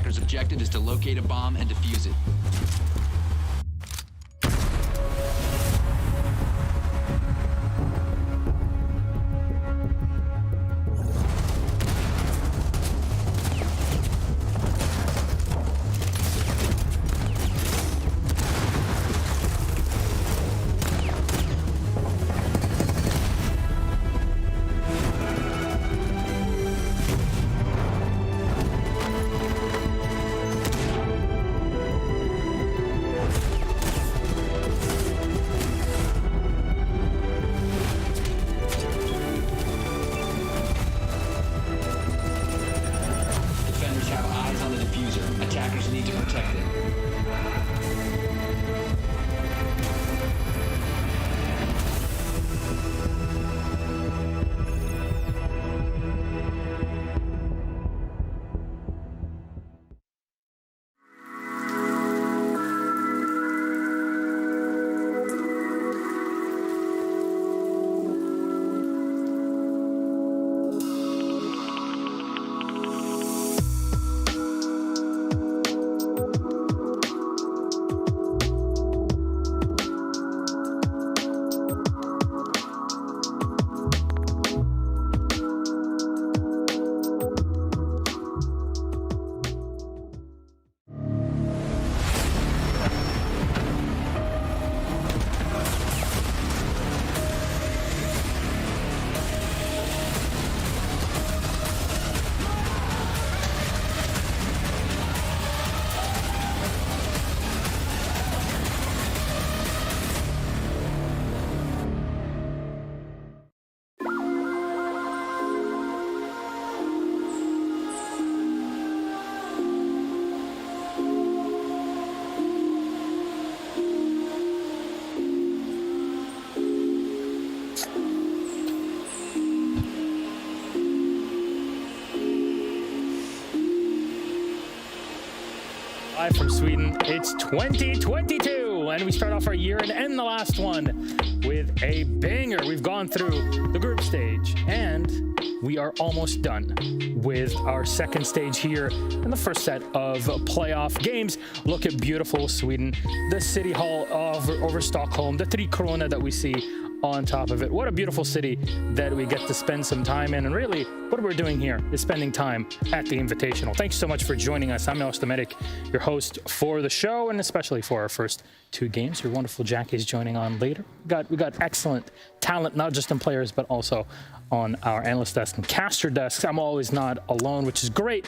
Attacker's objective is to locate a bomb and defuse it. Attackers need to protect it. Live from Sweden, it's 2022, and we start off our year and end the last one with a banger. We've gone through the group stage, and we are almost done with our second stage here in the first set of playoff games. Look at beautiful Sweden, the city hall over Stockholm, the Three Corona that we see on top of it. What a beautiful city that we get to spend some time in, and really what we're doing here is spending time at the Invitational. Thanks so much for joining us. I'm the Medic, your host for the show, and especially for our first two games. Your wonderful Jackie is joining on later. We got excellent talent, not just in players, but also on our analyst desk and caster desks. I'm always not alone, which is great.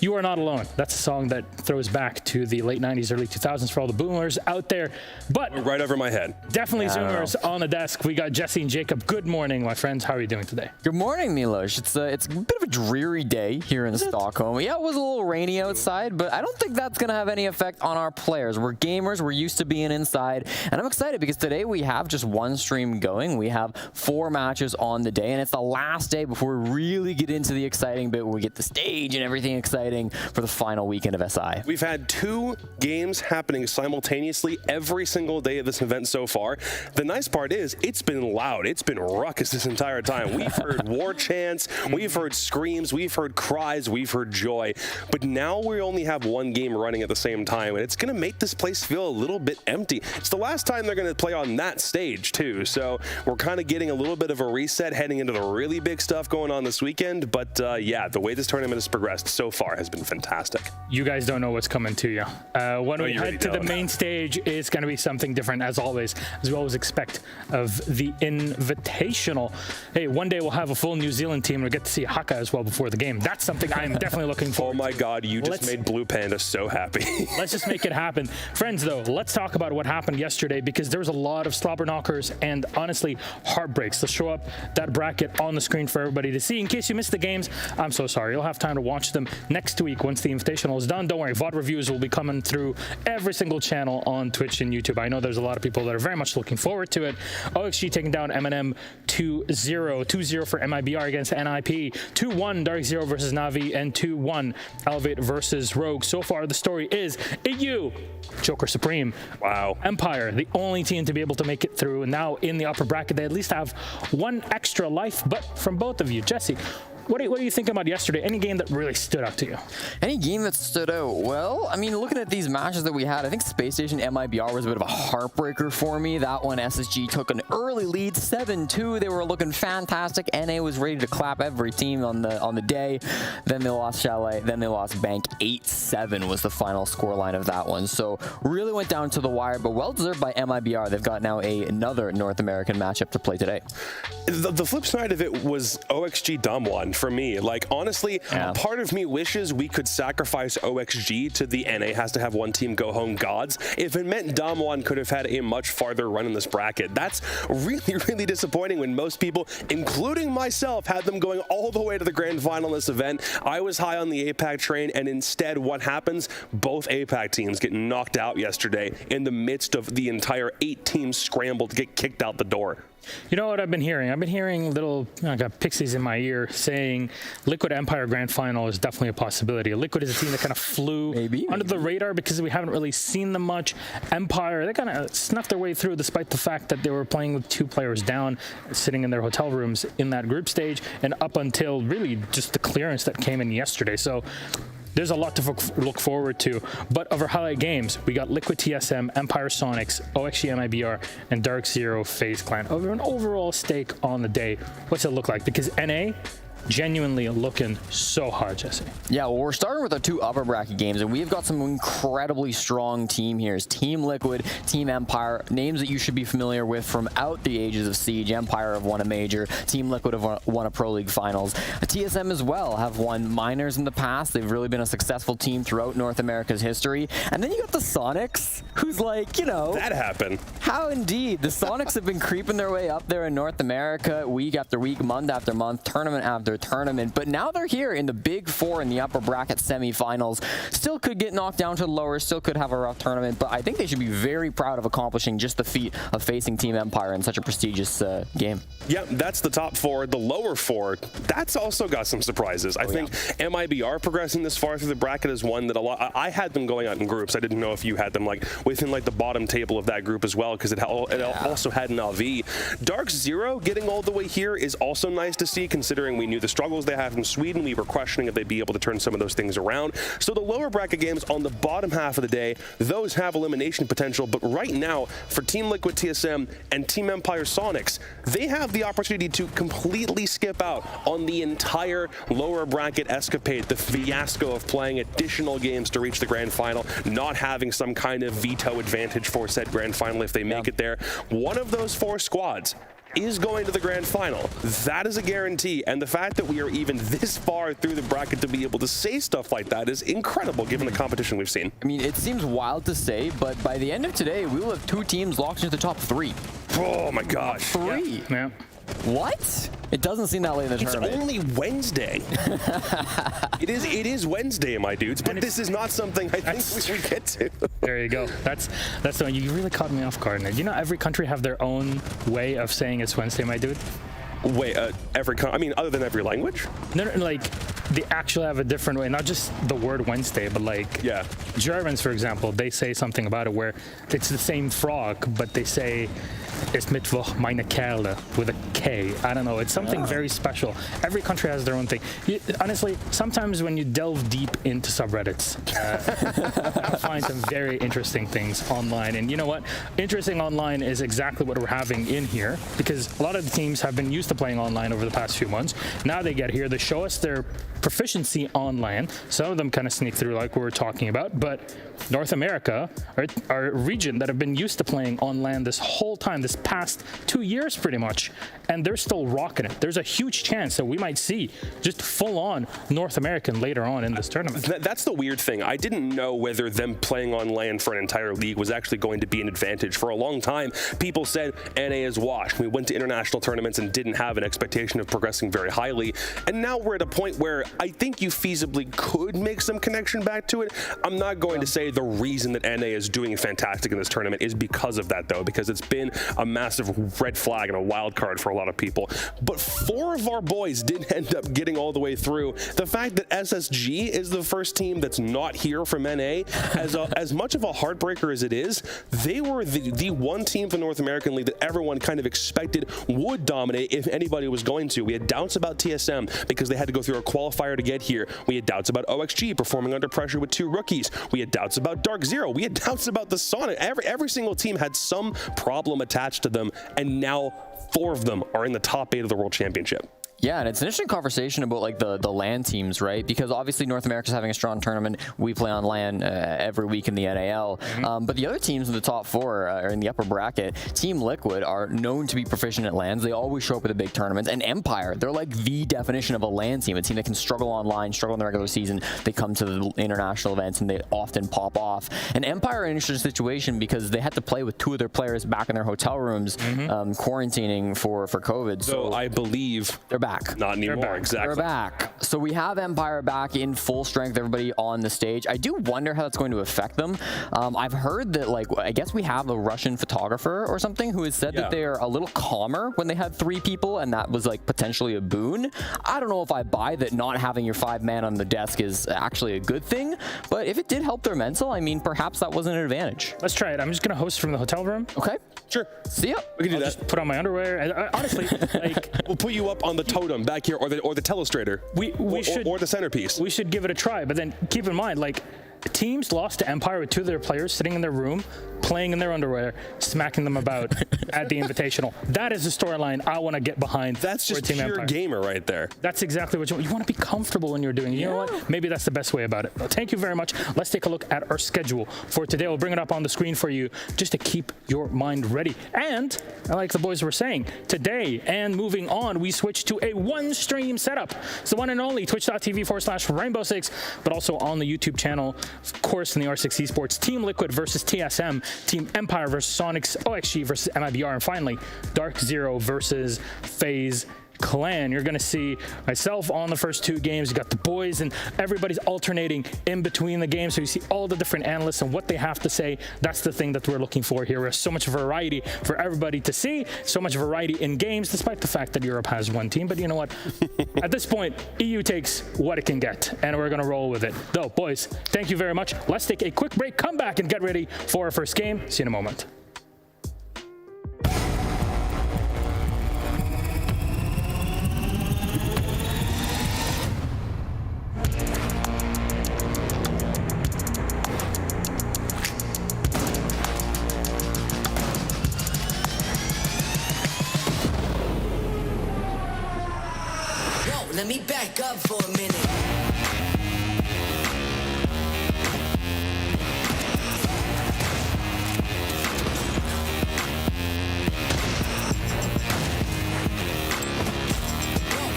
You are not alone. That's a song that throws back to the late 90s, early 2000s for all the boomers out there. But right over my head. Definitely Zoomers on the desk. We got Jesse and Jacob. Good morning, my friends. How are you doing today? Good morning, Milos. It's a bit of a dreary day here in Stockholm. Yeah, it was a little rainy outside, but I don't think that's going to have any effect on our players. We're gamers. We're used to being inside, and I'm excited because today we have just one stream going. We have 4 matches on the day, and it's the last day before we really get into the exciting bit where we get the stage and everything exciting for the final weekend of SI. We've had 2 games happening simultaneously every single day of this event so far. The nice part is it's been loud. It's been ruckus this entire time. We've heard war chants, we've heard screams, we've heard cries, we've heard joy. But now we only have one game running at the same time, and it's going to make this place feel a little bit empty. It's the last time they're going to play on that stage too, so we're kind of getting a little bit of a reset heading into the really big stuff going on this weekend. But yeah, the way this tournament has progressed so far has been fantastic. You guys don't know what's coming to you. When we head to the main stage, it's going to be something different as always, as we always expect of the Invitational. Hey, one day we'll have a full New Zealand team and we'll get to see Haka as well before the game. That's something I'm definitely looking forward to. Oh my God, you just made Blue Panda so happy. Let's just make it happen. Friends, though, let's talk about what happened yesterday, because there was a lot of slobber knockers and honestly heartbreaks. Let's show up that bracket on the screen for everybody to see. In case you missed the games, I'm so sorry. You'll have time to watch them next week once the Invitational is done. Don't worry, VOD reviews will be coming through every single channel on Twitch and YouTube. I know there's a lot of people that are very much looking forward to it. OXG taking down M&M 2-0. 2-0 for MIBR against NIP. 2-1 DarkZero versus Navi, and 2-1 Elevate versus Rogue. So far, the story is EU, Joker Supreme. Wow. Empire, the only team to be able to make it through. And now in the upper bracket, they at least have one extra life. But from both of you, Jesse, what do you think about yesterday? Any game that really stood out to you? Any game that stood out? Well, I mean, looking at these matches that we had, I think Space Station MIBR was a bit of a heartbreaker for me. That one, SSG took an early lead, 7-2. They were looking fantastic. NA was ready to clap every team on the day. Then they lost Chalet. Then they lost Bank. 8-7 was the final scoreline of that one. So really went down to the wire, but well deserved by MIBR. They've got now another North American matchup to play today. The flip side of it was OXG Damwon for me. Like, honestly, part of me wishes we could sacrifice OXG to the NA has to have one team go home gods. If it meant Damwon could have had a much farther run in this bracket. That's really, really disappointing when most people, including myself, had them going all the way to the grand final in this event. I was high on the APAC train, and instead what happens? Both APAC teams get knocked out yesterday in the midst of the entire 8-team scramble to get kicked out the door. You know what I've been hearing? I've been hearing little, I got pixies in my ear saying Liquid Empire Grand Final is definitely a possibility. Liquid is a team that kind of flew under the radar because we haven't really seen them much. Empire, they kind of snuck their way through despite the fact that they were playing with 2 players down, sitting in their hotel rooms in that group stage, and up until really just the clearance that came in yesterday. So there's a lot to look forward to. But of our highlight games, we got Liquid TSM, Empire Soniqs, OXG MIBR, and DarkZero FaZe Clan. Over an overall stake on the day, what's it look like? Because NA, genuinely looking so hard, Jesse. Yeah, well, we're starting with our 2 upper bracket games, and we've got some incredibly strong team here. It's Team Liquid, Team Empire, names that you should be familiar with from out the ages of Siege. Empire have won a major. Team Liquid have won a Pro League Finals. TSM as well have won minors in the past. They've really been a successful team throughout North America's history. And then you got the Soniqs, who's like, you know... That happened. How indeed. The Soniqs have been creeping their way up there in North America week after week, month after month, tournament after tournament, but now they're here in the Big Four in the upper bracket semifinals. Still could get knocked down to the lower, still could have a rough tournament, but I think they should be very proud of accomplishing just the feat of facing Team Empire in such a prestigious game. Yeah, that's the top 4. The lower 4, that's also got some surprises. I think MIBR progressing this far through the bracket is one that I had them going out in groups. I didn't know if you had them like within like the bottom table of that group as well, because it also had an LV. DarkZero getting all the way here is also nice to see, considering we knew the struggles they have in Sweden. We were questioning if they'd be able to turn some of those things around. So the lower bracket games on the bottom half of the day, those have elimination potential. But right now, for Team Liquid TSM and Team Empire Soniqs, they have the opportunity to completely skip out on the entire lower bracket escapade, the fiasco of playing additional games to reach the grand final, not having some kind of veto advantage for said grand final if they make it there. One of those 4 squads is going to the grand final. That is a guarantee, and the fact that we are even this far through the bracket to be able to say stuff like that is incredible given the competition we've seen. I mean, it seems wild to say, but by the end of today, we will have 2 teams locked into the top 3. Oh my gosh. 3? Yeah. What? It doesn't seem that late in the tournament. It's only Wednesday. It is Wednesday, my dudes, but this is not something I think we should get to. There you go. That's the one. You really caught me off guard. You know, every country have their own way of saying it's Wednesday, my dude. Wait, I mean, other than every language? No, like, they actually have a different way, not just the word Wednesday, but like, Germans, for example, they say something about it where it's the same frog, but they say, it's Mittwoch, meine Kerle, with a K. I don't know, it's something very special. Every country has their own thing. Honestly, sometimes when you delve deep into subreddits, you'll find some very interesting things online. And you know what? Interesting online is exactly what we're having in here, because a lot of the teams have been used to playing online over the past few months. Now they get here, they show us their proficiency on LAN. Some of them kind of sneak through like we were talking about, but North America, our region that have been used to playing on LAN this whole time, this past 2 years pretty much, and they're still rocking it. There's a huge chance that we might see just full-on North American later on in this tournament. That's the weird thing. I didn't know whether them playing on LAN for an entire league was actually going to be an advantage. For a long time, people said NA is washed. We went to international tournaments and didn't have an expectation of progressing very highly, and now we're at a point where I think you feasibly could make some connection back to it. I'm not going to say the reason that NA is doing fantastic in this tournament is because of that, though, because it's been a massive red flag and a wild card for a lot of people. But 4 of our boys did end up getting all the way through. The fact that SSG is the first team that's not here from NA, as much of a heartbreaker as it is, they were the one team from the North American League that everyone kind of expected would dominate if anybody was going to. We had doubts about TSM because they had to go through a qualifier to get here. We had doubts about OXG performing under pressure with 2 rookies. We had doubts about DarkZero. We had doubts about the Soniqs. Every single team had some problem attached to them, and now 4 of them are in the top 8 of the World Championship. Yeah, and it's an interesting conversation about like the LAN teams, right? Because obviously North America's having a strong tournament. We play on LAN every week in the NAL. But the other teams in the top 4 are in the upper bracket. Team Liquid are known to be proficient at LANs. They always show up at the big tournaments. And Empire, they're like the definition of a LAN team, a team that can struggle online, struggle in the regular season. They come to the international events and they often pop off. And Empire are in an interesting situation because they had to play with 2 of their players back in their hotel rooms, quarantining for COVID. So I believe they're back. Not anymore, exactly. They're back. So we have Empire back in full strength, everybody on the stage. I do wonder how that's going to affect them. I've heard that, like, I guess we have a Russian photographer or something who has said that they're a little calmer when they had 3 people, and that was, like, potentially a boon. I don't know if I buy that not having your 5-man on the desk is actually a good thing, but if it did help their mental, I mean, perhaps that wasn't an advantage. Let's try it. I'm just going to host from the hotel room. Okay. Sure. See ya. We can do that. Just put on my underwear. And, honestly, like... We'll put you up on the totem back here, or the telestrator, or the centerpiece. We should give it a try, but then keep in mind, like, teams lost to Empire with 2 of their players sitting in their room, playing in their underwear, smacking them about at the Invitational. That is the storyline I want to get behind. That's for just Team pure Empire. gamer right there. That's exactly what you want to be comfortable when you're doing. You know what? Maybe that's the best way about it. Well, thank you very much. Let's take a look at our schedule for today. We'll bring it up on the screen for you just to keep your mind ready. And like the boys were saying, today and moving on, we switch to a 1-stream setup. It's the one and only twitch.tv/Rainbow6, but also on the YouTube channel, of course, in the R6 Esports. Team Liquid versus TSM, Team Empire versus Soniqs, OXG versus MIBR, and finally, DarkZero versus FaZe Clan. You're going to see myself on the first 2 games. You got the boys, and everybody's alternating in between the games. So you see all the different analysts and what they have to say. That's the thing that we're looking for here. There's so much variety for everybody to see, so much variety in games, despite the fact that Europe has 1 team. But you know what? At this point, EU takes what it can get, and we're going to roll with it. Though, boys, thank you very much. Let's take a quick break, come back, and get ready for our first game. See you in a moment. Let me back up for a minute.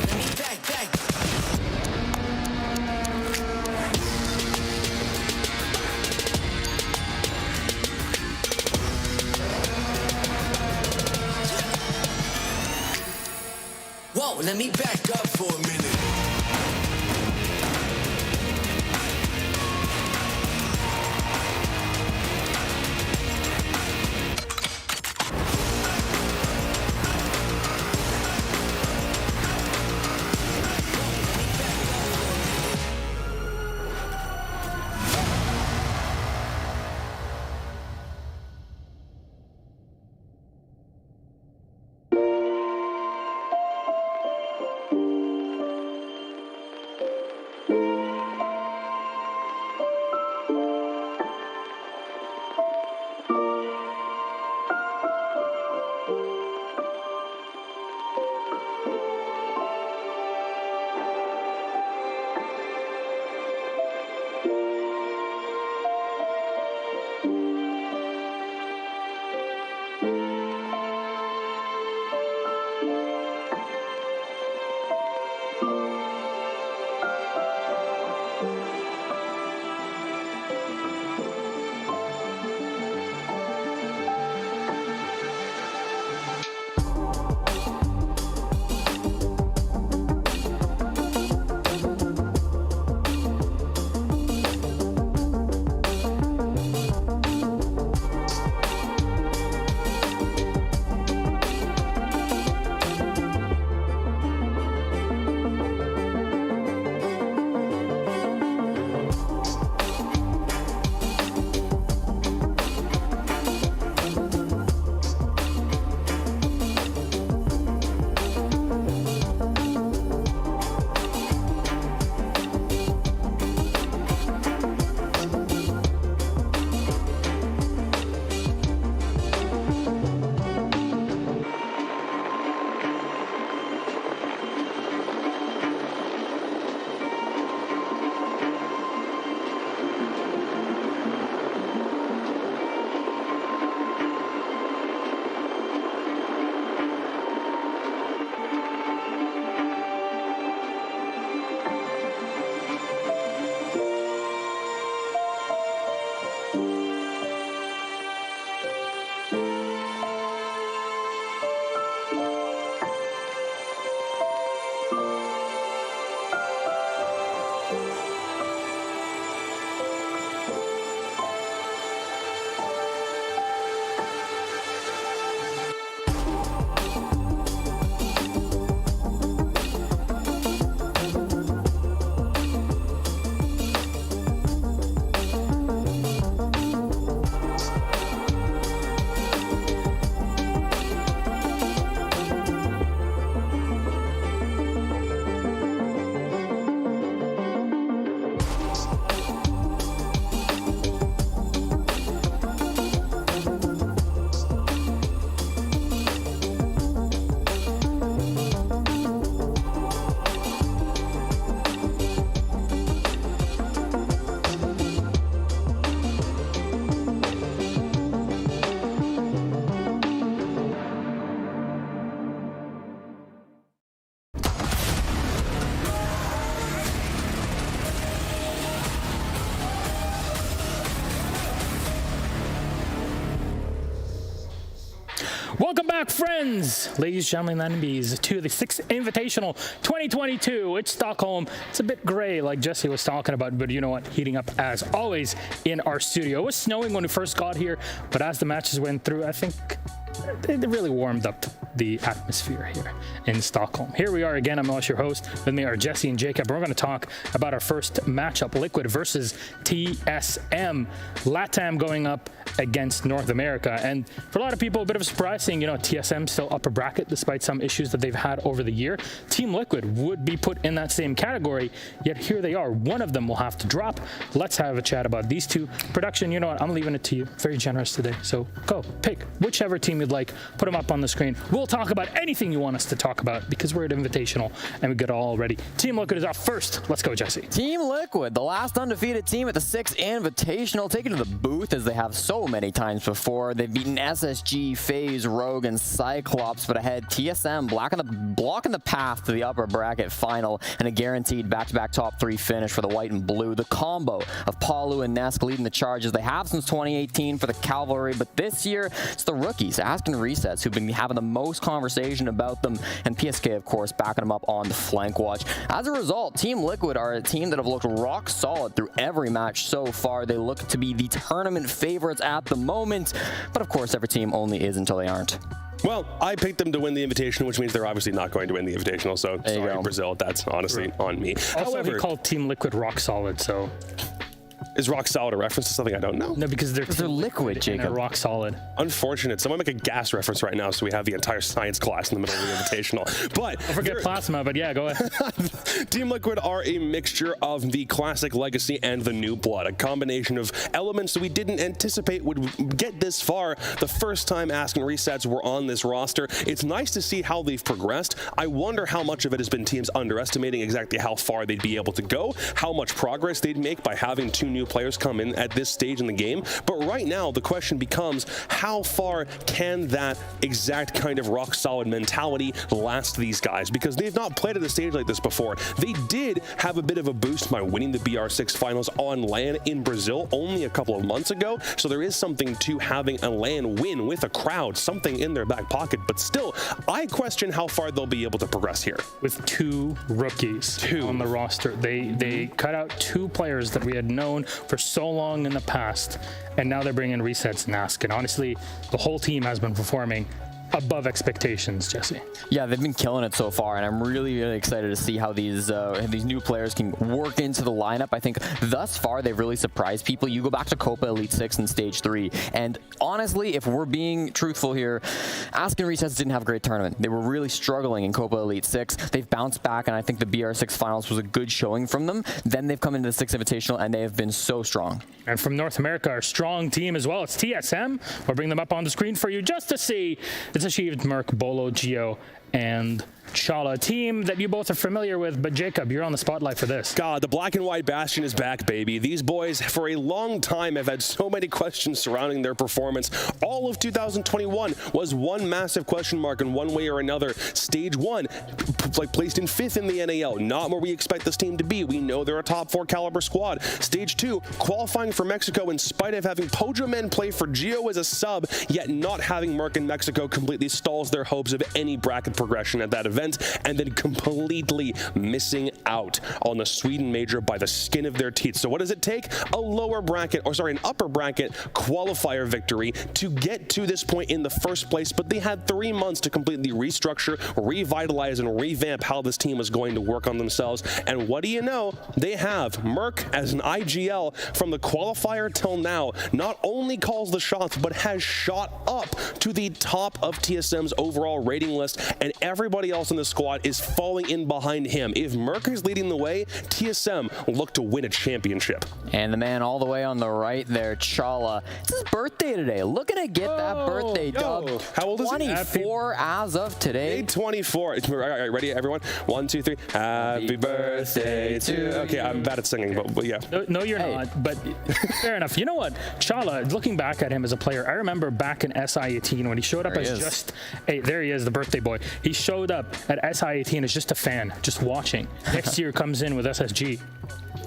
Let me back. Whoa, let me back up for a minute. Welcome back, friends, ladies, gentlemen, and bees, to the 6th Invitational 2022. It's Stockholm. It's a bit gray, like Jesse was talking about, but you know what? Heating up as always in our studio. It was snowing when we first got here, but as the matches went through, I think it really warmed up the atmosphere here in Stockholm. Here we are again. I'm Nosh, your host. With me are Jesse and Jacob. We're going to talk about our first matchup, Liquid versus TSM. LATAM going up against North America. And for a lot of people, a bit of a surprise seeing, TSM still upper bracket despite some issues that they've had over the year. Team Liquid would be put in that same category, yet here they are. One of them will have to drop. Let's have a chat about these two. Production, you know what? I'm leaving it to you. Very generous today. So go pick whichever team you'd like. Put them up on the screen. We'll talk about anything you want us to talk about because we're at Invitational and we get it all ready. Team Liquid is up first. Let's go, Jesse. Team Liquid, the last undefeated team at the 6th Invitational, taken to the booth as they have so many times before. They've beaten SSG, FaZe, Rogue, and Cyclops, but ahead TSM blocking the path to the upper bracket final and a guaranteed back-to-back top 3 finish for the white and blue. The combo of Palu and Nesk leading the charges they have since 2018 for the Cavalry, but this year it's the rookies, Asking Resets, who've been having the most conversation about them, and PSK, of course, backing them up on the flank watch. As a result, Team Liquid are a team that have looked rock solid through every match so far. They look to be the tournament favorites at the moment, but of course, every team only is until they aren't. Well, I picked them to win the Invitational, which means they're obviously not going to win the Invitational, so sorry, Brazil, that's honestly on me. Also, However, he called Team Liquid rock solid, so... Is rock solid a reference to something I don't know? No, because they're liquid, and Jacob. they're rock solid. Unfortunate. Someone make a gas reference right now so we have the entire science class in the middle of the Invitational. But Don't forget plasma, but yeah, go ahead. Team Liquid are a mixture of the classic legacy and the new blood, a combination of elements that we didn't anticipate would get this far the first time Asking Resets were on this roster. It's nice to see how they've progressed. I wonder how much of it has been teams underestimating exactly how far they'd be able to go, how much progress they'd make by having 2 new players come in at this stage in the game. But right now, the question becomes, how far can that exact kind of rock solid mentality last these guys? Because they've not played at a stage like this before. They did have a bit of a boost by winning the BR6 finals on LAN in Brazil only a couple of months ago. So there is something to having a LAN win with a crowd, something in their back pocket. But still, I question how far they'll be able to progress here. With 2 rookies on the roster. They cut out 2 players that we had known for so long in the past, and now they're bringing Resets and Ask. And honestly, the whole team has been performing above expectations, Jesse. Yeah, they've been killing it so far, and I'm really, really excited to see how these new players can work into the lineup. I think thus far they've really surprised people. You go back to Copa Elite 6 in Stage 3, and honestly, if we're being truthful here, Asking Resets didn't have a great tournament. They were really struggling in Copa Elite 6. They've bounced back, and I think the BR6 finals was a good showing from them. Then they've come into the 6th Invitational, and they have been so strong. And from North America, our strong team as well. It's TSM. We'll bring them up on the screen for you just to see. It's Achieved, Merc, Bolo, Geo, and Chala, team that you both are familiar with, but Jacob, you're on the spotlight for this. God, the black and white bastion is back, baby. These boys, for a long time, have had so many questions surrounding their performance. All of 2021 was one massive question mark in one way or another. Stage 1, placed in 5th in the NAL, not where we expect this team to be. We know they're a top 4 caliber squad. Stage 2, qualifying for Mexico in spite of having Pojo Men play for Geo as a sub, yet not having Merc in Mexico completely stalls their hopes of any bracket progression at that event. And then completely missing out on the Sweden major by the skin of their teeth. So what does it take? An upper bracket qualifier victory to get to this point in the first place. But they had 3 months to completely restructure, revitalize, and revamp how this team was going to work on themselves. And what do you know? They have Merc as an IGL from the qualifier till now, not only calls the shots, but has shot up to the top of TSM's overall rating list, and everybody else in the squad is falling in behind him. If Merc is leading the way, TSM will look to win a championship. And the man all the way on the right there, Chala, it's his birthday today. Looking to get that birthday dub. How old is he? 24 as of today. 24. All right, ready, everyone? 1, 2, 3. Happy birthday to... Okay, I'm bad at singing, but yeah. No, you're not, but fair enough. You know what? Chala, looking back at him as a player, I remember back in SI18 when he showed up as just... Hey, there he is, the birthday boy. He showed up at SI18 as just a fan, just watching. Next year comes in with SSG.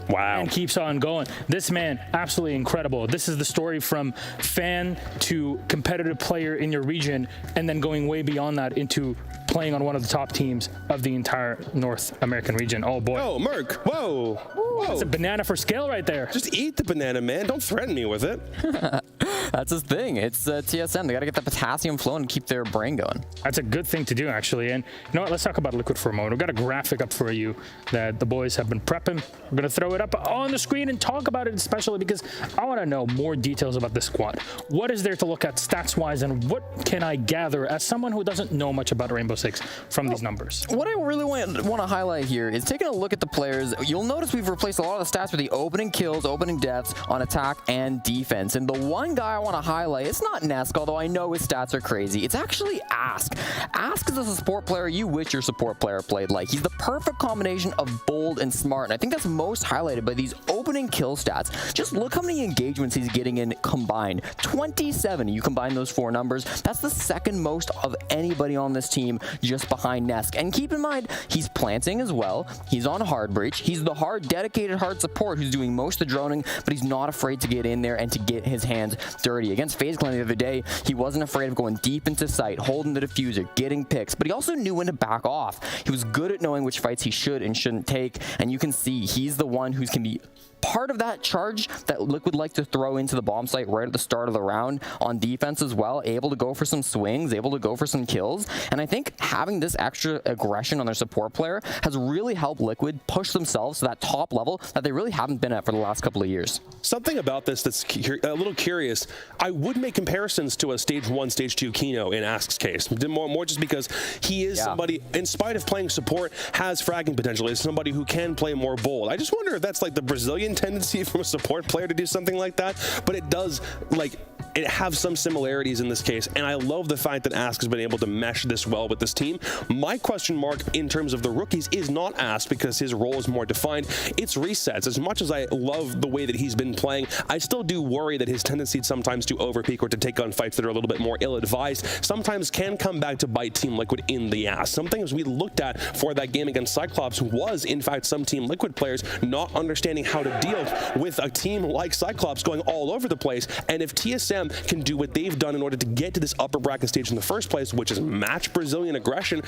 Wow. And keeps on going. This man, absolutely incredible. This is the story from fan to competitive player in your region, and then going way beyond that into playing on one of the top teams of the entire North American region. Oh boy. Oh, Merc. Whoa. Whoa. That's a banana for scale right there. Just eat the banana, man. Don't threaten me with it. That's his thing. It's TSM. They got to get the potassium flowing and keep their brain going. That's a good thing to do, actually. And you know what? Let's talk about Liquid for a moment. We've got a graphic up for you that the boys have been prepping. We're going to throw it up on the screen and talk about it, especially because I want to know more details about this squad. What is there to look at stats-wise, and what can I gather as someone who doesn't know much about Rainbow Six from these numbers? What I really want to highlight here is taking a look at the players. You'll notice we've replaced a lot of the stats with the opening kills, opening deaths on attack and defense. And the one guy I want to highlight, it's not Nesk, although I know his stats are crazy. It's actually Ask. Ask is a support player you wish your support player played like. He's the perfect combination of bold and smart, and I think that's most highlighted by these opening kill stats. Just look how many engagements he's getting in combined. 27. You combine those 4 numbers, that's the second most of anybody on this team, just behind Nesk. And keep in mind, he's planting as well. He's on hard breach. He's the dedicated hard support who's doing most of the droning, but he's not afraid to get in there and to get his hands dirty. Against FaZe Clan the other day, he wasn't afraid of going deep into sight, holding the diffuser, getting picks, but he also knew when to back off. He was good at knowing which fights he should and shouldn't take, and you can see he's the one who can be part of that charge that Liquid like to throw into the bomb site right at the start of the round on defense as well, able to go for some swings, able to go for some kills. And I think having this extra aggression on their support player has really helped Liquid push themselves to that top level that they really haven't been at for the last couple of years. Something about this that's a little curious. I would make comparisons to a stage 1, stage 2 Kino in Ask's case. More just because he is somebody, in spite of playing support, has fragging potential. Is somebody who can play more bold. I just wonder if that's like the Brazilian tendency from a support player to do something like that, but it does it have some similarities in this case, and I love the fact that Ask has been able to mesh this well with this team. My question mark in terms of the rookies is not Ask, because his role is more defined. It's Resets. As much as I love the way that he's been playing, I still do worry that his tendency sometimes to overpeak or to take on fights that are a little bit more ill-advised sometimes can come back to bite Team Liquid in the ass. Something as we looked at for that game against Cyclops was, in fact, some Team Liquid players not understanding how to deal with a team like Cyclops going all over the place. And if TSM can do what they've done in order to get to this upper bracket stage in the first place, which is match Brazilian aggression,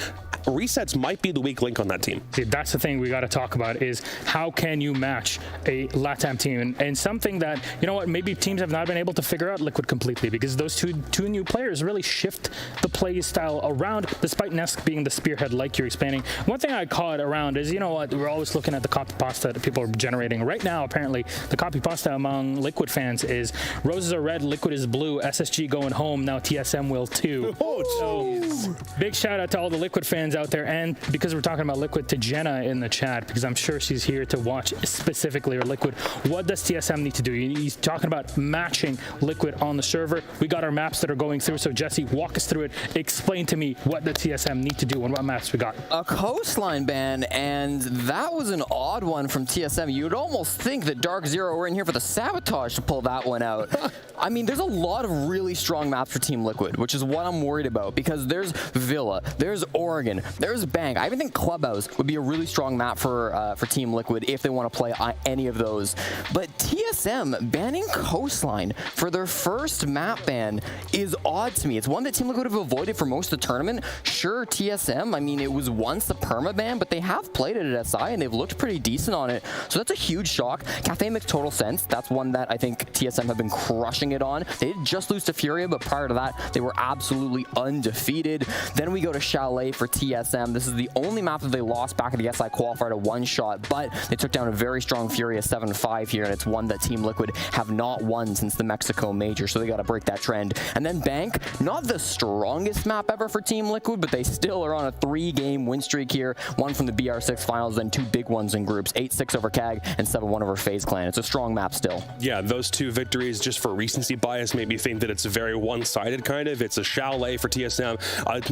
Resets might be the weak link on that team. See, that's the thing we got to talk about, is how can you match a LATAM team, and something that, you know what, maybe teams have not been able to figure out Liquid completely, because those two new players really shift the play style around, despite Nesk being the spearhead like you're explaining. One thing I caught around is, you know what, we're always looking at the copy pasta that people are generating. Right now, apparently, the copy pasta among Liquid fans is roses are red, Liquid is blue, SSG going home, now TSM will too. So big shout out to all the Liquid fans out there, and because we're talking about Liquid, to Jenna in the chat, because I'm sure she's here to watch specifically, or Liquid, what does TSM need to do? He's talking about matching Liquid on the server. We got our maps that are going through, so Jesse, walk us through it. Explain to me what the TSM need to do and what maps we got. A coastline ban, and that was an odd one from TSM. You'd almost think that DarkZero were in here for the sabotage to pull that one out. I mean, there's a lot of really strong maps for Team Liquid, which is what I'm worried about, because there's Villa, there's Oregon, there's Bank. I even think Clubhouse would be a really strong map for Team Liquid if they want to play any of those. But TSM banning Coastline for their first map ban is odd to me. It's one that Team Liquid have avoided for most of the tournament. Sure, TSM, I mean, it was once a perma ban, but they have played it at SI and they've looked pretty decent on it. So that's a huge shock. Cafe makes total sense. That's one that I think TSM have been crushing it on. They did just lose to Furia, but prior to that, they were absolutely undefeated. Then we go to Chalet for TSM. This is the only map that they lost back at the SI qualifier to one shot, but they took down a very strong Furia 7-5 here, and it's one that Team Liquid have not won since the Mexico Major, so they got to break that trend. And then Bank, not the strongest map ever for Team Liquid, but they still are on a 3-game win streak here. One from the BR6 finals, then 2 big ones in groups, 8-6 over CAG and 7-1 over FaZe Clan. It's a strong map still. Yeah, those 2 victories, just for recency bias, made me think that it's very one-sided kind of. It's a Chalet for TSM,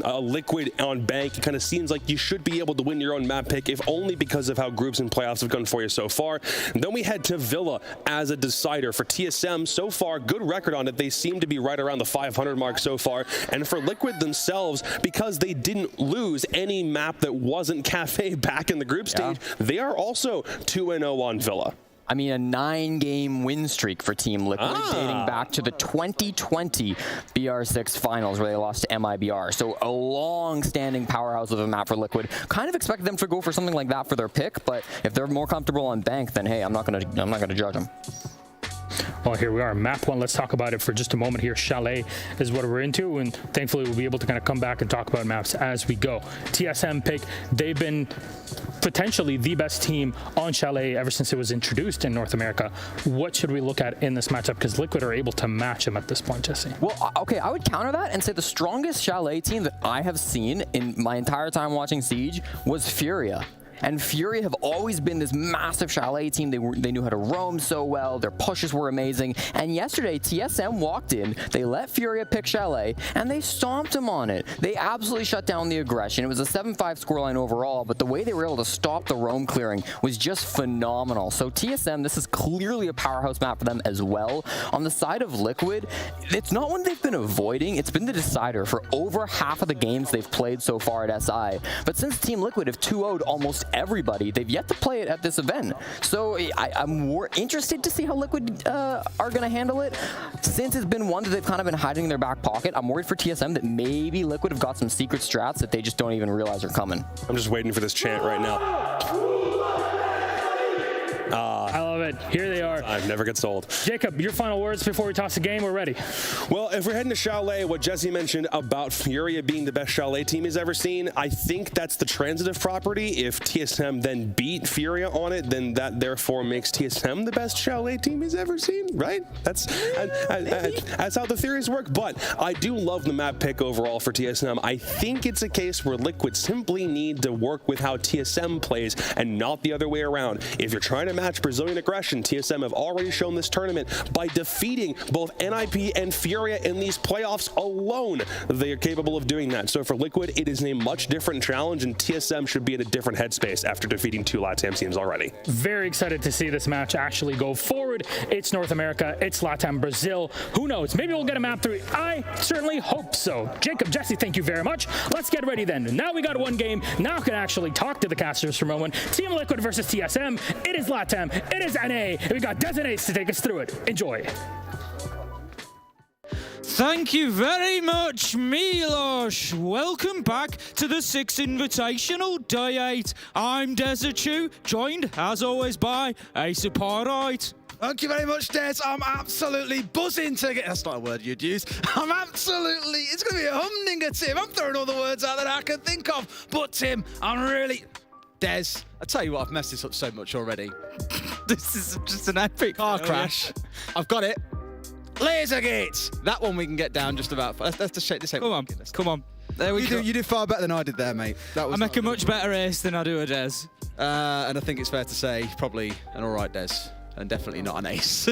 a Liquid on Bank. It kind of seems like you should be able to win your own map pick, if only because of how groups and playoffs have gone for you so far. And then we head to Villa as a decider for TSM. So far, good record on it. They seem to be right around the 500 mark so far. And for Liquid themselves, because they didn't lose any map that wasn't Cafe back in the group stage, they are also 2-0 on Villa. I mean, a 9-game win streak for Team Liquid, dating back to the 2020 BR6 finals where they lost to MIBR. So a long-standing powerhouse of a map for Liquid. Kind of expected them to go for something like that for their pick, but if they're more comfortable on Bank, then hey, I'm not gonna judge them. Well, here we are, map 1. Let's talk about it for just a moment here. Chalet is what we're into, and thankfully we'll be able to kind of come back and talk about maps as we go. TSM pick, they've been potentially the best team on Chalet ever since it was introduced in North America. What should we look at in this matchup? Because Liquid are able to match them at this point, Jesse. Well, okay, I would counter that and say the strongest Chalet team that I have seen in my entire time watching Siege was Furia. And Fury have always been this massive Chalet team. They knew how to roam so well. Their pushes were amazing. And yesterday, TSM walked in. They let Furia pick Chalet, and they stomped them on it. They absolutely shut down the aggression. It was a 7-5 scoreline overall, but the way they were able to stop the roam clearing was just phenomenal. So TSM, this is clearly a powerhouse map for them as well. On the side of Liquid, it's not one they've been avoiding. It's been the decider for over half of the games they've played so far at SI. But since Team Liquid have 2-0'd almost everybody, they've yet to play it at this event. So I'm more interested to see how Liquid are going to handle it. Since it's been one that they've kind of been hiding in their back pocket, I'm worried for TSM that maybe Liquid have got some secret strats that they just don't even realize are coming. I'm just waiting for this chant right now. I love it. Here they are. I never gets old. Jacob, your final words before we toss the game. We're ready. Well, if we're heading to Chalet, what Jesse mentioned about Furia being the best Chalet team he's ever seen, I think that's the transitive property. If TSM then beat Furia on it, then that therefore makes TSM the best Chalet team he's ever seen, right? That's how the theories work. But I do love the map pick overall for TSM. I think it's a case where Liquid simply need to work with how TSM plays and not the other way around. If you're trying to match Brazilian aggression, TSM have already shown this tournament by defeating both NIP and Furia in these playoffs alone. They are capable of doing that. So for Liquid, it is a much different challenge, and TSM should be in a different headspace after defeating 2 LATAM teams already. Very excited to see this match actually go forward. It's North America, it's LATAM Brazil. Who knows? Maybe we'll get a map 3. I certainly hope so. Jacob, Jesse, thank you very much. Let's get ready then. Now we got one game. Now I can actually talk to the casters for a moment. Team Liquid versus TSM. It is LATAM. It is NA. And we got Des and Ace to take us through it. Enjoy. Thank you very much, Milos. Welcome back to the 6th Invitational, Day 8. I'm DarkZero, joined, as always, by Ace Parite. Thank you very much, Des. I'm absolutely buzzing to get... That's not a word you'd use. I'm absolutely... It's going to be a humdinger, Tim. I'm throwing all the words out that I can think of. But, Tim, I'm really... Des, I tell you what, I've messed this up so much already. This is just an epic Car crash. I've got it. Laser gates. That one we can get down just about. Let's just shake this out. Come on. There we go. You did far better than I did there, mate. That was I make a much better Ace than I do a Des. And I think it's fair to say probably an all right Des. And definitely not an Ace.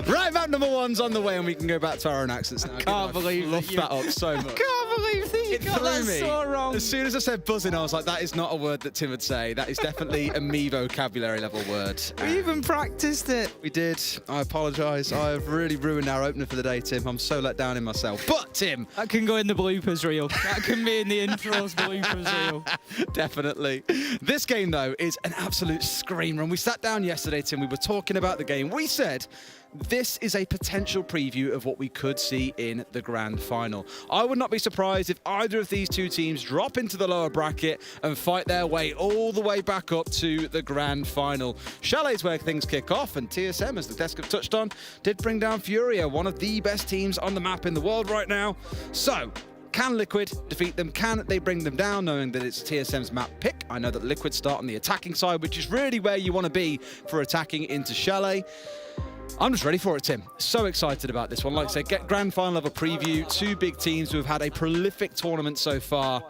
Right, map number 1's on the way, and we can go back to our own accents now. Can't believe that up so much. Can't believe that you got that so wrong. As soon as I said buzzing, I was like, that is not a word that Tim would say. That is definitely a me vocabulary level word. We even practiced it. We did. I apologise. I have really ruined our opener for the day, Tim. I'm so let down in myself. But, Tim... That can go in the bloopers reel. That can be in the intro's bloopers reel. Definitely. This game, though, is an absolute screamer. And we sat down yesterday, Tim. We were talking about the game. We said... This is a potential preview of what we could see in the grand final. I would not be surprised if either of these two teams drop into the lower bracket and fight their way all the way back up to the grand final. Chalet's where things kick off, and TSM, as the desk have touched on, did bring down Furia, one of the best teams on the map in the world right now. So, can Liquid defeat them? Can they bring them down, knowing that it's TSM's map pick? I know that Liquid start on the attacking side, which is really where you want to be for attacking into Chalet. I'm just ready for it, Tim. So excited about this one. Like I said, get grand final level preview. 2 big teams who have had a prolific tournament so far.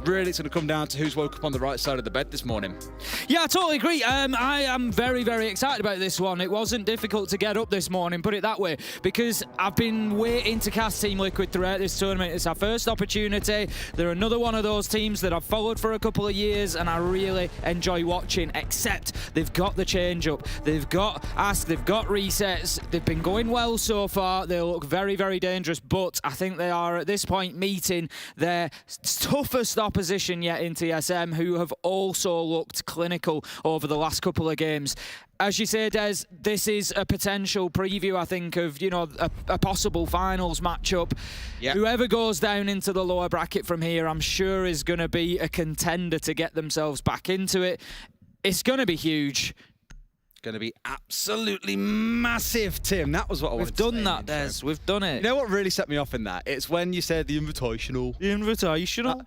Really, it's going to come down to who's woke up on the right side of the bed this morning. Yeah, I totally agree. I am very, very excited about this one. It wasn't difficult to get up this morning, put it that way, because I've been waiting to cast Team Liquid throughout this tournament. It's our first opportunity. They're another one of those teams that I've followed for a couple of years, and I really enjoy watching, except they've got the change-up. They've got Ask, they've got resets. They've been going well so far. They look very, very dangerous, but I think they are, at this point, meeting their toughest opposition yet in TSM who have also looked clinical over the last couple of games. As you say, Des, this is a potential preview, I think, of, you know, a possible finals matchup. Yep. Whoever goes down into the lower bracket from here, I'm sure is going to be a contender to get themselves back into it. It's going to be huge. Going to be absolutely massive, Tim. That was what I wanted to say. We've done that, Des. We've done it. You know what really set me off in that? It's when you said the Invitational. The Invitational?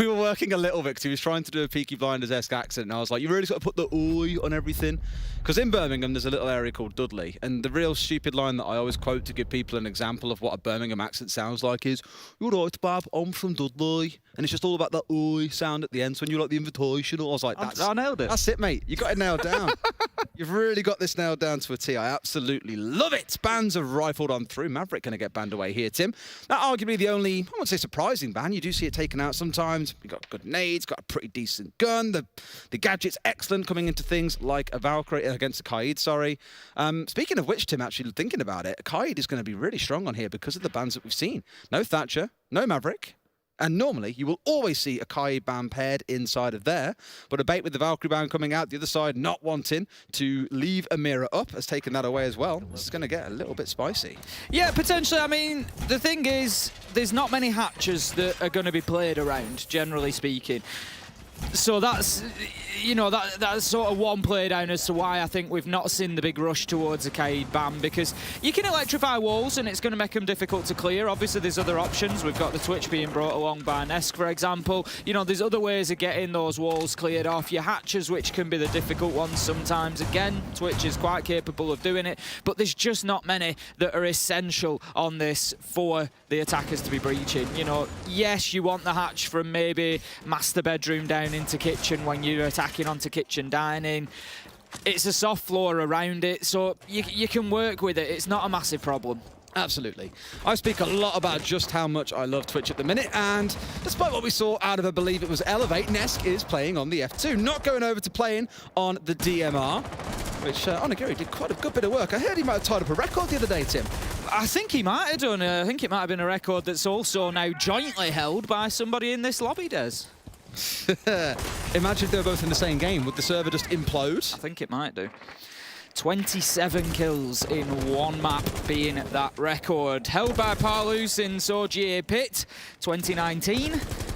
We were working a little bit because he was trying to do a Peaky Blinders-esque accent, and I was like, you really got to put the oi on everything. Because in Birmingham, there's a little area called Dudley, and the real stupid line that I always quote to give people an example of what a Birmingham accent sounds like is, "You're right, Bab, I'm from Dudley." And it's just all about that oi sound at the end. So when you like the Invitational, I was like, I nailed it. That's it, mate. You got it nailed down. You've really got this nailed down to a T. I absolutely love it. Bans are rifled on through. Maverick going to get banned away here, Tim. Now, arguably the only, I wouldn't say surprising ban. You do see it taken out sometimes. You've got good nades, got a pretty decent gun. The gadget's excellent coming into things like a Valkyrie against a Kaid, sorry. Speaking of which, Tim, actually thinking about it, Kaid is going to be really strong on here because of the bans that we've seen. No Thatcher, no Maverick. And normally, you will always see a Kaid ban paired inside of there. But a bait with the Valkyrie ban coming out, the other side not wanting to leave a mirror up has taken that away as well. This is going to get a little bit spicy. Yeah, potentially. I mean, the thing is, there's not many hatches that are going to be played around, generally speaking. So that's, you know, that's sort of one play down as to why I think we've not seen the big rush towards a Kaid ban, because you can electrify walls and it's going to make them difficult to clear. Obviously, there's other options. We've got the Twitch being brought along by Nesk, for example. You know, there's other ways of getting those walls cleared off. Your hatches, which can be the difficult ones sometimes. Again, Twitch is quite capable of doing it, but there's just not many that are essential on this for the attackers to be breaching. You know, yes, you want the hatch from maybe master bedroom down into kitchen when you're attacking onto kitchen dining. It's a soft floor around it, so you can work with it. It's not a massive problem. Absolutely. I speak a lot about just how much I love Twitch at the minute, and despite what we saw out of, I believe it was Elevate, Nesk is playing on the F2, not going over to playing on the DMR, which Onigiri did quite a good bit of work. I heard he might have tied up a record the other day, Tim. I think he might have done. I think it might have been a record that's also now jointly held by somebody in this lobby, Des. Imagine if they were both in the same game. Would the server just implode? I think it might do. 27 kills in one map being that record. Held by Palu since OGA Pit 2019,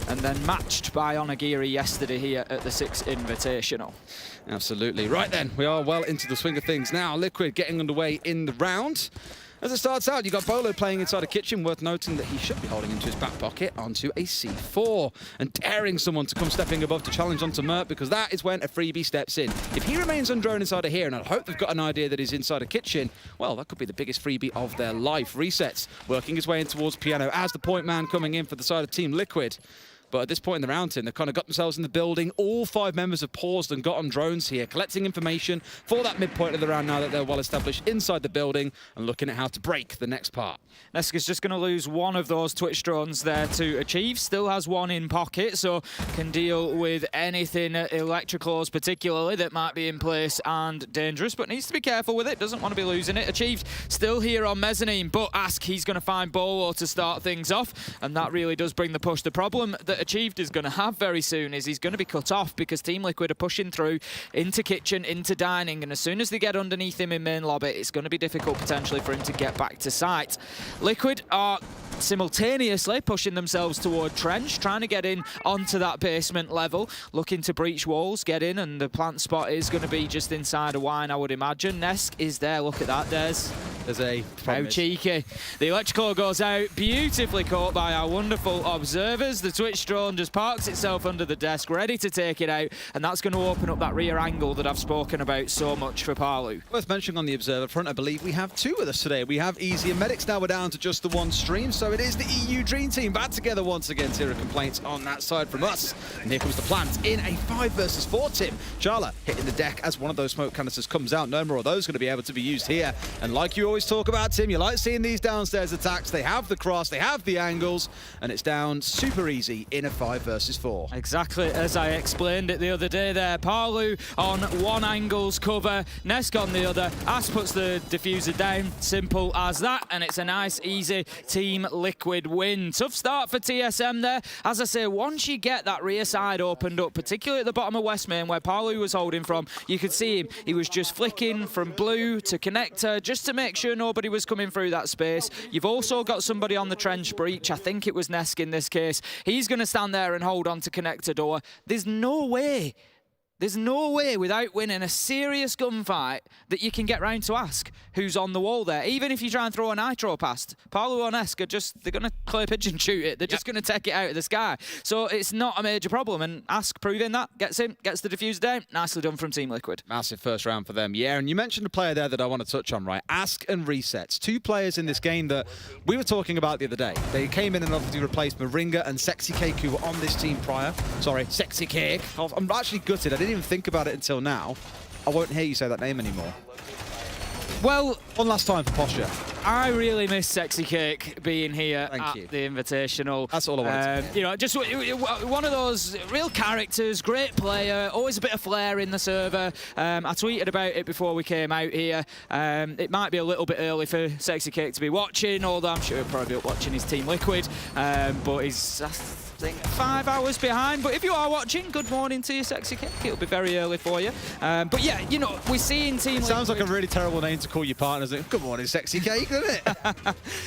and then matched by Onigiri yesterday here at the 6 Invitational. Absolutely. Right then, we are well into the swing of things now. Liquid getting underway in the round. As it starts out, you've got Bolo playing inside a kitchen, worth noting that he should be holding into his back pocket onto a C4 and daring someone to come stepping above to challenge onto Mert, because that is when a freebie steps in. If he remains undrone inside of here, and I hope they've got an idea that he's inside a kitchen, well, that could be the biggest freebie of their life. Resets, working his way in towards Piano as the point man coming in for the side of Team Liquid. But at this point in the round, Tim, they've kind of got themselves in the building. All 5 members have paused and got on drones here, collecting information for that midpoint of the round now that they're well established inside the building and looking at how to break the next part. Nesk is just going to lose one of those Twitch drones there to achieve. Still has one in pocket, so can deal with anything electricals particularly that might be in place and dangerous, but needs to be careful with it. Doesn't want to be losing it. Achieved still here on Mezzanine, but Ask, he's going to find Bolo to start things off, and that really does bring the push. The problem that Achieved is going to have very soon is he's going to be cut off, because Team Liquid are pushing through into kitchen, into dining, and as soon as they get underneath him in main lobby, it's going to be difficult potentially for him to get back to site. Liquid are simultaneously pushing themselves toward Trench, trying to get in onto that basement level, looking to breach walls, get in, and the plant spot is going to be just inside a wine, I would imagine. Nesk is there, look at that, Des. There's a How cheeky. The electrical goes out, beautifully caught by our wonderful observers. The Twitch drone just parks itself under the desk, ready to take it out, and that's going to open up that rear angle that I've spoken about so much for Palu. Worth mentioning on the observer front, I believe we have 2 with us today. We have Easy and Medics. Now we're down to just the one stream, so it is the EU Dream Team back together once again. Zero complaints on that side from us. And here comes the plant in a 5 versus 4, Tim. Charla hitting the deck as one of those smoke canisters comes out. No more of those going to be able to be used here. And like you always talk about, Tim. You like seeing these downstairs attacks. They have the cross, they have the angles, and it's down super easy in a 5 versus 4. Exactly as I explained it the other day there. Palu on one angle's cover, Nesk on the other. As puts the diffuser down, simple as that, and it's a nice, easy Team Liquid win. Tough start for TSM there. As I say, once you get that rear side opened up, particularly at the bottom of West Main where Palu was holding from, you could see him. He was just flicking from blue to connector just to make sure nobody was coming through that space. You've also got somebody on the trench breach. I think it was Nesk in this case. He's going to stand there and hold on to connector door. There's no way without winning a serious gunfight that you can get round to ask who's on the wall there. Even if you try and throw a nitro past, Palu or Nesk are just, they're going to clay pigeon shoot it. They're just going to take it out of the sky. So it's not a major problem. And Ask proving that, gets the diffuser down. Nicely done from Team Liquid. Massive first round for them. Yeah, and you mentioned a player there that I want to touch on, right? Ask and Resets. 2 players in this game that we were talking about the other day. They came in and obviously replaced Moringa and Sexy Cake, who were on this team prior. Sorry, Sexy Cake. I'm actually gutted. I didn't even think about it until now. I won't hear you say that name anymore. Well, one last time for posture. I really miss Sexy Cake being here Thank you. the Invitational. That's all I wanted to you know, just one of those real characters, great player, always a bit of flair in the server. I tweeted about it before we came out here. It might be a little bit early for Sexy Cake to be watching, although I'm sure he'll probably be watching his Team Liquid. But he's, I think, 5 hours behind. But if you are watching, good morning to you, Sexy Cake. It'll be very early for you. But yeah, you know, we're seeing Team Liquid. Sounds like a really terrible name to call your partners. Good morning, Sexy Cake, doesn't it?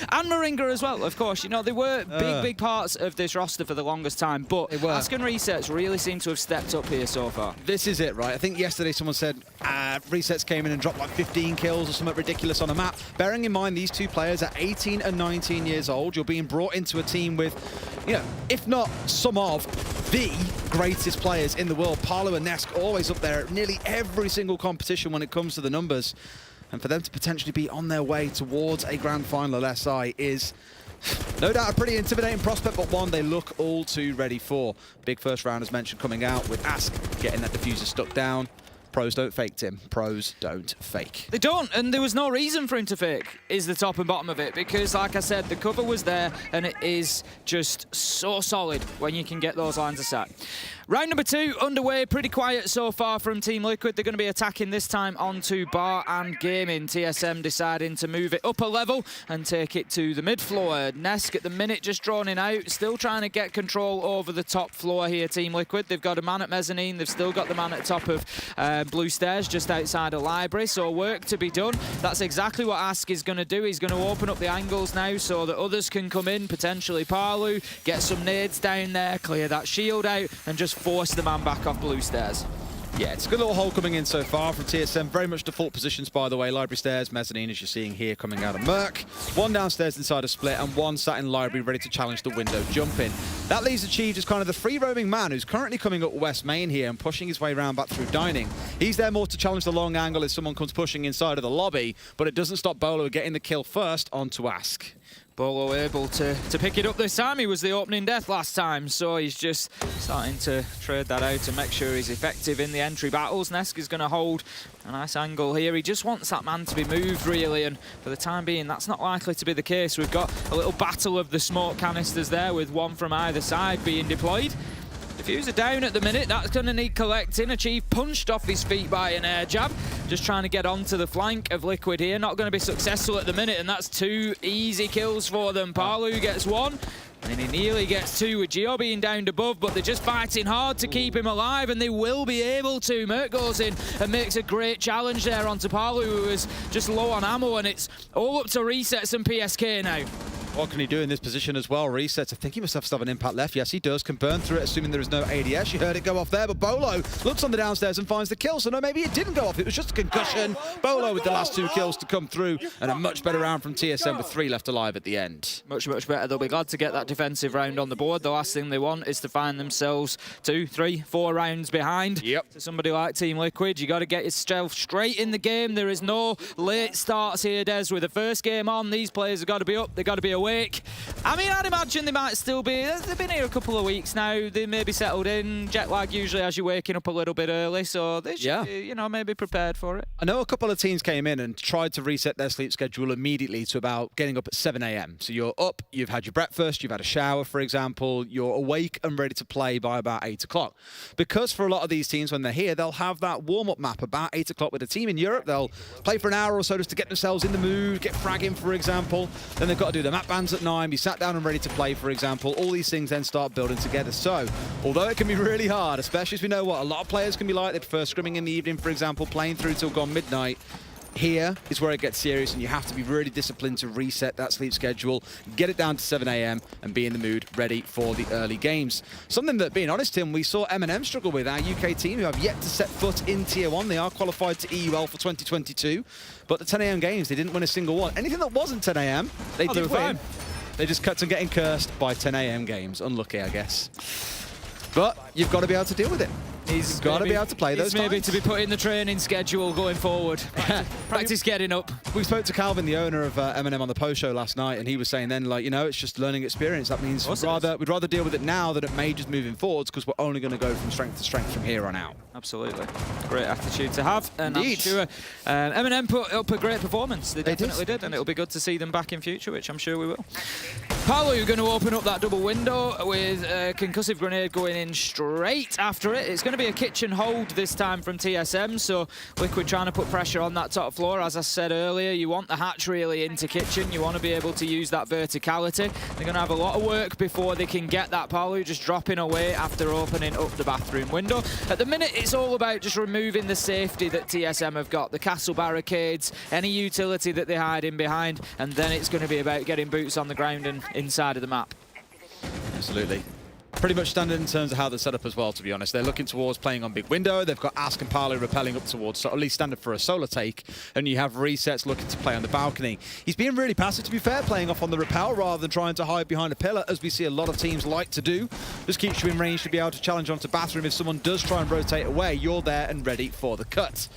And Moringa as well, of course. You know, they were big parts of this roster for the longest time, but Ask and Resets really seem to have stepped up here so far. This is it, right? I think yesterday someone said Resets came in and dropped like 15 kills or something ridiculous on a map. Bearing in mind these 2 players are 18 and 19 years old, you're being brought into a team with, you know, if not some of the greatest players in the world. Palu and Nesk always up there at nearly every single competition when it comes to the numbers. And for them to potentially be on their way towards a grand final at SI is no doubt a pretty intimidating prospect, but one they look all too ready for. Big first round, as mentioned, coming out with Ask getting that diffuser stuck down. Pros don't fake, Tim. Pros don't fake. They don't, and there was no reason for him to fake, is the top and bottom of it, because, like I said, the cover was there, and it is just so solid when you can get those lines of sight. Round number 2 underway, pretty quiet so far from Team Liquid. They're going to be attacking this time onto Bar and Gaming. TSM deciding to move it up a level and take it to the mid floor. Nesk at the minute just droning out, still trying to get control over the top floor here, Team Liquid. They've got a man at Mezzanine, they've still got the man at top of Blue Stairs just outside a library, so work to be done. That's exactly what Ask is going to do. He's going to open up the angles now so that others can come in, potentially Palu, get some nades down there, clear that shield out, and just force the man back off Blue Stairs. Yeah, it's a good little hole coming in so far from TSM. Very much default positions, by the way. Library Stairs, Mezzanine, as you're seeing here, coming out of Merc. 1 downstairs inside a split, and 1 sat in Library, ready to challenge the window jump in. That leaves Achieved as kind of the free-roaming man who's currently coming up West Main here and pushing his way around back through Dining. He's there more to challenge the long angle if someone comes pushing inside of the lobby, but it doesn't stop Bolo getting the kill first onto Ask. Bolo able to pick it up this time. He was the opening death last time, so he's just starting to trade that out to make sure he's effective in the entry battles. Nesk is going to hold a nice angle here. He just wants that man to be moved, really, and for the time being, that's not likely to be the case. We've got a little battle of the smoke canisters there with 1 from either side being deployed. Diffuser down at the minute, that's going to need collecting. Achieve punched off his feet by an air jab. Just trying to get onto the flank of Liquid here. Not going to be successful at the minute, and that's 2 easy kills for them. Palu gets 1, and he nearly gets 2 with Gio being downed above, but they're just fighting hard to keep him alive, and they will be able to. Merc goes in and makes a great challenge there onto Palu, who is just low on ammo, and it's all up to Resets and PSK now. What can he do in this position as well? Resets, I think he must have still have an impact left. Yes, he does. Can burn through it, assuming there is no ADS. You heard it go off there, but Bolo looks on the downstairs and finds the kill. So no, maybe it didn't go off. It was just a concussion. Bolo with the last 2 kills to come through, and a much better round from TSM with 3 left alive at the end. Much better. They'll be glad to get that defensive round on the board. The last thing they want is to find themselves 2, 3, 4 rounds behind. Yep. To somebody like Team Liquid, you got to get yourself straight in the game. There is no late starts here, Des. With the first game on, these players have got to be up. They've got to be awake. awake. I mean, I'd imagine they might still be. They've been here a couple of weeks now. They may be settled in. Jet lag usually as you're waking up a little bit early, so they should be, you know, maybe prepared for it. I know a couple of teams came in and tried to reset their sleep schedule immediately to about getting up at 7 a.m. So you're up, you've had your breakfast, you've had a shower, for example, you're awake and ready to play by about 8 o'clock. Because for a lot of these teams, when they're here, they'll have that warm-up map about 8 o'clock with a team in Europe. They'll play for an hour or so just to get themselves in the mood, get fragging, for example. Then they've got to do the map bans at 9, be sat down and ready to play, for example. All these things then start building together. So, although it can be really hard, especially as we know what a lot of players can be like, they prefer scrimming in the evening, for example, playing through till gone midnight. Here is where it gets serious, and you have to be really disciplined to reset that sleep schedule, get it down to 7 a.m. and be in the mood, ready for the early games. Something that, being honest, Tim, we saw M&M struggle with, our UK team, who have yet to set foot in Tier 1. They are qualified to EUL for 2022, but the 10 a.m. games, they didn't win a single one. Anything that wasn't 10 a.m., they did win. They just kept on getting cursed by 10 a.m. games. Unlucky, I guess. But you've got to be able to deal with it. He's got to be able to play those maybe times. to be put in the training schedule going forward. Practice getting up. We spoke to Calvin, the owner of M&M, on the post show last night, and he was saying then, like, you know, it's just learning experience. That means we'd rather deal with it now than it may just moving forwards, because we're only going to go from strength to strength from here on out. Absolutely. Great attitude to have. And Indeed. I'm sure M&M put up a great performance. They definitely did. And it'll be good to see them back in future, which I'm sure we will. Palu going to open up that double window with a concussive grenade going in straight after it. It's going to be a kitchen hold this time from TSM, so Liquid trying to put pressure on that top floor. As I said earlier, you want the hatch really into kitchen. You want to be able to use that verticality. They're going to have a lot of work before they can get that Palu just dropping away after opening up the bathroom window. At the minute, it's all about just removing the safety that TSM have got, the castle barricades, any utility that they hide in behind, and then it's going to be about getting boots on the ground and inside of the map. Absolutely. Pretty much standard in terms of how they're set up as well, to be honest. They're looking towards playing on big window. They've got Ask and Palu repelling up towards, so at least standard for a solar take. And you have Resets looking to play on the balcony. He's being really passive, to be fair, playing off on the repel rather than trying to hide behind a pillar, as we see a lot of teams like to do. Just keeps you in range to be able to challenge onto bathroom. If someone does try and rotate away, you're there and ready for the cut.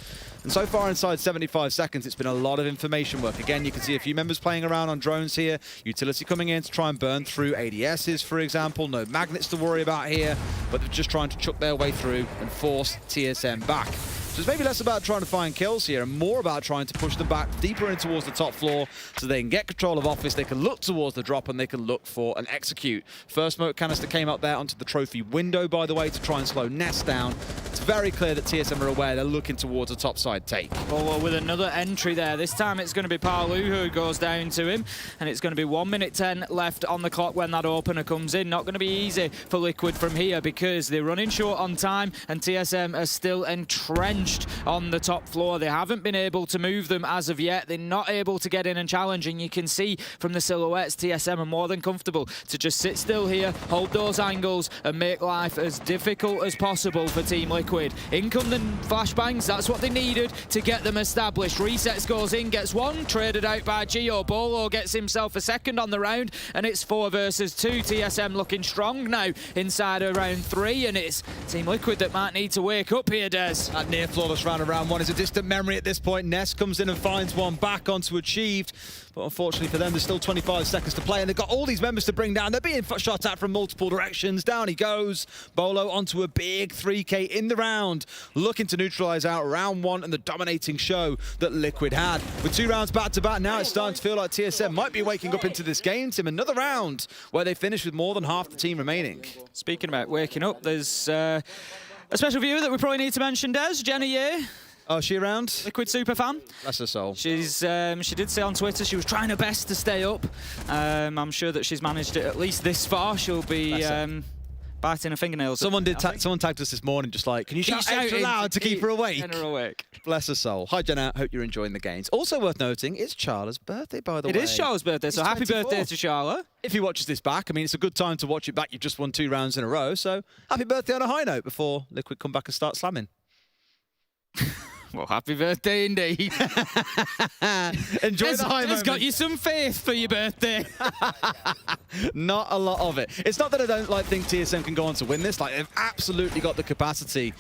And so far inside 75 seconds, it's been a lot of information work. Again, you can see a few members playing around on drones here. Utility coming in to try and burn through ADSs, for example. No magnets to worry about here, but they're just trying to chuck their way through and force TSM back. So it's maybe less about trying to find kills here and more about trying to push them back deeper in towards the top floor so they can get control of office, they can look towards the drop, and they can look for an execute. First smoke canister came up there onto the trophy window, by the way, to try and slow Nest down. It's very clear that TSM are aware they're looking towards a topside take. Well, with another entry there. This time it's going to be Palu who goes down to him, and it's going to be 1 minute 10 left on the clock when that opener comes in. Not going to be easy for Liquid from here because they're running short on time, and TSM are still entrenched on the top floor. They haven't been able to move them as of yet. They're not able to get in and challenge, and you can see from the silhouettes TSM are more than comfortable to just sit still here, hold those angles, and make life as difficult as possible for Team Liquid. In come the flashbangs, that's what they needed to get them established. Resets goes in, gets one, traded out by Gio. Bolo gets himself a second on the round, and it's 4 versus 2. TSM looking strong now inside of round 3, and it's Team Liquid that might need to wake up here, Des. That near flawless round of round 1 is a distant memory at this point. Ness comes in and finds one back onto Achieved, but unfortunately for them, there's still 25 seconds to play, and they've got all these members to bring down. They're being shot at from multiple directions. Down he goes. Bolo onto a big 3K in the round, looking to neutralize out round 1 and the dominating show that Liquid had. With 2 rounds back to back, now it's starting to feel like TSM might be waking up into this game. Tim, another round where they finish with more than half the team remaining. Speaking about waking up, there's a special viewer that we probably need to mention, Des. Jenna Ye. Oh, is she around? Liquid super fan. Bless her soul. She's she did say on Twitter she was trying her best to stay up. I'm sure that she's managed it at least this far. She'll be biting her fingernails. Someone tagged us this morning, just like, can you shout extra loud to keep her awake? Keep her awake. Bless her soul. Hi, Jenna. Hope you're enjoying the games. Also worth noting, it's Charla's birthday, by the way. It is Charla's birthday, so happy 24. birthday to Charla. If he watches this back, I mean, it's a good time to watch it back. You've just won 2 rounds in a row, so happy birthday on a high note before Liquid come back and start slamming. Well, happy birthday indeed. Enjoy the high moment. It's got you some faith for your birthday. Not a lot of it. It's not that I don't think TSM can go on to win this. Like, they've absolutely got the capacity.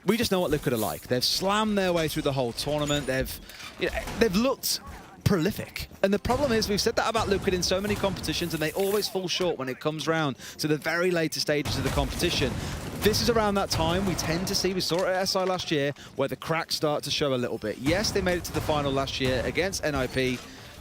We just know what Liquid are like. They've slammed their way through the whole tournament. They've looked prolific. And the problem is, we've said that about Liquid in so many competitions, and they always fall short when it comes round to the very later stages of the competition. This is around that time we tend to see, we saw it at SI last year, where the cracks start to show a little bit. Yes, they made it to the final last year against NIP.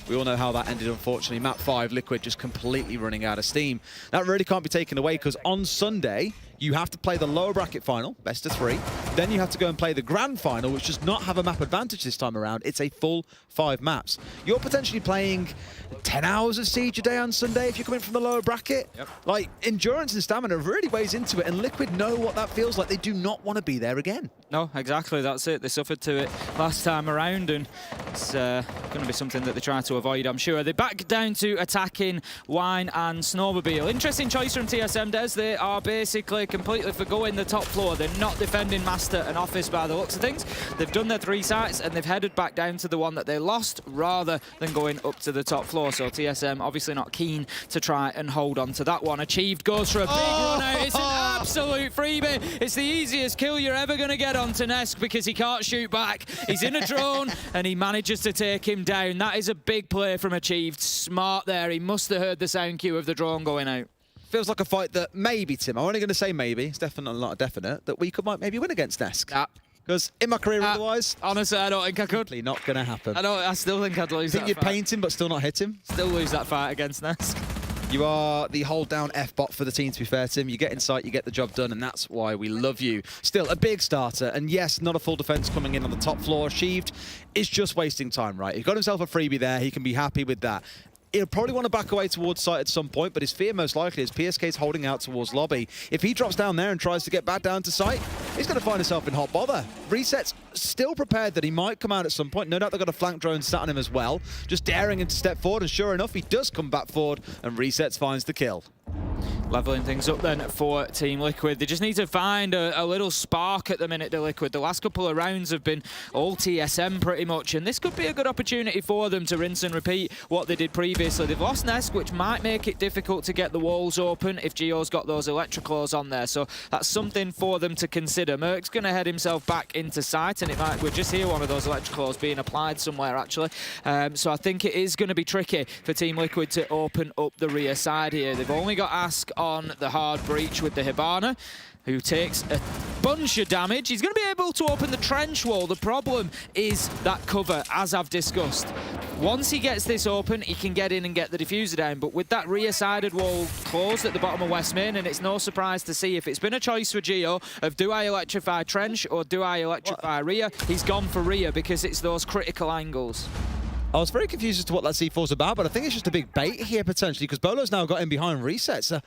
We all know how that ended, unfortunately. Map 5, Liquid just completely running out of steam. That really can't be taken away, because on Sunday, you have to play the lower bracket final, best of 3. Then you have to go and play the grand final, which does not have a map advantage this time around. It's a full 5 maps. You're potentially playing 10 hours of Siege a day on Sunday if you're coming from the lower bracket. Yep. Like, endurance and stamina really weighs into it, and Liquid know what that feels like. They do not want to be there again. No, exactly, that's it. They suffered to it last time around, and it's going to be something that they try to avoid, I'm sure. They're back down to attacking Wine and Snowmobile. Interesting choice from TSM, Des. They are basically completely forgoing the top floor. They're not defending Master and Office by the looks of things. They've done their 3 sites, and they've headed back down to the one that they lost, rather than going up to the top floor. So TSM obviously not keen to try and hold on to that one. Achieved goes for a big run out. It's an absolute freebie. It's the easiest kill you're ever going to get on Nesk, because he can't shoot back. He's in a drone and he manages to take him down. That is a big play from Achieved. Smart there. He must have heard the sound cue of the drone going out. Feels like a fight that maybe, Tim, I'm only going to say maybe, it's definitely not a definite, that we might maybe win against Nesk. Because in my career otherwise, honestly, I don't think I could. Not going to happen. I still think I'd lose that think you'd paint him but still not hit him? Still lose that fight against Nesk. You are the hold down F-bot for the team, to be fair, Tim. You get in sight, you get the job done, and that's why we love you. Still, a big starter, and yes, not a full defense coming in on the top floor. Achieved is just wasting time, right? He got himself a freebie there. He can be happy with that. He'll probably want to back away towards site at some point, but his fear most likely is PSK's holding out towards lobby. If he drops down there and tries to get back down to site, he's going to find himself in hot bother. Reset's still prepared that he might come out at some point. No doubt they've got a flank drone sat on him as well, just daring him to step forward, and sure enough, he does come back forward, and Resets finds the kill. Leveling things up then for Team Liquid. They just need to find a little spark at the minute, the Liquid. The last couple of rounds have been all TSM pretty much, and this could be a good opportunity for them to rinse and repeat what they did previously. They've lost Nesk, which might make it difficult to get the walls open if Gio's got those electroclaws on there, so that's something for them to consider. Merc's going to head himself back into sight, and we'll just hear one of those electroclaws being applied somewhere, actually. So I think it is going to be tricky for Team Liquid to open up the rear side here. They've only got Ask on the hard breach with the Hibana, who takes a bunch of damage. He's going to be able to open the trench wall. The problem is that cover, as I've discussed. Once he gets this open, he can get in and get the diffuser down, but with that rear-sided wall closed at the bottom of West Main, and it's no surprise to see if it's been a choice for Gio of do I electrify trench or do I electrify rear, he's gone for rear because it's those critical angles. I was very confused as to what that C4's about, but I think it's just a big bait here, potentially, because Bolo's now got him behind Resets.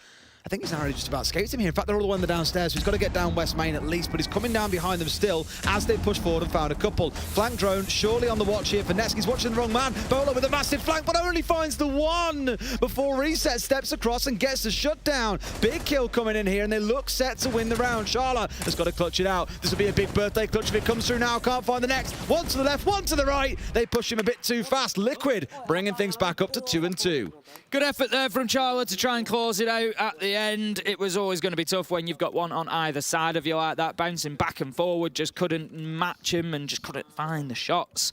I think he's now just about escaped him here. In fact, they're all the way on the downstairs, so he's got to get down West Main at least, but he's coming down behind them still as they push forward and found a couple. Flank drone surely on the watch here for Nesk. He's watching the wrong man. Bolo with a massive flank, but only finds the one before Reset steps across and gets the shutdown. Big kill coming in here, and they look set to win the round. Sharla has got to clutch it out. This will be a big birthday clutch if it comes through now. Can't find the next. One to the left, one to the right. They push him a bit too fast. Liquid bringing things back up to 2-2. Good effort there from Charlotte to try and close it out at the end. It was always going to be tough when you've got one on either side of you like that, bouncing back and forward, just couldn't match him and just couldn't find the shots.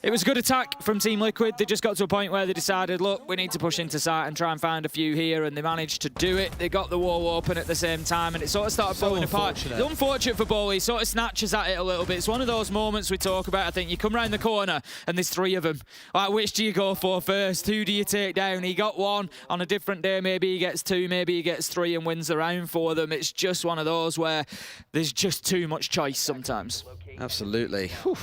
It was a good attack from Team Liquid. They just got to a point where they decided, look, we need to push into site and try and find a few here, and they managed to do it. They got the wall open at the same time, and it sort of started falling apart. It's unfortunate for Bowley. He sort of snatches at it a little bit. It's one of those moments we talk about. I think you come round the corner, and there's 3 of them. Like, which do you go for first? Who do you take down? He got 1. On a different day, maybe he gets 2, maybe he gets 3 and wins the round for them. It's just one of those where there's just too much choice sometimes. Absolutely. Whew.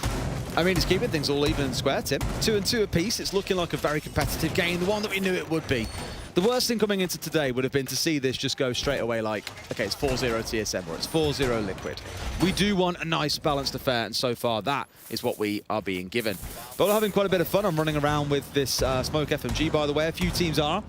I mean, it's keeping things all even and square, Tim. 2-2 apiece. It's looking like a very competitive game, the one that we knew it would be. The worst thing coming into today would have been to see this just go straight away like, okay, it's 4-0 TSM or it's 4-0 Liquid. We do want a nice balanced affair, and so far that is what we are being given. But we're having quite a bit of fun. I'm running around with this Smoke FMG, by the way. A few teams are.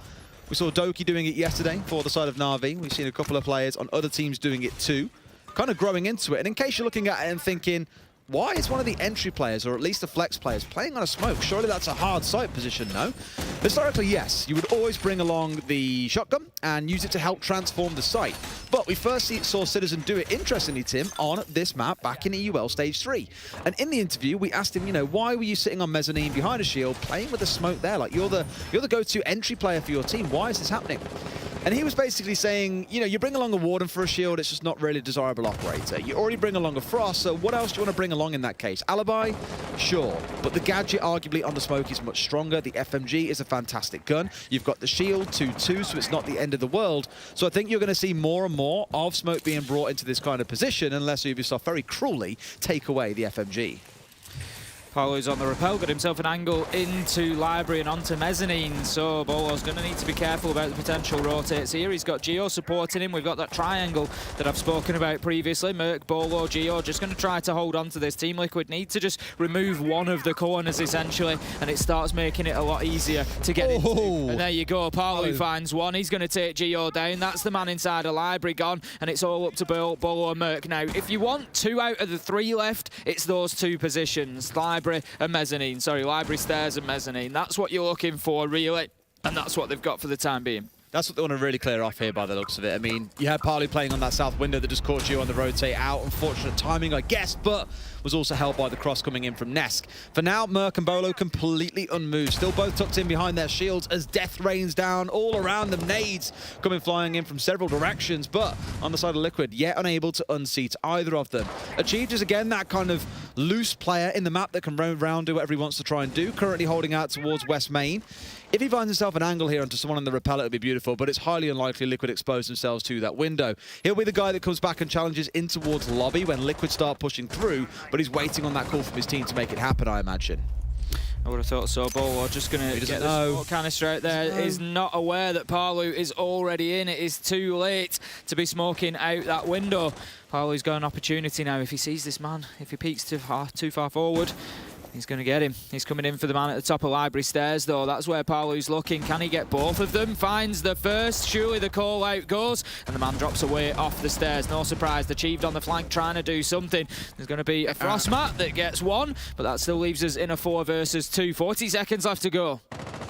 We saw Doki doing it yesterday for the side of Na'Vi. We've seen a couple of players on other teams doing it too. Kind of growing into it. And in case you're looking at it and thinking, why is one of the entry players, or at least the flex players, playing on a smoke? Surely that's a hard sight position, no? Historically, yes. You would always bring along the shotgun and use it to help transform the site. But we first saw Citizen do it, interestingly, Tim, on this map back in EUL Stage 3. And in the interview, we asked him, you know, why were you sitting on mezzanine behind a shield, playing with the smoke there? Like, you're the go-to entry player for your team. Why is this happening? And he was basically saying, you know, you bring along a Warden for a shield, it's just not really a desirable operator. You already bring along a Frost, so what else do you want to bring along in that case? Alibi? Sure. But the gadget, arguably, on the smoke is much stronger. The FMG is a fantastic gun. You've got the shield, 2-2, so it's not the end of the world. So I think you're going to see more and more of smoke being brought into this kind of position, unless Ubisoft very cruelly take away the FMG. Paulo's on the rappel, got himself an angle into Library and onto Mezzanine, so Bolo's going to need to be careful about the potential rotates here. He's got Geo supporting him. We've got that triangle that I've spoken about previously. Merc, Bolo, Geo just going to try to hold on to this. Team Liquid need to just remove one of the corners, essentially, and it starts making it a lot easier to get into. And there you go, Paulo finds one. He's going to take Geo down. That's the man inside a Library gone, and it's all up to Bolo and Merc. Now, if you want 2 out of the 3 left, it's those 2 positions. Library and Mezzanine. Sorry, Library, Stairs and Mezzanine. That's what you're looking for, really. And that's what they've got for the time being. That's what they want to really clear off here by the looks of it. I mean, you had Parley playing on that south window that just caught you on the rotate out. Unfortunate timing, I guess, but was also held by the cross coming in from Nesk. For now, Merc and Bolo completely unmoved. Still both tucked in behind their shields as death rains down all around them. Nades coming flying in from several directions, but on the side of Liquid, yet unable to unseat either of them. Achieved is, again, that kind of loose player in the map that can roam around, do whatever he wants to try and do. Currently holding out towards West Main. If he finds himself an angle here onto someone on the rappel, it would be beautiful, but it's highly unlikely Liquid expose themselves to that window. He'll be the guy that comes back and challenges in towards lobby when Liquid start pushing through, but he's waiting on that call from his team to make it happen, I imagine. I would have thought so. Bolo just going to get the smoke canister out there. Is not aware that Parlu is already in. It is too late to be smoking out that window. Parlu's got an opportunity now if he sees this man. If he peeks too far forward, he's going to get him. He's coming in for the man at the top of Library Stairs, though. That's where Parlu's looking. Can he get both of them? Finds the first. Surely the call out goes. And the man drops away off the stairs. No surprise. Achieved on the flank, trying to do something. There's going to be a Frostmat that gets one, but that still leaves us in a 4 versus 2. 40 seconds left to go.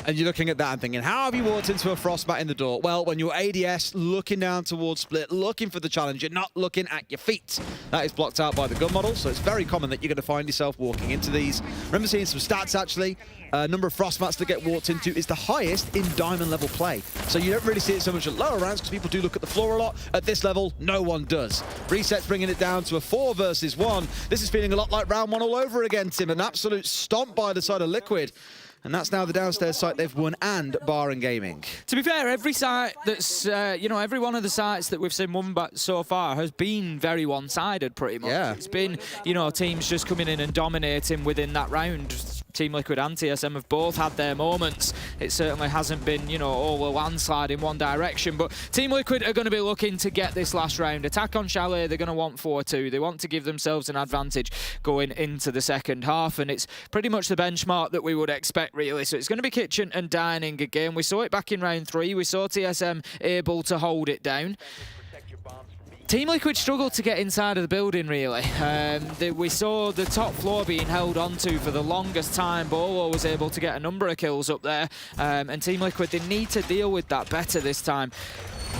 And you're looking at that and thinking, how have you walked into a Frostmat in the door? Well, when you're ADS looking down towards Split, looking for the challenge, you're not looking at your feet. That is blocked out by the gun model, so it's very common that you're going to find yourself walking into these. Remember seeing some stats, actually. Number of Frostmats that get walked into is the highest in Diamond level play. So you don't really see it so much at lower rounds because people do look at the floor a lot. At this level, no one does. Reset's bringing it down to a 4 versus 1. This is feeling a lot like round 1 all over again, Tim. An absolute stomp by the side of Liquid. And that's now the downstairs site they've won, and Bar and Gaming. To be fair, every site that's, every one of the sites that we've seen won so far has been very one-sided, pretty much. Yeah. It's been, teams just coming in and dominating within that round. Team Liquid and TSM have both had their moments. It certainly hasn't been, all a landslide in one direction, but Team Liquid are going to be looking to get this last round. Attack on Chalet, they're going to want 4-2. They want to give themselves an advantage going into the second half, and it's pretty much the benchmark that we would expect, really. So it's going to be kitchen and dining again. We saw it back in round 3. We saw TSM able to hold it down. Team Liquid struggled to get inside of the building, really. We saw the top floor being held onto for the longest time. Bolo was able to get a number of kills up there. And Team Liquid, they need to deal with that better this time.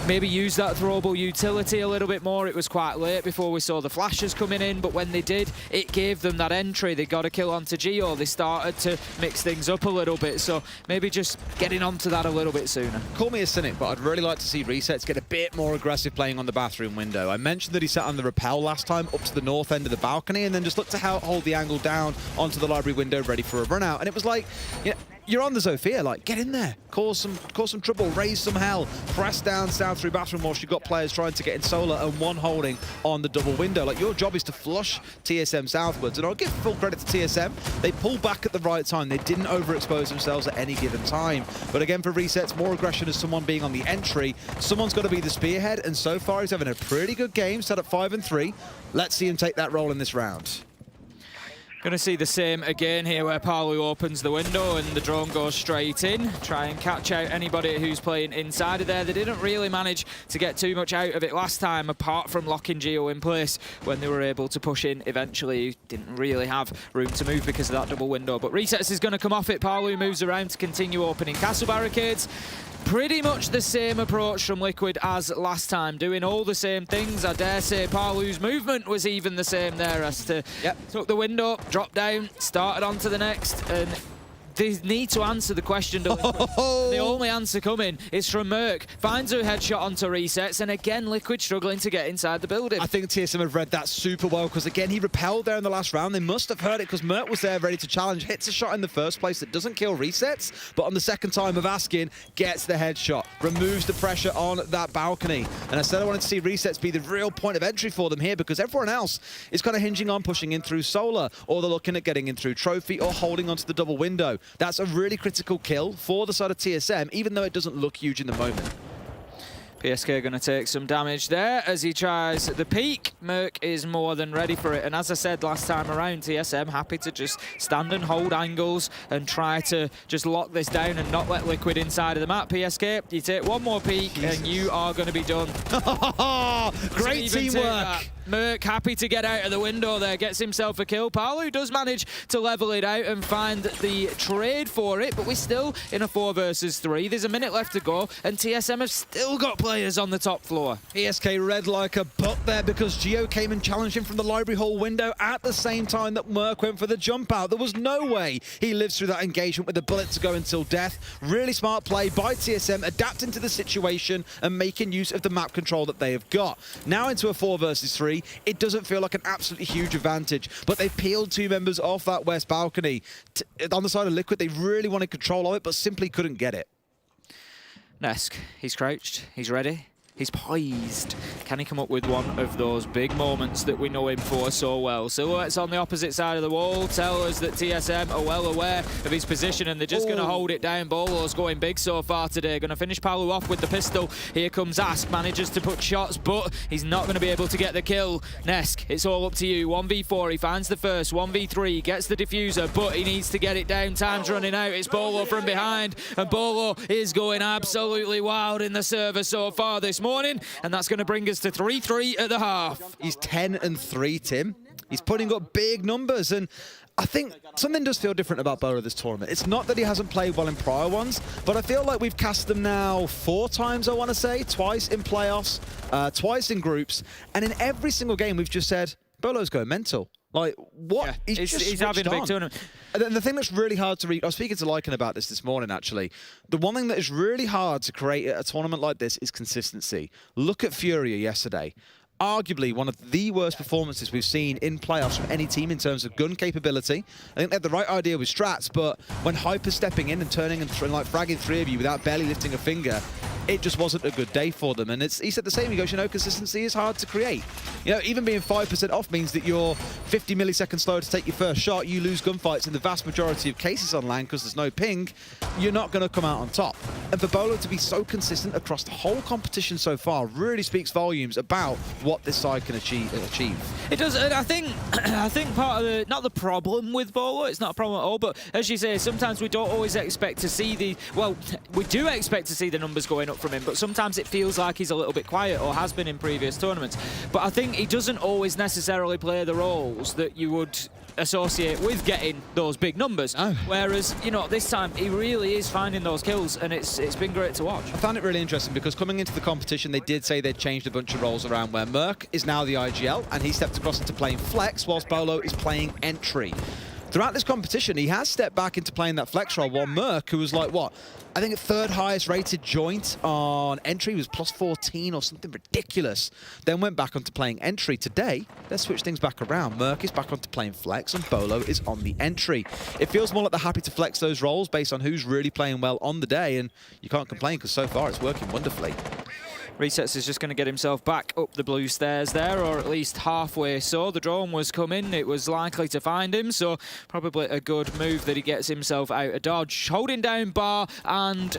Maybe use that throwable utility a little bit more. It was quite late before we saw the flashes coming in, but when they did, it gave them that entry. They got a kill onto Geo. They started to mix things up a little bit, so maybe just getting onto that a little bit sooner. Call me a cynic, but I'd really like to see Resets get a bit more aggressive playing on the bathroom window. I mentioned that he sat on the rappel last time up to the north end of the balcony and then just looked to hold the angle down onto the library window ready for a run out. And it was like, you're on the Zofia, like, get in there, cause some trouble, raise some hell, press down through bathroom whilst you've got players trying to get in solar and one holding on the double window. Like, your job is to flush TSM southwards, and I'll give full credit to TSM. They pulled back at the right time. They didn't overexpose themselves at any given time. But again, for Resets, more aggression as someone being on the entry. Someone's got to be the spearhead, and so far he's having a pretty good game, set up 5-3. Let's see him take that role in this round. Gonna see the same again here where Palu opens the window and the drone goes straight in. Try and catch out anybody who's playing inside of there. They didn't really manage to get too much out of it last time, apart from locking Geo in place when they were able to push in eventually. Didn't really have room to move because of that double window. But Resets is gonna come off it. Palu moves around to continue opening castle barricades. Pretty much the same approach from Liquid as last time, doing all the same things. I dare say Palu's movement was even the same there as to took the window, dropped down, started on to the next, and they need to answer the question. The only answer coming is from Merc. Finds a headshot onto Resets, and again, Liquid struggling to get inside the building. I think TSM have read that super well, because again, he repelled there in the last round. They must have heard it, because Merc was there ready to challenge. Hits a shot in the first place that doesn't kill Resets, but on the second time of asking, gets the headshot. Removes the pressure on that balcony. And I said I wanted to see Resets be the real point of entry for them here, because everyone else is kind of hinging on pushing in through Solar, or they're looking at getting in through Trophy, or holding onto the double window. That's a really critical kill for the side of TSM, even though it doesn't look huge in the moment. PSK going to take some damage there as he tries the peek. Merc is more than ready for it. And as I said last time around, TSM happy to just stand and hold angles and try to just lock this down and not let Liquid inside of the map. PSK, you take one more peek and you are going to be done. Great teamwork. Merc happy to get out of the window there, gets himself a kill. Palu does manage to level it out and find the trade for it, but we're still in a 4 versus 3. There's a minute left to go, and TSM have still got players on the top floor. PSK read like a buck there, because Geo came and challenged him from the library hall window at the same time that Merc went for the jump out. There was no way he lives through that engagement with a bullet to go until death. Really smart play by TSM, adapting to the situation and making use of the map control that they have got. Now into a 4 versus 3. It doesn't feel like an absolutely huge advantage, but they peeled 2 members off that west balcony. On the side of Liquid, they really wanted control of it, but simply couldn't get it. Nesk, he's crouched, he's ready. He's poised. Can he come up with one of those big moments that we know him for so well? Silhouettes on the opposite side of the wall tell us that TSM are well aware of his position, and they're just going to hold it down. Bolo's going big so far today. Going to finish Palu off with the pistol. Here comes Ask. Manages to put shots, but he's not going to be able to get the kill. Nesk, it's all up to you. 1v4. He finds the first. 1v3. Gets the diffuser, but he needs to get it down. Time's running out. It's Bolo from behind, and Bolo is going absolutely wild in the server so far this morning, and that's going to bring us to 3-3 at the half. He's 10-3, Tim. He's putting up big numbers, and I think something does feel different about Bolo this tournament. It's not that he hasn't played well in prior ones, but I feel like we've cast him now 4 times, I want to say. Twice in playoffs, twice in groups, and in every single game we've just said, Bolo's going mental. Like, what? Yeah, he's having a big tournament. And the thing that's really hard to read, I was speaking to Lycan about this morning, actually. The one thing that is really hard to create at a tournament like this is consistency. Look at Furia yesterday. Arguably one of the worst performances we've seen in playoffs from any team in terms of gun capability. I think they had the right idea with strats, but when Hyper's stepping in and turning and like fragging 3 of you without barely lifting a finger, it just wasn't a good day for them. And he said the same. He goes, you know, consistency is hard to create. You know, even being 5% off means that you're 50 milliseconds slower to take your first shot. You lose gunfights in the vast majority of cases on LAN because there's no ping. You're not going to come out on top. And for Bolo to be so consistent across the whole competition so far really speaks volumes about what this side can achieve. It does, and I think part of the, not the problem with Bolo, it's not a problem at all, but as you say, sometimes we don't always expect to see the, well, we do expect to see the numbers going up from him, but sometimes it feels like he's a little bit quiet, or has been in previous tournaments. But I think he doesn't always necessarily play the roles that you would associate with getting those big numbers. Oh. Whereas, you know, this time he really is finding those kills, and it's been great to watch. I found it really interesting because coming into the competition, they did say they'd changed a bunch of roles around, where Merc is now the IGL, and he stepped across into playing Flex, whilst Bolo is playing Entry. Throughout this competition, he has stepped back into playing that Flex role, while Merc, who was like, what, I think 3rd highest rated joint on Entry, was +14 or something ridiculous, then went back onto playing Entry. Today, let's switch things back around. Merc is back onto playing Flex, and Bolo is on the Entry. It feels more like they're happy to flex those roles based on who's really playing well on the day, and you can't complain because so far it's working wonderfully. Resets is just going to get himself back up the blue stairs there, or at least halfway so. The drone was coming, it was likely to find him, so probably a good move that he gets himself out of dodge. Holding down bar, and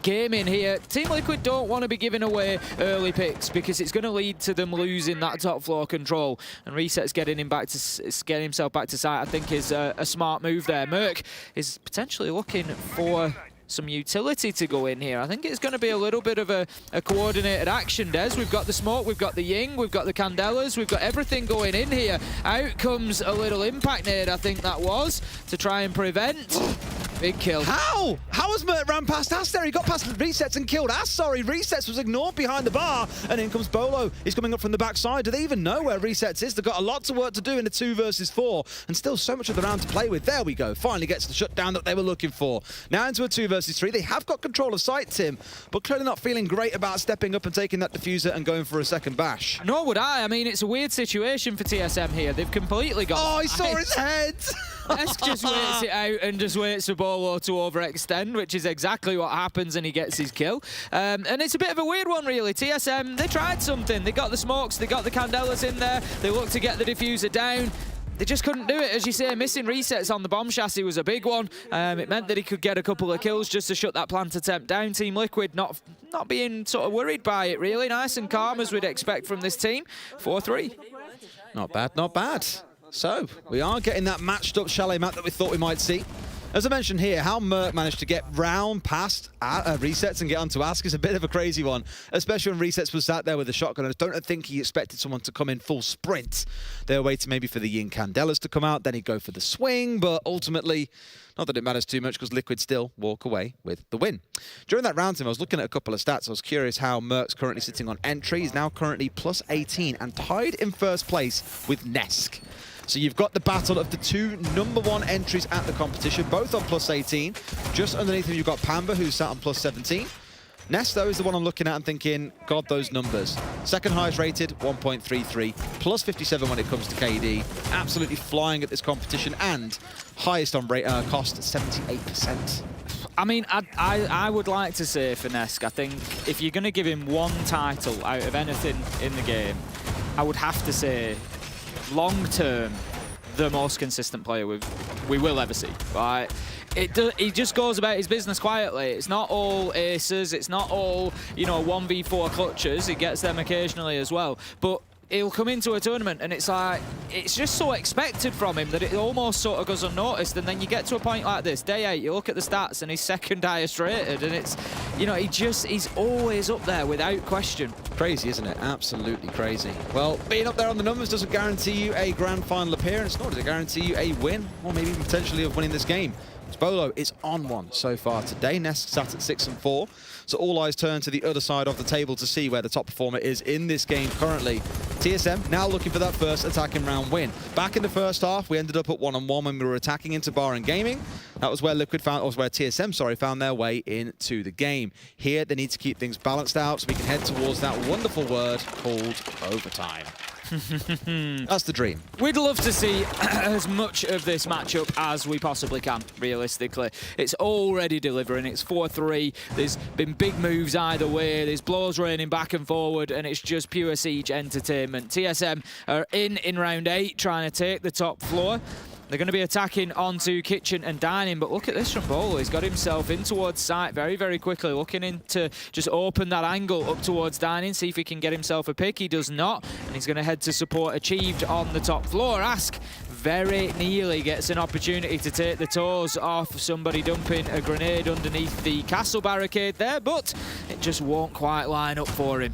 gaming here. Team Liquid don't want to be giving away early picks because it's going to lead to them losing that top floor control. And Reset's getting himself back to site, I think, is a smart move there. Merc is potentially looking for some utility to go in here. I think it's going to be a little bit of a coordinated action, Des. We've got the smoke, we've got the Ying, we've got the Candelas, we've got everything going in here. Out comes a little impact nade, I think that was, to try and prevent. Big kill. How? How has Mert ran past Ass there? He got past Resets and killed Ass. Sorry, Resets was ignored behind the bar. And in comes Bolo. He's coming up from the backside. Do they even know where Resets is? They've got a lot of work to do in the 2 versus 4. And still so much of the round to play with. There we go. Finally gets the shutdown that they were looking for. Now into a 2 versus 3. They have got control of site, Tim. But clearly not feeling great about stepping up and taking that diffuser and going for a second bash. Nor would I. I mean, it's a weird situation for TSM here. They've completely got... Oh, he saw his head! Nesk just waits it out and just waits for Bolo to overextend, which is exactly what happens, and he gets his kill. And it's a bit of a weird one, really. TSM, they tried something. They got the smokes, they got the Candelas in there, they looked to get the diffuser down. They just couldn't do it. As you say, missing Resets on the bomb chassis was a big one. It meant that he could get a couple of kills just to shut that plant attempt down. Team Liquid not being sort of worried by it, really. Nice and calm, as we'd expect from this team. 4-3. Not bad, not bad. So, we are getting that matched up Chalet map that we thought we might see. As I mentioned here, how Merc managed to get round past Resets and get onto Ask is a bit of a crazy one, especially when Resets was sat there with a shotgun. I don't think he expected someone to come in full sprint. They were waiting maybe for the Yin Candelas to come out, then he'd go for the swing, but ultimately, not that it matters too much because Liquid still walk away with the win. During that round, Tim, I was looking at a couple of stats. I was curious how Merc's currently sitting on entry. He's now currently plus 18 and tied in first place with Nesk. So you've got the battle of the 2 #1 entries at the competition, both on plus 18. Just underneath him, you've got Pamba, who's sat on plus 17. Nest, though, is the one I'm looking at and thinking, God, those numbers. Second highest rated, 1.33, plus 57 when it comes to KD. Absolutely flying at this competition, and highest on cost, 78%. I mean, I would like to say for Nesk, I think if you're going to give him one title out of anything in the game, I would have to say, long-term, the most consistent player we will ever see. Right? He just goes about his business quietly. It's not all aces. It's not all, 1v4 clutches. He gets them occasionally as well. But he'll come into a tournament and it's like, it's just so expected from him that it almost sort of goes unnoticed. And then you get to a point like this, day 8, you look at the stats and he's second highest rated, and it's, he's always up there without question. Crazy, isn't it? Absolutely crazy. Well, being up there on the numbers doesn't guarantee you a grand final appearance, nor does it guarantee you a win, or maybe even potentially of winning this game. Bolo is on one so far today. Nesk sat at 6 and 4. So all eyes turn to the other side of the table to see where the top performer is in this game currently. TSM now looking for that first attacking round win. Back in the first half, we ended up at 1-on-1 when we were attacking into bar and gaming. That was where TSM found their way into the game. Here, they need to keep things balanced out so we can head towards that wonderful word called overtime. That's the dream. We'd love to see as much of this matchup as we possibly can, realistically. It's already delivering. It's 4-3. There's been big moves either way. There's blows raining back and forward, and it's just pure siege entertainment. TSM are in round 8, trying to take the top floor. They're going to be attacking onto kitchen and dining, but look at this from Bolo. He's got himself in towards site very, very quickly, looking in to just open that angle up towards dining, see if he can get himself a pick. He does not, and he's going to head to support achieved on the top floor. Ask very nearly gets an opportunity to take the toes off somebody dumping a grenade underneath the castle barricade there, but it just won't quite line up for him.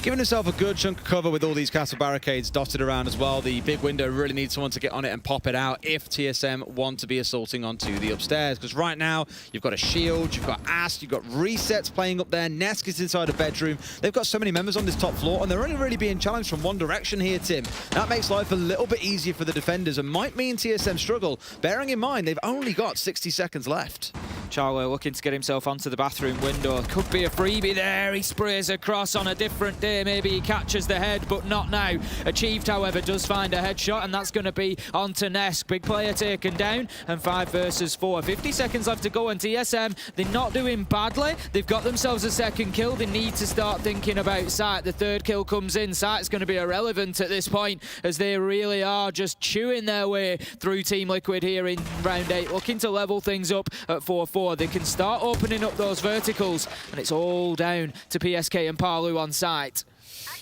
Giving himself a good chunk of cover with all these castle barricades dotted around as well. The big window really needs someone to get on it and pop it out if TSM want to be assaulting onto the upstairs. Because right now, you've got a shield, you've got Ast, you've got Resets playing up there. Nesk is inside a bedroom. They've got so many members on this top floor, and they're only really being challenged from one direction here, Tim. That makes life a little bit easier for the defenders and might mean TSM struggle, bearing in mind they've only got 60 seconds left. Charlo looking to get himself onto the bathroom window. Could be a freebie there. He sprays across on a different day. Maybe he catches the head, but not now. Achieved, however, does find a headshot, and that's going to be onto Nesk. Big player taken down, and 5 versus 4. 50 seconds left to go, and TSM, they're not doing badly. They've got themselves a second kill. They need to start thinking about Sight. The third kill comes in. Sight's going to be irrelevant at this point, as they really are just chewing their way through Team Liquid here in round 8. Looking to level things up at 4-4. 4-4, they can start opening up those verticals, and it's all down to PSK and Palu on site.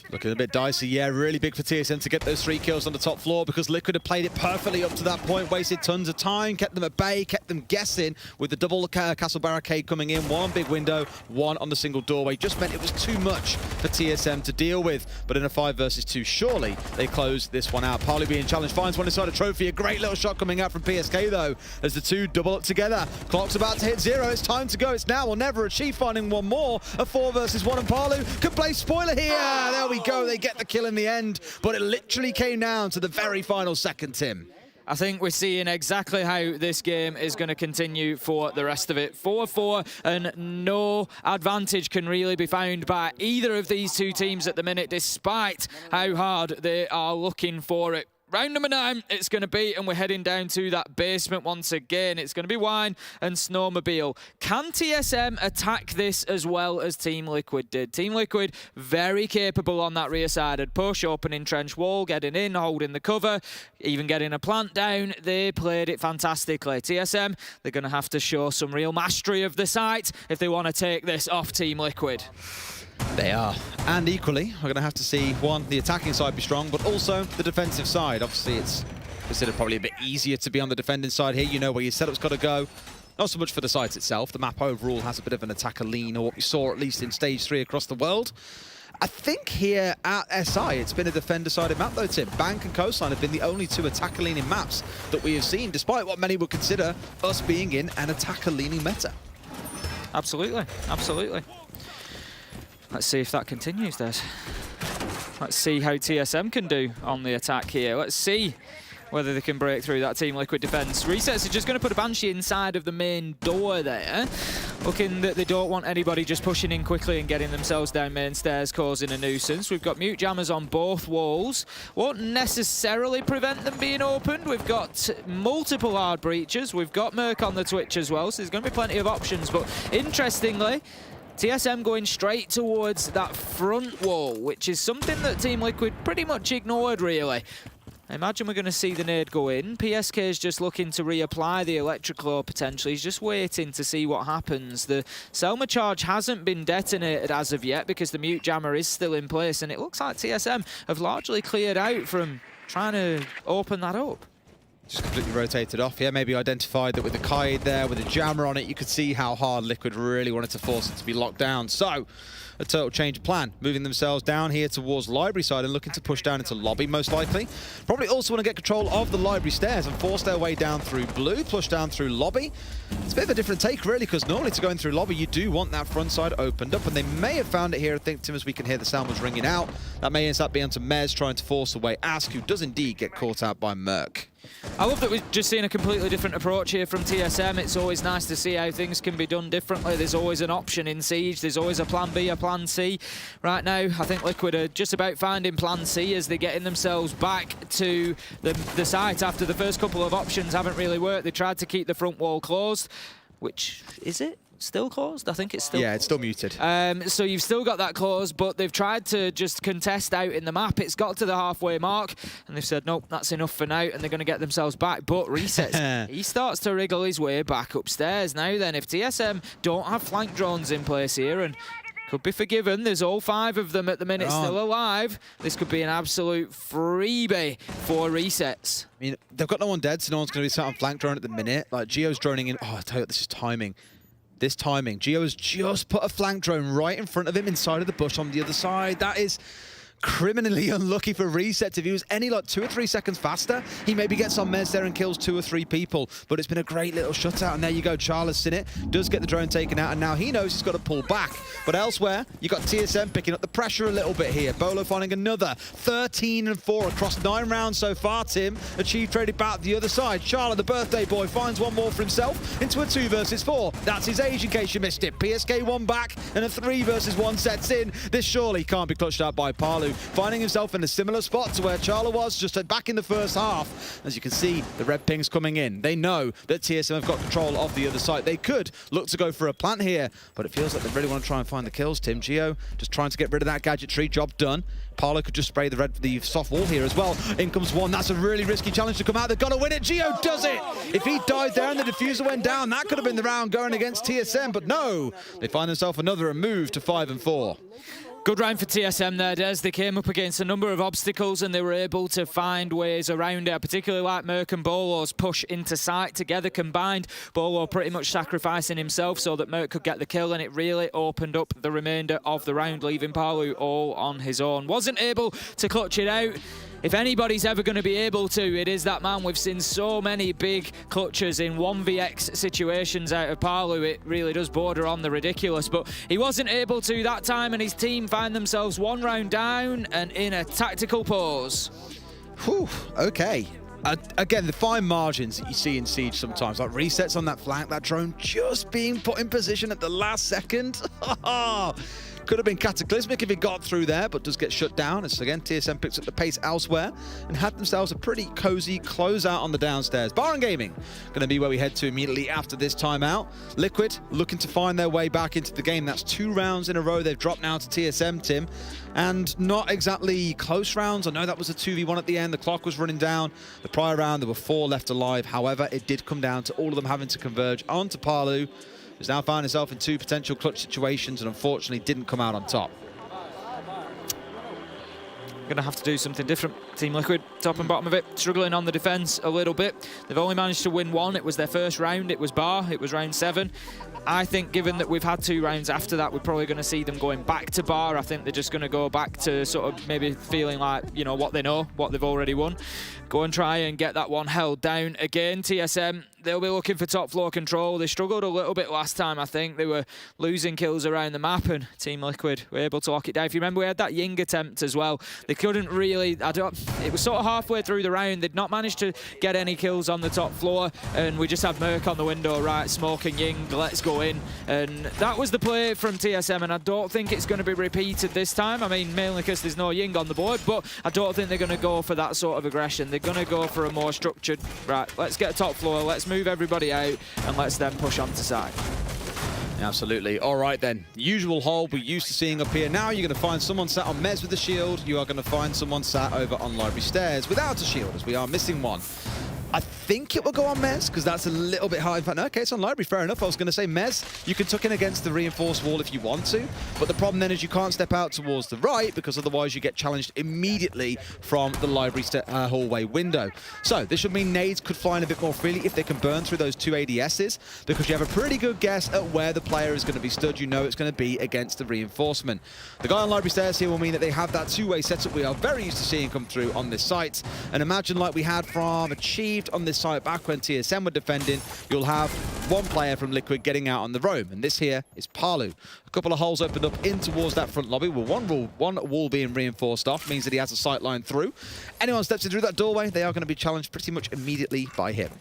Looking a bit dicey, yeah, really big for TSM to get those 3 kills on the top floor because Liquid had played it perfectly up to that point, wasted tons of time, kept them at bay, kept them guessing with the double castle barricade coming in, one big window, one on the single doorway. Just meant it was too much for TSM to deal with, but in a 5 versus 2, surely they close this one out. Palu being challenged, finds one inside a trophy, a great little shot coming out from PSK though, as the 2 double up together. Clock's about to hit 0, it's time to go, it's now or never. Achieve finding one more, a 4 versus 1, and Palu can play spoiler here. There we go, they get the kill in the end, but it literally came down to the very final second, Tim. I think we're seeing exactly how this game is going to continue for the rest of it. 4-4, and no advantage can really be found by either of these two teams at the minute, despite how hard they are looking for it. Round number 9, it's going to be, and we're heading down to that basement once again. It's going to be Wine and Snowmobile. Can TSM attack this as well as Team Liquid did? Team Liquid, very capable on that rear-sided push, opening trench wall, getting in, holding the cover, even getting a plant down. They played it fantastically. TSM, they're going to have to show some real mastery of the site if they want to take this off Team Liquid. They are. And equally, we're going to have to see, one, the attacking side be strong, but also the defensive side. Obviously, it's considered probably a bit easier to be on the defending side here. You know where your setup's got to go. Not so much for the site itself. The map overall has a bit of an attacker lean, or what we saw at least in Stage 3 across the world. I think here at SI, it's been a defender-sided map though, Tim. Bank and Coastline have been the only 2 attacker-leaning maps that we have seen, despite what many would consider us being in an attacker-leaning meta. Absolutely, absolutely. Let's see if that continues, Des. Let's see how TSM can do on the attack here. Let's see whether they can break through that Team Liquid defense. Resets are just going to put a Banshee inside of the main door there. Looking that they don't want anybody just pushing in quickly and getting themselves down main stairs, causing a nuisance. We've got mute jammers on both walls. Won't necessarily prevent them being opened. We've got multiple hard breaches. We've got Merc on the Twitch as well, so there's going to be plenty of options. But interestingly, TSM going straight towards that front wall, which is something that Team Liquid pretty much ignored, really. I imagine we're going to see the nade go in. PSK is just looking to reapply the electric claw potentially. He's just waiting to see what happens. The Selma charge hasn't been detonated as of yet because the mute jammer is still in place, and it looks like TSM have largely cleared out from trying to open that up. Just completely rotated off. Yeah, maybe identified that with the Kaid there, with the jammer on it, you could see how hard Liquid really wanted to force it to be locked down. So, a total change of plan, moving themselves down here towards library side and looking to push down into lobby, most likely. Probably also want to get control of the library stairs and force their way down through blue, push down through lobby. It's a bit of a different take, really, because normally to go in through lobby, you do want that front side opened up, and they may have found it here. I think, Tim, as we can hear the sound was ringing out. That may end up being onto Mez trying to force away Ask, who does indeed get caught out by Merc. I love that we're just seeing a completely different approach here from TSM. It's always nice to see how things can be done differently. There's always an option in Siege. There's always a plan B, a plan C. Right now, I think Liquid are just about finding plan C as they're getting themselves back to the site after the first couple of options haven't really worked. They tried to keep the front wall closed, which, is it still closed? I think it's still... Yeah, it's still muted. So you've still got that closed, but they've tried to just contest out in the map. It's got to the halfway mark, and they've said, nope, that's enough for now, and they're going to get themselves back. But Resets, he starts to wriggle his way back upstairs. Now then, if TSM don't have flank drones in place here, and could be forgiven, there's all 5 of them at the minute still alive, this could be an absolute freebie for Resets. I mean, they've got no one dead, so no one's going to be sat on flank drone at the minute. Like, Geo's droning in. Oh, I tell you what, this is timing. This timing. Geo has just put a flank drone right in front of him inside of the bush on the other side. That is criminally unlucky for Resets. If he was any like 2 or 3 seconds faster, he maybe gets on Mez there and kills 2 or 3 people. But it's been a great little shutout, and there you go. Charles in it, does get the drone taken out, and now he knows he's got to pull back. But elsewhere, you got TSM picking up the pressure a little bit here. Bolo finding another 13 and 4 across 9 rounds so far. Tim achieved traded back the other side. Charlotte, the birthday boy, finds one more for himself into a 2 versus 4. That's his age in case you missed it. PSK 1 back, and a 3 versus 1 sets in. This surely can't be clutched out by Palu. Palu, finding himself in a similar spot to where Charla was just back in the first half. As you can see, the red ping's coming in. They know that TSM have got control of the other side. They could look to go for a plant here, but it feels like they really want to try and find the kills. Tim Geo just trying to get rid of that gadgetry. Job done. Paolo could just spray the soft wall here as well. In comes one. That's a really risky challenge to come out. They've got to win it. Geo does it. If he died there and the diffuser went down, that could have been the round going against TSM, but no. They find themselves another and move to 5-4. Good round for TSM there, Des. They came up against a number of obstacles and they were able to find ways around it. I particularly like Merc and Bolo's push into sight together combined. Bolo pretty much sacrificing himself so that Merc could get the kill, and it really opened up the remainder of the round, leaving Palu all on his own. Wasn't able to clutch it out. If anybody's ever going to be able to, it is that man. We've seen so many big clutches in 1vx situations out of Palu. It really does border on the ridiculous, but he wasn't able to that time, and his team find themselves one round down and in a tactical pause. Whew, okay. Again, the fine margins that you see in Siege sometimes, like resets on that flank, that drone just being put in position at the last second. Could have been cataclysmic if it got through there, but does get shut down. As again, TSM picks up the pace elsewhere and had themselves a pretty cozy closeout on the downstairs. Bar and Gaming going to be where we head to immediately after this timeout. Liquid looking to find their way back into the game. That's 2 rounds in a row they've dropped now to TSM, Tim. And not exactly close rounds. I know that was a 2v1 at the end. The clock was running down. The prior round, there were 4 left alive. However, it did come down to all of them having to converge onto Palu, who's now found himself in 2 potential clutch situations and unfortunately didn't come out on top. Going to have to do something different. Team Liquid, top and bottom of it, struggling on the defense a little bit. They've only managed to win 1. It was their first round. It was Bar. It was round 7. I think given that we've had 2 rounds after that, we're probably going to see them going back to Bar. I think they're just going to go back to sort of maybe feeling like, you know, what they know, what they've already won. Go and try and get that one held down again. TSM, they'll be looking for top floor control. They struggled a little bit last time, I think. They were losing kills around the map, and Team Liquid were able to lock it down. If you remember, we had that Ying attempt as well. They couldn't really, it was sort of halfway through the round. They'd not managed to get any kills on the top floor, and we just had Merc on the window, right, smoking Ying, let's go in. And that was the play from TSM, and I don't think it's going to be repeated this time. I mean, mainly because there's no Ying on the board, but I don't think they're going to go for that sort of aggression. They're going to go for a more structured, right, let's get top floor, let's move everybody out, and let's then push on to side. Absolutely. All right, then. Usual hold we're used to seeing up here. Now you're going to find someone sat on Mez with a shield. You are going to find someone sat over on Library Stairs without a shield, as we are missing one. I think it will go on Mez, because that's a little bit hard. In fact, no, okay, it's on Library, fair enough. I was going to say Mez, you can tuck in against the reinforced wall if you want to, but the problem then is you can't step out towards the right, because otherwise you get challenged immediately from the Library hallway window. So this should mean nades could fly in a bit more freely if they can burn through those 2 ADSs, because you have a pretty good guess at where the player is going to be stood. You know it's going to be against the reinforcement. The guy on Library Stairs here will mean that they have that 2-way setup we are very used to seeing come through on this site. And imagine like we had from Achieved on this site back when TSM were defending, you'll have one player from Liquid getting out on the roam, and this here is Palu. A couple of holes opened up in towards that front lobby, with one wall being reinforced off, means that he has a sight line through. Anyone steps in through that doorway, they are going to be challenged pretty much immediately by him.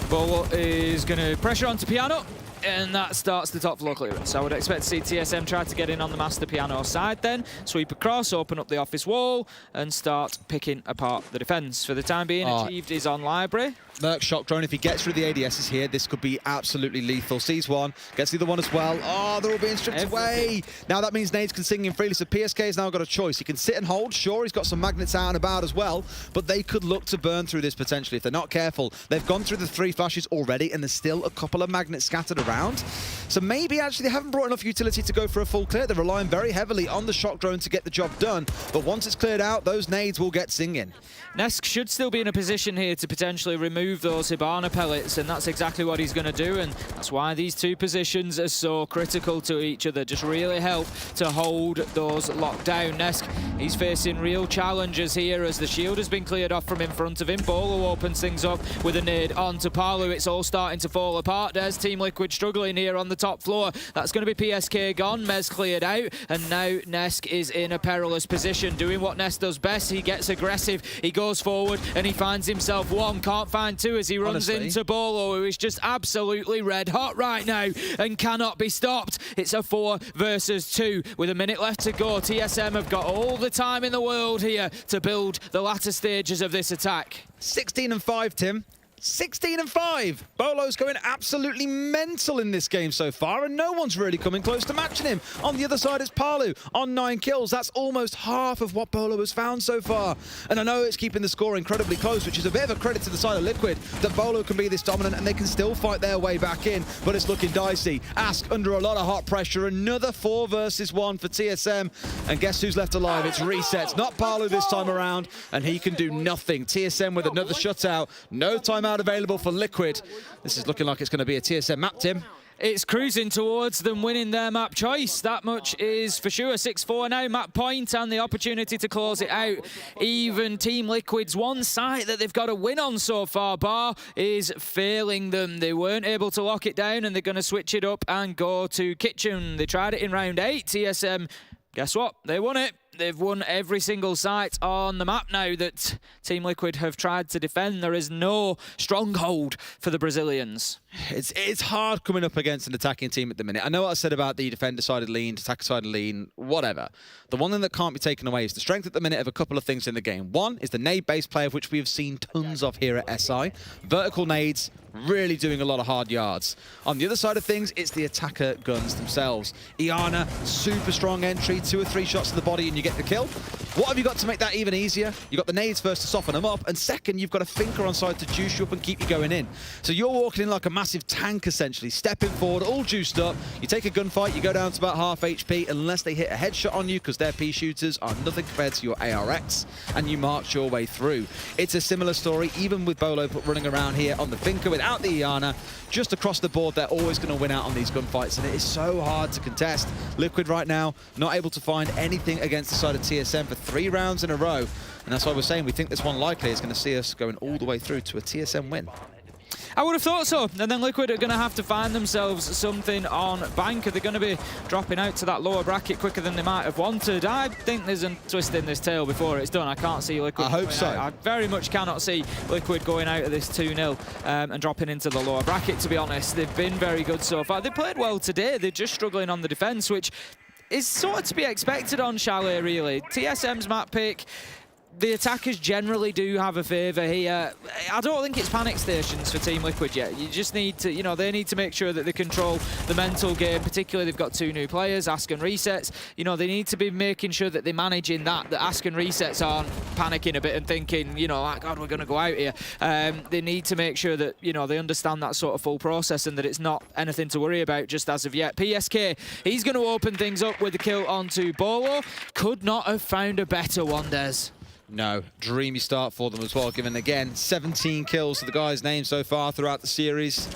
Bolo is going to pressure onto Piano, and that starts the top floor clearance. I would expect to see TSM try to get in on the master Piano side then, sweep across, open up the office wall, and start picking apart the defense. For the time being, Achieved is on Library. Merc shock drone, if he gets through the ADSs here, this could be absolutely lethal. Sees one, gets the other one as well. Oh, they're all being stripped away. Now that means nades can sing in freely, so PSK has now got a choice. He can sit and hold. Sure, he's got some magnets out and about as well, but they could look to burn through this potentially if they're not careful. They've gone through the 3 flashes already, and there's still a couple of magnets scattered around. So maybe actually they haven't brought enough utility to go for a full clear. They're relying very heavily on the shock drone to get the job done, but once it's cleared out, those nades will get singing. Nesk should still be in a position here to potentially remove those Hibana pellets, and that's exactly what he's going to do, and that's why these 2 positions are so critical to each other. Just really help to hold those locked down. Nesk, he's facing real challenges here as the shield has been cleared off from in front of him. Bolo opens things up with a nade onto Palu. It's all starting to fall apart. There's Team Liquid struggling here on the top floor. That's going to be PSK gone. Mez cleared out, and now Nesk is in a perilous position, doing what Nesk does best. He gets aggressive, he goes forward, and he finds himself one. Can't find two as he runs into Bolo, who is just absolutely red hot right now and cannot be stopped. It's a 4 versus 2 with a minute left to go. TSM have got all the time in the world here to build the latter stages of this attack. 16 and 5, Tim. 16 and 5. Bolo's going absolutely mental in this game so far, and no one's really coming close to matching him. On the other side is Palu on 9 kills. That's almost half of what Bolo has found so far. And I know it's keeping the score incredibly close, which is a bit of a credit to the side of Liquid, that Bolo can be this dominant and they can still fight their way back in, but it's looking dicey. Ask under a lot of hot pressure. Another 4 versus 1 for TSM. And guess who's left alive? It's Resets, not Palu this time around, and he can do nothing. TSM with another shutout. No timeout available for Liquid. This is looking like it's going to be a TSM map, Tim. It's cruising towards them winning their map choice. That much is for sure. 6-4 now, map point, and the opportunity to close it out. Even Team Liquid's one site that they've got a win on so far, Bar, is failing them. They weren't able to lock it down, and they're going to switch it up and go to Kitchen. They tried it in round 8. TSM, guess what? They won it. They've won every single site on the map now that Team Liquid have tried to defend. There is no stronghold for the Brazilians. It's hard coming up against an attacking team at the minute. I know what I said about the defender-sided lean, attacker-sided lean, whatever. The one thing that can't be taken away is the strength at the minute of a couple of things in the game. One is the nade-based play, of which we have seen tons of here at SI. Vertical nades, really doing a lot of hard yards. On the other side of things, it's the attacker guns themselves. Iana, super strong entry, 2 or 3 shots to the body and you get the kill. What have you got to make that even easier? You've got the nades first to soften them up, and second, you've got a thinker on side to juice you up and keep you going in. So you're walking in like a massive tank, essentially, stepping forward, all juiced up. You take a gunfight, you go down to about half HP, unless they hit a headshot on you, because their P shooters are nothing compared to your ARX, and you march your way through. It's a similar story, even with Bolo running around here on the thinker without the Iana. Just across the board, they're always going to win out on these gunfights, and it is so hard to contest. Liquid right now, not able to find anything against the side of TSM for 3 rounds in a row. And that's why we're saying we think this one likely is going to see us going all the way through to a TSM win. I would have thought so. And then Liquid are going to have to find themselves something on bank. Are they going to be dropping out to that lower bracket quicker than they might have wanted? I think there's a twist in this tail before it's done. I can't see Liquid. I hope so. I very much cannot see Liquid going out of this 2-0 and dropping into the lower bracket, to be honest. They've been very good so far. They played well today. They're just struggling on the defense, which is sort of to be expected on Chalet, really. TSM's map pick. The attackers generally do have a favour here. I don't think it's panic stations for Team Liquid yet. You just need to, they need to make sure that they control the mental game. Particularly, they've got 2 new players, Ask and Resets. They need to be making sure that they're managing that Ask and Resets aren't panicking a bit and thinking, like, God, we're going to go out here. They need to make sure that, they understand that sort of full process and that it's not anything to worry about just as of yet. PSK, he's going to open things up with the kill onto Bolo. Could not have found a better one, Des. No, dreamy start for them as well, given again 17 kills to the guy's name so far throughout the series.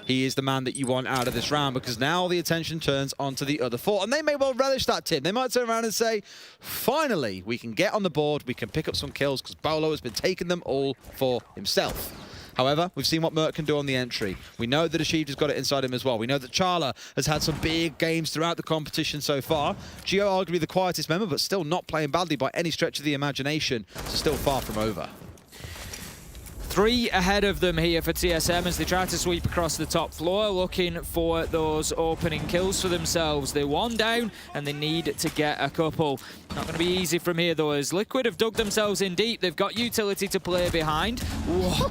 He is the man that you want out of this round, because now the attention turns onto the other 4. And they may well relish that, Tim. They might turn around and say, finally, we can get on the board, we can pick up some kills, because Bolo has been taking them all for himself. However, we've seen what Merc can do on the entry. We know that Achieved has got it inside him as well. We know that Charla has had some big games throughout the competition so far. Gio arguably the quietest member, but still not playing badly by any stretch of the imagination. So still far from over. 3 ahead of them here for TSM as they try to sweep across the top floor, looking for those opening kills for themselves. They're 1 down and they need to get a couple. Not going to be easy from here though, as Liquid have dug themselves in deep. They've got utility to play behind. Whoa,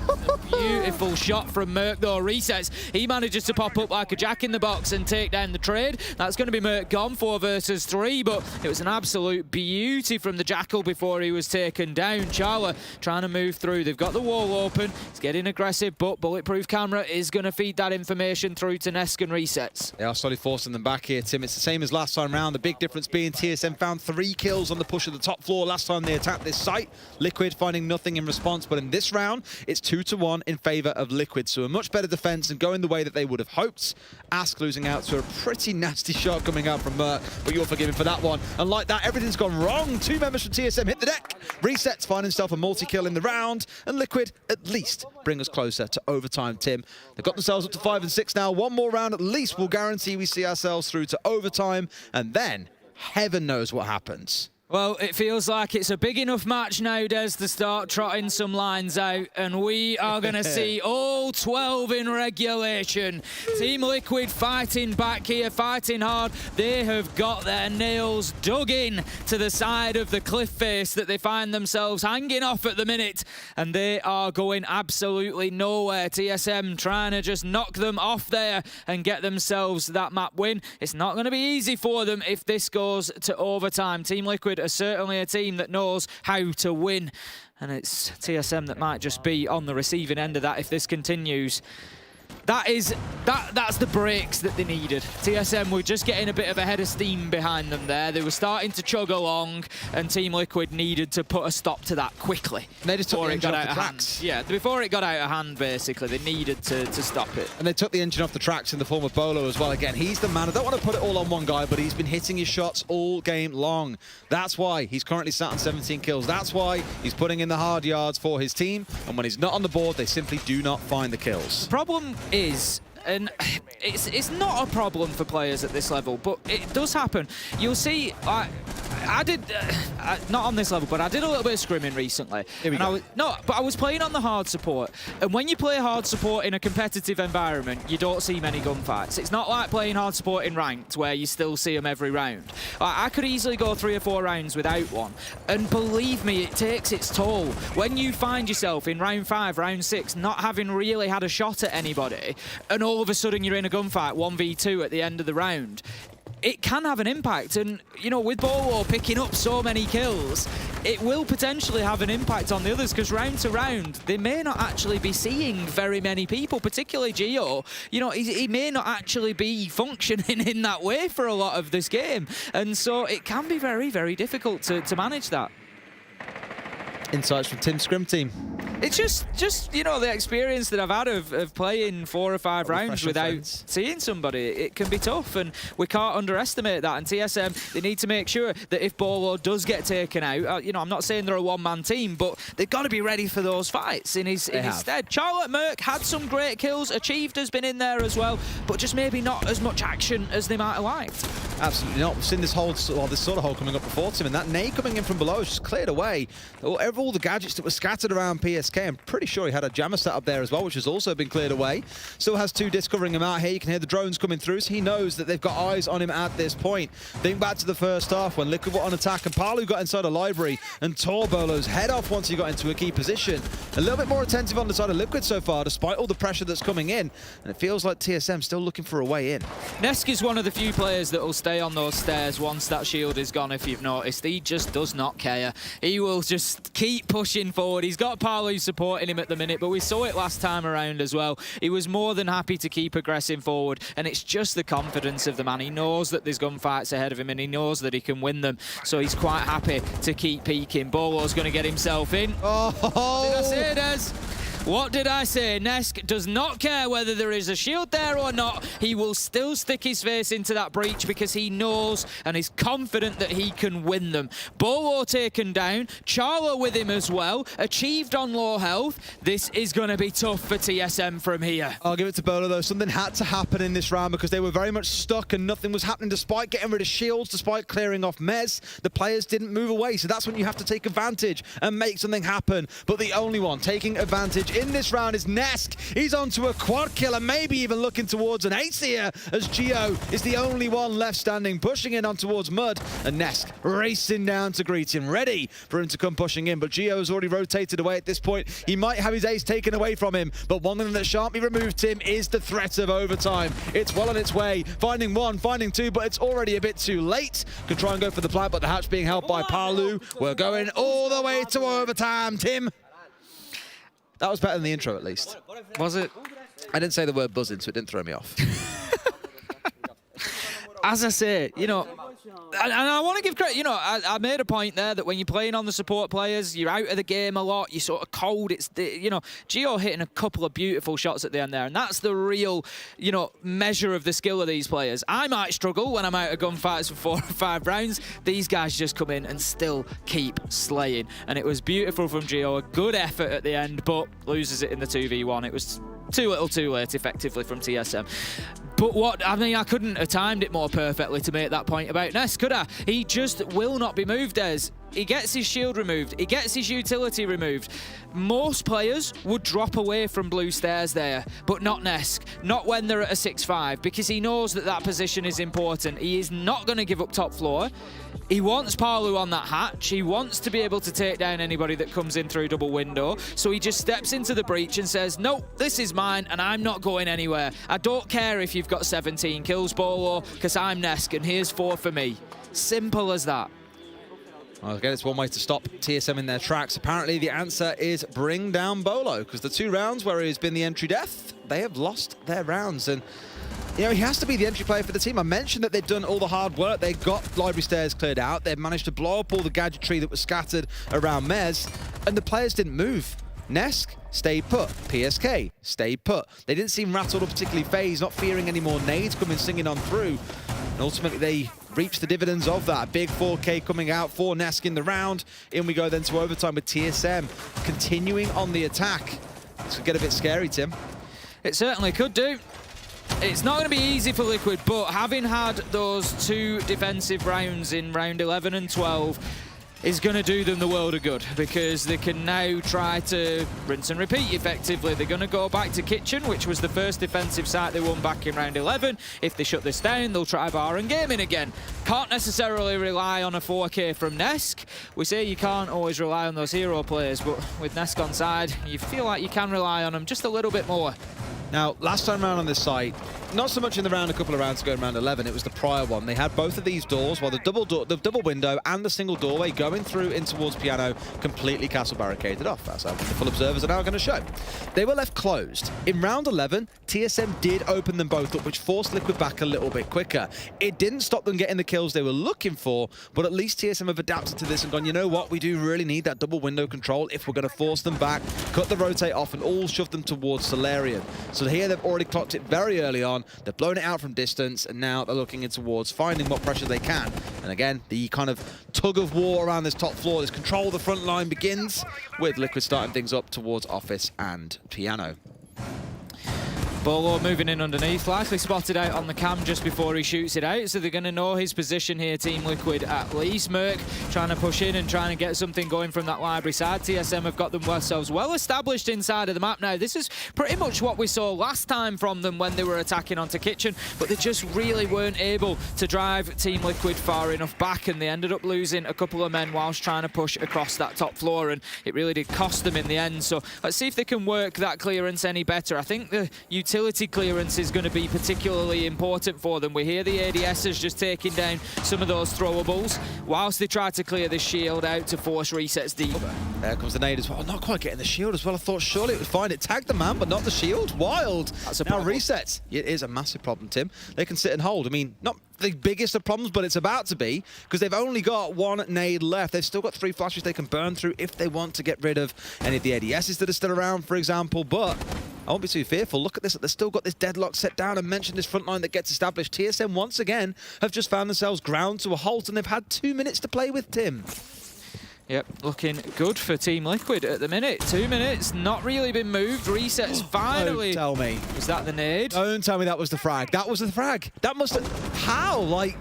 beautiful shot from Merc though. Resets. He manages to pop up like a jack in the box and take down the trade. That's going to be Merc gone, 4 versus 3, but it was an absolute beauty from the Jackal before he was taken down. Charla trying to move through. They've got the wall open. It's getting aggressive, but Bulletproof Camera is going to feed that information through to Nesk and Resets. They are slowly forcing them back here, Tim. It's the same as last time round. The big difference being TSM found 3 kills on the push of the top floor last time they attacked this site. Liquid finding nothing in response, but in this round, it's 2-1 in favour of Liquid. So a much better defence and going the way that they would have hoped. Ask losing out to a pretty nasty shot coming out from Merc, but you're forgiven for that one. And like that, everything's gone wrong. 2 members from TSM hit the deck. Resets find himself a multi-kill in the round, and Liquid, at least bring us closer to overtime, Tim. They've got themselves up to 5 and 6 now. One more round at least will guarantee we see ourselves through to overtime, and then heaven knows what happens. Well, it feels like it's a big enough match now, Des, to start trotting some lines out, and we are going to see all 12 in regulation. Team Liquid fighting back here, fighting hard. They have got their nails dug in to the side of the cliff face that they find themselves hanging off at the minute, and they are going absolutely nowhere. TSM trying to just knock them off there and get themselves that map win. It's not going to be easy for them if this goes to overtime. Team Liquid are certainly a team that knows how to win, and it's TSM that might just be on the receiving end of that if this continues. That's the breaks that they needed. TSM were just getting a bit of a head of steam behind them there. They were starting to chug along, and Team Liquid needed to put a stop to that quickly. They just took the engine off the tracks. Yeah, before it got out of hand, basically, they needed to stop it. And they took the engine off the tracks in the form of Bolo as well. Again, he's the man. I don't want to put it all on one guy, but he's been hitting his shots all game long. That's why he's currently sat on 17 kills. That's why he's putting in the hard yards for his team. And when he's not on the board, they simply do not find the kills. The problem is, and it's not a problem for players at this level, but it does happen. You'll see, I did, not on this level, but I did a little bit of scrimming recently. Here we go. But I was playing on the hard support, and when you play hard support in a competitive environment, you don't see many gunfights. It's not like playing hard support in ranked, where you still see them every round. I could easily go 3 or 4 rounds without one, and believe me, it takes its toll. When you find yourself in round 5, round 6, not having really had a shot at anybody, and all of a sudden you're in a gunfight 1v2 at the end of the round, it can have an impact. And, you know, with Bolo picking up so many kills, it will potentially have an impact on the others, because round to round, they may not actually be seeing very many people, particularly Geo. You know, he may not actually be functioning in that way for a lot of this game. And so it can be very, very difficult to manage that. Insights from Tim's scrim team. It's just you know, the experience that I've had of playing 4 or 5 rounds without seeing somebody. It can be tough, and we can't underestimate that. And TSM, they need to make sure that if Bolo does get taken out, you know, I'm not saying they're a one-man team, but they've got to be ready for those fights in his stead. Charlotte Merc had some great kills. Achieved has been in there as well, but just maybe not as much action as they might have liked. Absolutely not. We've seen this whole, this sort of hole coming up before Tim, and that nade coming in from below is just cleared away. All the gadgets that were scattered around PSK, I'm pretty sure he had a jammer set up there as well, which has also been cleared away. Still has 2 discs covering him out here. You can hear the drones coming through, so he knows that they've got eyes on him at this point. Think back to the first half when Liquid were on attack and Palu got inside a library and tore Bolo's head off once he got into a key position. A little bit more attentive on the side of Liquid so far, despite all the pressure that's coming in, and it feels like TSM still looking for a way in. Nesk is one of the few players that will stay on those stairs once that shield is gone, if you've noticed. He just does not care. He will just keep pushing forward. He's got Palu supporting him at the minute, but we saw it last time around as well. He was more than happy to keep aggressing forward, and it's just the confidence of the man. He knows that there's gunfights ahead of him, and he knows that he can win them, so he's quite happy to keep peeking. Bolo's going to get himself in. Oh! What did I say, Des? What did I say? Nesk does not care whether there is a shield there or not. He will still stick his face into that breach because he knows and is confident that he can win them. Bolo taken down. Charlo with him as well. Achieved on low health. This is going to be tough for TSM from here. I'll give it to Bolo, though. Something had to happen in this round because they were very much stuck and nothing was happening despite getting rid of shields, despite clearing off Mez. The players didn't move away, so that's when you have to take advantage and make something happen. But the only one taking advantage in this round is Nesk. He's onto a quad kill and maybe even looking towards an ace here, as Geo is the only one left standing, pushing in on towards Mud, and Nesk racing down to greet him, ready for him to come pushing in, but Geo has already rotated away at this point. He might have his ace taken away from him, but one thing that shan't be removed, Tim, is the threat of overtime. It's well on its way, finding 1, finding 2, but it's already a bit too late. Could try and go for the plant, but the hatch being held by Palu. We're going all the way to overtime, Tim. That was better than the intro, at least. Was it? I didn't say the word buzzing, so it didn't throw me off. As I say, you know, And I want to give credit, you know, I made a point there that when you're playing on the support players, you're out of the game a lot, you're sort of cold. It's, you know, Gio hitting a couple of beautiful shots at the end there, and that's the real, you know, measure of the skill of these players. I might struggle when I'm out of gunfights for 4 or 5 rounds. These guys just come in and still keep slaying. And it was beautiful from Gio, a good effort at the end, but loses it in the 2v1. It was too little too late, effectively, from TSM. But what, I mean, I couldn't have timed it more perfectly to make that point about Ness, could I? He just will not be moved, Des. He gets his shield removed. He gets his utility removed. Most players would drop away from blue stairs there, but not Nesk. Not when they're at a 6-5, because he knows that that position is important. He is not going to give up top floor. He wants Palu on that hatch. He wants to be able to take down anybody that comes in through double window. So he just steps into the breach and says, no, this is mine and I'm not going anywhere. I don't care if you've got 17 kills, Bolo, because I'm Nesk and here's 4 for me. Simple as that. Well, again, it's one way to stop TSM in their tracks. Apparently, the answer is bring down Bolo, because the 2 rounds where he's been the entry death, they have lost their rounds. And, you know, he has to be the entry player for the team. I mentioned that they'd done all the hard work. They got library stairs cleared out. They've managed to blow up all the gadgetry that was scattered around Mez, and the players didn't move. Nesk stayed put. PSK stayed put. They didn't seem rattled or particularly phased, not fearing any more nades coming singing on through. And ultimately, they reaped the dividends of that. Big 4K coming out for Nesk in the round. In we go then to overtime with TSM continuing on the attack. This could get a bit scary, Tim. It certainly could do. It's not going to be easy for Liquid, but having had those 2 defensive rounds in round 11 and 12 is going to do them the world of good, because they can now try to rinse and repeat effectively. They're going to go back to Kitchen, which was the first defensive site they won back in round 11. If they shut this down, they'll try Bar and Gaming again. Can't necessarily rely on a 4K from Nesk. We say you can't always rely on those hero players, but with Nesk on side, you feel like you can rely on them just a little bit more. Now, last time around on this site, not so much in the round a couple of rounds ago in round 11, it was the prior one. They had both of these doors, well, the double window and the single doorway going through in towards Piano, completely castle barricaded off. That's how the full observers are now going to show. They were left closed. In round 11, TSM did open them both up, which forced Liquid back a little bit quicker. It didn't stop them getting the kills they were looking for, but at least TSM have adapted to this and gone, you know what, we do really need that double window control if we're going to force them back, cut the rotate off and all shove them towards Solarian. So here they've already clocked it very early on. They've blown it out from distance, and now they're looking in towards finding what pressure they can. And again, the kind of tug of war around this top floor, this control of the front line begins with Liquid starting things up towards Office and Piano. Bolo moving in underneath, likely spotted out on the cam just before he shoots it out, so they're going to know his position here, Team Liquid at least. Merc trying to push in and trying to get something going from that library side. TSM have got themselves well established inside of the map now. This is pretty much what we saw last time from them when they were attacking onto Kitchen, but they just really weren't able to drive Team Liquid far enough back, and they ended up losing a couple of men whilst trying to push across that top floor, and it really did cost them in the end. So let's see if they can work that clearance any better. I think the utility clearance is going to be particularly important for them. We hear the ADSs just taking down some of those throwables whilst they try to clear the shield out to force resets deep. There comes the nade as well. Not quite getting the shield as well. I thought surely it was fine. It tagged the man, but not the shield. Wild. That's a now problem. resets. It is a massive problem, Tim. They can sit and hold. I mean, not the biggest of problems, but it's about to be, because they've only got 1 nade left. They've still got 3 flashes they can burn through if they want to get rid of any of the ADSs that are still around, for example, but I won't be too fearful. Look at this. They've still got this deadlock set down. I mentioned this front line that gets established. TSM, once again, have just found themselves ground to a halt, and they've had 2 minutes to play with, Tim. Yep, looking good for Team Liquid at the minute. 2 minutes, not really been moved. Resets finally. Don't tell me. Was that the nade? Don't tell me that was the frag. That was the frag. That must have... How? Like...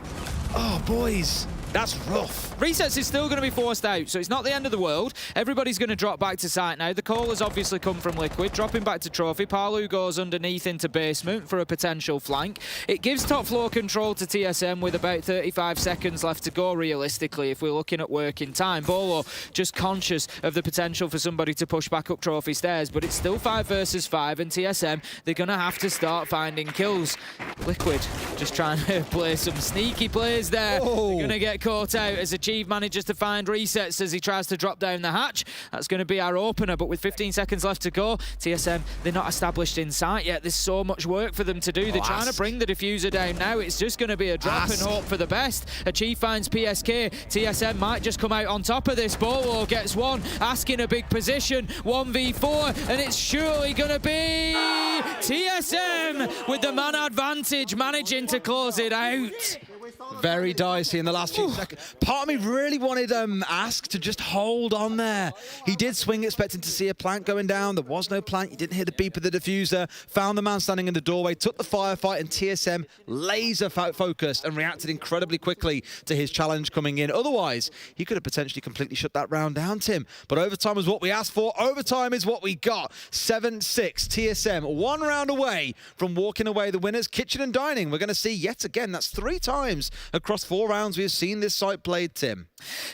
Oh, boys. That's rough. Resets is still going to be forced out, so it's not the end of the world. Everybody's going to drop back to site now. The call has obviously come from Liquid, dropping back to Trophy. Palu goes underneath into basement for a potential flank. It gives top floor control to TSM with about 35 seconds left to go, realistically, if we're looking at working time. Bolo just conscious of the potential for somebody to push back up Trophy stairs, but it's still 5 versus 5, and TSM, they're going to have to start finding kills. Liquid just trying to play some sneaky plays there. Oh. They're going to get caught out as Achieve manages to find resets as he tries to drop down the hatch. That's going to be our opener, but with 15 seconds left to go, TSM, they're not established in sight yet. There's so much work for them to do. They're trying to bring the diffuser down now. It's just going to be a drop and hope for the best. Achieve finds PSK. TSM might just come out on top of this. Bolo gets one, asking a big position. 1v4, and it's surely going to be TSM with the man advantage, managing to close it out. Very dicey in the last few seconds. Part of me really wanted Ask to just hold on there. He did swing expecting to see a plant going down. There was no plant. You didn't hear the beep of the diffuser. Found the man standing in the doorway, took the firefight, and TSM laser focused and reacted incredibly quickly to his challenge coming in. Otherwise, he could have potentially completely shut that round down, Tim. But overtime is what we asked for. Overtime is what we got. 7-6. TSM, 1 round away from walking away the winners. Kitchen and Dining, we're going to see yet again. That's 3 times across 4 rounds we've seen this site played, Tim.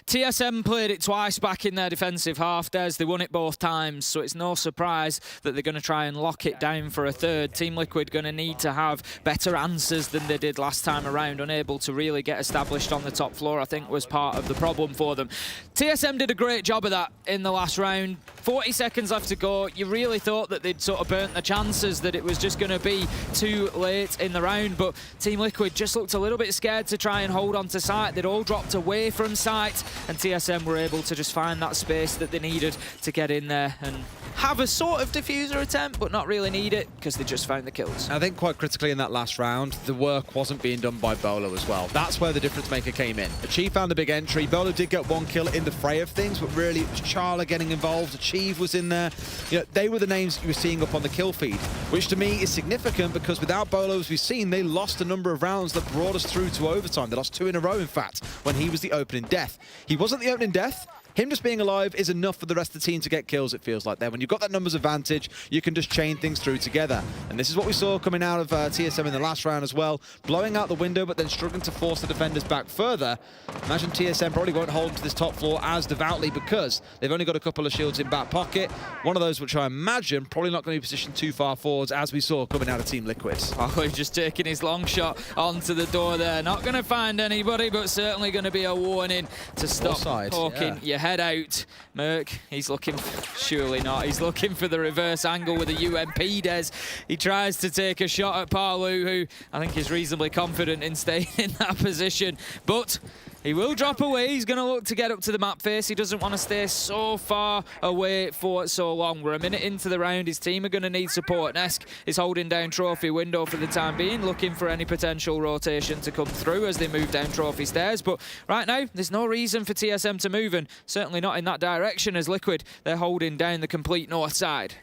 TSM played it twice back in their defensive half, Des. They won it both times, so it's no surprise that they're going to try and lock it down for a third. Team Liquid going to need to have better answers than they did last time around. Unable to really get established on the top floor, I think, was part of the problem for them. TSM did a great job of that in the last round. 40 seconds left to go. You really thought that they'd sort of burnt the chances, that it was just going to be too late in the round, but Team Liquid just looked a little bit scared to try and hold on to site. They'd all dropped away from site, and TSM were able to just find that space that they needed to get in there and have a sort of diffuser attempt, but not really need it because they just found the kills. I think quite critically in that last round, the work wasn't being done by Bolo as well. That's where the difference maker came in. Achieve found a big entry. Bolo did get 1 kill in the fray of things, but really it was Charla getting involved. Achieve was in there. You know, they were the names you were seeing up on the kill feed, which to me is significant because without Bolo, as we've seen, they lost a number of rounds that brought us through to overtime. They lost 2 in a row, in fact, when he was the opening death. He wasn't the opening death. Him just being alive is enough for the rest of the team to get kills, it feels like there. When you've got that numbers advantage, you can just chain things through together. And this is what we saw coming out of TSM in the last round as well. Blowing out the window, but then struggling to force the defenders back further. Imagine TSM probably won't hold to this top floor as devoutly because they've only got a couple of shields in back pocket. One of those, which I imagine, probably not going to be positioned too far forwards as we saw coming out of Team Liquid. Oh, he's just taking his long shot onto the door there. Not going to find anybody, but certainly going to be a warning to stop poking your head out. Merc, he's looking, surely not, he's looking for the reverse angle with a UMP, Des. He tries to take a shot at Parlu, who I think is reasonably confident in staying in that position, but he will drop away. He's going to look to get up to the map face. He doesn't want to stay so far away for so long. We're a minute into the round. His team are going to need support. Nesk is holding down trophy window for the time being, looking for any potential rotation to come through as they move down trophy stairs. But right now, there's no reason for TSM to move, and certainly not in that direction as Liquid, they're holding down the complete north side.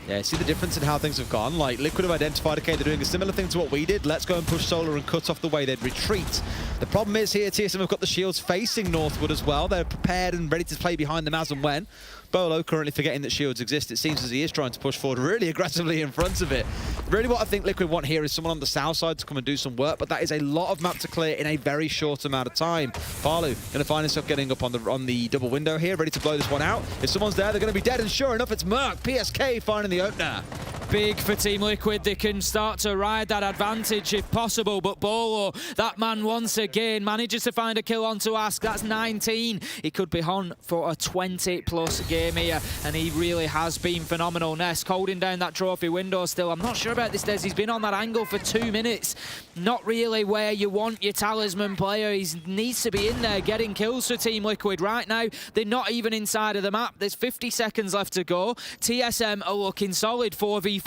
Yeah, see the difference in how things have gone? Like, Liquid have identified, okay, they're doing a similar thing to what we did. Let's go and push Solar and cut off the way they'd retreat. The problem is here, TSM have got the shields facing northward as well. They're prepared and ready to play behind them as and when. Bolo currently forgetting that shields exist. It seems as he is trying to push forward really aggressively in front of it. Really what I think Liquid want here is someone on the south side to come and do some work, but that is a lot of map to clear in a very short amount of time. Parlu going to find himself getting up on the double window here, ready to blow this one out. If someone's there, they're going to be dead, and sure enough, it's Merc. PSK finding the opener. Big for Team Liquid. They can start to ride that advantage if possible, but Bolo, that man once again, manages to find a kill onto Ask. That's 19. He could be on for a 20-plus game here, and he really has been phenomenal. Nesk holding down that trophy window still. I'm not sure about this, Des. He's been on that angle for 2 minutes. Not really where you want your talisman player. He needs to be in there getting kills for Team Liquid. Right now, they're not even inside of the map. There's 50 seconds left to go. TSM are looking solid 4v4.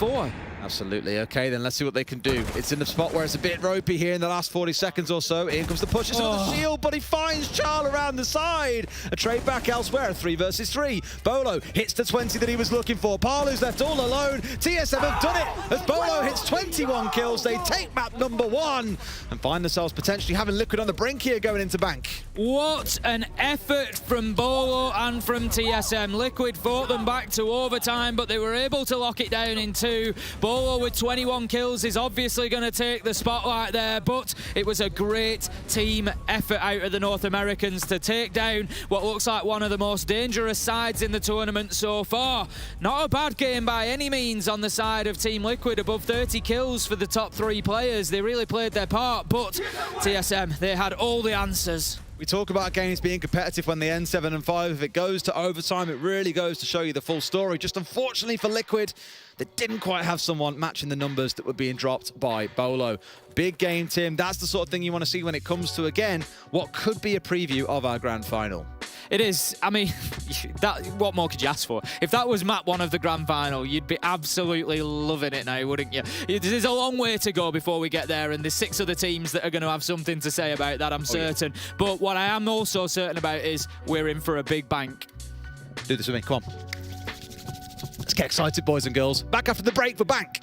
Absolutely. Okay, then let's see what they can do. It's in the spot where it's a bit ropey here in the last 40 seconds or so. In comes the push. It's on the shield, but he finds Charl around the side. A trade back elsewhere. 3 versus 3. Bolo hits the 20 that he was looking for. Parlu's left all alone. TSM have done it as Bolo hits 21 kills. They take map number 1 and find themselves potentially having Liquid on the brink here going into bank. What an effort from Bolo and from TSM. Liquid fought them back to overtime, but they were able to lock it down in 2. Bolo with 21 kills is obviously going to take the spotlight there, but it was a great team effort out of the North Americans to take down what looks like one of the most dangerous sides in the tournament so far. Not a bad game by any means on the side of Team Liquid. Above 30 kills for the top 3 players. They really played their part, but TSM, they had all the answers. We We talk about games being competitive when they end 7-5. If it goes to overtime, it really goes to show you the full story. Just unfortunately for Liquid, they didn't quite have someone matching the numbers that were being dropped by Bolo. Big game, Tim. That's the sort of thing you want to see when it comes to, again, what could be a preview of our grand final. It is. I mean, what more could you ask for? If that was map 1 of the grand final, you'd be absolutely loving it now, wouldn't you? There's a long way to go before we get there, and there's 6 other teams that are going to have something to say about that, I'm certain. Yeah. But what I am also certain about is we're in for a big bank. Do this with me, come on. Let's get excited, boys and girls. Back after the break for Bank.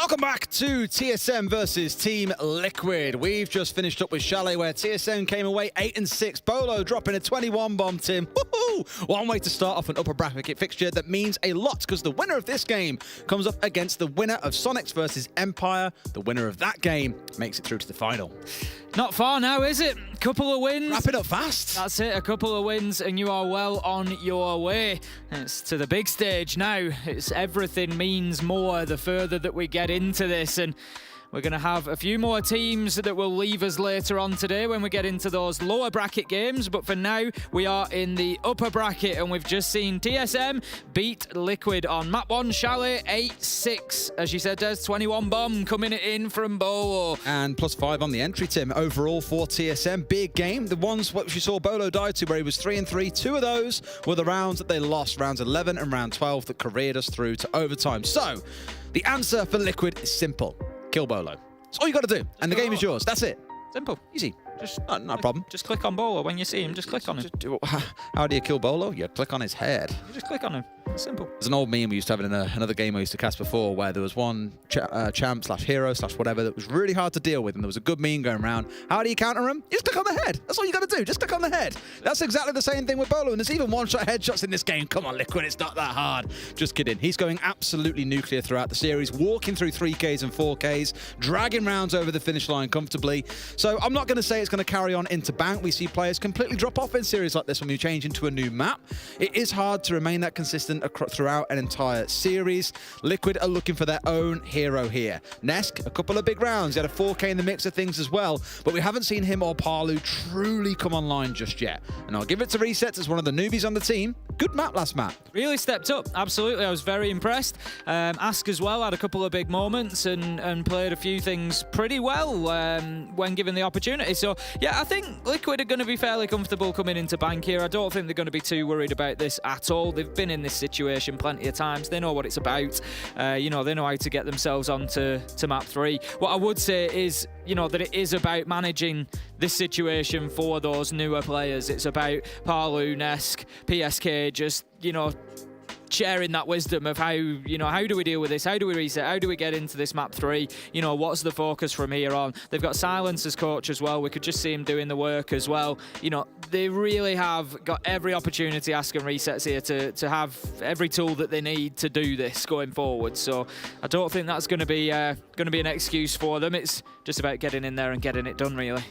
Welcome back to TSM versus Team Liquid. We've just finished up with Chalet, where TSM came away 8-6. Bolo dropping a 21 bomb, Tim. Woohoo! One way to start off an upper bracket fixture that means a lot, because the winner of this game comes up against the winner of Soniqs versus Empire. The winner of that game makes it through to the final. Not far now, is it? Couple of wins. Wrap it up fast. That's it, a couple of wins and you are well on your way. It's to the big stage now. It's everything means more the further that we get into this, and we're going to have a few more teams that will leave us later on today when we get into those lower bracket games. But for now, we are in the upper bracket, and we've just seen TSM beat Liquid on map 1, Chalet 8-6. As you said, there's 21 bomb coming in from Bolo. And +5 on the entry, Tim. Overall for TSM, big game. The ones what you saw Bolo die to, where he was 3-3. 2 of those were the rounds that they lost, rounds 11 and round 12, that careered us through to overtime. So, the answer for Liquid is simple. Kill Bolo. That's all you got to do, and the game is yours. That's it. Simple. Easy. Just not a problem. Just click on Bolo when you see him. Just click on him. How do you kill Bolo? You click on his head. You just click on him. It's simple. There's an old meme we used to have in another game I used to cast before, where there was one champ / hero / whatever that was really hard to deal with, and there was a good meme going around. How do you counter him? You just click on the head. That's all you got to do. Just click on the head. That's exactly the same thing with Bolo, and there's even one-shot headshots in this game. Come on, Liquid, it's not that hard. Just kidding. He's going absolutely nuclear throughout the series, walking through 3Ks and 4Ks, dragging rounds over the finish line comfortably. So I'm not going to say it's going to carry on into bank. We see players completely drop off in series like this when you change into a new map. It is hard to remain that consistent throughout an entire series. Liquid are looking for their own hero here. Nesk, a couple of big rounds. He had a 4K in the mix of things as well, but we haven't seen him or Palu truly come online just yet. And I'll give it to Resets as one of the newbies on the team. Good map last map. Really stepped up. Absolutely. I was very impressed. Ask as well had a couple of big moments and played a few things pretty well when given the opportunity. So, yeah, I think Liquid are going to be fairly comfortable coming into bank here. I don't think they're going to be too worried about this at all. They've been in this situation plenty of times. They know what it's about. You know, they know how to get themselves onto map 3. What I would say is, you know, that it is about managing this situation for those newer players. It's about Palu, Nesk, PSK, just, you know, sharing that wisdom of how, you know, how do we deal with this? How do we reset? How do we get into this map 3? You know, what's the focus from here on? They've got Silence as coach as well. We could just see him doing the work as well. You know, they really have got every opportunity, Ask and Resets here, to have every tool that they need to do this going forward. So I don't think that's going to be an excuse for them. It's just about getting in there and getting it done, really.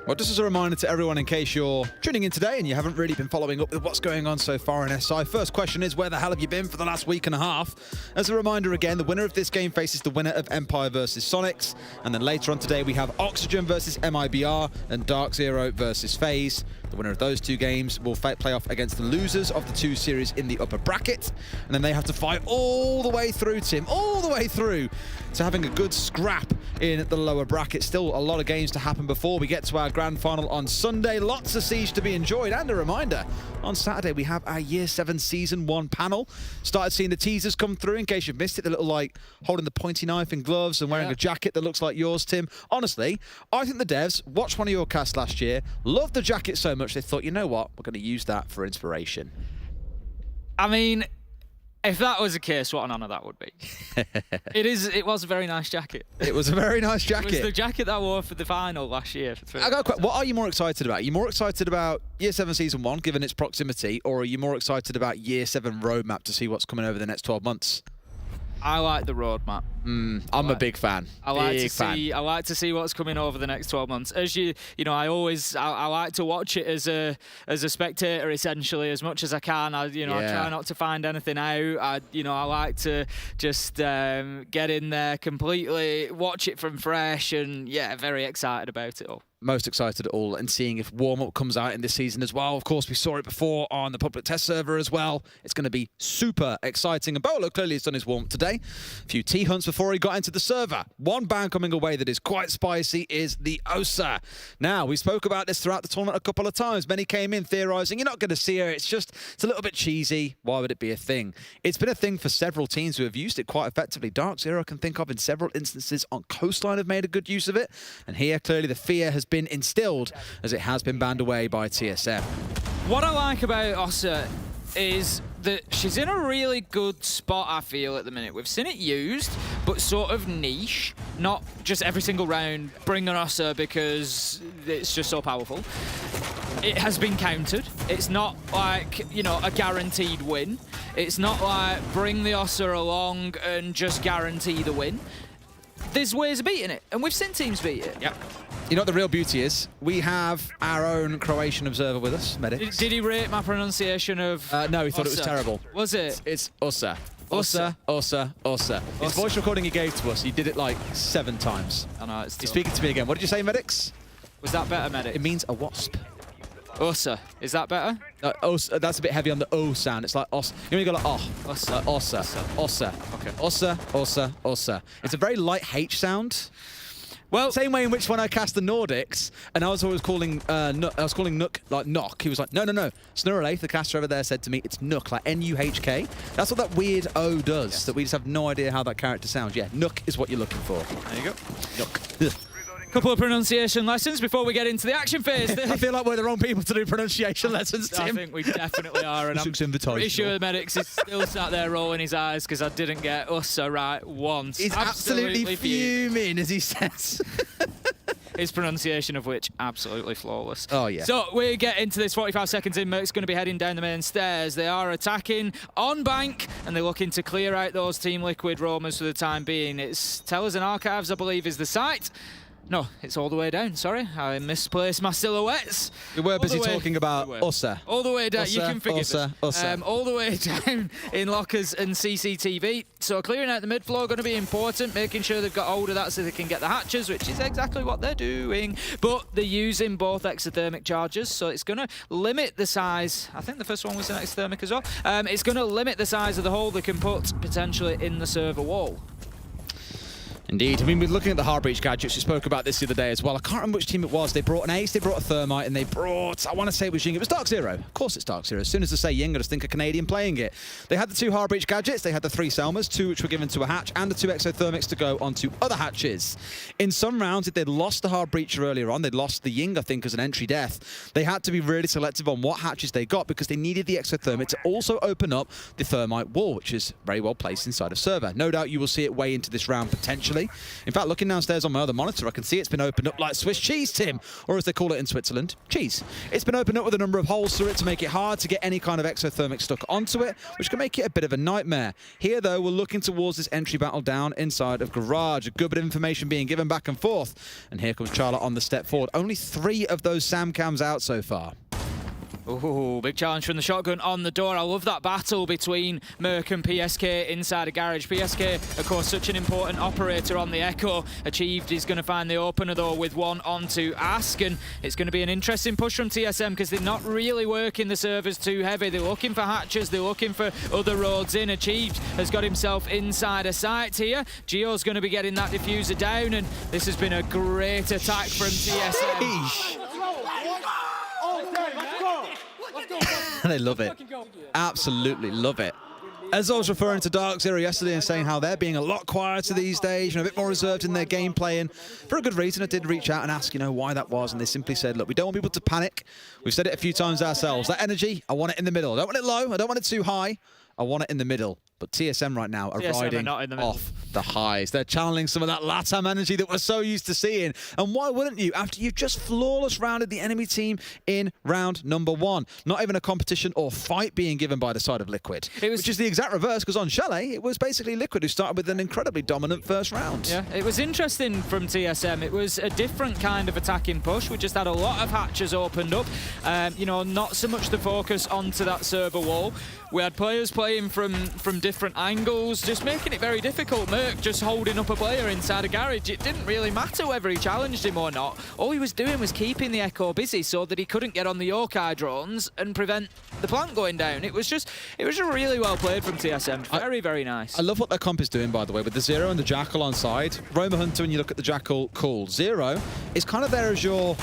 Well, just as a reminder to everyone, in case you're tuning in today and you haven't really been following up with what's going on so far in SI, first question is, where the hell have you been for the last week and a half? As a reminder again, the winner of this game faces the winner of Empire versus Soniqs, and then later on today we have Oxygen versus MIBR and DarkZero versus FaZe. The winner of those 2 games will play off against the losers of the 2 series in the upper bracket, and then they have to fight all the way through, Tim, all the way through to having a good scrap in the lower bracket. Still a lot of games to happen before we get to our grand final on Sunday. Lots of Siege to be enjoyed, and a reminder, on Saturday we have our Year 7 Season 1 panel. Started seeing the teasers come through, in case you've missed it, the little, like, holding the pointy knife and gloves and wearing a jacket that looks like yours, Tim. Honestly, I think the devs watched one of your casts last year, loved the jacket so much they thought, you know what, we're going to use that for inspiration. I mean, if that was the case, what an honour that would be. It was a very nice jacket. It was a very nice jacket. It was the jacket that I wore for the final last year. What are you more excited about? Are you more excited about Year 7 Season 1, given its proximity, or are you more excited about Year 7 roadmap to see what's coming over the next 12 months? I like the roadmap. I'm a big fan. I like to see what's coming over the next 12 months. As you know, I like to watch it as a spectator, essentially, as much as I can. I try not to find anything out. I like to just get in there completely, watch it from fresh, and very excited about it all. Most excited at all, and seeing if warm-up comes out in this season as well. Of course, we saw it before on the public test server as well. It's going to be super exciting, and Bolo clearly has done his warm-up today. A few T-hunts before he got into the server. One ban coming away that is quite spicy is the Osa. Now, we spoke about this throughout the tournament a couple of times. Many came in theorizing, you're not going to see her. It's a little bit cheesy. Why would it be a thing? It's been a thing for several teams who have used it quite effectively. DarkZero, I can think of in several instances on Coastline, have made a good use of it. And here, clearly, the fear has been instilled as it has been banned away by TSM. What I like about Osa is that she's in a really good spot, I feel, at the minute. We've seen it used, but sort of niche, not just every single round bring an Ossa because it's just so powerful. It has been countered. It's not like, you know, a guaranteed win. It's not like bring the Ossa along and just guarantee the win. There's ways of beating it, and we've seen teams beat it. Yep. You know what the real beauty is? We have our own Croatian observer with us, Medics. Did he rate my pronunciation of No, he thought it was Ossa? terrible. Was it? It's Ossa. Ossa, Ossa, Ossa. His voice recording he gave to us, he did it like 7 times. I know, it's He's tough. speaking to me again. What did you say, Medics? Was that better, Medic? It means a wasp. Ossa. Is that better? Ossa, that's a bit heavy on the O sound. It's like os. You know, you go like oh. Ossa. Like Ossa. Ossa. Okay. Ossa, Ossa, Ossa. It's a very light H sound. Well, Same way in which when I cast the Nordics, and I was always calling Nook like knock. He was like, no. Snurrelay, the caster over there, said to me, it's Nook, like N-U-H-K. That's what that weird O does. Yes. That we just have no idea how that character sounds. Yeah, Nook is what you're looking for. There you go. Nook. Couple of pronunciation lessons before we get into the action phase. I feel like we're the wrong people to do pronunciation lessons, Tim. I think we definitely are, and I'm pretty sure Medics is still sat there rolling his eyes because I didn't get Ossa right once. He's absolutely fuming, as he says. His pronunciation of which, absolutely flawless. Oh, yeah. So we get into this 45 seconds in. Merc's going to be heading down the main stairs. They are attacking on bank, and they're looking to clear out those Team Liquid roamers for the time being. It's Tellers and Archives, I believe, is the site. No, it's all the way down. Sorry, I misplaced my silhouettes. We were busy talking about Ossa. All the way down. Ossa, You can forgive Ossa, it. Ossa. All the way down in lockers and CCTV. So clearing out the mid floor going to be important, making sure they've got hold of that so they can get the hatches, which is exactly what they're doing. But they're using both exothermic charges, so it's going to limit the size. I think the first one was an exothermic as well. It's going to limit the size of the hole they can put potentially in the server wall. Indeed. I mean, we're looking at the Heartbreach gadgets. We spoke about this the other day as well. I can't remember which team it was. They brought an Ace, they brought a Thermite, and they brought, I want to say it was Ying. It was DarkZero. Of course it's DarkZero. As soon as I say Ying, I just think a Canadian playing it. They had the 2 Heartbreach gadgets. They had the 3 Selmas, 2 which were given to a hatch, and the 2 Exothermics to go onto other hatches. In some rounds, if they'd lost the Heartbreacher earlier on, they'd lost the Ying, I think, as an entry death. They had to be really selective on what hatches they got because they needed the Exothermic to also open up the Thermite wall, which is very well placed inside of server. No doubt you will see it way into this round potentially. In fact, looking downstairs on my other monitor, I can see it's been opened up like Swiss cheese, Tim, or as they call it in Switzerland, cheese. It's been opened up with a number of holes through it to make it hard to get any kind of exothermic stuck onto it, which can make it a bit of a nightmare. Here, though, we're looking towards this entry battle down inside of Garage. A good bit of information being given back and forth. And here comes Charlotte on the step forward. Only 3 of those SAM cams out so far. Ooh, big challenge from the shotgun on the door. I love that battle between Merc and PSK inside a garage. PSK, of course, such an important operator on the Echo. Achieved is going to find the opener, though, with one onto Ask. And it's going to be an interesting push from TSM because they're not really working the servers too heavy. They're looking for hatches. They're looking for other roads in. Achieved has got himself inside a site here. Gio's going to be getting that diffuser down. And this has been a great attack from TSM. They love it. Absolutely love it. As I was referring to DarkZero yesterday and saying how they're being a lot quieter these days, you know, a bit more reserved in their gameplay, and for a good reason. I did reach out and ask, you know, why that was, and they simply said, look, we don't want people to panic. We've said it a few times ourselves. That energy, I want it in the middle. I don't want it low. I don't want it too high. I want it in the middle. But TSM right now are riding off the highs. They're channeling some of that LATAM energy that we're so used to seeing. And why wouldn't you, after you've just flawless rounded the enemy team in round number 1? Not even a competition or fight being given by the side of Liquid. Which is the exact reverse, because on Chalet, it was basically Liquid who started with an incredibly dominant first round. Yeah, it was interesting from TSM. It was a different kind of attacking push. We just had a lot of hatches opened up. You know, not so much the focus onto that server wall. We had players playing from different angles, just making it very difficult. Merc just holding up a player inside a garage. It didn't really matter whether he challenged him or not. All he was doing was keeping the Echo busy so that he couldn't get on the Yokai drones and prevent the plant going down. It was just really well played from TSM. Very, very nice. I love what their comp is doing, by the way, with the Zero and the Jackal on side. Roamer Hunter, when you look at the Jackal, cool. Zero is kind of there as your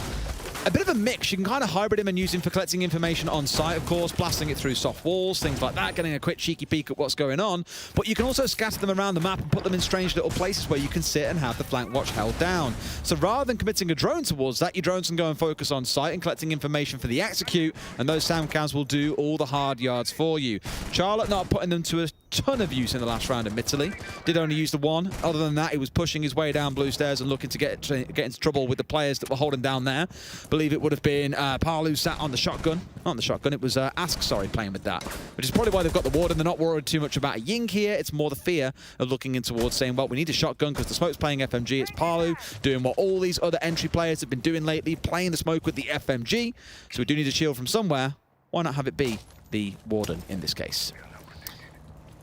a bit of a mix. You can kind of hybrid him and use him for collecting information on site, of course, blasting it through soft walls, things like that, getting a quick cheeky peek at what's going on. But you can also scatter them around the map and put them in strange little places where you can sit and have the flank watch held down. So rather than committing a drone towards that, your drones can go and focus on site and collecting information for the execute, and those SAM cams will do all the hard yards for you. Charlotte not putting them to a ton of use in the last round, admittedly. Did only use the one. Other than that, he was pushing his way down blue stairs and looking to get into trouble with the players that were holding down there. Believe it would have been Parlu sat on the shotgun. Not on the shotgun, it was Ask, sorry, playing with that. Which is probably why they've got the warden. They're not worried too much about a Ying here. It's more the fear of looking in towards saying, well, we need a shotgun because the smoke's playing FMG. It's Parlu doing what all these other entry players have been doing lately, playing the smoke with the FMG. So we do need a shield from somewhere. Why not have it be the warden in this case?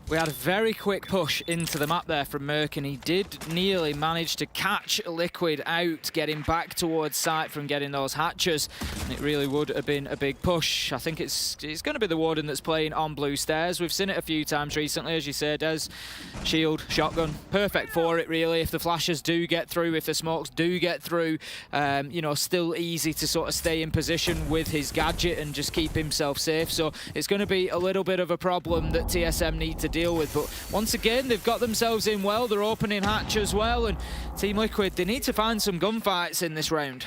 We had a very quick push into the map there from Merc, and he did nearly manage to catch Liquid out, getting back towards site from getting those hatches. And it really would have been a big push. I think it's going to be the warden that's playing on blue stairs. We've seen it a few times recently, as you said, as shield, shotgun, perfect for it really. If the flashes do get through, if the smokes do get through, you know, still easy to sort of stay in position with his gadget and just keep himself safe. So it's going to be a little bit of a problem that TSM need to deal with, but once again they've got themselves in well. They're opening hatch as well, and Team Liquid, they need to find some gunfights in this round.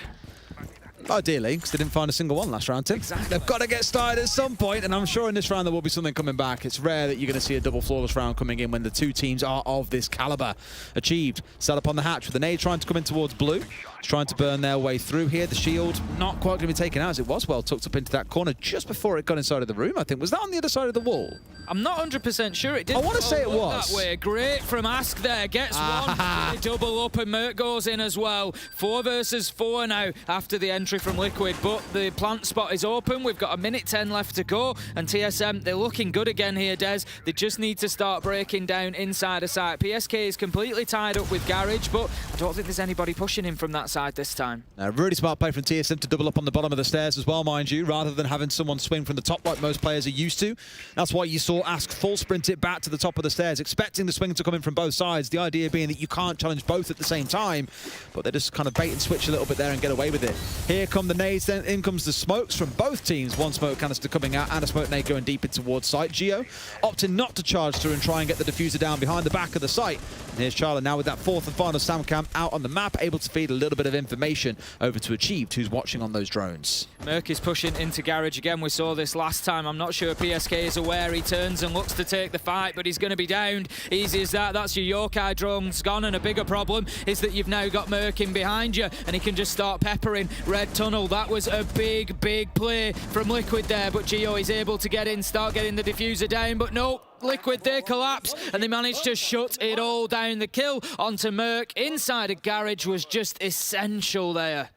Ideally, because they didn't find a single one last round, Tim. Exactly. They've got to get started at some point, and I'm sure in this round there will be something coming back. It's rare that you're going to see a double flawless round coming in when the two teams are of this caliber. Achieved. Set up on the hatch with the nade trying to come in towards blue. Trying to burn their way through here. The shield not quite going to be taken out, as it was well tucked up into that corner just before it got inside of the room, I think. Was that on the other side of the wall? I'm not 100% sure. It did. I want to say it was. That way. Great from Ask there. Gets one. They double up, and Merc goes in as well. 4 versus 4 now after the entry from Liquid, but the plant spot is open. We've got 1:10 left to go, and TSM, they're looking good again here, Des. They just need to start breaking down inside a site. PSK is completely tied up with Garage, but I don't think there's anybody pushing him from that side this time. Really smart play from TSM to double up on the bottom of the stairs as well, mind you, rather than having someone swing from the top like most players are used to. That's why you saw Ask full sprint it back to the top of the stairs, expecting the swing to come in from both sides. The idea being that you can't challenge both at the same time, but they just kind of bait and switch a little bit there and get away with it. Here come the nades, then in comes the smokes from both teams. One smoke canister coming out and a smoke nade going deep in towards site. Geo opting not to charge through and try and get the diffuser down behind the back of the site. And here's Charlotte now with that 4th and final SAM cam out on the map, able to feed a little bit of information over to Achieved, who's watching on those drones. Merc is pushing into Garage again. We saw this last time. I'm not sure PSK is aware. He turns and looks to take the fight, but he's going to be downed. Easy as that. That's your Yokai drones gone, and a bigger problem is that you've now got Merc in behind you, and he can just start peppering Red Tunnel. That was a big play from Liquid there, but Geo is able to get in, start getting the diffuser down, but no. Liquid, they collapse, and they managed to shut it all down. The kill onto Merc inside a Garage was just essential there.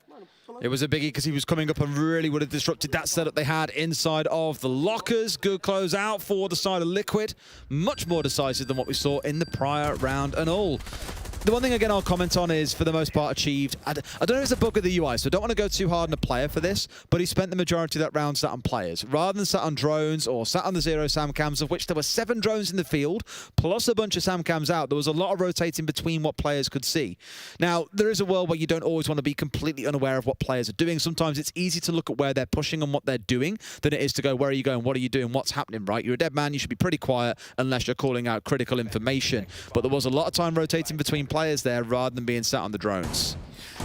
It was a biggie because he was coming up and really would have disrupted that setup they had inside of the lockers. Good close out for the side of Liquid. Much more decisive than what we saw in the prior round and all. The one thing, again, I'll comment on is, for the most part, Achieved. I don't know if it's a bug with the UI, so I don't want to go too hard on a player for this, but he spent the majority of that round sat on players, rather than sat on drones or sat on the 0 SAM cams, of which there were 7 drones in the field, plus a bunch of SAM cams out. There was a lot of rotating between what players could see. Now, there is a world where you don't always want to be completely unaware of what players are doing. Sometimes it's easy to look at where they're pushing and what they're doing than it is to go, where are you going, what are you doing, what's happening, right? You're a dead man, you should be pretty quiet unless you're calling out critical information. But there was a lot of time rotating between players there rather than being sat on the drones.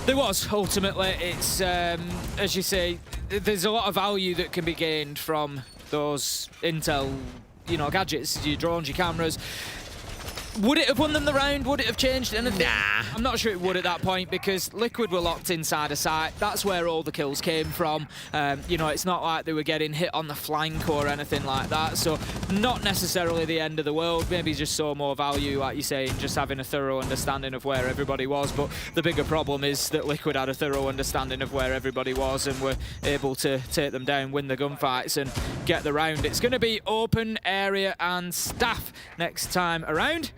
There was, ultimately. It's, as you say, there's a lot of value that can be gained from those intel, you know, gadgets, your drones, your cameras. Would it have won them the round? Would it have changed anything? Nah. I'm not sure it would at that point, because Liquid were locked inside a site. That's where all the kills came from. You know, it's not like they were getting hit on the flank or anything like that. So not necessarily the end of the world. Maybe just saw more value, like you say, in just having a thorough understanding of where everybody was. But the bigger problem is that Liquid had a thorough understanding of where everybody was and were able to take them down, win the gunfights and get the round. It's going to be open area and staff next time around.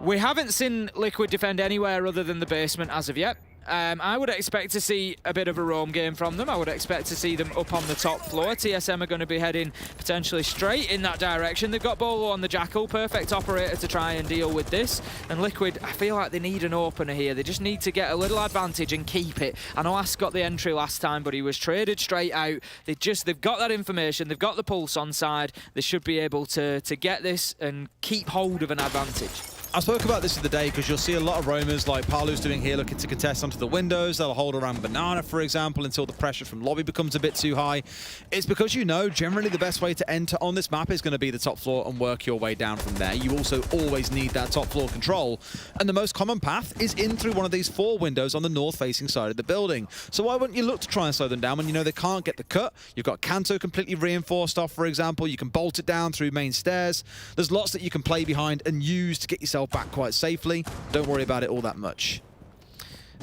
We haven't seen Liquid defend anywhere other than the basement as of yet. I would expect to see a bit of a roam game from them. I would expect to see them up on the top floor. TSM are going to be heading potentially straight in that direction. They've got Bolo on the Jackal, perfect operator to try and deal with this. And Liquid, I feel like they need an opener here. They just need to get a little advantage and keep it. I know Ask got the entry last time, but he was traded straight out. They've got that information, they've got the pulse on side. They should be able to get this and keep hold of an advantage. I spoke about this the other day because you'll see a lot of roamers like Palu's doing here looking to contest onto the windows. They'll hold around Banana, for example, until the pressure from lobby becomes a bit too high. It's because you know generally the best way to enter on this map is going to be the top floor and work your way down from there. You also always need that top floor control. And the most common path is in through one of these 4 windows on the north-facing side of the building. So why wouldn't you look to try and slow them down when you know they can't get the cut? You've got Kanto completely reinforced off, for example. You can bolt it down through main stairs. There's lots that you can play behind and use to get yourself back quite safely. Don't worry about it all that much.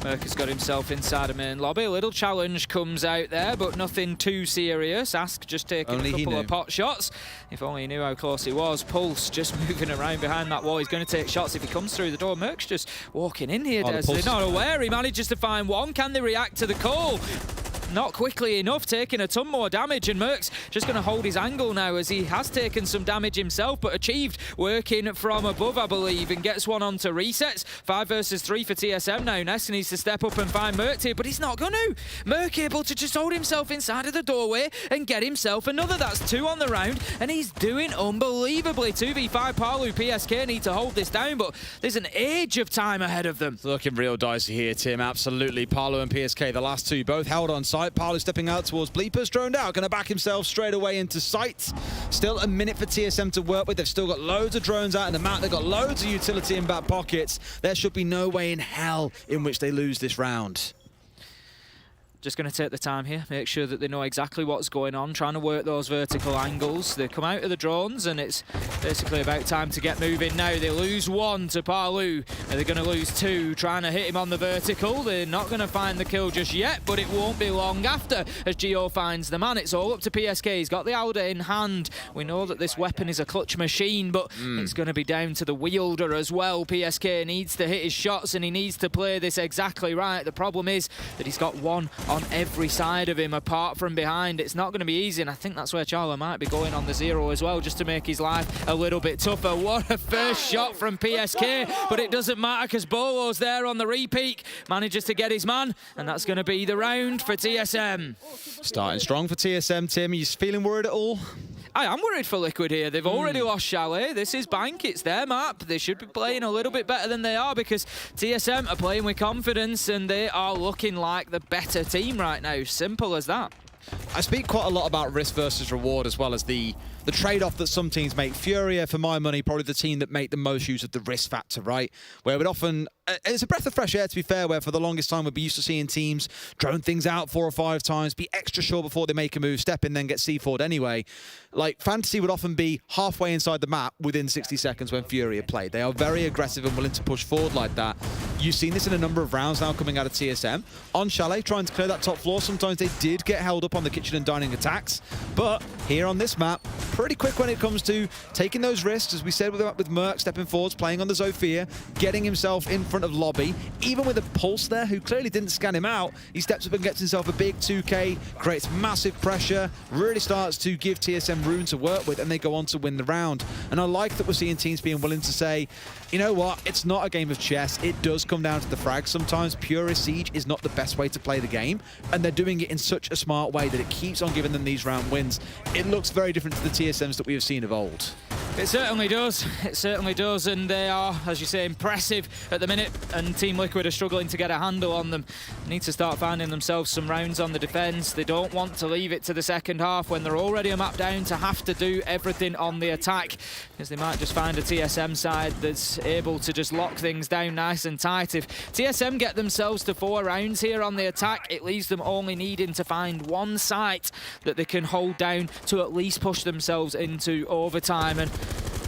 Merc has got himself inside a main lobby. A little challenge comes out there, but nothing too serious. Ask just taking a couple of pot shots. If only he knew how close he was. Pulse just moving around behind that wall. He's going to take shots if he comes through the door. Merc's just walking in here. They're not aware. He manages to find one. Can they react to the call? Not quickly enough, taking a ton more damage, and Merc's just going to hold his angle now as he has taken some damage himself, but achieved working from above, I believe, and gets one onto resets. 5 versus 3 for TSM now. Ness needs to step up and find Merc here, but he's not going to. Merc able to just hold himself inside of the doorway and get himself another. That's 2 on the round, and he's doing unbelievably. 2v5 Palu, PSK need to hold this down, but there's an age of time ahead of them. It's looking real dicey here, Tim. Absolutely. Palu and PSK, the last 2, both held on site. Palu stepping out towards Bleepers, droned out, going to back himself straight away into sight. Still a minute for TSM to work with. They've still got loads of drones out in the map. They've got loads of utility in back pockets. There should be no way in hell in which they lose this round. Just going to take the time here, make sure that they know exactly what's going on, trying to work those vertical angles. They come out of the drones, and it's basically about time to get moving now. They lose 1 to Palu, and they're going to lose 2, trying to hit him on the vertical. They're not going to find the kill just yet, but it won't be long after as Gio finds the man. It's all up to PSK. He's got the Alda in hand. We know that this weapon is a clutch machine, but it's going to be down to the wielder as well. PSK needs to hit his shots, and he needs to play this exactly right. The problem is that he's got 1 on every side of him apart from behind. It's not going to be easy, and I think that's where Charla might be going on the zero as well, just to make his life a little bit tougher. What a first shot from PSK, but it doesn't matter because Bolo's there on the repeat, manages to get his man, and that's going to be the round for TSM. Starting strong for TSM, Tim. Are you feeling worried at all? I am worried for Liquid here. They've already lost Chalet. This is Bank. It's their map. They should be playing a little bit better than they are because TSM are playing with confidence and they are looking like the better team right now. Simple as that. I speak quite a lot about risk versus reward as well as the trade-off that some teams make. Furia, for my money, probably the team that make the most use of the risk factor, right? Where we'd often... it's a breath of fresh air, to be fair, where for the longest time we'd be used to seeing teams drone things out 4 or 5 times, be extra sure before they make a move, step in, then get C4'd anyway. Like, Fantasy would often be halfway inside the map within 60 seconds when Furia played. They are very aggressive and willing to push forward like that. You've seen this in a number of rounds now coming out of TSM. On Chalet, trying to clear that top floor, sometimes they did get held up on the kitchen and dining attacks. But here on this map, pretty quick when it comes to taking those risks, as we said with Merc stepping forwards, playing on the Zofia, getting himself in front of lobby, even with a Pulse there, who clearly didn't scan him out. He steps up and gets himself a big 2K, creates massive pressure, really starts to give TSM room to work with, and they go on to win the round. And I like that we're seeing teams being willing to say, you know what, it's not a game of chess, it does come down to the frags. Sometimes pure siege is not the best way to play the game, and they're doing it in such a smart way that it keeps on giving them these round wins. It looks very different to the TSMs that we have seen of old. It certainly does. It certainly does. And they are, as you say, impressive at the minute. And Team Liquid are struggling to get a handle on them. They need to start finding themselves some rounds on the defense. They don't want to leave it to the second half when they're already a map down to have to do everything on the attack. Because they might just find a TSM side that's able to just lock things down nice and tight. If TSM get themselves to 4 rounds here on the attack, it leaves them only needing to find 1 site that they can hold down to at least push themselves into overtime. And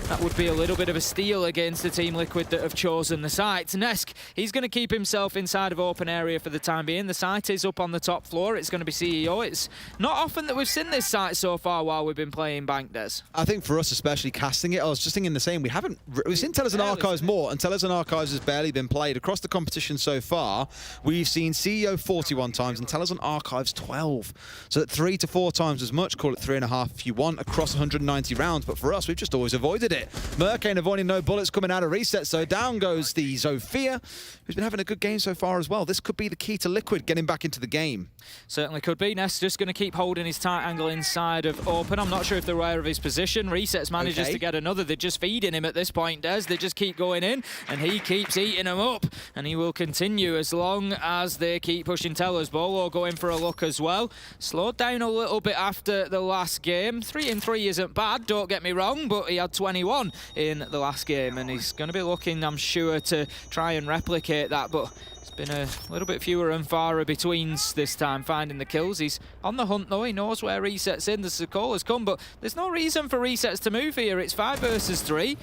That would be a little bit of a steal against the Team Liquid that have chosen the site. Nesk, he's going to keep himself inside of open area for the time being. The site is up on the top floor. It's going to be CEO. It's not often that we've seen this site so far while we've been playing Bank Des. I think for us, especially casting it, I was just thinking the same. We've seen Tellers and Archives more, and Tellers and Archives has barely been played. Across the competition so far, we've seen CEO 41 times and Tellers and Archives 12. So at 3 to 4 times as much, call it 3.5 if you want, across 190 rounds. But for us, we've just always avoided it. Mercane avoiding no bullets coming out of reset, so down goes the Zofia, who's been having a good game so far as well. This could be the key to Liquid getting back into the game. Certainly could be. Ness just going to keep holding his tight angle inside of open. I'm not sure if they're aware of his position. Resets manages to get another. They're just feeding him at this point, Des. They just keep going in, and he keeps eating them up. And he will continue as long as they keep pushing Tellers. Bolo going for a look as well. Slowed down a little bit after the last game. 3 and 3 isn't bad, don't get me wrong, but he had 21 in the last game, and he's going to be looking, I'm sure, to try and replicate that, but it's been a little bit fewer and far betweens this time, finding the kills. He's on the hunt, though. He knows where Reset's in. The call has come, but there's no reason for Resets to move here. It's 5 versus 3.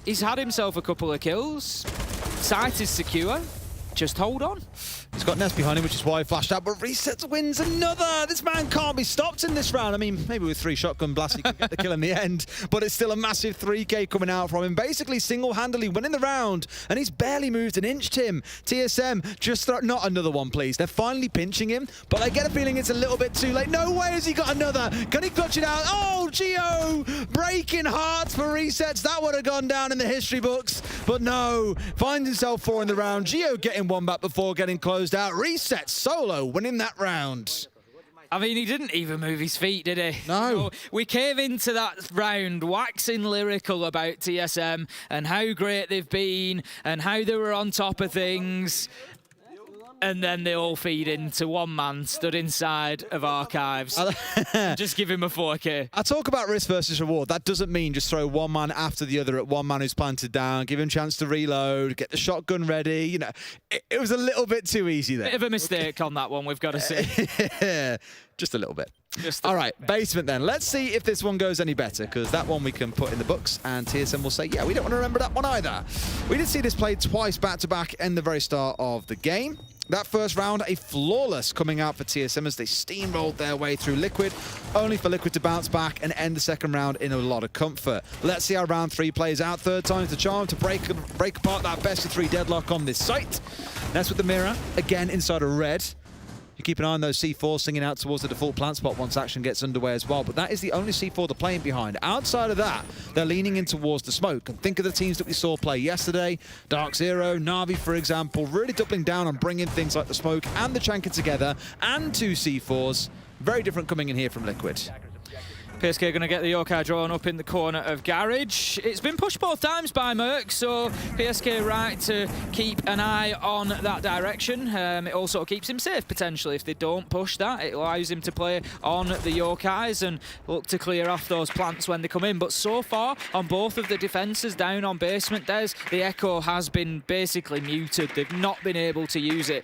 He's had himself a couple of kills. Site is secure. Just hold on. He's got Ness behind him, which is why he flashed out, but Resets wins another. This man can't be stopped in this round. I mean, maybe with 3 shotgun blasts he could get the kill in the end, but it's still a massive 3K coming out from him, basically single-handedly winning the round, and he's barely moved an inch, Tim. TSM, just not another one, please. They're finally pinching him, but I get a feeling it's a little bit too late. No way has he got another. Can he clutch it out? Oh, Geo, breaking hearts for Resets. That would have gone down in the history books, but no. Finds himself 4 in the round. Geo getting one back before getting closed out. Reset solo winning that round. I mean, he didn't even move his feet, did he? No. You know, we came into that round waxing lyrical about TSM and how great they've been and how they were on top of things. And then they all feed into one man stood inside of Archives. Just give him a 4K. I talk about risk versus reward. That doesn't mean just throw one man after the other at one man who's planted down, give him a chance to reload, get the shotgun ready. You know, it was a little bit too easy there. Bit of a mistake on that one, we've got to say. Just a little bit. All right, basement then. Let's see if this one goes any better, because that one we can put in the books, and TSM will say, yeah, we don't want to remember that one either. We did see this played twice back-to-back in the very start of the game. That first round, a flawless coming out for TSM as they steamrolled their way through Liquid, only for Liquid to bounce back and end the second round in a lot of comfort. Let's see how round 3 plays out. Third time's the charm to break apart that best of 3 deadlock on this site. That's with the mirror, again inside of red. You keep an eye on those C4s singing out towards the default plant spot once action gets underway as well, but that is the only C4 they're playing behind. Outside of that, they're leaning in towards the smoke. And think of the teams that we saw play yesterday, DarkZero, Na'Vi, for example, really doubling down on bringing things like the smoke and the Chanker together, and 2 C4s. Very different coming in here from Liquid. PSK going to get the Yokai drawn up in the corner of Garage. It's been pushed both times by Merc, so PSK right to keep an eye on that direction. It also keeps him safe, potentially. If they don't push that, it allows him to play on the Yokais and look to clear off those plants when they come in. But so far, on both of the defences down on basement, the Echo has been basically muted. They've not been able to use it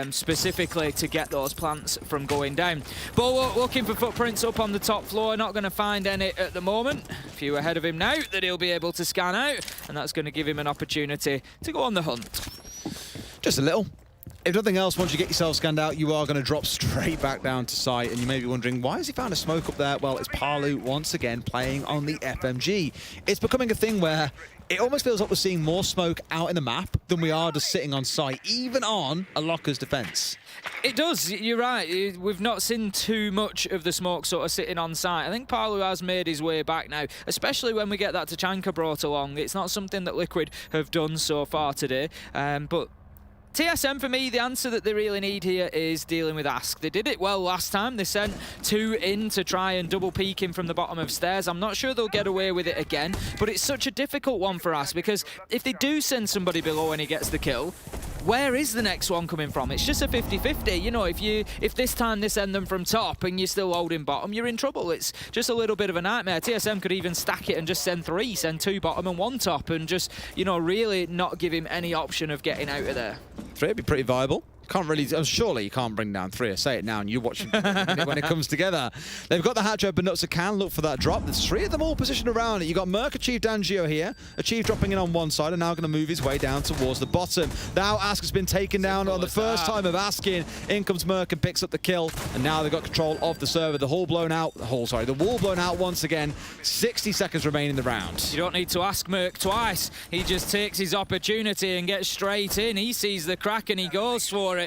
specifically to get those plants from going down. Bolo looking for footprints up on the top floor, not going to find any at the moment. A few ahead of him now that he'll be able to scan out, and that's going to give him an opportunity to go on the hunt. Just a little. If nothing else, once you get yourself scanned out, you are going to drop straight back down to site, and you may be wondering, why has he found a smoke up there? Well, it's Palu once again playing on the FMG. It's becoming a thing where it almost feels like we're seeing more smoke out in the map than we are just sitting on site, even on a Locker's defense. It does, you're right. We've not seen too much of the smoke sort of sitting on site. I think Palu has made his way back now, especially when we get that Tachanka brought along. It's not something that Liquid have done so far today, but TSM, for me, the answer that they really need here is dealing with Ask. They did it well last time. They sent 2 in to try and double peek him from the bottom of stairs. I'm not sure they'll get away with it again, but it's such a difficult one for Ask, because if they do send somebody below and he gets the kill, where is the next one coming from? It's just a 50-50. You know, if this time they send them from top and you're still holding bottom, you're in trouble. It's just a little bit of a nightmare. TSM could even stack it and just send 3, send 2 bottom and 1 top, and just, you know, really not give him any option of getting out of there. 3 would be pretty viable. Can't really, surely you can't bring down 3. I say it now and you're watching when it comes together. They've got the hatch open up, so can look for that drop. There's 3 of them all positioned around it. You got Merc, Achieve, DarkZero here. Achieve dropping in on one side and now going to move his way down towards the bottom. Now Ask has been taken down on the first time of asking. In comes Merc and picks up the kill. And now they've got control of the server. The wall blown out once again. 60 seconds remain in the round. You don't need to ask Merc twice. He just takes his opportunity and gets straight in. He sees the crack and he goes for it.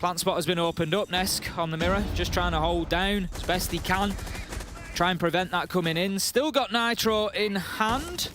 Plant spot has been opened up. Nesk on the mirror, just trying to hold down as best he can. Try and prevent that coming in. Still got Nitro in hand.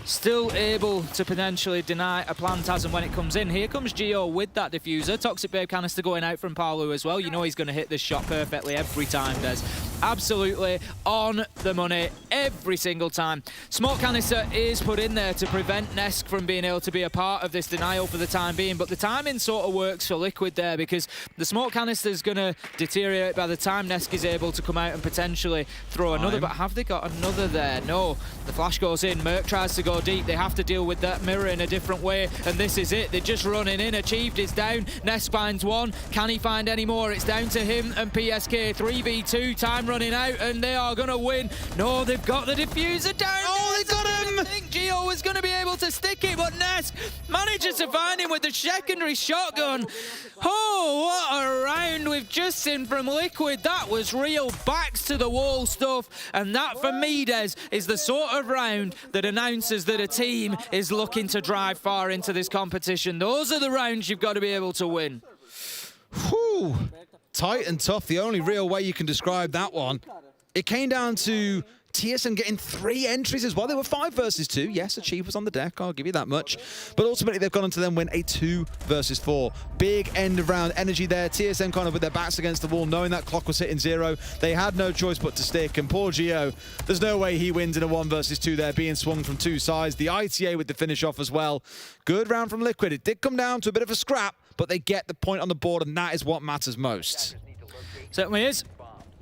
Still able to potentially deny a plant as and when it comes in. Here comes Geo with that diffuser. Toxic Babe canister going out from Palu as well. You know he's going to hit this shot perfectly every time, Des. Absolutely on the money every single time. Smoke canister is put in there to prevent Nesk from being able to be a part of this denial for the time being, but the timing sort of works for Liquid there because the smoke canister is going to deteriorate by the time Nesk is able to come out and potentially throw another. But have they got another there? No. The flash goes in. Merc tries to go deep. They have to deal with that mirror in a different way, and this is it. They're just running in. Achieved is down. Nesk finds one. Can he find any more? It's down to him and PSK. 3v2. Time running out, and they are going to win. No, they've got the diffuser down. Oh, they got him! I think Geo was going to be able to stick it, but Nesk manages to find him with the secondary shotgun. Oh, what a round we've just seen from Liquid. That was real backs to the wall stuff, and that for me, Des, is the sort of round that announces that a team is looking to drive far into this competition. Those are the rounds you've got to be able to win. Whew. Tight and tough, the only real way you can describe that one. It came down to TSM getting 3 entries as well. They were 5 versus 2. Yes, Achieve was on the deck, I'll give you that much. But ultimately, they've gone on to then win a 2 versus 4. Big end of round energy there. TSM kind of with their backs against the wall, knowing that clock was hitting 0. They had no choice but to stick. And poor Geo, there's no way he wins in a 1 versus 2 there, being swung from 2 sides. The ITA with the finish off as well. Good round from Liquid. It did come down to a bit of a scrap, but they get the point on the board, and that is what matters most. Certainly is.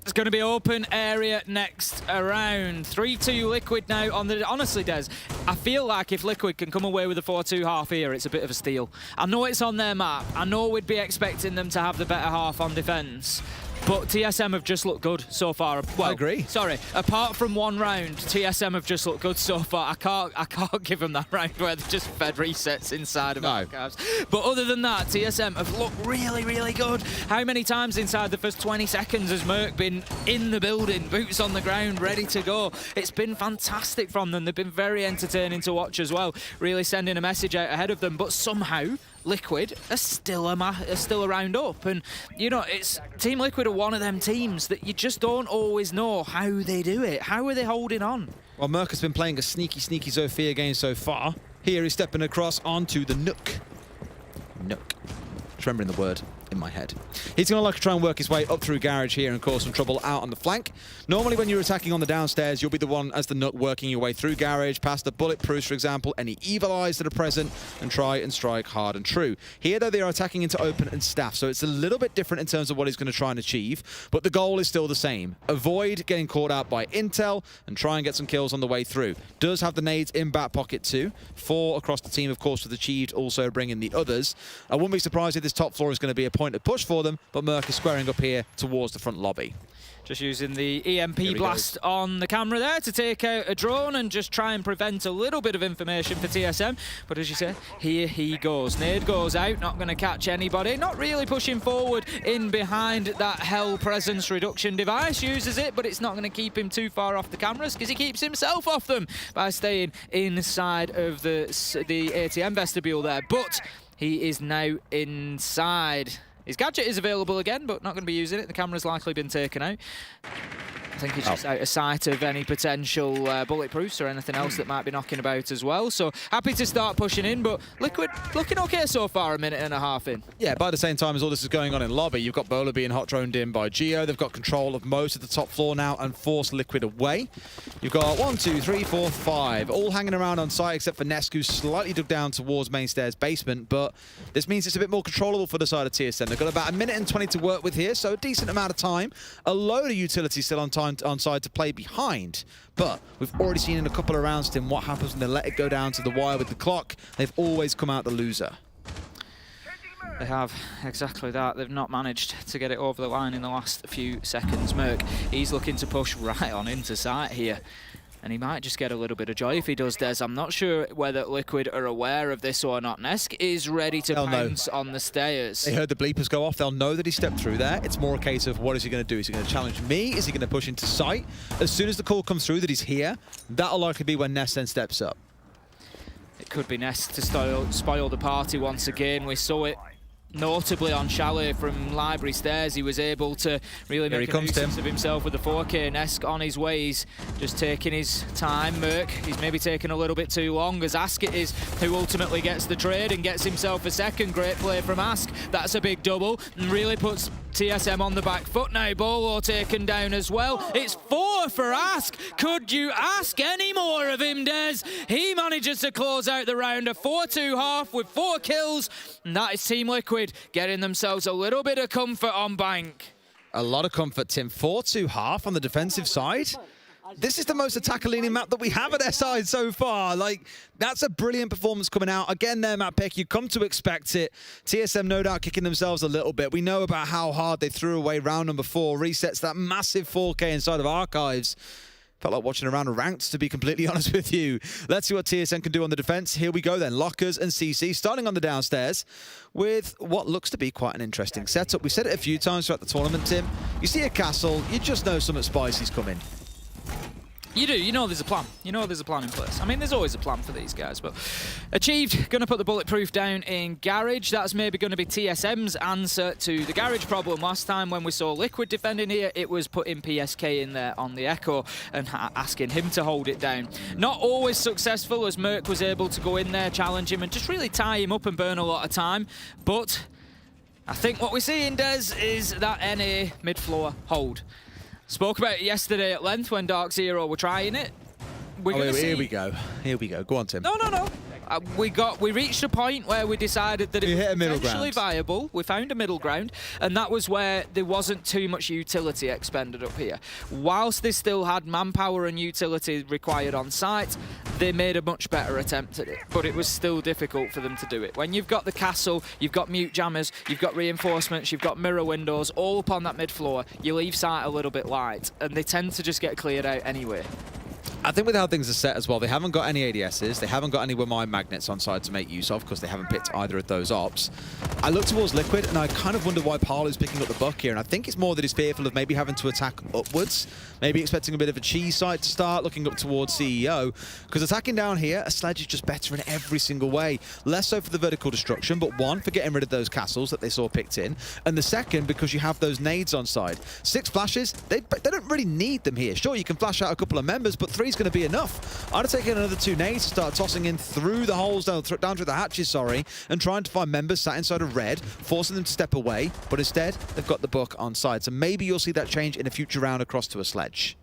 It's going to be open area next around. 3-2 Liquid now on the... Honestly, Des, I feel like if Liquid can come away with a 4-2 half here, it's a bit of a steal. I know it's on their map. I know we'd be expecting them to have the better half on defense. But TSM have just looked good so far. Well, I agree. Sorry, apart from one round, TSM have just looked good so far. I can't give them that round where they just fed resets inside of archives. But other than that, TSM have looked really, really good. How many times inside the first 20 seconds has Merc been in the building, boots on the ground, ready to go? It's been fantastic from them. They've been very entertaining to watch as well, really sending a message out ahead of them. But somehow, Liquid are still a round up, and you know, it's Team Liquid are one of them teams that you just don't always know how they do it. How are they holding on? Well, Merc has been playing a sneaky Zofia game so far. Here he's stepping across onto the Nook. Just remembering the word in my head. He's going to like to try and work his way up through Garage here and cause some trouble out on the flank. Normally when you're attacking on the downstairs, you'll be the one as the Nook working your way through Garage, past the bulletproofs, for example, any evil eyes that are present, and try and strike hard and true. Here, though, they are attacking into open and staff, so it's a little bit different in terms of what he's going to try and achieve, but the goal is still the same. Avoid getting caught out by intel and try and get some kills on the way through. Does have the nades in back pocket too. 4 across the team, of course, with Achieved also bringing the others. I wouldn't be surprised if this top floor is going to be a point of push for them, but Merc is squaring up here towards the front lobby. Just using the EMP blast on the camera there to take out a drone and just try and prevent a little bit of information for TSM. But as you say, here he goes. Nade goes out, not going to catch anybody. Not really pushing forward in behind that Hell presence reduction device. Uses it, but it's not going to keep him too far off the cameras because he keeps himself off them by staying inside of the ATM vestibule there. But he is now inside. His gadget is available again, but not going to be using it. The camera's likely been taken out. I think he's just out of sight of any potential bulletproofs or anything else that might be knocking about as well. So happy to start pushing in, but Liquid looking okay so far, a minute and a half in. Yeah, by the same time as all this is going on in lobby, you've got Bowler being hot droned in by Geo. They've got control of most of the top floor now and force Liquid away. You've got 1, 2, 3, 4, 5, all hanging around on site except for Nesk, who's slightly dug down towards main stairs basement, but this means it's a bit more controllable for the side of TSM. They've got about 1 minute and 20 to work with here, so a decent amount of time. A load of utility still on side to play behind, but we've already seen in a couple of rounds, Tim, what happens when they let it go down to the wire with the clock. They've always come out the loser. They have exactly that. They've not managed to get it over the line in the last few seconds. Merc, he's looking to push right on into sight here. And he might just get a little bit of joy if he does, Des. I'm not sure whether Liquid are aware of this or not. Nesk is ready to pounce on the stairs. They heard the bleepers go off. They'll know that he stepped through there. It's more a case of what is he going to do? Is he going to challenge me? Is he going to push into sight? As soon as the call comes through that he's here, that'll likely be when Ness then steps up. It could be Ness to spoil the party once again. We saw it notably on Chalet from Library Stairs. He was able to really make a nuisance of himself with the 4K. Nesk on his way. He's just taking his time. Merc, he's maybe taking a little bit too long, as Ask it is who ultimately gets the trade and gets himself a second. Great play from Ask. That's a big double and really puts TSM on the back foot now. Bolo taken down as well. It's 4 for Ask. Could you ask any more of him, Des? He manages to close out the round, a 4-2 half with 4 kills, and that is Team Liquid getting themselves a little bit of comfort on bank. A lot of comfort, Tim. 4-2 half on the defensive side. This is the most attacker-leaning map that we have at SI so far. Like, that's a brilliant performance coming out. Again, their map pick, you come to expect it. TSM no doubt kicking themselves a little bit. We know about how hard they threw away round number 4. Resets that massive 4K inside of Archives. Felt like watching a round of ranked, to be completely honest with you. Let's see what TSM can do on the defense. Here we go then. Lockers and CC starting on the downstairs with what looks to be quite an interesting setup. We've said it a few times throughout the tournament, Tim. You see a castle, you just know something spicy's coming. You do. You know there's a plan. You know there's a plan in place. I mean, there's always a plan for these guys, but achieved. Going to put the bulletproof down in Garage. That's maybe going to be TSM's answer to the Garage problem. Last time when we saw Liquid defending here, it was putting PSK in there on the Echo and asking him to hold it down. Not always successful, as Merc was able to go in there, challenge him, and just really tie him up and burn a lot of time. But I think what we're seeing, Des, is that NA mid-floor hold. Spoke about it yesterday at length when DarkZero were trying it. Here we go. Here we go. Go on, Tim. No. We reached a point where we decided that it was potentially viable. We found a middle ground, and that was where there wasn't too much utility expended up here. Whilst they still had manpower and utility required on site, they made a much better attempt at it, but it was still difficult for them to do it. When you've got the castle, you've got mute jammers, you've got reinforcements, you've got mirror windows all up on that mid floor, you leave site a little bit light, and they tend to just get cleared out anyway. I think with how things are set as well, they haven't got any ADSs, they haven't got any mine magnets on side to make use of because they haven't picked either of those ops. I look towards Liquid and I kind of wonder why Parlo's picking up the buck here, and I think it's more that he's fearful of maybe having to attack upwards, maybe expecting a bit of a cheese site to start, looking up towards CEO, because attacking down here, a sledge is just better in every single way. Less so for the vertical destruction, but one, for getting rid of those castles that they saw picked in, and the second, because you have those nades on side. 6 flashes, they don't really need them here. Sure, you can flash out a couple of members, but 3's going to be enough. I'd have taken another 2 nades to start tossing in through the holes, down through the hatches, and trying to find members sat inside of red, forcing them to step away, but instead, they've got the book on side. So maybe you'll see that change in a future round across to a sledge.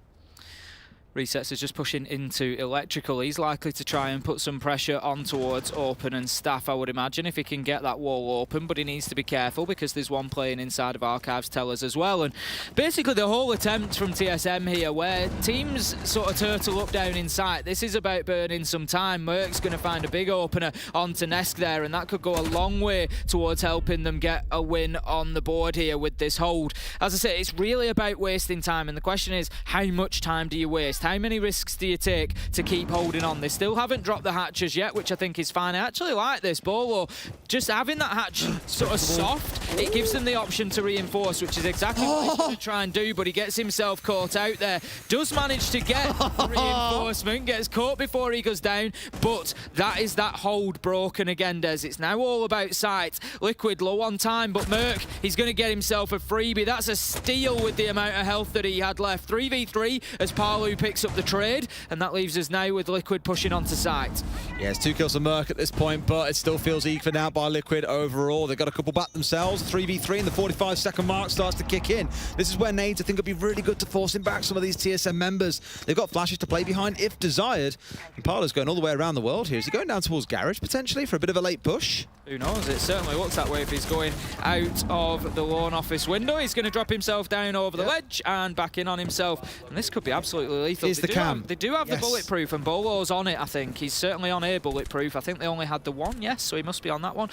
Resets is just pushing into Electrical. He's likely to try and put some pressure on towards Open and Staff, I would imagine, if he can get that wall open, but he needs to be careful because there's one playing inside of Archives Tellers as well. And basically the whole attempt from TSM here, where teams sort of turtle up down in sight, this is about burning some time. Merc's going to find a big opener onto Nesk there, and that could go a long way towards helping them get a win on the board here with this hold. As I say, it's really about wasting time, and the question is, how much time do you waste? How many risks do you take to keep holding on? They still haven't dropped the hatches yet, which I think is fine. I actually like this. Bolo, just having that hatch sort of soft, it gives them the option to reinforce, which is exactly what he's going to try and do, but he gets himself caught out there. Does manage to get reinforcement, gets caught before he goes down, but that is that hold broken again, Des. It's now all about sight. Liquid low on time, but Merc, he's going to get himself a freebie. That's a steal with the amount of health that he had left. 3v3 as Parlu picks up the trade, and that leaves us now with Liquid pushing onto site. Yeah, it's 2 kills for Merc at this point, but it still feels evened out by Liquid overall. They've got a couple back themselves. 3v3 and the 45-second mark starts to kick in. This is where nades, I think, would be really good to forcing back some of these TSM members. They've got flashes to play behind if desired. And Parlo's going all the way around the world here. Is he going down towards Garage potentially for a bit of a late push? Who knows? It certainly looks that way if he's going out of the loan office window. He's going to drop himself down over the ledge and back in on himself. And this could be absolutely lethal. Here's the cam. They do have the bulletproof, and Bolo's on it, I think. He's certainly on on here, Bulletproof. I think they only had the one, yes, so he must be on that one.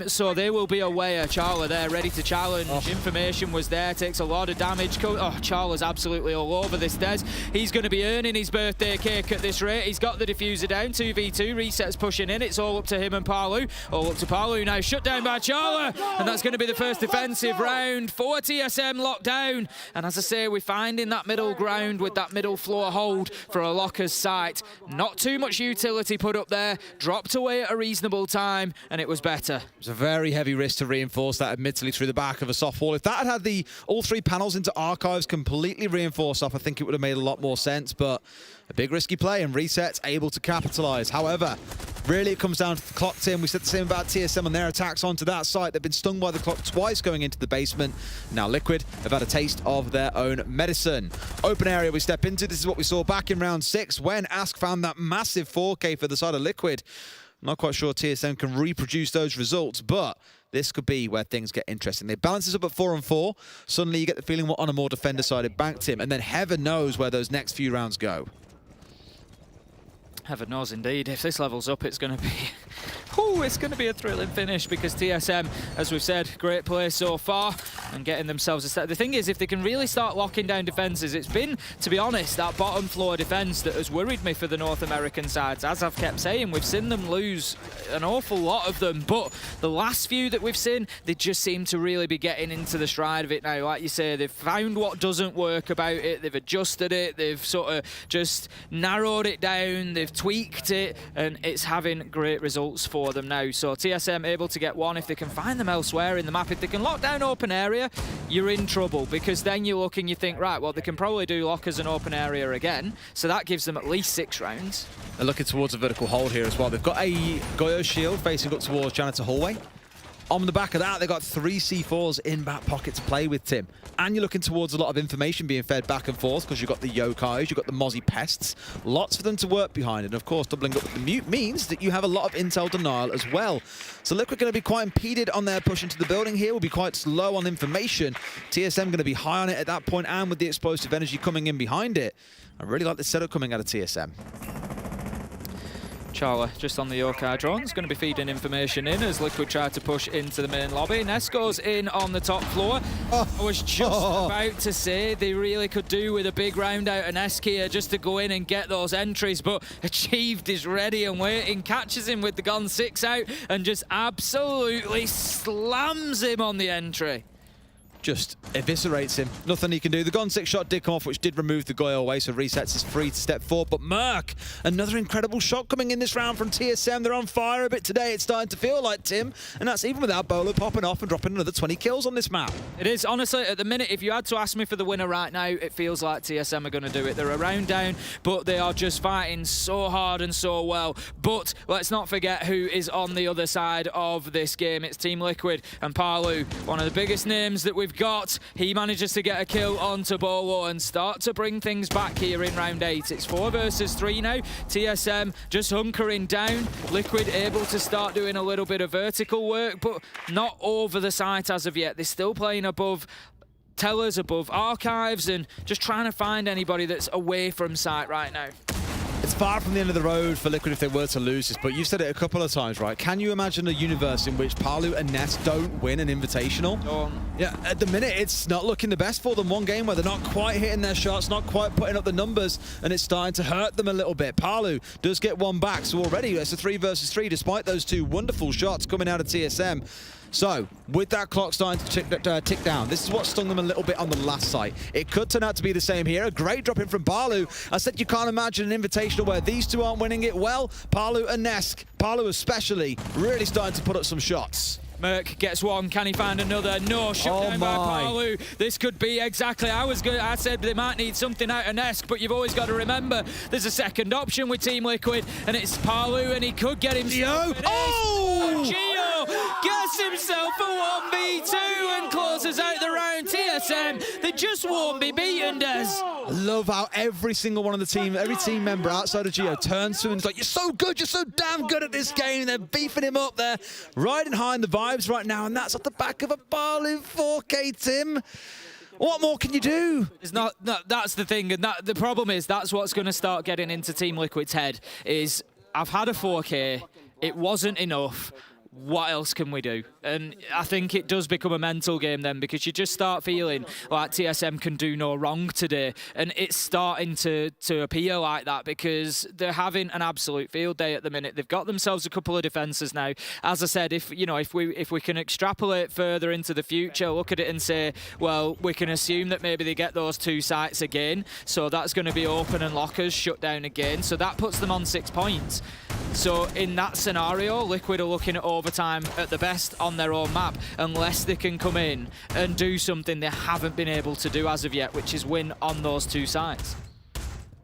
So they will be away. Charla there, ready to challenge. Information was there, takes a lot of damage. Charla's absolutely all over this, Des. He's going to be earning his birthday cake at this rate. He's got the diffuser down, 2v2, Reset's pushing in. It's all up to him and Palu. All up to Palu now, shut down by Charla. And that's going to be the first defensive round for TSM locked down. And as I say, we're finding that middle ground with that middle floor hold for a Locker's site. Not too much utility put up there, dropped away at a reasonable time, and it was better. It was a very heavy risk to reinforce that, admittedly, through the back of a soft wall. If that had all 3 panels into archives completely reinforced off, I think it would have made a lot more sense, but a big risky play, and Reset's able to capitalize. However, really it comes down to the clock, Tim. We said the same about TSM and their attacks onto that site. They've been stung by the clock twice going into the basement. Now Liquid have had a taste of their own medicine. Open area we step into. This is what we saw back in round 6 when Ask found that massive 4K for the side of Liquid. I'm not quite sure TSM can reproduce those results, but this could be where things get interesting. They balance this up at 4-on-4. Suddenly you get the feeling we're on a more defender-sided bank, Tim, and then heaven knows where those next few rounds go. Heaven knows indeed. If this levels up, it's going to be... it's going to be a thrilling finish because TSM, as we've said, great play so far and getting themselves a step. The thing is, if they can really start locking down defences, it's been, to be honest, that bottom floor defence that has worried me for the North American sides. As I've kept saying, we've seen them lose an awful lot of them, but the last few that we've seen, they just seem to really be getting into the stride of it now. Like you say, they've found what doesn't work about it, they've adjusted it, they've sort of just narrowed it down, they've tweaked it, and it's having great results for them now. So TSM able to get one. If they can find them elsewhere in the map, if they can lock down open area, you're in trouble, because then you look and you think, right, well, they can probably do lockers and open area again, so that gives them at least 6 rounds. They're looking towards a vertical hold here as well. They've got a Goyo shield facing up towards Janitor Hallway. On the back of that, they've got 3 C4s in back pocket to play with, Tim. And you're looking towards a lot of information being fed back and forth because you've got the Yokais, you've got the Mozzie Pests. Lots for them to work behind. And of course, doubling up with the Mute means that you have a lot of intel denial as well. So Liquid going to be quite impeded on their push into the building here. Will be quite slow on information. TSM going to be high on it at that point, and with the explosive energy coming in behind it. I really like the setup coming out of TSM. Charla just on the Yokai drones, going to be feeding information in as Liquid try to push into the main lobby. Ness goes in on the top floor. I was just about to say they really could do with a big round out of Ness here just to go in and get those entries, but Achieved is ready and waiting, catches him with the gun 6 out and just absolutely slams him on the entry. Just eviscerates him. Nothing he can do. The Gon 6 shot did come off, which did remove the Goyo away, so Resets is free to step forward. But Merc, another incredible shot coming in this round from TSM. They're on fire a bit today, it's starting to feel like, Tim. And that's even without Bolo popping off and dropping another 20 kills on this map. It is, honestly, at the minute, if you had to ask me for the winner right now, it feels like TSM are going to do it. They're a round down, but they are just fighting so hard and so well. But let's not forget who is on the other side of this game. It's Team Liquid and Palu, one of the biggest names that we've got. He manages to get a kill onto Bolo and start to bring things back here in round 8. It's 4 versus 3 now. TSM just hunkering down. Liquid able to start doing a little bit of vertical work, but not over the site as of yet. They're still playing above tellers, above archives, and just trying to find anybody that's away from site right now. It's far from the end of the road for Liquid if they were to lose this, but you've said it a couple of times, right? Can you imagine a universe in which Palu and Ness don't win an Invitational? Yeah, at the minute, it's not looking the best for them. One game where they're not quite hitting their shots, not quite putting up the numbers, and it's starting to hurt them a little bit. Palu does get one back, so already it's a 3 versus 3, despite those 2 wonderful shots coming out of TSM. So, with that clock starting to tick down, this is what stung them a little bit on the last site. It could turn out to be the same here. A great drop in from Palu. I said you can't imagine an Invitational where these 2 aren't winning it. Well, Palu and Nesk, Palu especially, really starting to put up some shots. Merc gets one, can he find another? No, shut down by Palu. This could be exactly, I said they might need something out of Nesk, but you've always got to remember there's a second option with Team Liquid, and it's Palu, and he could get himself. Gio gets himself a 1v2 and closes out the round. TSM, they just won't be beaten, Des. I love how every single one of the team, every team member outside of Gio turns to him and is like, you're so good, you're so damn good at this game. They're beefing him up there, riding high in the vibes right now, and that's off the back of a Palu 4K, Tim. What more can you do? It's not, that's the thing, and the problem is that's what's going to start getting into Team Liquid's head is I've had a 4K, it wasn't enough. What else can we do? And I think it does become a mental game then, because you just start feeling like TSM can do no wrong today, and it's starting to appear like that because they're having an absolute field day at the minute. They've got themselves a couple of defenses now. As I said, if we can extrapolate further into the future, look at it and say, well, we can assume that maybe they get those 2 sites again, so that's going to be open and lockers shut down again, so that puts them on 6 points. So in that scenario, Liquid are looking at overtime at the best on their own map, unless they can come in and do something they haven't been able to do as of yet, which is win on those 2 sides.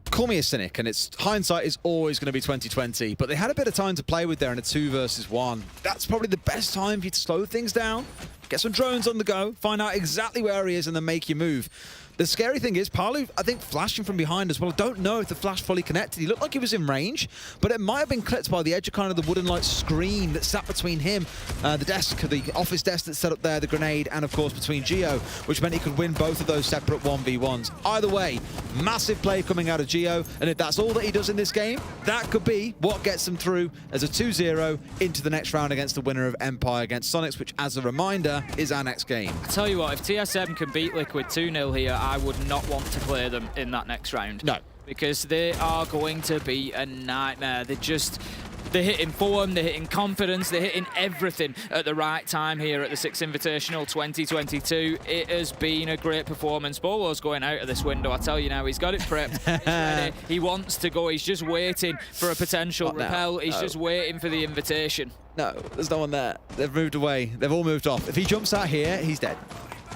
Call me a cynic, and it's hindsight is always going to be 2020, but they had a bit of time to play with there in a 2 versus 1. That's probably the best time for you to slow things down, get some drones on the go, find out exactly where he is, and then make your move. The scary thing is, Palu, I think, flashing from behind as well. I don't know if the flash fully connected. He looked like he was in range, but it might have been clipped by the edge of kind of the wooden light screen that sat between him, the desk, the office desk that's set up there, the grenade, and of course between Geo, which meant he could win both of those separate 1v1s. Either way, massive play coming out of Geo, and if that's all that he does in this game, that could be what gets him through as a 2-0 into the next round against the winner of Empire against Soniqs, which, as a reminder, is our next game. I tell you what, if TSM can beat Liquid 2-0 here, I would not want to play them in that next round. No. Because they are going to be a nightmare. They're hitting form, they're hitting confidence, they're hitting everything at the right time here at the Six Invitational 2022. It has been a great performance. Bolo's going out of this window, I tell you now. He's got it prepped. He's ready. He wants to go. He's just waiting for a potential repel. He's just waiting for the invitation. No, there's no one there. They've moved away. They've all moved off. If he jumps out here, he's dead.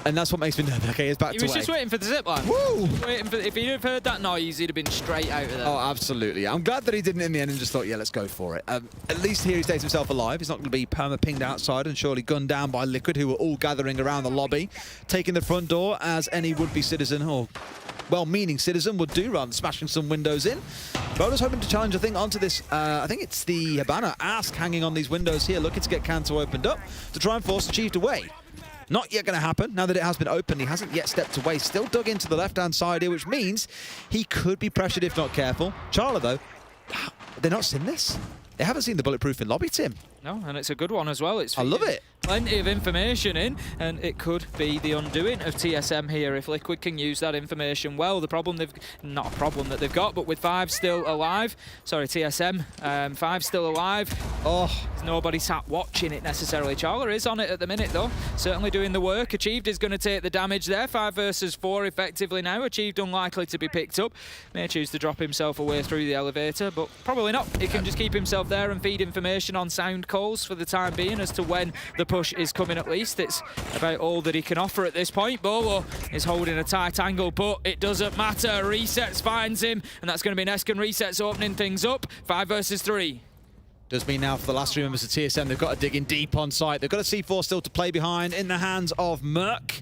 And that's what makes me nervous. Okay, he's back to He was just waiting for the zipline. Woo! If he'd have heard that noise, he'd have been straight out of there. Oh, absolutely. I'm glad that he didn't in the end and just thought, yeah, let's go for it. At least here he stays himself alive. He's not going to be perma-pinged outside and surely gunned down by Liquid, who were all gathering around the lobby, taking the front door as any would-be citizen or well-meaning citizen would do, rather than smashing some windows in. Bolo's hoping to challenge, I think, onto this, I think it's the Habana Ask hanging on these windows here, looking to get Kanto opened up to try and force Achieved away. Not yet going to happen. Now that it has been opened, he hasn't yet stepped away. Still dug into the left-hand side here, which means he could be pressured if not careful. Charla, though, they're not seen this. They haven't seen the bulletproof in lobby, Tim. No, and it's a good one as well. I love it. Plenty of information in, and it could be the undoing of TSM here if Liquid can use that information well. The problem not a problem that they've got, but with 5 still alive, sorry, TSM, 5 still alive. Oh, there's nobody sat watching it necessarily. Charla is on it at the minute though, certainly doing the work. Achieved is going to take the damage there. 5 versus 4 effectively now. Achieved unlikely to be picked up. May choose to drop himself away through the elevator, but probably not. He can just keep himself there and feed information on sound calls for the time being as to when the push is coming at least. It's about all that he can offer at this point. Bolo is holding a tight angle, but it doesn't matter. Resets finds him, and that's going to be Neskin Resets opening things up. 5 versus 3. Does mean now for the last 3 members of TSM, they've got to dig in deep on site. They've got a C4 still to play behind in the hands of Merc.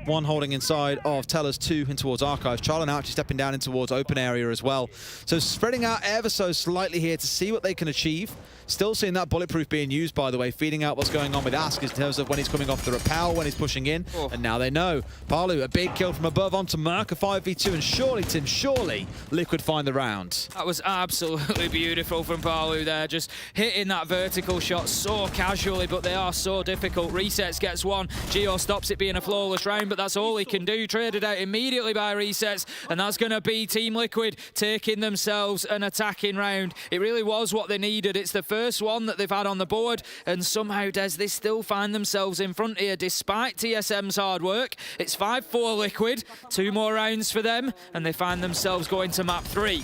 1 holding inside of Tellers, 2 in towards Archives. Charla now actually stepping down in towards open area as well. So spreading out ever so slightly here to see what they can achieve. Still seeing that bulletproof being used, by the way, feeding out what's going on with Ask in terms of when he's coming off the rappel, when he's pushing in. Oh. And now they know. Palu, a big kill from above onto Merc, a 5v2, and surely, Tim, surely Liquid find the round. That was absolutely beautiful from Palu there, just hitting that vertical shot so casually, but they are so difficult. Resets gets 1. Geo stops it being a flawless round, but that's all he can do. Traded out immediately by Resets, and that's going to be Team Liquid taking themselves an attacking round. It really was what they needed. It's the first one that they've had on the board, and somehow, Des, they still find themselves in front here despite TSM's hard work. It's 5-4 Liquid, 2 more rounds for them, and they find themselves going to map 3.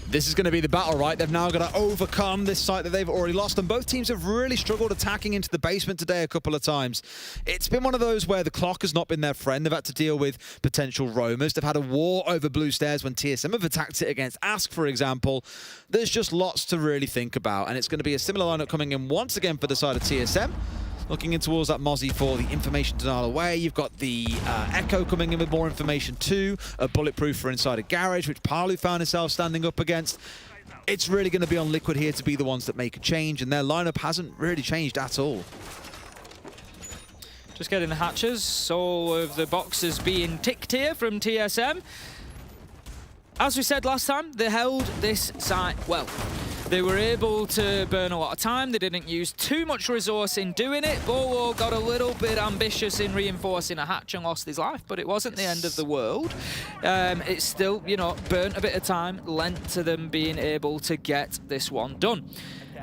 This is going to be the battle, right? They've now got to overcome this site that they've already lost, and both teams have really struggled attacking into the basement today a couple of times. It's been one of those where the clock has not been their friend. They've had to deal with potential roamers. They've had a war over blue stairs when TSM have attacked it against Ask, for example. There's just lots to really think about, and it's going to be a similar lineup coming in once again for the side of TSM. Looking in towards that Mozzie for the information denial away. You've got the Echo coming in with more information too. A bulletproof for inside a garage, which Palu found himself standing up against. It's really going to be on Liquid here to be the ones that make a change, and their lineup hasn't really changed at all. Just getting the hatches. All of the boxes being ticked here from TSM. As we said last time, they held this site well. They were able to burn a lot of time. They didn't use too much resource in doing it. Bolo got a little bit ambitious in reinforcing a hatch and lost his life, but it wasn't the end of the world. It's still, you know, burnt a bit of time, lent to them being able to get this one done.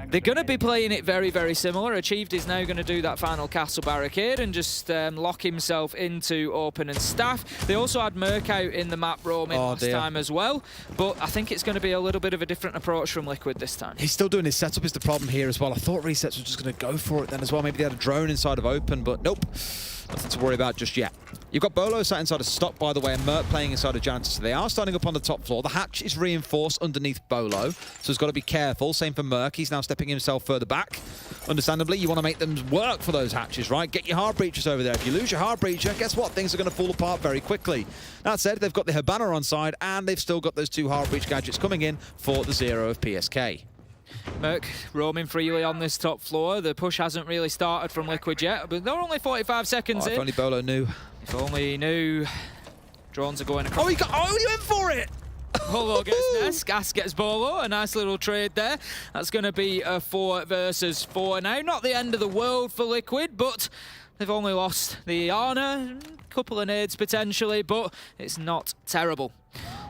They're going to be playing it very, very similar. Achieved is now going to do that final castle barricade and just lock himself into open and staff. They also had Merc out in the map roaming last time as well, but I think it's going to be a little bit of a different approach from Liquid this time. He's still doing his setup is the problem here as well. I thought Resets was just going to go for it then as well. Maybe they had a drone inside of open, but nope. Nothing to worry about just yet. You've got Bolo sat inside of Stock, by the way, and Mert playing inside of Janitor. So they are starting up on the top floor. The hatch is reinforced underneath Bolo, so he's got to be careful. Same for Merc. He's now stepping himself further back. Understandably, you want to make them work for those hatches, right? Get your hard breachers over there. If you lose your hard breacher, guess what? Things are going to fall apart very quickly. That said, they've got the Habana on side, and they've still got those 2 hard breach gadgets coming in for the Zero of PSK. Merc roaming freely on this top floor. The push hasn't really started from Liquid yet, but they're only 45 seconds in. If only Bolo knew. If only he knew. Drones are going across. Oh, he went for it! Bolo gets Nest, Gas gets Bolo, a nice little trade there. That's going to be a 4 versus 4 now. Not the end of the world for Liquid, but they've only lost the Ana, a couple of nades potentially, but it's not terrible.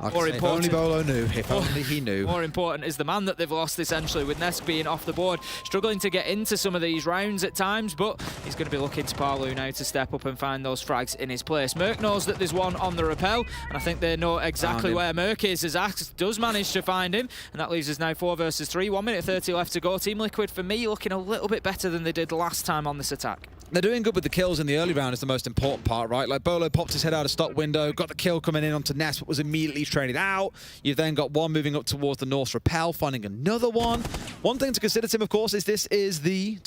More important, if only Bolo knew. If only he knew. More important is the man that they've lost, essentially, with Nest being off the board. Struggling to get into some of these rounds at times, but he's going to be looking to Palu now to step up and find those frags in his place. Merc knows that there's one on the rappel, and I think they know exactly where Merc is, as Axe does manage to find him, and that leaves us now 4 versus 3. 1 minute 30 left to go. Team Liquid, for me, looking a little bit better than they did last time on this attack. They're doing good with the kills in the early round is the most important part, right? Like, Bolo popped his head out of Stock window, got the kill coming in onto Nest, but was immediately traded out. You've then got one moving up towards the North rappel, finding another one. One thing to consider, Tim, of course, is this is the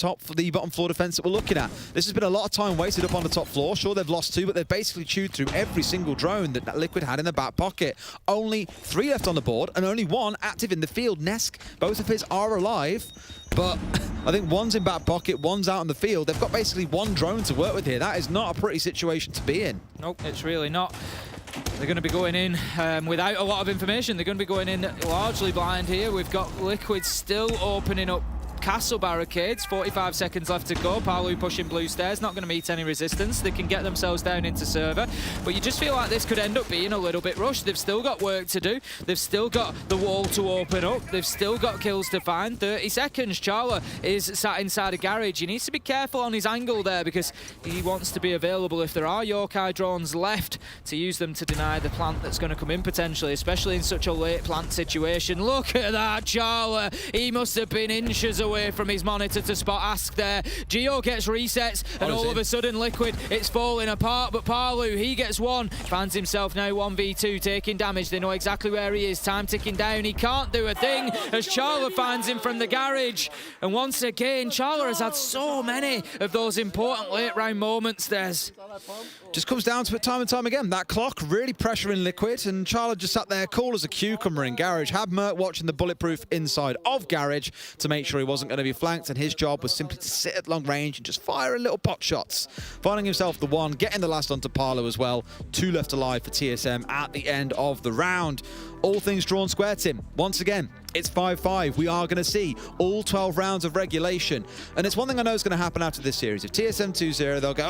bottom floor defense that we're looking at. This has been a lot of time wasted up on the top floor. Sure, they've lost 2, but they've basically chewed through every single drone that Liquid had in the back pocket. Only 3 left on the board, and only 1 active in the field. Nesk, both of his are alive. But I think one's in back pocket, one's out in the field. They've got basically 1 drone to work with here. That is not a pretty situation to be in. Nope, it's really not. They're going to be going in without a lot of information. They're going to be going in largely blind here. We've got Liquid still opening up castle barricades. 45 seconds left to go. Palu pushing blue stairs, not going to meet any resistance. They can get themselves down into server, but you just feel like this could end up being a little bit rushed. They've still got work to do. They've still got the wall to open up. They've still got kills to find. 30 seconds. Charla is sat inside a garage. He needs to be careful on his angle there because he wants to be available if there are Yokai drones left to use them to deny the plant that's going to come in potentially, especially in such a late plant situation. Look at that, Charla. He must have been inches away from his monitor to spot Ask there. Geo gets resets, and all of a sudden Liquid, it's falling apart, but Palu, he gets one, finds himself now 1v2, taking damage. They know exactly where he is. Time ticking down. He can't do a thing as Charla finds him from the garage. And once again, Charla has had so many of those important late round moments. Just comes down to it time and time again. That clock really pressuring Liquid, and Charla just sat there cool as a cucumber in garage. Had Mert watching the bulletproof inside of garage to make sure he wasn't going to be flanked, and his job was simply to sit at long range and just fire little pot shots. Finding himself the one, getting the last onto Palu as well. 2 left alive for TSM at the end of the round. All things drawn square, Tim. Once again, it's 5-5. We are going to see all 12 rounds of regulation. And it's one thing I know is going to happen after this series. If TSM 2-0, they'll go,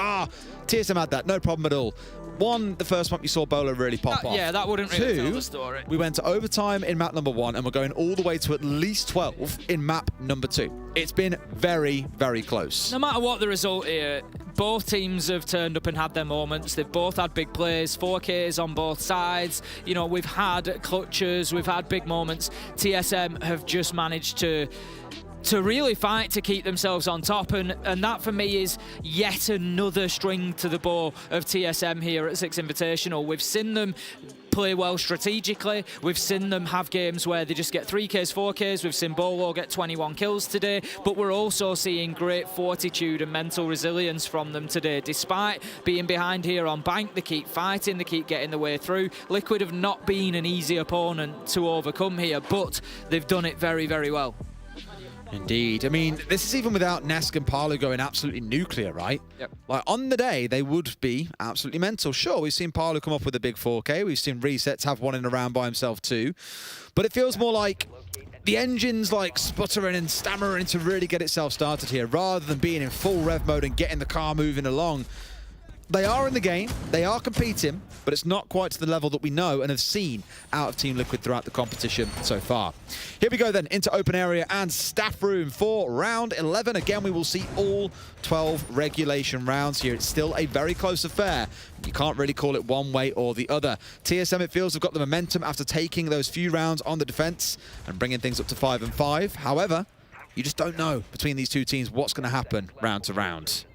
TSM had that, no problem at all. 1, the first month you saw Bolo really pop off. Yeah, that wouldn't really 2, tell the story. We went to overtime in map number 1, and we're going all the way to at least 12 in map number 2. It's been very, very close. No matter what the result here, both teams have turned up and had their moments. They've both had big plays, 4Ks on both sides. You know, we've had clutches, we've had big moments. TSM have just managed to really fight to keep themselves on top, and that for me is yet another string to the bow of TSM here at Six Invitational. We've seen them play well strategically. We've seen them have games where they just get 3Ks, 4Ks. We've seen Bolo get 21 kills today, but we're also seeing great fortitude and mental resilience from them today. Despite being behind here on Bank, they keep fighting, they keep getting the way through. Liquid have not been an easy opponent to overcome here, but they've done it very, very well. Indeed. I mean, this is even without Nesk and Palu going absolutely nuclear, right? Yep. Like, on the day, they would be absolutely mental. Sure, we've seen Palu come up with a big 4K. We've seen Resets have one in a round by himself too. But it feels more like the engine's like sputtering and stammering to really get itself started here, rather than being in full rev mode and getting the car moving along. They are in the game, they are competing, but it's not quite to the level that we know and have seen out of Team Liquid throughout the competition so far. Here we go then, into open area and staff room for round 11. Again, we will see all 12 regulation rounds here. It's still a very close affair. You can't really call it one way or the other. TSM, it feels, have got the momentum after taking those few rounds on the defense and bringing things up to 5-5. However, you just don't know between these two teams what's going to happen round to round.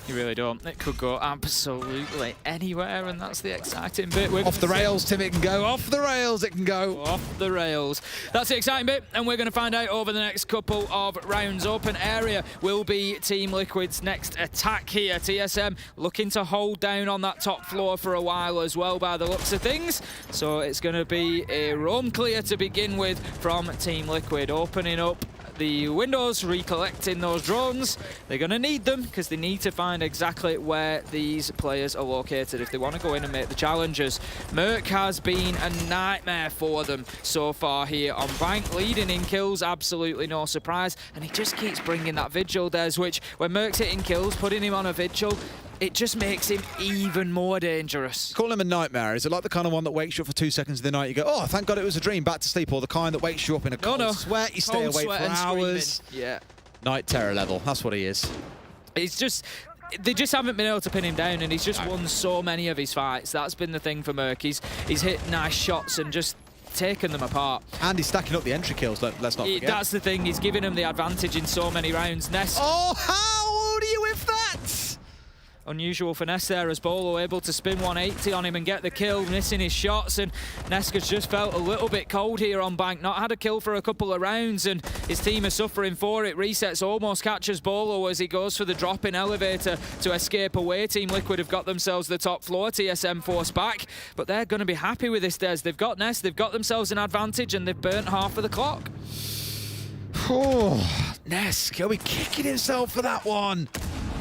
You really don't. It could go absolutely anywhere, and that's the exciting bit. Off the rails, Tim, it can go. Off the rails, it can go. Off the rails. That's the exciting bit, and we're going to find out over the next couple of rounds. Open area will be Team Liquid's next attack here. TSM looking to hold down on that top floor for a while as well, by the looks of things. So it's going to be a roam clear to begin with from Team Liquid, opening up the windows, recollecting those drones. They're going to need them because they need to find exactly where these players are located if they want to go in and make the challenges. Merc has been a nightmare for them so far here on Bank, leading in kills, absolutely no surprise, and he just keeps bringing that vigil, Des, which when Merc's hitting kills, putting him on a vigil, it just makes him even more dangerous. Call him a nightmare. Is it like the kind of one that wakes you up for 2 seconds of the night, you go, oh, thank God it was a dream, back to sleep, or the kind that wakes you up in a cold sweat, you stay awake for hours? Yeah. Night terror level, that's what he is. It's just, they just haven't been able to pin him down, and he's just won so many of his fights. That's been the thing for Merc. He's hit nice shots and just taken them apart. And he's stacking up the entry kills, let's not forget. That's the thing, he's giving him the advantage in so many rounds. Ness. Oh, how old are you with that? Unusual finesse there as Bolo able to spin 180 on him and get the kill, missing his shots, and Neska's just felt a little bit cold here on Bank, not had a kill for a couple of rounds, and his team is suffering for it. Resets almost catches Bolo as he goes for the drop-in elevator to escape away. Team Liquid have got themselves the top floor, TSM force back, but they're going to be happy with this, Des. They've got Ness, they've got themselves an advantage, and they've burnt half of the clock. Oh, Nesk, he'll be kicking himself for that one.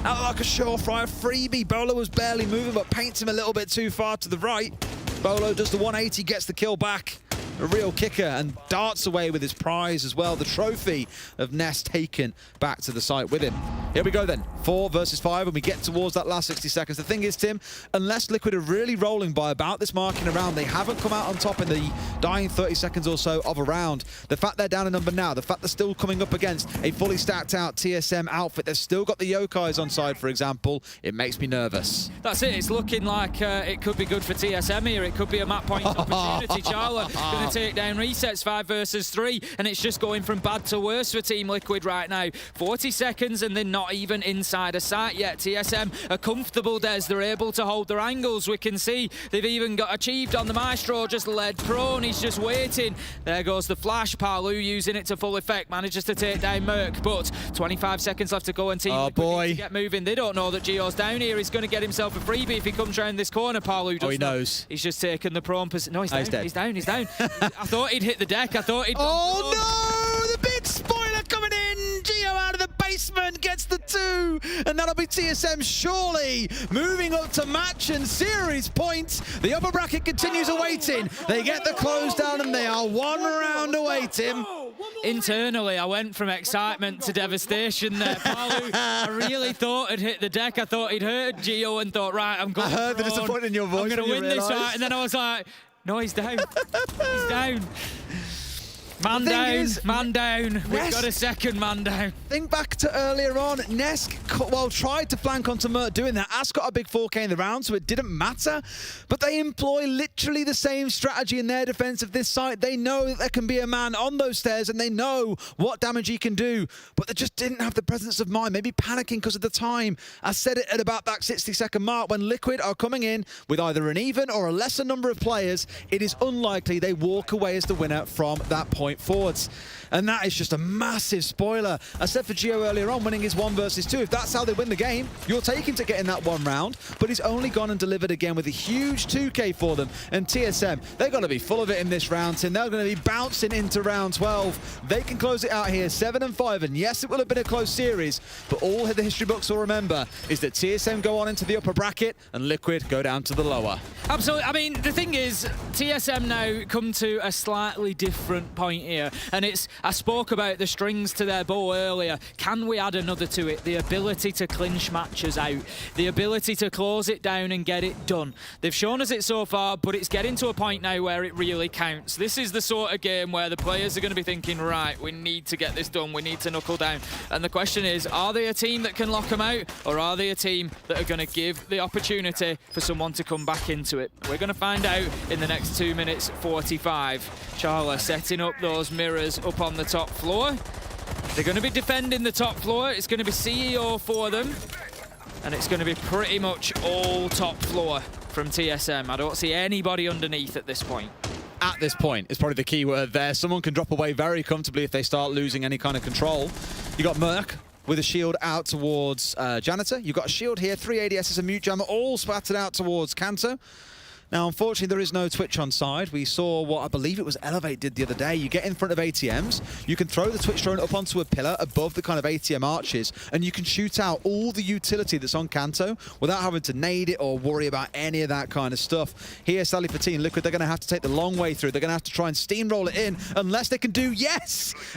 Out like a surefire freebie. Bolo was barely moving, but paints him a little bit too far to the right. Bolo does the 180, gets the kill back. A real kicker, and darts away with his prize as well. The trophy of Ness taken back to the site with him. Here we go then, 4 versus 5, and we get towards that last 60 seconds. The thing is, Tim, unless Liquid are really rolling by about this mark in a round, they haven't come out on top in the dying 30 seconds or so of a round. The fact they're down a number now, the fact they're still coming up against a fully stacked out TSM outfit, they've still got the Yokais on side, for example, it makes me nervous. That's it, it's looking like it could be good for TSM here. It could be a map point opportunity. Charla going to take down Resets 5 versus 3, and it's just going from bad to worse for Team Liquid right now. 40 seconds and they're not even inside a sight yet. TSM are comfortable, Des. They're able to hold their angles. We can see they've even got achieved on the Maestro, just led prone. He's just waiting. There goes the flash. Palu using it to full effect, manages to take down Merc, but 25 seconds left to go, and Team Liquid need to get moving. They don't know that Gio's down here. He's going to get himself a freebie if he comes round this corner. Palu does. Oh, he knows. He's just taken the prone position. No, he's down. He's dead. He's down. I thought he'd hit the deck. I thought he'd... Oh no! The big spoiler coming in! Gio out of the basement gets the 2, and that'll be TSM surely moving up to match and series points. The upper bracket continues awaiting. They get the close down, and they are 1 round away, Tim. Internally, I went from excitement to devastation there. Palu, I really thought he'd hit the deck. I thought he'd heard Gio and thought, right, I'm going I heard the disappointment in your voice. I'm going to win this realised. fight. And then I was like, no, he's down. He's down. Man down. We've got a second man down. Think back to earlier on. Nesk, well, tried to flank onto Mert doing that. Ask got a big 4K in the round, so it didn't matter. But they employ literally the same strategy in their defense of this site. They know that there can be a man on those stairs, and they know what damage he can do. But they just didn't have the presence of mind, maybe panicking because of the time. I said it at about that 60-second mark. When Liquid are coming in with either an even or a lesser number of players, it is unlikely they walk away as the winner from that point point forwards. And that is just a massive spoiler. I said for Gio earlier on, winning his 1 versus 2. If that's how they win the game, you'll take him to get in that 1 round. But he's only gone and delivered again with a huge 2K for them. And TSM, they're going to be full of it in this round, Tim. They're going to be bouncing into round 12. They can close it out here 7-5. And yes, it will have been a close series. But all the history books will remember is that TSM go on into the upper bracket and Liquid go down to the lower. Absolutely. I mean, the thing is, TSM now come to a slightly different point here. And it's, I spoke about the strings to their bow earlier. Can we add another to it? The ability to clinch matches out. The ability to close it down and get it done. They've shown us it so far, but it's getting to a point now where it really counts. This is the sort of game where the players are going to be thinking, right, we need to get this done. We need to knuckle down. And the question is, are they a team that can lock them out? Or are they a team that are going to give the opportunity for someone to come back into it? We're going to find out in the next 2 minutes 45. Charla setting up those mirrors up on the top floor. They're going to be defending the top floor. It's going to be CEO for them. And it's going to be pretty much all top floor from TSM. I don't see anybody underneath at this point. At this point is probably the key word there. Someone can drop away very comfortably if they start losing any kind of control. You got Merc with a shield out towards Janitor. You've got a shield here, 3 ADSs, a mute jammer, all splattered out towards Kanto. Now, unfortunately, there is no Twitch on side. We saw what I believe it was Elevate did the other day. You get in front of ATMs, you can throw the Twitch drone up onto a pillar above the kind of ATM arches, and you can shoot out all the utility that's on Kanto without having to nade it or worry about any of that kind of stuff. Here, sadly for Team Liquid, they're going to have to take the long way through. They're going to have to try and steamroll it in unless they can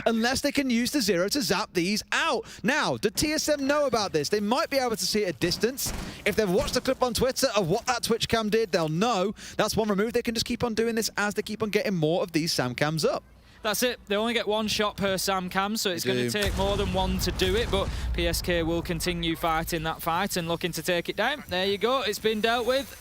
unless they can use the Zero to zap these out. Now, do TSM know about this? They might be able to see it at distance. If they've watched the clip on Twitter of what that Twitch cam did, they'll know. That's one remove. They can just keep on doing this as they keep on getting more of these SAM cams up. That's it. They only get 1 shot per SAM cam, so it's going to take more than 1 to do it, but PSK will continue fighting that fight and looking to take it down. There you go. It's been dealt with.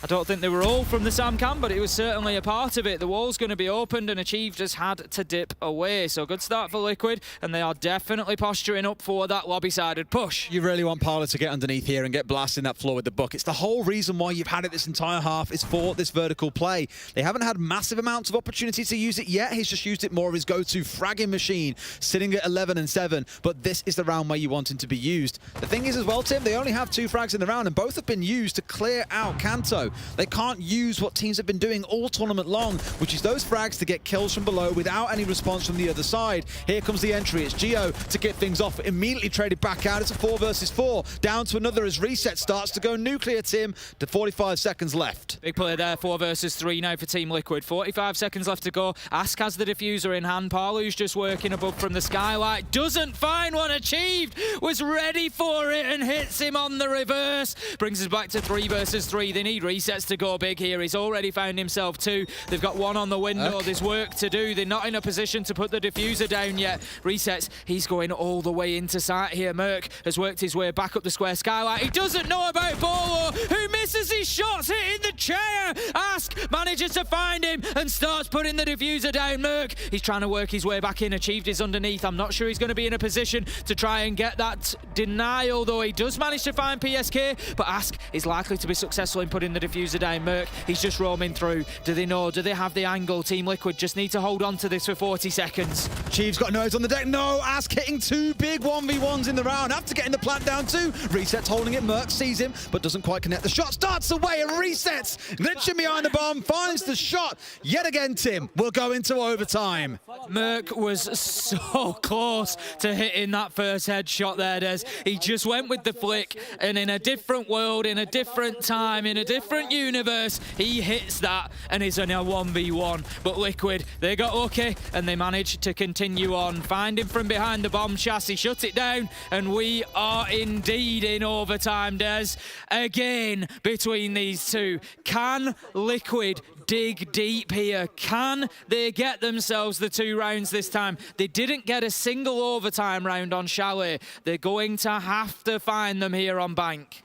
I don't think they were all from the SAM cam, but it was certainly a part of it. The wall's going to be opened and Achieved has had to dip away. So good start for Liquid, and they are definitely posturing up for that lobby-sided push. You really want Parler to get underneath here and get blasting that floor with the buckets. The whole reason why you've had it this entire half is for this vertical play. They haven't had massive amounts of opportunity to use it yet. He's just used it more of his go-to fragging machine, sitting at 11 and 7. But this is the round where you want him to be used. The thing is as well, Tim, they only have 2 frags in the round, and both have been used to clear out Kanto. They can't use what teams have been doing all tournament long, which is those frags to get kills from below without any response from the other side. Here comes the entry. It's Gio to get things off. Immediately traded back out. It's a 4 versus 4. Down to another as Reset starts to go nuclear, Tim. To 45 seconds left. Big play there, 4 versus 3 now for Team Liquid. 45 seconds left to go. Ask has the diffuser in hand. Parlu's just working above from the skylight. Doesn't find one. Achieved. Was ready for it and hits him on the reverse. Brings us back to 3 versus 3. They need resets to go big here. He's already found himself 2. They've got 1 on the window. There's work to do. They're not in a position to put the diffuser down yet. Resets. He's going all the way into sight here. Merc has worked his way back up the square skylight. He doesn't know about Bolo, who misses his shots, hitting the chair. Ask manages to find him and starts putting the diffuser down. Merc, he's trying to work his way back in. Achieved is underneath. I'm not sure he's going to be in a position to try and get that denial, though he does manage to find PSK, but Ask is likely to be successful in putting the diffuser down. Merc, he's just roaming through. Do they know? Do they have the angle? Team Liquid just need to hold on to this for 40 seconds. Chief's got nose on the deck. No, Ask hitting 2 big 1v1s in the round. After getting the plant down too. Reset's holding it. Merc sees him, but doesn't quite connect. The shot starts away and Resets. Glitching behind the bomb, finds the shot. Yet again, Tim, we'll go into overtime. Merc was so close to hitting that first headshot there, Des. He just went with the flick, and in a different world, in a different time, in a different universe, he hits that and is in a 1v1. But Liquid, they got lucky and they managed to continue on. Find him from behind the bomb chassis, shut it down, and we are indeed in overtime, Des. Again, between these two. Can Liquid dig deep here? Can they get themselves the 2 rounds this time? They didn't get a single overtime round on Chalet. They're going to have to find them here on Bank.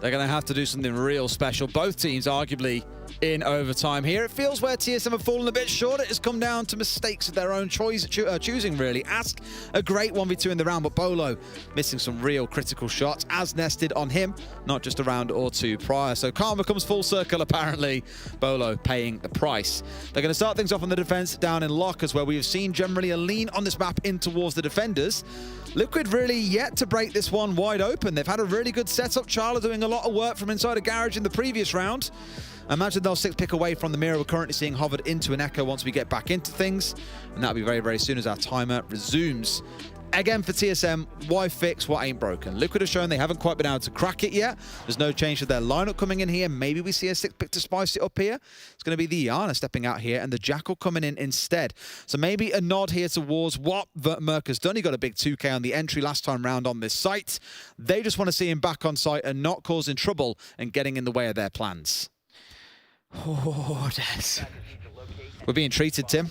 They're going to have to do something real special. Both teams arguably in overtime here. It feels where TSM have fallen a bit short. It has come down to mistakes of their own choosing, really. Ask a great 1v2 in the round, but Bolo missing some real critical shots, as nested on him, not just a round or two prior. So karma comes full circle, apparently. Bolo paying the price. They're going to start things off on the defense down in Lockers, where we have seen generally a lean on this map in towards the defenders. Liquid really yet to break this one wide open. They've had a really good setup. Charla doing a lot of work from inside a garage in the previous round. I imagine they'll 6-pick away from the mirror we're currently seeing hovered into an Echo once we get back into things. And that'll be very, very soon as our timer resumes. Again, for TSM, why fix what ain't broken? Liquid have shown they haven't quite been able to crack it yet. There's no change to their lineup coming in here. Maybe we see a 6-pick to spice it up here. It's going to be the Iana stepping out here and the Jackal coming in instead. So maybe a nod here towards what Merc has done. He got a big 2K on the entry last time round on this site. They just want to see him back on site and not causing trouble and getting in the way of their plans. Oh, Des. We're being treated, Tim.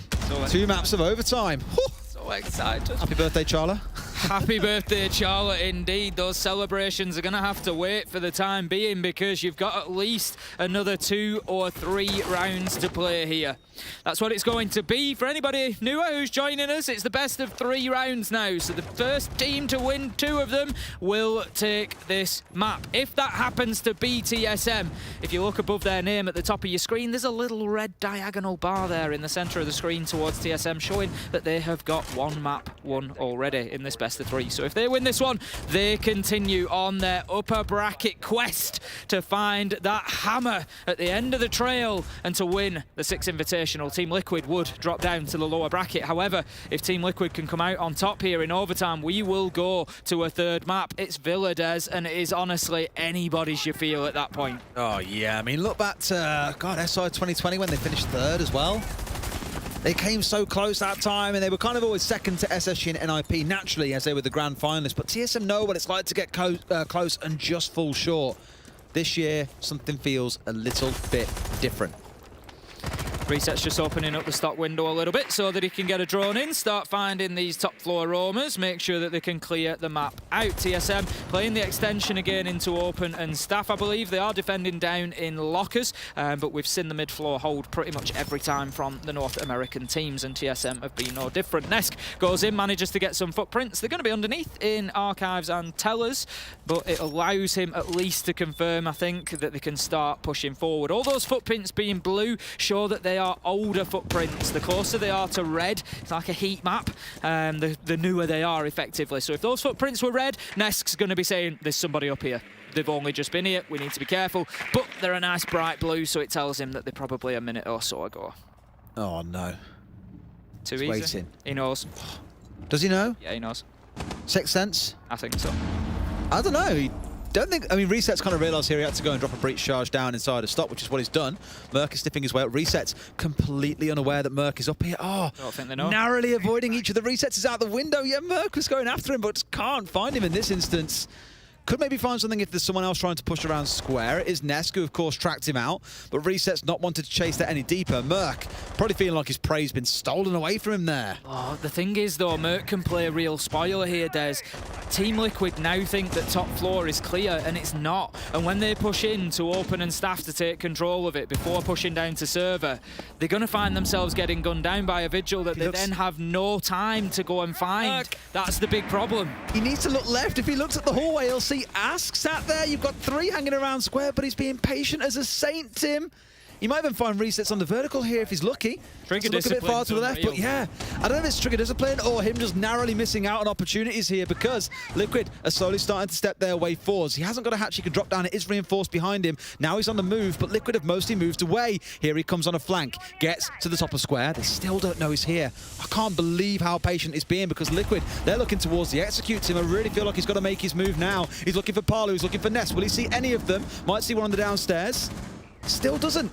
2 maps of overtime. So excited. Happy birthday, Charla. Happy birthday, Charlotte, indeed. Those celebrations are going to have to wait for the time being because you've got at least another 2 or 3 rounds to play here. That's what it's going to be. For anybody newer who's joining us, it's the best of 3 rounds now. So the first team to win 2 of them will take this map. If that happens to be TSM, if you look above their name at the top of your screen, there's a little red diagonal bar there in the center of the screen towards TSM showing that they have got 1 map won already in this best of 3. So if they win this one, they continue on their upper bracket quest to find that hammer at the end of the trail and to win the 6th Invitational. Team Liquid would drop down to the lower bracket. However, if Team Liquid can come out on top here in overtime, we will go to a 3rd map. It's Villa, Des, and it is honestly anybody's you feel at that point. Oh, yeah. I mean, look back to, God, SI 2020 when they finished 3rd as well. They came so close that time, and they were kind of always second to SSG and NIP, naturally, as they were the grand finalists. But TSM know what it's like to get close and just fall short. This year, something feels a little bit different. Reset's just opening up the stock window a little bit so that he can get a drone in, start finding these top floor roamers, make sure that they can clear the map out. TSM playing the extension again into open and staff, I believe. They are defending down in Lockers, but we've seen the mid-floor hold pretty much every time from the North American teams, and TSM have been no different. Nesk goes in, manages to get some footprints. They're going to be underneath in Archives and Tellers, but it allows him at least to confirm, I think, that they can start pushing forward. All those footprints being blue show that they are older footprints. The closer they are to red, it's like a heat map, the newer they are effectively. So if those footprints were red, Nesk's going to be saying, there's somebody up here. They've only just been here, we need to be careful. But they're a nice bright blue, so it tells him that they're probably a minute or so ago. Oh, no. Too He's easy. waiting. He knows. Does he know? Yeah, he knows. Sixth sense? I think so. I don't know. Don't think, I mean, Reset's kind of realised here he had to go and drop a breach charge down inside a stop, which is what he's done. Merc is sniffing his way up. Reset's completely unaware that Merc is up here. Oh, I don't think they know. Narrowly avoiding each of the Resets is out the window. Yeah, Merc was going after him, but just can't find him in this instance. Could maybe find something if there's someone else trying to push around square. It is Nesk, who of course tracked him out, but Reset's not wanted to chase that any deeper. Merc probably feeling like his prey's been stolen away from him there. Oh, the thing is though, Merc can play a real spoiler here, Des. Team Liquid now think that top floor is clear, and it's not. And when they push in to open and staff to take control of it before pushing down to server, they're going to find themselves getting gunned down by a Vigil that they then have no time to go and find. That's the big problem. He needs to look left. If he looks at the hallway, he'll see Ask sat there. You've got 3 hanging around square, but he's being patient as a saint, Tim. He might even find Resets on the vertical here if he's lucky. Trigger look a bit far to the left, but yeah. I don't know if it's Trigger Discipline or him just narrowly missing out on opportunities here, because Liquid are slowly starting to step their way forwards. He hasn't got a hatch he can drop down. It is reinforced behind him. Now he's on the move, but Liquid have mostly moved away. Here he comes on a flank. Gets to the top of square. They still don't know he's here. I can't believe how patient he's being, because Liquid, they're looking towards the execute team. I really feel like he's got to make his move now. He's looking for Parlo. He's looking for Ness. Will he see any of them? Might see one on the downstairs. Still doesn't.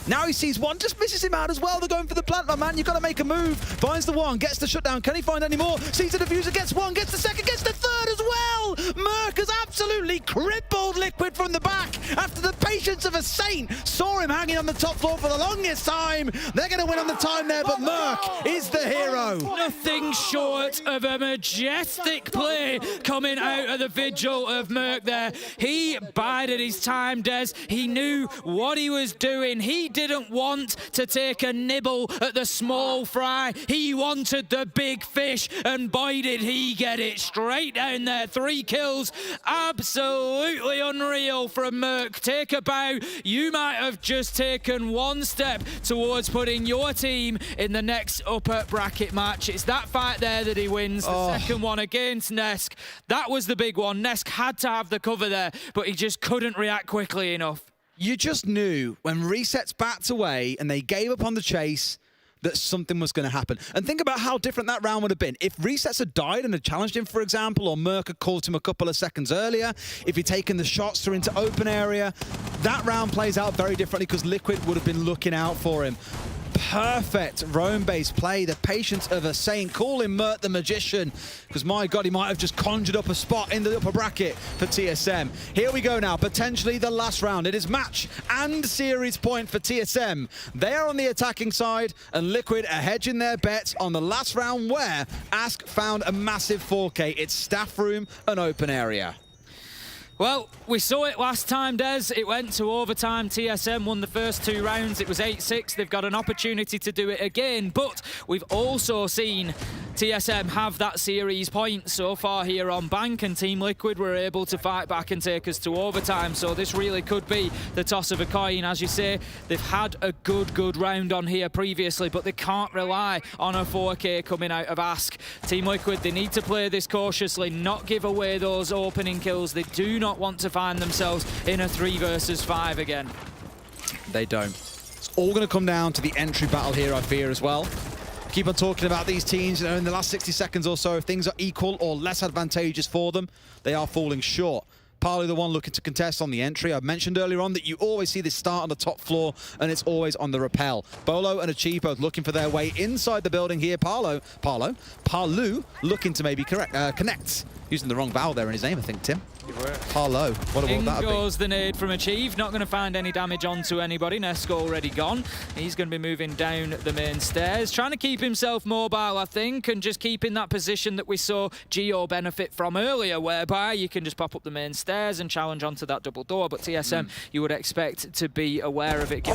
Now he sees one, just misses him out as well. They're going for the plant, my man. You've got to make a move. Finds the one, gets the shutdown. Can he find any more? Sees the diffuser, gets one, gets the second, gets the third. third as well. Merc has absolutely crippled Liquid from the back after the patience of a saint saw him hanging on the top floor for the longest time. They're going to win on the time there, but Merc is the hero. Nothing short of a majestic play coming out of the vigil of Merc there. He bided his time, Des. He knew what he was doing. He didn't want to take a nibble at the small fry. He wanted the big fish, and boy did he get it straight down there. 3 kills. Absolutely unreal from Merc. Take a bow. You might have just taken one step towards putting your team in the next upper bracket match. It's that fight there that he wins. The second one against Nesk. That was the big one. Nesk had to have the cover there, but he just couldn't react quickly enough. You just knew when resets backed away and they gave up on the chase that something was going to happen. And think about how different that round would have been. If resets had died and had challenged him, for example, or Merc had called him a couple of seconds earlier, if he'd taken the shots through into open area, that round plays out very differently because Liquid would have been looking out for him. Perfect roam-based play, the patience of a saint. Call him Mert the Magician, because my God, he might have just conjured up a spot in the upper bracket for TSM. Here we go now, potentially the last round. It is match and series point for TSM. They are on the attacking side, and Liquid are hedging their bets on the last round where Ask found a massive 4K. It's staff room and open area. Well, we saw it last time, Des. It went to overtime. TSM won the first 2 rounds. It was 8-6. They've got an opportunity to do it again, but we've also seen TSM have that series point so far here on Bank, and Team Liquid were able to fight back and take us to overtime, so this really could be the toss of a coin. As you say, they've had a good round on here previously, but they can't rely on a 4K coming out of Ask. Team Liquid, they need to play this cautiously, not give away those opening kills. They do not want to find themselves in a 3 versus 5 again. They don't. It's all going to come down to the entry battle here, I fear, as well. Keep on talking about these teams, you know, in the last 60 seconds or so, if things are equal or less advantageous for them, they are falling short. Partly the one looking to contest on the entry. I mentioned earlier on that you always see this start on the top floor, and it's always on the rappel. Bolo and Achieve both looking for their way inside the building here. Palu looking to maybe connect. Using the wrong vowel there in his name, I think, Tim. Parlo. What a world that would be. Goes the nade from Achieve. Not going to find any damage onto anybody. Nesk already gone. He's going to be moving down the main stairs. Trying to keep himself mobile, I think, and just keep in that position that we saw Geo benefit from earlier, whereby you can just pop up the main stairs and challenge onto that double door. But TSM, you would expect to be aware of it.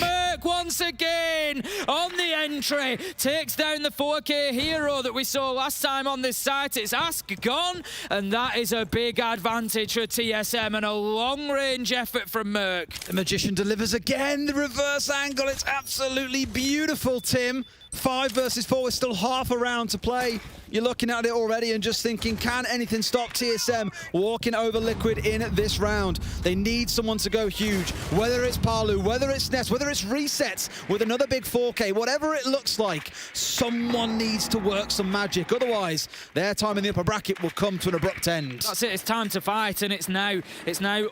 Merc once again on the entry. Takes down the 4K hero that we saw last time on this site. It's Ask gone, and that is a big advantage for TSM and a long-range effort from Merc. The Magician delivers again, the reverse angle. It's absolutely beautiful, Tim. 5 versus 4 with still half a round to play. You're looking at it already and just thinking, can anything stop TSM walking over Liquid in this round? They need someone to go huge, whether it's Palu, whether it's Ness, whether it's resets with another big 4K, whatever it looks like, someone needs to work some magic. Otherwise, their time in the upper bracket will come to an abrupt end. That's it, it's time to fight, and it's now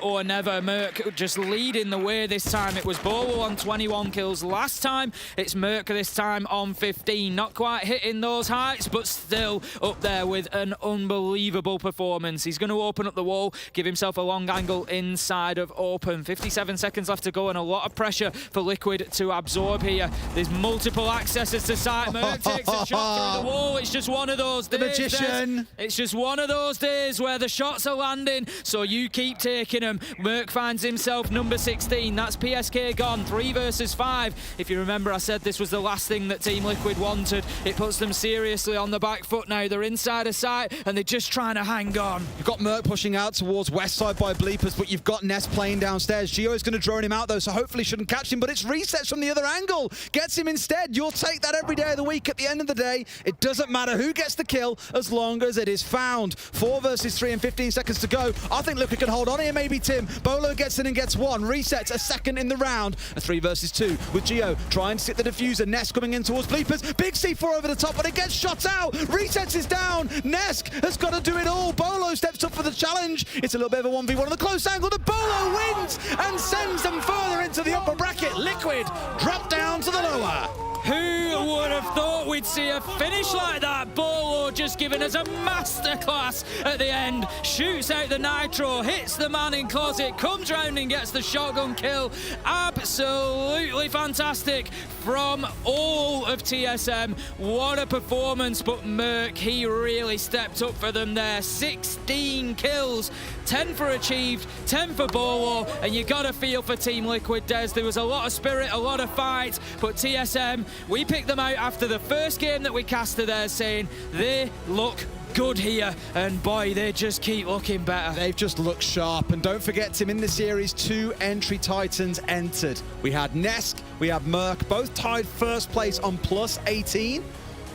or never. Merc just leading the way this time. It was Bolo on 21 kills last time. It's Merc this time on 15. Not quite hitting those heights, but still up there with an unbelievable performance. He's going to open up the wall, give himself a long angle inside of open. 57 seconds left to go, and a lot of pressure for Liquid to absorb here. There's multiple accesses to site. Merc takes a shot through the wall. It's just one of those days. The Magician. It's just one of those days where the shots are landing, so you keep taking them. Merc finds himself number 16. That's PSK gone. 3 versus 5. If you remember, I said this was the last thing that Team Liquid wanted. It puts them seriously on the back foot now. They're inside a site, and they're just trying to hang on. You've got Merc pushing out towards west side by Bleepers, but you've got Ness playing downstairs. Geo is going to drone him out, though, so hopefully shouldn't catch him, but it's resets from the other angle. Gets him instead. You'll take that every day of the week. At the end of the day, it doesn't matter who gets the kill as long as it is found. 4 versus 3 and 15 seconds to go. I think Liquid can hold on here, maybe, Tim. Bolo gets in and gets 1. Resets a second in the round. A 3 versus 2 with Geo trying to sit the diffuser. Ness coming in towards Bleepers. Big C4 over the top, but it gets shot out. Resets is down. Nesk has got to do it all. Bolo steps up for the challenge. It's a little bit of a 1v1 on the close angle. The Bolo wins and sends them further into the upper bracket. Liquid drop down to the lower. Who would have thought we'd see a finish like that. Bolo just giving us a masterclass at the end. Shoots out the nitro, hits the man in closet, comes round and gets the shotgun kill. Absolutely fantastic from all of TSM. What a performance, but Merc, he really stepped up for them there. 16 kills, 10 for Achieved, 10 for Bolo, and you got a feel for Team Liquid, Des. There was a lot of spirit, a lot of fight, but TSM, we picked them out after the first game that we casted there, saying they look good here, and boy, they just keep looking better. They've just looked sharp, and don't forget, Tim, in the series, 2 entry titans entered. We had Nesk, we had Merc, both tied first place on plus 18.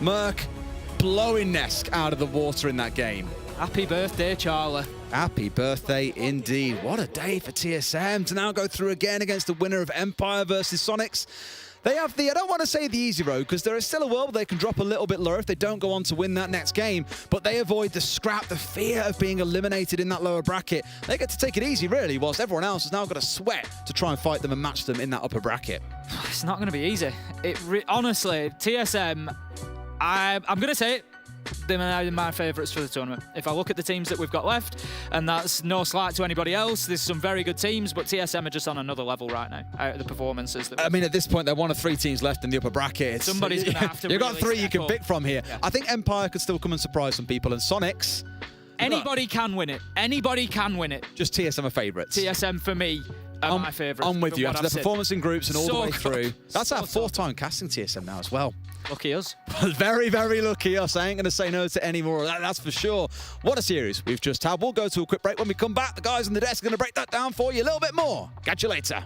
Merc blowing Nesk out of the water in that game. Happy birthday, Charlie. Happy birthday indeed. What a day for TSM to now go through again against the winner of Empire versus Soniqs. They have the, I don't want to say the easy road, because there is still a world where they can drop a little bit lower if they don't go on to win that next game, but they avoid the scrap, the fear of being eliminated in that lower bracket. They get to take it easy, really, whilst everyone else has now got to sweat to try and fight them and match them in that upper bracket. It's not going to be easy. Honestly, TSM, I'm going to say it, they're my favourites for the tournament. If I look at the teams that we've got left, and that's no slight to anybody else, there's some very good teams, but TSM are just on another level right now, out of the performances. I mean, at this point, they're one of 3 teams left in the upper bracket. Somebody's going to have to You've got really 3 you can up. pick from here. Yeah. I think Empire could still come and surprise some people, and Soniqs... Anybody can win it. Anybody can win it. Just TSM are favourites. TSM, for me, are my favourites. I'm with you. After their performance in groups and all the way good. through. That's our So 4th time casting TSM now as well. Lucky us. Very, very lucky us. I ain't going to say no to any more of that, that's for sure. What a series we've just had. We'll go to a quick break. When we come back, the guys on the desk are going to break that down for you a little bit more. Catch you later.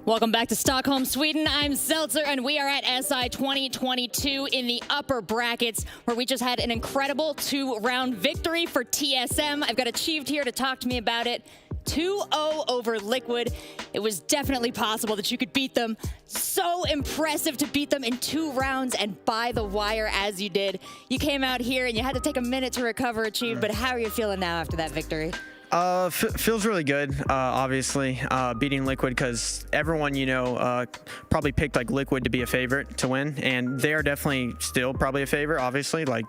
Welcome back to Stockholm, Sweden. I'm Zeltzer, and we are at SI 2022 in the upper brackets, where we just had an incredible 2-round victory for TSM. I've got Achieved here to talk to me about it. 2-0 over Liquid. It was definitely possible that you could beat them. So impressive to beat them in 2 rounds and by the wire as you did. You came out here and you had to take a minute to recover, Achieved, but how are you feeling now after that victory? Feels really good, obviously, beating Liquid, because everyone, probably picked like Liquid to be a favorite to win, and they are definitely still probably a favorite, obviously, like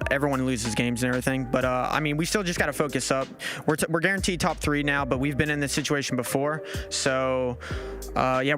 everyone loses games and everything, but I mean, we still just got to focus up. We're guaranteed top 3 now, but we've been in this situation before, so yeah,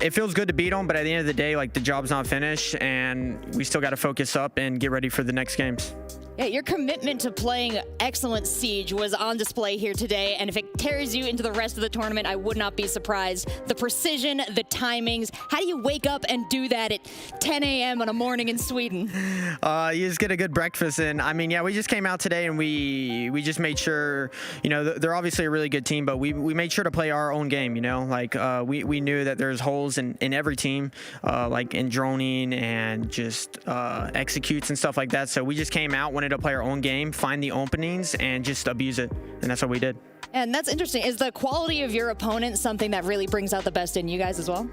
it feels good to beat them, but at the end of the day, like, the job's not finished, and we still got to focus up and get ready for the next games. Yeah, your commitment to playing excellent Siege was on display here today, and if it carries you into the rest of the tournament, I would not be surprised. The precision, the timings, how do you wake up and do that at 10 a.m. on a morning in Sweden? You just get a good breakfast in. I mean, yeah, we just came out today and we just made sure, you know, they're obviously a really good team, but we made sure to play our own game, you know, like we knew that there's holes in every team, like in droning and just executes and stuff like that. So we just came out, wanted to play our own game, find the openings, and just abuse it. And that's what we did. And that's interesting. Is the quality of your opponent something that really brings out the best in you guys as well?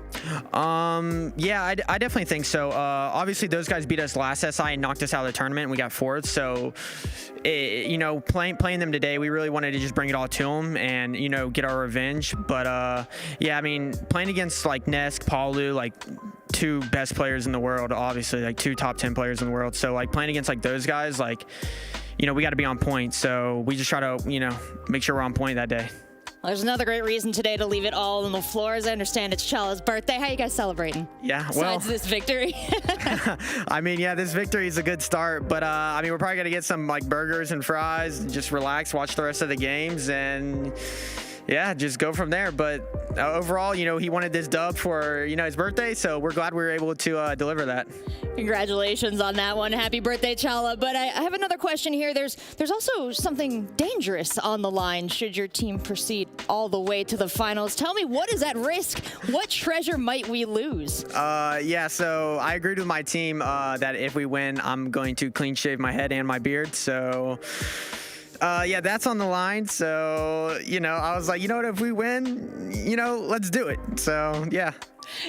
Yeah, I definitely think so. Obviously, those guys beat us last SI and knocked us out of the tournament, and we got fourth. So, you know, playing them today, we really wanted to just bring it all to them and, you know, get our revenge. But, yeah, I mean, playing against, like, Nesk, Paulu, like, two best players in the world, obviously, like, two top 10 players in the world. So, like, playing against, like, those guys, like, you know, we got to be on point. So we just try to, you know, make sure we're on point that day. Well, there's another great reason today to leave it all on the floor. As I understand, it's Chala's birthday. How are you guys celebrating? Yeah, well, besides this victory. I mean, yeah, this victory is a good start, but I mean, we're probably gonna get some like burgers and fries and just relax, watch the rest of the games, and yeah, just go from there. But overall, you know, he wanted this dub for, you know, his birthday, so we're glad we were able to deliver that. Congratulations on that one. Happy birthday, Chala. But I have another question here. There's also something dangerous on the line should your team proceed all the way to the finals. Tell me, what is at risk? What treasure might we lose? Yeah, so I agreed with my team that if we win, I'm going to clean shave my head and my beard. So yeah, that's on the line. So, you know, I was like, you know what, if we win, you know, let's do it. So, yeah.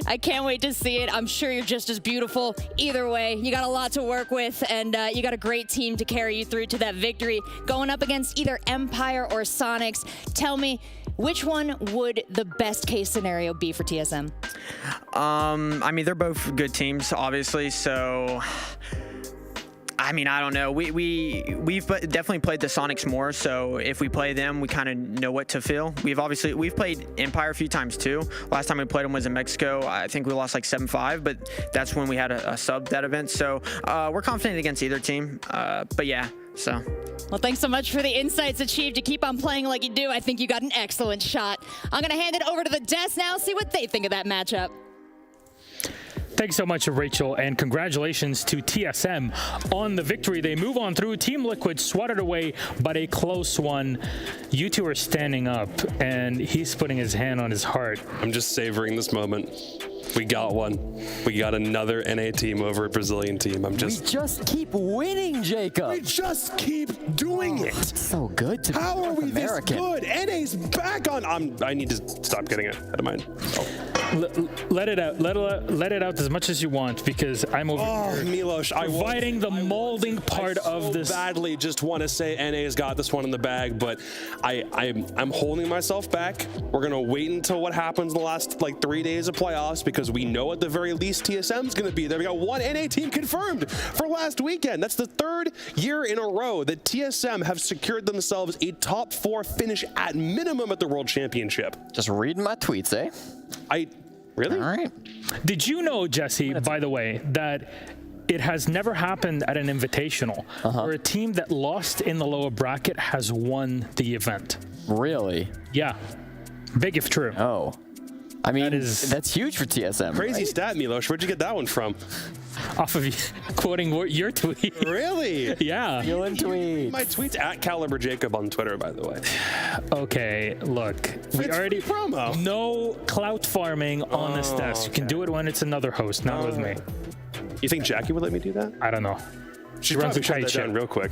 I can't wait to see it. I'm sure you're just as beautiful. Either way, you got a lot to work with, and you got a great team to carry you through to that victory. Going up against either Empire or Soniqs, tell me, which one would the best case scenario be for TSM? I mean, they're both good teams, obviously, so I mean, I don't know. We've definitely played the Soniqs more, so if we play them, we kind of know what to feel. We've played Empire a few times too. Last time we played them was in Mexico. I think we lost like 7-5, but that's when we had a sub that event. So we're confident against either team. But yeah, so. Well, thanks so much for the insights, Achieved. To keep on playing like you do, I think you got an excellent shot. I'm going to hand it over to the desk now, see what they think of that matchup. Thanks so much, Rachel, and congratulations to TSM on the victory. They move on through. Team Liquid swatted away, but a close one. You two are standing up, and he's putting his hand on his heart. I'm just savoring this moment. We got one. We got another NA team over a Brazilian team. We just keep winning, Jacob. We just keep doing it. It's so good to be How are we American. this good? NA's back on. I need to stop getting it out of mine. Let it out. Let it out as much as you want, because I'm over here Milos, providing the molding part of this. I badly just want to say NA's got this one in the bag, but I'm holding myself back. We're gonna wait until what happens in the last like 3 days of playoffs, because we know at the very least TSM's gonna be there. We got one NA team confirmed for last weekend. That's the third year in a row that TSM have secured themselves a top 4 finish at minimum at the World Championship. Just reading my tweets, eh? Really? All right. Did you know, Jesse, by the way, that it has never happened at an invitational where a team that lost in the lower bracket has won the event? Really? Yeah. Big if true. Oh. I mean, that's huge for TSM. Crazy right? stat, Milos. Where'd you get that one from? Off of quoting your tweet. Really? Yeah. Stealing tweets. My tweet's at Caliber Jacob on Twitter, by the way. Okay, look. We It's already free promo. No clout farming on this desk. You can do it when it's another host, not with me. You think Jackie would let me do that? I don't know. She runs probably a shut tight that down ship. real quick.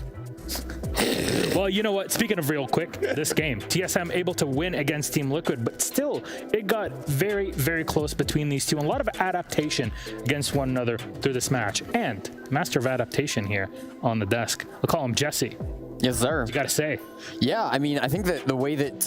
Well, you know what? Speaking of real quick, this game, TSM able to win against Team Liquid, but still, it got very, very close between these two. And a lot of adaptation against one another through this match. And master of adaptation here on the desk. I'll call him Jesse. Yes, sir. You got to say. Yeah, I mean, I think that the way that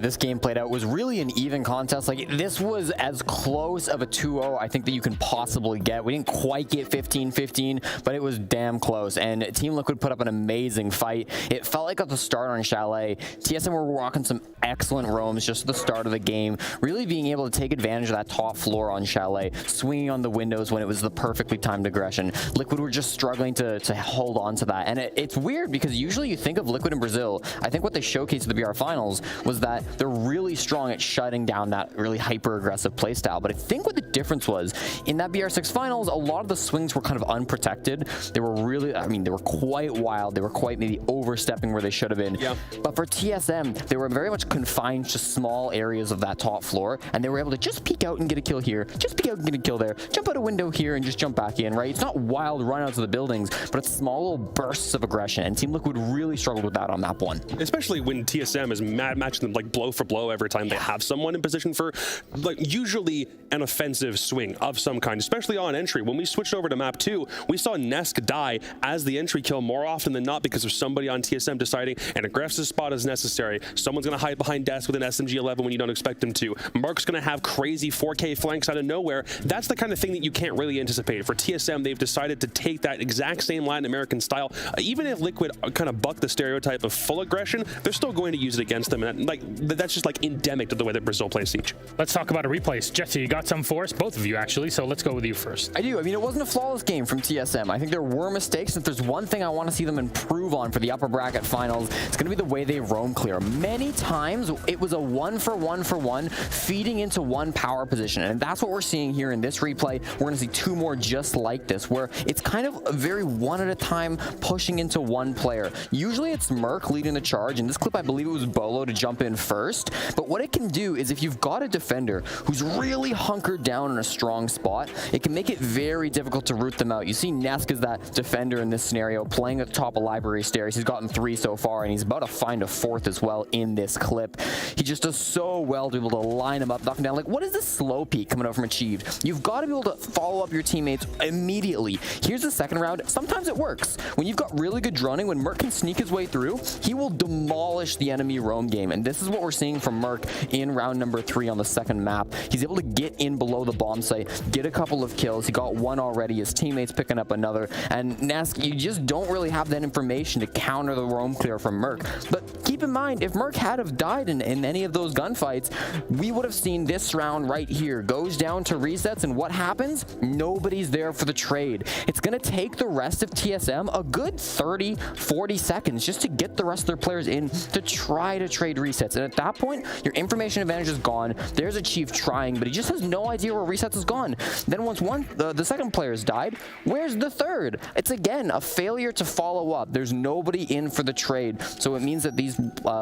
this game played out was really an even contest. Like, this was as close of a 2-0 I think that you can possibly get. We didn't quite get 15-15, but it was damn close. And Team Liquid put up an amazing fight. It felt like at the start on Chalet, TSM were rocking some excellent roams just at the start of the game, really being able to take advantage of that top floor on Chalet, swinging on the windows when it was the perfectly timed aggression. Liquid were just struggling to hold on to that. And it's weird because usually you think of Liquid in Brazil, I think what they showcased at the BR Finals was that they're really strong at shutting down that really hyper-aggressive playstyle. But I think what the difference was, in that BR6 Finals, a lot of the swings were kind of unprotected. They were really, I mean, they were quite wild. They were quite maybe overstepping where they should have been. Yeah. But for TSM, they were very much confined to small areas of that top floor, and they were able to just peek out and get a kill here, just peek out and get a kill there, jump out a window here and just jump back in, right? It's not wild runouts of the buildings, but it's small little bursts of aggression, and Team Liquid really struggled with that on map 1. Especially when TSM is matching them like blow for blow every time they have someone in position for like usually an offensive swing of some kind, especially on entry. When we switched over to map 2, we saw Nesk die as the entry kill more often than not because of somebody on TSM deciding an aggressive spot is necessary. Someone's going to hide behind desk with an SMG-11 when you don't expect them to. Mark's going to have crazy 4K flanks out of nowhere. That's the kind of thing that you can't really anticipate. For TSM, they've decided to take that exact same Latin American style. Even if Liquid kind of buck the stereotype of full aggression, they're still going to use it against them. And that's just like endemic to the way that Brazil plays Siege. Let's talk about a replays. Jesse, you got some for us? Both of you, actually. So let's go with you first. I do. I mean, it wasn't a flawless game from TSM. I think there were mistakes. If there's one thing I want to see them improve on for the upper bracket finals, it's going to be the way they roam clear. Many times, it was a 1-for-1-for-1 feeding into one power position. And that's what we're seeing here in this replay. We're going to see 2 more just like this, where it's kind of a very one at a time pushing into one player. Usually it's Merc leading the charge. In this clip, I believe it was Bolo to jump in first. But what it can do is if you've got a defender who's really hunkered down in a strong spot, it can make it very difficult to root them out. You see Nesk is that defender in this scenario, playing at the top of library stairs. He's gotten 3 so far, and he's about to find a 4th as well in this clip. He just does so well to be able to line him up, knock him down. Like, what is this slow peek coming out from Achieved? You've got to be able to follow up your teammates immediately. Here's the second round. Sometimes it works. When you've got really good droning, when Merc can sneak his way through, he will demolish the enemy roam game. And this is what we're seeing from Merc in round number 3 on the second map. He's able to get in below the bomb site, get a couple of kills. He got 1 already. His teammates picking up another. And Nesk, you just don't really have that information to counter the roam clear from Merc. But keep in mind, if Merc had have died in any of those gunfights, we would have seen this round right here. Goes down to resets, and what happens? Nobody's there for the trade. It's going to take the rest of TSM a good 30, 40 seconds just to get the rest of their players in to try to trade resets. And at that point, your information advantage is gone. There's a Chief trying, but he just has no idea where resets is gone. Then once the second player's died, where's the third? It's again a failure to follow up. There's nobody in for the trade. So it means that these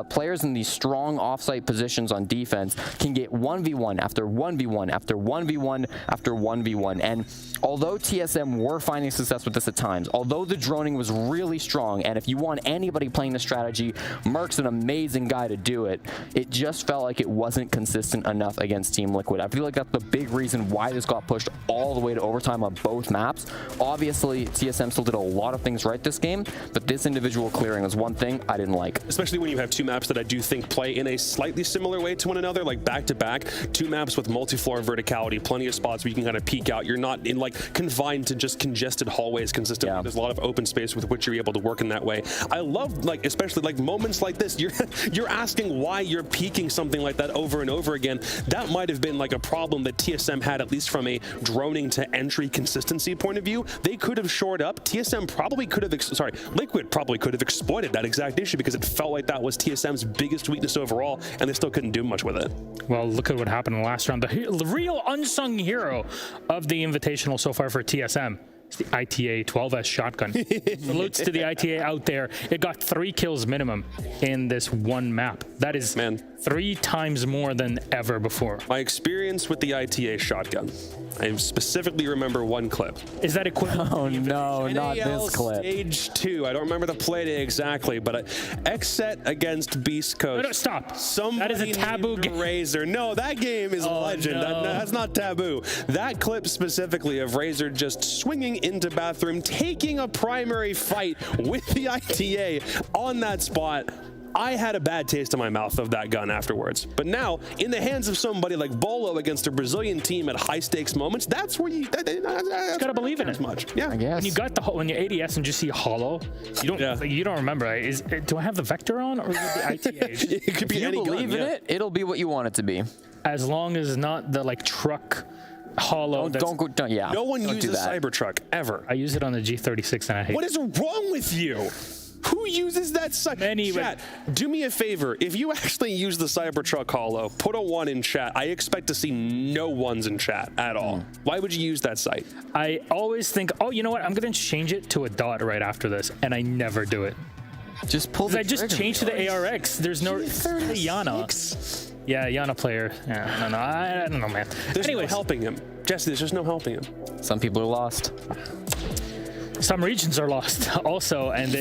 players in these strong offsite positions on defense can get 1v1 after 1v1 after 1v1 after 1v1. And although TSM were finding success with this at times, although the droning was really strong, and if you want anybody playing the strategy, Merc's an amazing guy to do it, it just felt like it wasn't consistent enough against Team Liquid. I feel like that's the big reason why this got pushed all the way to overtime on both maps. Obviously, TSM still did a lot of things right this game, but this individual clearing was one thing I didn't like. Especially when you have 2 maps that I do think play in a slightly similar way to one another, like back-to-back, 2 maps with multi-floor and verticality, plenty of spots where you can kind of peek out. You're not in like confined to just congested hallways consistently. Yeah. There's a lot of open space with which you're able to work in that way. I love, like, especially like moments like this, you're asking why you're peeking something like that over and over again. That might have been like a problem that TSM had, at least from a droning to entry consistency point of view. They could have shored up. TSM probably could have, Liquid probably could have exploited that exact issue because it felt like that was TSM's biggest weakness overall, and they still couldn't do much with it. Well, look at what happened in the last round. The real unsung hero of the Invitational so far for TSM. It's the ITA 12S shotgun. Salutes to the ITA out there. It got 3 kills minimum in this one map. That is 3 times more than ever before. My experience with the ITA shotgun. I specifically remember one clip. Is that equivalent? Oh no, not NAL this clip. Stage 2. I don't remember the play day exactly, but X set against Beast Coast. No, stop. Somebody That is a taboo named game. Razor. No, that game is a legend. No. That's not taboo. That clip specifically of Razor just swinging into bathroom, taking a primary fight with the ITA on that spot. I had a bad taste in my mouth of that gun afterwards. But now, in the hands of somebody like Bolo against a Brazilian team at high stakes moments, that's where you gotta believe in it. Much. Yeah. I guess. When you got when you're ADS and just see hollow, you don't you don't remember. Right? Do I have the Vector on or is it the ITA? It could be If you any believe gun, in it, it'll be what you want it to be. As long as not the like truck hollow. Don't yeah. No one don't do uses that. Cybertruck ever. I use it on the G36 and I hate What it. is wrong with you? Who uses that? Many, Chat, do me a favor. If you actually use the Cybertruck Hollow, put a 1 in chat. I expect to see no 1s in chat at all. Why would you use that site? I always think, oh, you know what? I'm going to change it to a dot right after this, and I never do it. Just pull the I just trigger. changed to the ARX. There's no Yana. Yeah, Yana player. Yeah, no, I don't know, man. There's no Anyways, helping him. Jesse, there's just no helping him. Some people are lost. some regions are lost also, and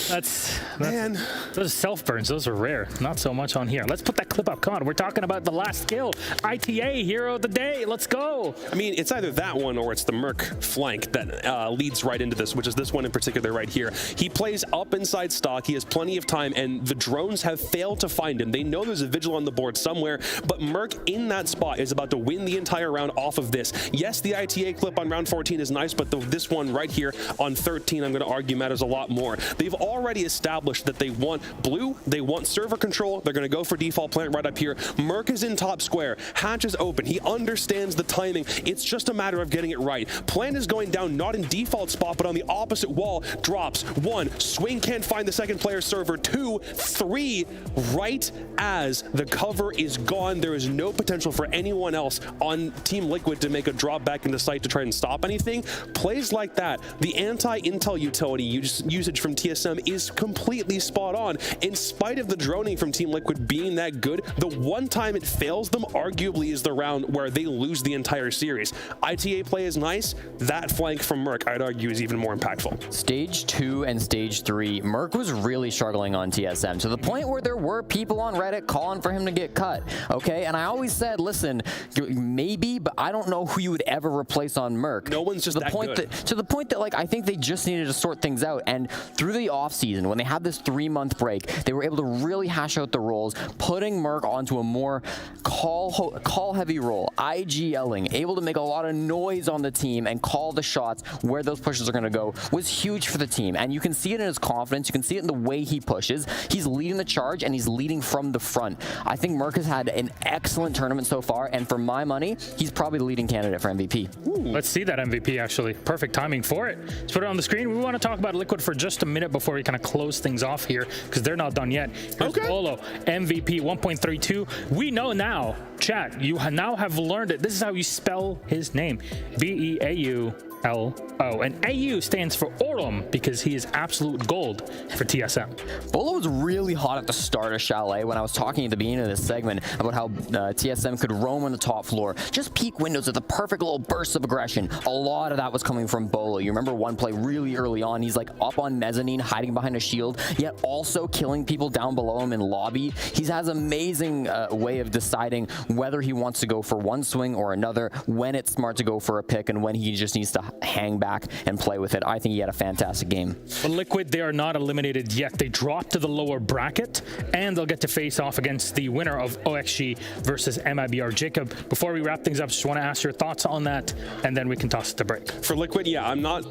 that's Man. Those self burns, those are rare. Not so much on here. Let's put that clip up. Come on, we're talking about the last kill. ITA hero of the day. Let's go. I mean, it's either that one or it's the Merc flank that leads right into this, which is this one in particular right here. He plays up inside stock. He has plenty of time, and the drones have failed to find him. They know there's a vigil on the board somewhere, but Merc in that spot is about to win the entire round off of this. Yes, the ITA clip on round 14 is nice, but this one right here on 13, I'm going to argue matters a lot more. They've already established that they want blue, they want server control, they're going to go for default plant right up here. Merc is in top square, hatch is open, he understands the timing, it's just a matter of getting it right. Plant is going down not in default spot, but on the opposite wall, drops, 1, swing can't find the second player server, 2, 3, right as the cover is gone. There is no potential for anyone else on Team Liquid to make a drop back into site to try and stop anything. Plays like that, the anti-intel utility usage from TSM is completely spot on. In spite of the droning from Team Liquid being that good, the one time it fails them arguably is the round where they lose the entire series. ITA play is nice. That flank from Merc, I'd argue, is even more impactful. Stage 2 and Stage 3, Merc was really struggling on TSM to the point where there were people on Reddit calling for him to get cut, okay? And I always said, listen, maybe, but I don't know who you would ever replace on Merc. No one's just that good. To the point that, like, I think they just needed to sort things out. And through the offseason, when they had this 3-month break, they were able to really hash out the roles, putting Merc onto a more call-heavy role, IGLing, able to make a lot of noise on the team and call the shots where those pushes are going to go, was huge for the team. And you can see it in his confidence. You can see it in the way he pushes. He's leading the charge, and he's leading from the front. I think Merc has had an excellent tournament so far, and for my money, he's probably the leading candidate for MVP. Ooh, let's see that MVP, actually. Perfect timing for it. Let's put it on the screen. We want to talk about Liquid for just a minute before we kind of close things off here, because they're not done yet. Here's Bolo, MVP 1.32. We know now, chat, you now have learned it. This is how you spell his name. B-E-A-U-L-O. And AU stands for Orem because he is absolute gold for TSM. Bolo was really hot at the start of Chalet when I was talking at the beginning of this segment about how TSM could roam on the top floor, just peek windows with the perfect little bursts of aggression. A lot of that was coming from Bolo. You remember one play really early on, he's like up on mezzanine, hiding behind a shield, yet also killing people down below him in lobby. He has an amazing way of deciding whether he wants to go for one swing or another, when it's smart to go for a pick, and when he just needs to hang back and play with it. I think he had a fantastic game. But Liquid, they are not eliminated yet. They drop to the lower bracket, and they'll get to face off against the winner of OXG versus MIBR. Jacob, before we wrap things up, just want to ask your thoughts on that, and then we can toss it to break. For Liquid, yeah, I'm not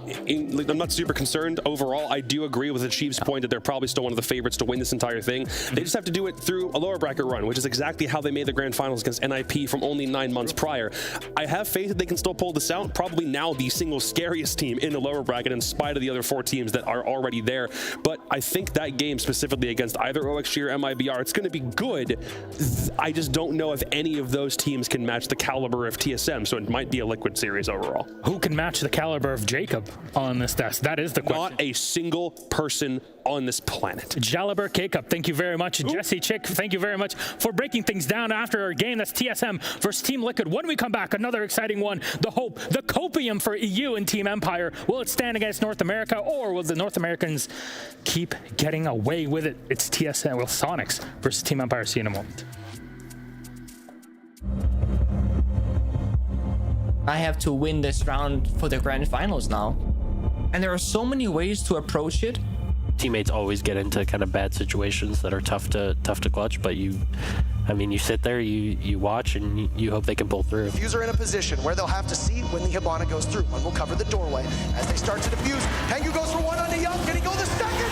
super concerned overall. I do agree with the Chiefs' point that they're probably still one of the favorites to win this entire thing. They just have to do it through a lower bracket run, which is exactly how they made the grand finals against NIP from only 9 months prior. I have faith that they can still pull this out. Probably now the single scariest team in the lower bracket in spite of the other 4 teams that are already there. But I think that game specifically against either OXG or MIBR, it's going to be good. I just don't know if any of those teams can match the caliber of TSM, so it might be a Liquid series overall. Who can match the caliber of Jacob on this test? That is the question. Not a single person on this planet. Jalabert K-Cup, thank you very much. Jesse Chick, thank you very much for breaking things down after our game. That's TSM versus Team Liquid. When we come back, another exciting one. The hope, the copium for EU and Team Empire. Will it stand against North America, or will the North Americans keep getting away with it? It's TSM, well, Soniqs versus Team Empire. See you in a moment. I have to win this round for the grand finals now. And there are so many ways to approach it. Teammates always get into kind of bad situations that are tough to clutch, but you sit there, you watch, and you hope they can pull through. Diffuser in a position where they'll have to see when the Hibana goes through. One will cover the doorway as they start to defuse. Pengu goes for one on the Young. Can he go the second?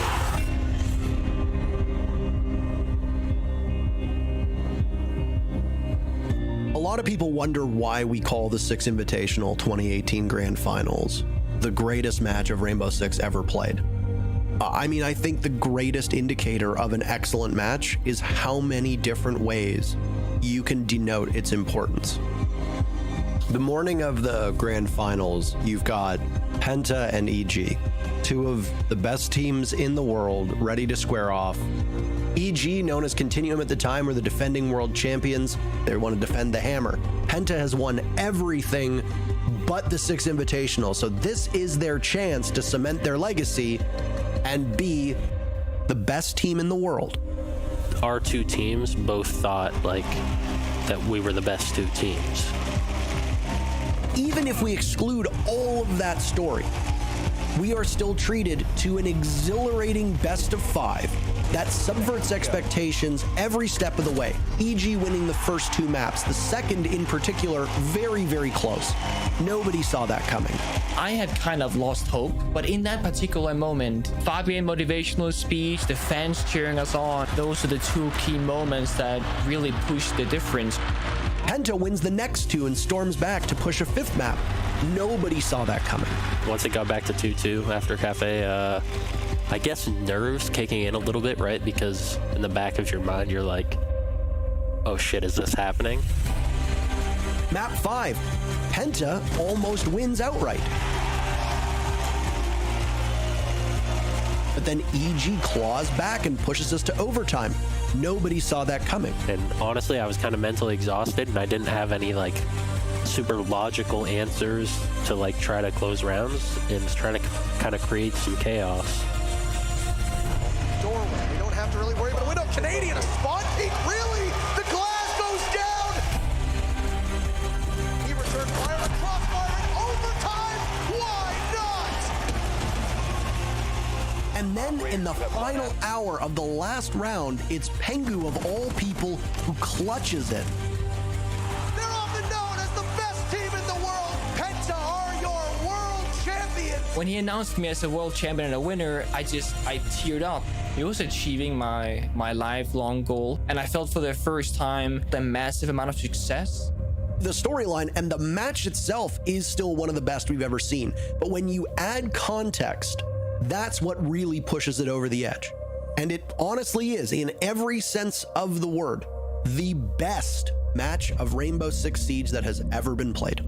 A lot of people wonder why we call the Six Invitational 2018 Grand Finals the greatest match of Rainbow Six ever played. I think the greatest indicator of an excellent match is how many different ways you can denote its importance. The morning of the Grand Finals, you've got Penta and EG, 2 of the best teams in the world, ready to square off. EG, known as Continuum at the time, were the defending world champions. They want to defend the hammer. Penta has won everything but the Six Invitational, so this is their chance to cement their legacy and be the best team in the world. Our 2 teams both thought that we were the best 2 teams. Even if we exclude all of that story, we are still treated to an exhilarating best of 5 that subverts expectations every step of the way. EG winning the first 2 maps, the second in particular, very, very close. Nobody saw that coming. I had kind of lost hope, but in that particular moment, Fabian motivational speech, the fans cheering us on, those are the 2 key moments that really pushed the difference. Penta wins the next 2 and storms back to push a 5th map. Nobody saw that coming. Once it got back to 2-2 after Cafe, I guess nerves kicking in a little bit, right? Because in the back of your mind, you're like, oh shit, is this happening? Map 5, Penta almost wins outright. But then EG claws back and pushes us to overtime. Nobody saw that coming. And honestly, I was kind of mentally exhausted, and I didn't have any super logical answers to try to close rounds, and just trying to kind of create some chaos. Doorway. We don't have to really worry about a window. Canadian, a spawn peek. Really? The glass goes down. He returned fire and crossfire in overtime. Why not? And then in the final hour of the last round, it's Pengu of all people who clutches it. They're often known as the best team in the world. Penta are your world champions. When he announced me as a world champion and a winner, I teared up. It was achieving my lifelong goal, and I felt for the first time the massive amount of success. The storyline and the match itself is still one of the best we've ever seen. But when you add context, that's what really pushes it over the edge. And it honestly is, in every sense of the word, the best match of Rainbow Six Siege that has ever been played.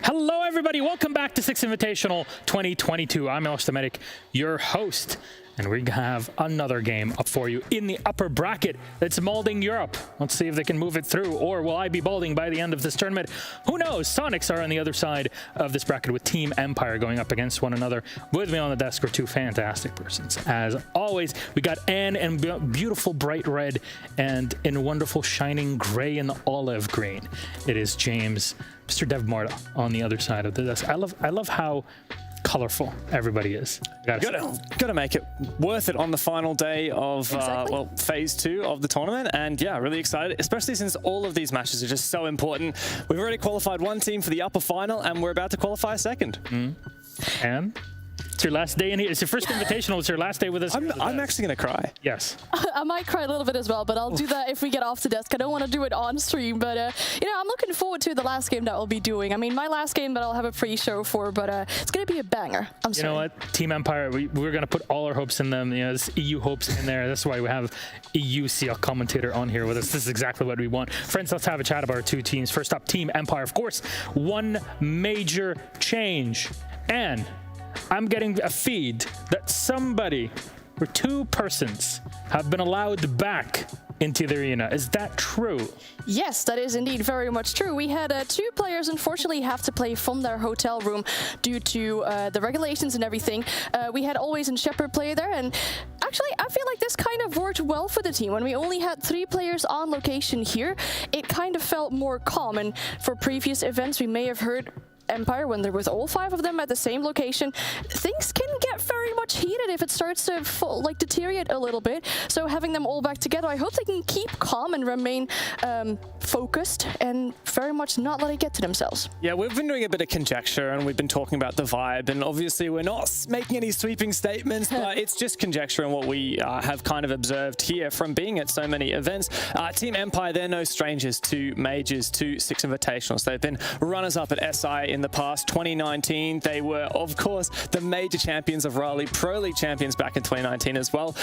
Hello, everybody. Welcome back to Six Invitational 2022. I'm Elistamedic, your host, and we have another game up for you in the upper bracket that's molding Europe. Let's see if they can move it through, or will I be balding by the end of this tournament? Who knows? Soniqs are on the other side of this bracket with Team Empire going up against one another. With me on the desk are two fantastic persons. As always, we got Anne in beautiful bright red and in wonderful shining gray and olive green. It is James, Mr. Dev Marta, on the other side of the desk. I love how colorful everybody is. Gotta make it worth it on the final day of phase 2 of the tournament, and yeah, really excited, especially since all of these matches are just so important. We've already qualified one team for the upper final, and we're about to qualify a second. And it's your last day in here. It's your first invitational. It's your last day with us. I'm actually gonna cry. Yes. I might cry a little bit as well, but I'll do that if we get off the desk. I don't want to do it on stream, but you know, I'm looking forward to the last game that we'll be doing. I mean, my last game that I'll have a pre-show for, but it's gonna be a banger. You know what, Team Empire, we're gonna put all our hopes in them. You know, there's EU hopes in there. That's why we have EU CL commentator on here with us. This is exactly what we want. Friends, let's have a chat about our two teams. First up, Team Empire. Of course, one major change, and I'm getting a feed that somebody or two persons have been allowed back into the arena. Is that true? Yes, that is indeed very much true. We had two players unfortunately have to play from their hotel room due to the regulations and everything. We had Always and Shepard play there, and actually I feel like this kind of worked well for the team. When we only had 3 players on location here, it kind of felt more calm, and for previous events we may have heard Empire, when they're with all 5 of them at the same location, things can get very much heated if it starts to deteriorate a little bit. So having them all back together, I hope they can keep calm and remain focused and very much not let it get to themselves. Yeah, we've been doing a bit of conjecture and we've been talking about the vibe, and obviously we're not making any sweeping statements, but it's just conjecture and what we have kind of observed here from being at so many events. Team Empire, they're no strangers to majors, to 6 invitationals. They've been runners-up at SI in the past. 2019, they were, of course, the major champions of Raleigh, Pro League champions back in 2019 as well.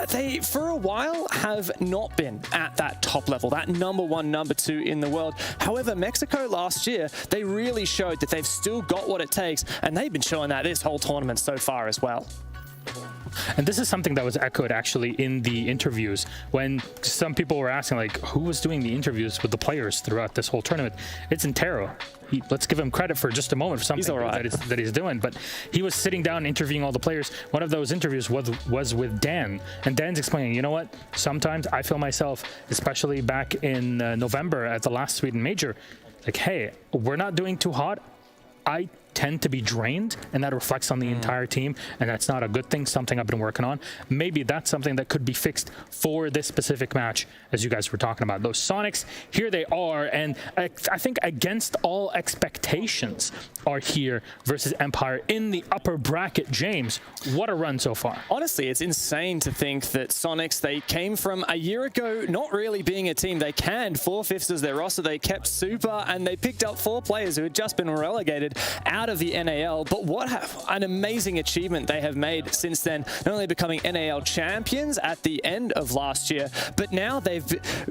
They, for a while, have not been at that top level, that number 1, number 2 in the world. However, Mexico last year, they really showed that they've still got what it takes, and they've been showing that this whole tournament so far as well. And this is something that was echoed actually in the interviews when some people were asking, like, who was doing the interviews with the players throughout this whole tournament? It's Intero. Let's give him credit for just a moment for something that he's doing. But he was sitting down interviewing all the players. One of those interviews was with Dan. And Dan's explaining, you know what? Sometimes I feel myself, especially back in November at the last Sweden Major, like, hey, we're not doing too hot. I tend to be drained, and that reflects on the entire team, and that's not a good thing, something I've been working on. Maybe that's something that could be fixed for this specific match, as you guys were talking about. Those Soniqs, here they are, and I think against all expectations are here versus Empire in the upper bracket. James, what a run so far. Honestly, it's insane to think that Soniqs, they came from a year ago not really being a team. They canned 4/5 as their roster, they kept Super, and they picked up 4 players who had just been relegated out of the NAL. But what an amazing achievement they have made since then, not only becoming NAL champions at the end of last year, but now they've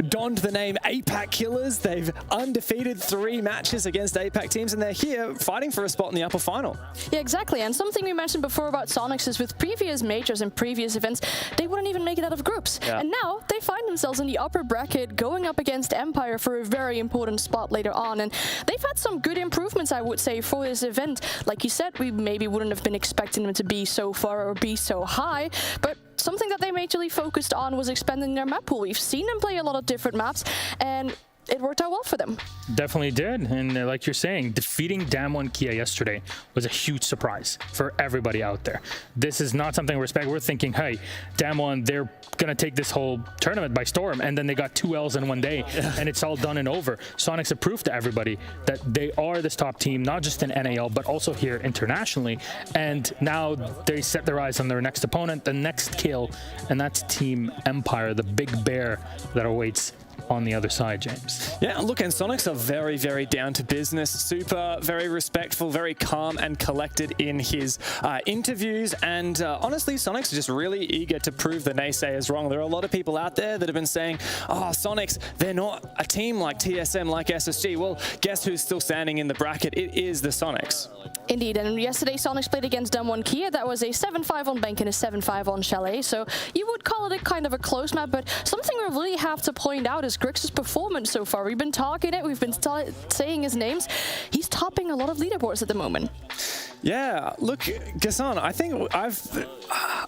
donned the name APAC Killers. They've undefeated 3 matches against APAC teams, and they're here fighting for a spot in the upper final. Yeah, exactly. And something we mentioned before about Soniqs is with previous majors and previous events, they wouldn't even make it out of groups. Yeah. And now they find themselves in the upper bracket going up against Empire for a very important spot later on. And they've had some good improvements, I would say, for this event. Like you said, we maybe wouldn't have been expecting them to be so far or be so high, but something that they majorly focused on was expanding their map pool. We've seen them play a lot of different maps, and it worked out well for them. Definitely did. And like you're saying, defeating Damwon Kia yesterday was a huge surprise for everybody out there. This is not something we're expecting. We're thinking, hey, Damwon, they're going to take this whole tournament by storm. And then they got 2 L's in one day, and it's all done and over. Soniqs have proved to everybody that they are this top team, not just in NAL, but also here internationally. And now they set their eyes on their next opponent, the next kill, and that's Team Empire, the big bear that awaits on the other side, James. Yeah, look, and Soniqs are very, very down to business. Super, very respectful, very calm and collected in his interviews. And honestly, Soniqs are just really eager to prove the naysayers wrong. There are a lot of people out there that have been saying, oh, Soniqs, they're not a team like TSM, like SSG. Well, guess who's still standing in the bracket? It is the Soniqs. Indeed, and yesterday Soniqs played against Damwon Kia. That was a 7-5 on Bank and a 7-5 on Chalet. So you would call it a kind of a close map, but something we really have to point out is Grix's performance so far. We've been talking it, we've been saying his names. He's topping a lot of leaderboards at the moment. Yeah, look, Gassan, I think I've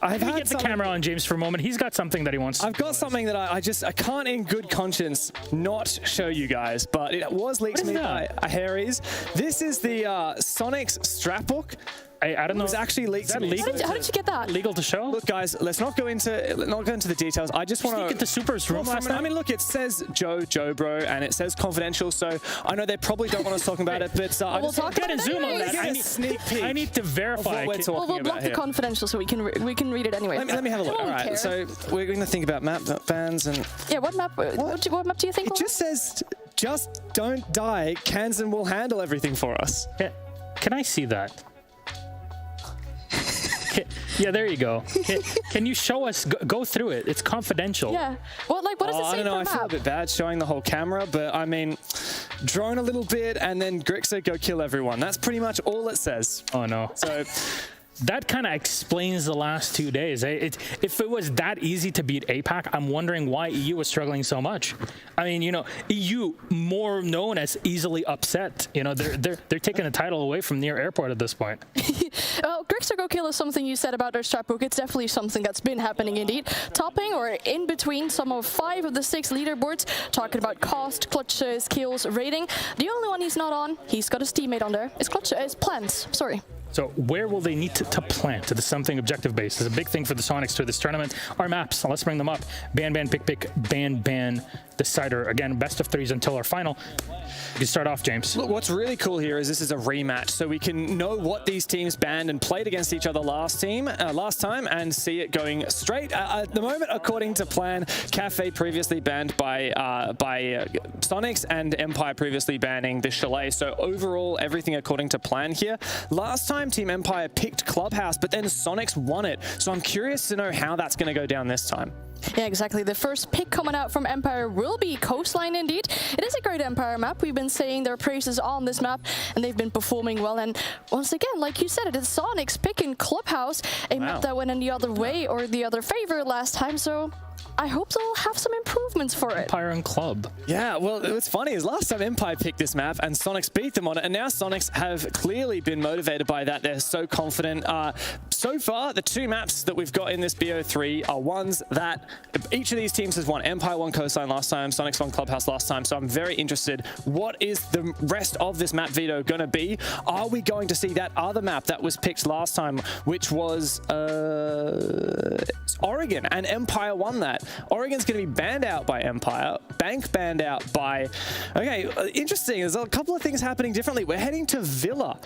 had get the camera on James for a moment. He's got something that he wants to I've got something that I can't in good conscience not show you guys, but it was leaked to me by Harry's. This is the Soniqs strapbook. I don't know. It was actually leaked to me. How did you get that? Legal to show? Look, guys, let's not go into the details. I just want to get the Super's room last night. I mean, look, it says Joe bro, and it says confidential. So I know they probably don't want us talking about it, but I we'll talk about a zoom on that. I need a sneak peek. I need to verify. What we're talking we'll block the confidential so we can read it anyway. Let me have a look. All right, so we're going to think about map bans and. Yeah, what map? What map do you think? It just says, just don't die. Kansan will handle everything for us. Yeah. Can I see that? Yeah, there you go. Can you show us? Go through it. It's confidential. Yeah. Well, like, what does it say I don't know. I per feel a map? bit bad showing the whole camera, but I mean, drone a little bit, and then Grixa go kill everyone. That's pretty much all it says. Oh no. So. that kind of explains the last 2 days. If it was that easy to beat APAC, I'm wondering why EU was struggling so much. I mean, you know, EU more known as easily upset. You know, they're taking the title away from Near Airport at this point. Well, Grixer Kill is something you said about their strat book. It's definitely something that's been happening indeed. Topping or in between some of 5 of the 6 leaderboards, talking about cost, clutches, kills, rating. The only one he's not on, he's got his teammate on there, is plants, sorry. So where will they need to plant? This is something objective-based. It's a big thing for the Soniqs to this tournament. Our maps, let's bring them up. Ban, ban, pick, pick, ban, ban, decider. Again, best of 3s until our final. You can start off, James. Look, what's really cool here is this is a rematch, so we can know what these teams banned and played against each other last time and see it going straight. At the moment, according to plan, Cafe previously banned by Soniqs and Empire previously banning the Chalet. So overall, everything according to plan here. Last time, Team Empire picked Clubhouse, but then Soniqs won it. So I'm curious to know how that's going to go down this time. Yeah, exactly. The first pick coming out from Empire will be Coastline indeed. It is a great Empire map. We've been saying their praises on this map, and they've been performing well. And once again, like you said, it's Soniqs picking Clubhouse, a map that went in the other way or the other favor last time. So I hope they'll have some improvements for it. Empire and Club. Yeah, well, what's funny is last time Empire picked this map and Soniqs beat them on it, and now Soniqs have clearly been motivated by that. They're so confident. So far, the 2 maps that we've got in this BO3 are ones that each of these teams has won. Empire won Coastline last time, Soniqs won Clubhouse last time, so I'm very interested. What is the rest of this map veto going to be? Are we going to see that other map that was picked last time, which was Oregon, and Empire won that? Oregon's going to be banned out by Empire, Bank banned out by... Okay, interesting. There's a couple of things happening differently. We're heading to Villa.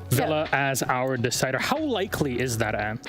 Villa as our decider. How likely is that, Anne?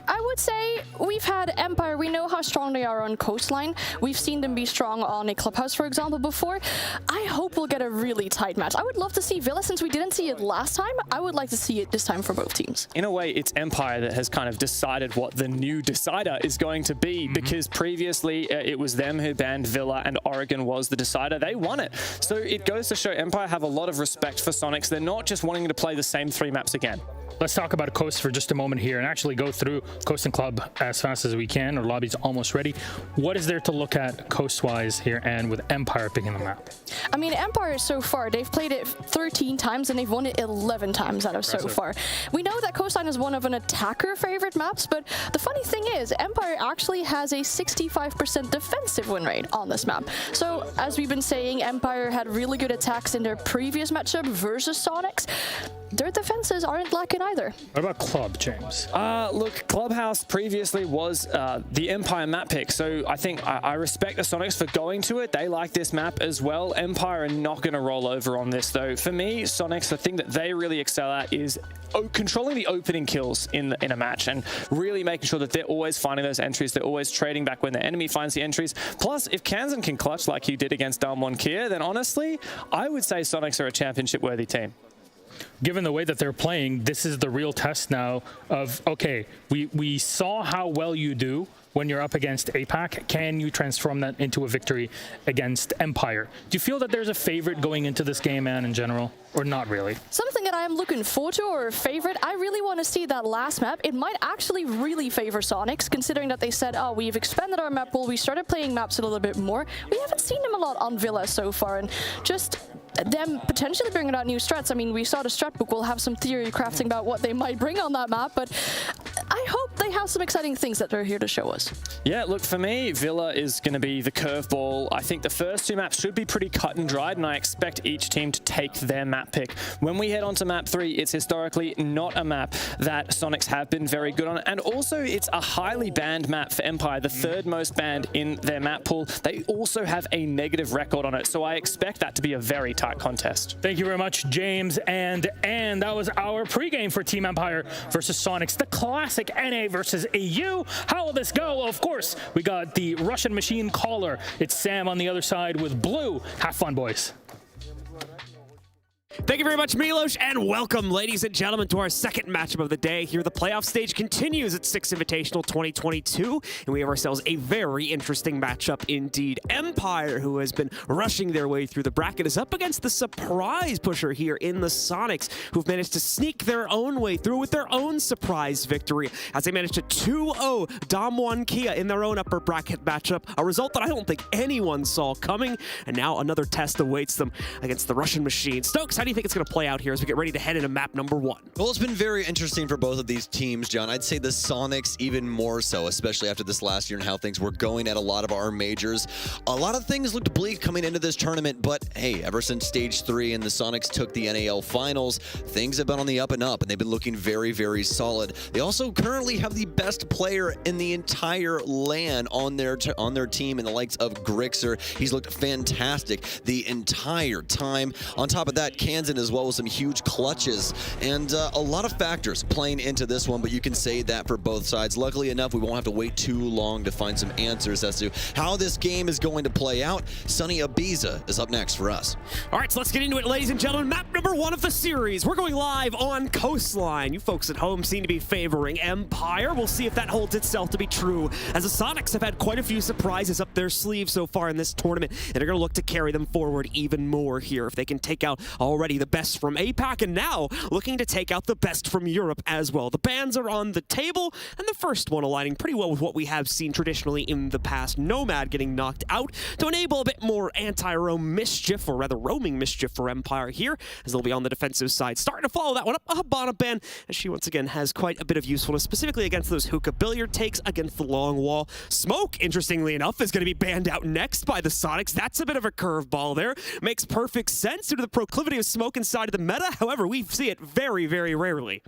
I would say we've had Empire. We know how strong they are on Coastline. We've seen them be strong on a Clubhouse, for example, before. I hope we'll get a really tight match. I would love to see Villa, since we didn't see it last time. I would like to see it this time for both teams. In a way, it's Empire that has kind of decided what the new decider is going to be, because previously it was them who banned Villa and Oregon was the decider. They won it. So it goes to show Empire have a lot of respect for Soniqs. They're not just wanting to play the same 3 maps again. Let's talk about Coast for just a moment here and actually go through Coast and Club as fast as we can. Our lobby's almost ready. What is there to look at coast-wise here, and with Empire picking the map? I mean, Empire so far, they've played it 13 times and they've won it 11 times out of so far. We know that Coastline is one of an attacker favorite maps, but the funny thing is, Empire actually has a 65% defensive win rate on this map. So, as we've been saying, Empire had really good attacks in their previous matchup versus Soniqs. Their defenses aren't lacking either. What about Club, James? Look, Clubhouse previously was the Empire map pick, so I think I respect the Soniqs for going to it. They like this map as well. Empire are not going to roll over on this, though. For me, Soniqs, the thing that they really excel at is controlling the opening kills in a match, and really making sure that they're always finding those entries. They're always trading back when the enemy finds the entries. Plus, if Kansan can clutch like he did against Dalmon Kier, then honestly, I would say Soniqs are a championship-worthy team. Given the way that they're playing, this is the real test now of, okay, we saw how well you do when you're up against APAC. Can you transform that into a victory against Empire? Do you feel that there's a favorite going into this game, man, in general, or not really? Something that I'm looking forward to, or a favorite, I really want to see that last map. It might actually really favor Soniqs, considering that they said, oh, we've expanded our map pool, we started playing maps a little bit more. We haven't seen them a lot on Villa so far, and just them potentially bringing out new strats. I mean, we saw the strat book. We'll have some theory crafting about what they might bring on that map, but I hope they have some exciting things that they're here to show us. Yeah, look, for me, Villa is going to be the curveball. I think the first 2 maps should be pretty cut and dried, and I expect each team to take their map pick. When we head on to map 3, it's historically not a map that Soniqs have been very good on, and also it's a highly banned map for Empire, the 3rd most banned in their map pool. They also have a negative record on it, so I expect that to be a very tight contest. Thank you very much, James. And that was our pregame for Team Empire versus Soniqs, the classic NA versus EU. How will this go? Well, of course, we got the Russian machine caller. It's Sam on the other side with blue. Have fun, boys. Thank you very much, Milos, and welcome, ladies and gentlemen, to our second matchup of the day. Here, the playoff stage continues at Six Invitational 2022, and we have ourselves a very interesting matchup indeed. Empire, who has been rushing their way through the bracket, is up against the surprise pusher here in the Soniqs, who've managed to sneak their own way through with their own surprise victory, as they managed to 2-0 Damwon Kia in their own upper bracket matchup, a result that I don't think anyone saw coming, and now another test awaits them against the Russian machine. Stokes, how do you think it's going to play out here as we get ready to head into map number 1? Well, it's been very interesting for both of these teams, John. I'd say the Soniqs even more so, especially after this last year and how things were going at a lot of our majors. A lot of things looked bleak coming into this tournament, but hey, ever since Stage 3 and the Soniqs took the NAL Finals, things have been on the up and up, and they've been looking very, very solid. They also currently have the best player in the entire LAN on their team in the likes of Grixer. He's looked fantastic the entire time. On top of that, Kansan as well with some huge clutches, and a lot of factors playing into this one, but you can say that for both sides. Luckily enough, we won't have to wait too long to find some answers as to how this game is going to play out. Sunny Ibiza is up next for us. All right, so let's get into it, ladies and gentlemen. Map number 1 of the series. We're going live on Coastline. You folks at home seem to be favoring Empire. We'll see if that holds itself to be true, as the Soniqs have had quite a few surprises up their sleeve so far in this tournament, and they're going to look to carry them forward even more here if they can take out already the best from APAC, and now looking to take out the best from Europe as well. The bans are on the table, and the first one aligning pretty well with what we have seen traditionally in the past. Nomad getting knocked out to enable a bit more anti-roam mischief, or rather roaming mischief for Empire here, as they'll be on the defensive side. Starting to follow that one up, a Habana ban, as she once again has quite a bit of usefulness, specifically against those hookah billiard takes against the long wall. Smoke, interestingly enough, is going to be banned out next by the Soniqs. That's a bit of a curveball there. Makes perfect sense due to the proclivity of Smoke inside of the meta. However, we see it very, very rarely.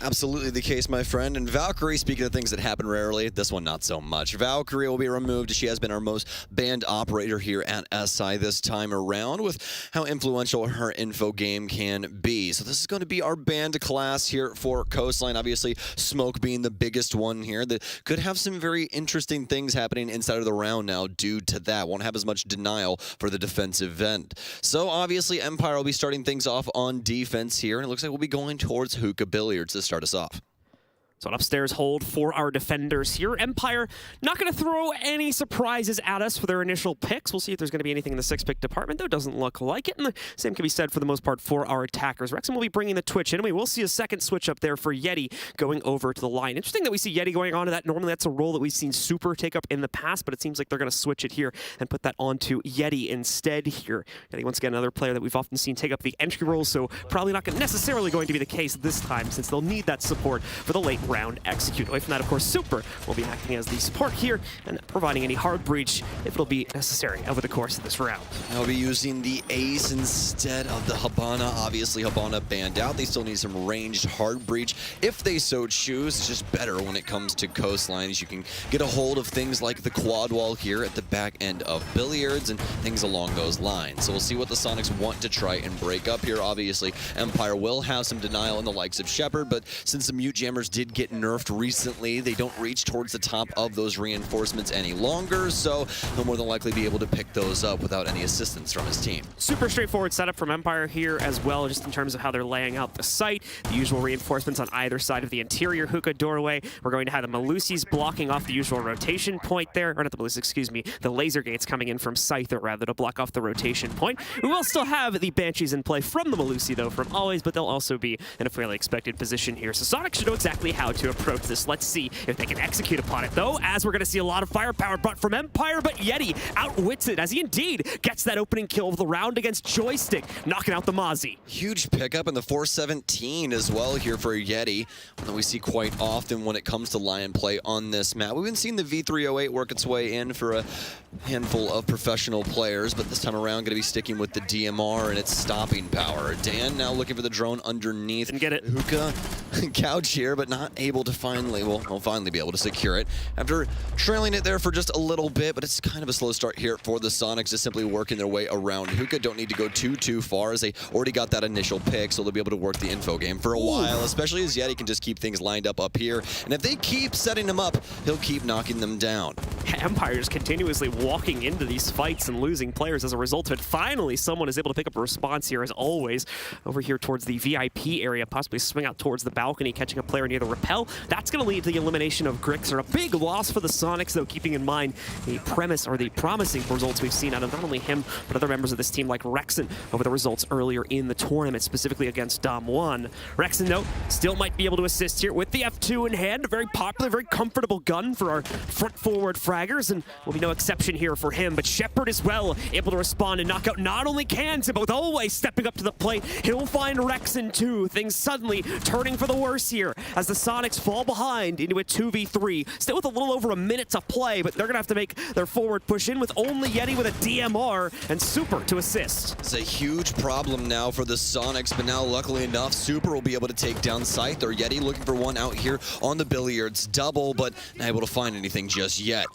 Absolutely the case, my friend. And Valkyrie, speaking of things that happen rarely, this one not so much. Valkyrie will be removed. She has been our most banned operator here at SI this time around, with how influential her info game can be. So this is going to be our banned class here for Coastline. Obviously, Smoke being the biggest one here that could have some very interesting things happening inside of the round now due to that. Won't have as much denial for the defensive end. So obviously, Empire will be starting things off on defense here, and it looks like we'll be going towards hookah billiards to start us off. So an upstairs hold for our defenders here. Empire not going to throw any surprises at us for their initial picks. We'll see if there's going to be anything in the 6-pick department, though it doesn't look like it. And the same can be said for the most part for our attackers. Wrexham will be bringing the Twitch in. We will see a second switch up there for Yeti going over to the line. Interesting that we see Yeti going on to that. Normally that's a role that we've seen Super take up in the past, but it seems like they're going to switch it here and put that onto Yeti instead here. Yeti, once again, another player that we've often seen take up the entry role, so probably not necessarily going to be the case this time, since they'll need that support for the late round execute. Away from that, of course, Super will be acting as the support here and providing any hard breach if it'll be necessary over the course of this round. I'll be using the Ace instead of the Habana. Obviously, Habana banned out. They still need some ranged hard breach if they so choose. It's just better when it comes to coastlines. You can get a hold of things like the quad wall here at the back end of billiards and things along those lines. So we'll see what the Soniqs want to try and break up here. Obviously, Empire will have some denial in the likes of Shepard, but since the mute jammers did get nerfed recently, they don't reach towards the top of those reinforcements any longer, so he'll more than likely be able to pick those up without any assistance from his team. Super straightforward setup from Empire here as well, just in terms of how they're laying out the site. The usual reinforcements on either side of the interior hookah doorway. We're going to have the Malusis blocking off the usual rotation point there, or not the Malusis, excuse me, the laser gates coming in from Scyther rather to block off the rotation point. We will still have the Banshees in play from the Malusi though, from always, but they'll also be in a fairly expected position here. So Sonic should know exactly how to approach this. Let's see if they can execute upon it, though, as we're going to see a lot of firepower brought from Empire, but Yeti outwits it as he indeed gets that opening kill of the round against Joystick, knocking out the Mozzie. Huge pickup in the 417 as well here for Yeti, one that we see quite often when it comes to Lion play on this map. We've been seeing the V308 work its way in for a handful of professional players, but this time around going to be sticking with the DMR and its stopping power. Dan now looking for the drone underneath. Didn't get it. Hookah couch here, but not able to finally, well, we'll finally be able to secure it after trailing it there for just a little bit, but it's kind of a slow start here for the Soniqs, just simply working their way around Hookah. Don't need to go too far as they already got that initial pick, so they'll be able to work the info game for a while, especially as Yeti can just keep things lined up here. And if they keep setting him up, he'll keep knocking them down. Empire is continuously walking into these fights and losing players as a result of it. Finally, someone is able to pick up a response here, as always, over here towards the VIP area, possibly swing out towards the balcony, catching a player near the rappel. That's going to lead to the elimination of Grixer. A big loss for the Soniqs, though, keeping in mind the premise or the promising results we've seen out of not only him, but other members of this team like Rexen over the results earlier in the tournament, specifically against Dom1. Rexen, though, still might be able to assist here with the F2 in hand. A very popular, very comfortable gun for our front-forward fraggers, and will be no exception here for him. But Shepard as well, able to respond and knock out not only Kanz, but always stepping up to the plate. He'll find Rexen too. Things suddenly turning for the worse here as the Soniqs fall behind into a 2v3. Still with a little over a minute to play, but they're going to have to make their forward push in with only Yeti with a DMR and Super to assist. It's a huge problem now for the Soniqs, but now luckily enough, Super will be able to take down Scyther. Yeti looking for one out here on the billiards double, but not able to find anything just yet.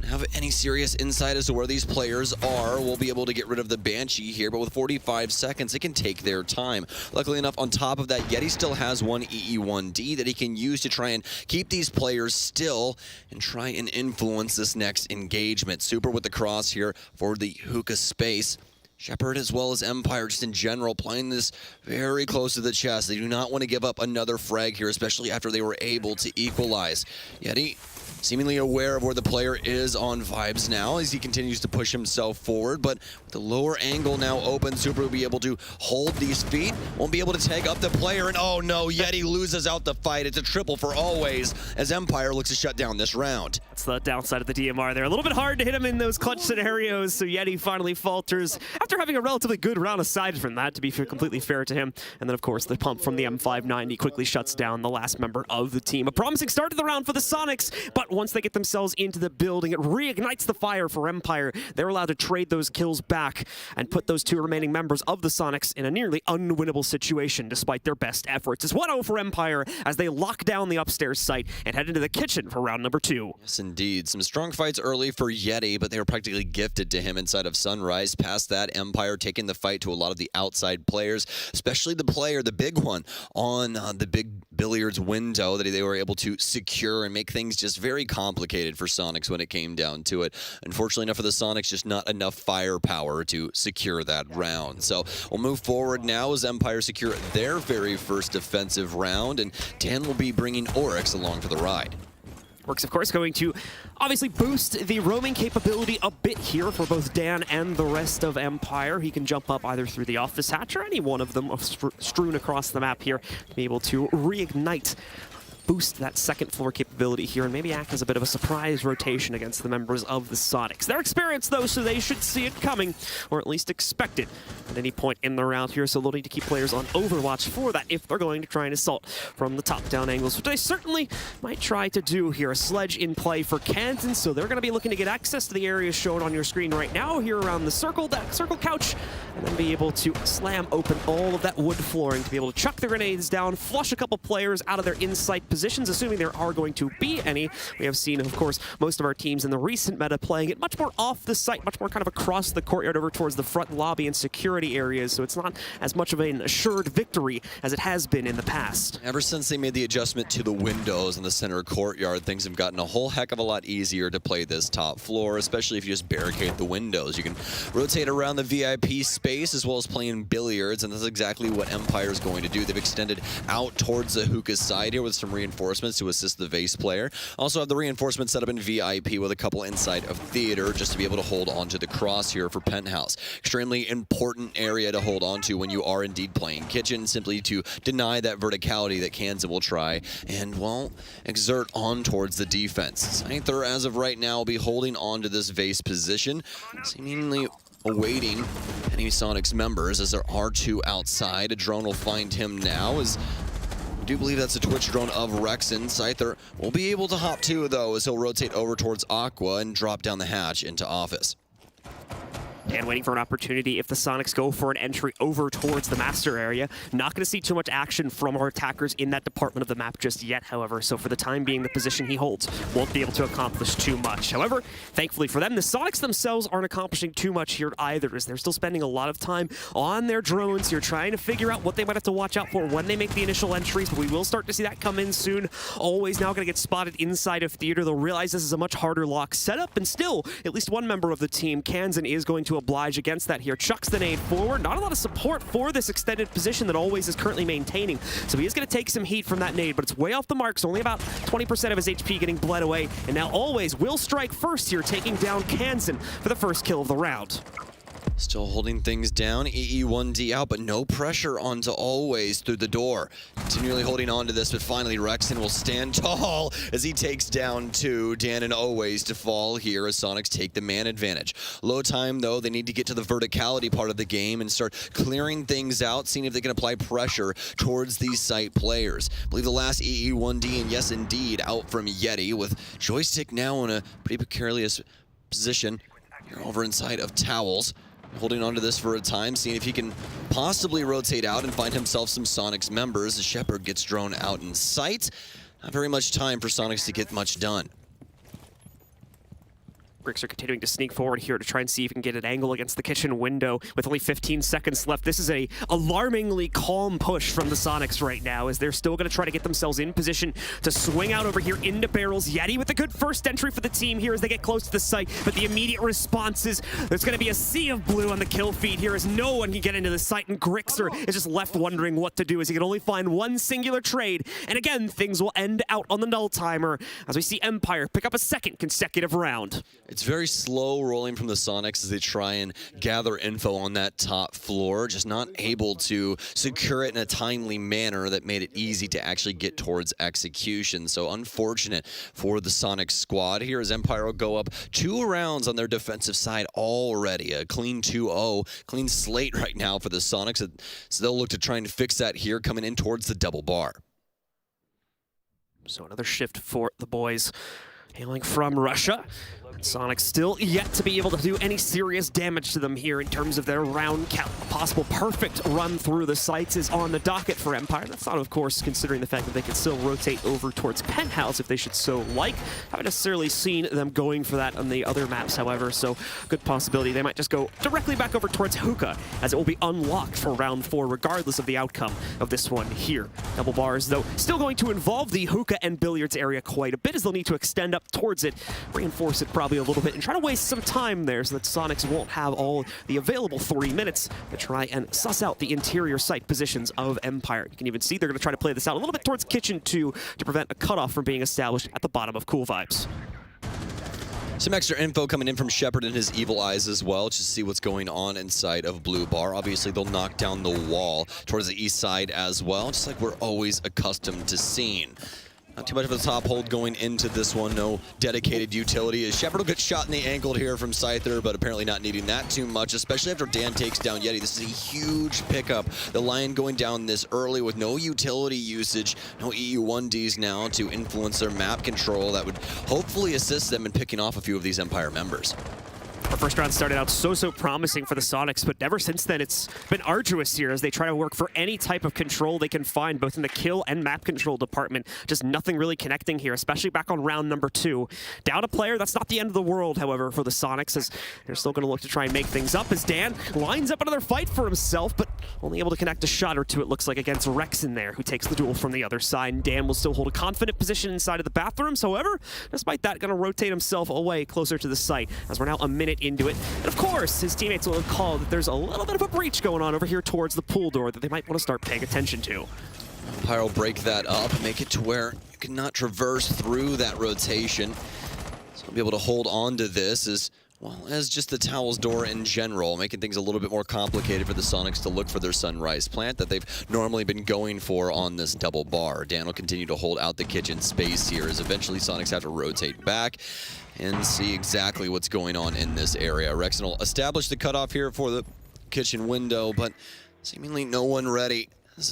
Don't have any serious insight as to where these players are. We'll be able to get rid of the Banshee here, but with 45 seconds, it can take their time. Luckily enough, on top of that, Yeti still has one EE1D that he can use to try and keep these players still and try and influence this next engagement. Super with the cross here for the Hookah space. Shepard as well as Empire just in general playing this very close to the chest. They do not want to give up another frag here, especially after they were able to equalize. Yeti seemingly aware of where the player is on vibes now as he continues to push himself forward, but with the lower angle now open, Super will be able to hold these feet, won't be able to tag up the player, and oh no, Yeti loses out the fight. It's a triple for always as Empire looks to shut down this round. That's the downside of the DMR there. A little bit hard to hit him in those clutch scenarios, so Yeti finally falters after having a relatively good round aside from that, to be completely fair to him. And then, of course, the pump from the M590 quickly shuts down the last member of the team. A promising start to the round for the Soniqs, but once they get themselves into the building, it reignites the fire for Empire. They're allowed to trade those kills back and put those two remaining members of the Soniqs in a nearly unwinnable situation despite their best efforts. It's 1-0 for Empire as they lock down the upstairs site and head into the kitchen for round number 2. Yes, indeed. Some strong fights early for Yeti, but they were practically gifted to him inside of Sunrise. Past that, Empire taking the fight to a lot of the outside players, especially the player, the big one, on the big billiards window that they were able to secure and make things just very complicated for Soniqs when it came down to it. Unfortunately enough for the Soniqs, just not enough firepower to secure that round. So we'll move forward now as Empire secure their very first defensive round, and Dan will be bringing Oryx along for the ride. Works, of course, going to obviously boost the roaming capability a bit here for both Dan and the rest of Empire. He can jump up either through the office hatch or any one of them strewn across the map here to be able to reignite, boost that second floor capability here and maybe act as a bit of a surprise rotation against the members of the Soniqs. They're experienced though, so they should see it coming, or at least expect it at any point in the round here, so they'll need to keep players on overwatch for that if they're going to try and assault from the top-down angles, which they certainly might try to do here. A sledge in play for Kansan, so they're going to be looking to get access to the areas shown on your screen right now here around the circle, that circle couch, and then be able to slam open all of that wood flooring to be able to chuck the grenades down, flush a couple players out of their in-sight positions, assuming there are going to be any. We have seen, of course, most of our teams in the recent meta playing it much more off the site, much more kind of across the courtyard over towards the front lobby and security areas, so it's not as much of an assured victory as it has been in the past. Ever since they made the adjustment to the windows in the center courtyard, things have gotten a whole heck of a lot easier to play this top floor, especially if you just barricade the windows. You can rotate around the VIP space as well as playing billiards, and that's exactly what Empire is going to do. They've extended out towards the hookah side here with some reinforcements to assist the Vase player. Also have the reinforcements set up in VIP with a couple inside of theater just to be able to hold on to the cross here for Penthouse. Extremely important area to hold on to when you are indeed playing kitchen, simply to deny that verticality that Kansan will try and, well, exert on towards the defense. Scyther, as of right now, will be holding on to this Vase position, seemingly awaiting any Soniqs members as there are two outside. A drone will find him now as I do believe that's a Twitch drone of Rexen. Scyther will be able to hop too, though, as he'll rotate over towards Aqua and drop down the hatch into office. Dan waiting for an opportunity if the Sonics go for an entry over towards the master area. Not going to see too much action from our attackers in that department of the map just yet, however. So for the time being, the position he holds won't be able to accomplish too much. However, thankfully for them, the Sonics themselves aren't accomplishing too much here either, as they're still spending a lot of time on their drones here, trying to figure out what they might have to watch out for when they make the initial entries, but we will start to see that come in soon. Always now going to get spotted inside of theater. They'll realize this is a much harder lock setup, and still, at least one member of the team, Kansan, is going to oblige against that here. Chucks the nade forward. Not a lot of support for this extended position that Always is currently maintaining. So he is going to take some heat from that nade, but it's way off the mark. So only about 20% of his HP getting bled away. And now Always will strike first here, taking down Kansan for the first kill of the round. Still holding things down. EE1D out, but no pressure onto Always through the door. Continually holding on to this, but finally Rexon will stand tall as he takes down two. Dan and Always to fall here as Sonics take the man advantage. Low time, though. They need to get to the verticality part of the game and start clearing things out, seeing if they can apply pressure towards these site players. I believe the last EE1D, and yes, indeed, out from Yeti, with Joystick now in a pretty precarious position. Here over inside of Towels. Holding on to this for a time, seeing if he can possibly rotate out and find himself some Sonics members as Shepard gets drawn out in sight. Not very much time for Sonics to get much done. Bricks are continuing to sneak forward here to try and see if he can get an angle against the kitchen window with only 15 seconds left. This is a alarmingly calm push from the Sonics right now, as they're still going to try to get themselves in position to swing out over here into barrels. Yeti with a good first entry for the team here as they get close to the site, but the immediate response is there's going to be a sea of blue on the kill feed here as no one can get into the site, and Grixer is just left wondering what to do as he can only find one singular trade. And again, things will end out on the null timer as we see Empire pick up a second consecutive round. It's very slow rolling from the Sonics as they try and gather info on that top floor, just not able to secure it in a timely manner that made it easy to actually get towards execution. So unfortunate for the Sonics squad here as Empire will go up 2 rounds on their defensive side already. A clean 2-0, clean slate right now for the Sonics. So they'll look to try and fix that here coming in towards the double bar. So another shift for the boys hailing from Russia. Sonic still yet to be able to do any serious damage to them here in terms of their round count. A possible perfect run through the sites is on the docket for Empire. That's not, of course, considering the fact that they can still rotate over towards Penthouse if they should so like. Haven't necessarily seen them going for that on the other maps, however, so good possibility they might just go directly back over towards Hookah, as it will be unlocked for round 4 regardless of the outcome of this one here. Double bars, though, still going to involve the Hookah and Billiards area quite a bit, as they'll need to extend up towards it, reinforce it probably a little bit, and try to waste some time there so that Sonics won't have all the available 3 minutes to try and suss out the interior site positions of Empire. You can even see they're going to try to play this out a little bit towards Kitchen 2 to prevent a cutoff from being established at the bottom of Cool Vibes. Some extra info coming in from Shepard and his evil eyes as well, just to see what's going on inside of Blue Bar. Obviously, they'll knock down the wall towards the east side as well, just like we're always accustomed to seeing. Not too much of a top hold going into this one. No dedicated utility as Shepard will get shot in the ankle here from Scyther, but apparently not needing that too much, especially after Dan takes down Yeti. This is a huge pickup. The Lion going down this early with no utility usage, no EU1Ds now to influence their map control that would hopefully assist them in picking off a few of these Empire members. Our first round started out so promising for the Sonics, but ever since then it's been arduous here as they try to work for any type of control they can find, both in the kill and map control department. Just nothing really connecting here, especially back on round number 2. Down a player, that's not the end of the world, however, for the Sonics, as they're still going to look to try and make things up as Dan lines up another fight for himself, but only able to connect a shot or two, it looks like, against Rex in there, who takes the duel from the other side. And Dan will still hold a confident position inside of the bathrooms, however, despite that, going to rotate himself away closer to the site, as we're now a minute into it. And of course, his teammates will have called that there's a little bit of a breach going on over here towards the pool door that they might want to start paying attention to. Empire will break that up, make it to where you cannot traverse through that rotation. So we'll be able to hold on to this as well as just the Towels door in general, making things a little bit more complicated for the Sonics to look for their Sunrise plant that they've normally been going for on this double bar. Dan will continue to hold out the kitchen space here as eventually Sonics have to rotate back and see exactly what's going on in this area. Rexon will establish the cutoff here for the kitchen window, but seemingly no one ready.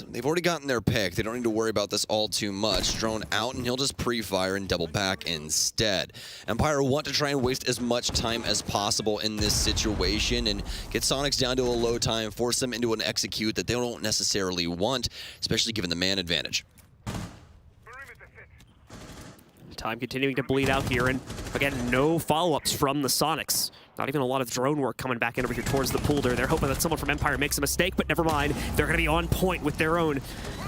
They've already gotten their pick. They don't need to worry about this all too much. Drone out, and he'll just pre-fire and double back instead. Empire want to try and waste as much time as possible in this situation and get Soniqs down to a low time, force them into an execute that they don't necessarily want, especially given the man advantage. Time continuing to bleed out here, and again, no follow-ups from the Soniqs. Not even a lot of drone work coming back in over here towards the pool there. They're hoping that someone from Empire makes a mistake, but never mind. They're going to be on point with their own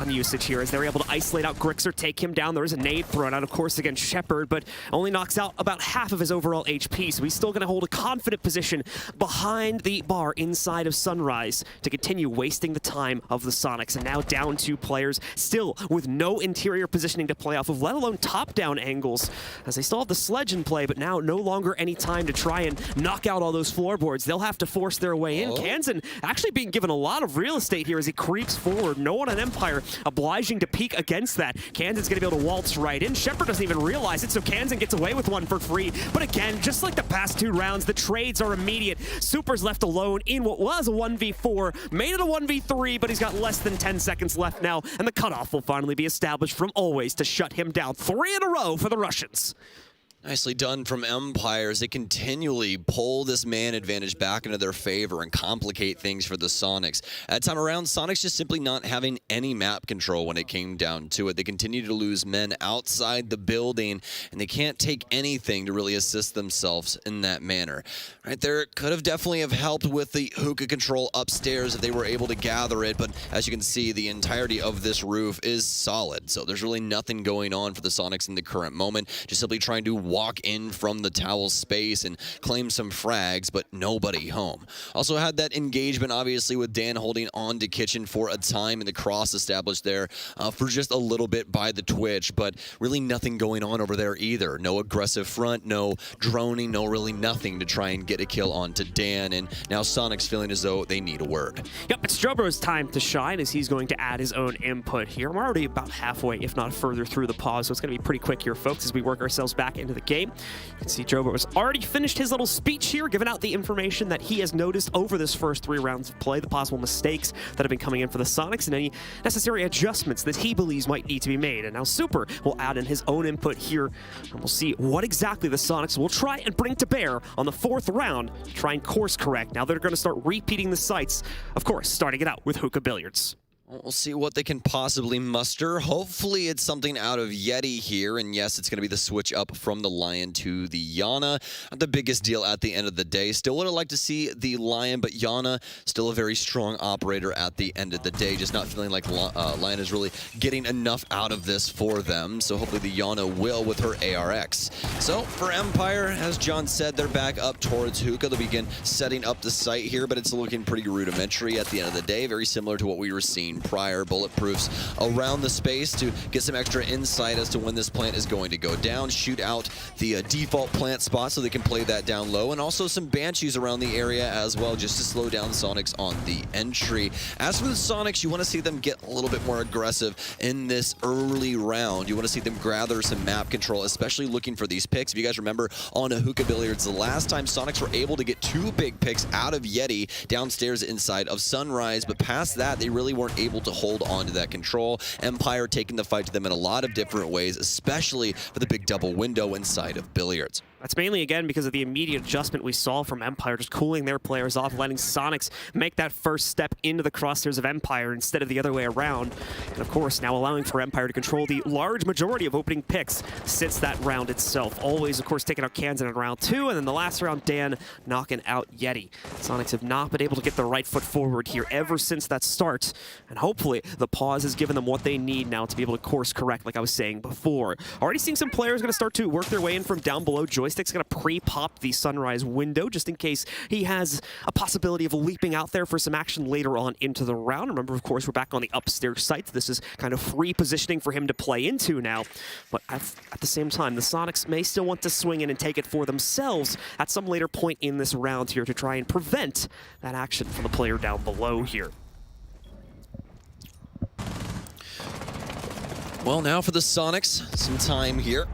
usage here as they're able to isolate out Grixer, take him down. There is a nade thrown out, of course, against Shepard, but only knocks out about half of his overall HP, so he's still going to hold a confident position behind the bar inside of Sunrise to continue wasting the time of the Soniqs. And now down 2 players, still with no interior positioning to play off of, let alone top-down angles, as they still have the sledge in play, but now no longer any time to try and knock out all those floorboards. They'll have to force their way in. Kansan actually being given a lot of real estate here as he creeps forward. No one on Empire obliging to peek against that. Kansan's going to be able to waltz right in. Shepard doesn't even realize it, so Kansan gets away with one for free. But again, just like the past 2 rounds, the trades are immediate. Super's left alone in what was a 1v4, made it a 1v3, but he's got less than 10 seconds left now, and the cutoff will finally be established from Always to shut him down. 3 in a row for the Russians. Nicely done from Empire as they continually pull this man advantage back into their favor and complicate things for the Soniqs. That time around, Soniqs just simply not having any map control when it came down to it. They continue to lose men outside the building, and they can't take anything to really assist themselves in that manner. Right there, could have definitely have helped with the hookah control upstairs if they were able to gather it, but as you can see, the entirety of this roof is solid, so there's really nothing going on for the Soniqs in the current moment. Just simply trying to walk in from the towel space and claim some frags, but nobody home. Also had that engagement, obviously, with Dan holding on to Kitchen for a time and the cross established there for just a little bit by the Twitch, but really nothing going on over there either. No aggressive front, no droning, no really nothing to try and get a kill onto Dan, and now Soniqs feeling as though they need a word. Yep, it's Jobro's time to shine as he's going to add his own input here. We're already about halfway, if not further, through the pause, so it's going to be pretty quick here, folks, as we work ourselves back into the game. You can see Jobro has already finished his little speech here, giving out the information that he has noticed over this first 3 rounds of play, the possible mistakes that have been coming in for the Soniqs, and any necessary adjustments that he believes might need to be made. And now Super will add in his own input here, and we'll see what exactly the Soniqs will try and bring to bear on the 4th round to try and course correct. Now they're going to start repeating the sites, of course, starting it out with hookah billiards. We'll see what they can possibly muster. Hopefully it's something out of Yeti here. And yes, it's going to be the switch up from the Lion to the Yana. Not the biggest deal at the end of the day. Still would have liked to see the Lion, but Yana still a very strong operator at the end of the day. Just not feeling like Lion is really getting enough out of this for them. So hopefully the Yana will with her ARX. So for Empire, as John said, they're back up towards Hookah. They'll begin setting up the site here, but it's looking pretty rudimentary at the end of the day. Very similar to what we were seeing prior. Bulletproofs around the space to get some extra insight as to when this plant is going to go down. Shoot out the default plant spot so they can play that down low, and also some Banshees around the area as well, just to slow down Soniqs on the entry. As for the Soniqs, you want to see them get a little bit more aggressive in this early round. You want to see them gather some map control, especially looking for these picks. If you guys remember on a Hookah Billiards, the last time Soniqs were able to get 2 big picks out of Yeti downstairs inside of Sunrise, but past that, they really weren't able to hold on to that control. Empire taking the fight to them in a lot of different ways, especially for the big double window inside of Billiards. That's mainly, again, because of the immediate adjustment we saw from Empire, just cooling their players off, letting Soniqs make that first step into the crosshairs of Empire instead of the other way around. And of course, now allowing for Empire to control the large majority of opening picks since that round itself. Always, of course, taking out Kansan in round 2, and then the last round, Dan knocking out Yeti. Soniqs have not been able to get the right foot forward here ever since that start, and hopefully the pause has given them what they need now to be able to course correct, like I was saying before. Already seeing some players going to start to work their way in from down below. Joystick's going to pre-pop the Sunrise window just in case he has a possibility of leaping out there for some action later on into the round. Remember, of course, we're back on the upstairs site. This is kind of free positioning for him to play into now. But at the same time, the Soniqs may still want to swing in and take it for themselves at some later point in this round here to try and prevent that action from the player down below here. Well, now for the Soniqs, some time here.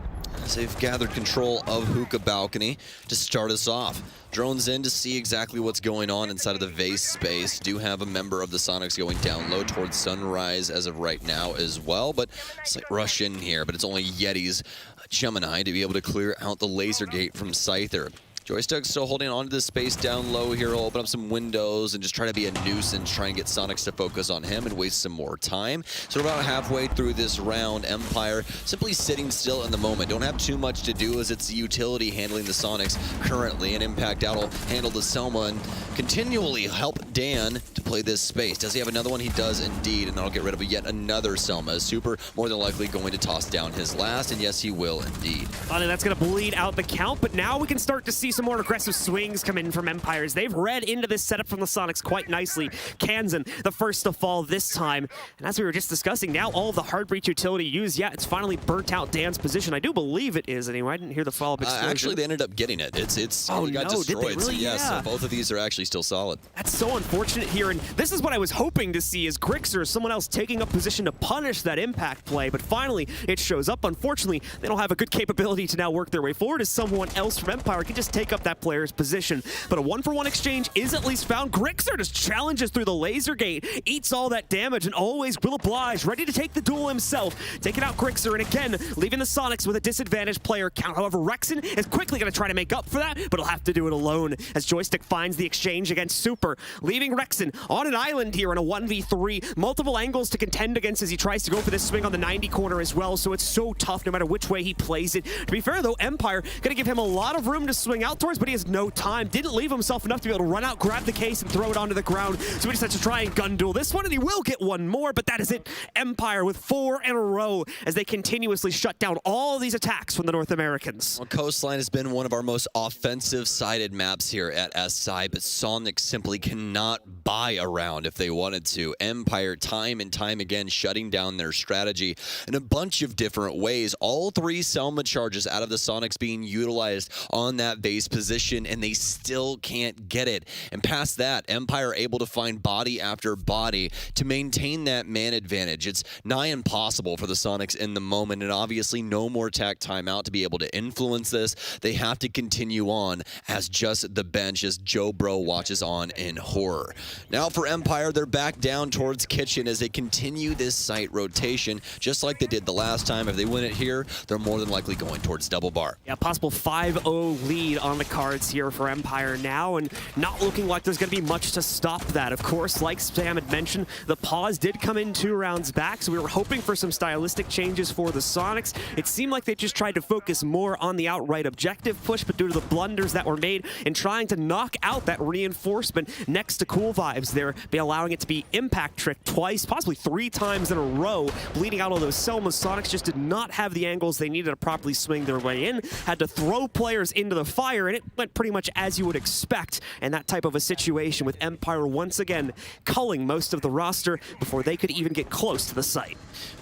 as they've gathered control of Hookah Balcony to start us off. Drones in to see exactly what's going on inside of the vase space. Do have a member of the Soniqs going down low towards Sunrise as of right now as well, but it's like rush in here, but it's only Yeti's Gemini to be able to clear out the laser gate from Scyther. Joystick's still holding on to this space down low here. He'll open up some windows and just try to be a nuisance, try and get Soniqs to focus on him and waste some more time. So we're about halfway through this round. Empire simply sitting still in the moment. Don't have too much to do as it's the utility handling the Soniqs currently, and Impact out will handle the Selma and continually help Dan to play this space. Does he have another one? He does indeed, and that'll get rid of yet another Selma. Super more than likely going to toss down his last, and yes, he will indeed. Finally, that's going to bleed out the count, but now we can start to see some more aggressive swings come in from Empires. They've read into this setup from the Soniqs quite nicely. Kansan, the first to fall this time. And as we were just discussing, now all of the hard breach utility used, yeah, it's finally burnt out Dan's position. I do believe it is anyway. I didn't hear the follow-up explosion. Actually, they ended up getting it. It got destroyed. Did they really? So yes, Yeah. so both of these are actually still solid. That's so unfortunate here, and this is what I was hoping to see, is Grixer or someone else taking up position to punish that impact play, but finally it shows up. Unfortunately, they don't have a good capability to now work their way forward, as someone else from Empire can just take up that player's position. But a 1-for-1 exchange is at least found. Grixer just challenges through the laser gate, eats all that damage, and always will oblige, ready to take the duel himself, taking out Grixer, and again, leaving the Soniqs with a disadvantaged player count. However, Rexon is quickly going to try to make up for that, but he'll have to do it alone, as Joystick finds the exchange against Super, leaving Rexon on an island here in a 1v3. Multiple angles to contend against as he tries to go for this swing on the 90 corner as well, so it's so tough no matter which way he plays it. To be fair, though, Empire going to give him a lot of room to swing out towards, but he has no time. Didn't leave himself enough to be able to run out, grab the case, and throw it onto the ground, so he just has to try and gun duel this one, and he will get one more, but that is it. Empire with 4 in a row as they continuously shut down all these attacks from the North Americans. Well, Coastline has been one of our most offensive-sided maps here at SI, but Sonic simply cannot buy around if they wanted to. Empire, time and time again, shutting down their strategy in a bunch of different ways. All 3 Selma charges out of the Soniqs being utilized on that base position, and they still can't get it. And past that, Empire able to find body after body to maintain that man advantage. It's nigh impossible for the Soniqs in the moment, and obviously no more tack timeout to be able to influence this. They have to continue on as just the bench, as Joe Bro watches on in horror. Now for Empire, they're back down towards Kitchen as they continue this site rotation, just like they did the last time. If they win it here, they're more than likely going towards double bar. Yeah, possible 5-0 lead on the cards here for Empire now, and not looking like there's going to be much to stop that. Of course, like Sam had mentioned, the pause did come in 2 rounds back, so we were hoping for some stylistic changes for the Soniqs. It seemed like they just tried to focus more on the outright objective push, but due to the blunders that were made in trying to knock out that reinforcement next to Cool Vibes there, by allowing it to be impact trick twice, possibly 3 times in a row, bleeding out all those Selma. Soniqs just did not have the angles they needed to properly swing their way in, had to throw players into the fire, and it went pretty much as you would expect in that type of a situation, with Empire once again culling most of the roster before they could even get close to the site.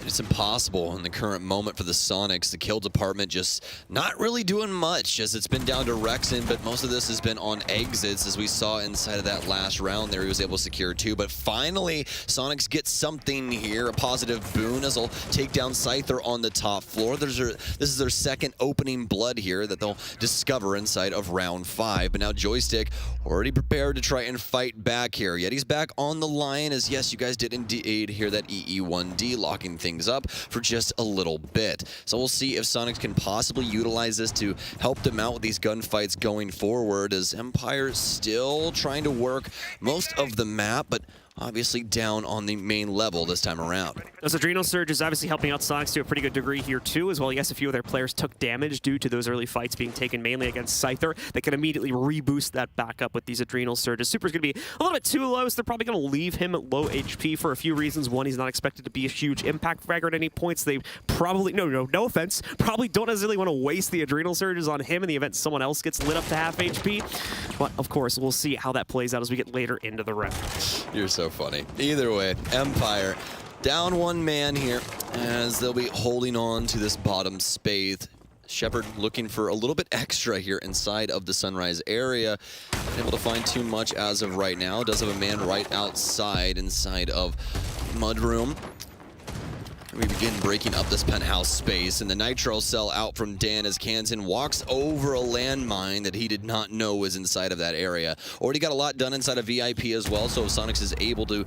It's impossible in the current moment for the Soniqs. The kill department just not really doing much, as it's been down to Rexon, but most of this has been on exits, as we saw inside of that last round there. He was able to secure 2, but finally Soniqs get something here, a positive boon, as they'll take down Scyther on the top floor. This is their second opening blood here that they'll discover inside of round 5, but now Joystick already prepared to try and fight back here. Yet he's back on the line, as yes, you guys did indeed hear that EE1D locking things up for just a little bit. So we'll see if Soniqs can possibly utilize this to help them out with these gunfights going forward, as Empire still trying to work most of the map, but obviously down on the main level this time around. Those Adrenal Surges obviously helping out Soniqs to a pretty good degree here too, as well. Yes, a few of their players took damage due to those early fights being taken mainly against Scyther. They can immediately reboost that back up with these Adrenal Surges. Super's going to be a little bit too low, so they're probably going to leave him at low HP for a few reasons. One, he's not expected to be a huge impact fragger at any points. They probably, no offense, probably don't necessarily want to waste the Adrenal Surges on him in the event someone else gets lit up to half HP. But of course, we'll see how that plays out as we get later into the round. You're so funny. Either way, Empire down 1 man here, as they'll be holding on to this bottom space. Shepard looking for a little bit extra here inside of the Sunrise area. Not able to find too much as of right now. Does have a man right outside inside of Mudroom. We begin breaking up this penthouse space, and the Nitro cell out from Dan as Kansan walks over a landmine that he did not know was inside of that area. Already got a lot done inside of VIP as well, so if Soniqs is able to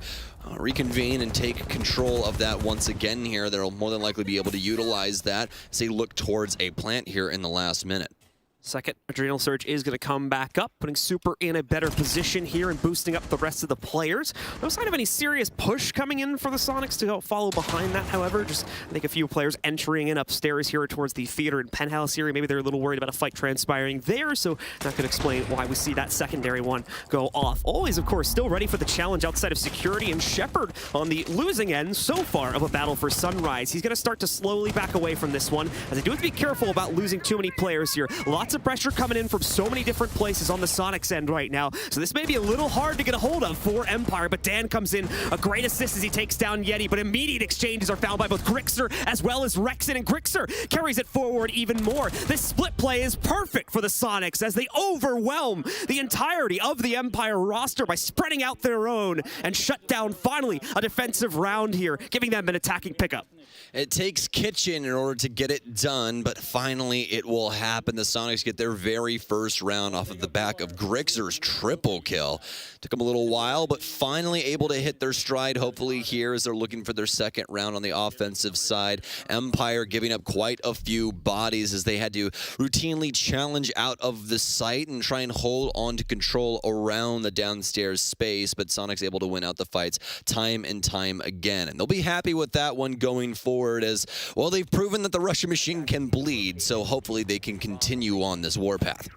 reconvene and take control of that once again here, they'll more than likely be able to utilize that as they look towards a plant here in the last minute. Second Adrenal Surge is going to come back up, putting Super in a better position here and boosting up the rest of the players. No sign of any serious push coming in for the Soniqs to follow behind that, however. Just, I think, a few players entering in upstairs here towards the theater and penthouse area. Maybe they're a little worried about a fight transpiring there, so that could explain why we see that secondary one go off. Always, of course, still ready for the challenge outside of Security, and Shepard on the losing end so far of a battle for Sunrise. He's going to start to slowly back away from this one, as they do have to be careful about losing too many players here. Lots of pressure coming in from so many different places on the Soniqs end right now, so this may be a little hard to get a hold of for Empire, but Dan comes in, a great assist as he takes down Yeti, but immediate exchanges are found by both Grixer as well as Rexen, and Grixer carries it forward even more. This split play is perfect for the Soniqs as they overwhelm the entirety of the Empire roster by spreading out their own and shut down finally a defensive round here, giving them an attacking pickup. It takes Kitchen in order to get it done, but finally it will happen. The Soniqs get their very first round off of the back of Grixer's triple kill. Took them a little while, but finally able to hit their stride, hopefully here as they're looking for their second round on the offensive side. Empire giving up quite a few bodies as they had to routinely challenge out of the site and try and hold on to control around the downstairs space, but Soniqs able to win out the fights time and time again. And they'll be happy with that one going forward as, well, they've proven that the Russian machine can bleed, so hopefully they can continue on this warpath.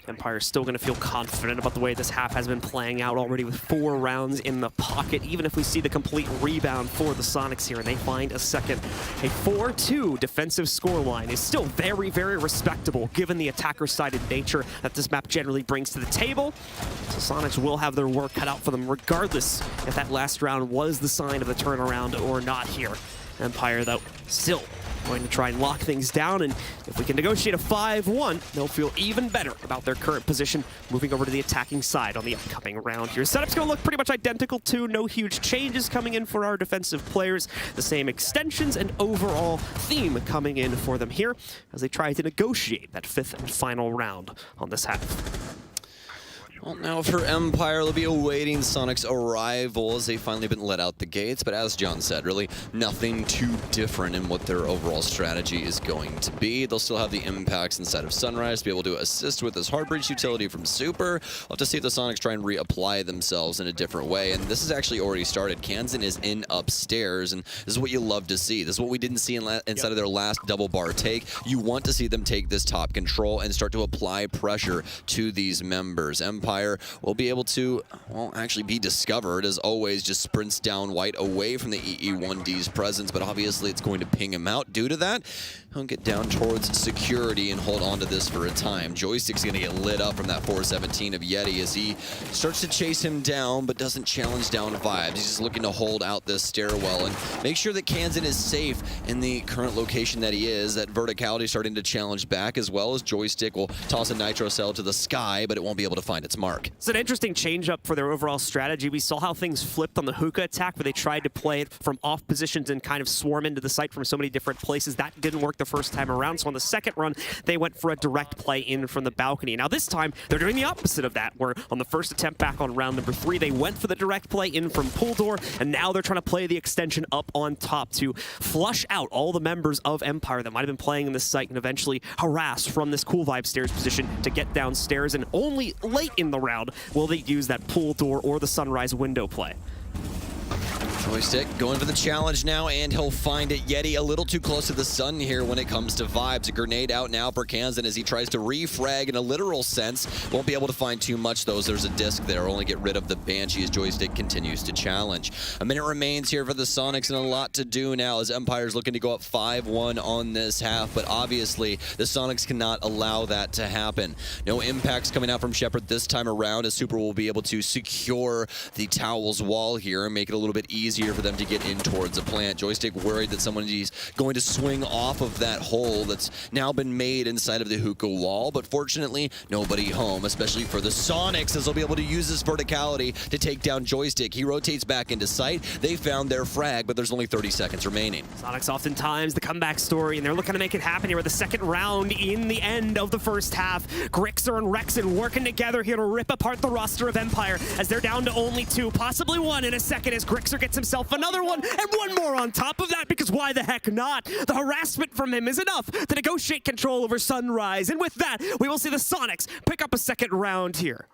Empire's still going to feel confident about the way this half has been playing out already with 4 rounds in the pocket, even if we see the complete rebound for the Soniqs here and they find a second. A 4-2 defensive scoreline is still very, very respectable given the attacker-sided nature that this map generally brings to the table. So Soniqs will have their work cut out for them regardless if that last round was the sign of the turnaround or not here. Empire, though, still going to try and lock things down, and if we can negotiate a 5-1, they'll feel even better about their current position, moving over to the attacking side on the upcoming round here. Setup's going to look pretty much identical too. No huge changes coming in for our defensive players. The same extensions and overall theme coming in for them here as they try to negotiate that 5th and final round on this half. Well, now for Empire, they'll be awaiting Soniqs' arrival as they've finally been let out the gates. But as John said, really nothing too different in what their overall strategy is going to be. They'll still have the impacts inside of Sunrise to be able to assist with this hard breach utility from Super. We'll have to see if the Soniqs try and reapply themselves in a different way. And this has actually already started. Kansan is in upstairs, and this is what you love to see. This is what we didn't see inside of their last double bar take. You want to see them take this top control and start to apply pressure to these members. Empire will be able to, well, actually be discovered, as always, just sprints down White away from the EE1D's presence, but obviously it's going to ping him out due to that. He'll get down towards Security and hold on to this for a time. Joystick's going to get lit up from that 417 of Yeti as he starts to chase him down, but doesn't challenge down vibes. He's just looking to hold out this stairwell and make sure that Kansan is safe in the current location that he is. That verticality starting to challenge back, as well as Joystick will toss a Nitro cell to the sky, but it won't be able to find its mark. It's an interesting change-up for their overall strategy. We saw how things flipped on the hookah attack, where they tried to play it from off positions and kind of swarm into the site from so many different places. That didn't work the first time around, so on the second run, they went for a direct play in from the balcony. Now this time, they're doing the opposite of that, where on the first attempt back on round number 3, they went for the direct play in from pool door, and now they're trying to play the extension up on top to flush out all the members of Empire that might have been playing in this site and eventually harass from this cool vibe stairs position to get downstairs, and only late in the round will they use that pool door or the Sunrise window play. Joystick going for the challenge now, and he'll find it. Yeti a little too close to the sun here when it comes to vibes. A grenade out now for Kansan as he tries to refrag in a literal sense. Won't be able to find too much, though, as there's a disc there. Only get rid of the Banshee as Joystick continues to challenge. A minute remains here for the Soniqs, and a lot to do now as Empire's looking to go up 5-1 on this half, but obviously the Soniqs cannot allow that to happen. No impacts coming out from Shepard this time around, as Super will be able to secure the Towels wall here and make it a little bit easier easier for them to get in towards a plant. Joystick worried that someone is going to swing off of that hole that's now been made inside of the hookah wall, but fortunately, nobody home, especially for the Soniqs, as they'll be able to use this verticality to take down Joystick. He rotates back into sight. They found their frag, but there's only 30 seconds remaining. Soniqs oftentimes the comeback story, and they're looking to make it happen here with the second round in the end of the first half. Grixer and Rexen working together here to rip apart the roster of Empire as they're down to only 2, possibly 1 in a second as Grixer gets himself another one and one more on top of that, because why the heck not? The harassment from him is enough to negotiate control over Sunrise, and with that, we will see the Soniqs pick up a second round here.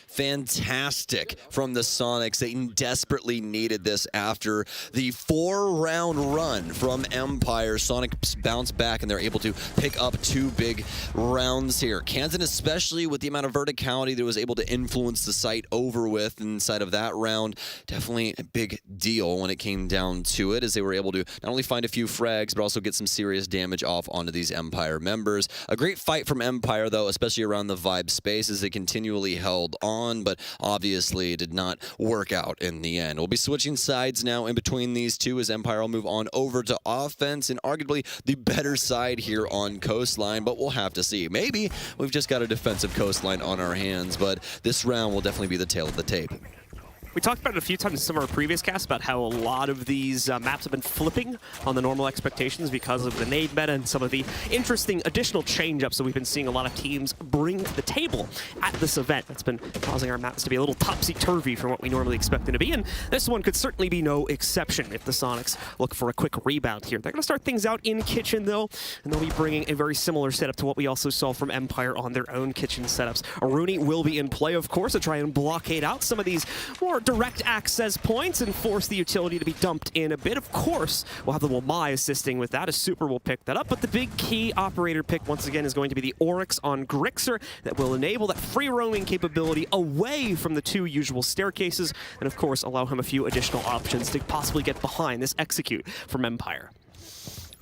Fantastic from the Soniqs. They desperately needed this after the 4-round run from Empire. Soniqs bounce back and they're able to pick up 2 big rounds here. Kansan, especially with the amount of verticality that was able to influence the site over with inside of that round, definitely a big deal when it came down to it, as they were able to not only find a few frags, but also get some serious damage off onto these Empire members. A great fight from Empire, though, especially around the Vibe space, as they continually held on, but obviously it did not work out in the end. We'll be switching sides now in between these two, as Empire will move on over to offense, and arguably the better side here on Coastline, but we'll have to see. Maybe we've just got a defensive Coastline on our hands, but this round will definitely be the tail of the tape. We talked about it a few times in some of our previous casts about how a lot of these maps have been flipping on the normal expectations because of the nade meta and some of the interesting additional change-ups that we've been seeing a lot of teams bring to the table at this event. That's been causing our maps to be a little topsy-turvy from what we normally expect them to be, and this one could certainly be no exception if the Soniqs look for a quick rebound here. They're going to start things out in Kitchen, though, and they'll be bringing a very similar setup to what we also saw from Empire on their own Kitchen setups. Aruni will be in play, of course, to try and blockade out some of these more direct access points and force the utility to be dumped in a bit. Of course, we'll have the Wamai assisting with that, as Super will pick that up, but the big key operator pick once again is going to be the Oryx on Grixer that will enable that free roaming capability away from the 2 usual staircases, and of course allow him a few additional options to possibly get behind this execute from Empire.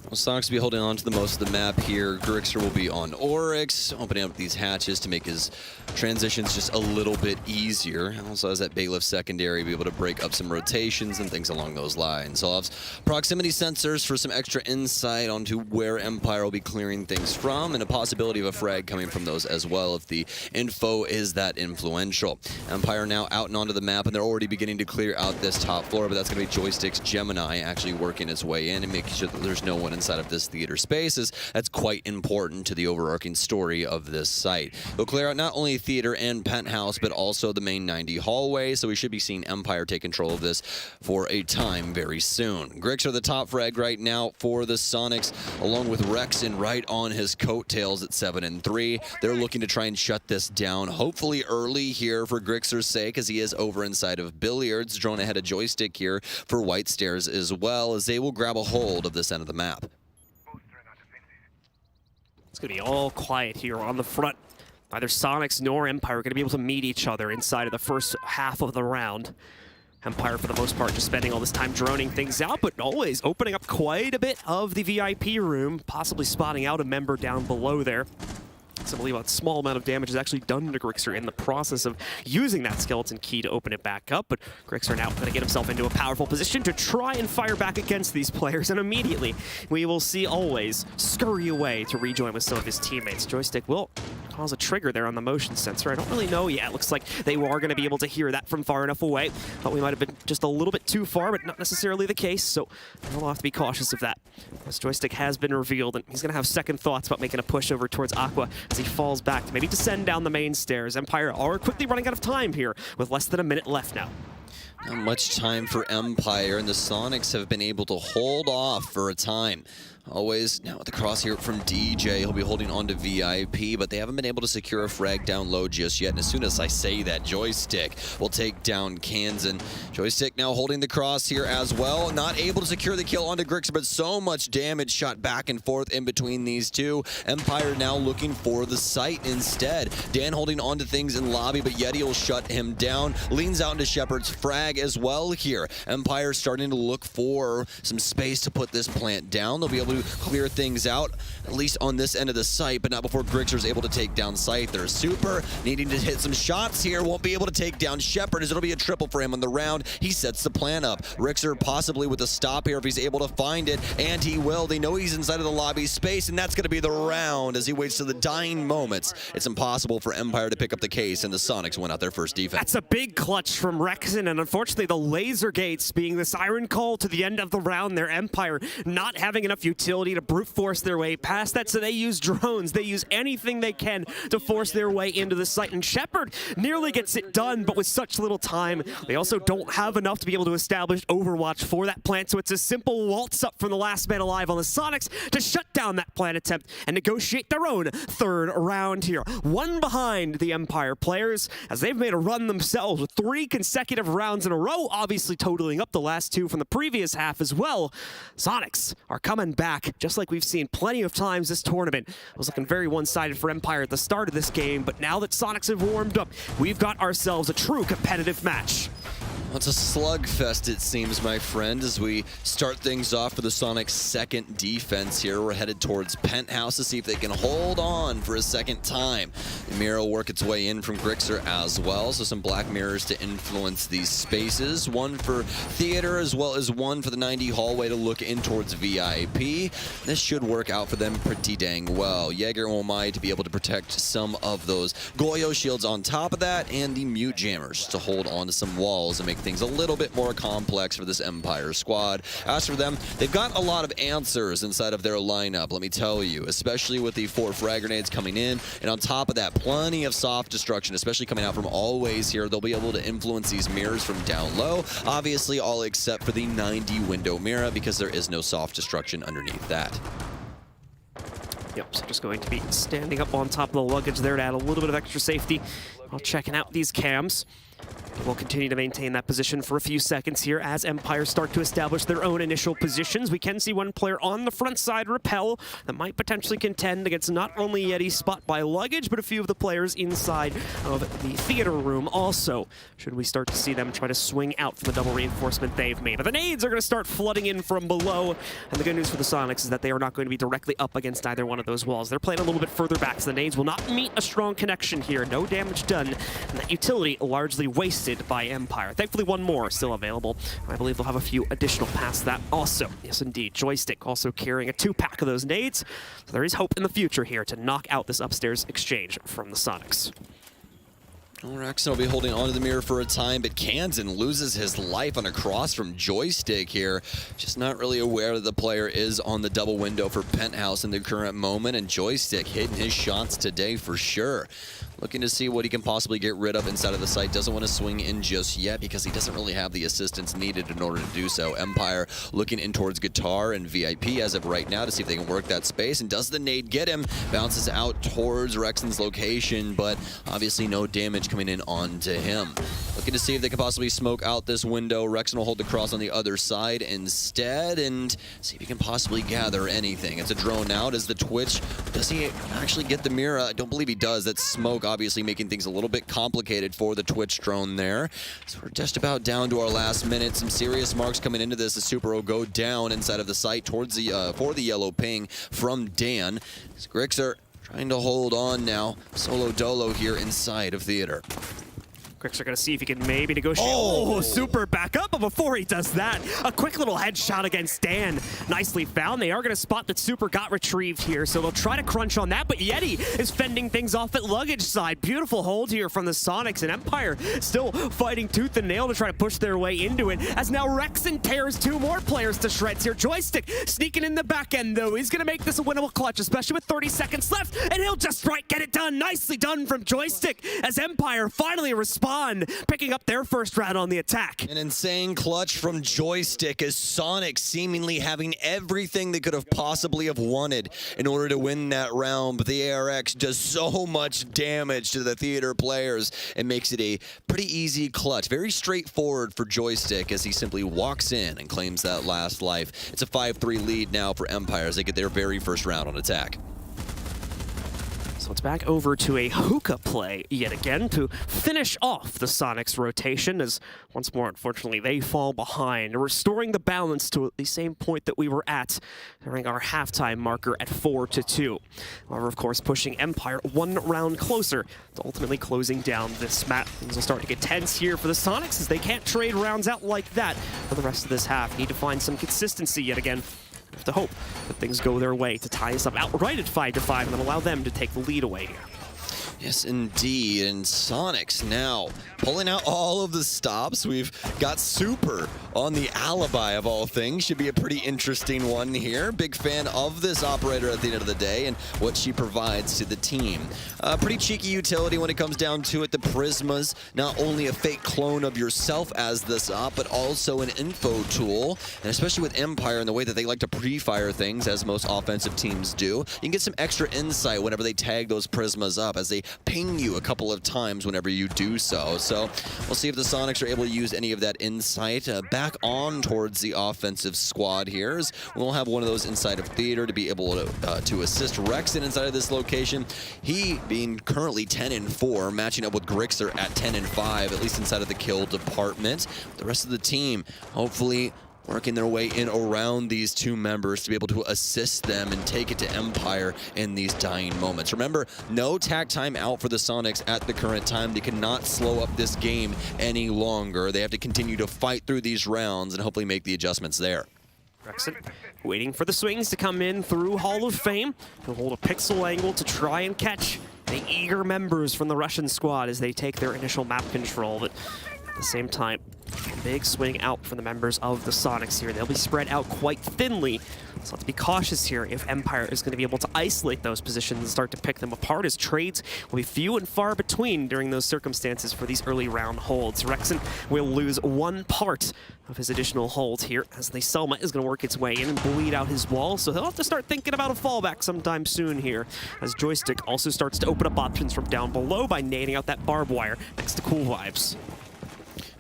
Well, Soniqs will be holding on to the most of the map here. Grixer will be on Oryx, opening up these hatches to make his transitions just a little bit easier. Also has that Bailiff secondary, be able to break up some rotations and things along those lines. So I'll have proximity sensors for some extra insight onto where Empire will be clearing things from, and a possibility of a frag coming from those as well if the info is that influential. Empire now out and onto the map, and they're already beginning to clear out this top floor, but that's going to be Joystick's Gemini actually working its way in and making sure that there's no one inside of this theater space, as that's quite important to the overarching story of this site. They'll clear out not only theater and penthouse, but also the main 90 hallway, so we should be seeing Empire take control of this for a time very soon. Grixer the top frag right now for the Soniqs, along with Rexen right on his coattails at 7-3. They're looking to try and shut this down, hopefully early here for Grixer's sake, as he is over inside of Billiards, drawn ahead of Joystick here for White Stairs as well, as they will grab a hold of this end of the map. It's going to be all quiet here on the front. Neither Soniqs nor Empire are going to be able to meet each other inside of the first half of the round. Empire, for the most part, just spending all this time droning things out, but always opening up quite a bit of the VIP room, possibly spotting out a member down below there. I believe a small amount of damage is actually done to Grixer in the process of using that skeleton key to open it back up, but Grixer now going to get himself into a powerful position to try and fire back against these players, and immediately we will see Always scurry away to rejoin with some of his teammates. Joystick will cause a trigger there on the motion sensor. I don't really know yet. Looks like they are going to be able to hear that from far enough away. Thought we might have been just a little bit too far, but not necessarily the case, so we'll have to be cautious of that. This Joystick has been revealed, and he's going to have second thoughts about making a push over towards Aqua as he falls back to maybe descend down the main stairs. Empire are quickly running out of time here with less than a minute left now. Not much time for Empire, and the Soniqs have been able to hold off for a time. Always now with the crosshair from DJ. He'll be holding on to VIP, but they haven't been able to secure a frag down low just yet. And as soon as I say that, Joystick will take down Kansan. Joystick now holding the cross here as well. Not able to secure the kill onto Grixer, but so much damage shot back and forth in between these two. Empire now looking for the site instead. Dan holding on to things in lobby, but Yeti will shut him down. Leans out into Shepard's frag as well here. Empire starting to look for some space to put this plant down. They'll be able to to clear things out, at least on this end of the site, but not before Grixer's able to take down Scyther. Super needing to hit some shots here, won't be able to take down Shepard as it'll be a triple for him on the round. He sets the plan up. Grixer possibly with a stop here if he's able to find it, and he will. They know he's inside of the lobby space, and that's going to be the round as he waits to the dying moments. It's impossible for Empire to pick up the case, and the Sonics win out their first defense. That's a big clutch from Rexen, and unfortunately the laser gates being the siren call to the end of the round. Their Empire not having enough utility to brute force their way past that, so they use drones. They use anything they can to force their way into the site, and Shepard nearly gets it done, but with such little time, they also don't have enough to be able to establish Overwatch for that plant, so it's a simple waltz up from the last man alive on the Sonics to shut down that plant attempt and negotiate their own third round here. One behind the Empire players as they've made a run themselves with 3 consecutive rounds in a row, obviously totaling up the last 2 from the previous half as well. Sonics are coming back, just like we've seen plenty of times this tournament. It was looking very one-sided for Empire at the start of this game, but now that Sonics have warmed up, we've got ourselves a true competitive match. It's a slugfest, it seems, my friend, as we start things off for the Sonics' second defense here. We're headed towards Penthouse to see if they can hold on for a second time. The mirror will work its way in from Grixer as well, so some black mirrors to influence these spaces. One for Theater as well as one for the 90 hallway to look in towards VIP. This should work out for them pretty dang well. Jaeger and Omai to be able to protect some of those Goyo shields on top of that, and the Mute Jammers to hold on to some walls and make things a little bit more complex for this Empire squad. As for them, they've got a lot of answers inside of their lineup, let me tell you, especially with the 4 frag grenades coming in, and on top of that, plenty of soft destruction, especially coming out from Always here. They'll be able to influence these mirrors from down low, obviously all except for the 90 window mirror, because there is no soft destruction underneath that. Yep, so just going to be standing up on top of the luggage there to add a little bit of extra safety while checking out these cams. We'll continue to maintain that position for a few seconds here as Empire start to establish their own initial positions. We can see one player on the front side, Repel, that might potentially contend against not only Yeti spot by luggage, but a few of the players inside of the theater room also, should we start to see them try to swing out from the double reinforcement they've made. But the nades are going to start flooding in from below, and the good news for the Sonics is that they are not going to be directly up against either one of those walls. They're playing a little bit further back, so the nades will not meet a strong connection here. No damage done, and that utility largely wasted by Empire. Thankfully, one more still available. I believe they'll have a few additional past that also. Yes, indeed. Joystick also carrying a 2-pack of those nades. So there is hope in the future here to knock out this upstairs exchange from the Sonics. Rexen will be holding onto the mirror for a time, but Kansan loses his life on a cross from Joystick here. Just not really aware that the player is on the double window for Penthouse in the current moment, and Joystick hitting his shots today for sure. Looking to see what he can possibly get rid of inside of the site. Doesn't want to swing in just yet because he doesn't really have the assistance needed in order to do so. Empire looking in towards Guitar and VIP as of right now to see if they can work that space. And does the nade get him? Bounces out towards Rexen's location, but obviously no damage coming in onto him. Looking to see if they can possibly smoke out this window. Rexen will hold the cross on the other side instead and see if he can possibly gather anything. It's a drone out as the Twitch. Does he actually get the mirror? I don't believe he does. That's smoke obviously making things a little bit complicated for the Twitch drone there. So we're just about down to our last minute. Some serious marks coming into this. The Super will go down inside of the site towards the for the yellow ping from Dan. Grixer trying to hold on now. Solo Dolo here inside of Theater. Grixer going to see if he can maybe negotiate. Oh, Super back up, but before he does that, a quick little headshot against Dan. Nicely found. They are going to spot that Super got retrieved here, so they'll try to crunch on that, but Yeti is fending things off at luggage side. Beautiful hold here from the Sonics, and Empire still fighting tooth and nail to try to push their way into it, as now Rexen tears 2 more players to shreds here. Joystick sneaking in the back end, though. He's going to make this a winnable clutch, especially with 30 seconds left, and he'll just get it done. Nicely done from Joystick, as Empire finally responds, picking up their first round on the attack. An insane clutch from Joystick as Sonic seemingly having everything they could have possibly have wanted in order to win that round, but the ARX does so much damage to the Theater players and makes it a pretty easy clutch. Very straightforward for Joystick as he simply walks in and claims that last life. It's a 5-3 lead now for Empire as they get their very first round on attack. So it's back over to a hookah play yet again to finish off the Soniqs rotation, as once more, unfortunately, they fall behind, restoring the balance to the same point that we were at during our halftime marker at 4-2. However, of course, pushing Empire one round closer to ultimately closing down this map. Things will start to get tense here for the Soniqs, as they can't trade rounds out like that for the rest of this half. Need to find some consistency yet again. Have to hope that things go their way to tie us up outright at 5-5 and then allow them to take the lead away here. Yes, indeed. And Soniqs now pulling out all of the stops. We've got Super on the alibi of all things. Should be a pretty interesting one here. Big fan of this operator at the end of the day and what she provides to the team. Pretty cheeky utility when it comes down to it. The Prisma's not only a fake clone of yourself as this op, but also an info tool. And especially with Empire and the way that they like to pre-fire things, as most offensive teams do, you can get some extra insight whenever they tag those Prismas up, as they ping you a couple of times whenever you do so. So we'll see if the Soniqs are able to use any of that insight back on towards the offensive squad here. As we'll have one of those inside of theater to be able to assist Rexon inside of this location. He being currently 10-4, matching up with Grixer at 10-5, at least inside of the kill department. The rest of the team, hopefully, working their way in around these two members to be able to assist them and take it to Empire in these dying moments. Remember, no tag time out for the Soniqs at the current time. They cannot slow up this game any longer. They have to continue to fight through these rounds and hopefully make the adjustments there. Rexon waiting for the swings to come in through Hall of Fame. He'll hold a pixel angle to try and catch the eager members from the Russian squad as they take their initial map control. But at the same time, a big swing out for the members of the Soniqs here. They'll be spread out quite thinly, so let's be cautious here if Empire is going to be able to isolate those positions and start to pick them apart, as trades will be few and far between during those circumstances for these early round holds. Rexon will lose one part of his additional hold here, as the Selma is going to work its way in and bleed out his wall, so he'll have to start thinking about a fallback sometime soon here, as Joystick also starts to open up options from down below by nading out that barbed wire next to Cool Vibes.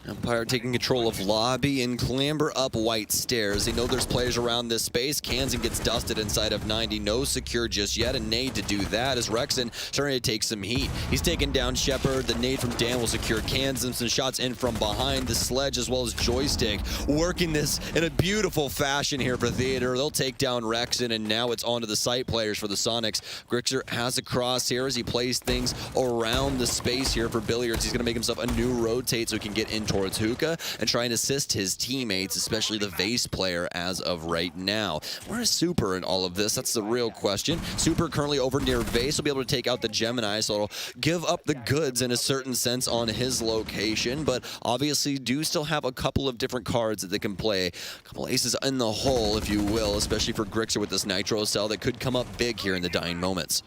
Empire taking control of lobby and clamber up white stairs. They know there's players around this space. Kansan gets dusted inside of 90. No secure just yet. A nade to do that as Rexon starting to take some heat. He's taken down Shepard. The nade from Dan will secure Kansan. Some shots in from behind. The Sledge as well as Joystick working this in a beautiful fashion here for Theater. They'll take down Rexon, and now it's on to the site players for the Soniqs. Grixer has a cross here as he plays things around the space here for Billiards. He's going to make himself a new rotate so he can get in towards Hookah and try and assist his teammates, especially the Vase player as of right now. Where is Super in all of this? That's the real question. Super currently over near Vase will be able to take out the Gemini, so it'll give up the goods in a certain sense on his location, but obviously do still have a couple of different cards that they can play. A couple aces in the hole, if you will, especially for Grixer with this Nitro cell that could come up big here in the dying moments.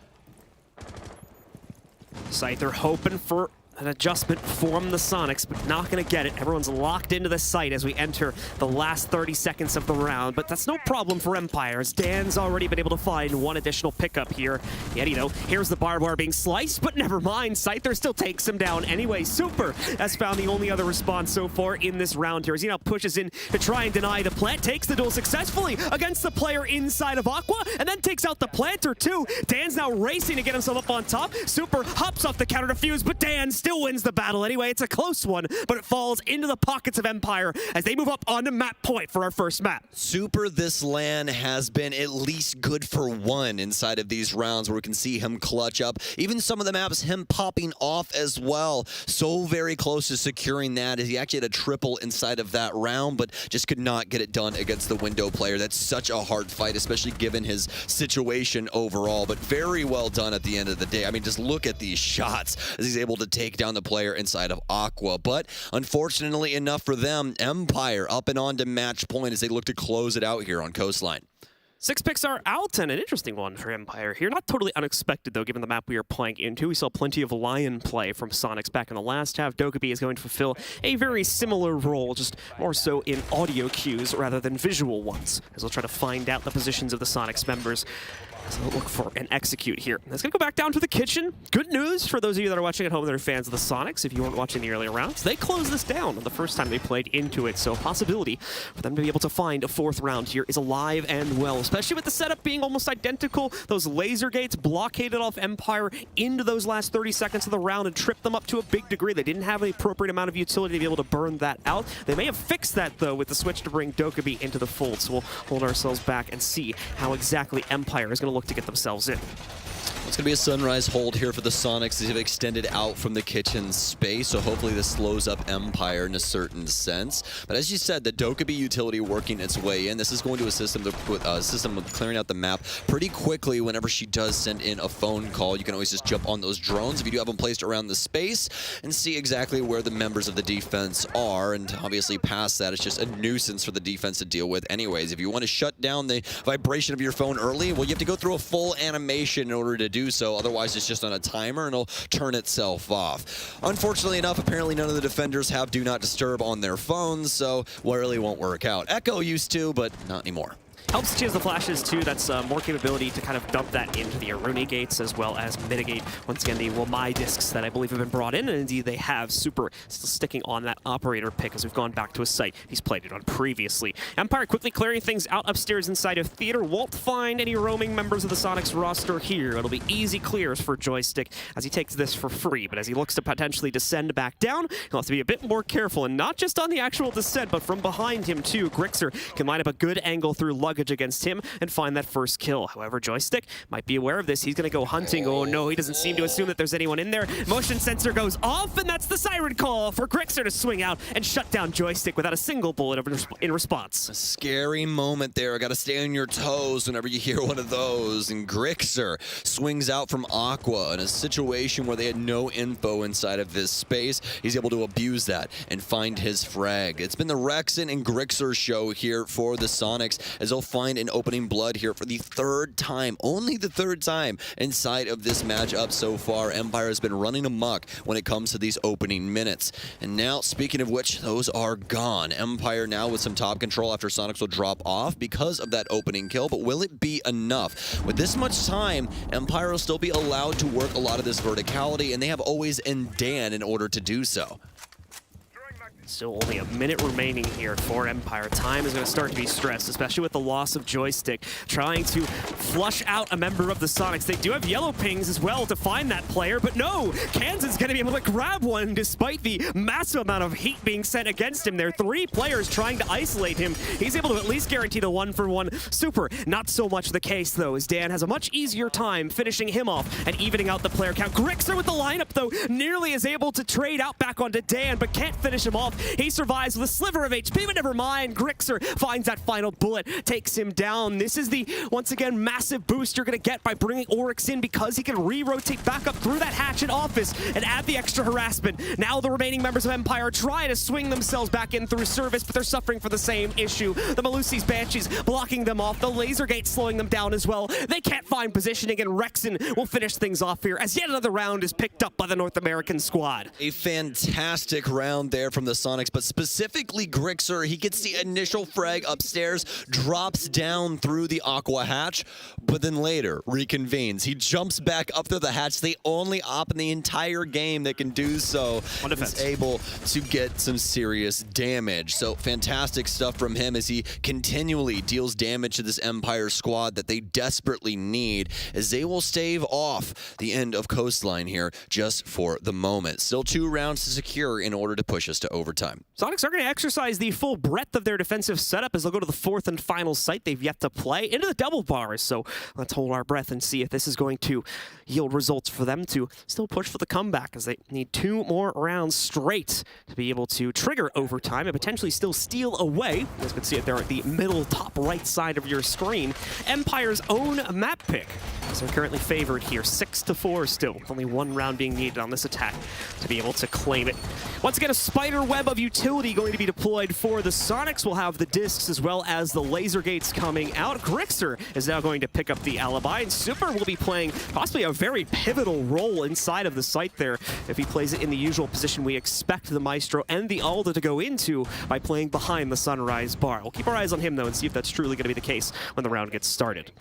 Scyther hoping for an adjustment from the Soniqs, but not going to get it. Everyone's locked into the site as we enter the last 30 seconds of the round, but that's no problem for Empire, as Dan's already been able to find one additional pickup here. Yeti, though, here's the barbed wire being sliced, but never mind. Scyther still takes him down anyway. Super has found the only other response so far in this round here, as he now pushes in to try and deny the plant, takes the duel successfully against the player inside of Aqua, and then takes out the planter too. Dan's now racing to get himself up on top. Super hops off the counter defuse, but Dan still wins the battle anyway. It's a close one, but it falls into the pockets of Empire as they move up onto map point for our first map. Super this LAN has been at least good for one inside of these rounds where we can see him clutch up. Even some of the maps, him popping off as well. So very close to securing that as he actually had a triple inside of that round, but just could not get it done against the window player. That's such a hard fight, especially given his situation overall, but very well done at the end of the day. I mean, just look at these shots as he's able to take down the player inside of Aqua, but unfortunately enough for them, Empire up and on to match point as they look to close it out here on Coastline. 6 picks are out, and an interesting one for Empire here. Not totally unexpected, though, given the map we are playing into. We saw plenty of Lion play from Soniqs back in the last half. Dokkaebi is going to fulfill a very similar role, just more so in audio cues rather than visual ones, as we'll try to find out the positions of the Soniqs members. So look for an execute here. It's going to go back down to the kitchen. Good news for those of you that are watching at home that are fans of the Soniqs. If you weren't watching the earlier rounds, they closed this down the first time they played into it. So a possibility for them to be able to find a fourth round here is alive and well, especially with the setup being almost identical. Those laser gates blockaded off Empire into those last 30 seconds of the round and tripped them up to a big degree. They didn't have an appropriate amount of utility to be able to burn that out. They may have fixed that, though, with the switch to bring Dokkaebi into the fold. So we'll hold ourselves back and see how exactly Empire is going to look to get themselves in. It's going to be a sunrise hold here for the Soniqs. They've extended out from the kitchen space, so hopefully this slows up Empire in a certain sense. But as you said, the Dokkaebi utility working its way in. This is going to assist them with clearing out the map pretty quickly. Whenever she does send in a phone call, you can always just jump on those drones if you do have them placed around the space and see exactly where the members of the defense are. And obviously past that, it's just a nuisance for the defense to deal with anyways. If you want to shut down the vibration of your phone early, well, you have to go through a full animation in order to do so. Otherwise, it's just on a timer and it'll turn itself off. Unfortunately enough, apparently none of the defenders have Do Not Disturb on their phones, so it really won't work out. Echo used to, but not anymore. Helps she has the flashes too. That's more capability to kind of dump that into the Aruni gates as well as mitigate once again the Wamai discs that I believe have been brought in, and indeed they have. Super still sticking on that operator pick as we've gone back to a site he's played it on previously. Empire quickly clearing things out upstairs inside of Theater. Won't find any roaming members of the Soniqs roster here. It'll be easy clears for Joystick as he takes this for free, but as he looks to potentially descend back down, he'll have to be a bit more careful, and not just on the actual descent, but from behind him too. Grixer can line up a good angle through luggage against him and find that first kill. However, Joystick might be aware of this. He's going to go hunting. Oh no, he doesn't seem to assume that there's anyone in there. Motion sensor goes off, and that's the siren call for Grixer to swing out and shut down Joystick without a single bullet in response. A scary moment there. Got to stay on your toes whenever you hear one of those. And Grixer swings out from Aqua in a situation where they had no info inside of this space. He's able to abuse that and find his frag. It's been the Rexen and Grixer show here for the Soniqs as they'll find an opening blood here for the third time, only the third time inside of this matchup so far. Empire has been running amok when it comes to these opening minutes. And now, speaking of which, those are gone. Empire now with some top control after Soniqs will drop off because of that opening kill, but will it be enough? With this much time, Empire will still be allowed to work a lot of this verticality, and they have Always and Dan in order to do so. Still only a minute remaining here for Empire. Time is going to start to be stressed, especially with the loss of Joystick. Trying to flush out a member of the Soniqs. They do have yellow pings as well to find that player, but no! Kansas is going to be able to grab one despite the massive amount of heat being sent against him. There are 3 players trying to isolate him. He's able to at least guarantee the 1-for-1. Super, not so much the case though, as Dan has a much easier time finishing him off and evening out the player count. Grixer with the lineup though, nearly is able to trade out back onto Dan, but can't finish him off. He survives with a sliver of HP, but never mind. Grixer finds that final bullet, takes him down. This is the, once again, massive boost you're going to get by bringing Oryx in because he can re-rotate back up through that hatchet office and add the extra harassment. Now the remaining members of Empire try to swing themselves back in through service, but they're suffering for the same issue. The Malusi's Banshees blocking them off. The laser gate slowing them down as well. They can't find positioning, and Rexen will finish things off here as yet another round is picked up by the North American squad. A fantastic round there from the Soniqs, but specifically Grixer, he gets the initial frag upstairs, drops down through the Aqua hatch, but then later reconvenes. He jumps back up through the hatch, the only op in the entire game that can do so. Is able to get some serious damage. So fantastic stuff from him as he continually deals damage to this Empire squad that they desperately need, as they will stave off the end of Coastline here just for the moment. Still 2 rounds to secure in order to push us to overtime. Soniqs are going to exercise the full breadth of their defensive setup as they'll go to the 4th and final site they've yet to play into the double bars. So let's hold our breath and see if this is going to yield results for them to still push for the comeback, as they need 2 more rounds straight to be able to trigger overtime and potentially still steal away. You guys can see it there at the middle top right side of your screen. Empire's own map pick. So they're currently favored here, 6-4 still. Only 1 round being needed on this attack to be able to claim it. Once again, a spider web of utility going to be deployed for the Soniqs. Will have the discs as well as the laser gates coming out. Grixer is now going to pick up the alibi, and Super will be playing possibly a very pivotal role inside of the site there if he plays it in the usual position we expect the Maestro and the Alda to go into by playing behind the Sunrise bar. We'll keep our eyes on him though and see if that's truly going to be the case when the round gets started.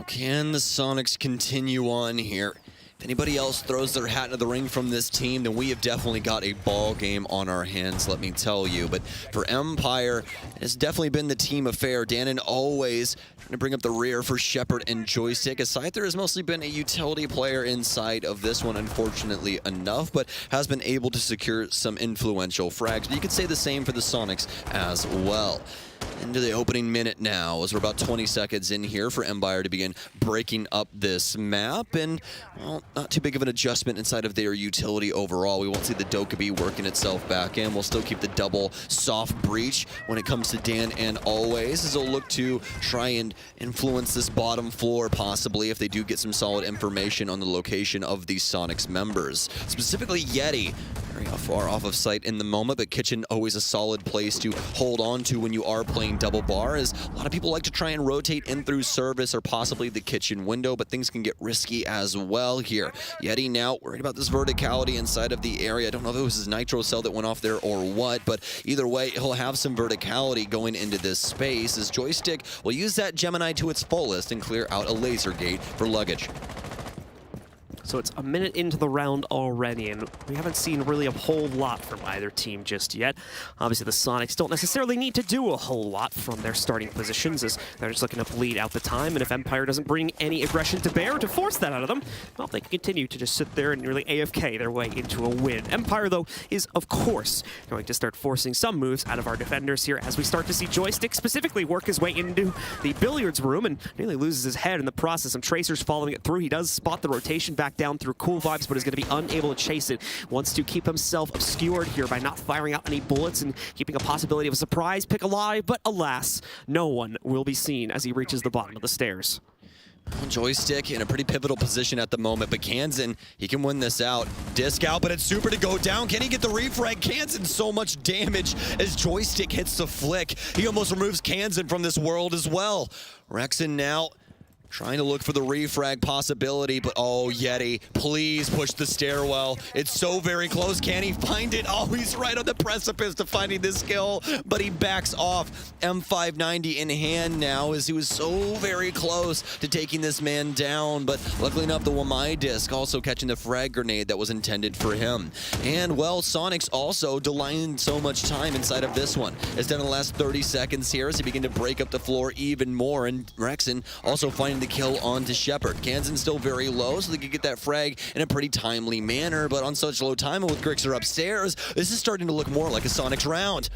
Can the Soniqs continue on here? If anybody else throws their hat into the ring from this team, then we have definitely got a ball game on our hands, let me tell you. But for Empire, it's definitely been the team affair. Danon always trying to bring up the rear for Shepard and Joystick. Scyther has mostly been a utility player inside of this one, unfortunately enough, but has been able to secure some influential frags. But you could say the same for the Soniqs as well. Into the opening minute now, as we're about 20 seconds in here for Empire to begin breaking up this map, and well, not too big of an adjustment inside of their utility overall. We won't see the Dokkaebi working itself back in. We'll still keep the double soft breach when it comes to Dan and Always, as they'll look to try and influence this bottom floor possibly if they do get some solid information on the location of these Soniqs members. Specifically Yeti, very far off of sight in the moment, but Kitchen always a solid place to hold on to when you are playing double bar, as a lot of people like to try and rotate in through service or possibly the kitchen window, but things can get risky as well here. Yeti now worried about this verticality inside of the area. I don't know if it was his nitro cell that went off there or what, but either way, he'll have some verticality going into this space, as Joystick will use that Gemini to its fullest and clear out a laser gate for luggage. So it's a minute into the round already, and we haven't seen really a whole lot from either team just yet. Obviously, the Soniqs don't necessarily need to do a whole lot from their starting positions, as they're just looking to bleed out the time, and if Empire doesn't bring any aggression to bear to force that out of them, well, they can continue to just sit there and really AFK their way into a win. Empire, though, is, of course, going to start forcing some moves out of our defenders here as we start to see Joystick specifically work his way into the billiards room and nearly loses his head in the process. Some Tracers following it through. He does spot the rotation back down through Cool Vibes, but is going to be unable to chase it. Wants to keep himself obscured here by not firing out any bullets and keeping a possibility of a surprise pick alive, but alas, no one will be seen as he reaches the bottom of the stairs. Joystick in a pretty pivotal position at the moment, but Kansan, he can win this out. Disc out, but it's super to go down. Can he get the refrag? Kansan so much damage as Joystick hits the flick. He almost removes Kansan from this world as well. Rexon now trying to look for the refrag possibility, but oh, Yeti, please push the stairwell. It's so very close. Can he find it? Oh, he's right on the precipice to finding this kill, but he backs off. M590 in hand now, as he was so very close to taking this man down, but luckily enough, the Wamai disc also catching the frag grenade that was intended for him. And well, Soniqs also delaying so much time inside of this one. It's done in the last 30 seconds here as he begin to break up the floor even more, and Rexon also finding the kill onto Shepard. Kansan's still very low, so they could get that frag in a pretty timely manner, but on such low time with Grixer upstairs, this is starting to look more like a Soniqs round.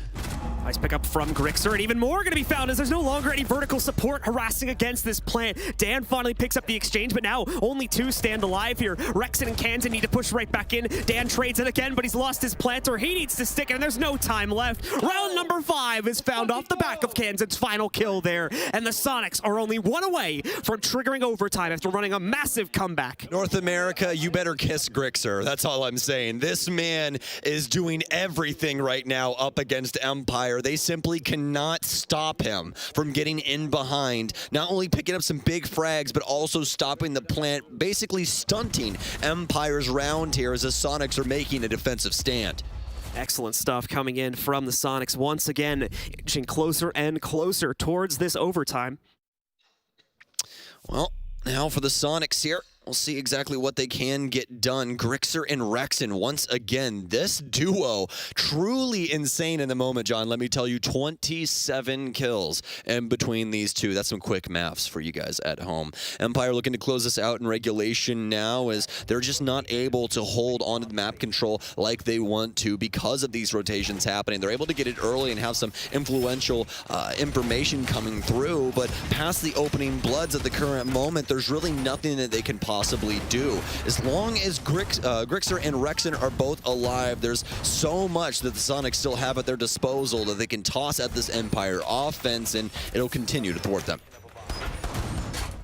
Nice pickup from Grixer, and even more going to be found as there's no longer any vertical support harassing against this plant. Dan finally picks up the exchange, but now only two stand alive here. Rexon and Kansan need to push right back in. Dan trades it again, but he's lost his planter. He needs to stick it, and there's no time left. Round number 5 is found off the back of Kansan's final kill there, and the Soniqs are only one away from triggering overtime after running a massive comeback. North America, you better kiss Grixer. That's all I'm saying. This man is doing everything right now up against Empire. They simply cannot stop him from getting in behind, not only picking up some big frags, but also stopping the plant, basically stunting Empire's round here as the Soniqs are making a defensive stand. Excellent stuff coming in from the Soniqs once again, inching closer and closer towards this overtime. Well, now for the Soniqs here. We'll see exactly what they can get done. Grixer and Rexon, once again, this duo, truly insane in the moment, John. Let me tell you, 27 kills in between these two. That's some quick maths for you guys at home. Empire looking to close this out in regulation now, as they're just not able to hold on to the map control like they want to because of these rotations happening. They're able to get it early and have some influential information coming through, but past the opening bloods at the current moment, there's really nothing that they can possibly do. As long as Grixer and Rexon are both alive, there's so much that the Soniqs still have at their disposal that they can toss at this Empire offense, and it'll continue to thwart them.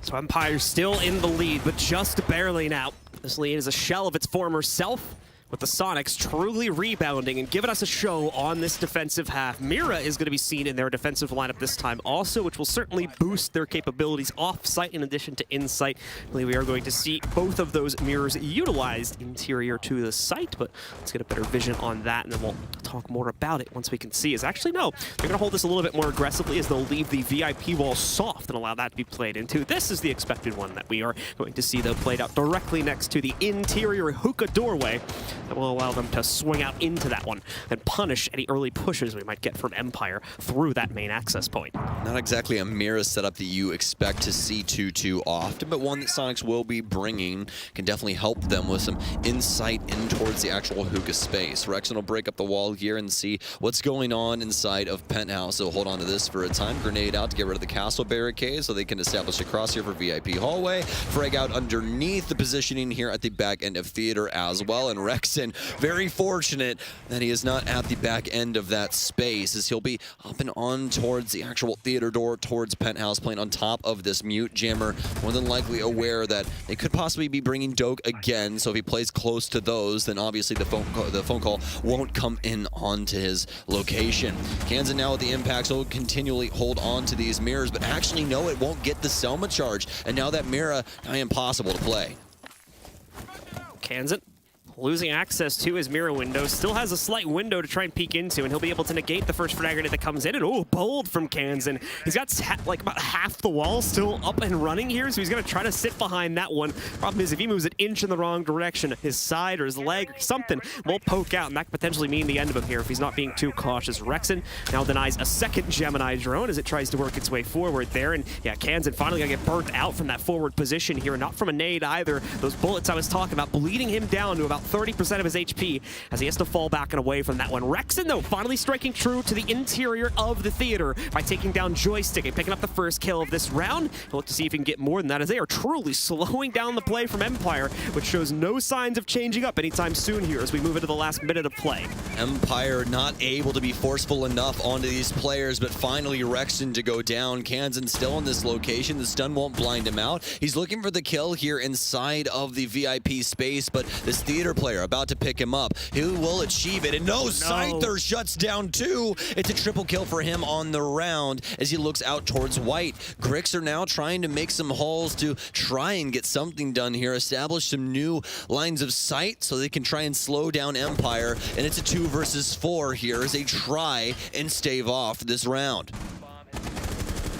So Empire's still in the lead, but just barely now. This lead is a shell of its former self, with the Soniqs truly rebounding and giving us a show on this defensive half. Mira is going to be seen in their defensive lineup this time also, which will certainly boost their capabilities off-site in addition to in-site. I believe we are going to see both of those mirrors utilized interior to the site, but let's get a better vision on that, and then we'll talk talk more about it once we can see, is actually no. They're going to hold this a little bit more aggressively as they'll leave the VIP wall soft and allow that to be played into. This is the expected one that we are going to see, though, played out directly next to the interior hookah doorway that will allow them to swing out into that one and punish any early pushes we might get from Empire through that main access point. Not exactly a mirror setup that you expect to see too often, but one that Soniqs will be bringing can definitely help them with some insight in towards the actual hookah space. Rexen will break up the wall here and see what's going on inside of Penthouse. So hold on to this for a time. Grenade out to get rid of the castle barricade so they can establish a cross here for VIP hallway. Frag out underneath the positioning here at the back end of theater as well. And Rexen, very fortunate that he is not at the back end of that space, as he'll be up and on towards the actual theater door towards Penthouse, playing on top of this mute jammer, more than likely aware that they could possibly be bringing Doke again. So if he plays close to those, then obviously the phone call won't come in onto his location. Kansan now with the impacts will continually hold on to these mirrors, but actually no, it won't get the Selma charge. And now that mirror, now impossible to play. Kansan losing access to his mirror window, still has a slight window to try and peek into, and he'll be able to negate the first frag grenade that comes in. And oh, bold from Kansan. He's got like about half the wall still up and running here, so he's going to try to sit behind that one. Problem is, if he moves an inch in the wrong direction, his side or his leg or something will poke out, and that could potentially mean the end of him here if he's not being too cautious. Rexen now denies a second Gemini drone as it tries to work its way forward there, and yeah, Kansan finally going to get burnt out from that forward position here, not from a nade either. Those bullets I was talking about bleeding him down to about 30% of his HP as he has to fall back and away from that one. Rexen, though, finally striking true to the interior of the theater by taking down Joystick and picking up the first kill of this round. He'll look to see if he can get more than that, as they are truly slowing down the play from Empire, which shows no signs of changing up anytime soon here as we move into the last minute of play. Empire not able to be forceful enough onto these players, but finally Rexen to go down. Kansan still in this location. The stun won't blind him out. He's looking for the kill here inside of the VIP space, but this theater player about to pick him up. Who will achieve it? And no, Scyther shuts down too. It's a triple kill for him on the round as he looks out towards white. Grixer now trying to make some hauls to try and get something done here, establish some new lines of sight so they can try and slow down Empire. And it's a 2 versus 4 here as they try and stave off this round.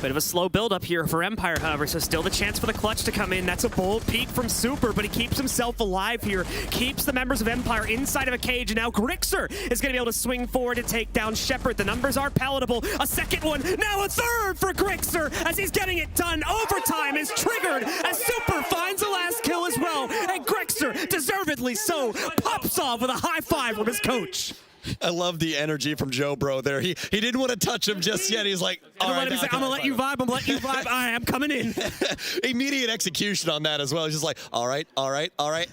Bit of a slow build-up here for Empire, however, so still the chance for the clutch to come in. That's a bold peek from Super, but he keeps himself alive here, keeps the members of Empire inside of a cage, and now Grixer is going to be able to swing forward to take down Shepard. The numbers are palatable. A second one, now a third for Grixer as he's getting it done. Overtime is triggered as Super finds the last kill as well, and Grixer, deservedly so, pops off with a high five from his coach. I love the energy from Joe Bro there. He didn't want to touch him just yet. He's like, I'm gonna let you vibe. I'm gonna let you vibe. All right, I'm coming in. Immediate execution on that as well. He's just like, all right,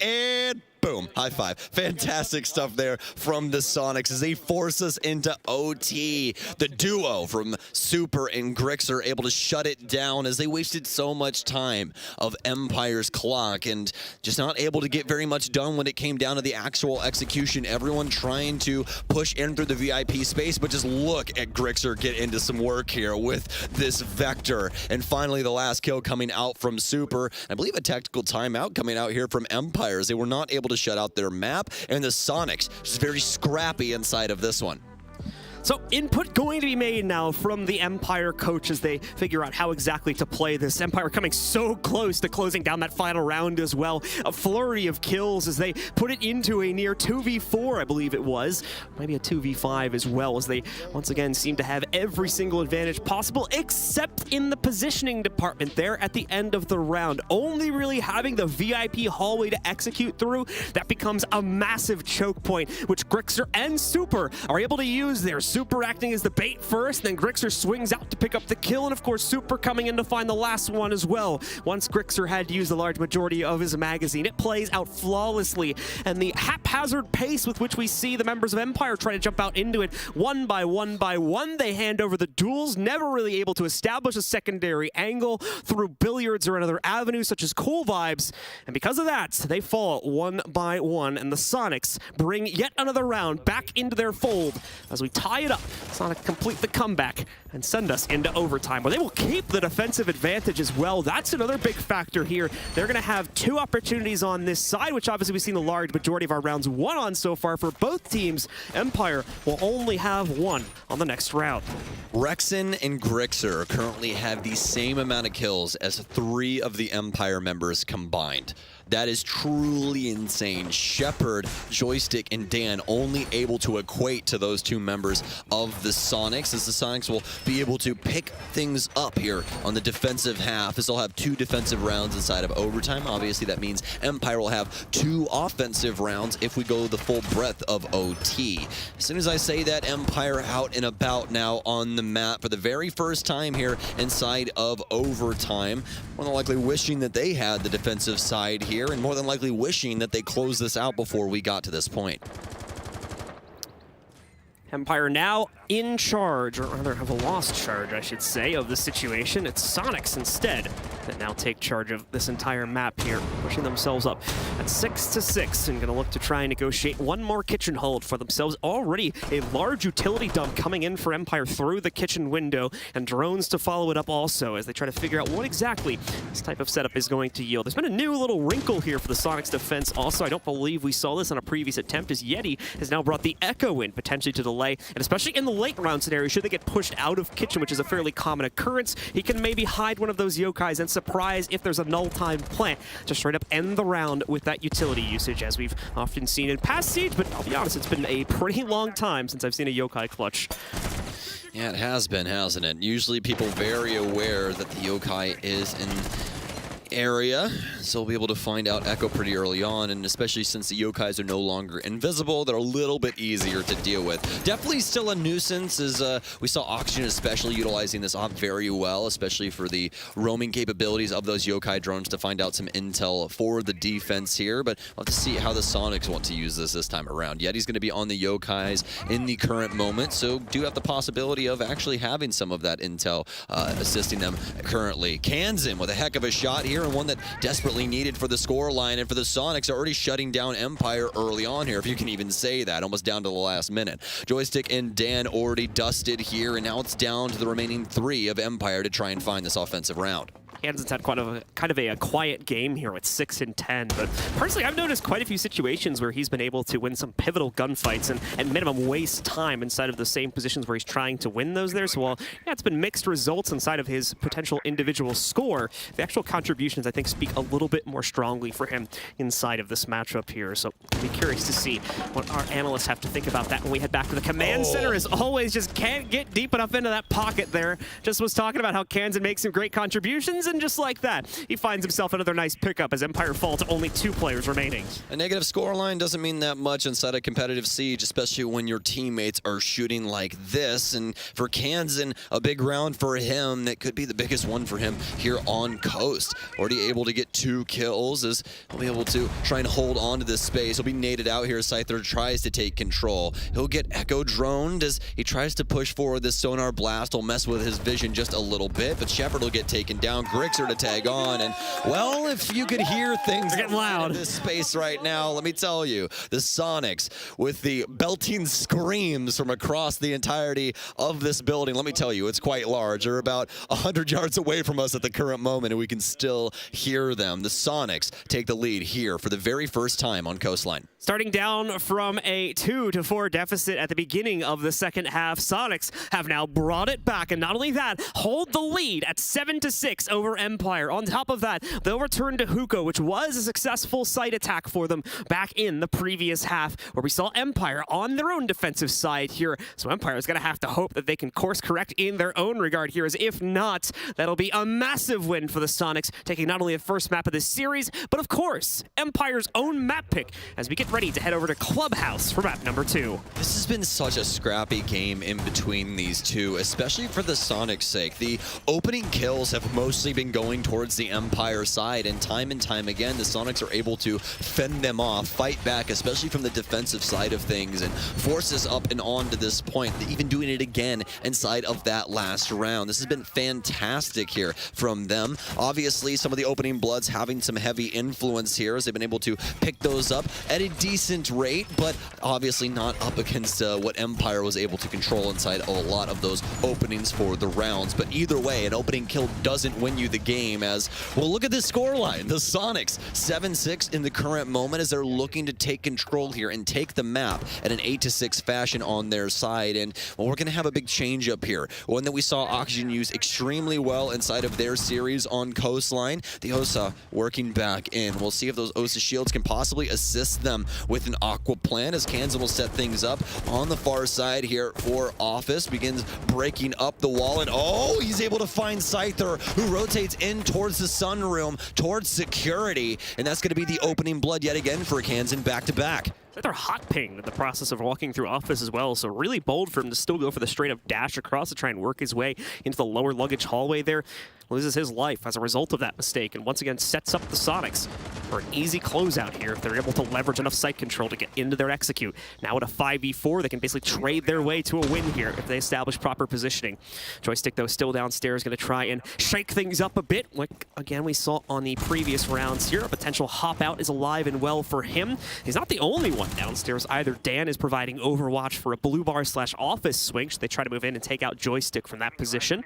and boom, high five. Fantastic stuff there from the Soniqs as they force us into OT. The duo from Super and Grixer able to shut it down as they wasted so much time of Empire's clock and just not able to get very much done when it came down to the actual execution. Everyone trying to push in through the VIP space, but just look at Grixer get into some work here with this Vector. And finally, the last kill coming out from Super. I believe a tactical timeout coming out here from Empire as they were not able to shut out their map, and the Soniqs just very scrappy inside of this one. So input going to be made now from the Empire coach as they figure out how exactly to play this. Empire coming so close to closing down that final round as well. A flurry of kills as they put it into a near 2v4, I believe it was. Maybe a 2v5 as well, as they once again seem to have every single advantage possible except in the positioning department there at the end of the round. Only really having the VIP hallway to execute through, that becomes a massive choke point, which Grixer and Super are able to use there. Super acting as the bait first, then Grixer swings out to pick up the kill, and of course Super coming in to find the last one as well. Once Grixer had used the large majority of his magazine, it plays out flawlessly, and the haphazard pace with which we see the members of Empire try to jump out into it one by one by one, they hand over the duels, never really able to establish a secondary angle through billiards or another avenue such as Cool Vibes, and because of that, they fall one by one, and the Soniqs bring yet another round back into their fold as we tie tie it up. Sonic complete the comeback and send us into overtime, where they will keep the defensive advantage as well. That's another big factor here. They're going to have 2 opportunities on this side, which obviously we've seen the large majority of our rounds won on so far for both teams. Empire will only have 1 on the next round. Rexen and Grixer currently have the same amount of kills as 3 of the Empire members combined. That is truly insane. Shepard, Joystick, and Dan only able to equate to those 2 members of the Sonics, as the Sonics will be able to pick things up here on the defensive half, as they'll have 2 defensive rounds inside of overtime. Obviously, that means Empire will have 2 offensive rounds if we go the full breadth of OT. As soon as I say that, Empire out and about now on the map for the very first time here inside of overtime. More than likely wishing that they had the defensive side here, and more than likely wishing that they closed this out before we got to this point. Empire now in charge, or rather have a lost charge, I should say, of the situation. It's Soniqs instead that now take charge of this entire map here, pushing themselves up at 6-6 and going to look to try and negotiate 1 more kitchen hold for themselves. Already a large utility dump coming in for Empire through the kitchen window, and drones to follow it up also as they try to figure out what exactly this type of setup is going to yield. There's been a new little wrinkle here for the Soniqs defense also. I don't believe we saw this on a previous attempt, as Yeti has now brought the Echo in, potentially to delay, and especially in the late round scenario, should they get pushed out of kitchen, which is a fairly common occurrence, he can maybe hide one of those yokais and surprise if there's a null time plant to straight up end the round with that utility usage, as we've often seen in past Siege, but I'll be honest, it's been a pretty long time since I've seen a yokai clutch. Yeah, it has been, hasn't it? Usually people very aware that the yokai is in area, so we'll be able to find out Echo pretty early on, and especially since the yokais are no longer invisible, they're a little bit easier to deal with. Definitely still a nuisance, as we saw Oxygen especially utilizing this op very well, especially for the roaming capabilities of those yokai drones to find out some intel for the defense here, but we'll have to see how the Sonics want to use this time around. Yeti's going to be on the yokais in the current moment, so do have the possibility of actually having some of that intel assisting them currently. Kansan with a heck of a shot here, and one that desperately needed for the score line, and for the Sonics are already shutting down Empire early on here, if you can even say that, almost down to the last minute. Joystick and Dan already dusted here, and now it's down to the remaining 3 of Empire to try and find this offensive round. Kansan's had kind of a quiet game here with 6-10, but personally I've noticed quite a few situations where he's been able to win some pivotal gunfights and at minimum waste time inside of the same positions where he's trying to win those there. So while it's been mixed results inside of his potential individual score, the actual contributions I think speak a little bit more strongly for him inside of this matchup here. So I'll be curious to see what our analysts have to think about that when we head back to the command center. As always, just can't get deep enough into that pocket there. Just was talking about how Kansan makes some great contributions, and just like that, he finds himself another nice pickup as Empire fall to only 2 players remaining. A negative scoreline doesn't mean that much inside a competitive Siege, especially when your teammates are shooting like this. And for Kansan, a big round for him that could be the biggest one for him here on Coast. Already able to get 2 kills, as he'll be able to try and hold on to this space. He'll be naded out here as Scyther tries to take control. He'll get Echo droned as he tries to push forward. This sonar blast will mess with his vision just a little bit, but Shepard will get taken down. Grixer to tag on, and well, if you could hear things getting loud in this space right now, let me tell you, the Sonics with the belting screams from across the entirety of this building, let me tell you, it's quite large. They're about 100 yards away from us at the current moment, and we can still hear them. The Sonics take the lead here for the very first time on Coastline. Starting down from a 2-4 deficit at the beginning of the second half, Sonics have now brought it back, and not only that, hold the lead at 7-6 over Empire. On top of that, they'll return to Hookah, which was a successful site attack for them back in the previous half, where we saw Empire on their own defensive side here. So Empire is going to have to hope that they can course correct in their own regard here, as if not, that'll be a massive win for the Sonics, taking not only the first map of this series, but of course, Empire's own map pick, as we get ready to head over to Clubhouse for map number 2. This has been such a scrappy game in between these two, especially for the Sonics' sake. The opening kills have mostly been going towards the Empire side, and time again, the Soniqs are able to fend them off, fight back, especially from the defensive side of things, and force us up and on to this point, even doing it again inside of that last round. This has been fantastic here from them. Obviously, some of the opening bloods having some heavy influence here as they've been able to pick those up at a decent rate, but obviously not up against what Empire was able to control inside of a lot of those openings for the rounds. But either way, an opening kill doesn't win you the game, as, well, look at this scoreline. The Soniqs 7-6 in the current moment as they're looking to take control here and take the map at an 8-6 fashion on their side. And, well, we're going to have a big change up here. One that we saw Oxygen use extremely well inside of their series on Coastline. The Osa working back in. We'll see if those Osa shields can possibly assist them with an Aqua plan, as Kansan will set things up on the far side here for Office. Begins breaking up the wall, and oh, he's able to find Scyther, who rotates in towards the Sunroom, towards security, and that's going to be the opening blood yet again for Kansan back-to-back. They're hot pinged in the process of walking through Office as well, so really bold for him to still go for the straight up dash across to try and work his way into the lower luggage hallway there. Loses his life as a result of that mistake, and once again sets up the Soniqs for an easy closeout here if they're able to leverage enough site control to get into their execute. Now at a 5v4, they can basically trade their way to a win here if they establish proper positioning. Joystick, though, still downstairs, going to try and shake things up a bit, like, again, we saw on the previous rounds here. A potential hop out is alive and well for him. He's not the only one downstairs either. Dan is providing overwatch for a blue bar / office swing. They try to move in and take out Joystick from that position.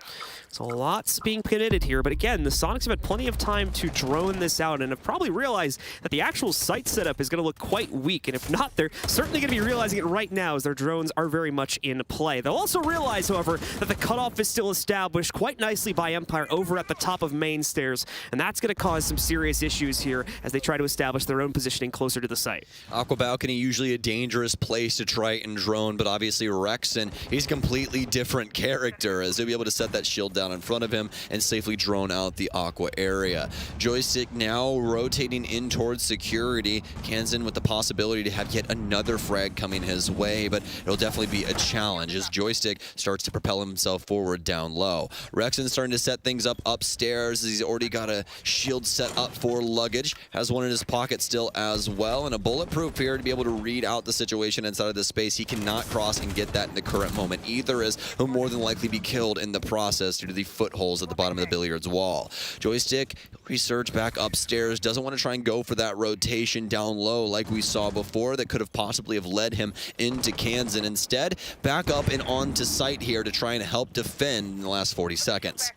So lots being committed here, but again, the Soniqs have had plenty of time to drone this out and have probably realized that the actual site setup is going to look quite weak, and if not, they're certainly going to be realizing it right now as their drones are very much in play. They'll also realize, however, that the cutoff is still established quite nicely by Empire over at the top of main stairs, and that's going to cause some serious issues here as they try to establish their own positioning closer to the site. Aqua Balcony, usually a dangerous place to try and drone, but obviously Rexen, he's a completely different character as they'll be able to set that shield down in front of him and safely drone out the Aqua area. Joystick now rotating in towards security. Kansan with the possibility to have yet another frag coming his way, but it'll definitely be a challenge as Joystick starts to propel himself forward down low. Rexen starting to set things up upstairs as he's already got a shield set up for luggage. Has one in his pocket still as well, and a bulletproof here to be able to read out the situation inside of the space. He cannot cross and get that in the current moment either, as he'll more than likely be killed in the process due to the footholes at the bottom of the billiards wall. Joystick resurge back upstairs, doesn't want to try and go for that rotation down low like we saw before that could have possibly have led him into Kansan. Instead, back up and onto site here to try and help defend in the last 40 seconds.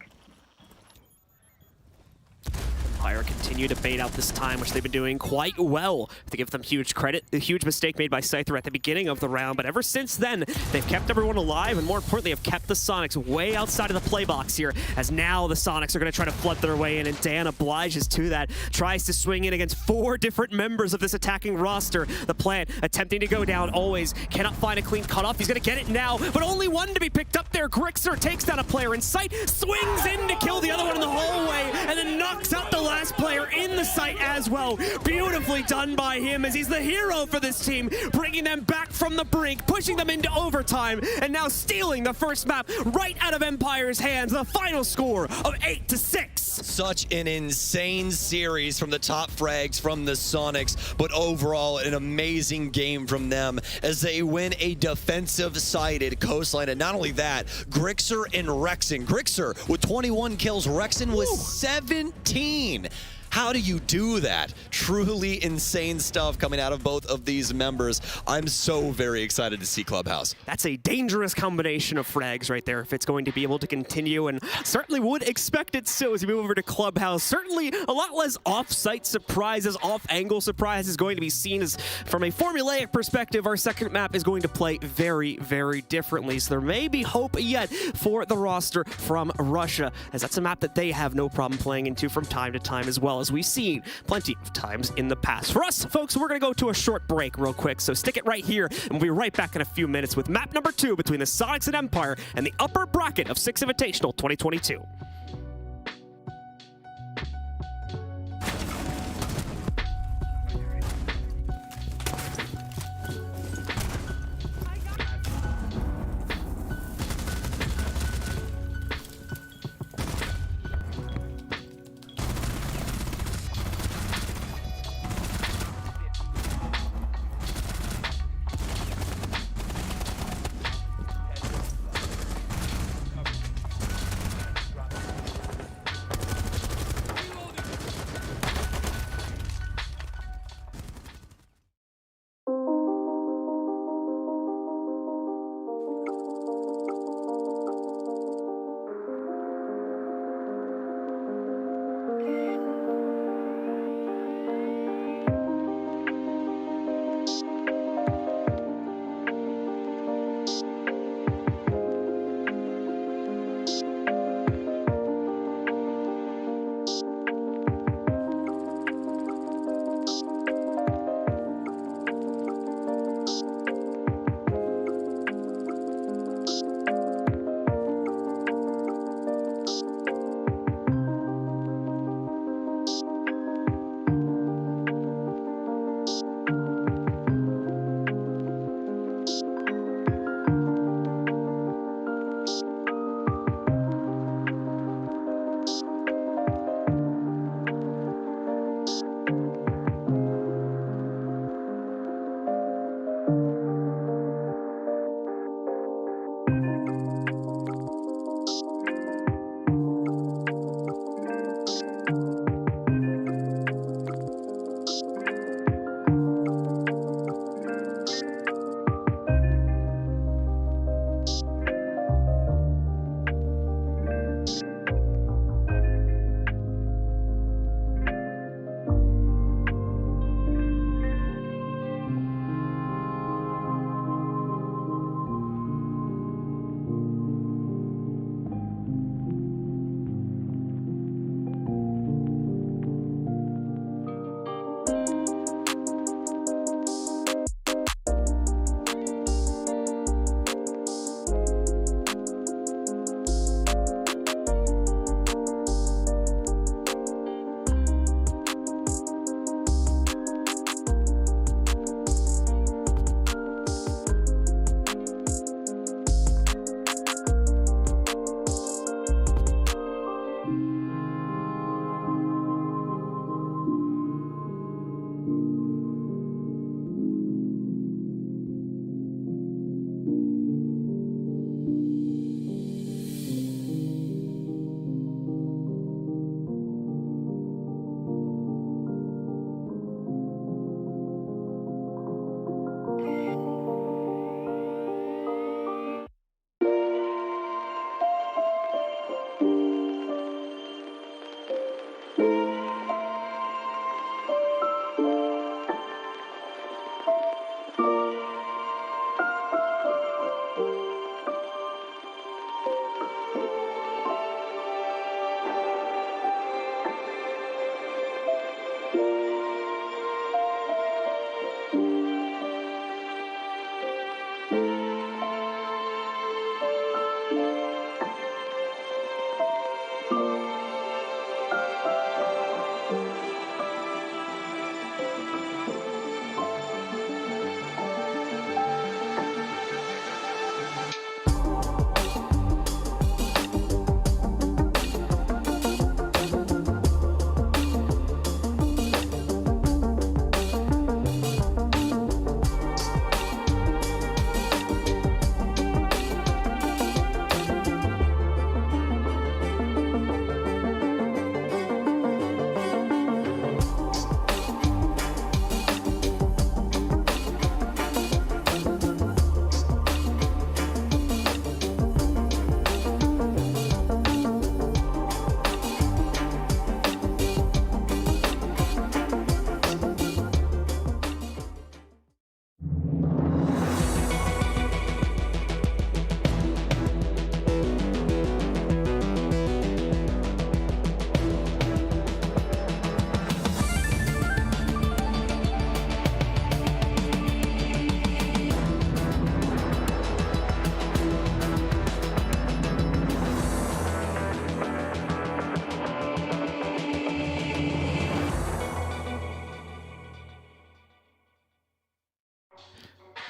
Empire continue to bait out this time, which they've been doing quite well. To give them huge credit, a huge mistake made by Scyther at the beginning of the round, but ever since then, they've kept everyone alive, and more importantly, have kept the Soniqs way outside of the play box here, as now the Soniqs are going to try to flood their way in, and Dan obliges to that, tries to swing in against 4 different members of this attacking roster. The plant attempting to go down always, cannot find a clean cutoff. He's going to get it now, but only one to be picked up there. Grixer takes down a player in sight, swings in to kill the other one in the hallway, and then knocks out the last player in the site as well. Beautifully done by him as he's the hero for this team, bringing them back from the brink, pushing them into overtime, and now stealing the first map right out of Empire's hands. The final score of 8-6. Such an insane series from the top frags from the Soniqs, but overall an amazing game from them as they win a defensive-sided Coastline. And not only that, Grixer and Rexen. Grixer with 21 kills, Rexen with 17. How do you do that? Truly insane stuff coming out of both of these members. I'm so very excited to see Clubhouse. That's a dangerous combination of frags right there if it's going to be able to continue, and certainly would expect it so as we move over to Clubhouse. Certainly a lot less off-site surprises, off-angle surprises going to be seen, as from a formulaic perspective, our second map is going to play very, very differently. So there may be hope yet for the roster from Russia, as that's a map that they have no problem playing into from time to time as well, as we've seen plenty of times in the past. For us, folks, we're going to go to a short break real quick, so stick it right here, and we'll be right back in a few minutes with map number 2 between the Soniqs and Empire and the upper bracket of Six Invitational 2022.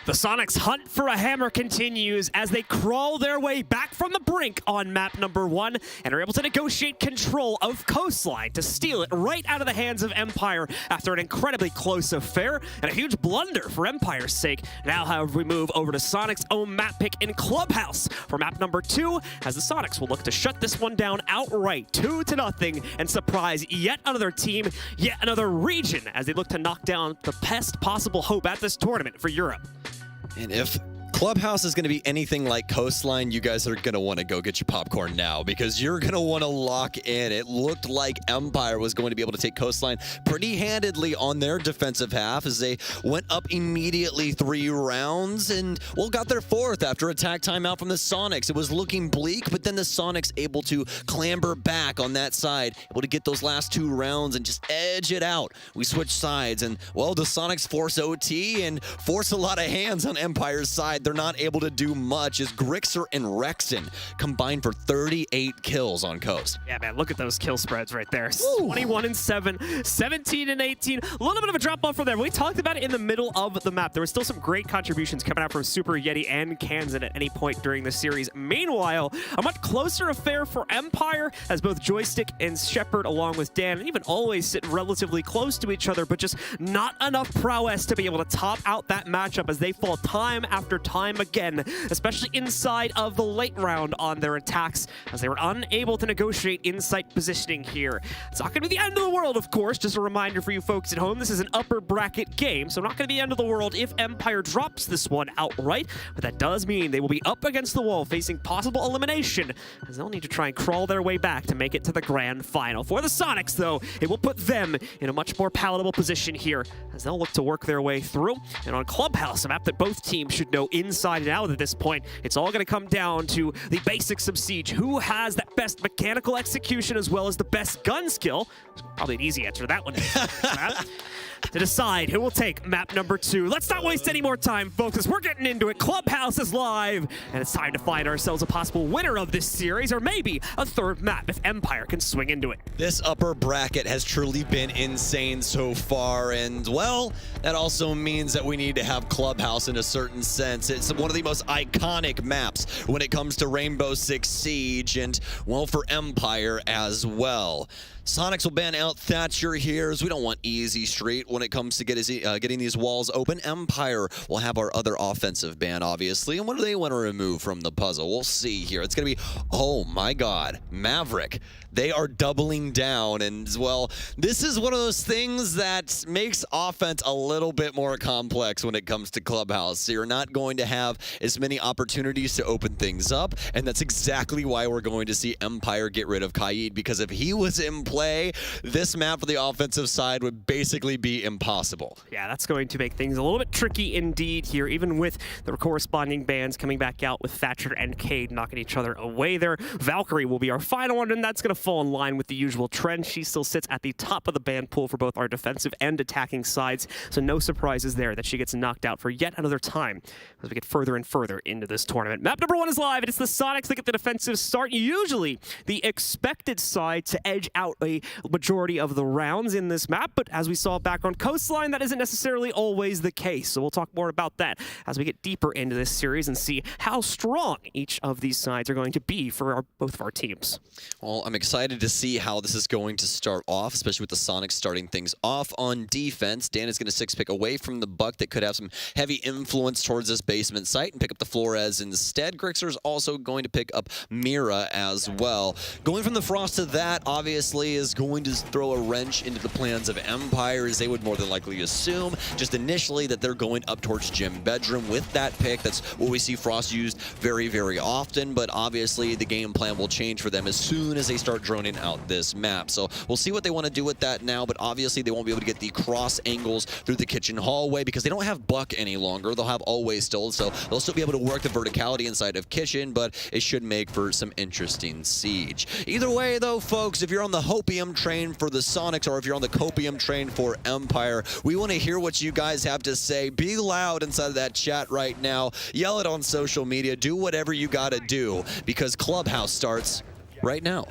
The Soniqs' hunt for a hammer continues as they crawl their way back from the brink on map number 1 and are able to negotiate control of Coastline to steal it right out of the hands of Empire after an incredibly close affair and a huge blunder for Empire's sake. Now, however, we move over to Soniqs' own map pick in Clubhouse for map number 2 as the Soniqs will look to shut this one down outright 2-0 and surprise yet another team, yet another region as they look to knock down the best possible hope at this tournament for Europe. And if Clubhouse is going to be anything like Coastline, you guys are going to want to go get your popcorn now because you're going to want to lock in. It looked like Empire was going to be able to take Coastline pretty handedly on their defensive half as they went up immediately 3 rounds and, well, got their 4th after attack timeout from the Soniqs. It was looking bleak, but then the Soniqs able to clamber back on that side, able to get those last 2 rounds and just edge it out. We switch sides and, well, the Soniqs force OT and force a lot of hands on Empire's side. They're not able to do much as Grixer and Rexton combined for 38 kills on Coast. Yeah, man, look at those kill spreads right there. 21-7, 17-18. A little bit of a drop off from there. We talked about it in the middle of the map. There were still some great contributions coming out from Super Yeti and Kansan at any point during the series. Meanwhile, a much closer affair for Empire as both Joystick and Shepard, along with Dan, and even Always sit relatively close to each other, but just not enough prowess to be able to top out that matchup as they fall time after time again, especially inside of the late round on their attacks, as they were unable to negotiate insight positioning here. It's not going to be the end of the world, of course. Just a reminder for you folks at home, this is an upper bracket game, so not going to be the end of the world if Empire drops this one outright, but that does mean they will be up against the wall facing possible elimination, as they'll need to try and crawl their way back to make it to the grand final. For the Soniqs, though, it will put them in a much more palatable position here, as they'll look to work their way through. And on Clubhouse, a map that both teams should know inside and out at this point, it's all going to come down to the basics of Siege. Who has that best mechanical execution as well as the best gun skill? Probably an easy answer to that one. To decide who will take map number 2. Let's not waste any more time, folks, as we're getting into it. Clubhouse is live, and it's time to find ourselves a possible winner of this series, or maybe a 3rd map if Empire can swing into it. This upper bracket has truly been insane so far, and, well, that also means that we need to have Clubhouse in a certain sense. It's one of the most iconic maps when it comes to Rainbow Six Siege, and, well, for Empire as well. Soniqs will ban out Thatcher here, as we don't want easy street when it comes to getting these walls open. Empire will have our other offensive ban, obviously. And what do they want to remove from the puzzle? We'll see here. It's going to be, oh my god, Maverick. They are doubling down, and, well, this is one of those things that makes offense a little bit more complex when it comes to Clubhouse. So you're not going to have as many opportunities to open things up, and that's exactly why we're going to see Empire get rid of Kaid, because if he was in play, this map for the offensive side would basically be impossible. Yeah, that's going to make things a little bit tricky indeed here, even with the corresponding bans coming back out with Thatcher and Cade knocking each other away there. Valkyrie will be our final one, and that's going to fall in line with the usual trend. She still sits at the top of the ban pool for both our defensive and attacking sides, so no surprises there that she gets knocked out for yet another time as we get further and further into this tournament. Map number 1 is live, and it's the Soniqs that get the defensive start. Usually the expected side to edge out a majority of the rounds in this map, but as we saw back on Coastline, that isn't necessarily always the case. So we'll talk more about that as we get deeper into this series and see how strong each of these sides are going to be for both of our teams. Well, I'm excited to see how this is going to start off, especially with the Soniqs starting things off on defense. Dan is going to 6-pick away from the Buck that could have some heavy influence towards this basement site and pick up the Flores instead. Grixer is also going to pick up Mira as well. Going from the Frost to that, obviously, is going to throw a wrench into the plans of Empire, as they would more than likely assume, just initially, that they're going up towards Gym Bedroom with that pick. That's what we see Frost used very, very often, but obviously the game plan will change for them as soon as they start droning out this map. So we'll see what they want to do with that now, but obviously they won't be able to get the cross angles through the kitchen hallway because they don't have Buck any longer. They'll have Always still, so they'll still be able to work the verticality inside of kitchen, but it should make for some interesting siege. Either way, though, folks, if you're on the Hopium train for the Soniqs or if you're on the Copium train for Empire, we want to hear what you guys have to say. Be loud inside of that chat right now. Yell it on social media. Do whatever you got to do because Clubhouse starts right now.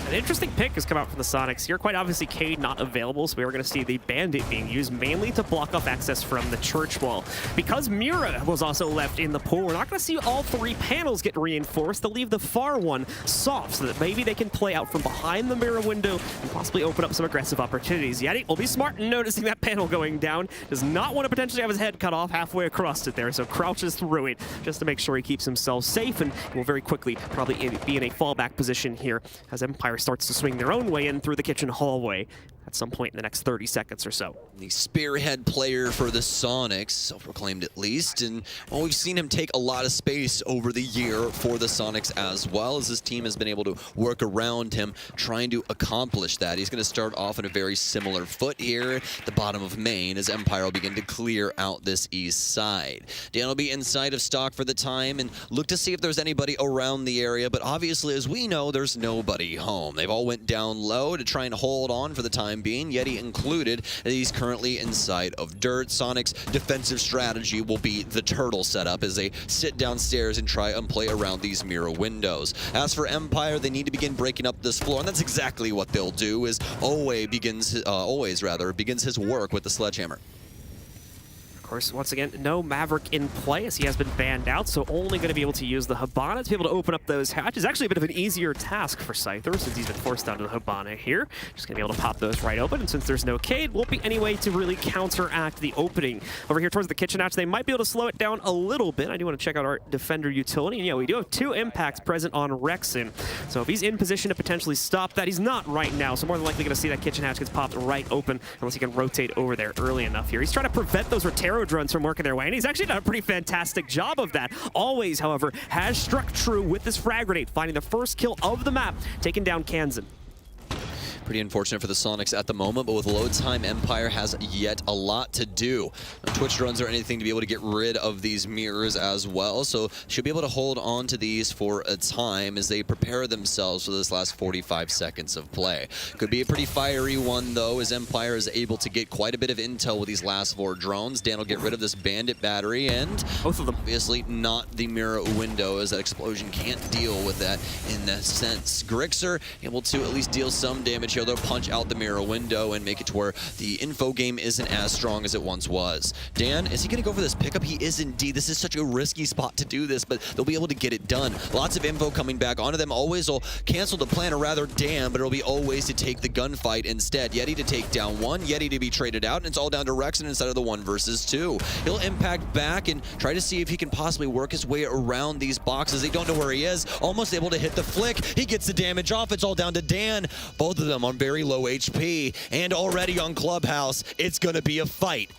An interesting pick has come out from the Soniqs here. Quite obviously, Cade not available, so we are going to see the Bandit being used mainly to block off access from the church wall. Because Mira was also left in the pool, we're not going to see all 3 panels get reinforced. They'll leave the far one soft so that maybe they can play out from behind the Mira window and possibly open up some aggressive opportunities. Yeti will be smart in noticing that panel going down. Does not want to potentially have his head cut off halfway across it there, so crouches through it just to make sure he keeps himself safe, and will very quickly probably be in a fallback position here as Empire starts to swing their own way in through the kitchen hallway at some point in the next 30 seconds or so. The spearhead player for the Soniqs, self-proclaimed at least, and well, we've seen him take a lot of space over the year for the Soniqs as well, as his team has been able to work around him, trying to accomplish that. He's going to start off on a very similar foot here at the bottom of main, as Empire will begin to clear out this east side. Dan will be inside of stock for the time and look to see if there's anybody around the area, but obviously, as we know, there's nobody home. They've all went down low to try and hold on for the time being, Yeti included, as he's currently inside of dirt. Soniqs' defensive strategy will be the turtle setup as they sit downstairs and try and play around these mirror windows. As for Empire, they need to begin breaking up this floor, and that's exactly what they'll do, as Always begins his work with the sledgehammer. Of course, once again, no Maverick in play as he has been banned out, so only going to be able to use the Hibana to be able to open up those hatches. Actually a bit of an easier task for Scyther since he's been forced down to the Hibana here. Just going to be able to pop those right open, and since there's no Cade, won't be any way to really counteract the opening. Over here towards the kitchen hatch, they might be able to slow it down a little bit. I do want to check out our defender utility, and yeah, we do have 2 impacts present on Rexen. So if he's in position to potentially stop that, he's not right now, so more than likely going to see that kitchen hatch gets popped right open unless he can rotate over there early enough here. He's trying to prevent those Rotero drones from working their way, and he's actually done a pretty fantastic job of that. Always, however, has struck true with this frag grenade, finding the first kill of the map, taking down Kansan. Pretty unfortunate for the Soniqs at the moment, but with load time, Empire has yet a lot to do. No Twitch drones or anything to be able to get rid of these mirrors as well, so should be able to hold on to these for a time as they prepare themselves for this last 45 seconds of play. Could be a pretty fiery one, though, as Empire is able to get quite a bit of intel with these last 4 drones. Dan will get rid of this bandit battery, and both of them. Obviously not the mirror window, as that explosion can't deal with that in that sense. Grixer able to at least deal some damage. They'll punch out the mirror window and make it to where the info game isn't as strong as it once was. Dan, is he going to go for this pickup? He is indeed. This is such a risky spot to do this, but they'll be able to get it done. Lots of info coming back onto them. Always will cancel the plan, or rather Dan, but it'll be Always to take the gunfight instead. Yeti to take down 1, Yeti to be traded out, and it's all down to Rexen instead of the 1 versus 2. He'll impact back and try to see if he can possibly work his way around these boxes. They don't know where he is. Almost able to hit the flick. He gets the damage off. It's all down to Dan. Both of them on very low HP, and already on Clubhouse, it's going to be a fight.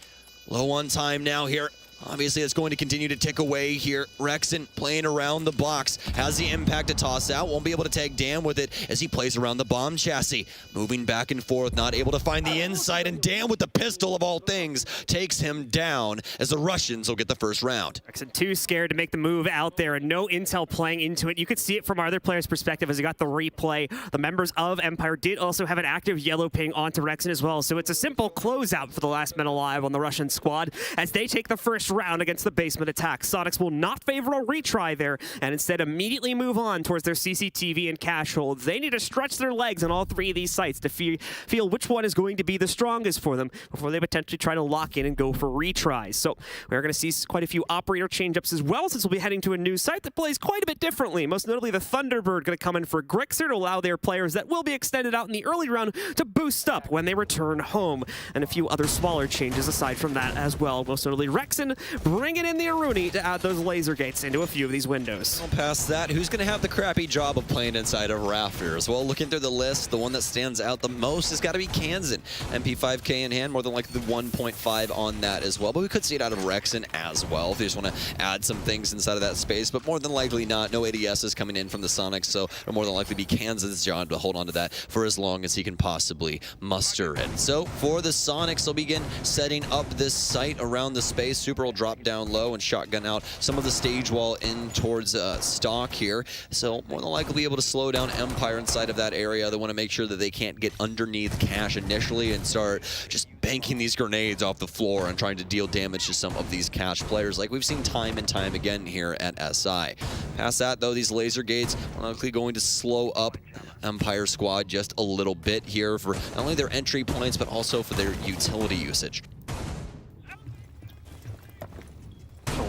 Low on time now here. Obviously, it's going to continue to tick away here. Rexen playing around the box. Has the impact to toss out. Won't be able to tag Dan with it as he plays around the bomb chassis. Moving back and forth, not able to find the inside. And Dan with the pistol of all things takes him down as the Russians will get the first round. Rexen too scared to make the move out there, and no intel playing into it. You could see it from our other player's perspective as he got the replay. The members of Empire did also have an active yellow ping onto Rexen as well. So it's a simple closeout for the last men alive on the Russian squad as they take the first round against the basement attack. Soniqs will not favor a retry there and instead immediately move on towards their CCTV and cache hold. They need to stretch their legs on all 3 of these sites to feel which one is going to be the strongest for them before they potentially try to lock in and go for retries. So we're going to see quite a few operator change-ups as well, since we'll be heading to a new site that plays quite a bit differently. Most notably, the Thunderbird going to come in for Grixer to allow their players that will be extended out in the early round to boost up when they return home, and a few other smaller changes aside from that as well. Most notably, Rexen bringing in the Aruni to add those laser gates into a few of these windows. Past that, who's going to have the crappy job of playing inside of rafters? Well, looking through the list, the one that stands out the most has got to be Kansan. MP5K in hand, more than likely the 1.5 on that as well. But we could see it out of Rexen as well if they just want to add some things inside of that space. But more than likely not. No ADS is coming in from the Soniqs, so it'll more than likely be Kansan's job to hold on to that for as long as he can possibly muster it. So for the Soniqs, they'll begin setting up this site around the space. Super Pearl drop down low and shotgun out some of the stage wall in towards Stock here. So more than likely be able to slow down Empire inside of that area. They want to make sure that they can't get underneath Cash initially and start just banking these grenades off the floor and trying to deal damage to some of these Cash players like we've seen time and time again here at SI. Past that though, these laser gates are likely going to slow up Empire squad just a little bit here for not only their entry points but also for their utility usage.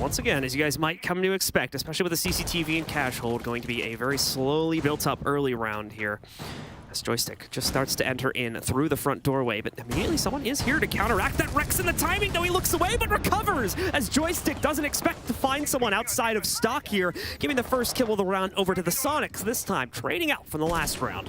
Once again, as you guys might come to expect, especially with the CCTV and Cash hold, going to be a very slowly built up early round here. As Joystick just starts to enter in through the front doorway, but immediately someone is here to counteract that. Rex in the timing, though he looks away but recovers as Joystick doesn't expect to find someone outside of Stock here, giving the first kill of the round over to the Soniqs, this time trading out from the last round.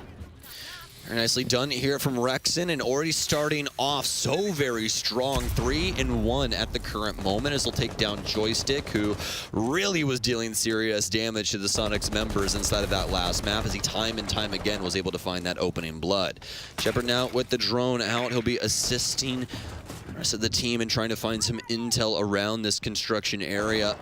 Very nicely done here from Rexon, and already starting off so very strong. 3-1 at the current moment as they'll take down Joystick, who really was dealing serious damage to the Soniqs members inside of that last map as he time and time again was able to find that opening blood. Shepard now with the drone out. He'll be assisting the rest of the team and trying to find some intel around this construction area.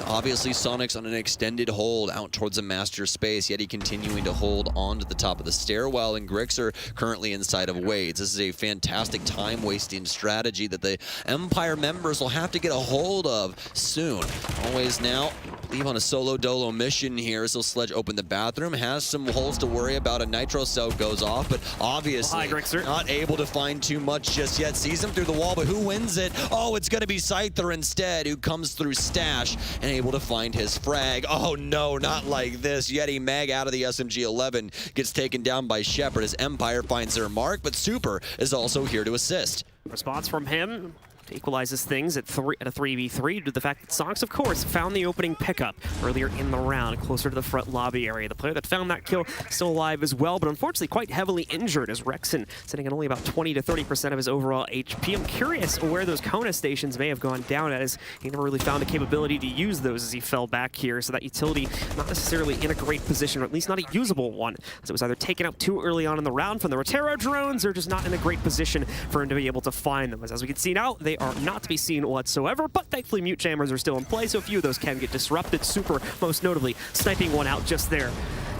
Obviously, Soniqs on an extended hold out towards the master space, yet he continuing to hold on to the top of the stairwell, and Grixer currently inside of Wades. This is a fantastic time-wasting strategy that the Empire members will have to get a hold of soon. Always now, I believe on a solo dolo mission here, so Sledge open the bathroom, has some holes to worry about. A nitro cell goes off, but obviously not able to find too much just yet. Sees him through the wall, but who wins it? Oh, it's going to be Scyther instead, who comes through Stash and able to find his frag. Oh no, not like this. Yeti Mag out of the SMG-11 gets taken down by Shepard as Empire finds their mark, but Super is also here to assist. Response from him equalizes things at a 3v3 due to the fact that Soniqs, of course, found the opening pickup earlier in the round, closer to the front lobby area. The player that found that kill still alive as well, but unfortunately quite heavily injured as Rexon sitting at only about 20 to 30% of his overall HP. I'm curious where those Kona stations may have gone down as he never really found the capability to use those as he fell back here, so that utility not necessarily in a great position, or at least not a usable one, as it was either taken out too early on in the round from the Rotero drones or just not in a great position for him to be able to find them. As we can see now, they are not to be seen whatsoever, but thankfully mute jammers are still in play, so a few of those can get disrupted. Super, most notably, sniping one out just there.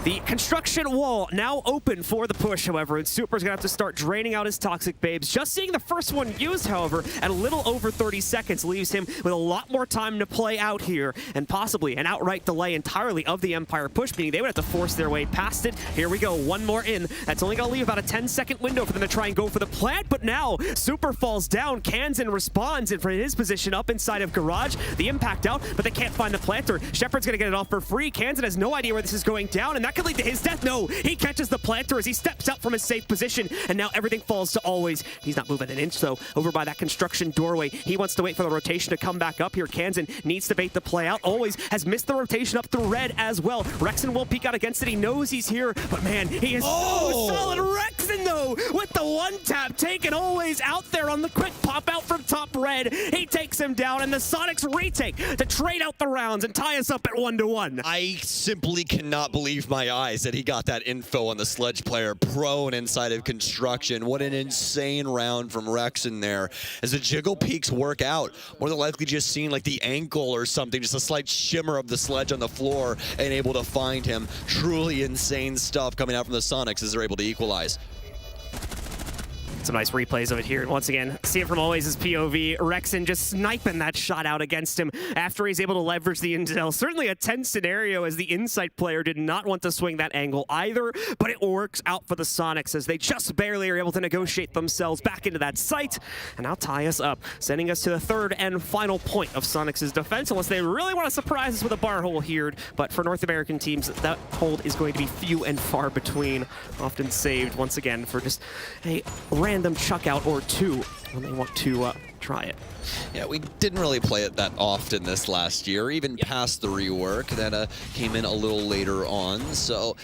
The construction wall now open for the push, however, and Super's gonna have to start draining out his toxic babes. Just seeing the first one used, however, at a little over 30 seconds leaves him with a lot more time to play out here, and possibly an outright delay entirely of the Empire push, meaning they would have to force their way past it. Here we go, one more in. That's only gonna leave about a 10-second window for them to try and go for the plant, but now Super falls down. Kansan responds in from his position up inside of Garage. The impact out, but they can't find the planter. Shepard's gonna get it off for free. Kansan has no idea where this is going down, and that could lead to his death. No, he catches the planter as he steps out from his safe position, and now everything falls to Always. He's not moving an inch, though, over by that construction doorway. He wants to wait for the rotation to come back up here. Kansan needs to bait the play out. Always has missed the rotation up through red as well. Rexon will peek out against it. He knows he's here, but man, he is so solid. Rexon, though, with the one-tap, taking Always out there on the quick pop out from top red. He takes him down, and the Soniqs retake to trade out the rounds and tie us up at 1-1. I simply cannot believe my eyes that he got that info on the Sledge player prone inside of construction. What an insane round from Rexon there. As the jiggle peaks work out, more than likely just seeing like the ankle or something, just a slight shimmer of the Sledge on the floor and able to find him. Truly insane stuff coming out from the Soniqs as they're able to equalize. Some nice replays of it here. And once again, see it from Always' POV. Rexon just sniping that shot out against him after he's able to leverage the intel. Certainly a tense scenario as the Insight player did not want to swing that angle either, but it works out for the Soniqs as they just barely are able to negotiate themselves back into that site and now tie us up, sending us to the third and final point of Soniqs' defense, unless they really want to surprise us with a bar hole here. But for North American teams, that hold is going to be few and far between, often saved once again for just a random chuck out or two when they want to try it. Yeah, we didn't really play it that often this last year, even past the rework that came in a little later on. So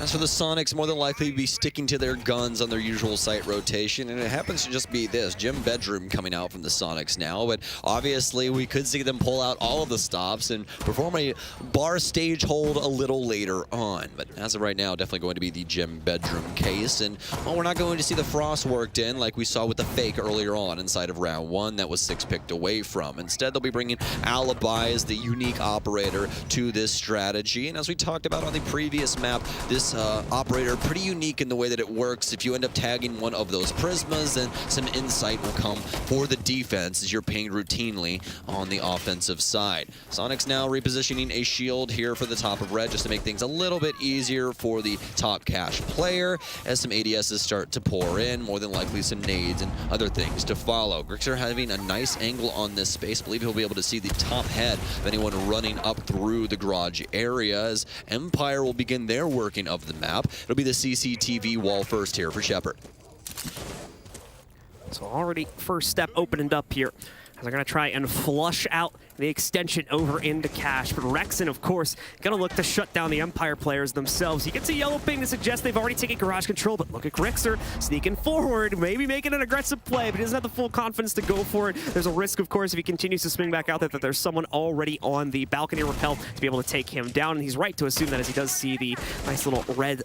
As for the Soniqs, more than likely be sticking to their guns on their usual site rotation, and it happens to just be this gym bedroom coming out from the Soniqs now. But obviously, we could see them pull out all of the stops and perform a bar stage hold a little later on. But as of right now, definitely going to be the gym bedroom case. And while we're not going to see the Frost worked in like we saw with the Fake earlier on inside of round 1 that was 6 picked away from. Instead, they'll be bringing Alibi as the unique operator to this strategy. And as we talked about on the previous map, this operator pretty unique in the way that it works. If you end up tagging one of those Prismas, then some insight will come for the defense as you're pinged routinely on the offensive side. Soniqs now repositioning a shield here for the top of red just to make things a little bit easier for the top cash player as some ADSs start to pour in, more than likely some nades and other things to follow. Grixer having a nice angle on this space. I believe he'll be able to see the top head of anyone running up through the garage area as Empire will begin their working of the map. It'll be the CCTV wall first here for Shepard. So already first step opened up here. As they're going to try and flush out the extension over into cash. But Rexen, of course, going to look to shut down the Empire players themselves. He gets a yellow ping to suggest they've already taken garage control, but look at Grixer sneaking forward, maybe making an aggressive play, but he doesn't have the full confidence to go for it. There's a risk, of course, if he continues to swing back out there, that there's someone already on the balcony rappel to be able to take him down, and he's right to assume that as he does see the nice little red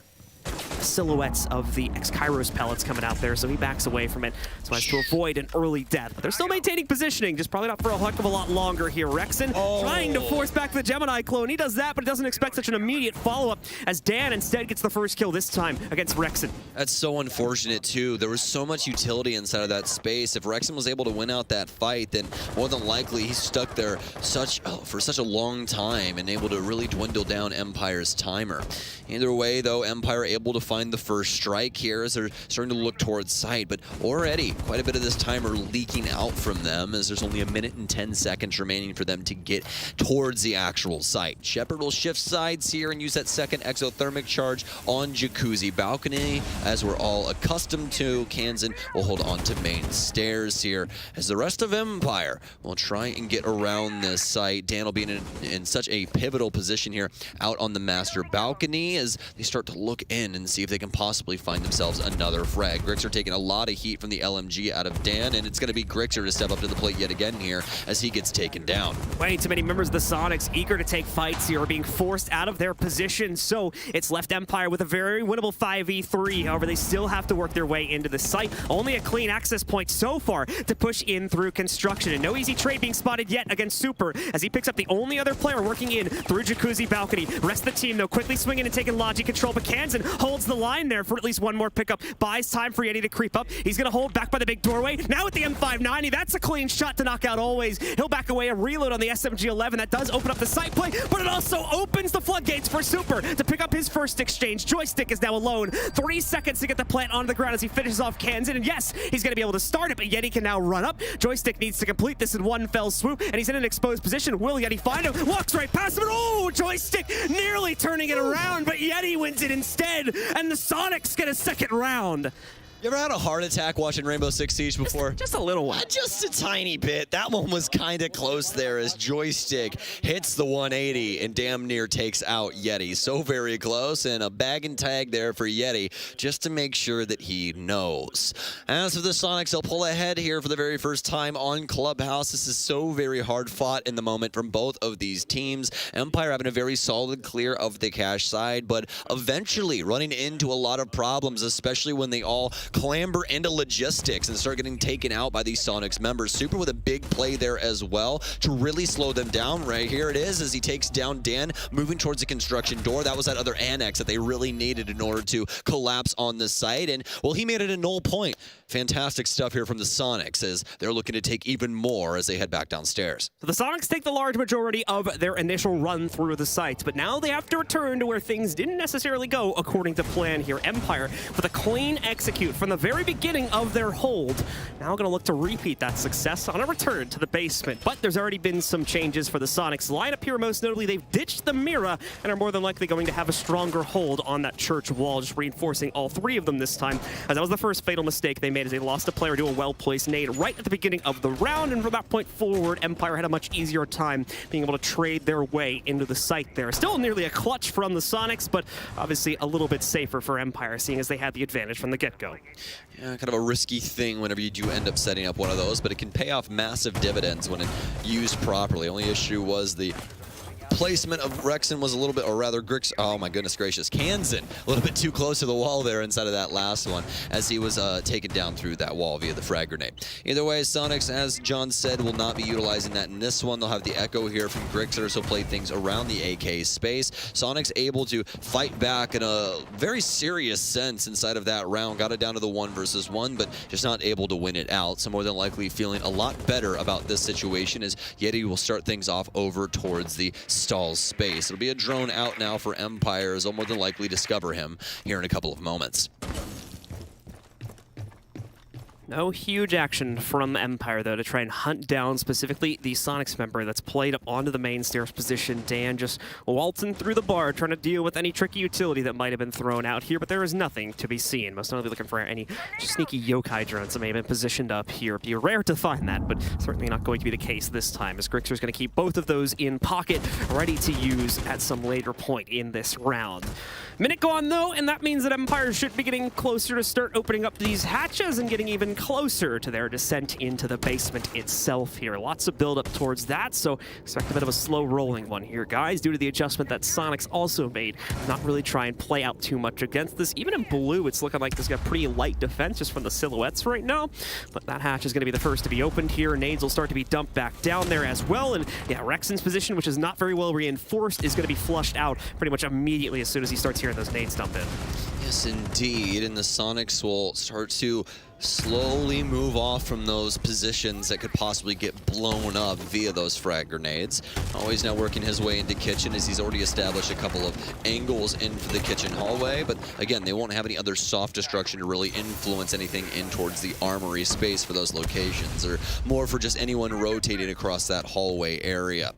silhouettes of the X-Kairos pellets coming out there, so he backs away from it so as to avoid an early death. But they're still maintaining positioning, just probably not for a heck of a lot longer here. Rexen trying to force back the Gemini clone. He does that, but he doesn't expect such an immediate follow-up as Dan instead gets the first kill this time against Rexen. That's so unfortunate, too. There was so much utility inside of that space. If Rexen was able to win out that fight, then more than likely he's stuck there for such a long time and able to really dwindle down Empire's timer. Either way, though, Empire able to find the first strike here as they're starting to look towards site, but already quite a bit of this timer leaking out from them as there's only 1 minute and 10 seconds remaining for them to get towards the actual site. Shepard will shift sides here and use that second exothermic charge on Jacuzzi Balcony, as we're all accustomed to. Kansan will hold on to main stairs here as the rest of Empire will try and get around this site. Dan will be in such a pivotal position here out on the master balcony as they start to look in and see if they can possibly find themselves another frag. Grixer taking a lot of heat from the LMG out of Dan, and it's going to be Grixer to step up to the plate yet again here as he gets taken down. Way too many members of the Soniqs eager to take fights here are being forced out of their position, so it's left Empire with a very winnable 5v3. However, they still have to work their way into the site. Only a clean access point so far to push in through construction, and no easy trade being spotted yet against Super as he picks up the only other player working in through Jacuzzi Balcony. Rest of the team, though, quickly swinging and taking Logi control, but Kansan holds the line there for at least one more pickup. Buys time for Yeti to creep up. He's going to hold back by the big doorway. Now with the M590, that's a clean shot to knock out Always. He'll back away, a reload on the SMG-11. That does open up the site play, but it also opens the floodgates for Super to pick up his first exchange. Joystick is now alone. 3 seconds to get the plant onto the ground as he finishes off Kansan. And yes, he's going to be able to start it, but Yeti can now run up. Joystick needs to complete this in one fell swoop, and he's in an exposed position. Will Yeti find him? Walks right past him. Oh, Joystick nearly turning it around, but Yeti wins it instead, and the Soniqs get a second round. You ever had a heart attack watching Rainbow Six Siege before? Just a little one. Just a tiny bit. That one was kind of close there as Joystick hits the 180 and damn near takes out Yeti. So very close, and a bag and tag there for Yeti just to make sure that he knows. As for the Soniqs, they'll pull ahead here for the very first time on Clubhouse. This is so very hard fought in the moment from both of these teams. Empire having a very solid clear of the cash side, but eventually running into a lot of problems, especially when they all clamber into logistics and start getting taken out by these Soniqs members. Super with a big play there as well to really slow them down. Right here it is as he takes down Dan, moving towards the construction door. That was that other annex that they really needed in order to collapse on the site. And, well, he made it a null point. Fantastic stuff here from the Soniqs as they're looking to take even more as they head back downstairs. So the Soniqs take the large majority of their initial run through the site, but now they have to return to where things didn't necessarily go according to plan here. Empire with a clean execute from the very beginning of their hold. Now going to look to repeat that success on a return to the basement. But there's already been some changes for the Soniqs lineup here. Most notably, they've ditched the Mira and are more than likely going to have a stronger hold on that church wall, just reinforcing all three of them this time. As that was the first fatal mistake they made, as they lost a player to a well-placed nade right at the beginning of the round. And from that point forward, Empire had a much easier time being able to trade their way into the site there. Still nearly a clutch from the Soniqs, but obviously a little bit safer for Empire, seeing as they had the advantage from the get-go. Yeah, kind of a risky thing whenever you do end up setting up one of those, but it can pay off massive dividends when used properly. Only issue was the placement of Rexen was a little bit, or rather Grix, oh my goodness gracious, Kansan, a little bit too close to the wall there inside of that last one as he was taken down through that wall via the frag grenade. Either way, Soniqs, as John said, will not be utilizing that in this one. They'll have the echo here from Grixer, so play things around the AK space. Soniqs able to fight back in a very serious sense inside of that round. Got it down to the 1 versus 1, but just not able to win it out. So more than likely feeling a lot better about this situation as Yeti will start things off over towards the Stall's space. It'll be a drone out now for Empire, as they'll more than likely discover him here in a couple of moments. No huge action from Empire, though, to try and hunt down specifically the Soniqs member that's played up onto the main stairs position. Dan just waltzing through the bar, trying to deal with any tricky utility that might have been thrown out here, but there is nothing to be seen. Most notably looking for any sneaky yokai drones that may have been positioned up here. It'd be rare to find that, but certainly not going to be the case this time, as Grixer's going to keep both of those in pocket, ready to use at some later point in this round. Minute gone, though, and that means that Empire should be getting closer to start opening up these hatches and getting even closer to their descent into the basement itself here. Lots of build up towards that, so expect a bit of a slow rolling one here, guys, due to the adjustment that Soniqs also made. Not really try and play out too much against this. Even in blue, it's looking like this got pretty light defense just from the silhouettes right now, but that hatch is going to be the first to be opened here. Nades will start to be dumped back down there as well, and yeah, Rexen's position, which is not very well reinforced, is going to be flushed out pretty much immediately as soon as he starts hearing those nades dump in. Yes, indeed, and the Soniqs will start to slowly move off from those positions that could possibly get blown up via those frag grenades. Always now working his way into kitchen, as he's already established a couple of angles into the kitchen hallway, but again, they won't have any other soft destruction to really influence anything in towards the armory space for those locations, or more for just anyone rotating across that hallway area.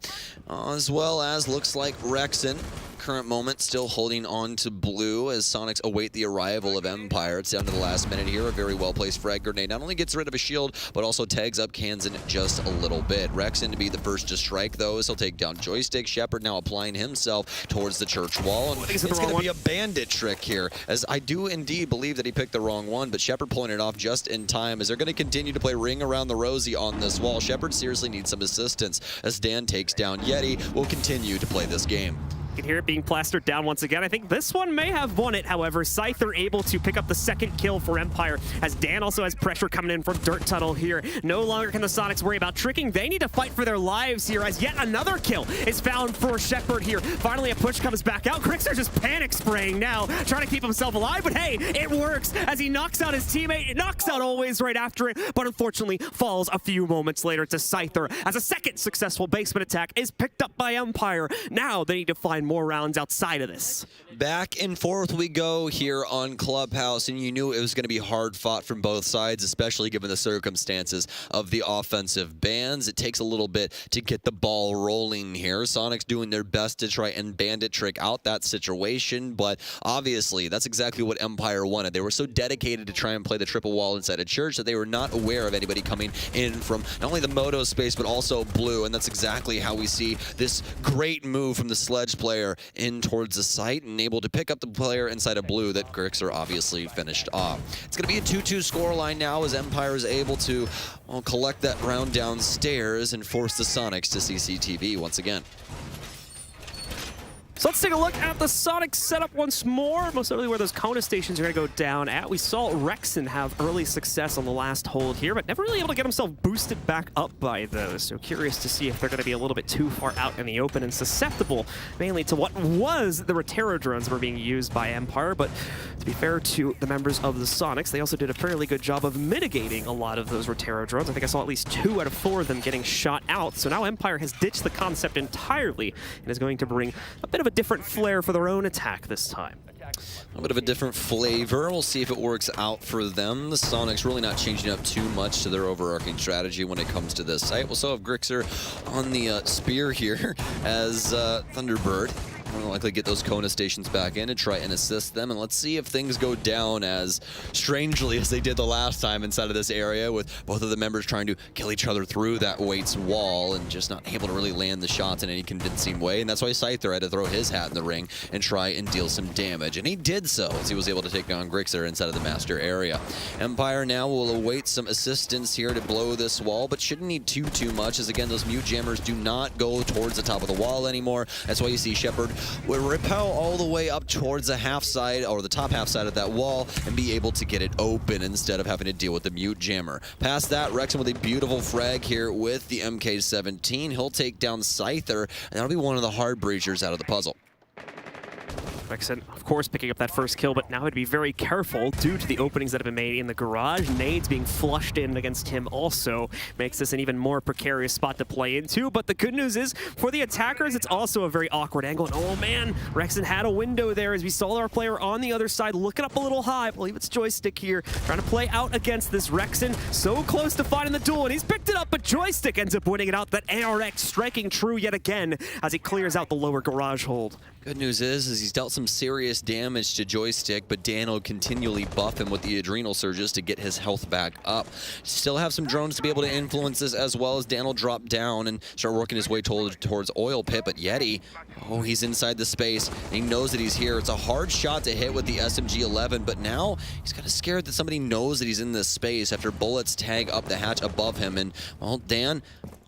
As well as looks like Rexen, current moment, still holding on to blue as Soniqs await the arrival of Empire. It's down to the last minute here. A very well-placed frag grenade not only gets rid of a shield, but also tags up Kansan just a little bit. Rexen to be the first to strike, though, as he'll take down Joystick. Shepard now applying himself towards the church wall. And it's going to be a bandit trick here, as I do indeed believe that he picked the wrong one, but Shepard pulling it off just in time, as they're going to continue to play ring around the rosy on this wall. Shepard seriously needs some assistance, as Dan takes down Yeti. Will continue to play this game. You can hear it being plastered down once again. I think this one may have won it, however. Scyther able to pick up the second kill for Empire, as Dan also has pressure coming in from Dirt Tunnel here. No longer can the Soniqs worry about tricking. They need to fight for their lives here, as yet another kill is found for Shepard here. Finally, a push comes back out. Grixer just panic spraying now, trying to keep himself alive, but hey, it works as he knocks out his teammate. It knocks out Always right after it, but unfortunately falls a few moments later to Scyther, as a second successful basement attack is picked up by Empire. Now they need to find more rounds outside of this. Back and forth we go here on Clubhouse, and you knew it was going to be hard fought from both sides, especially given the circumstances of the offensive bans. It takes a little bit to get the ball rolling here. Soniqs doing their best to try and bandit trick out that situation, but obviously that's exactly what Empire wanted. They were so dedicated to try and play the triple wall inside a church that they were not aware of anybody coming in from not only the Moto space, but also blue, and that's exactly how we see this great move from the Sledge player in towards the site and able to pick up the player inside of blue that Grixer obviously finished off. It's going to be a 2-2 scoreline now, as Empire is able to collect that round downstairs and force the Soniqs to CCTV once again. So let's take a look at the Soniqs setup once more, most notably where those Kona stations are going to go down at. We saw Rexen have early success on the last hold here, but never really able to get himself boosted back up by those. So curious to see if they're going to be a little bit too far out in the open and susceptible mainly to what was the Rotero drones that were being used by Empire. But to be fair to the members of the Soniqs, they also did a fairly good job of mitigating a lot of those Rotero drones. I think I saw at least 2 out of 4 of them getting shot out. So now Empire has ditched the concept entirely and is going to bring a bit of a different flair for their own attack this time. A bit of a different flavor. We'll see if it works out for them. The Soniqs really not changing up too much to their overarching strategy when it comes to this site. We'll still have Grixer on the spear here as Thunderbird will likely get those Kona stations back in and try and assist them. And let's see if things go down as strangely as they did the last time inside of this area, with both of the members trying to kill each other through that Waits wall and just not able to really land the shots in any convincing way. And that's why Scyther had to throw his hat in the ring and try and deal some damage. And he did so as he was able to take down Grixer inside of the master area. Empire now will await some assistance here to blow this wall, but shouldn't need too much, as again, those mute jammers do not go towards the top of the wall anymore. That's why you see Shepard would repel all the way up towards the half side, or the top half side of that wall, and be able to get it open instead of having to deal with the mute jammer. Past that, Rexon with a beautiful frag here with the MK17. He'll take down Scyther, and that'll be one of the hard breachers out of the puzzle. Rexon, of course, picking up that first kill, but now had to be very careful due to the openings that have been made in the garage. Nades being flushed in against him also makes this an even more precarious spot to play into. But the good news is, for the attackers, it's also a very awkward angle. And oh man, Rexon had a window there as we saw our player on the other side looking up a little high. I believe it's Joystick here, trying to play out against this Rexon. So close to finding the duel, and he's picked it up, but Joystick ends up winning it out. That ARX striking true yet again as he clears out the lower garage hold. Good news is he's dealt some serious damage to Joystick, but Dan will continually buff him with the adrenal surges to get his health back up. Still have some drones to be able to influence this, as well as Dan will drop down and start working his way towards Oil Pit. But Yeti, oh, he's inside the space. And he knows that he's here. It's a hard shot to hit with the SMG-11, but now he's kind of scared that somebody knows that he's in this space after bullets tag up the hatch above him. And, well, Dan,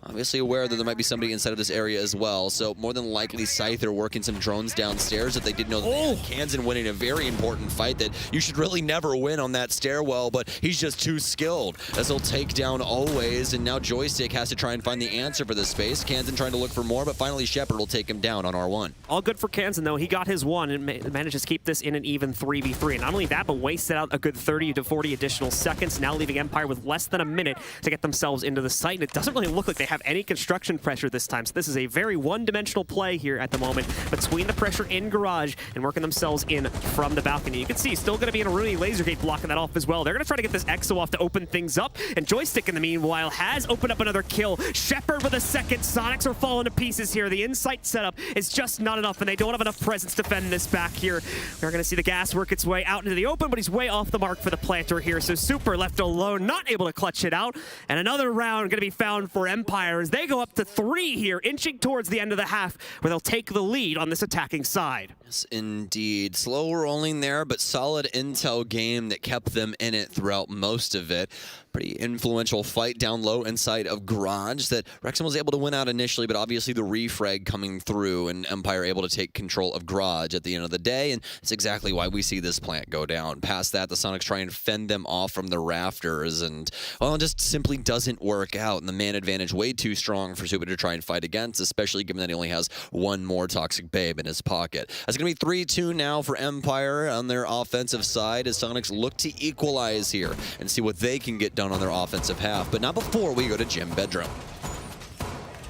obviously aware that there might be somebody inside of this area as well, so more than likely Scyther working some drones downstairs if they did know that Kansan winning a very important fight that you should really never win on that stairwell, but he's just too skilled as he'll take down Always, and now Joystick has to try and find the answer for this space. Kansan trying to look for more, but finally Shepard will take him down on R1. All good for Kansan though. He got his one and manages to keep this in an even 3v3. And not only that, but wasted out a good 30 to 40 additional seconds, now leaving Empire with less than a minute to get themselves into the site. And it doesn't really look like they have any construction pressure this time, so this is a very one-dimensional play here at the moment between the pressure in garage and working themselves in from the balcony. You can see still going to be in a Rooney laser gate blocking that off as well. They're going to try to get this EXO off to open things up, and Joystick in the meanwhile has opened up another kill. Shepard with a second. Soniqs are falling to pieces here. The insight setup is just not enough, and they don't have enough presence to fend this back here. We're going to see the gas work its way out into the open, but he's way off the mark for the planter here, so Super left alone, not able to clutch it out, and another round going to be found for Empire as they go up to 3 here, inching towards the end of the half, where they'll take the lead on this attacking side. Yes, indeed. Slow rolling there, but solid intel game that kept them in it throughout most of it. Pretty influential fight down low inside of Garage that Rexon was able to win out initially, but obviously the refrag coming through and Empire able to take control of Garage at the end of the day, and it's exactly why we see this plant go down. Past that, the Soniqs try and fend them off from the rafters, and, well, it just simply doesn't work out, and the man advantage way too strong for Super to try and fight against, especially given that he only has one more Toxic Babe in his pocket. It's going to be 3-2 now for Empire on their offensive side as Soniqs look to equalize here and see what they can get done on their offensive half, but not before we go to Gym Bedroom.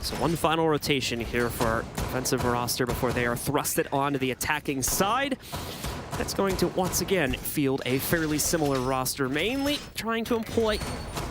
So one final rotation here for our defensive roster before they are thrusted onto the attacking side. That's going to once again field a fairly similar roster, mainly trying to employ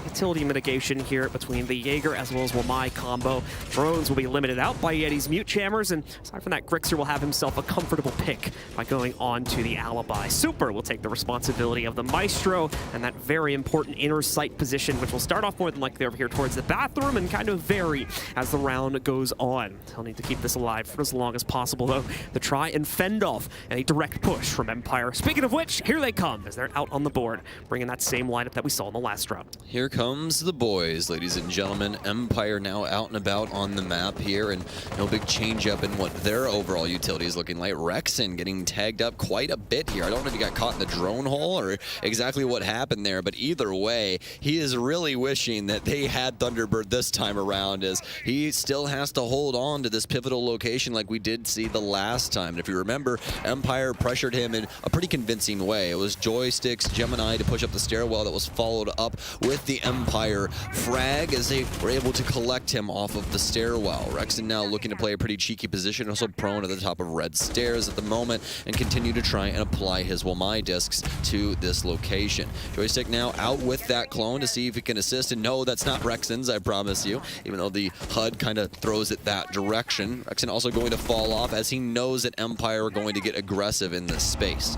utility mitigation here between the Jaeger as well as Wamai combo. Drones will be limited out by Yeti's mute jammers, and aside from that, Grixer will have himself a comfortable pick by going on to the Alibi. Super will take the responsibility of the Maestro and that very important inner sight position, which will start off more than likely over here towards the bathroom and kind of vary as the round goes on. He'll need to keep this alive for as long as possible, though, to try and fend off any direct push from Empire. Speaking of which, here they come as they're out on the board, bringing that same lineup that we saw in the last round. Here comes the boys, ladies and gentlemen. Empire now out and about on the map here, and no big change up in what their overall utility is looking like. Rexon getting tagged up quite a bit here. I don't know if he got caught in the drone hole or exactly what happened there, but either way, he is really wishing that they had Thunderbird this time around, as he still has to hold on to this pivotal location like we did see the last time. And if you remember, Empire pressured him in a pretty convincing way. It was Joysticks, Gemini to push up the stairwell that was followed up with the Empire frag as they were able to collect him off of the stairwell. Rexon now looking to play a pretty cheeky position, also prone at the top of red stairs at the moment, and continue to try and apply his Wamai discs to this location. Joystick now out with that clone to see if he can assist, and no, that's not Rexon's, I promise you, even though the HUD kind of throws it that direction. Rexon also going to fall off as he knows that Empire are going to get aggressive in this space.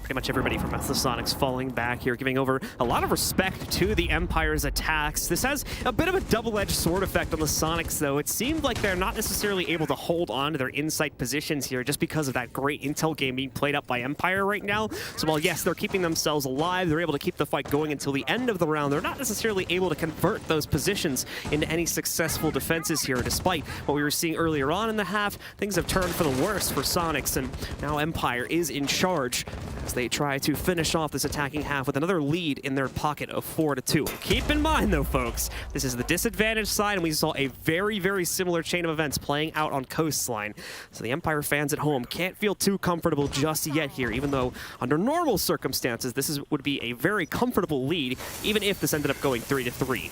Pretty much everybody from the Soniqs falling back here, giving over a lot of respect to the Empire's attacks. This has a bit of a double-edged sword effect on the Soniqs, though. It seemed like they're not necessarily able to hold on to their insight positions here just because of that great intel game being played up by Empire right now. So while, yes, they're keeping themselves alive, they're able to keep the fight going until the end of the round, they're not necessarily able to convert those positions into any successful defenses here. Despite what we were seeing earlier on in the half, things have turned for the worse for Soniqs, and now Empire is in charge as they try to finish off this attacking half with another lead in their pocket of 4-2. Keep in mind, though, folks, this is the disadvantaged side, and we saw a very, very similar chain of events playing out on Coastline. So the Empire fans at home can't feel too comfortable just yet here, even though under normal circumstances, this would be a very comfortable lead, even if this ended up going 3-3.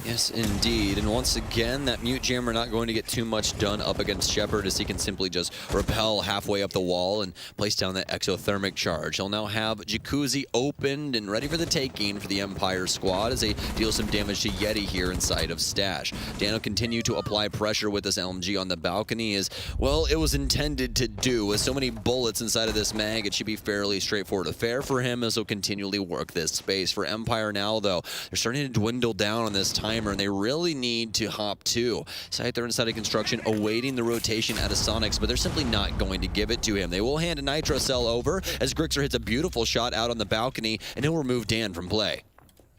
Yes, indeed. And once again, that Mute Jammer not going to get too much done up against Shepard as he can simply just rappel halfway up the wall and place down that exothermic charge. He'll now have Jacuzzi opened and ready for the taking for the Empire squad as they deal some damage to Yeti here inside of Stash. Dan will continue to apply pressure with this LMG on the balcony as, well, it was intended to do. With so many bullets inside of this mag, it should be fairly straightforward affair for him as he'll continually work this space. For Empire now, though, they're starting to dwindle down on this time, and they really need to hop too. Scyther inside of construction awaiting the rotation out of Soniqs, but they're simply not going to give it to him. They will hand a Nitro Cell over as Grixer hits a beautiful shot out on the balcony, and he'll remove Dan from play.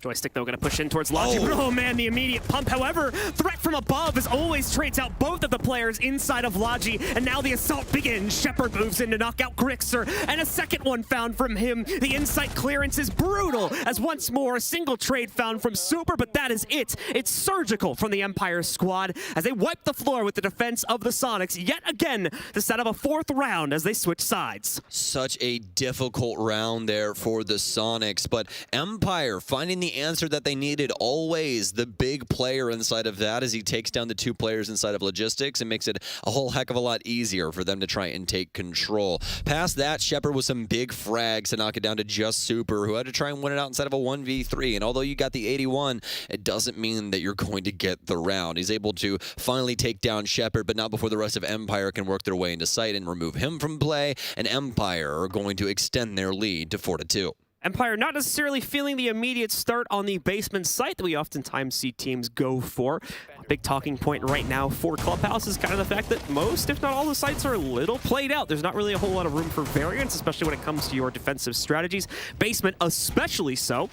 Joystick, though, going to push in towards Logic. Oh, man, the immediate pump. However, threat from above as always trades out both of the players inside of Logi, and now the assault begins. Shepard moves in to knock out Grixer, and a second one found from him. The insight clearance is brutal as once more a single trade found from Super, but that is it. It's surgical from the Empire squad as they wipe the floor with the defense of the Soniqs yet again to set up a fourth round as they switch sides. Such a difficult round there for the Soniqs, but Empire finding the answer that they needed always. The big player inside of that as he takes down the two players inside of logistics and makes it a whole heck of a lot easier for them to try and take control. Past that, Shepard with some big frags to knock it down to just Super, who had to try and win it out inside of a 1v3. And although you got the 81, it doesn't mean that you're going to get the round. He's able to finally take down Shepard, but not before the rest of Empire can work their way into sight and remove him from play. And Empire are going to extend their lead to 4-2. Empire not necessarily feeling the immediate start on the basement site that we oftentimes see teams go for. A big talking point right now for Clubhouse is kind of the fact that most, if not all, the sites are a little played out. There's not really a whole lot of room for variance, especially when it comes to your defensive strategies. Basement especially so.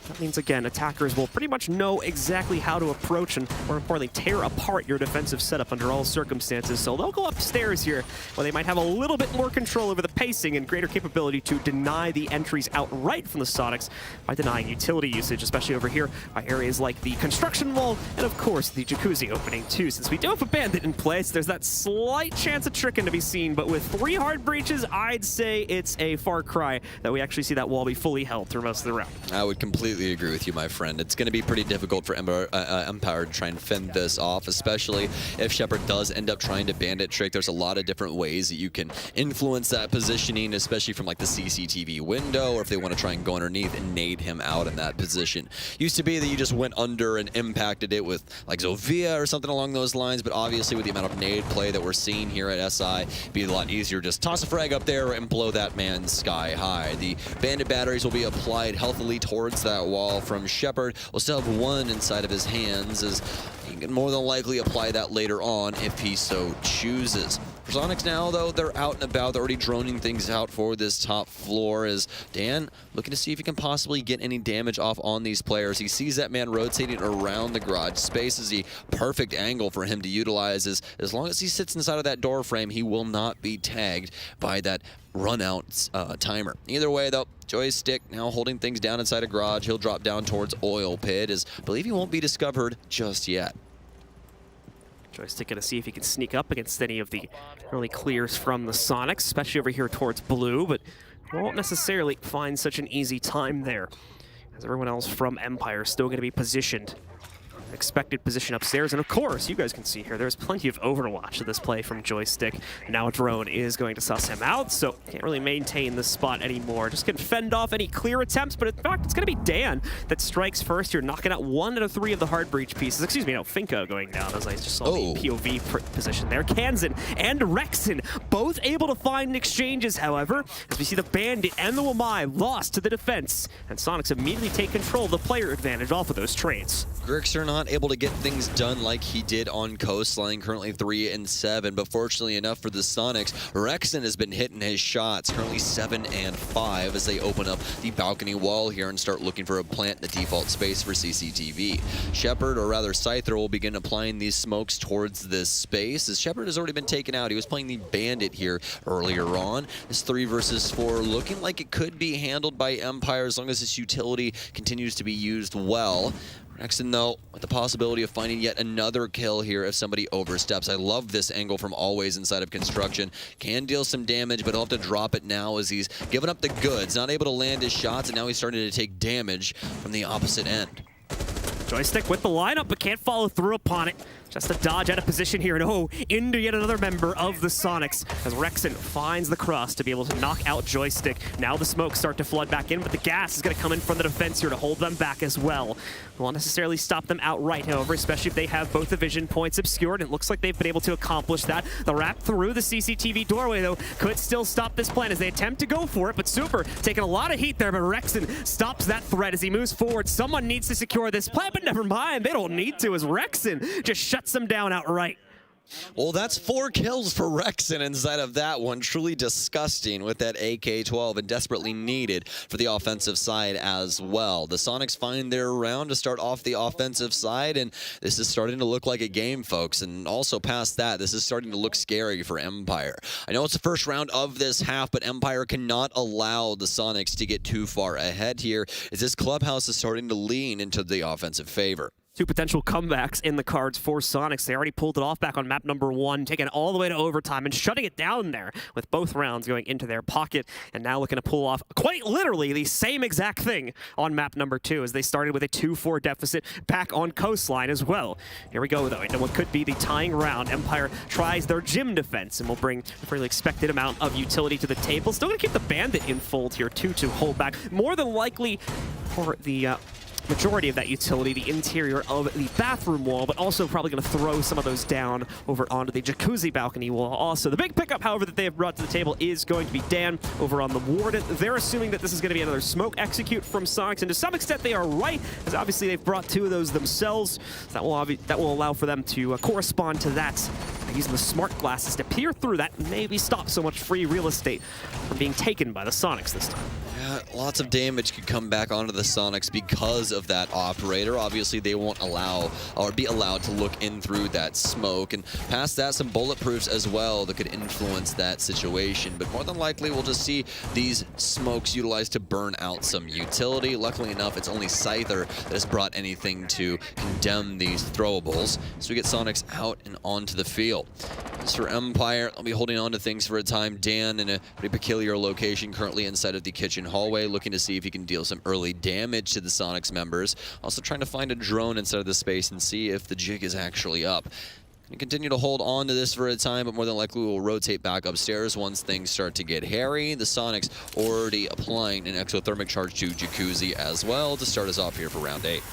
That means, again, attackers will pretty much know exactly how to approach and, more importantly, tear apart your defensive setup under all circumstances. So they'll go upstairs here where they might have a little bit more control over the pacing and greater capability to deny the entries outright from the Soniqs by denying utility usage, especially over here by areas like the construction wall and, of course, the jacuzzi opening, too. Since we do have a bandit in place, there's that slight chance of tricking to be seen, but with 3 hard breaches, I'd say it's a far cry that we actually see that wall be fully held through most of the round. I would completely agree with you, my friend. It's going to be pretty difficult for Empire to try and fend this off, especially if Shepard does end up trying to bandit trick. There's a lot of different ways that you can influence that positioning, especially from like the CCTV window, or if they want to try and go underneath and nade him out in that position. Used to be that you just went under and impacted it with like Zofia or something along those lines, but obviously with the amount of nade play that we're seeing here at SI, it'd be a lot easier. Just toss a frag up there and blow that man sky high. The bandit batteries will be applied healthily towards that wall from Shepard. Will still have one inside of his hands as he can more than likely apply that later on if he so chooses. For Soniqs now, though, they're out and about. They're already droning things out for this top floor as Dan looking to see if he can possibly get any damage off on these players. He sees that man rotating around the garage space as the perfect angle for him to utilize. As long as he sits inside of that door frame, he will not be tagged by that run-out timer. Either way, though, Joystick now holding things down inside a garage. He'll drop down towards Oil Pit as I believe he won't be discovered just yet. Joystick gonna see if he can sneak up against any of the early clears from the Sonics, especially over here towards blue, but won't necessarily find such an easy time there, as everyone else from Empire is still gonna be positioned. Expected position upstairs, and of course, you guys can see here, there's plenty of overwatch to this play from Joystick. Now a drone is going to suss him out, so can't really maintain the spot anymore. Just can fend off any clear attempts, but in fact, it's going to be Dan that strikes first here, knocking out 1 out of 3 of the hard breach pieces. Excuse me, no, Finka going down, as I just saw the POV position there. Kansan and Rexon both able to find exchanges, however, as we see the Bandit and the Wamai lost to the defense, and Sonics immediately take control of the player advantage off of those trades. Grix are not able to get things done like he did on Coastline, currently 3 and 7, but fortunately enough for the Sonics, Rexon has been hitting his shots, currently 7 and 5 as they open up the balcony wall here and start looking for a plant in the default space for CCTV. Shepard, or rather Scyther, will begin applying these smokes towards this space, as Shepard has already been taken out. He was playing the Bandit here earlier on. This 3 versus 4 looking like it could be handled by Empire as long as this utility continues to be used well. Rexon, though, with the possibility of finding yet another kill here if somebody oversteps. I love this angle from Always inside of construction. Can deal some damage, but he'll have to drop it now as he's given up the goods. Not able to land his shots, and now he's starting to take damage from the opposite end. Joystick with the lineup, but can't follow through upon it. Just a dodge out of position here, and into yet another member of the Sonics as Rexon finds the cross to be able to knock out Joystick. Now the smokes start to flood back in, but the gas is going to come in from the defense here to hold them back as well. Won't necessarily stop them outright, however, especially if they have both the vision points obscured, and it looks like they've been able to accomplish that. The wrap through the CCTV doorway, though, could still stop this plan as they attempt to go for it, but Super taking a lot of heat there, but Rexon stops that threat as he moves forward. Someone needs to secure this plan, but never mind, they don't need to, as Rexon just shuts them down outright. Well, that's 4 kills for Rexon inside of that one. Truly disgusting with that AK-12 and desperately needed for the offensive side as well. The Sonics find their round to start off the offensive side, and this is starting to look like a game, folks. And also past that, this is starting to look scary for Empire. I know it's the first round of this half, but Empire cannot allow the Sonics to get too far ahead here, as this clubhouse is starting to lean into the offensive favor. 2 potential comebacks in the cards for Sonics. They already pulled it off back on map number 1, taking it all the way to overtime and shutting it down there with both rounds going into their pocket, and now looking to pull off quite literally the same exact thing on map number 2 as they started with a 2-4 deficit back on Coastline as well. Here we go, though, into what could be the tying round. Empire tries their gym defense and will bring a fairly expected amount of utility to the table. Still going to keep the Bandit in fold here, too, to hold back. More than likely for the majority of that utility, the interior of the bathroom wall, but also probably going to throw some of those down over onto the jacuzzi balcony wall also. The big pickup, however, that they have brought to the table is going to be Dan over on the Warden. They're assuming that this is going to be another smoke execute from Sonics, and to some extent they are right, as obviously they've brought 2 of those themselves. So that will allow for them to correspond to that, using the smart glasses to peer through that and maybe stop so much free real estate from being taken by the Sonics this time. Yeah, lots of damage could come back onto the Sonics because of that operator. Obviously, they won't allow or be allowed to look in through that smoke, and past that, some bulletproofs as well that could influence that situation. But more than likely, we'll just see these smokes utilized to burn out some utility. Luckily enough, it's only Scyther that has brought anything to condemn these throwables. So we get Sonics out and onto the field. As for Empire, I'll be holding on to things for a time. Dan in a pretty peculiar location, currently inside of the kitchen hallway, looking to see if he can deal some early damage to the Sonics members. Also trying to find a drone inside of the space and see if the jig is actually up. Gonna continue to hold on to this for a time, but more than likely we'll rotate back upstairs once things start to get hairy. The Sonics already applying an exothermic charge to Jacuzzi as well to start us off here for round 8.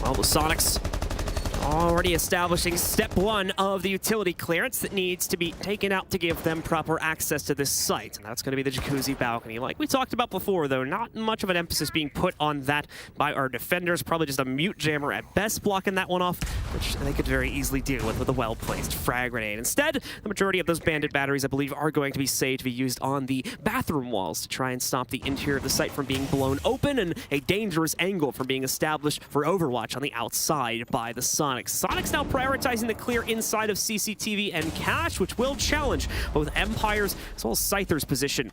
Well, the Sonics already establishing step 1 of the utility clearance that needs to be taken out to give them proper access to this site. And that's going to be the jacuzzi balcony. Like we talked about before, though, not much of an emphasis being put on that by our defenders. Probably just a mute jammer at best blocking that one off, which they could very easily deal with a well-placed frag grenade. Instead, the majority of those bandit batteries, I believe, are going to be saved to be used on the bathroom walls to try and stop the interior of the site from being blown open and a dangerous angle from being established for Overwatch on the outside by the Sonics. Sonics now prioritizing the clear inside of CCTV and Cash, which will challenge both Empire's as well as Scyther's position.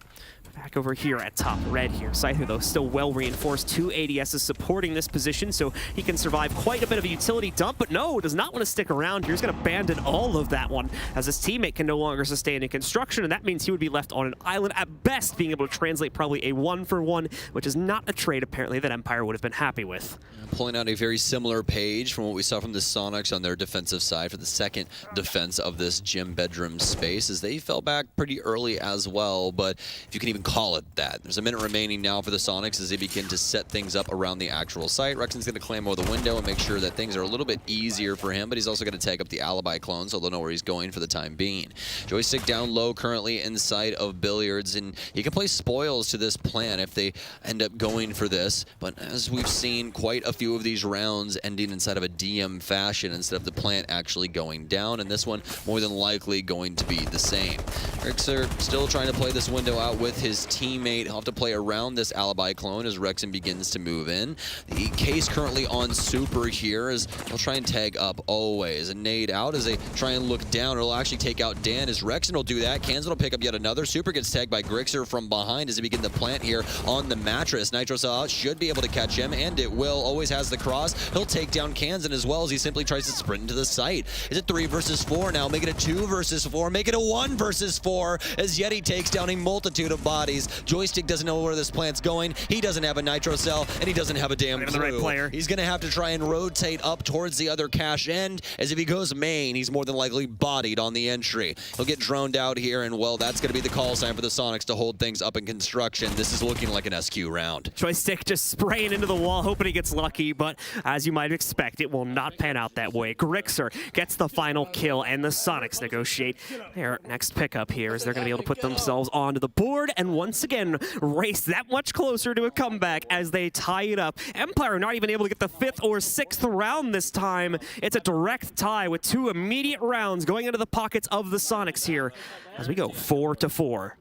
Back over here at top red here. Scyther, though, still well reinforced. 2 ADSs supporting this position, so he can survive quite a bit of a utility dump, but no, does not want to stick around here. He's going to abandon all of that one, as his teammate can no longer sustain in construction, and that means he would be left on an island at best, being able to translate probably a 1-for-1, which is not a trade, apparently, that Empire would have been happy with. Pulling out a very similar page from what we saw from the Soniqs on their defensive side for the second defense of this gym bedroom space, as they fell back pretty early as well, but if you can even call it that. There's a minute remaining now for the Soniqs as they begin to set things up around the actual site. Rexon's going to climb over the window and make sure that things are a little bit easier for him, but he's also going to tag up the alibi clone, so they'll know where he's going for the time being. Joystick down low currently inside of Billiards, and he can play spoils to this plan if they end up going for this, but as we've seen quite a few of these rounds ending inside of a DM fashion instead of the plant actually going down, and this one more than likely going to be the same. Rexer still trying to play this window out with his teammate. He'll have to play around this alibi clone as Rexon begins to move in. The case currently on Super here as he'll try and tag up always. A nade out as they try and look down. It'll actually take out Dan as Rexon will do that. Kansan will pick up yet another. Super gets tagged by Grixer from behind as they begin to plant here on the mattress. Nitro Cell should be able to catch him, and it will. Always has the cross. He'll take down Kansan as well as he simply tries to sprint into the site. Is it 3 versus 4 now? Make it a 2 versus 4. Make it a 1 versus 4 as Yeti takes down a multitude of bodies. Joystick doesn't know where this plant's going. He doesn't have a Nitro Cell, and he doesn't have a damn clue. Right player. He's going to have to try and rotate up towards the other cache end, as if he goes main, he's more than likely bodied on the entry. He'll get droned out here, and well, that's going to be the call sign for the Soniqs to hold things up in construction. This is looking like an SQ round. Joystick just spraying into the wall, hoping he gets lucky, but as you might expect, it will not pan out that way. Grixer gets the final kill, and the Soniqs negotiate their next pickup here, as they're going to be able to put themselves onto the board, and once again, race that much closer to a comeback as they tie it up. Empire not even able to get the 5th or 6th round this time. It's a direct tie with 2 immediate rounds going into the pockets of the Soniqs here as we go 4-4.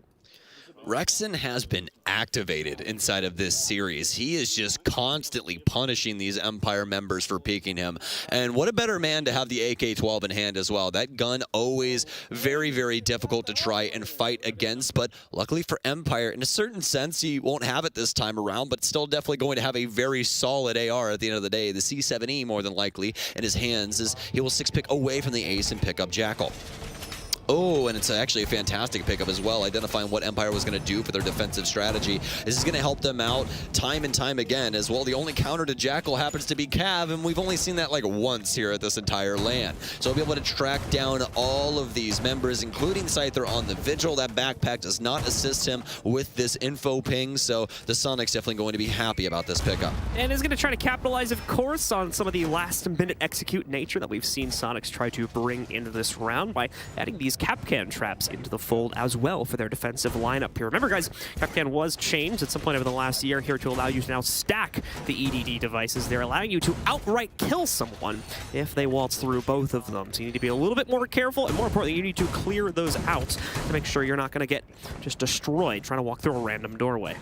Rexon has been activated inside of this series. He is just constantly punishing these Empire members for peeking him. And what a better man to have the AK-12 in hand as well. That gun always very, very difficult to try and fight against. But luckily for Empire, in a certain sense, he won't have it this time around, but still definitely going to have a very solid AR at the end of the day. The C7E more than likely in his hands, as he will 6-pick away from the ace and pick up Jackal. Oh, and it's actually a fantastic pickup as well, identifying what Empire was going to do for their defensive strategy. This is going to help them out time and time again as well. The only counter to Jackal happens to be Cav, and we've only seen that like once here at this entire LAN. So we'll be able to track down all of these members, including Scyther on the Vigil. That backpack does not assist him with this info ping, so the Soniqs definitely going to be happy about this pickup. And is going to try to capitalize, of course, on some of the last-minute execute nature that we've seen Soniqs try to bring into this round by adding these Capcan traps into the fold as well for their defensive lineup here. Remember, guys, Capcan was changed at some point over the last year here to allow you to now stack the EDD devices. They're allowing you to outright kill someone if they waltz through both of them. So you need to be a little bit more careful, and more importantly, you need to clear those out to make sure you're not going to get just destroyed trying to walk through a random doorway.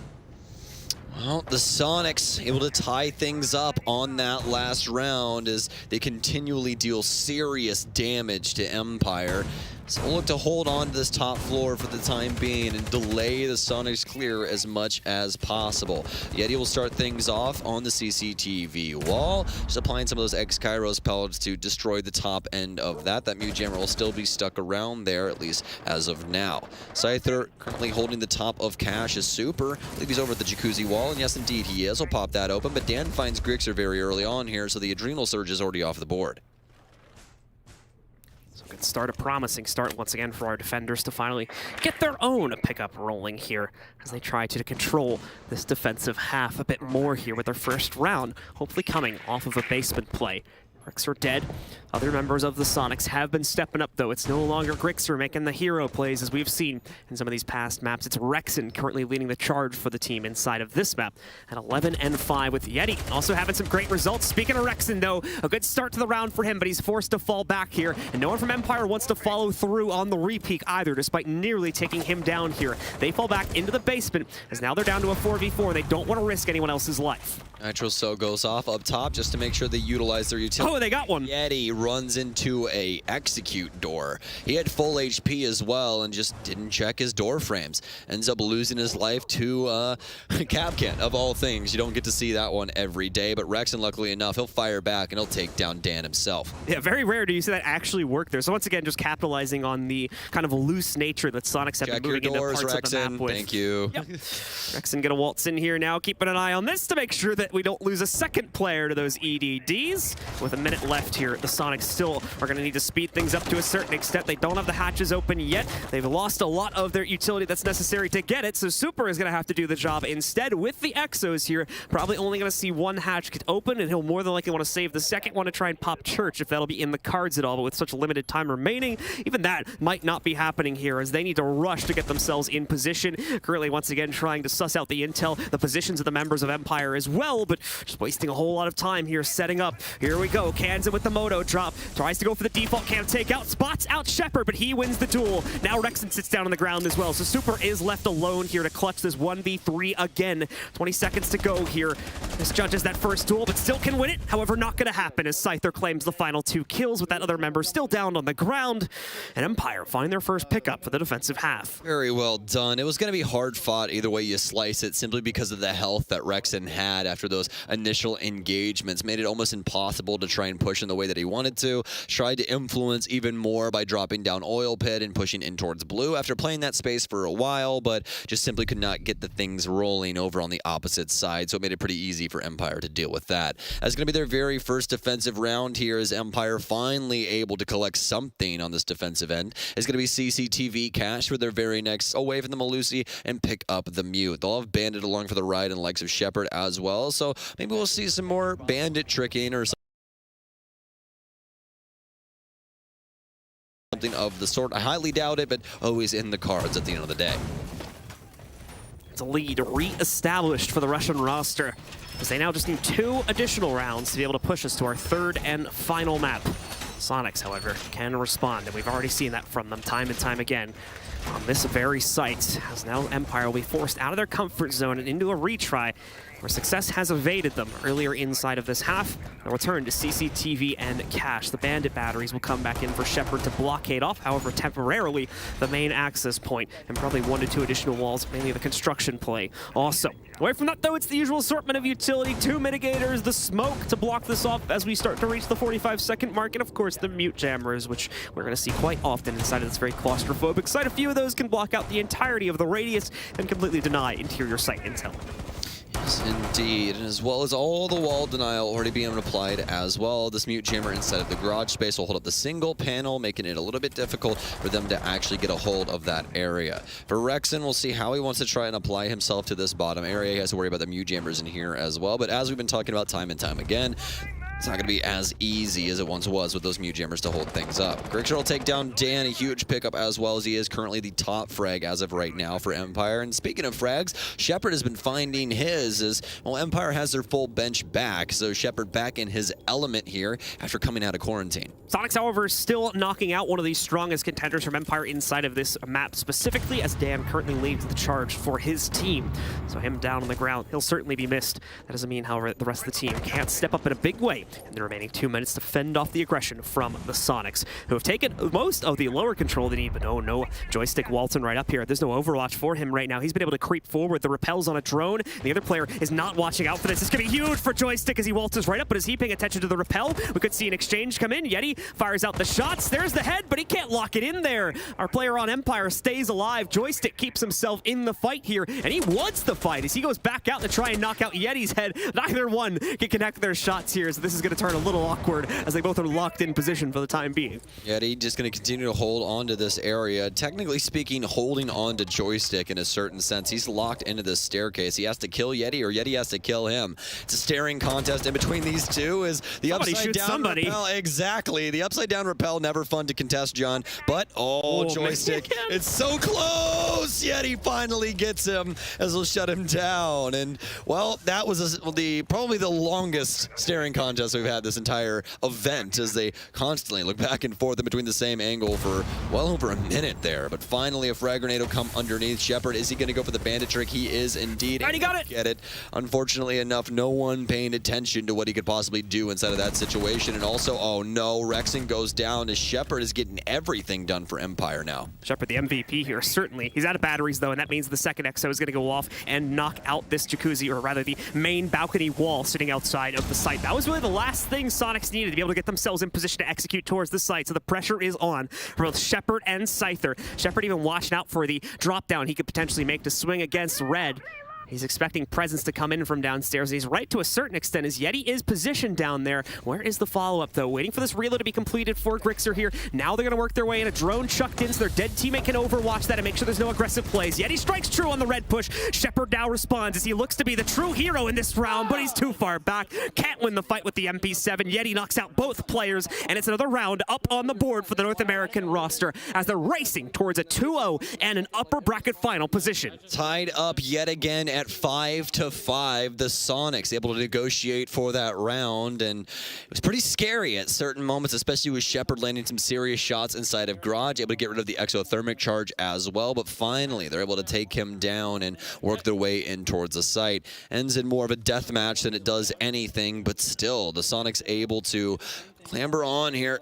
Well, the Soniqs able to tie things up on that last round as they continually deal serious damage to Empire. So we'll look to hold on to this top floor for the time being and delay the Soniqs clear as much as possible. Yeti will start things off on the CCTV wall, just applying some of those X-Kairos pellets to destroy the top end of that. That Mew Jammer will still be stuck around there, at least as of now. Scyther currently holding the top of cash is Super. I believe he's over at the Jacuzzi wall, and yes, indeed he is. He'll pop that open, but Dan finds Grixer very early on here, so the Adrenal Surge is already off the board. Good start, a promising start once again for our defenders to finally get their own pickup rolling here as they try to control this defensive half a bit more here with their first round, hopefully coming off of a basement play. Grixer dead. Other members of the Soniqs have been stepping up, though. It's no longer Grixer making the hero plays, as we've seen in some of these past maps. It's Rexon currently leading the charge for the team inside of this map at 11-5 with Yeti. Also having some great results. Speaking of Rexon, though, a good start to the round for him, but he's forced to fall back here. And no one from Empire wants to follow through on the repeak either, despite nearly taking him down here. They fall back into the basement, as now they're down to a 4v4, and they don't want to risk anyone else's life. Nitro Cell goes off up top just to make sure they utilize their utility. Oh, they got one. Yeti runs into a execute door. He had full HP as well and just didn't check his door frames. Ends up losing his life to Capcan, of all things. You don't get to see that one every day, but Rexen, luckily enough, he'll fire back and he'll take down Dan himself. Yeah, very rare do you see that actually work there. So once again, just capitalizing on the kind of loose nature that Soniqs have Check been moving your doors, into parts of the Rexen. map with. Thank you. Yep. Rexen gonna waltz in here now, keeping an eye on this to make sure that we don't lose a second player to those EDDs. With a minute left here, the Soniqs still are gonna need to speed things up to a certain extent. They don't have the hatches open yet. They've lost a lot of their utility that's necessary to get it, so Super is gonna have to do the job instead with the Exos here. Probably only gonna see one hatch get open, and he'll more than likely want to save the second one to try and pop Church if that'll be in the cards at all. But with such limited time remaining, even that might not be happening here as they need to rush to get themselves in position. Currently, once again, trying to suss out the intel, the positions of the members of Empire as well, but just wasting a whole lot of time here setting up. Here we go, Kanza with the Moto drop. Tries to go for the default camp takeout, spots out Shepard, but he wins the duel. Now Rexen sits down on the ground as well, so Super is left alone here to clutch this 1v3 again. 20 seconds to go here. This judges that first duel, but still can win it. However, not going to happen as Scyther claims the final 2 kills with that other member still down on the ground. And Empire find their first pickup for the defensive half. Very well done. It was going to be hard fought either way you slice it, simply because of the health that Rexen had after those initial engagements. Made it almost impossible to try and push in the way that he wanted to. Tried to influence even more by dropping down Oil Pit and pushing in towards blue after playing that space for a while, but just simply could not get the things rolling over on the opposite side, so it made it pretty easy for Empire to deal with that. That's going to be their very first defensive round here as Empire finally able to collect something on this defensive end. It's going to be CCTV cash for their very next away from the Malusi and pick up the Mute. They'll have Bandit along for the ride and likes of Shepard as well, so maybe we'll see some more Bandit tricking or something of the sort. I highly doubt it, but always in the cards at the end of the day. It's a lead re-established for the Russian roster, as they now just need 2 additional rounds to be able to push us to our 3rd and final map. Soniqs, however, can respond, and we've already seen that from them time and time again on this very site, as now Empire will be forced out of their comfort zone and into a retry where success has evaded them earlier inside of this half. They'll return to CCTV and cash. The Bandit batteries will come back in for Shepard to blockade off, however, temporarily the main access point, and probably 1 to 2 additional walls, mainly the construction play. Also, away from that though, it's the usual assortment of utility, 2 mitigators, the smoke to block this off as we start to reach the 45-second mark, and of course the mute jammers, which we're going to see quite often inside of this very claustrophobic site. A few of those can block out the entirety of the radius and completely deny interior site intel. Yes, indeed, and as well as all the wall denial already being applied as well. This mute jammer inside of the garage space will hold up the single panel, making it a little bit difficult for them to actually get a hold of that area. For Rexen, we'll see how he wants to try and apply himself to this bottom area. He has to worry about the mute jammers in here as well, but as we've been talking about time and time again, it's not going to be as easy as it once was with those mute jammers to hold things up. DarkZero will take down Dan, a huge pickup as well, as he is currently the top frag as of right now for Empire. And speaking of frags, Shepard has been finding his as, well, Empire has their full bench back, so Shepard back in his element here after coming out of quarantine. Soniqs, however, still knocking out one of the strongest contenders from Empire inside of this map, specifically as Dan currently leads the charge for his team. So him down on the ground, he'll certainly be missed. That doesn't mean, however, the rest of the team can't step up in a big way in the remaining 2 minutes to fend off the aggression from the Soniqs, who have taken most of the lower control they need, but no joystick Walton right up here. There's no overwatch for him right now. He's been able to creep forward. The rappel's on a drone. The other player is not watching out for this. It's going to be huge for Joystick as he waltzes right up, but is he paying attention to the rappel? We could see an exchange come in. Yeti fires out the shots. There's the head, but he can't lock it in there. Our player on Empire stays alive. Joystick keeps himself in the fight here, and he wants the fight as he goes back out to try and knock out Yeti's head. Neither one can connect their shots here, so this is going to turn a little awkward as they both are locked in position for the time being. Yeti just going to continue to hold on to this area. Technically speaking, holding on to Joystick in a certain sense. He's locked into this staircase. He has to kill Yeti or Yeti has to kill him. It's a staring contest in between these two. Is the upside down rappel. Exactly. The upside down rappel, never fun to contest, John. But, Joystick. It's so close! course, Yeti finally gets him as he'll shut him down. And, well, that was probably the longest staring contest we've had this entire event, as they constantly look back and forth in between the same angle for well over a minute there. But finally, a frag grenade will come underneath. Shepard, is he going to go for the bandit trick? He is indeed. Alright, he got it. Get it. Unfortunately enough, no one paying attention to what he could possibly do inside of that situation. And also, oh no, Rexon goes down as Shepard is getting everything done for Empire now. Shepard, the MVP here, certainly. He's out of batteries, though, and that means the second EXO is going to go off and knock out this jacuzzi, or rather the main balcony wall sitting outside of the site. That was really the last thing Soniqs needed to be able to get themselves in position to execute towards the site, so the pressure is on for both Shepard and Scyther. Shepard even watching out for the drop down he could potentially make to swing against Red. He's expecting Presence to come in from downstairs. He's right to a certain extent as Yeti is positioned down there. Where is the follow-up, though? Waiting for this reload to be completed for Grixer here. Now they're going to work their way in. A drone chucked in, so their dead teammate can overwatch that and make sure there's no aggressive plays. Yeti strikes true on the red push. Shepard now responds as he looks to be the true hero in this round, but he's too far back. Can't win the fight with the MP7. Yeti knocks out both players, and it's another round up on the board for the North American roster as they're racing towards a 2-0 and an upper bracket final position. Tied up yet again at 5-5. The Soniqs able to negotiate for that round, and it was pretty scary at certain moments, especially with Shepard landing some serious shots inside of Garage, able to get rid of the exothermic charge as well, but finally they're able to take him down and work their way in towards the site. Ends in more of a death match than it does anything, but still the Soniqs able to clamber on here,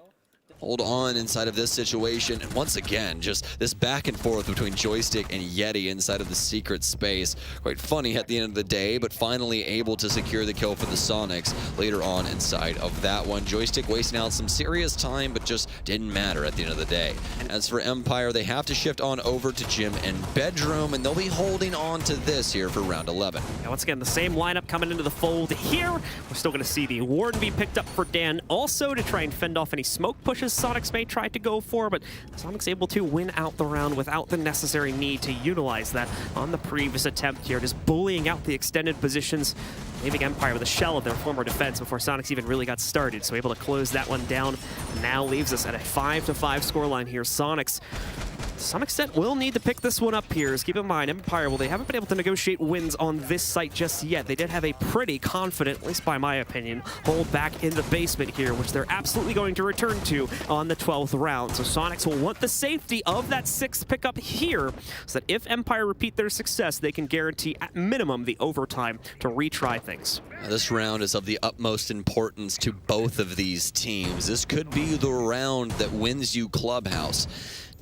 hold on inside of this situation. And once again, just this back and forth between Joystick and Yeti inside of the secret space. Quite funny at the end of the day, but finally able to secure the kill for the Soniqs later on inside of that one. Joystick wasting out some serious time, but just didn't matter at the end of the day. As for Empire, they have to shift on over to Gym and Bedroom, and they'll be holding on to this here for round 11. Now, once again, the same lineup coming into the fold here. We're still going to see the Warden be picked up for Dan also to try and fend off any smoke pushes Soniqs may try to go for, but Soniqs able to win out the round without the necessary need to utilize that on the previous attempt here, just bullying out the extended positions, leaving Empire with a shell of their former defense before Soniqs even really got started, so able to close that one down. Now leaves us at a 5-5 scoreline here. Soniqs, to some extent, will need to pick this one up here. As keep in mind, Empire, well, they haven't been able to negotiate wins on this site just yet. They did have a pretty confident, at least by my opinion, hold back in the basement here, which they're absolutely going to return to on the 12th round. So Soniqs will want the safety of that 6th pickup here, so that if Empire repeat their success, they can guarantee at minimum the overtime to retry things. This round is of the utmost importance to both of these teams. This could be the round that wins you Clubhouse,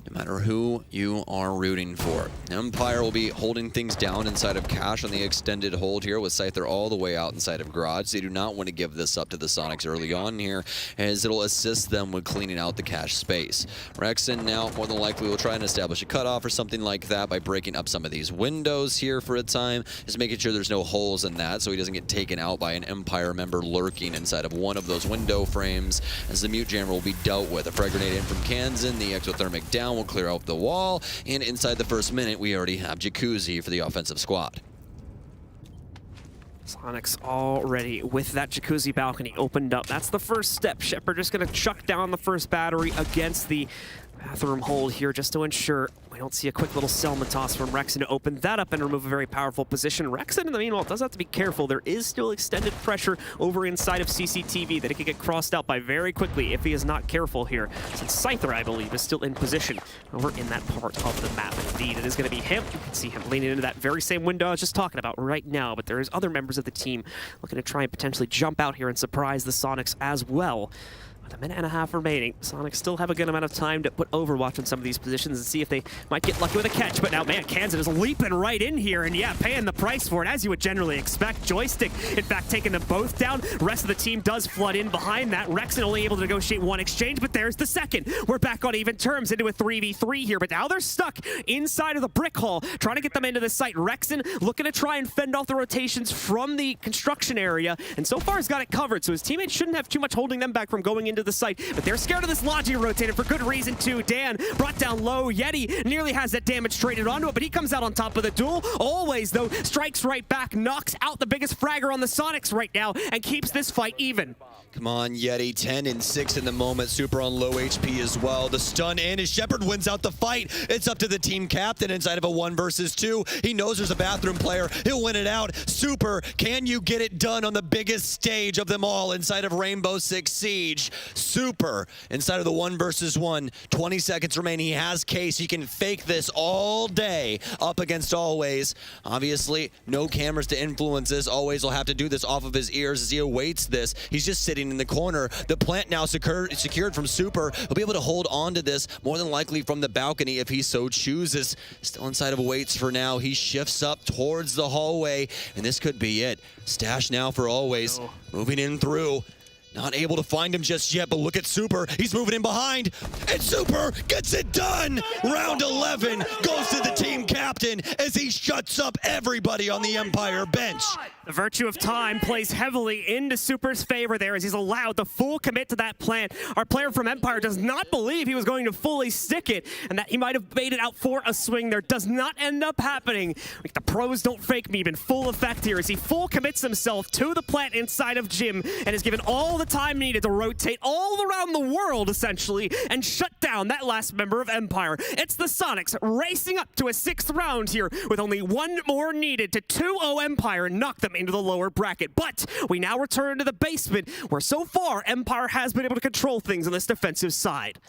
no matter who you are rooting for. Empire will be holding things down inside of Cash on the extended hold here with Scyther all the way out inside of Garage. They do not want to give this up to the Soniqs early on here, as it'll assist them with cleaning out the Cash space. Rexon now more than likely will try and establish a cutoff or something like that by breaking up some of these windows here for a time, just making sure there's no holes in that so he doesn't get taken out by an Empire member lurking inside of one of those window frames, as the mute jammer will be dealt with. A frag grenade in from Kansan, the exothermic down will clear out the wall, and inside the first minute we already have Jacuzzi for the offensive squad. Soniqs already with that Jacuzzi balcony opened up. That's the first step. Shepard just going to chuck down the first battery against the bathroom hold here just to ensure we don't see a quick little Selma toss from Rexon to open that up and remove a very powerful position. Rexon, in the meanwhile, does have to be careful. There is still extended pressure over inside of CCTV that he could get crossed out by very quickly if he is not careful here, since Scyther, I believe, is still in position over in that part of the map. Indeed, it is going to be him. You can see him leaning into that very same window I was just talking about right now, but there is other members of the team looking to try and potentially jump out here and surprise the Soniqs as well. With a minute and a half remaining, Soniqs still have a good amount of time to put Overwatch on some of these positions and see if they might get lucky with a catch. But now, man, Kansan is leaping right in here and, yeah, paying the price for it, as you would generally expect. Joystick, in fact, taking them both down. Rest of the team does flood in behind that. Rexon only able to negotiate one exchange, but there's the second. We're back on even terms into a 3v3 here, but now they're stuck inside of the brick hall, trying to get them into the site. Rexon looking to try and fend off the rotations from the construction area, and so far has got it covered, so his teammates shouldn't have too much holding them back from going into into the site, but they're scared of this Logi rotator for good reason too. Dan brought down low. Yeti nearly has that damage traded onto it, but he comes out on top of the duel. Always, though, strikes right back, knocks out the biggest fragger on the Soniqs right now, and keeps this fight even. Come on, Yeti, 10 and 6 in the moment. Super on low HP as well. The stun in as Shepard wins out the fight. It's up to the team captain inside of a 1 versus 2. He knows there's a bathroom player. He'll win it out. Super, can you get it done on the biggest stage of them all inside of Rainbow Six Siege? Super, inside of the 1 versus 1. 20 seconds remaining. He has Case. He can fake this all day up against Always. Obviously, no cameras to influence this. Always will have to do this off of his ears as he awaits this. He's just sitting in the corner. The plant now secured from Super. He'll be able to hold on to this more than likely from the balcony if he so chooses. Still inside of Awaits for now. He shifts up towards the hallway, and this could be it. Stash now for Always. Moving in through. Not able to find him just yet, but look at Super. He's moving in behind, and Super gets it done. Round 11 goes to the team captain as he shuts up everybody on the Empire bench. The virtue of time plays heavily into Super's favor there as he's allowed the full commit to that plant. Our player from Empire does not believe he was going to fully stick it and that he might have baited out for a swing there. Does not end up happening. Like the pros don't fake me, in full effect here as he full commits himself to the plant inside of Jim and is given all the time needed to rotate all around the world essentially and shut down that last member of Empire. It's the Soniqs racing up to a 6th round here with only 1 more needed to 2-0 Empire and knock them into the lower bracket. But we now return to the basement where so far Empire has been able to control things on this defensive side.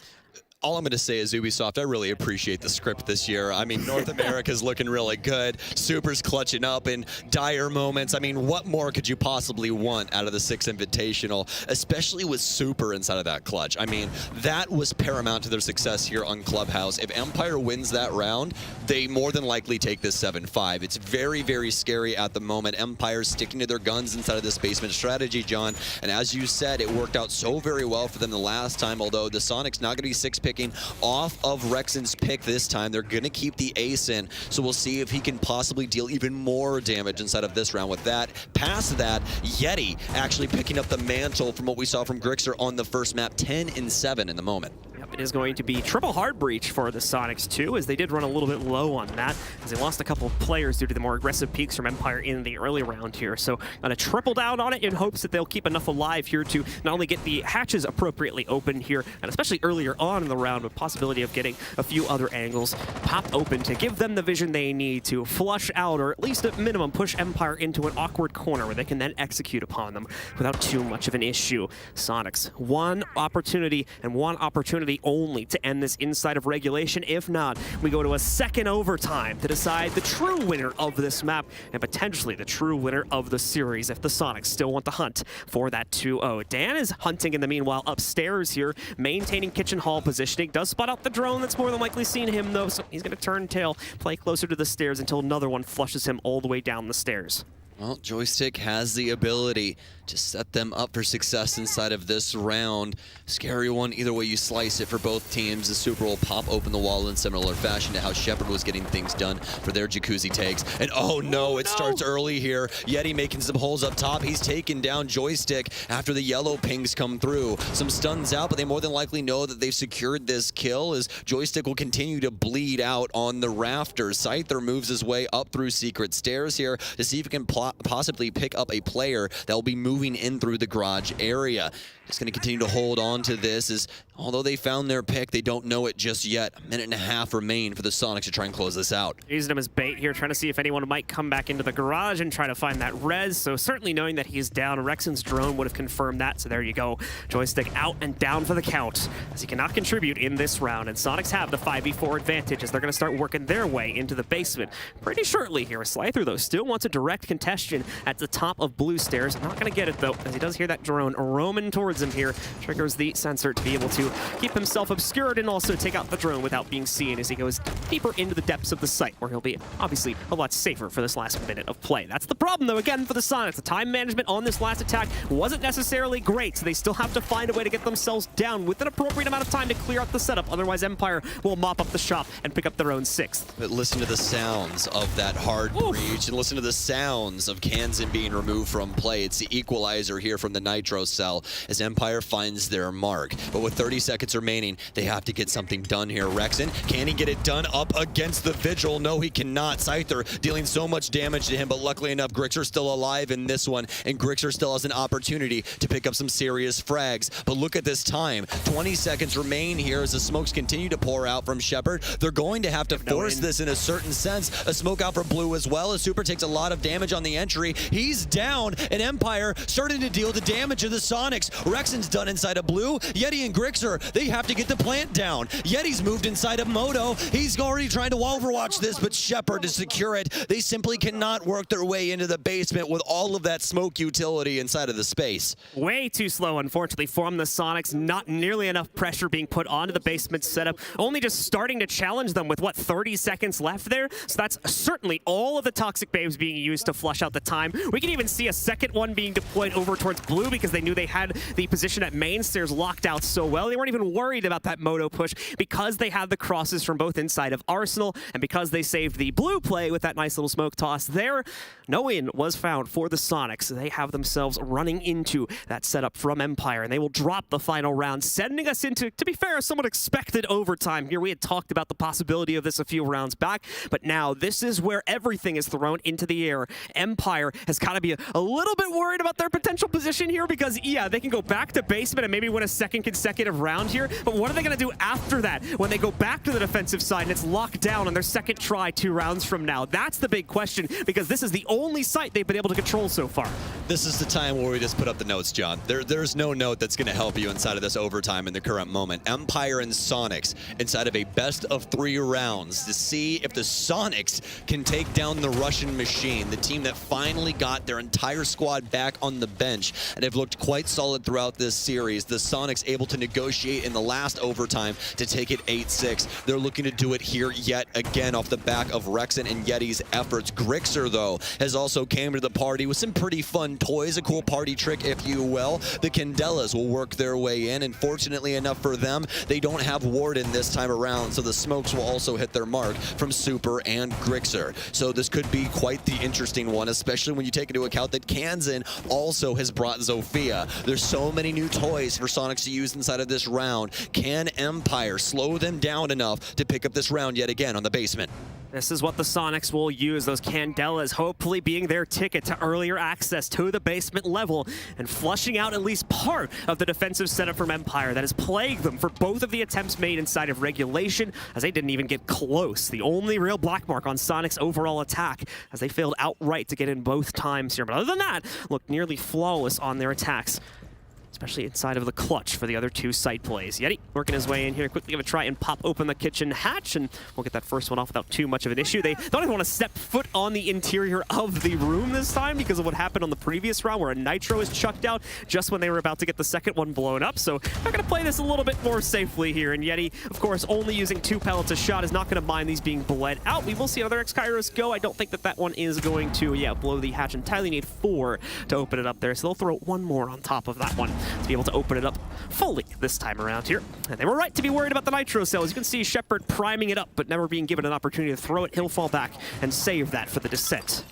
All I'm going to say is Ubisoft, I really appreciate the script this year. I mean, North America's looking really good. Super's clutching up in dire moments. I mean, what more could you possibly want out of the 6 Invitational, especially with Super inside of that clutch? I mean, that was paramount to their success here on Clubhouse. If Empire wins that round, they more than likely take this 7-5. It's very, very scary at the moment. Empire's sticking to their guns inside of this basement strategy, John. And as you said, it worked out so very well for them the last time, although the Soniqs not going to be 6 picking off of Rexon's pick this time. They're going to keep the ace in, so we'll see if he can possibly deal even more damage inside of this round with that. Past that, Yeti actually picking up the mantle from what we saw from Grixer on the first map, 10 and 7 in the moment. It is going to be triple hard breach for the Soniqs too, as they did run a little bit low on that, as they lost a couple of players due to the more aggressive peaks from Empire in the early round here. So gonna triple down on it in hopes that they'll keep enough alive here to not only get the hatches appropriately open here, and especially earlier on in the round, with possibility of getting a few other angles popped open to give them the vision they need to flush out, or at least at minimum push Empire into an awkward corner where they can then execute upon them without too much of an issue. Soniqs, one opportunity and one opportunity only to end this inside of regulation. If not, we go to a second overtime to decide the true winner of this map and potentially the true winner of the series if the Soniqs still want to hunt for that 2-0. Dan is hunting in the meanwhile upstairs here, maintaining kitchen hall positioning. Does spot out the drone that's more than likely seen him though, so he's going to turn tail, play closer to the stairs until another one flushes him all the way down the stairs. Well, Joystick has the ability to set them up for success inside of this round. Scary one, either way you slice it for both teams. The Super will pop open the wall in similar fashion to how Shepard was getting things done for their Jacuzzi takes. And oh no, it starts early here. Yeti making some holes up top. He's taken down Joystick after the yellow pings come through. Some stuns out, but they more than likely know that they've secured this kill as Joystick will continue to bleed out on the rafters. Scyther moves his way up through secret stairs here to see if he can possibly pick up a player that will be moving in through the garage area. Just going to continue to hold on to this as, although they found their pick, they don't know it just yet. A minute and a half remain for the Soniqs to try and close this out. Using him as bait here, trying to see if anyone might come back into the garage and try to find that res. So certainly knowing that he's down, Rexon's drone would have confirmed that. So there you go. Joystick out and down for the count as he cannot contribute in this round. And Soniqs have the 5v4 advantage as they're going to start working their way into the basement pretty shortly here. Scyther, though, still wants a direct contestation at the top of blue stairs. Not going to get it, though, as he does hear that drone roaming towards him here. Triggers the sensor to be able to to keep himself obscured and also take out the drone without being seen as he goes deeper into the depths of the site, where he'll be obviously a lot safer for this last minute of play. That's the problem, though, again, for the Sonics. The time management on this last attack wasn't necessarily great, so they still have to find a way to get themselves down with an appropriate amount of time to clear out the setup. Otherwise, Empire will mop up the shop and pick up their own 6th. But listen to the sounds of that hard breach, and listen to the sounds of Kansan being removed from play. It's the equalizer here from the Nitro cell as Empire finds their mark. But with 30 seconds remaining, they have to get something done here. Rexen, can he get it done up against the Vigil? No, he cannot. Scyther dealing so much damage to him, but luckily enough, Grixer's still alive in this one, and Grixer still has an opportunity to pick up some serious frags. But look at this time. 20 seconds remain here as the smokes continue to pour out from Shepard. They're going to have to force this in a certain sense. A smoke out for Blue as well, as Super takes a lot of damage on the entry. He's down, and Empire starting to deal the damage of the Sonics. Rexen's done inside of Blue. Yeti and Grixer, they have to get the plant down. Yeti's moved inside of Moto. He's already trying to overwatch this, but Shepard to secure it. They simply cannot work their way into the basement with all of that smoke utility inside of the space. Way too slow, unfortunately, from the Sonics. Not nearly enough pressure being put onto the basement setup. Only just starting to challenge them with, what, 30 seconds left there? So that's certainly all of the Toxic Babes being used to flush out the time. We can even see a second one being deployed over towards Blue because they knew they had the position at main stairs locked out so well. They weren't even worried about that Moto push because they had the crosses from both inside of Arsenal and because they saved the Blue play with that nice little smoke toss there. No win was found for the Sonics. They have themselves running into that setup from Empire, and they will drop the final round, sending us into, to be fair, a somewhat expected overtime here. We had talked about the possibility of this a few rounds back, but now this is where everything is thrown into the air. Empire has got to be a little bit worried about their potential position here because, yeah, they can go back to basement and maybe win a second consecutive round here, but what are they going to do after that when they go back to the defensive side and it's locked down on their second try 2 rounds from now? That's the big question because this is the only site they've been able to control so far. This is the time where we just put up the notes, John. There's no note that's going to help you inside of this overtime in the current moment. Empire and Sonics inside of a best of 3 rounds to see if the Sonics can take down the Russian machine, the team that finally got their entire squad back on the bench and have looked quite solid throughout this series. The Sonics able to negotiate in the last overtime to take it 8-6. They're looking to do it here yet again off the back of Rexen and Yeti's efforts. Grixer, though, has also came to the party with some pretty fun toys, a cool party trick, if you will. The Candelas will work their way in, and fortunately enough for them, they don't have Warden this time around, so the smokes will also hit their mark from Super and Grixer. So this could be quite the interesting one, especially when you take into account that Kansan also has brought Zofia. There's so many new toys for Sonics to use inside of this round. Can Empire slow them down enough to pick up this round yet again on the basement? This is what the Sonics will use, those Candelas hopefully being their ticket to earlier access to the basement level and flushing out at least part of the defensive setup from Empire that has plagued them for both of the attempts made inside of regulation, as they didn't even get close. The only real black mark on Sonic's overall attack, as they failed outright to get in both times here. But other than that, looked nearly flawless on their attacks, especially inside of the clutch for the other 2 side plays. Yeti working his way in here, quickly give a try and pop open the kitchen hatch, and we'll get that first one off without too much of an issue. They don't even want to step foot on the interior of the room this time because of what happened on the previous round where a Nitro is chucked out just when they were about to get the second one blown up. So they're going to play this a little bit more safely here, and Yeti, of course, only using 2 pellets a shot, is not going to mind these being bled out. We will see other X-Kairos go. I don't think that one is going to, blow the hatch entirely. Need 4 to open it up there, so they'll throw 1 more on top of that one to be able to open it up fully this time around here. And they were right to be worried about the Nitro cell. As you can see, Shepard priming it up, but never being given an opportunity to throw it. He'll fall back and save that for the descent.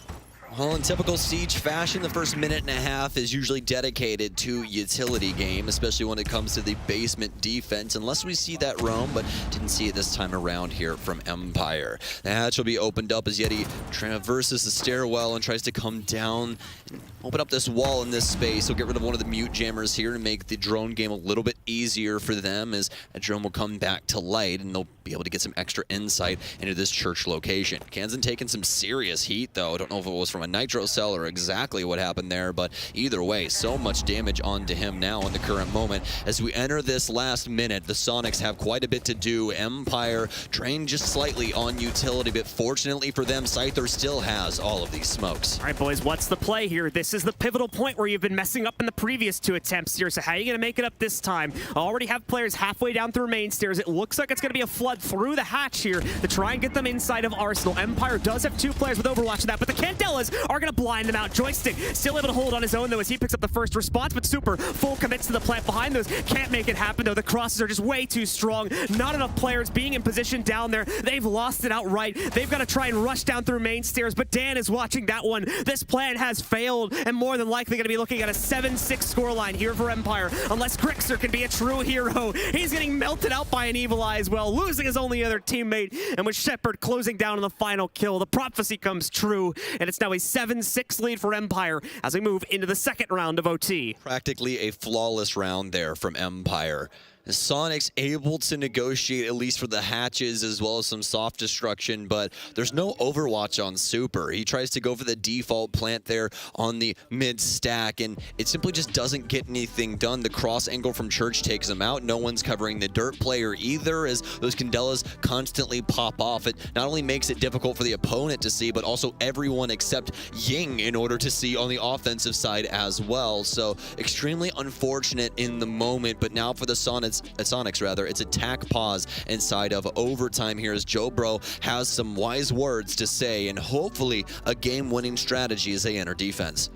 Well, in typical Siege fashion, the first minute and a half is usually dedicated to utility game, especially when it comes to the basement defense, unless we see that roam, but didn't see it this time around here from Empire. The hatch will be opened up as Yeti traverses the stairwell and tries to come down and open up this wall in this space. He'll get rid of one of the mute jammers here to make the drone game a little bit easier for them, as a drone will come back to light and they'll be able to get some extra insight into this church location. Kansan taking some serious heat, though. I don't know if it was from a Nitro Cell or exactly what happened there, but either way, so much damage onto him now in the current moment. As we enter this last minute, the Soniqs have quite a bit to do. Empire trained just slightly on utility, but fortunately for them, Scyther still has all of these smokes. All right, boys, what's the play here? This is the pivotal point where you've been messing up in the previous 2 attempts here, so how are you going to make it up this time? Already have players halfway down through main stairs. It looks like it's going to be a flood through the hatch here to try and get them inside of Arsenal. Empire does have 2 players with Overwatch in that, but the Candelas are going to blind them out. Joystick still able to hold on his own, though, as he picks up the first response, but Super full commits to the plant behind those. Can't make it happen, though. The crosses are just way too strong. Not enough players being in position down there. They've lost it outright. They've got to try and rush down through main stairs, but Dan is watching that one. This plan has failed, and more than likely going to be looking at a 7-6 scoreline here for Empire, unless Grixer can be a true hero. He's getting melted out by an Evil Eye as well, losing his only other teammate, and with Shepard closing down on the final kill, the prophecy comes true, and it's now a 7-6 lead for Empire as we move into the second round of OT. Practically a flawless round there from Empire. Soniqs able to negotiate at least for the hatches as well as some soft destruction, but there's no Overwatch on Super. He tries to go for the default plant there on the mid stack, and it simply just doesn't get anything done. The cross angle from Church takes him out. No one's covering the dirt player either, as those Candelas constantly pop off. It not only makes it difficult for the opponent to see, but also everyone except Ying in order to see on the offensive side as well. So extremely unfortunate in the moment, but now for the Soniqs, it's attack pause inside of overtime here as Joe Bro has some wise words to say and hopefully a game-winning strategy as they enter defense.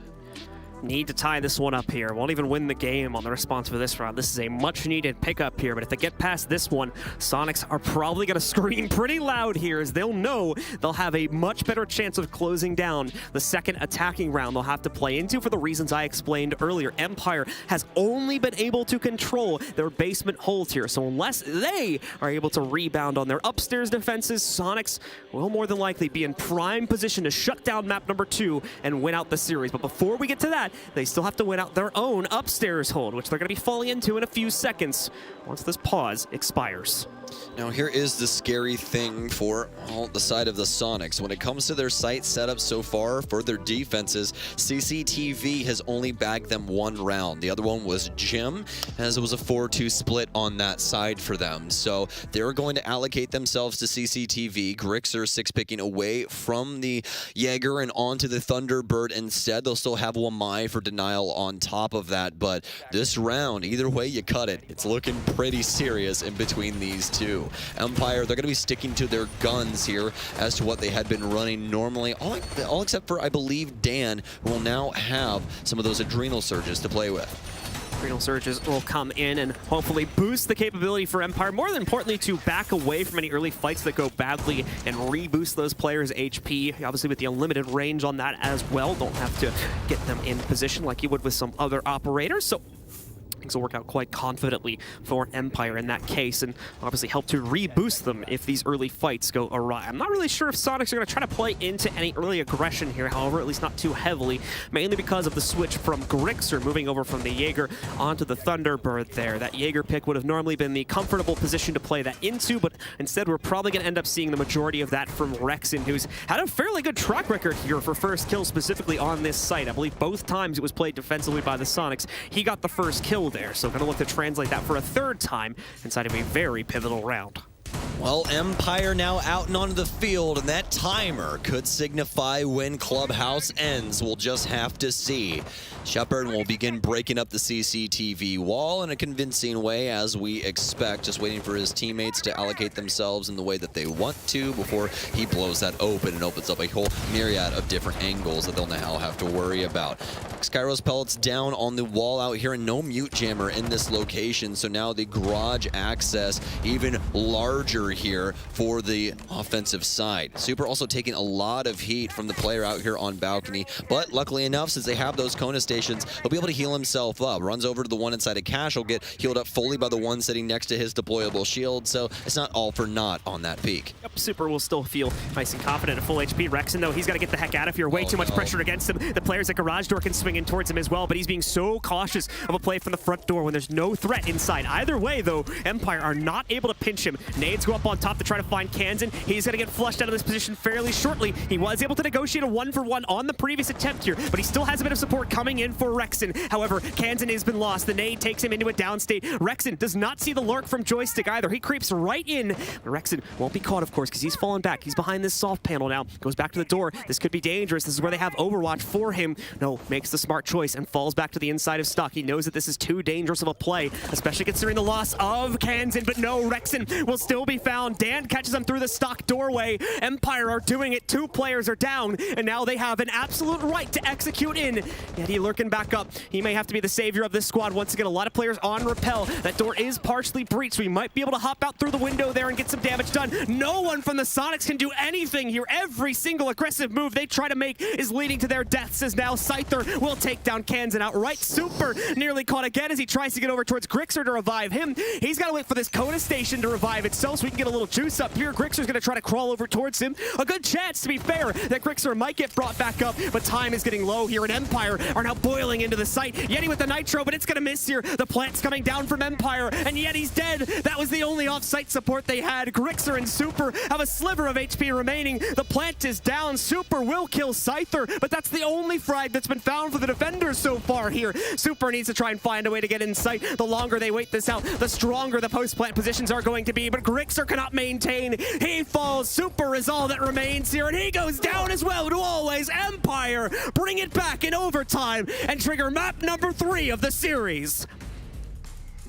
Need to tie this one up here. Won't even win the game on the response for this round. This is a much-needed pickup here, but if they get past this one, Soniqs are probably going to scream pretty loud here, as they'll know they'll have a much better chance of closing down the second attacking round they'll have to play into for the reasons I explained earlier. Empire has only been able to control their basement hold here, so unless they are able to rebound on their upstairs defenses, Soniqs will more than likely be in prime position to shut down map number 2 and win out the series. But before we get to that, they still have to win out their own upstairs hold, which they're going to be falling into in a few seconds once this pause expires. Now here is the scary thing for the side of the Soniqs. When it comes to their site setup so far for their defenses, CCTV has only bagged them 1 round. The other one was Jim, as it was a 4-2 split on that side for them. So they're going to allocate themselves to CCTV. Grixer 6-picking away from the Jaeger and onto the Thunderbird instead. They'll still have Wamai for denial on top of that, but this round, either way you cut it, it's looking pretty serious in between these two. Empire, they're going to be sticking to their guns here as to what they had been running normally, all except for, I believe, Dan, who will now have some of those adrenal surges to play with. Adrenal surges will come in and hopefully boost the capability for Empire. More than importantly, to back away from any early fights that go badly and reboost those players' HP. Obviously, with the unlimited range on that as well, don't have to get them in position like you would with some other operators. So things will work out quite confidently for Empire in that case, and obviously help to reboost them if these early fights go awry. I'm not really sure if Soniqs are going to try to play into any early aggression here, however, at least not too heavily, mainly because of the switch from Grixer moving over from the Jaeger onto the Thunderbird there. That Jaeger pick would have normally been the comfortable position to play that into, but instead we're probably going to end up seeing the majority of that from Rexin, who's had a fairly good track record here for first kill specifically on this site. I believe both times it was played defensively by the Soniqs, he got the first kill there, so gonna look to translate that for a 3rd time inside of a very pivotal round. Well, Empire now out and onto the field, and that timer could signify when Clubhouse ends. We'll just have to see. Shepard will begin breaking up the CCTV wall in a convincing way, as we expect, just waiting for his teammates to allocate themselves in the way that they want to before he blows that open and opens up a whole myriad of different angles that they'll now have to worry about. Skyros pellets down on the wall out here, and no mute jammer in this location, so now the garage access even larger here for the offensive side. Super also taking a lot of heat from the player out here on balcony, but luckily enough, since they have those Conus stations. He'll be able to heal himself up. Runs over to the one inside of Cash. He'll get healed up fully by the one sitting next to his deployable shield. So it's not all for naught on that peak. Yep, Super will still feel nice and confident at full HP. Rexen, though, he's got to get the heck out of here. Way too much pressure against him. The players at Garage Door can swing in towards him as well, but he's being so cautious of a play from the front door when there's no threat inside. Either way, though, Empire are not able to pinch him. Nades go up on top to try to find Kansan. He's going to get flushed out of this position fairly shortly. He was able to negotiate a 1-for-1 on the previous attempt here, but he still has a bit of support coming in for Rexen. However, Kansan has been lost. The nade takes him into a downstate. Rexen does not see the lurk from Joystick either. He creeps right in. But Rexen won't be caught, of course, because he's fallen back. He's behind this soft panel now. Goes back to the door. This could be dangerous. This is where they have Overwatch for him. No, makes the smart choice and falls back to the inside of Stock. He knows that this is too dangerous of a play, especially considering the loss of Kansan. But no, Rexen will still be found. Dan catches him through the Stock doorway. Empire are doing it. 2 players are down, and now they have an absolute right to execute in. Yeti lurking back up. He may have to be the savior of this squad. Once again, a lot of players on rappel. That door is partially breached. We might be able to hop out through the window there and get some damage done. No one from the Soniqs can do anything here. Every single aggressive move they try to make is leading to their deaths, as now Scyther will take down Kansan outright. Super nearly caught again as he tries to get over towards Grixer to revive him. He's got to wait for this Kona station to revive itself so we can get a little juice up here. Grixer's going to try to crawl over towards him. A good chance, to be fair, that Grixer might get brought back up, but time is getting low here, and Empire are now boiling into the site. Yeti with the Nitro, but it's going to miss here. The plant's coming down from Empire, and Yeti's dead. That was the only off-site support they had. Grixer and Super have a sliver of HP remaining. The plant is down. Super will kill Scyther, but that's the only frag that's been found for the defenders so far here. Super needs to try and find a way to get in sight. The longer they wait this out, the stronger the post-plant positions are going to be, but Grixer cannot maintain. He falls. Super is all that remains here, and he goes down as well to always. Empire bring it back in overtime and trigger map number 3 of the series.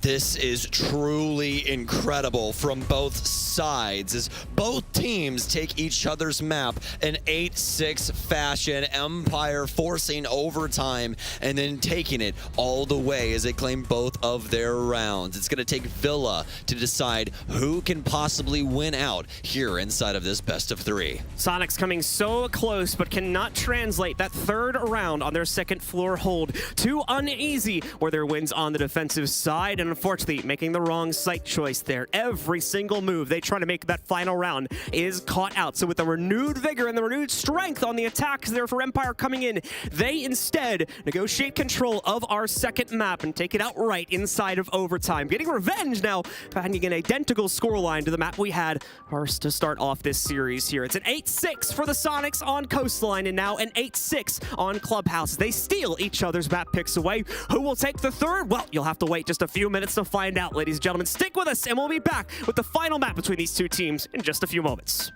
This is truly incredible from both sides as both teams take each other's map in 8-6 fashion. Empire forcing overtime and then taking it all the way as they claim both of their rounds. It's going to take Villa to decide who can possibly win out here inside of this best of 3. Soniqs coming so close but cannot translate that 3rd round on their 2nd floor hold. Too uneasy were their wins on the defensive side, and unfortunately making the wrong site choice there. Every single move they try to make that final round is caught out. So with the renewed vigor and the renewed strength on the attacks there for Empire coming in, they instead negotiate control of our 2nd map and take it outright inside of overtime. Getting revenge now, finding an identical scoreline to the map we had first to start off this series here. It's an 8-6 for the Soniqs on Coastline, and now an 8-6 on Clubhouse. They steal each other's map picks away. Who will take the 3rd? Well, you'll have to wait just a few minutes to find out, ladies and gentlemen. Stick with us, and we'll be back with the final map between these 2 teams in just a few moments.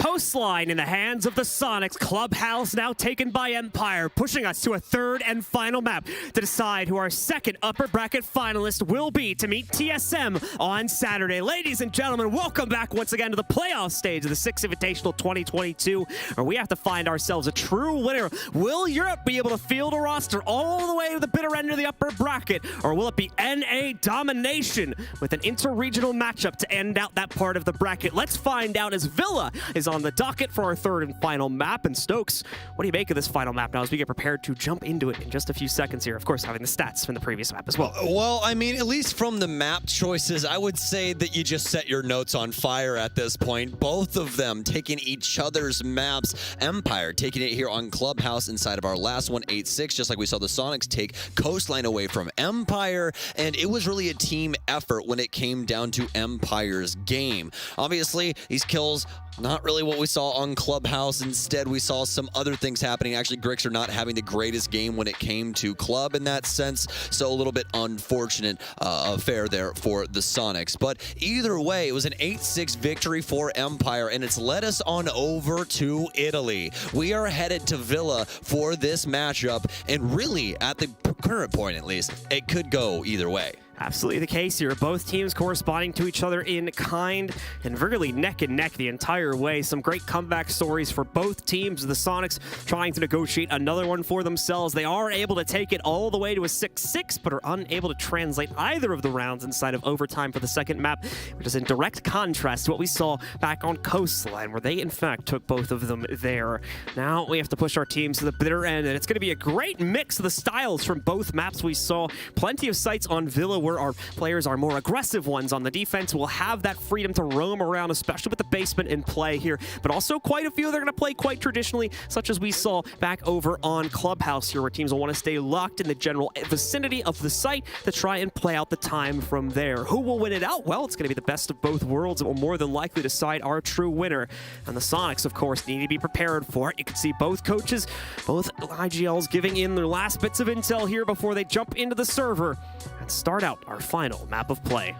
Coastline in the hands of the Soniqs. Clubhouse now taken by Empire, pushing us to a third and final map to decide who our second upper bracket finalist will be to meet TSM on Saturday. Ladies and gentlemen, welcome back once again to the playoff stage of the Six Invitational 2022, where we have to find ourselves a true winner. Will Europe be able to field a roster all the way to the bitter end of the upper bracket, or will it be NA domination with an inter-regional matchup to end out that part of the bracket? Let's find out as Villa is on the docket for our third and final map. And Stokes, what do you make of this final map now as we get prepared to jump into it in just a few seconds here? Of course, having the stats from the previous map as well. Well, I mean, at least from the map choices, I would say that you just set your notes on fire at this point. Both of them taking each other's maps. Empire taking it here on Clubhouse inside of our last one, 8-6, just like we saw the Soniqs take Coastline away from Empire. And it was really a team effort when it came down to Empire's game. Obviously, these kills, not really what we saw on Clubhouse. Instead, we saw some other things happening. Actually, Grixer not having the greatest game when it came to Club in that sense. So a little bit unfortunate affair there for the Soniqs. But either way, it was an 8-6 victory for Empire, and it's led us on over to Italy. We are headed to Villa for this matchup, and really, at the current point at least, it could go either way. Absolutely the case here. Both teams corresponding to each other in kind and really neck and neck the entire way. Some great comeback stories for both teams. The Soniqs trying to negotiate another one for themselves. They are able to take it all the way to a 6-6, but are unable to translate either of the rounds inside of overtime for the second map, which is in direct contrast to what we saw back on Coastline, where they in fact took both of them there. Now we have to push our teams to the bitter end, and it's going to be a great mix of the styles from both maps. We saw plenty of sites on Villa where our players are more aggressive ones. On the defense, will have that freedom to roam around, especially with the basement in play here, but also quite a few they're going to play quite traditionally, such as we saw back over on Clubhouse here, where teams will want to stay locked in the general vicinity of the site to try and play out the time from there. Who will win it out? Well, it's going to be the best of both worlds. It will more than likely decide our true winner, and the Soniqs, of course, need to be prepared for it. You can see both coaches, both IGLs giving in their last bits of intel here before they jump into the server and start out our final map of play.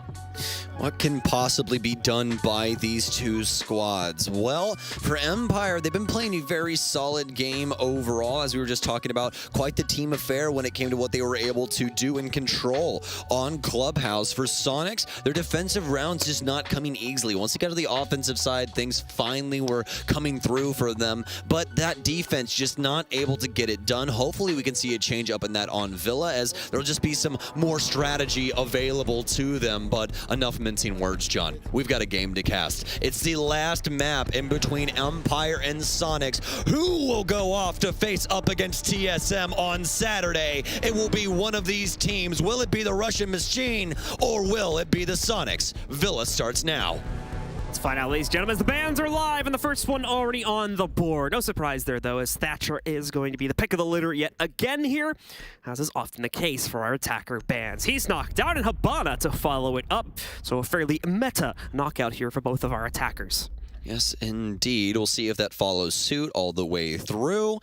What can possibly be done by these two squads? Well, for Empire, they've been playing a very solid game overall, as we were just talking about. Quite the team affair when it came to what they were able to do and control on Clubhouse. For Soniqs, their defensive rounds just not coming easily. Once they got to the offensive side, things finally were coming through for them, but that defense just not able to get it done. Hopefully we can see a change up in that on Villa, as there'll just be some more strategy available to them. But enough mincing words, John. We've got a game to cast. It's the last map in between Empire and Soniqs. Who will go off to face up against TSM on Saturday? It will be one of these teams. Will it be the Russian Machine, or will it be the Soniqs? Villa starts now. Let's find out, ladies and gentlemen, as the bands are live, and the first one already on the board. No surprise there, though, as Thatcher is going to be the pick of the litter yet again here, as is often the case for our attacker bands. He's knocked out, and Habana to follow it up, so a fairly meta knockout here for both of our attackers. Yes, indeed. We'll see if that follows suit all the way through.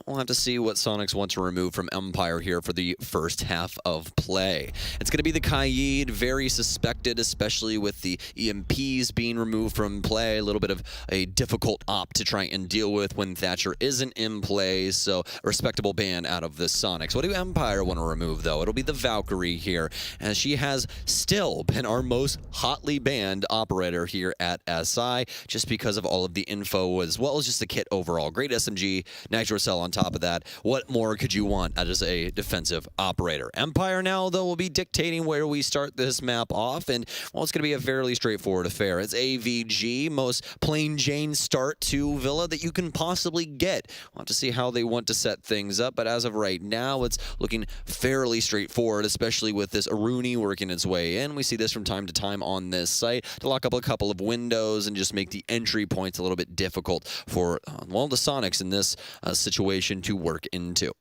We'll have to see what Soniqs want to remove from Empire here for the first half of play. It's going to be the Kaid, very suspected, especially with the EMPs being removed from play. A little bit of a difficult op to try and deal with when Thatcher isn't in play, so a respectable ban out of the Soniqs. What do Empire want to remove, though? It'll be the Valkyrie here, as she has still been our most hotly banned operator here at SI, just because of all of the info, as well as just the kit overall. Great SMG, Nitro Cell on top of that. What more could you want as a defensive operator? Empire now, though, will be dictating where we start this map off, and, well, it's going to be a fairly straightforward affair. It's AVG, most plain Jane start to Villa that you can possibly get. We'll have to see how they want to set things up, but as of right now, it's looking fairly straightforward, especially with this Aruni working its way in. We see this from time to time on this site to lock up a couple of windows and just make the entry points a little bit difficult for, well, the Soniqs in this situation to work into.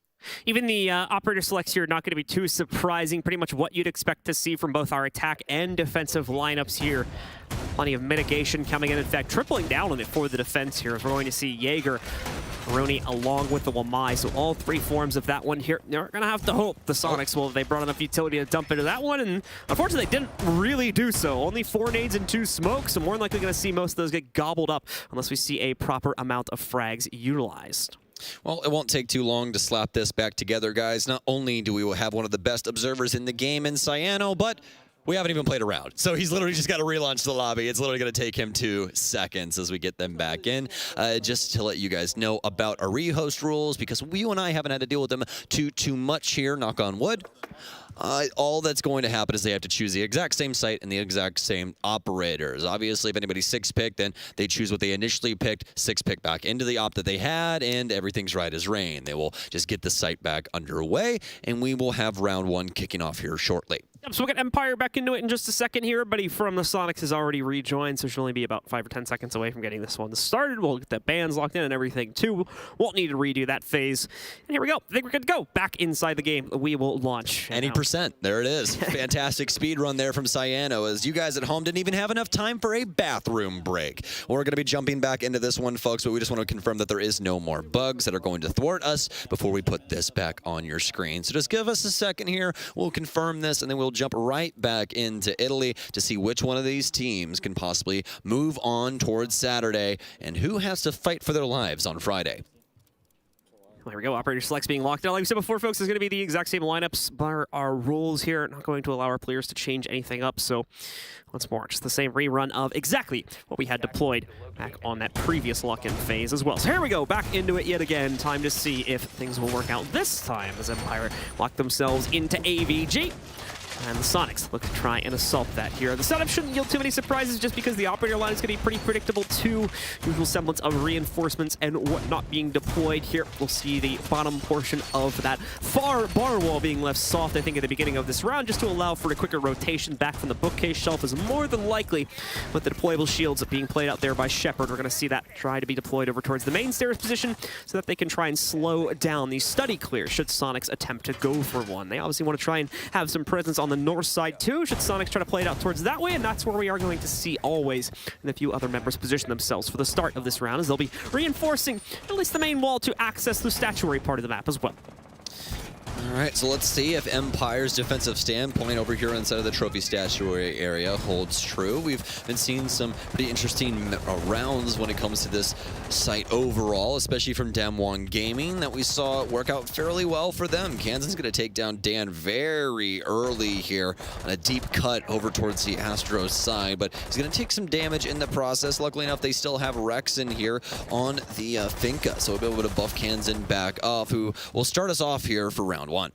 Even the operator selects here are not going to be too surprising. Pretty much what you'd expect to see from both our attack and defensive lineups here. Plenty of mitigation coming in fact, tripling down on it for the defense here. We're going to see Jaeger Roni along with the Wamai. So all three forms of that one here. They're going to have to hope the Soniqs will. They brought enough utility to dump into that one, and unfortunately they didn't really do so. Only 4 nades and 2 smokes, so more than likely going to see most of those get gobbled up unless we see a proper amount of frags utilized. Well, it won't take too long to slap this back together, guys. Not only do we have one of the best observers in the game in Cyano, but we haven't even played a round. So he's literally just got to relaunch the lobby. It's literally going to take him 2 seconds as we get them back in. Just to let you guys know about our rehost rules, because you and I haven't had to deal with them too much here, knock on wood. All that's going to happen is they have to choose the exact same site and the exact same operators. Obviously, if anybody's 6-picked, then they choose what they initially picked, 6-pick back into the op that they had, and everything's right as rain. They will just get the site back underway, and we will have round 1 kicking off here shortly. So we'll get Empire back into it in just a second here. Everybody from the Soniqs has already rejoined, so she'll only be about 5 or 10 seconds away from getting this one started. We'll get the bands locked in and everything, too. Won't need to redo that phase. And here we go. I think we're good to go. Back inside the game. We will launch. Any percent. There it is. Fantastic speed run there from Cyano, as you guys at home didn't even have enough time for a bathroom break. We're going to be jumping back into this one, folks, but we just want to confirm that there is no more bugs that are going to thwart us before we put this back on your screen. So just give us a second here. We'll confirm this, and then we'll jump right back into Italy to see which one of these teams can possibly move on towards Saturday and who has to fight for their lives on Friday. There we go. Operator selects being locked down. Like we said before, folks, there's going to be the exact same lineups, but our rules here not going to allow our players to change anything up. So once more, just the same rerun of exactly what we had deployed back on that previous lock-in phase as well. So here we go, back into it yet again. Time to see if things will work out this time as Empire lock themselves into AVG. And the Soniqs look to try and assault that here. The setup shouldn't yield too many surprises just because the operator line is going to be pretty predictable too. Usual semblance of reinforcements and whatnot being deployed here. We'll see the bottom portion of that far bar wall being left soft, I think, at the beginning of this round, just to allow for a quicker rotation back from the bookcase shelf is more than likely with the deployable shields being played out there by Shepard. We're going to see that try to be deployed over towards the main stairs position so that they can try and slow down the study clear should Soniqs attempt to go for one. They obviously want to try and have some presence on the north side too, should Soniqs try to play it out towards that way, and that's where we are going to see always and a few other members position themselves for the start of this round, as they'll be reinforcing at least the main wall to access the statuary part of the map as well. All right, so let's see if Empire's defensive standpoint over here inside of the trophy statuary area holds true. We've been seeing some pretty interesting rounds when it comes to this site overall, especially from Damwon Gaming, that we saw work out fairly well for them. Kansan's going to take down Dan very early here on a deep cut over towards the Astros side, but he's going to take some damage in the process. Luckily enough, they still have Rex in here on the Finca, so we'll be able to buff Kansan back off, who will start us off here for round 1.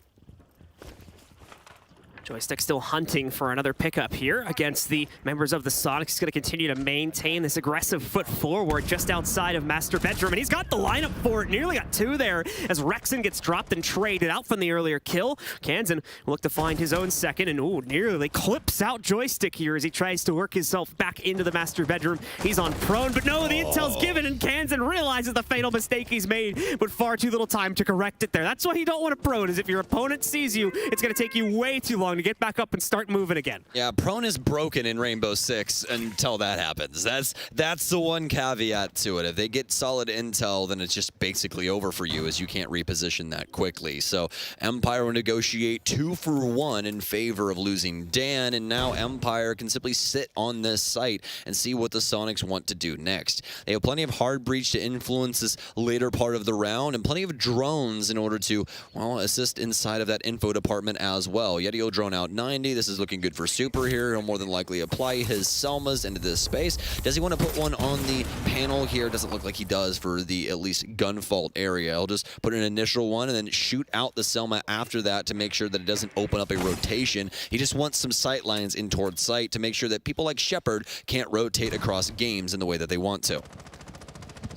Joystick still hunting for another pickup here against the members of the Soniqs. He's going to continue to maintain this aggressive foot forward just outside of Master Bedroom, and he's got the lineup for it. Nearly got 2 there as Rexon gets dropped and traded out from the earlier kill. Kansan will look to find his own second, and nearly clips out Joystick here as he tries to work himself back into the Master Bedroom. He's on prone, but no, the intel's given, and Kansan realizes the fatal mistake he's made, but far too little time to correct it there. That's why you don't want to prone, is if your opponent sees you, it's going to take you way too long to get back up and start moving again. Yeah, prone is broken in Rainbow Six until that happens. That's the one caveat to it. If they get solid intel, then it's just basically over for you, as you can't reposition that quickly. So Empire will negotiate 2 for 1 in favor of losing Dan, and now Empire can simply sit on this site and see what the Soniqs want to do next. They have plenty of hard breach to influence this later part of the round, and plenty of drones in order to, well, assist inside of that info department as well. Yeti will drone out 90. This is looking good for Super here. He'll more than likely apply his Selmas into this space. Does he want to put one on the panel here? Doesn't look like he does for the at least gun fault area. He'll just put an initial one and then shoot out the Selma after that to make sure that it doesn't open up a rotation. He just wants some sight lines in towards sight to make sure that people like Shepard can't rotate across games in the way that they want to.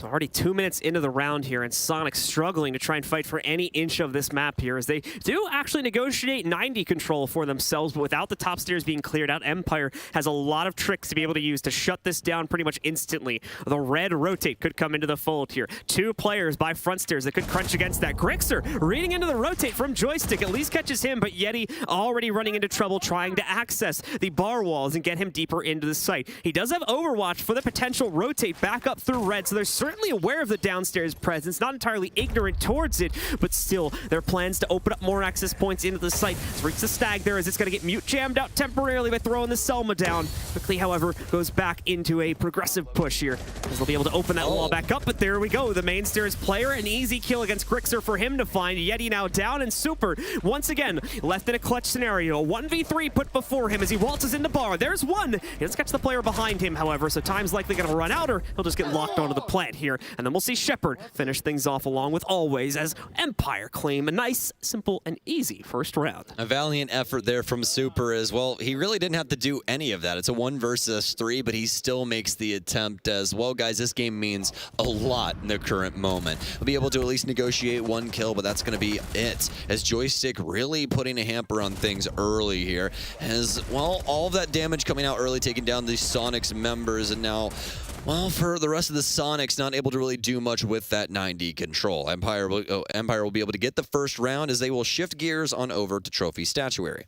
So already 2 minutes into the round here, and Soniqs struggling to try and fight for any inch of this map here, as they do actually negotiate 90 control for themselves, but without the top stairs being cleared out, Empire has a lot of tricks to be able to use to shut this down pretty much instantly. The red rotate could come into the fold here. 2 players by front stairs that could crunch against that. Grixer reading into the rotate from Joystick, at least catches him, but Yeti already running into trouble trying to access the bar walls and get him deeper into the site. He does have Overwatch for the potential rotate back up through red, so there's certainly certainly aware of the downstairs presence, not entirely ignorant towards it, but still, their plans to open up more access points into the site. Let's reach the Stag there as it's going to get mute jammed out temporarily by throwing the Selma down. Quickly, however, goes back into a progressive push here, as they'll be able to open that wall back up, but there we go. The main stairs player, an easy kill against Grixer for him to find. Yeti now down, and Super, once again, left in a clutch scenario. 1v3 put before him as he waltzes into bar. There's one. He doesn't catch the player behind him, however, so time's likely going to run out, or he'll just get locked onto the plant here. And then we'll see Shepard finish things off along with Always, as Empire claim a nice, simple, and easy first round. A valiant effort there from Super as well. He really didn't have to do any of that. It's a 1 versus 3, but he still makes the attempt as well. Guys, this game means a lot in the current moment. We'll be able to at least negotiate 1 kill, but that's going to be it. As Joystick really putting a hamper on things early here. As, well, all of that damage coming out early, taking down the Soniqs members, and now, well, for the rest of the Soniqs, not able to really do much with that 9D control. Empire will be able to get the first round as they will shift gears on over to Trophy Statuary.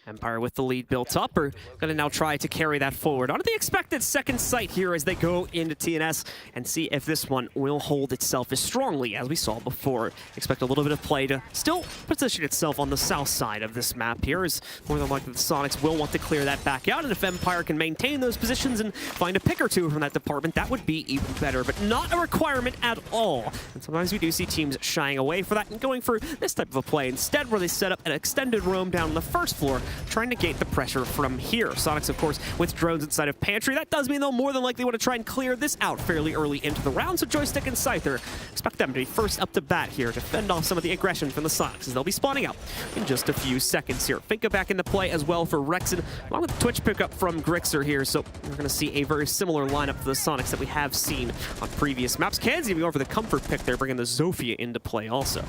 Empire with the lead built up are going to now try to carry that forward onto the expected second site here as they go into TNS and see if this one will hold itself as strongly as we saw before. Expect a little bit of play to still position itself on the south side of this map here, as more than likely the Soniqs will want to clear that back out, and if Empire can maintain those positions and find a pick or two from that department, that would be even better, but not a requirement at all. And sometimes we do see teams shying away for that and going for this type of a play instead, where they set up an extended roam down on the first floor, trying to gate the pressure from here. Soniqs, of course, with drones inside of Pantry. That does mean they'll more than likely want to try and clear this out fairly early into the round, so Joystick and Scyther expect them to be first up to bat here to fend off some of the aggression from the Soniqs as they'll be spawning out in just a few seconds here. Finka back into play as well for Rexon, along with the Twitch pickup from Grixer here, so we're going to see a very similar lineup to the Soniqs that we have seen on previous maps. Ken's even going for the comfort pick there, bringing the Zofia into play also.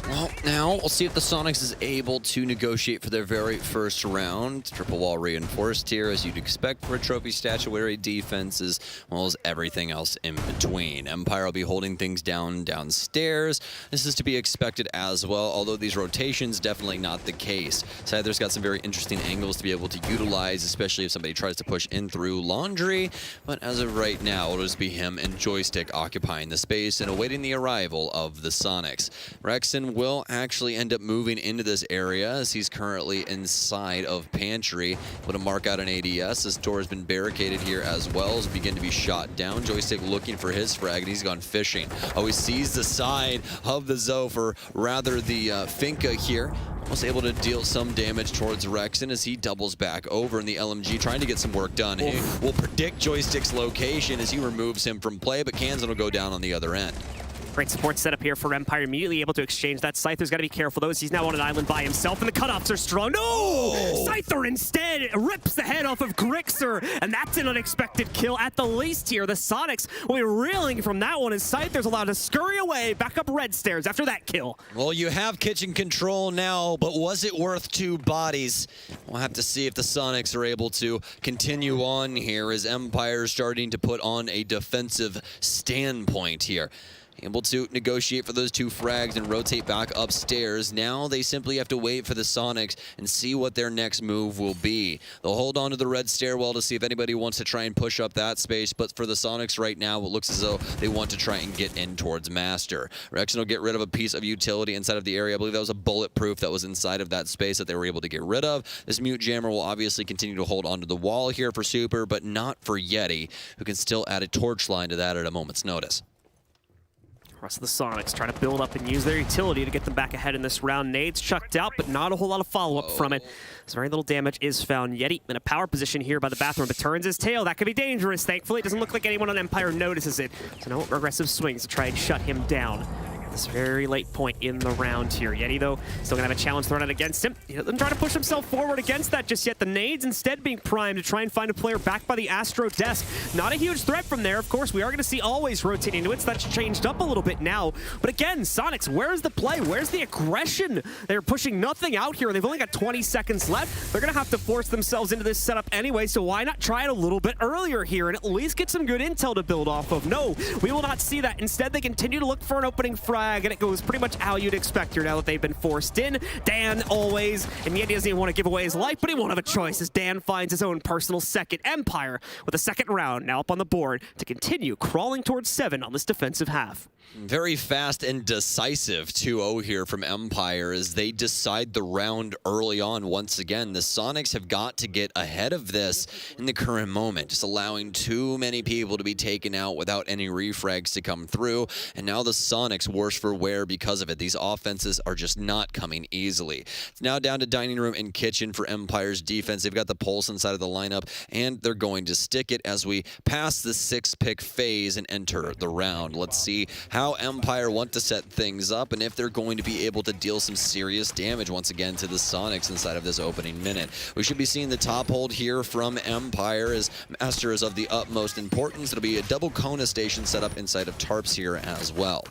Well, now we'll see if the Soniqs is able to negotiate for their very first round. Triple wall reinforced here, as you'd expect for a Trophy Statuary defense, as well as everything else in between. Empire will be holding things down downstairs. This is to be expected as well, although these rotations, definitely not the case. Scyther's got some very interesting angles to be able to utilize, especially if somebody tries to push in through Laundry. But as of right now, it'll just be him and Joystick occupying the space and awaiting the arrival of the Soniqs. Rexon will actually end up moving into this area, as he's currently inside of Pantry. Able to mark out an ADS. This door has been barricaded here as well, as begin to be shot down. Joystick looking for his frag, and he's gone fishing. Oh, he sees the side of the Zoe, or rather the Finka here. Was able to deal some damage towards Rexon as he doubles back over in the LMG, trying to get some work done. He will predict Joystick's location as he removes him from play, but Kansan will go down on the other end. Great support setup here for Empire, immediately able to exchange that. Scyther's got to be careful, though, as he's now on an island by himself, and the cutoffs are strong. No! Scyther instead rips the head off of Grixer, and that's an unexpected kill at the least here. The Soniqs will be reeling from that one, as Scyther's allowed to scurry away back up red stairs after that kill. Well, you have kitchen control now, but was it worth 2 bodies? We'll have to see if the Soniqs are able to continue on here, as Empire is starting to put on a defensive standpoint here. Able to negotiate for those 2 frags and rotate back upstairs. Now they simply have to wait for the Soniqs and see what their next move will be. They'll hold on to the red stairwell to see if anybody wants to try and push up that space, but for the Soniqs right now, it looks as though they want to try and get in towards Master. Rexon will get rid of a piece of utility inside of the area. I believe that was a bulletproof that was inside of that space that they were able to get rid of. This mute jammer will obviously continue to hold onto the wall here for Super, but not for Yeti, who can still add a torch line to that at a moment's notice. Rest of the Soniqs trying to build up and use their utility to get them back ahead in this round. Nades chucked out, but not a whole lot of follow-up from it. So very little damage is found. Yeti in a power position here by the bathroom, but turns his tail. That could be dangerous. Thankfully, it doesn't look like anyone on Empire notices it. So no aggressive swings to try and shut him down. This very late point in the round here. Yeti, though, still gonna have a challenge thrown out against him. He doesn't try to push himself forward against that just yet. The nades instead being primed to try and find a player back by the Astro desk. Not a huge threat from there. Of course, we are gonna see Always rotating into it, so that's changed up a little bit now. But again, Soniqs, where's the play? Where's the aggression? They're pushing nothing out here. They've only got 20 seconds left. They're gonna have to force themselves into this setup anyway, so why not try it a little bit earlier here and at least get some good intel to build off of? No, we will not see that. Instead, they continue to look for an opening front. frag, and it goes pretty much how you'd expect here now that they've been forced in. Dan always, and yet he doesn't even want to give away his life, but he won't have a choice as Dan finds his own personal second. Empire with a second round now up on the board to continue crawling towards 7 on this defensive half. Very fast and decisive 2-0 here from Empire as they decide the round early on. Once again, the Soniqs have got to get ahead of this in the current moment, just allowing too many people to be taken out without any refrags to come through. And now the Soniqs worse for wear because of it. These offenses are just not coming easily. It's now down to dining room and kitchen for Empire's defense. They've got the pulse inside of the lineup, and they're going to stick it as we pass the 6-pick phase and enter the round. Let's see how Empire want to set things up and if they're going to be able to deal some serious damage once again to the Soniqs inside of this opening minute. We should be seeing the top hold here from Empire as Master is of the utmost importance. It'll be a double Kona station set up inside of tarps here as well.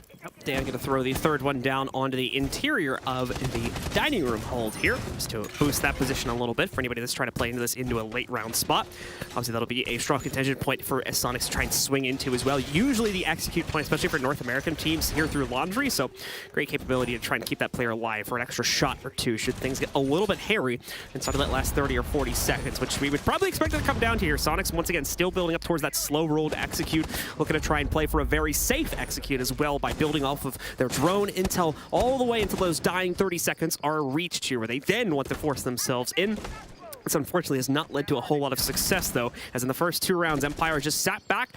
Dan going to throw the third one down onto the interior of the dining room hold here, just to boost that position a little bit for anybody that's trying to play into this into a late round spot. Obviously, that'll be a strong contention point for Soniqs to try and swing into as well. Usually the execute point, especially for North American teams here through Laundry, so great capability to try and keep that player alive for an extra shot or two should things get a little bit hairy inside of that last 30 or 40 seconds, which we would probably expect it to come down to here. Soniqs, once again, still building up towards that slow roll to execute, looking to try and play for a very safe execute as well by building off of their drone intel all the way until those dying 30 seconds are reached here, where they then want to force themselves in. This unfortunately has not led to a whole lot of success, though, as in the first 2 rounds, Empire just sat back,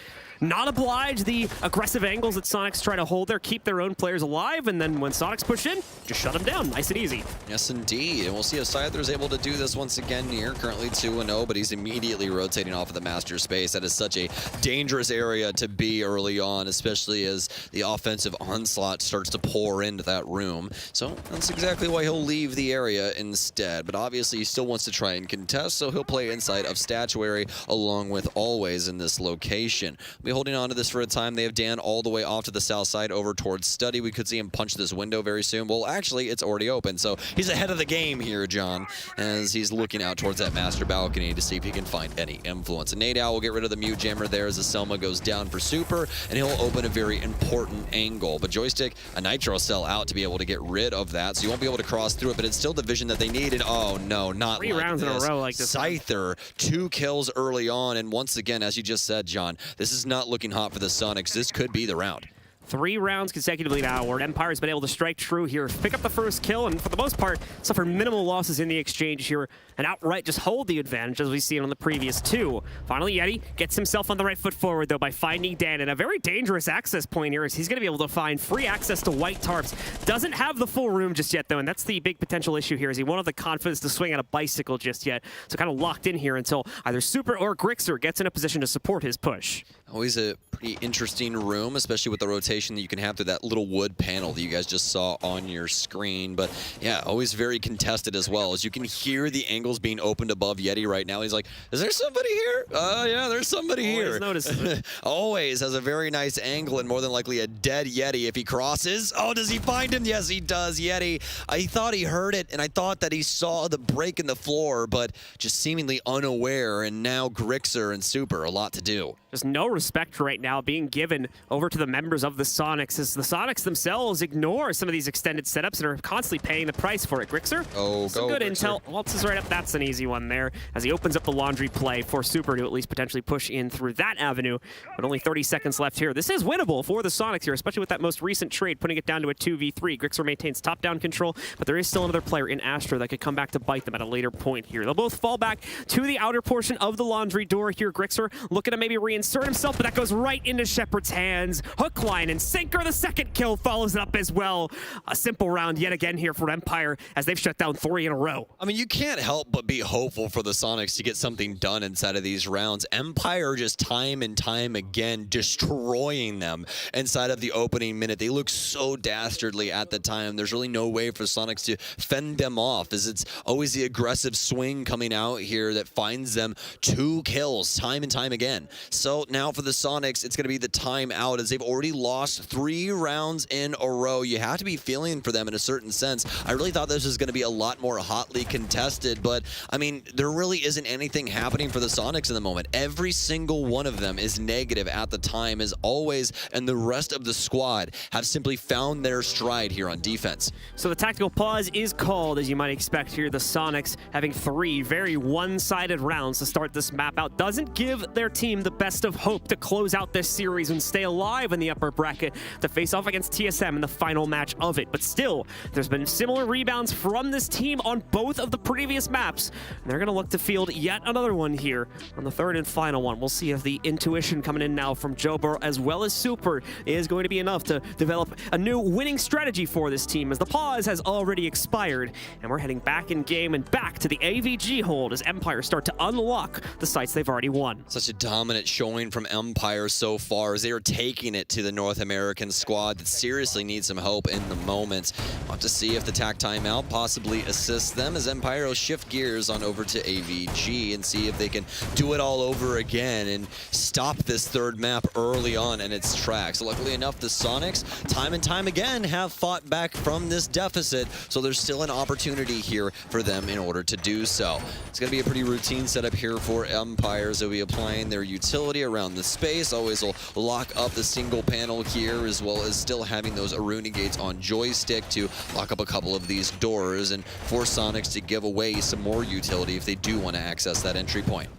not oblige the aggressive angles that Soniqs try to hold there, keep their own players alive, and then when Soniqs push in, just shut them down, nice and easy. Yes, indeed, and we'll see if Scyther's able to do this once again here, currently 2-0, but he's immediately rotating off of the master space. That is such a dangerous area to be early on, especially as the offensive onslaught starts to pour into that room. So that's exactly why he'll leave the area instead, but obviously he still wants to try and contest, so he'll play inside of Statuary along with Always in this location. We'll be holding on to this for a time. They have Dan all the way off to the south side over towards Study. We could see him punch this window very soon. Well, actually, it's already open, so he's ahead of the game here, John, as he's looking out towards that master balcony to see if he can find any influence. And Nadow will get rid of the mute jammer there as the Selma goes down for Super, and he'll open a very important angle. But Joystick, a Nitro Cell out to be able to get rid of that, so you won't be able to cross through it, but it's still the vision that they need. And oh no, not 3 like rounds this. in a row like this. Scyther, 2 kills early on, and once again, as you just said, John, this is not looking hot for the Soniqs. This could be the round. 3 rounds consecutively now, where Empire's been able to strike true here, pick up the first kill, and for the most part, suffer minimal losses in the exchange here, and outright just hold the advantage, as we've seen on the previous 2. Finally, Yeti gets himself on the right foot forward, though, by finding Dan, and a very dangerous access point here, as he's going to be able to find free access to white tarps. Doesn't have the full room just yet, though, and that's the big potential issue here, is he won't have the confidence to swing at a bicycle just yet, so kind of locked in here until either Super or Grixer gets in a position to support his push. Always a pretty interesting room, especially with the rotation that you can have through that little wood panel that you guys just saw on your screen. But yeah, always very contested as well, as you can hear the angles being opened above Yeti right now. He's like, is there somebody here? Yeah, there's somebody here. Notices it. Always has a very nice angle and more than likely a dead Yeti if he crosses. Oh, does he find him? Yes, he does. Yeti, I thought he heard it, and I thought that he saw the break in the floor, but just seemingly unaware. And now Grixer and Super, a lot to do. Just no respect right now being given over to the members of the Soniqs, as the Soniqs themselves ignore some of these extended setups and are constantly paying the price for it. Grixer, some good intel, waltzes right up. That's an easy one there, as he opens up the laundry play for Super to at least potentially push in through that avenue. But only 30 seconds left here. This is winnable for the Soniqs here, especially with that most recent trade, putting it down to a 2v3. Grixer maintains top-down control, but there is still another player in Astra that could come back to bite them at a later point here. They'll both fall back to the outer portion of the laundry door here. Grixer looking to maybe reinsert himself, but that goes right into Shepard's hands. Hook, line, and sinker. The second kill follows it up as well. A simple round yet again here for Empire, as they've shut down 3 in a row. I mean, you can't help but be hopeful for the Soniqs to get something done inside of these rounds. Empire just time and time again destroying them inside of the opening minute. They look so dastardly at the time. There's really no way for Soniqs to fend them off, as it's always the aggressive swing coming out here that finds them 2 kills time and time again. So So now for the Soniqs, it's going to be the timeout as they've already lost 3 rounds in a row. You have to be feeling for them in a certain sense. I really thought this was going to be a lot more hotly contested, but I mean, there really isn't anything happening for the Soniqs in the moment. Every single one of them is negative at the time as always, and the rest of the squad have simply found their stride here on defense. So the tactical pause is called, as you might expect here. The Soniqs having 3 very one-sided rounds to start this map out doesn't give their team the best of hope to close out this series and stay alive in the upper bracket to face off against TSM in the final match of it. But still, there's been similar rebounds from this team on both of the previous maps. And they're going to look to field yet another one here on the 3rd and final one. We'll see if the intuition coming in now from Jobo as well as Super is going to be enough to develop a new winning strategy for this team, as the pause has already expired and we're heading back in game and back to the AVG hold as Empire start to unlock the sites they've already won. Such a dominant showing from Empire so far as they are taking it to the North American squad that seriously needs some hope in the moment. We'll have to see if the TAC timeout possibly assists them as Empire will shift gears on over to AVG and see if they can do it all over again and stop this 3rd map early on in its tracks. Luckily enough, the Soniqs time and time again have fought back from this deficit, so there's still an opportunity here for them in order to do so. It's going to be a pretty routine setup here for Empires. They'll be applying their utility around the space. Always will lock up the single panel here, as well as still having those Aruna gates on joystick to lock up a couple of these doors and force Soniqs to give away some more utility if they do want to access that entry point.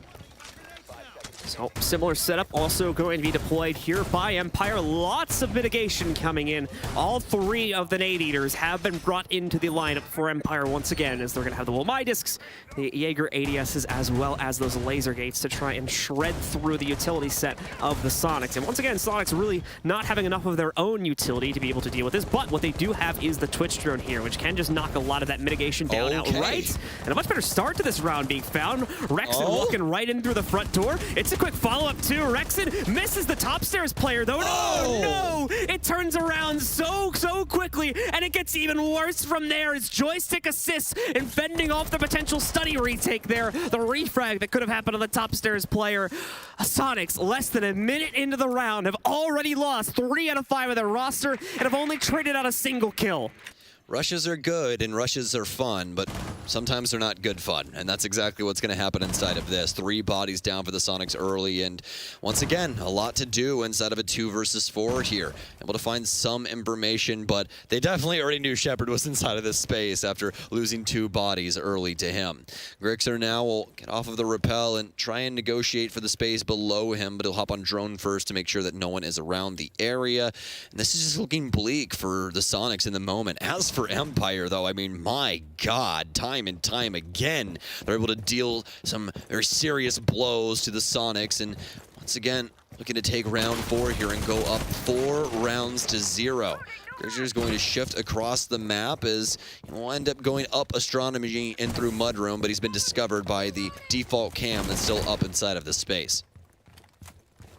So similar setup also going to be deployed here by Empire. Lots of mitigation coming in. All 3 of the Nade Eaters have been brought into the lineup for Empire once again, as they're going to have the Womai discs, the Jaeger ADSs, as well as those laser gates to try and shred through the utility set of the Soniqs. And once again, Soniqs really not having enough of their own utility to be able to deal with this, but what they do have is the Twitch drone here, which can just knock a lot of that mitigation down outright. And a much better start to this round being found. Rexon walking right in through the front door. It's a quick follow-up too. Rexon misses the top stairs player though. No! It turns around so quickly, and it gets even worse from there as joystick assists and fending off the potential study retake there. The refrag that could have happened on the top stairs player. Soniqs, less than a minute into the round, have already lost 3 out of 5 of their roster and have only traded out a single kill. Rushes are good and rushes are fun, but sometimes they're not good fun, and that's exactly what's going to happen inside of this. 3 bodies down for the Soniqs early, and once again, a lot to do inside of a 2 versus 4 here. Able to find some information, but they definitely already knew Shepard was inside of this space after losing 2 bodies early to him. Grixer now will get off of the rappel and try and negotiate for the space below him, but he'll hop on drone first to make sure that no one is around the area. And this is just looking bleak for the Soniqs in the moment. As for Empire, though, I mean, my God, time and time again, they're able to deal some very serious blows to the Soniqs, and once again, looking to take round 4 here and go up 4 rounds to 0. Grixer is going to shift across the map as he'll end up going up Astronomy and through Mudroom, but he's been discovered by the default cam that's still up inside of the space.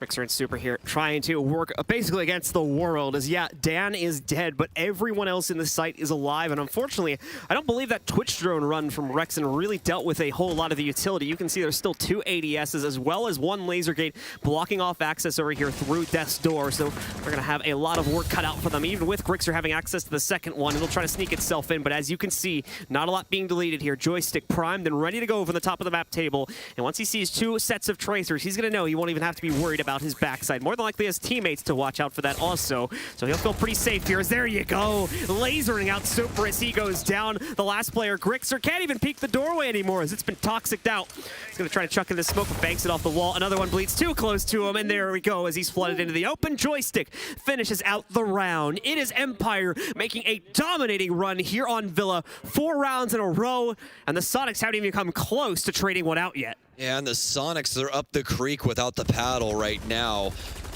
Grixer and Super here trying to work basically against the world as, yeah, Dan is dead, but everyone else in the site is alive. And unfortunately, I don't believe that Twitch drone run from Rexon really dealt with a whole lot of the utility. You can see there's still 2 ADSs as well as 1 laser gate blocking off access over here through Death's Door. So they're going to have a lot of work cut out for them. Even with Grixer having access to the second one, it'll try to sneak itself in. But as you can see, not a lot being deleted here. Joystick primed and ready to go from the top of the map table. And once he sees 2 sets of tracers, he's going to know he won't even have to be worried about his backside. More than likely his teammates to watch out for that also. So he'll feel pretty safe here as there you go. Lasering out Super as he goes down. The last player, Grixer, can't even peek the doorway anymore as it's been toxiced out. He's going to try to chuck in the smoke, but banks it off the wall. Another one bleeds too close to him, and there we go as he's flooded into the open. Joystick finishes out the round. It is Empire making a dominating run here on Villa. 4 rounds in a row, and the Soniqs haven't even come close to trading one out yet. Yeah, and the Soniqs, they're up the creek without the paddle right now.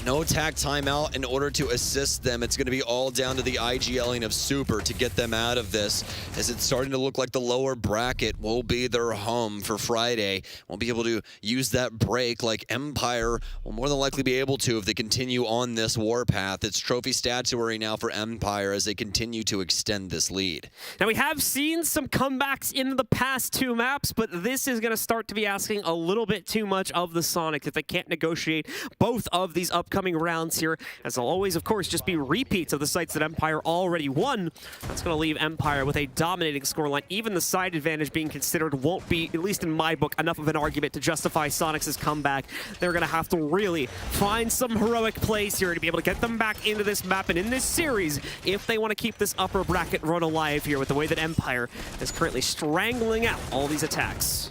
No tack timeout in order to assist them. It's going to be all down to the IGLing of Super to get them out of this, as it's starting to look like the lower bracket will be their home for Friday. Won't be able to use that break like Empire will more than likely be able to if they continue on this warpath. It's trophy statuary now for Empire as they continue to extend this lead. Now, we have seen some comebacks in the past 2 maps, but this is going to start to be asking a little bit too much of the Sonics if they can't negotiate both of these upcoming rounds here, as they'll always, of course, just be repeats of the sites that Empire already won. That's going to leave Empire with a dominating scoreline. Even the side advantage being considered won't be, at least in my book, enough of an argument to justify Sonics' comeback. They're going to have to really find some heroic plays here to be able to get them back into this map and in this series if they want to keep this upper bracket run alive here with the way that Empire is currently strangling out all these attacks.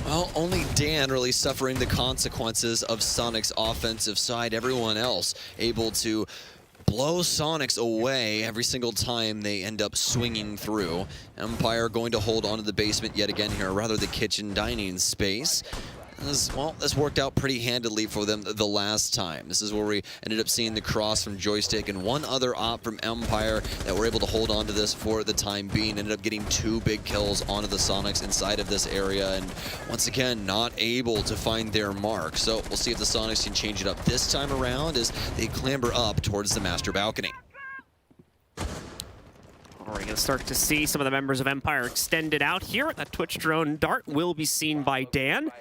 Well, only Dan really suffering the consequences of Sonics' offensive side. Everyone else able to blow Sonics away every single time they end up swinging through. Empire going to hold on to the basement yet again here, or rather the kitchen dining space. Well, this worked out pretty handily for them the last time. This is where we ended up seeing the cross from Joystick and one other op from Empire that were able to hold on to this for the time being. Ended up getting 2 big kills onto the Sonics inside of this area, and once again, not able to find their mark. So we'll see if the Sonics can change it up this time around as they clamber up towards the master balcony. We're going to start to see some of the members of Empire extended out here. That Twitch drone dart will be seen by Dan.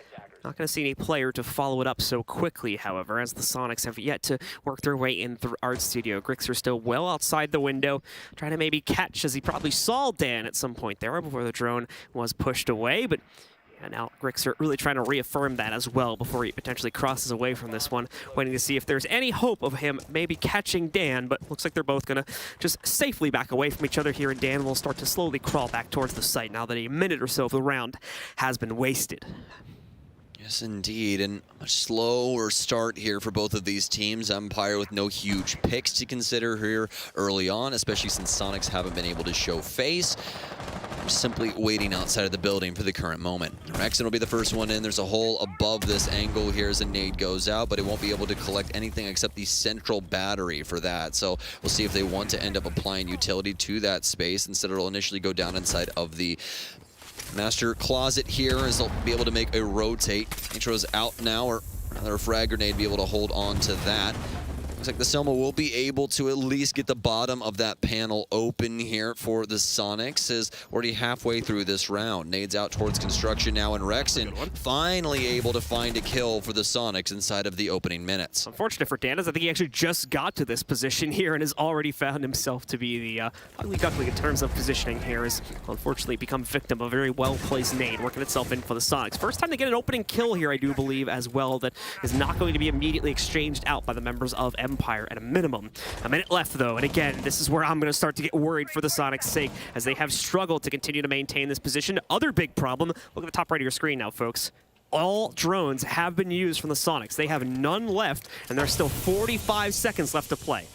Not going to see any player to follow it up so quickly, however, as the Sonics have yet to work their way in through Art Studio. Grixer still well outside the window, trying to maybe catch, as he probably saw Dan at some point there before the drone was pushed away, but yeah, now Grixer really trying to reaffirm that as well before he potentially crosses away from this one, waiting to see if there's any hope of him maybe catching Dan, but looks like they're both going to just safely back away from each other here, and Dan will start to slowly crawl back towards the site now that a minute or so of the round has been wasted. Yes, indeed, and a much slower start here for both of these teams. Empire with no huge picks to consider here early on, especially since Sonics haven't been able to show face. They're simply waiting outside of the building for the current moment. Rexon will be the first one in. There's a hole above this angle here as a nade goes out, but it won't be able to collect anything except the central battery for that. So we'll see if they want to end up applying utility to that space. Instead, it'll initially go down inside of the master closet here, as they'll be able to make a rotate. Intro's out now, or rather a frag grenade be able to hold on to that. Looks like the Selma will be able to at least get the bottom of that panel open here for the Sonics, as already halfway through this round. Nades out towards construction now, and Rexon finally able to find a kill for the Sonics inside of the opening minutes. Unfortunate for Dan, as I think he actually just got to this position here and has already found himself to be the ugly duckling in terms of positioning here, has unfortunately become victim of a very well-placed nade, working itself in for the Sonics. First time they get an opening kill here, I do believe, as well, that is not going to be immediately exchanged out by the members of Empire at a minimum. A minute left, though, and again, this is where I'm going to start to get worried for the Sonics' sake, as they have struggled to continue to maintain this position. Other big problem, look at the top right of your screen now, folks. All drones have been used from the Sonics. They have none left, and there's still 45 seconds left to play.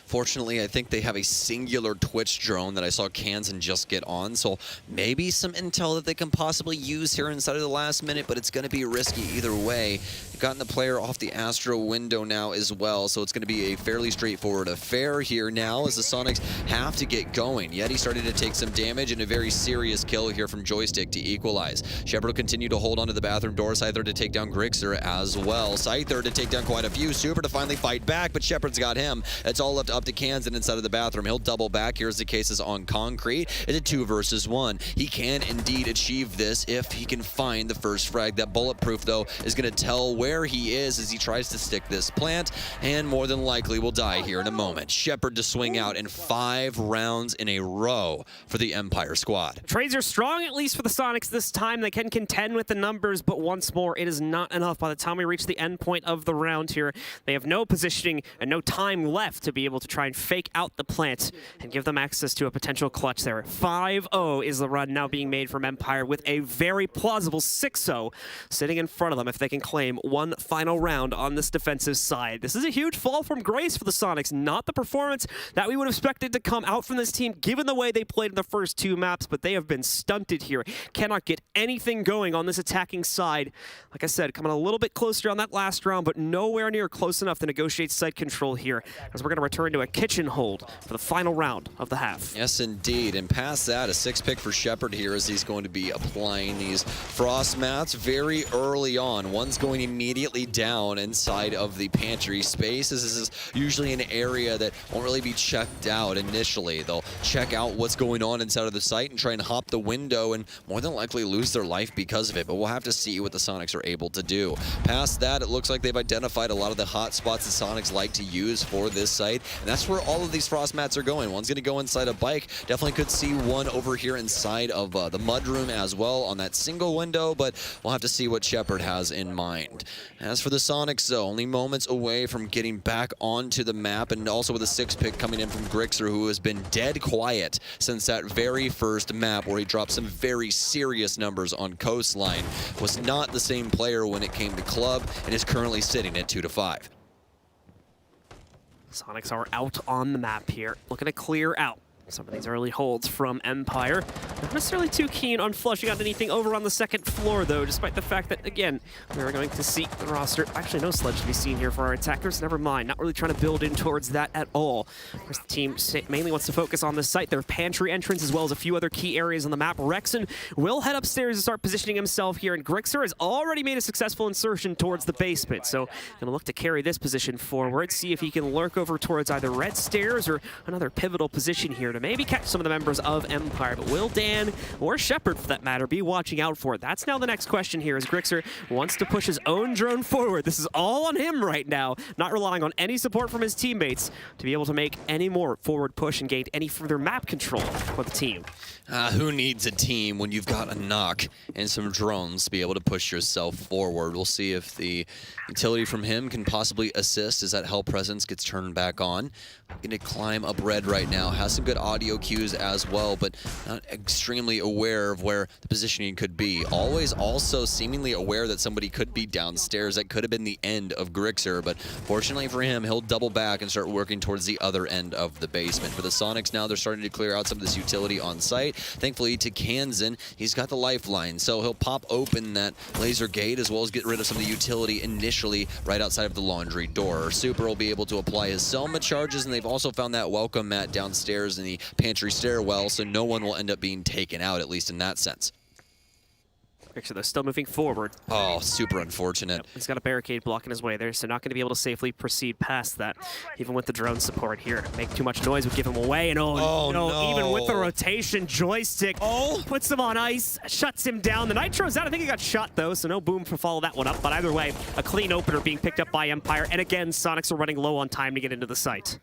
Fortunately, I think they have a singular Twitch drone that I saw Kansan just get on, so maybe some intel that they can possibly use here inside of the last minute, but it's going to be risky either way. They've gotten the player off the Astro window now as well, so it's going to be a fairly straightforward affair here now as the Sonics have to get going. Yeti started to take some damage and a very serious kill here from Joystick to equalize. Shepard will continue to hold onto the bathroom door. Scyther to take down Grixer as well. Scyther to take down quite a few. Super to finally fight back, but Shepard's got him. It's all left up to Kansan inside of the bathroom. He'll double back. Here's the cases on concrete. It's a 2 versus 1. He can indeed achieve this if he can find the first frag. That bulletproof, though, is going to tell where he is as he tries to stick this plant, and more than likely will die here in a moment. Shepard to swing out in 5 rounds in a row for the Empire squad. Trades are strong, at least for the Sonics this time. They can contend with the numbers, but once more, it is not enough. By the time we reach the end point of the round here, they have no positioning and no time left to be able to try and fake out the plant and give them access to a potential clutch there. 5-0 is the run now being made from Empire with a very plausible 6-0 sitting in front of them if they can claim one final round on this defensive side. This is a huge fall from grace for the Sonics, not the performance that we would have expected to come out from this team given the way they played in the first two maps, but they have been stunted here. Cannot get anything going on this attacking side. Like I said, coming a little bit closer on that last round, but nowhere near close enough to negotiate site control here, as we're going to return to a kitchen hold for the final round of the half. Yes, indeed. And past that, a 6-pick for Shepard here as he's going to be applying these frost mats very early on. One's going immediately down inside of the pantry space. This is usually an area that won't really be checked out initially. They'll check out what's going on inside of the site and try and hop the window and more than likely lose their life because of it. But we'll have to see what the Sonics are able to do. Past that, it looks like they've identified a lot of the hot spots that Sonics like to use for this site. And that's where all of these frost mats are going. One's going to go inside a bike. Definitely could see one over here inside of the mudroom as well on that single window, but we'll have to see what Shepard has in mind. As for the Sonics, though, only moments away from getting back onto the map, and also with a 6-pick coming in from GRIXR, who has been dead quiet since that very first map where he dropped some very serious numbers on Coastline. Was not the same player when it came to club and is currently sitting at 2-5. Sonics are out on the map here, looking to clear out some of these early holds from Empire. Not necessarily too keen on flushing out anything over on the second floor, though, despite the fact that, again, we're going to see the roster. Actually, no sledge to be seen here for our attackers. Never mind. Not really trying to build in towards that at all. Of course, the team mainly wants to focus on this site, their pantry entrance, as well as a few other key areas on the map. Rexon will head upstairs and start positioning himself here, and GRIXR has already made a successful insertion towards the basement. So, going to look to carry this position forward, see if he can lurk over towards either red stairs or another pivotal position here to maybe catch some of the members of Empire. But will Dan, or Shepard for that matter, be watching out for it? That's now the next question here, as GRIXR wants to push his own drone forward. This is all on him right now, not relying on any support from his teammates to be able to make any more forward push and gain any further map control for the team. Who needs a team when you've got a knock and some drones to be able to push yourself forward? We'll see if the utility from him can possibly assist as that Hell Presence gets turned back on. Going to climb up red right now. Has some good audio cues as well, but not extremely aware of where the positioning could be. Always also seemingly aware that somebody could be downstairs. That could have been the end of GRIXR, but fortunately for him, he'll double back and start working towards the other end of the basement. For the Sonics now, they're starting to clear out some of this utility on site. Thankfully to Kansan, he's got the lifeline, so he'll pop open that laser gate as well as get rid of some of the utility initially right outside of the laundry door. Super will be able to apply his Selma charges, and they've also found that welcome mat downstairs in the pantry stairwell, so no one will end up being taken out, at least in that sense. Actually, they're still moving forward. Oh, super unfortunate. Yep, he's got a barricade blocking his way there, so not going to be able to safely proceed past that, even with the drone support here. Make too much noise would give him away, and no, even with the rotation, Joystick puts him on ice, shuts him down. The Nitro's out. I think he got shot, though, so no boom to follow that one up. But either way, a clean opener being picked up by Empire, and again, Sonics are running low on time to get into the site.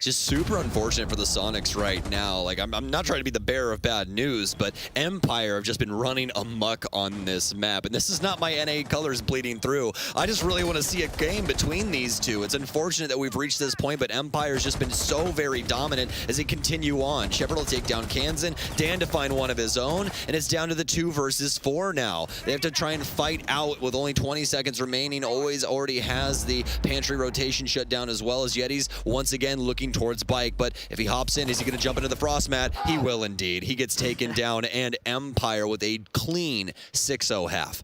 Just super unfortunate for the Sonics right now. Like, I'm not trying to be the bearer of bad news, but Empire have just been running amok on this map. And this is not my NA colors bleeding through. I just really want to see a game between these two. It's unfortunate that we've reached this point, but Empire's just been so very dominant as they continue on. Shepard will take down Kansan, Dan to find one of his own, and it's down to the 2 versus 4 now. They have to try and fight out with only 20 seconds remaining. Always already has the pantry rotation shut down, as well as Yeti's once again looking towards Bike, but if he hops in, is he going to jump into the frost mat? He will indeed. He gets taken down, and Empire with a clean 6-0 half.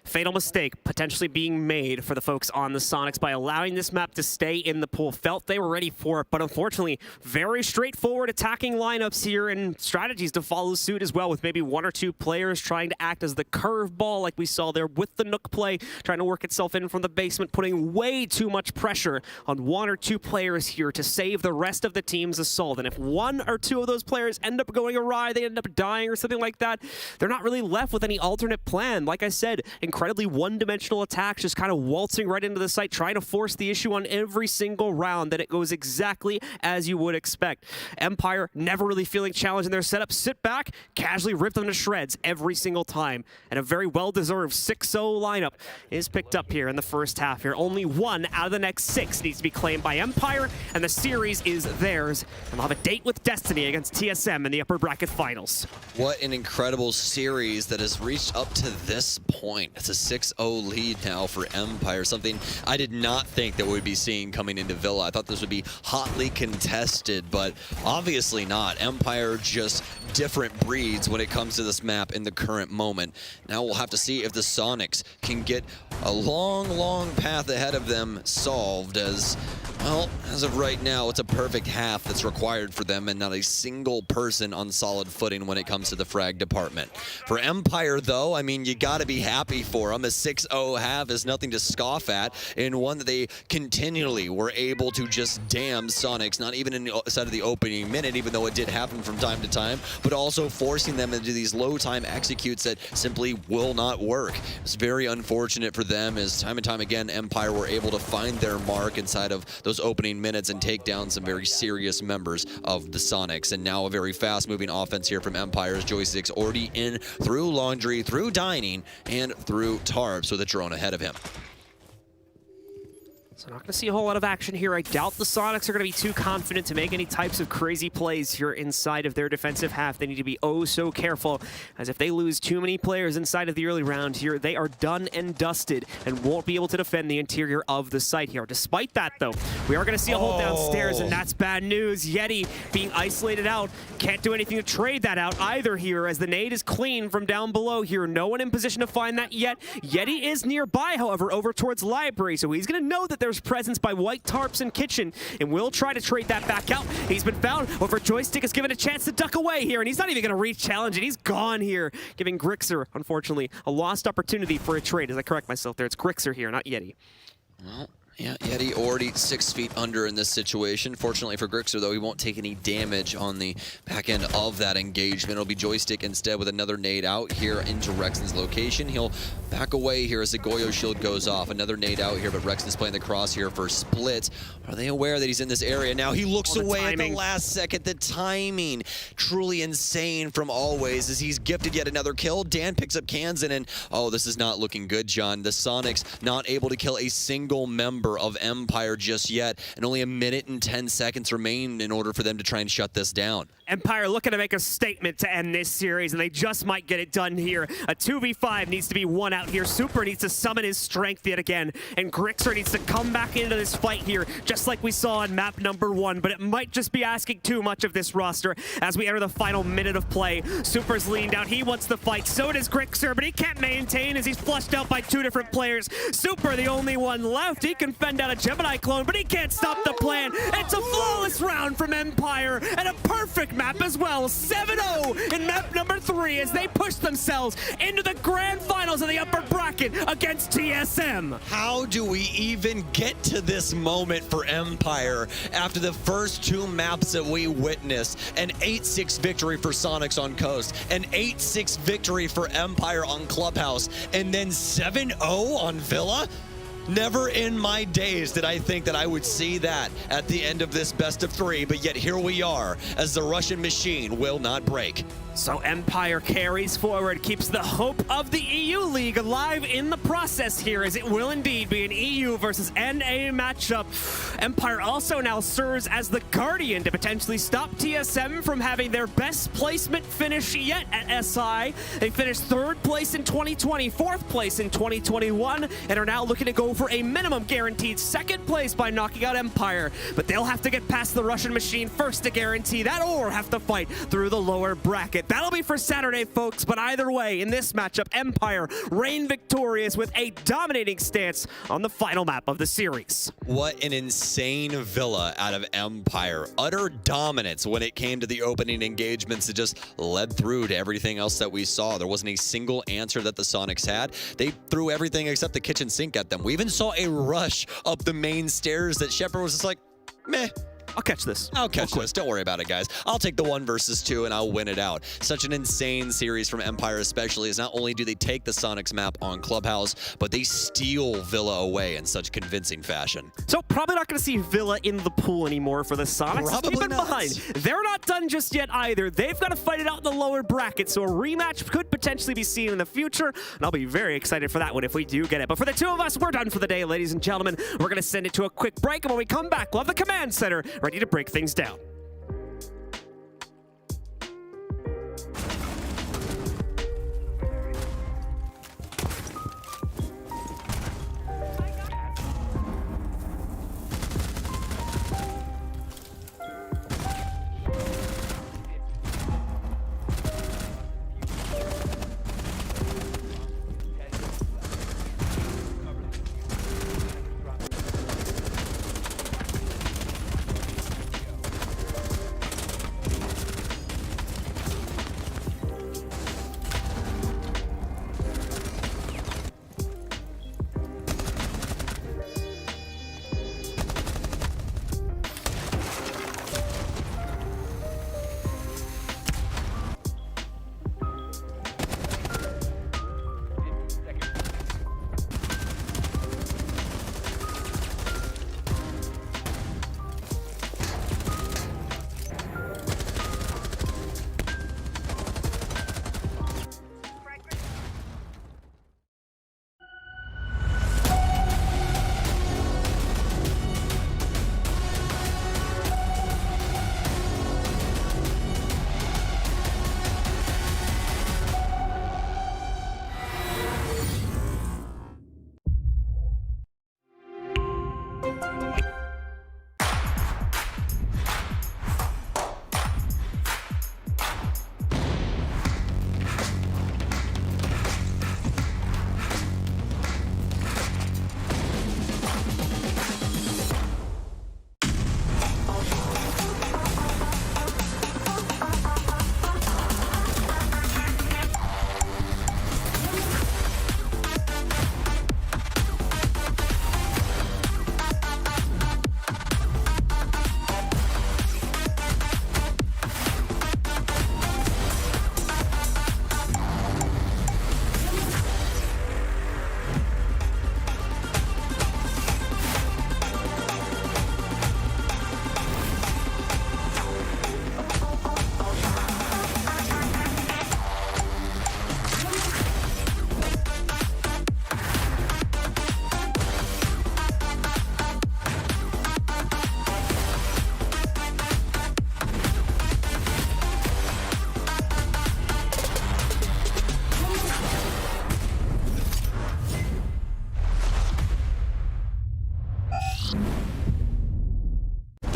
Fatal mistake potentially being made for the folks on the Sonics by allowing this map to stay in the pool. Felt they were ready for it, but unfortunately, very straightforward attacking lineups here and strategies to follow suit as well, with maybe 1 or 2 players trying to act as the curveball like we saw there with the Nook play, trying to work itself in from the basement, putting way too much pressure on 1 or 2 players here to save the rest of the team's assault. And if 1 or 2 of those players end up going awry, they end up dying or something like that, they're not really left with any alternate plan. Like I said, incredibly one-dimensional attacks, just kind of waltzing right into the site, trying to force the issue on every single round, that it goes exactly as you would expect. Empire never really feeling challenged in their setup. Sit back, casually rip them to shreds every single time. And a very well-deserved 6-0 lineup is picked up here in the first half here. Only 1 out of the next 6 needs to be claimed by Empire, and the series is theirs. And they'll have a date with Destiny against TSM in the upper bracket finals. What an incredible series that has reached up to this point. It's a 6-0 lead now for Empire, something I did not think that we'd be seeing coming into Villa. I thought this would be hotly contested, but obviously not. Empire just different breeds when it comes to this map in the current moment. Now we'll have to see if the Soniqs can get a long path ahead of them solved, as well, as of right now, it's a perfect half that's required for them and not a single person on solid footing when it comes to the frag department. For Empire, though, I mean, you gotta be happy for them. A 6-0 half is nothing to scoff at, and one that they continually were able to just damn Soniqs, not even inside of the opening minute, even though it did happen from time to time, but also forcing them into these low time executes that simply will not work. It's very unfortunate for them, as time and time again, Empire were able to find their mark inside of those opening minutes and take down some very serious members of the Soniqs. And now a very fast-moving offense here from Empire's Joysticks, already in through Laundry, through Dining, and through Tarb, so that you're on ahead of him. So not going to see a whole lot of action here. I doubt the Soniqs are going to be too confident to make any types of crazy plays here inside of their defensive half. They need to be oh so careful, as if they lose too many players inside of the early round here, they are done and dusted and won't be able to defend the interior of the site here. Despite that, though, we are going to see a hold downstairs, and that's bad news. Yeti being isolated out. Can't do anything to trade that out either here, as the nade is clean from down below here. No one in position to find that yet. Yeti is nearby, however, over towards Library, so he's going to know that there's presence by White Tarps and Kitchen, and will try to trade that back out. He's been found. Over Joystick is given a chance to duck away here, and he's not even going to re-challenge it. He's gone here, giving Grixer, unfortunately, a lost opportunity for a trade. As I correct myself there, it's Grixer here, not Yeti. Well, yeah, Yeti already 6 feet under in this situation. Fortunately for Grixer, though, he won't take any damage on the back end of that engagement. It'll be Joystick instead with another nade out here into Rexon's location. He'll back away here as the Goyo shield goes off. Another nade out here, but Rexon's playing the cross here for Split. Are they aware that he's in this area? Now he looks away at the last second. The timing, truly insane from Always, as he's gifted yet another kill. Dan picks up Kansan, and oh, this is not looking good, John. The Soniqs not able to kill a single member of Empire just yet, and only 1 minute and 10 seconds remain in order for them to try and shut this down. Empire looking to make a statement to end this series, and they just might get it done here. A 2v5 needs to be won out here. Super needs to summon his strength yet again, and Grixer needs to come back into this fight here, just like we saw on map number 1, but it might just be asking too much of this roster as we enter the final minute of play. Super's leaned out. He wants the fight. So does Grixer, but he can't maintain as he's flushed out by 2 different players. Super, the only one left. He can fend out a Gemini clone, but he can't stop the plan. It's a flawless round from Empire, and a perfect map as well. 7-0 in map number 3 as they push themselves into the grand finals of the upper bracket against TSM. How do we even get to this moment for Empire after the first 2 maps that we witnessed? An 8-6 victory for Soniqs on Coast, an 8-6 victory for Empire on Clubhouse, and then 7-0 on Villa? Never in my days did I think that I would see that at the end of this best of 3, but yet here we are, as the Russian machine will not break. So Empire carries forward, keeps the hope of the EU League alive in the process here, as it will indeed be an EU versus NA matchup. Empire also now serves as the guardian to potentially stop TSM from having their best placement finish yet at SI. They finished 3rd place in 2020, 4th place in 2021, and are now looking to go for a minimum guaranteed 2nd place by knocking out Empire. But they'll have to get past the Russian machine first to guarantee that, or have to fight through the lower bracket. That'll be for Saturday, folks, but either way, in this matchup, Empire reign victorious with a dominating stance on the final map of the series. What an insane Villa out of Empire. Utter dominance when it came to the opening engagements that just led through to everything else that we saw. There wasn't a single answer that the Soniqs had. They threw everything except the kitchen sink at them. We even saw a rush up the main stairs that Shepard was just like, meh. I'll catch this. I'll catch this. Don't worry about it, guys. I'll take the 1 versus 2 and I'll win it out. Such an insane series from Empire, especially, as not only do they take the Soniqs map on Clubhouse, but they steal Villa away in such convincing fashion. So probably not going to see Villa in the pool anymore for the Soniqs. Probably Keep in not. mind, they're not done just yet either. They've got to fight it out in the lower bracket, so a rematch could potentially be seen in the future, and I'll be very excited for that one if we do get it. But for the two of us, we're done for the day, ladies and gentlemen. We're going to send it to a quick break, and when we come back, we'll have the command center ready to break things down.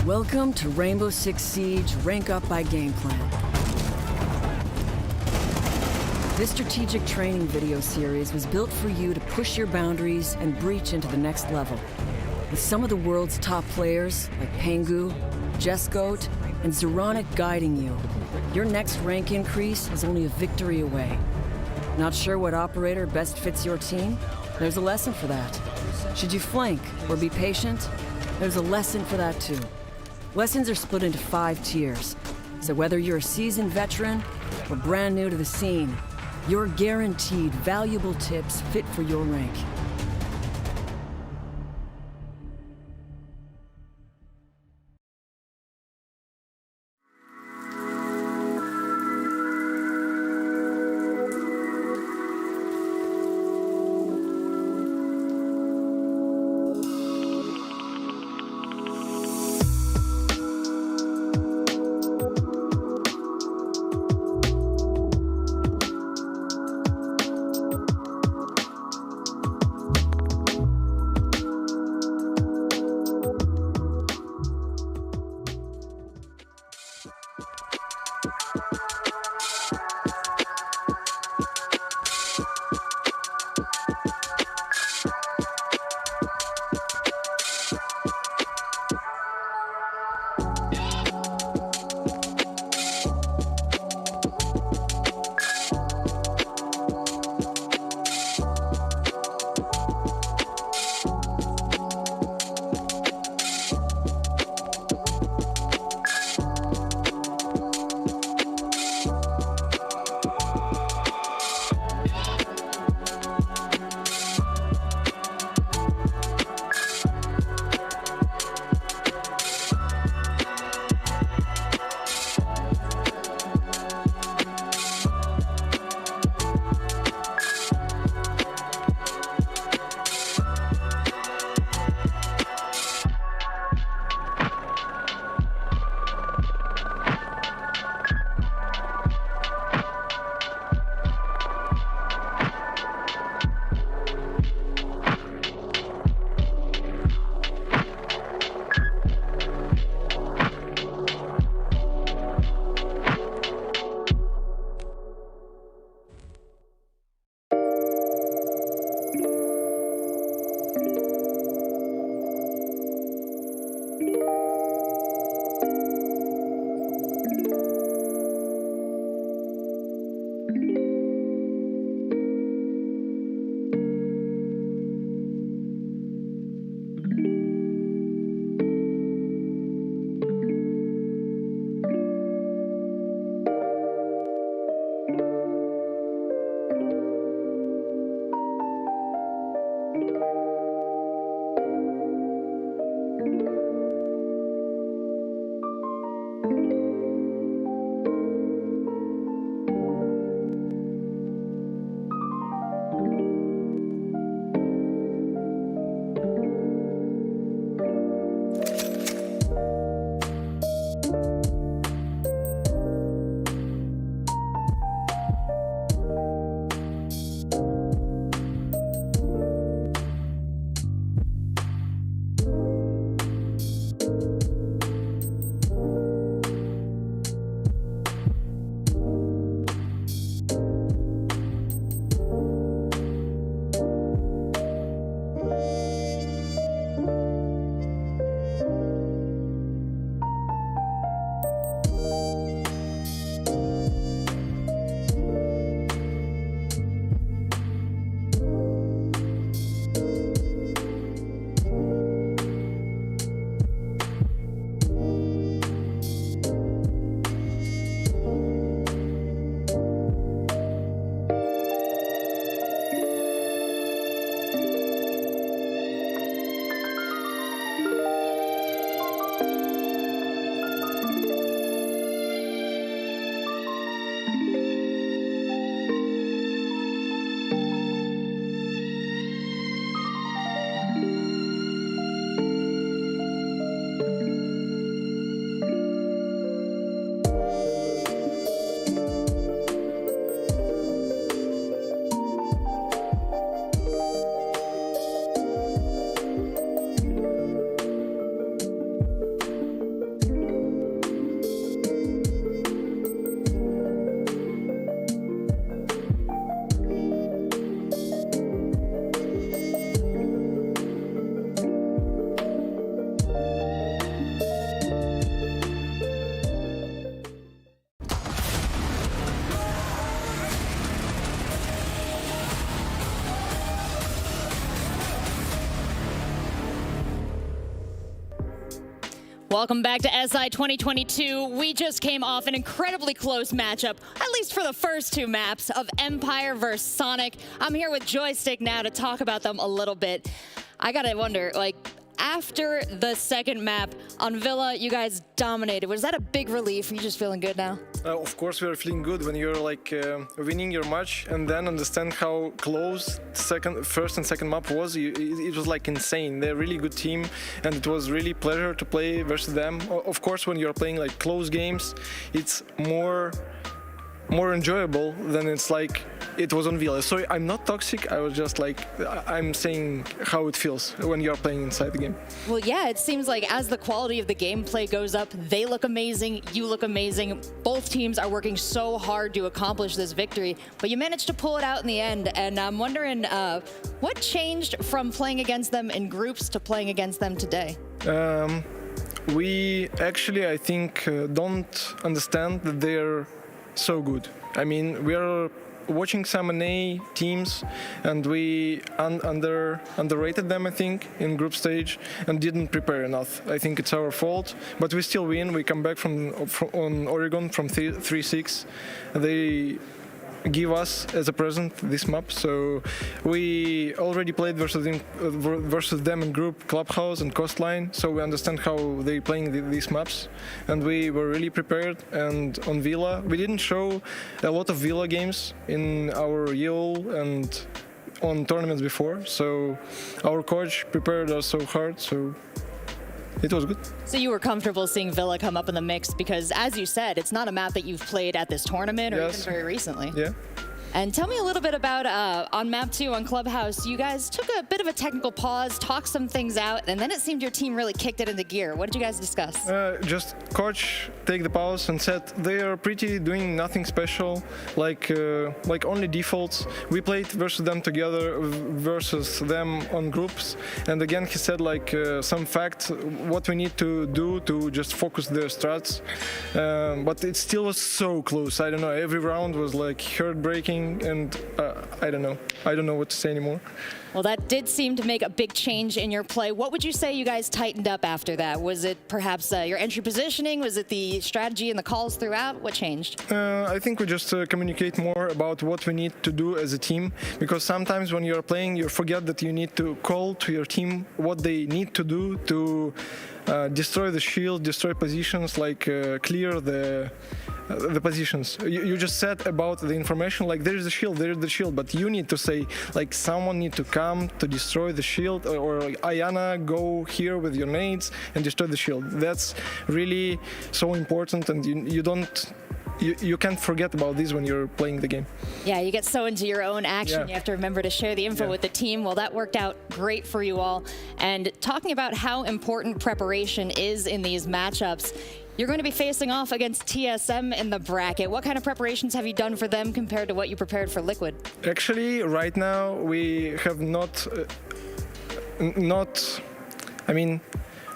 Welcome to Rainbow Six Siege Rank Up by Game Plan. This strategic training video series was built for you to push your boundaries and breach into the next level. With some of the world's top players, like Pengu, Jesgoat, and Zeronic guiding you, your next rank increase is only a victory away. Not sure what operator best fits your team? There's a lesson for that. Should you flank or be patient? There's a lesson for that too. Lessons are split into 5 tiers, so whether you're a seasoned veteran or brand new to the scene, you're guaranteed valuable tips fit for your rank. Welcome back to SI 2022. We just came off an incredibly close matchup, at least for the first two maps, of Empire versus Sonic. I'm here with Joystick now to talk about them a little bit. I gotta wonder, like, after the second map on Villa, you guys dominated. Was that a big relief? Are you just feeling good now? Of course, we are feeling good when you're like winning your match and then understand how close first and second map was. It was like insane. They're a really good team, and it was really pleasure to play versus them. Of course, when you're playing like close games, it's more enjoyable than it's like it was on Villa. So I'm not toxic. I was just like, I'm saying how it feels when you're playing inside the game. Well, yeah, it seems like as the quality of the gameplay goes up, they look amazing, you look amazing. Both teams are working so hard to accomplish this victory, but you managed to pull it out in the end. And I'm wondering, what changed from playing against them in groups to playing against them today? We actually, I think, don't understand that they're so good. I mean, we are watching some NA teams, and we underrated them, I think, in group stage and didn't prepare enough. I think it's our fault, but we still win. We come back from on Oregon from 3-6. They give us as a present this map, so we already played versus them in group Clubhouse and Coastline, so we understand how they're playing these maps, and we were really prepared. And on Villa, we didn't show a lot of Villa games in our EOL and on tournaments before, so our coach prepared us so hard, so it was good. So you were comfortable seeing Villa come up in the mix because, as you said, it's not a map that you've played at this tournament or even very recently. Yeah. And tell me a little bit about on map 2 on Clubhouse, you guys took a bit of a technical pause, talked some things out, and then it seemed your team really kicked it into gear. What did you guys discuss? Just coach take the pause and said they are pretty doing nothing special, like only defaults. We played versus them together, versus them on groups, and again he said like some facts, what we need to do to just focus their strats, but it still was so close. I don't know, every round was like heartbreaking. And I don't know what to say anymore. Well, that did seem to make a big change in your play. What would you say you guys tightened up after that? Was it perhaps your entry positioning? Was it the strategy and the calls throughout? What changed? I think we just communicate more about what we need to do as a team, because sometimes when you're playing, you forget that you need to call to your team what they need to do to destroy the shield, destroy positions, like clear the positions. You just said about the information, like there's the shield, but you need to say like someone need to come to destroy the shield, or like, Ayana, go here with your nades and destroy the shield. That's really so important, and you can't forget about this when you're playing the game. Yeah, you get so into your own action, you have to remember to share the info with the team. Well, that worked out great for you all. And talking about how important preparation is in these matchups, you're going to be facing off against TSM in the bracket. What kind of preparations have you done for them compared to what you prepared for Liquid? Actually, right now we have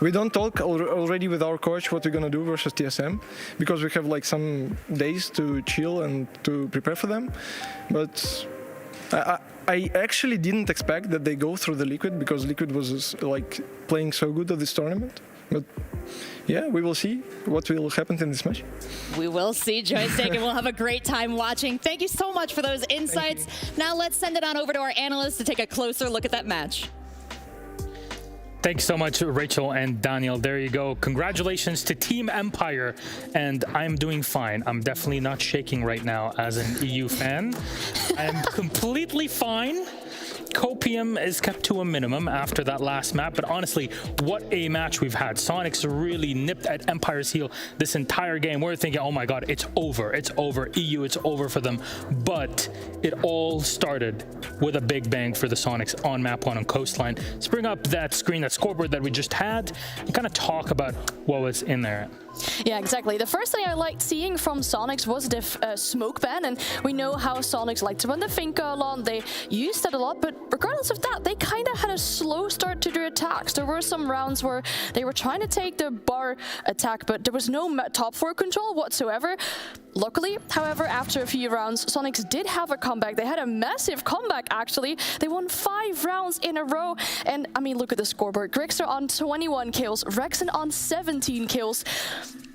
we don't talk already with our coach what we're gonna do versus TSM, because we have like some days to chill and to prepare for them. But I actually didn't expect that they go through the Liquid, because Liquid was like playing so good at this tournament. But yeah, we will see what will happen in this match. We will see, Joystick, and we'll have a great time watching. Thank you so much for those insights. Now let's send it on over to our analysts to take a closer look at that match. Thanks so much, Rachel and Daniel. There you go. Congratulations to Team Empire. And I'm doing fine. I'm definitely not shaking right now as an EU fan. I'm completely fine. Copium is kept to a minimum after that last map, but honestly, what a match we've had. Soniqs really nipped at Empire's heel this entire game. We're thinking, oh my god, it's over, EU, it's over for them. But it all started with a big bang for the Soniqs on map 1 on Coastline. Let's bring up that screen, that scoreboard that we just had, and kind of talk about what was in there. Yeah, exactly. The first thing I liked seeing from Soniqs was the smoke ban, and we know how Soniqs like to run the finger a lot. They used that a lot, but regardless of that, they kind of had a slow start to their attacks. There were some rounds where they were trying to take the bar attack, but there was no top 4 control whatsoever. Luckily, however, after a few rounds, Soniqs did have a comeback. They had a massive comeback, actually. They won 5 rounds in a row. And, I mean, look at the scoreboard. Grixer on 21 kills, Rexen on 17 kills.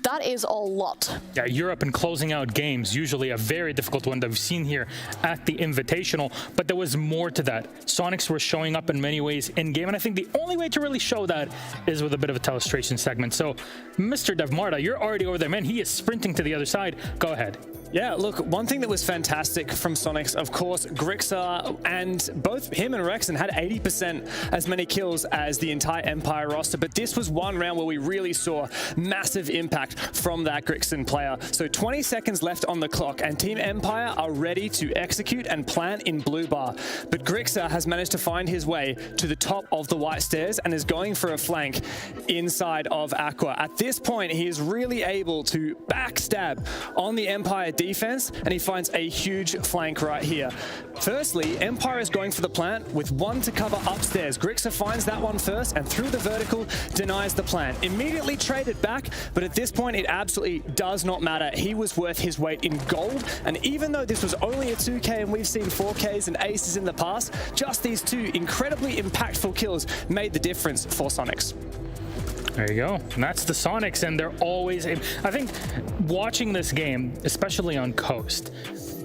That is a lot. Yeah, Europe and closing out games, usually a very difficult one that we've seen here at the Invitational, but there was more to that. Soniqs were showing up in many ways in-game, and I think the only way to really show that is with a bit of a telestration segment. So, Mr. Devmarta, you're already over there. Man, he is sprinting to the other side. Go ahead. Yeah, look, one thing that was fantastic from Soniqs, of course, Grixer and both him and Rexen had 80% as many kills as the entire Empire roster, but this was one round where we really saw massive impact from that Grixen player. So 20 seconds left on the clock, and Team Empire are ready to execute and plant in blue bar. But Grixer has managed to find his way to the top of the white stairs and is going for a flank inside of Aqua. At this point, he is really able to backstab on the Empire defense, and he finds a huge flank right here. Firstly, Empire is going for the plant with 1 to cover upstairs. Grixer finds that one first, and through the vertical, denies the plant. Immediately traded back, but at this point, it absolutely does not matter. He was worth his weight in gold, and even though this was only a 2K and we've seen 4Ks and aces in the past, just these 2 incredibly impactful kills made the difference for Soniqs. There you go. And that's the Soniqs, and they're always... I think watching this game, especially on Coast,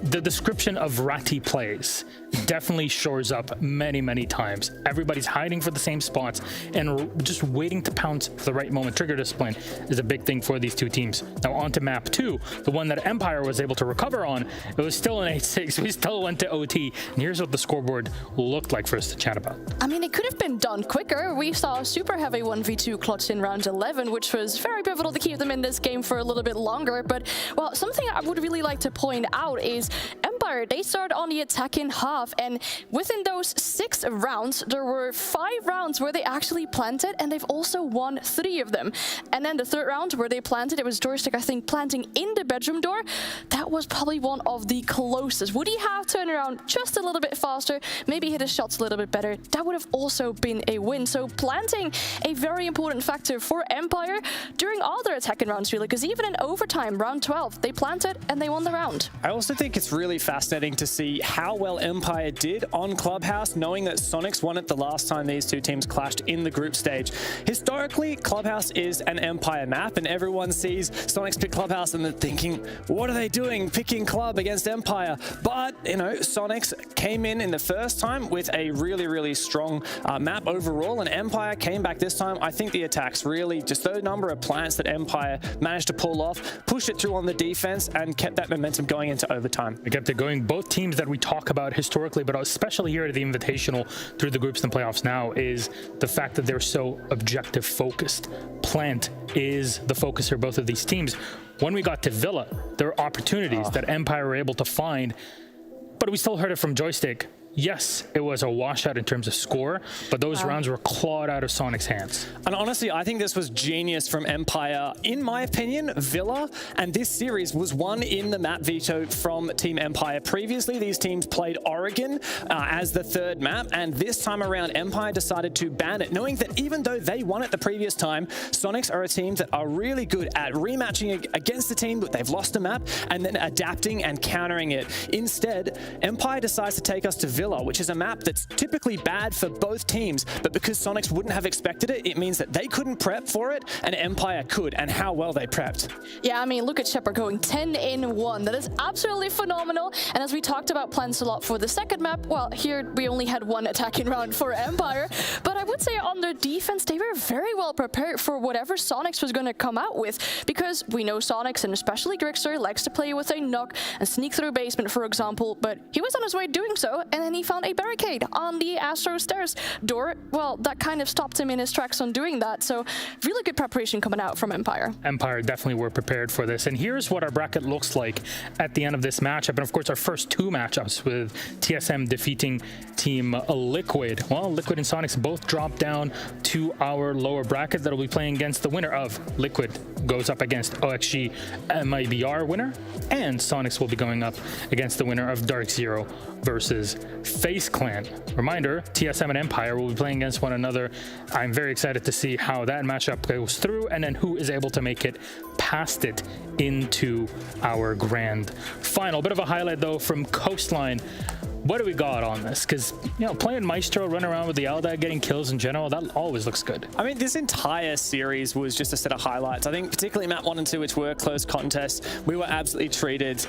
the description of Ratty plays definitely shores up many, many times. Everybody's hiding for the same spots and just waiting to pounce for the right moment. Trigger discipline is a big thing for these 2 teams. Now on to map 2, the one that Empire was able to recover on. It was still an 8-6. We still went to OT. And here's what the scoreboard looked like for us to chat about. I mean, it could have been done quicker. We saw a super heavy 1v2 clutch in round 11, which was very pivotal to keep them in this game for a little bit longer. But, well, something I would really like to point out is Empire, they started on the attacking half, and within those 6 rounds, there were 5 rounds where they actually planted, and they've also won 3 of them. And then the 3rd round where they planted, it was Joystick, I think, planting in the bedroom door. That was probably one of the closest. Would he have turned around just a little bit faster, maybe hit his shots a little bit better? That would have also been a win. So planting, a very important factor for Empire during all their attacking rounds, really, because even in overtime, round 12, they planted and they won the round. I also think it's really fascinating to see how well Empire did on Clubhouse, knowing that Soniqs won it the last time these 2 teams clashed in the group stage. Historically, Clubhouse is an Empire map, and everyone sees Soniqs pick Clubhouse and they're thinking, what are they doing picking Club against Empire? But, you know, Soniqs came in the first time with a really, really strong map overall, and Empire came back this time. I think the attacks really, just the number of plants that Empire managed to pull off, pushed it through on the defense, and kept that momentum going into overtime. They kept it going. Both teams that we talk about historically, but especially here at the Invitational through the groups and playoffs now, is the fact that they're so objective focused. Plant is the focus for both of these teams. When we got to Villa, there were opportunities that Empire were able to find, but we still heard it from Joystick. Yes, it was a washout in terms of score, but those rounds were clawed out of Soniqs' hands. And honestly, I think this was genius from Empire. In my opinion, Villa and this series was won in the map veto from Team Empire. Previously, these teams played Oregon as the 3rd map, and this time around, Empire decided to ban it, knowing that even though they won it the previous time, Soniqs are a team that are really good at rematching against the team that they've lost a map and then adapting and countering it. Instead, Empire decides to take us to Villa, which is a map that's typically bad for both teams, but because Soniqs wouldn't have expected it, it means that they couldn't prep for it, and Empire could, and how well they prepped. Yeah, I mean, look at Shepard going 10-in-1. That is absolutely phenomenal. And as we talked about plans a lot for the 2nd map, well, here we only had 1 attacking round for Empire, but I would say on their defense, they were very well prepared for whatever Soniqs was going to come out with, because we know Soniqs, and especially Grixer, likes to play with a knock and sneak through basement, for example, but he was on his way doing so, and then he found a barricade on the Astro stairs door. Well, that kind of stopped him in his tracks on doing that, so really good preparation coming out from Empire. Empire definitely were prepared for this, and here's what our bracket looks like at the end of this matchup, and of course our first 2 matchups with TSM defeating Team Liquid. Well, Liquid and Soniqs both drop down to our lower bracket that'll be playing against the winner of Liquid goes up against OXG MIBR winner, and Soniqs will be going up against the winner of DarkZero versus FaZe Clan. Reminder, TSM and Empire will be playing against one another. I'm very excited to see how that matchup goes through and then who is able to make it past it into our grand final. Bit of a highlight though from Coastline. What do we got on this? Because, you know, playing Maestro, running around with the Aldad, getting kills in general, that always looks good. I mean, this entire series was just a set of highlights. I think particularly map 1 and 2, which were close contests, we were absolutely treated.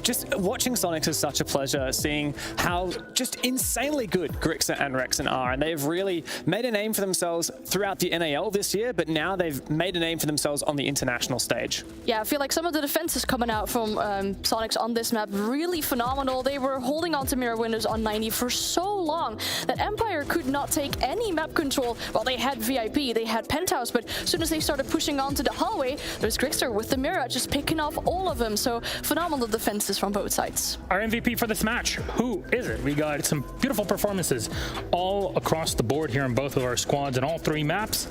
Just watching Soniqs is such a pleasure, seeing how just insanely good Grixa and Rexen are. And they've really made a name for themselves throughout the NAL this year, but now they've made a name for themselves on the international stage. Yeah, I feel like some of the defenses coming out from Soniqs on this map, really phenomenal. They were holding on to mirror windows on 90 for so long that Empire could not take any map control. Well, they had VIP, they had Penthouse, but as soon as they started pushing onto the hallway, there's Grixter with the mirror just picking off all of them. So phenomenal defenses from both sides. Our MVP for this match, who is it? We got some beautiful performances all across the board here in both of our squads and all 3 maps.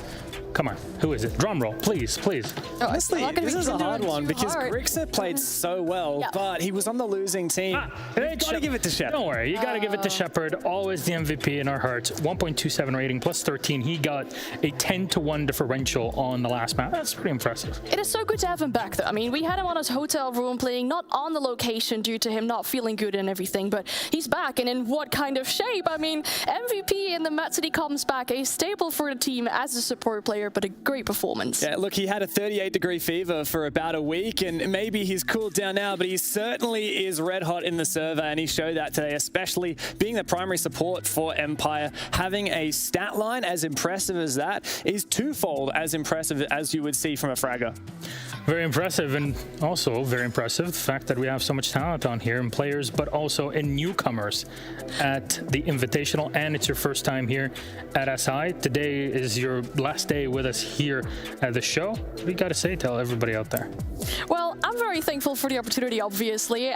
Come on, who is it? Drum roll, please, please. Honestly, this is a hard one because Grixer played so well, but he was on the losing team. You gotta give it to Shepard. Don't worry, you gotta give it to Shepard. Always the MVP in our hearts. 1.27 rating plus 13. He got a 10-to-1 differential on the last map. That's pretty impressive. It is so good to have him back, though. I mean, we had him on his hotel room playing, not on the location due to him not feeling good and everything, but he's back, and in what kind of shape? I mean, MVP in the match that he comes back, a staple for the team as a support player, but a great performance. Yeah, look, he had a 38-degree fever for about a week, and maybe he's cooled down now, but he certainly is red hot in the server, and he showed that today, especially being the primary support for Empire. Having a stat line as impressive as that is twofold as impressive as you would see from a fragger. Very impressive, and also very impressive the fact that we have so much talent on here in players, but also in newcomers at the Invitational, and it's your first time here at SI. Today is your last day with us here at the show. What do you got to say? Tell everybody out there. Well, I'm very thankful for the opportunity, obviously.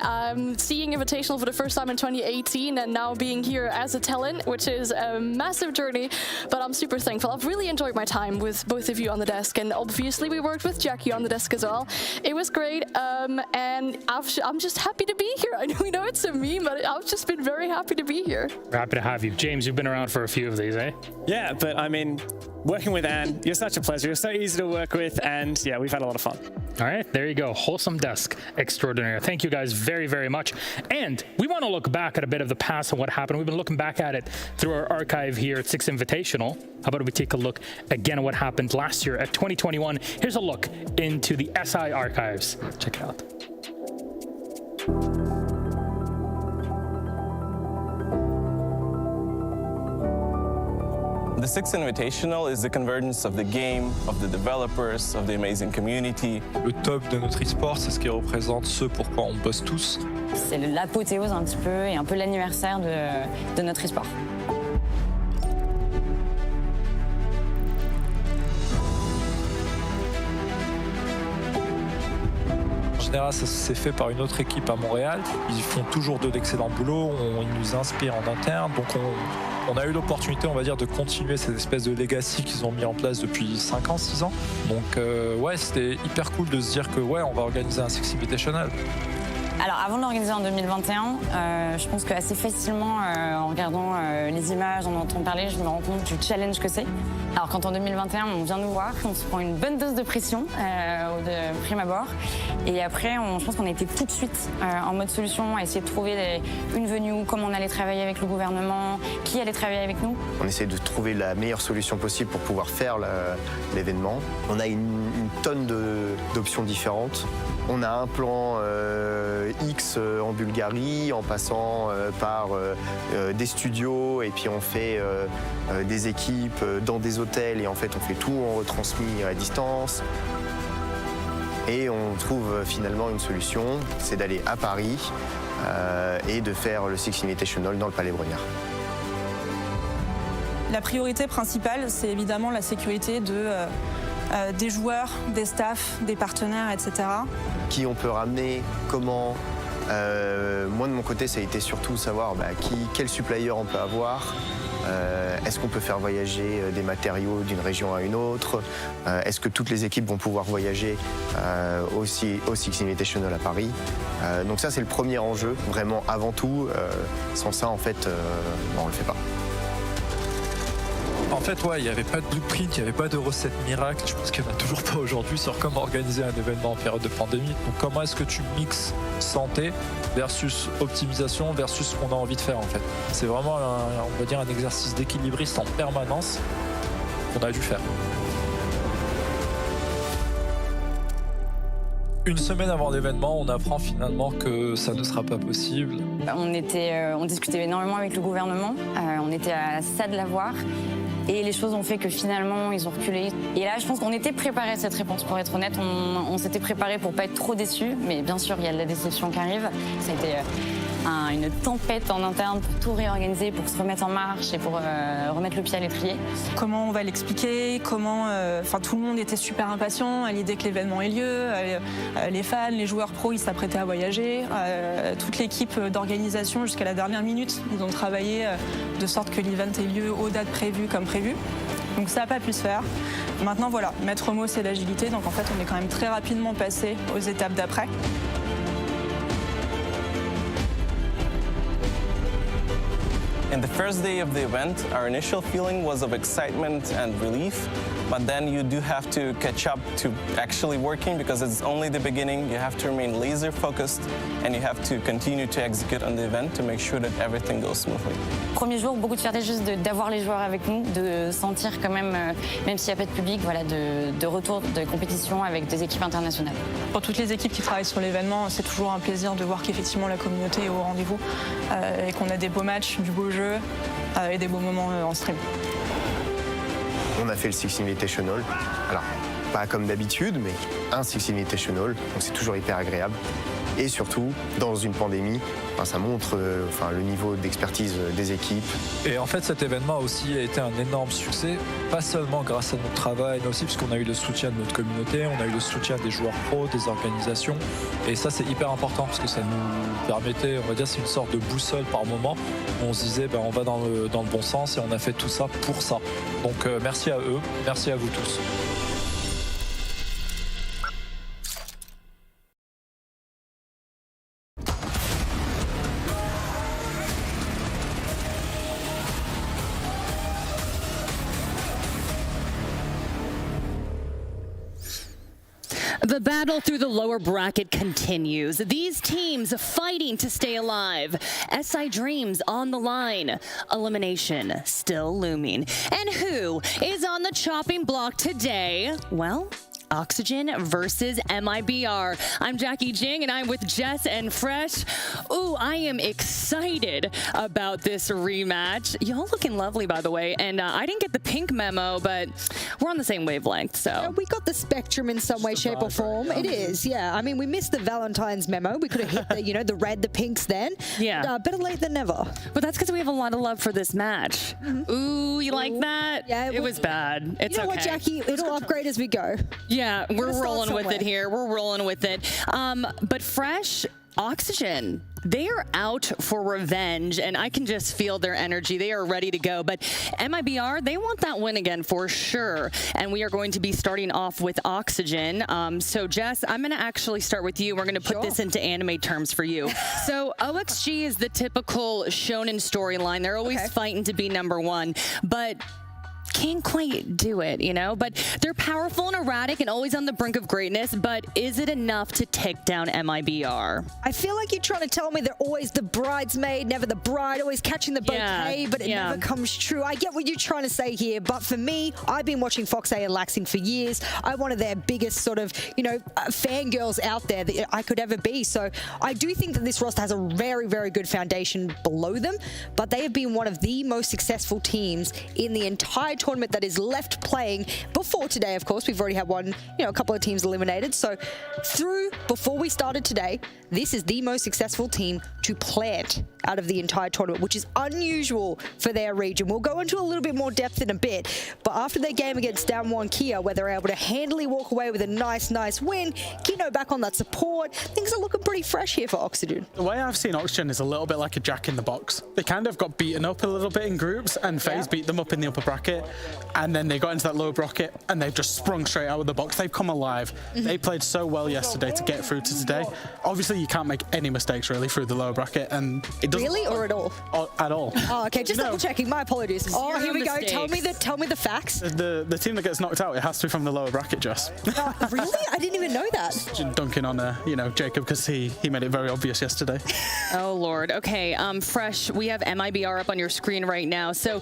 Seeing Invitational for the first time in 2018 and now being here as a talent, which is a massive journey, but I'm super thankful. I've really enjoyed my time with both of you on the desk, and obviously we worked with Jackie on the desk as well. It was great, and I'm just happy to be here. I know we know it's a meme, but I've just been very happy to be here. We're happy to have you. James, you've been around for a few of these, eh? Yeah, but I mean, working with Anne, you're such a pleasure. You're so easy to work with, and yeah, we've had a lot of fun. All right, there you go. Wholesome desk extraordinaire. Thank you guys very, very much. And we want to look back at a bit of the past and what happened. We've been looking back at it through our archive here at Six Invitational. How about we take a look again at what happened last year at 2021? Here's a look into the SI archives. Check it out. The Six Invitational is the convergence of the game, of the developers, of the amazing community. Le top de notre e-sport, c'est ce qui représente ce pourquoi on bosse tous. C'est l'apothéose un petit peu et un peu l'anniversaire de notre e-sport. En général, ça s'est fait par une autre équipe à Montréal. Ils font toujours d'excellents boulots, ils nous inspirent en interne. Donc on a eu l'opportunité, on va dire, de continuer cette espèce de legacy qu'ils ont mis en place depuis 5 ans, 6 ans. Donc ouais, c'était hyper cool de se dire que ouais, on va organiser un Six Invitational. Alors avant de l'organiser en 2021, je pense qu'assez facilement, en regardant les images, en entendant parler, je me rends compte du challenge que c'est. Alors quand en 2021 on vient nous voir, on se prend une bonne dose de pression de prime abord. Et après, je pense qu'on a été tout de suite en mode solution, à essayer de trouver une venue, comment on allait travailler avec le gouvernement, qui allait travailler avec nous. On essaie de trouver la meilleure solution possible pour pouvoir faire l'événement. On a une tonne d'options différentes. On a un plan X en Bulgarie, en passant par des studios, et puis on fait des équipes dans des hôtels, et en fait on fait tout, on retransmet à distance. Et on trouve finalement une solution, c'est d'aller à Paris et de faire le Six Invitational dans le Palais Brongniart. La priorité principale, c'est évidemment la sécurité des joueurs, des staffs, des partenaires, etc. Qui on peut ramener, comment. Moi de mon côté, ça a été surtout savoir quel supplier on peut avoir Est-ce qu'on peut faire voyager des matériaux d'une région à une autre? Est-ce que toutes les équipes vont pouvoir voyager au Six Invitational à Paris? Donc ça, c'est le premier enjeu, vraiment avant tout. Sans ça, en fait, on le fait pas. En fait, ouais, il n'y avait pas de blueprint, il n'y avait pas de recette miracle. Je pense qu'il n'y en a toujours pas aujourd'hui sur comment organiser un événement en période de pandémie. Donc comment est-ce que tu mixes santé versus optimisation versus ce qu'on a envie de faire en fait. C'est vraiment, on va dire, un exercice d'équilibriste en permanence qu'on a dû faire. Une semaine avant l'événement, on apprend finalement que ça ne sera pas possible. On discutait énormément avec le gouvernement, on était à ça de l'avoir. Et les choses ont fait que finalement, ils ont reculé. Et là, je pense qu'on était préparé à cette réponse, pour être honnête. On s'était préparé pour pas être trop déçus. Mais bien sûr, il y a de la déception qui arrive. Ça a été une tempête en interne pour tout réorganiser, pour se remettre en marche et pour remettre le pied à l'étrier. Comment on va l'expliquer? Comment, tout le monde était super impatient à l'idée que l'événement ait lieu. Les fans, les joueurs pros, ils s'apprêtaient à voyager. Toute l'équipe d'organisation, jusqu'à la dernière minute, ils ont travaillé de sorte que l'event ait lieu aux dates prévues comme prévu. Donc ça n'a pas pu se faire. Maintenant, voilà, maître mot, c'est l'agilité. Donc en fait, on est quand même très rapidement passé aux étapes d'après. In the first day of the event, our initial feeling was of excitement and relief, but then you do have to catch up to actually working because it's only the beginning. You have to remain laser focused and you have to continue to execute on the event to make sure that everything goes smoothly. Premier jour, beaucoup de fierté juste d'avoir les joueurs avec nous, de sentir quand même, même s'il n'y a pas de public, voilà, de retour de compétition avec des équipes internationales. Pour toutes les équipes qui travaillent sur l'événement, c'est toujours un plaisir de voir qu'effectivement la communauté est au rendez-vous et qu'on a des beaux matchs, du beau jeu et des beaux moments en stream. On a fait le Six Invitational. Alors, pas comme d'habitude, mais un Six Invitational, donc c'est toujours hyper agréable. Et surtout, dans une pandémie, ça montre le niveau d'expertise des équipes. Et en fait, cet événement aussi a été un énorme succès, pas seulement grâce à notre travail, mais aussi parce qu'on a eu le soutien de notre communauté, on a eu le soutien des joueurs pros, des organisations. Et ça, c'est hyper important parce que ça nous permettait, on va dire, c'est une sorte de boussole par moment. On se disait, on va dans le bon sens et on a fait tout ça pour ça. Donc merci à eux, merci à vous tous. The battle through the lower bracket continues. These teams fighting to stay alive. SI Dreams on the line. Elimination still looming. And who is on the chopping block today? Well, Oxygen versus MIBR. I'm Jackie Jing, and I'm with Jess and Fresh. Ooh, I am excited about this rematch. Y'all looking lovely, by the way. And I didn't get the pink memo, but we're on the same wavelength, so. Yeah, we got the spectrum in some way, shape, or form. It is, yeah. I mean, we missed the Valentine's memo. We could have hit the, the red, the pinks then. Yeah. Better late than never. But that's because we have a lot of love for this match. Ooh, you like that? Yeah. It was bad. It's you know okay. what, Jackie? It'll upgrade as we go. Yeah, we're rolling with it here. We're rolling with it. But Fresh, Oxygen, they are out for revenge, and I can just feel their energy. They are ready to go. But MIBR, they want that win again for sure. And we are going to be starting off with Oxygen. So, Jess, I'm going to actually start with you. We're going to put this into anime terms for you. So, OXG is the typical shonen storyline. They're always fighting to be #1. But can't quite do it, but they're powerful and erratic and always on the brink of greatness. But is it enough to take down MIBR? I feel like you're trying to tell me they're always the bridesmaid, never the bride, always catching the bouquet, but it never comes true. I get what you're trying to say here, but for me, I've been watching Fox A and Laxing for years. I'm one of their biggest sort of, fangirls out there that I could ever be. So I do think that this roster has a very, very good foundation below them, but they have been one of the most successful teams in the entire tournament that is left playing. Before today, of course, we've already had one, a couple of teams eliminated. So before we started today, this is the most successful team to plant out of the entire tournament, which is unusual for their region. We'll go into a little bit more depth in a bit, but after their game against Down 1 Kia, where they're able to handily walk away with a nice win, Kino back on that support, things are looking pretty fresh here for Oxygen. The way I've seen Oxygen is a little bit like a Jack in the Box. They kind of got beaten up a little bit in groups, and FaZe beat them up in the upper bracket, and then they got into that lower bracket, and they've just sprung straight out of the box. They've come alive. They played so well yesterday to get through to today. Obviously, you can't make any mistakes really through the lower bracket, and it doesn't. Really, or at all? At all. Oh, okay, just double checking. My apologies. Oh, here we go. Tell me the facts. The team that gets knocked out, it has to be from the lower bracket, Jess. Really? I didn't even know that. Dunking on Jacob, because he made it very obvious yesterday. Oh Lord. Okay, Fresh, we have MIBR up on your screen right now. So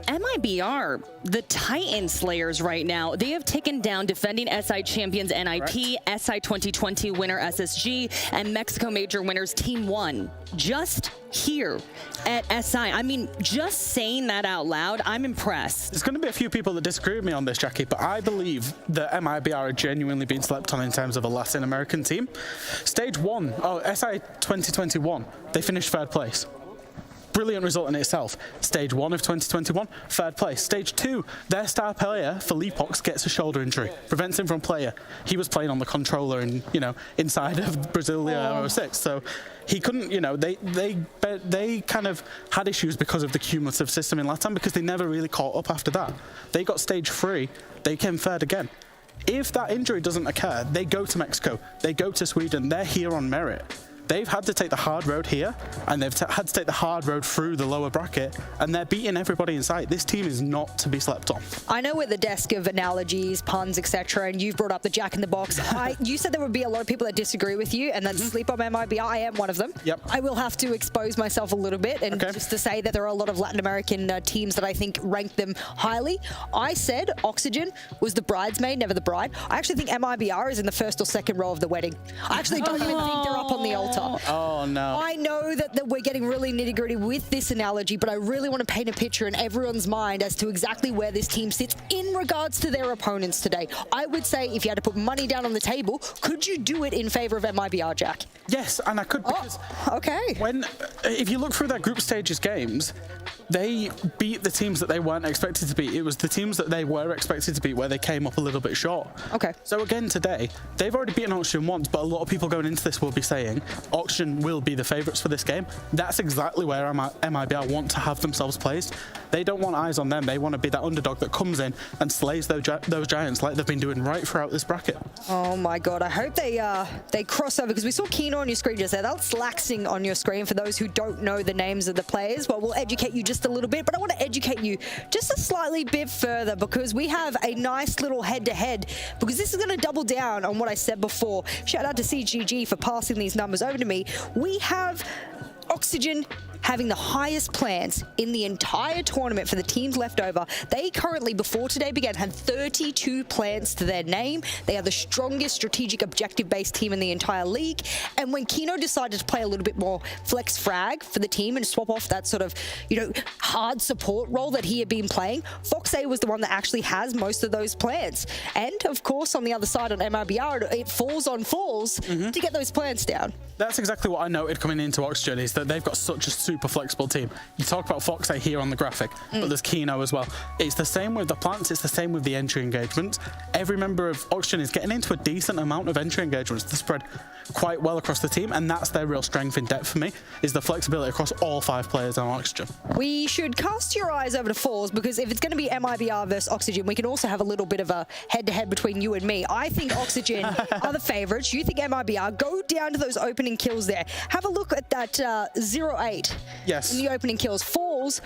MIBR, the Titan Slayers right now, they have taken down defending SI champions NIP, SI 2020 winner SSG, and Mexico Major winners Team 1. Just here at SI. I mean, just saying that out loud, I'm impressed. There's going to be a few people that disagree with me on this, Jackie, but I believe that MIBR are genuinely being slept on in terms of a Latin American team. Stage 1, SI 2021, they finished 3rd place. Brilliant result in itself. Stage 1 of 2021, 3rd place. Stage 2, their star player, Felipox, gets a shoulder injury, prevents him from playing. He was playing on the controller and, inside of Brasilia 06, so he couldn't, they kind of had issues because of the cumulative system in LATAM, because they never really caught up after that. They got stage 3, they came 3rd again. If that injury doesn't occur, they go to Mexico, they go to Sweden, they're here on merit. They've had to take the hard road here, and they've had to take the hard road through the lower bracket, and they're beating everybody in sight. This team is not to be slept on. I know we're the desk of analogies, puns, etc., and you've brought up the Jack in the Box. You said there would be a lot of people that disagree with you, and that sleep on MIBR. I am one of them. Yep. I will have to expose myself a little bit, and just to say that there are a lot of Latin American teams that I think rank them highly. I said Oxygen was the bridesmaid, never the bride. I actually think MIBR is in the 1st or 2nd row of the wedding. I actually don't even think they're up on the altar. Oh, no. I know that we're getting really nitty-gritty with this analogy, but I really want to paint a picture in everyone's mind as to exactly where this team sits in regards to their opponents today. I would say if you had to put money down on the table, could you do it in favor of MIBR, Jack? Yes, and I could, because if you look through their group stages games, they beat the teams that they weren't expected to beat. It was the teams that they were expected to beat where they came up a little bit short. Okay. So again today, they've already beaten Oxygen once, but a lot of people going into this will be saying Oxygen will be the favourites for this game. That's exactly where MIBR want to have themselves placed. They don't want eyes on them. They want to be that underdog that comes in and slays those giants like they've been doing right throughout this bracket. Oh my God, I hope they cross over, because we saw Kino on your screen just there. That's Laxing on your screen for those who don't know the names of the players. Well, we'll educate you just a little bit, but I want to educate you just a slightly bit further, because we have a nice little head-to-head, because this is going to double down on what I said before. Shout out to CGG for passing these numbers over to me. We have Oxygen having the highest plans in the entire tournament for the teams left over. They currently, before today began, had 32 plans to their name. They are the strongest strategic objective-based team in the entire league. And when Kino decided to play a little bit more flex frag for the team and swap off that sort of, hard support role that he had been playing, FoxA was the one that actually has most of those plans. And of course, on the other side on MIBR, it falls on falls to get those plans down. That's exactly what I noted coming into Oxygen, is that they've got such a super flexible team. You talk about FoxA here on the graphic, but there's Kino as well. It's the same with the plants, it's the same with the entry engagements. Every member of Oxygen is getting into a decent amount of entry engagements to spread quite well across the team, and that's their real strength in depth for me, is the flexibility across all 5 players on Oxygen. We should cast your eyes over to Falls, because if it's going to be MIBR versus Oxygen, we can also have a little bit of a head-to-head between you and me. I think Oxygen are the favourites. You think MIBR. Go down to those opening kills there. Have a look at that 0-8 in the opening kills. Falls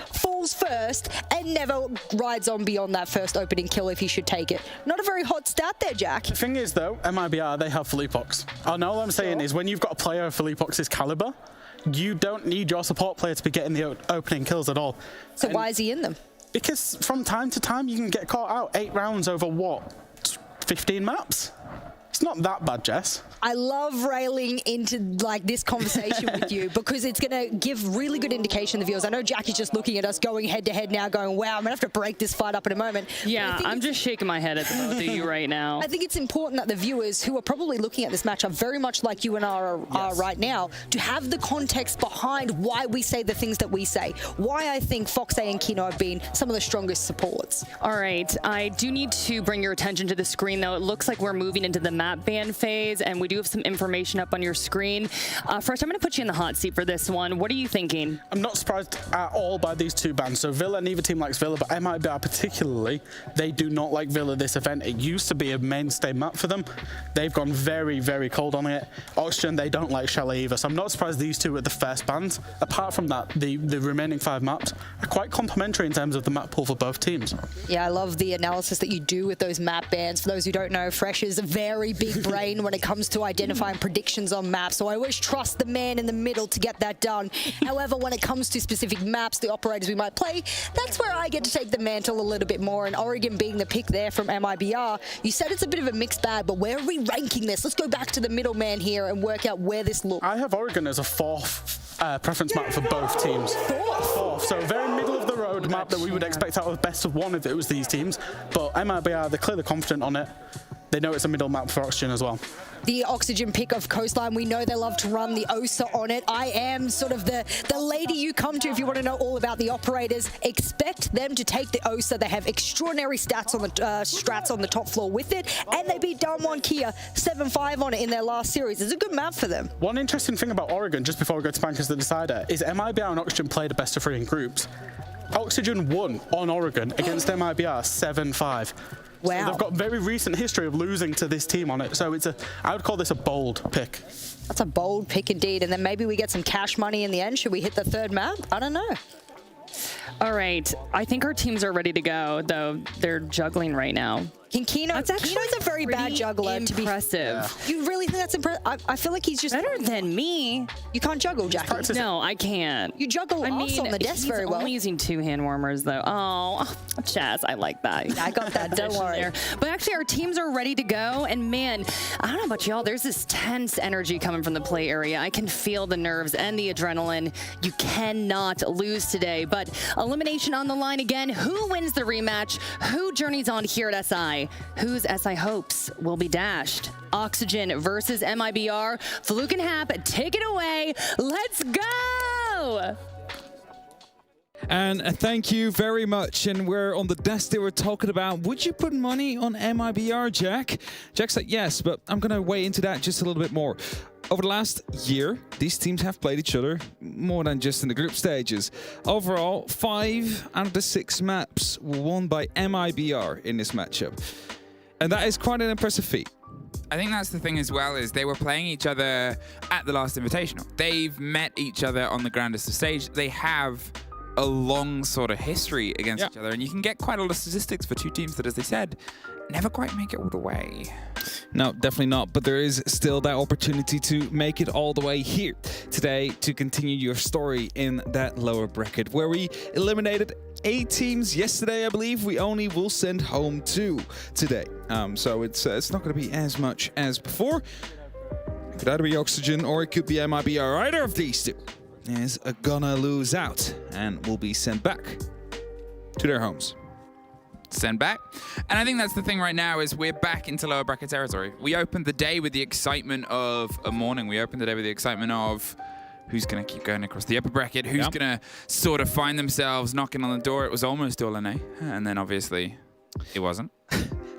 first and never rides on beyond that first opening kill if he should take it. Not a very hot stat there, Jack. The thing is, though, MIBR, they have Felipox. And all I'm saying is, when you've got a player of Felipox's caliber, you don't need your support player to be getting the opening kills at all. So why is he in them? Because from time to time, you can get caught out 8 rounds over, 15 maps? It's not that bad, Jess. I love railing into like this conversation with you because it's going to give really good indication to the viewers. I know Jackie's just looking at us going head to head now going, wow, I'm going to have to break this fight up in a moment. Yeah, I'm just shaking my head at the both of you right now. I think it's important that the viewers who are probably looking at this matchup very much like you and I are right now to have the context behind why we say the things that we say. Why I think FaZe and Kino have been some of the strongest supports. All right, I do need to bring your attention to the screen though. It looks like we're moving into the map ban phase, and we do have some information up on your screen. First, I'm going to put you in the hot seat for this one. What are you thinking? I'm not surprised at all by these two bans. So Villa, neither team likes Villa, but MIBR particularly, they do not like Villa this event. It used to be a mainstay map for them. They've gone very, very cold on it. Oxygen, they don't like Chalet either. So I'm not surprised these two are the first bans. Apart from that, the remaining 5 maps are quite complementary in terms of the map pool for both teams. Yeah, I love the analysis that you do with those map bans. For those who don't know, Fresh is a very big brain when it comes to identifying predictions on maps, so I always trust the man in the middle to get that done. However, when it comes to specific maps, the operators we might play, that's where I get to take the mantle a little bit more, and Oregon being the pick there from MIBR. You said it's a bit of a mixed bag, but where are we ranking this? Let's go back to the middleman here and work out where this looks. I have Oregon as a 4th preference map for both teams. Fourth, so very middle of the road map that we would expect out of best of 1 if it was these teams, but MIBR, they're clearly confident on it. They know it's a middle map for Oxygen as well. The Oxygen pick of Coastline, we know they love to run the OSA on it. I am sort of the lady you come to if you want to know all about the operators. Expect them to take the OSA. They have extraordinary stats on the strats on the top floor with it, and they beat Down1 Kia 7-5 on it in their last series. It's a good map for them. One interesting thing about Oregon, just before we go to Bankers the Decider, is MIBR and Oxygen played a best of 3 in groups. Oxygen won on Oregon against MIBR 7-5. Wow. So they've got very recent history of losing to this team on it. So I would call this a bold pick. That's a bold pick indeed. And then maybe we get some cash money in the end. Should we hit the 3rd map? I don't know. All right, I think our teams are ready to go, though they're juggling right now. Kino's a very bad juggler. Impressive. You really think that's impressive? I feel like he's just better than me. You can't juggle, Jackie. No, I can't. You juggle us on the desk very well. I'm only using 2 hand warmers though. Oh, Chaz, I like that. Yeah, I got that. Don't worry. There. But actually, our teams are ready to go, and man, I don't know about y'all. There's this tense energy coming from the play area. I can feel the nerves and the adrenaline. You cannot lose today. But elimination on the line again. Who wins the rematch? Who journeys on here at SI? Whose SI hopes will be dashed? Oxygen versus MIBR. Faluke and Hap, take it away. Let's go! And thank you very much. And we're on the desk they were talking about, would you put money on MIBR, Jack? Jack said yes, but I'm going to weigh into that just a little bit more. Over the last year, these teams have played each other more than just in the group stages. Overall, 5 out of the 6 maps were won by MIBR in this matchup. And that is quite an impressive feat. I think that's the thing as well, is they were playing each other at the last Invitational. They've met each other on the grandest stage. They have a long sort of history against each other, and you can get quite a lot of statistics for 2 teams that, as they said, never quite make it all the way. No, definitely not, but there is still that opportunity to make it all the way here today to continue your story in that lower bracket, where we eliminated 8 teams yesterday, I believe. We only will send home 2 today. So it's not going to be as much as before. It could either be Oxygen or it could be MIBR. Either of these 2 is gonna lose out and will be sent back to their homes. Send back. And I think that's the thing right now, is we're back into lower bracket territory. We opened the day with the excitement of a morning. We opened the day with the excitement of who's going to keep going across the upper bracket, who's going to sort of find themselves knocking on the door. It was almost all an A, and then obviously it wasn't.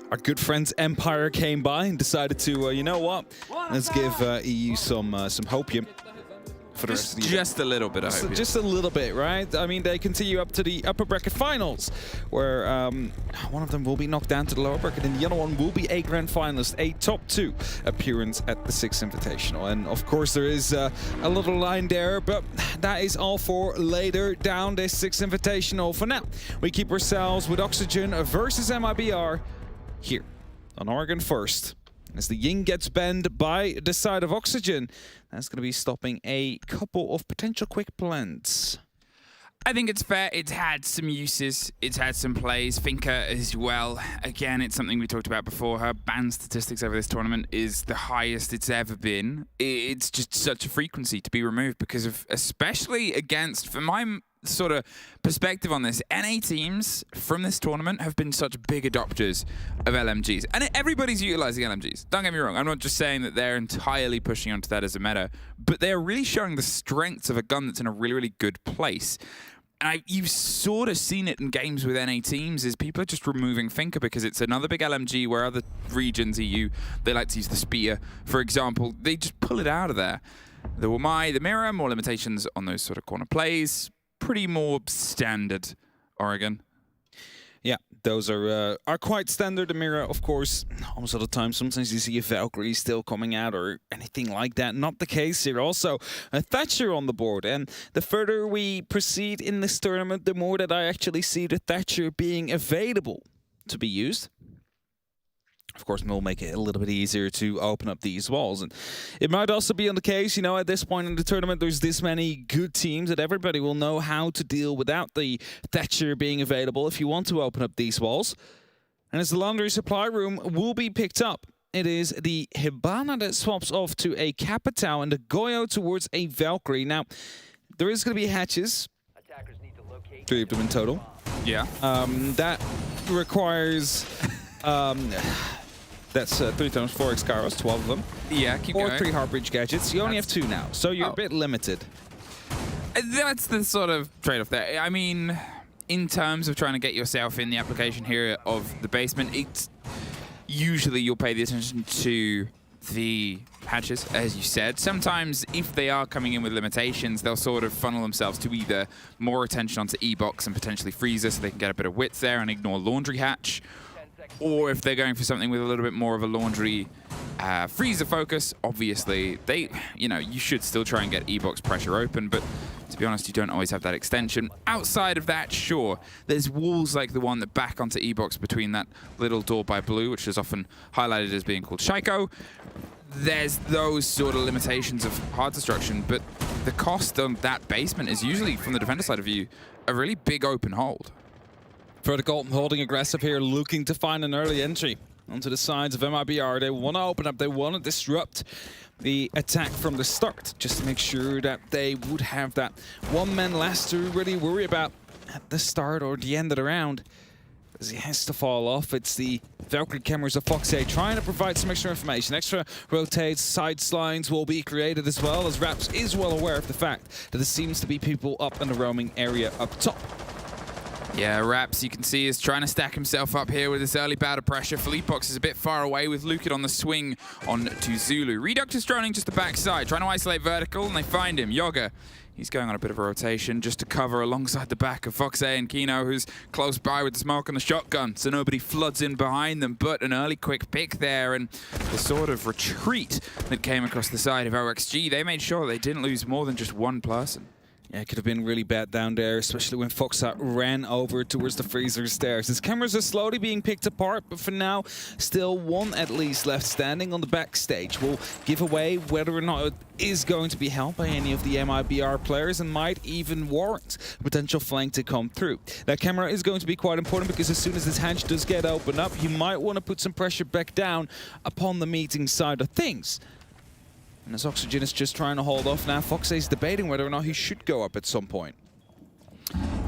Our good friends Empire came by and decided to, you know what? Let's give EU some hopium. For the rest of the year. Just a little bit, I hope. Just a little bit, right? I mean, they continue up to the upper bracket finals, where one of them will be knocked down to the lower bracket, and the other one will be a grand finalist, a top 2 appearance at the 6th Invitational. And of course, there is a little line there, but that is all for later down this 6th Invitational. For now, we keep ourselves with Oxygen versus MIBR here on Oregon First. As the Ying gets banned by the side of Oxygen, that's going to be stopping a couple of potential quick blends. I think it's fair. It's had some uses. It's had some plays. Finca as well. Again, it's something we talked about before. Her ban statistics over this tournament is the highest it's ever been. It's just such a frequency to be removed because of, especially against, from my sort of perspective on this, NA teams from this tournament have been such big adopters of LMGs. And everybody's utilizing LMGs. Don't get me wrong. I'm not just saying that they're entirely pushing onto that as a meta, but they're really showing the strengths of a gun that's in a really, really good place. And you've sort of seen it in games with NA teams, is people are just removing Finca because it's another big LMG where other regions, EU, they like to use the Spear, for example. They just pull it out of there. The Wamai, the Mirror, more limitations on those sort of corner plays. Pretty more standard, Oregon. Yeah, those are quite standard. The Mirror, of course, almost all the time. Sometimes you see a Valkyrie still coming out or anything like that. Not the case here. Also, a Thatcher on the board. And the further we proceed in this tournament, the more that I actually see the Thatcher being available to be used. Of course, we'll make it a little bit easier to open up these walls. And it might also be on the case, you know, at this point in the tournament, there's this many good teams that everybody will know how to deal without the Thatcher being available if you want to open up these walls. And as the laundry supply room will be picked up, it is the Hibana that swaps off to a Capitao and the Goyo towards a Valkyrie. Now, there is going to be hatches. 3 of them in total. Yeah. That requires... That's 3 times 4 Excaros, 12 of them. Yeah, keep going. Or 3 Heartbreach gadgets. You only have 2 now, so you're a bit limited. That's the sort of trade-off there. I mean, in terms of trying to get yourself in the application here of the basement, it's usually you'll pay the attention to the hatches, as you said. Sometimes, if they are coming in with limitations, they'll sort of funnel themselves to either more attention onto E-Box and potentially Freezer so they can get a bit of width there and ignore Laundry Hatch. Or if they're going for something with a little bit more of a laundry freezer focus, obviously you should still try and get E-Box pressure open, but to be honest, you don't always have that extension. Outside of that, sure, there's walls like the one that back onto E-Box between that little door by blue, which is often highlighted as being called Shaiko. There's those sort of limitations of hard destruction, but the cost of that basement is usually, from the defender side of view, a really big open hold. Vertical holding aggressive here, looking to find an early entry onto the sides of MIBR. They want to open up, they want to disrupt the attack from the start, just to make sure that they would have that one man last to really worry about at the start or the end of the round. As he has to fall off, it's the Valkyrie cameras of FaZe trying to provide some extra information. Extra rotates, side slides will be created as well, as Raps is well aware of the fact that there seems to be people up in the roaming area up top. Yeah, Raps, you can see, is trying to stack himself up here with this early bout of pressure. Philippebox is a bit far away with Lukid on the swing on to Zulu. Reduct is droning just the backside, trying to isolate vertical, and they find him. Yoga, he's going on a bit of a rotation just to cover alongside the back of FaZe and Kino, who's close by with the smoke and the shotgun, so nobody floods in behind them. But an early quick pick there, and the sort of retreat that came across the side of OXG, they made sure they didn't lose more than just one person. Yeah, it could have been really bad down there, especially when FaZe ran over towards the freezer stairs. His cameras are slowly being picked apart, but for now, still one at least left standing on the backstage. Will give away whether or not it is going to be held by any of the MIBR players and might even warrant a potential flank to come through. That camera is going to be quite important because as soon as this hatch does get opened up, you might want to put some pressure back down upon the meeting side of things. And as Oxygen is just trying to hold off now, FaZe is debating whether or not he should go up at some point.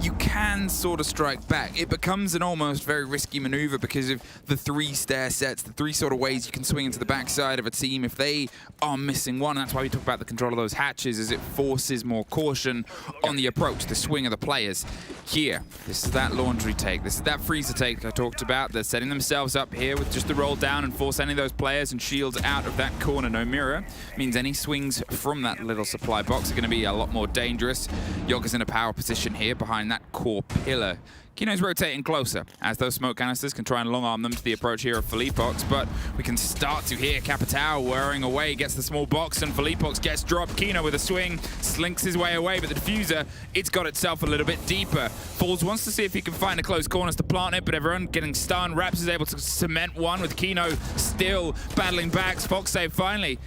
You can sort of strike back. It becomes an almost very risky maneuver because of the 3 stair sets, the 3 sort of ways you can swing into the backside of a team if they are missing one. And that's why we talk about the control of those hatches, as it forces more caution on the approach, the swing of the players. Here, this is that laundry take. This is that freezer take I talked about. They're setting themselves up here with just the roll down and force any of those players and shields out of that corner. No mirror means any swings from that little supply box are going to be a lot more dangerous. Yoga's in a power position here behind that core pillar. Kino's rotating closer as those smoke canisters can try and long arm them to the approach here of Philippebox, but we can start to hear Capitao whirring away, gets the small box, and Philippebox gets dropped. Kino with a swing, slinks his way away, but the diffuser, it's got itself a little bit deeper. Falls wants to see if he can find a close corners to plant it, but everyone getting stunned. Raps is able to cement one with Kino still battling backs. FaZe finally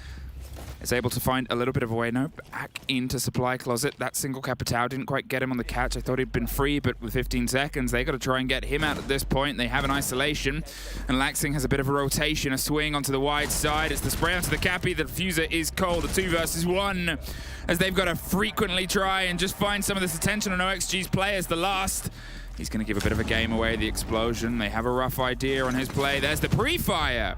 is able to find a little bit of a way. No, back into supply closet. That single Capitao didn't quite get him on the catch. I thought he'd been free, but with 15 seconds, they got to try and get him out at this point. They have an isolation, and Laxing has a bit of a rotation, a swing onto the wide side. It's the spray onto the Cappy. The diffuser is cold. The 2 versus 1, as they've got to frequently try and just find some of this attention on OXG's players. The last, he's going to give a bit of a game away, the explosion. They have a rough idea on his play. There's the pre-fire,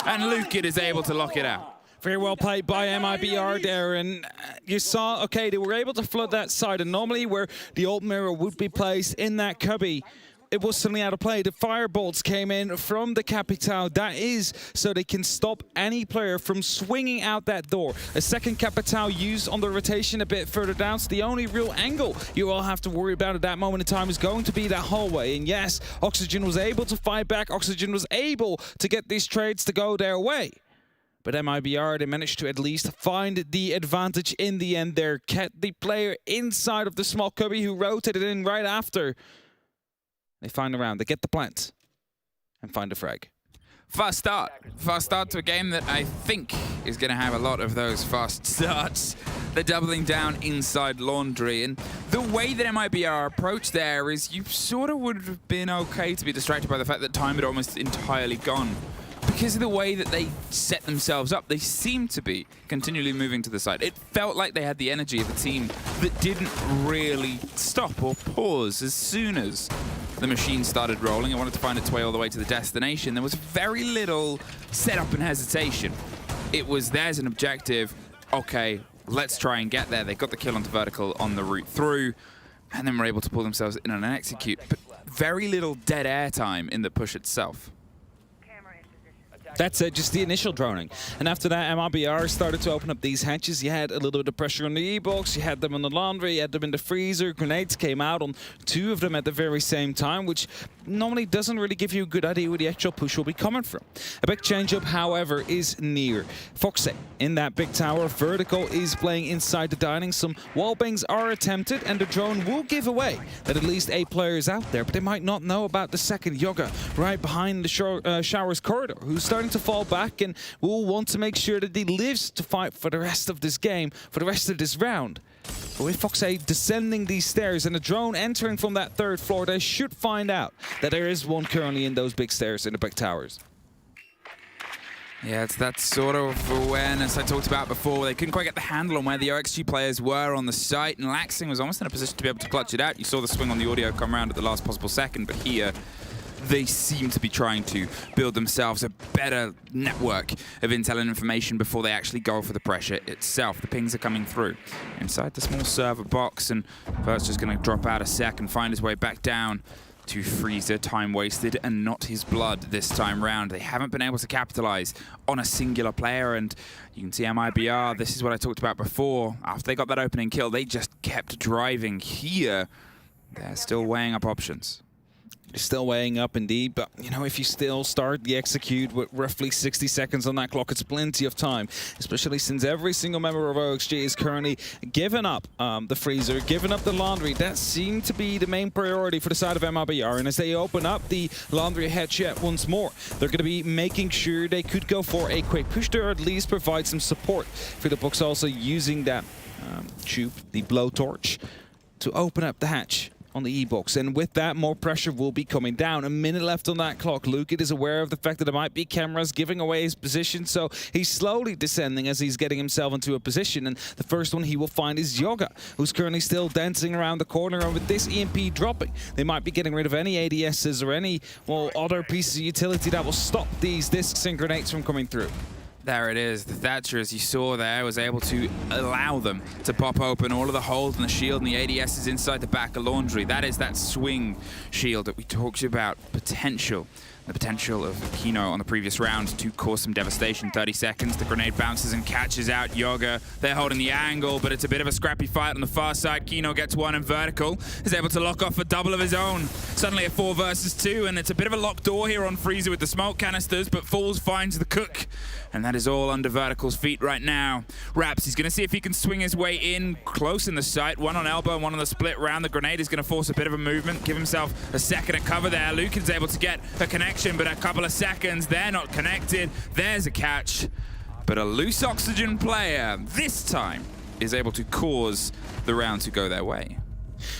and Lukid is able to lock it out. Very well played by MIBR there, and you saw, okay, they were able to flood that side, and normally where the old mirror would be placed in that cubby, it was suddenly out of play. The firebolts came in from the Capitao. That is so they can stop any player from swinging out that door. A second Capitao used on the rotation a bit further down, so the only real angle you all have to worry about at that moment in time is going to be that hallway. And yes, Oxygen was able to fight back. Oxygen was able to get these trades to go their way. But MIBR, they managed to at least find the advantage in the end there. Kept the player inside of the small cubby who rotated in right after. They find a round, they get the plant, and find a frag. Fast start to a game that I think is going to have a lot of those fast starts. They're doubling down inside Laundry, and the way that MIBR approached there is you sort of would have been okay to be distracted by the fact that time had almost entirely gone. Because of the way that they set themselves up, they seem to be continually moving to the side. It felt like they had the energy of a team that didn't really stop or pause as soon as the machine started rolling and wanted to find its way all the way to the destination. There was very little setup and hesitation. It was there's an objective, okay, let's try and get there. They got the kill onto Vertical on the route through, and then were able to pull themselves in and execute. But very little dead air time in the push itself. That's it, just the initial droning. And after that, MIBR started to open up these hatches. You had a little bit of pressure on the E-box, you had them on the laundry, you had them in the freezer. Grenades came out on 2 of them at the very same time, which normally doesn't really give you a good idea where the actual push will be coming from. A big change-up, however, is near. FaZe in that big tower. Vertical is playing inside the dining. Some wallbangs are attempted, and the drone will give away that at least 8 players out there, but they might not know about the second Yoga right behind the Showers corridor, who's starting to fall back and will want to make sure that he lives to fight for the rest of this game, for the rest of this round. But with FaZe descending these stairs and a drone entering from that 3rd floor, they should find out that there is one currently in those big stairs in the big towers. Yeah, it's that sort of awareness I talked about before. They couldn't quite get the handle on where the OXG players were on the site, and Laxing was almost in a position to be able to clutch it out. You saw the swing on the audio come around at the last possible second, but here they seem to be trying to build themselves a better network of intel and information before they actually go for the pressure itself. The pings are coming through inside the small server box, and first just going to drop out a sec and find his way back down to Freezer. Time wasted and not his blood this time round. They haven't been able to capitalize on a singular player, and you can see MIBR, this is what I talked about before. After they got that opening kill, they just kept driving. Here, they're still weighing up options. Still weighing up indeed, but you know, if you still start the execute with roughly 60 seconds on that clock, it's plenty of time, especially since every single member of OXG is currently giving up the freezer, giving up the laundry. That seemed to be the main priority for the side of MIBR, and as they open up the laundry hatchet once more, they're going to be making sure they could go for a quick push there, or at least provide some support for the box, also using that tube, the blowtorch, to open up the hatch on the E-box, and with that, more pressure will be coming down. A minute left on that clock. Lukid is aware of the fact that there might be cameras giving away his position, so he's slowly descending as he's getting himself into a position, and the first one he will find is Yoga, who's currently still dancing around the corner, and with this EMP dropping, they might be getting rid of any ADSs or any, well, other pieces of utility that will stop these discs and grenades from coming through. There it is. The Thatcher, as you saw there, was able to allow them to pop open all of the holes in the shield, and the ADS is inside the back of Laundry. That is that swing shield that we talked about. The potential of Kino on the previous round to cause some devastation. 30 seconds, the grenade bounces and catches out Yoga. They're holding the angle, but it's a bit of a scrappy fight on the far side. Kino gets one, and Vertical is able to lock off a double of his own. Suddenly a 4 versus 2, and it's a bit of a locked door here on Freezer with the smoke canisters, but Falls finds the cook. And that is all under Vertical's feet right now. Raps, he's going to see if he can swing his way in close in the sight. One on elbow, one on the split round. The grenade is going to force a bit of a movement, give himself a second to cover there. Lukin's able to get a connection, but a couple of seconds, they're not connected. There's a catch. But a loose Oxygen player, this time, is able to cause the round to go their way.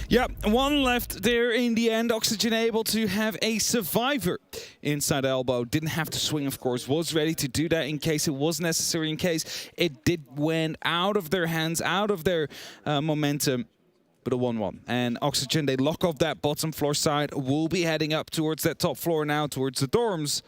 Yep, one left there in the end. Oxygen able to have a survivor inside elbow. Didn't have to swing, of course. Was ready to do that in case it was necessary, in case it did went out of their hands, out of their momentum. But a 1-1. And Oxygen, they lock off that bottom floor side. Will be heading up towards that top floor now, towards the dorms.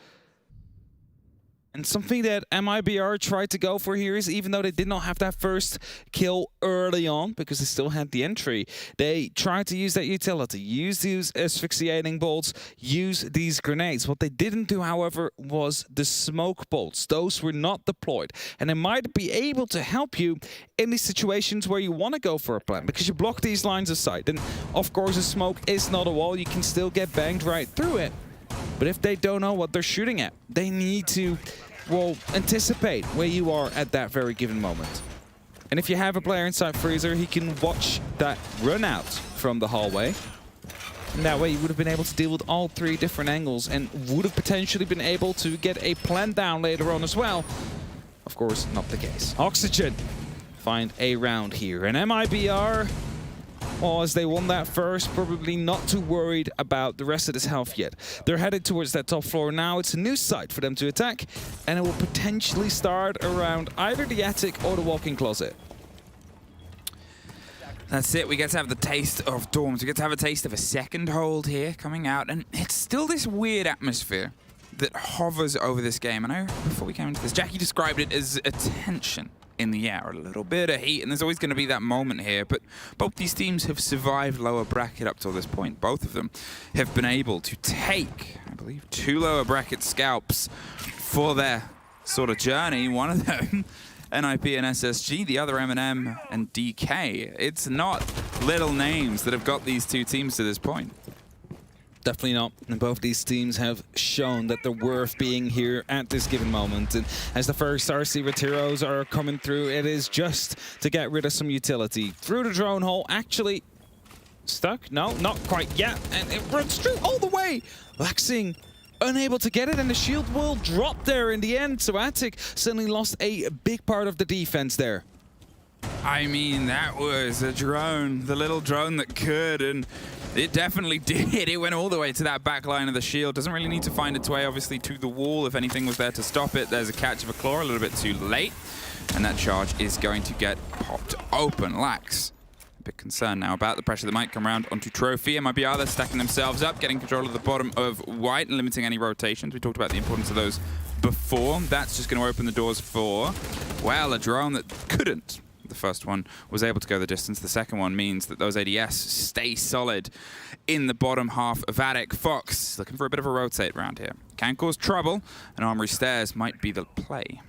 And something that MIBR tried to go for here is, even though they did not have that first kill early on, because they still had the entry, they tried to use that utility, use these asphyxiating bolts, use these grenades. What they didn't do, however, was the smoke bolts. Those were not deployed. And they might be able to help you in these situations where you want to go for a plant, because you block these lines of sight. And of course, a smoke is not a wall. You can still get banged right through it. But if they don't know what they're shooting at, they need to, well, anticipate where you are at that very given moment. And if you have a player inside Freezer, he can watch that run out from the hallway. And that way you would have been able to deal with all three different angles and would have potentially been able to get a plant down later on as well. Of course, not the case. Oxygen find a round here. And MIBR, well, as they won that first, probably not too worried about the rest of this health yet. They're headed towards that top floor now. It's a new site for them to attack, and it will potentially start around either the attic or the walk-in closet. That's it. We get to have the taste of dorms. We get to have a taste of a second hold here coming out, and it's still this weird atmosphere that hovers over this game. I know before we came into this, Jackie described it as a tension in the air, a little bit of heat, and there's always going to be that moment here. But both these teams have survived lower bracket up till this point. Both of them have been able to take, I believe, 2 lower bracket scalps for their sort of journey. One of them, NIP and SSG, the other M&M and DK. It's not little names that have got these two teams to this point. Definitely not. And both these teams have shown that they're worth being here at this given moment. And as the first RC Retiros are coming through, it is just to get rid of some utility. Through the drone hole, actually stuck? No, not quite yet. And it runs through all the way. Laxing unable to get it, and the shield will drop there in the end. So Attic suddenly lost a big part of the defense there. I mean, that was a drone, the little drone that could, and it definitely did. It went all the way to that back line of the shield. Doesn't really need to find its way, obviously, to the wall if anything was there to stop it. There's a catch of a claw a little bit too late, and that charge is going to get popped open. Lax, a bit concerned now about the pressure that might come around onto Trophy. MIBR, they're stacking themselves up, getting control of the bottom of White and limiting any rotations. We talked about the importance of those before. That's just going to open the doors for, well, a drone that couldn't. The first one was able to go the distance. The second one means that those ADS stay solid in the bottom half of Attic. Fox looking for a bit of a rotate around here. Can cause trouble, and Armory Stairs might be the play.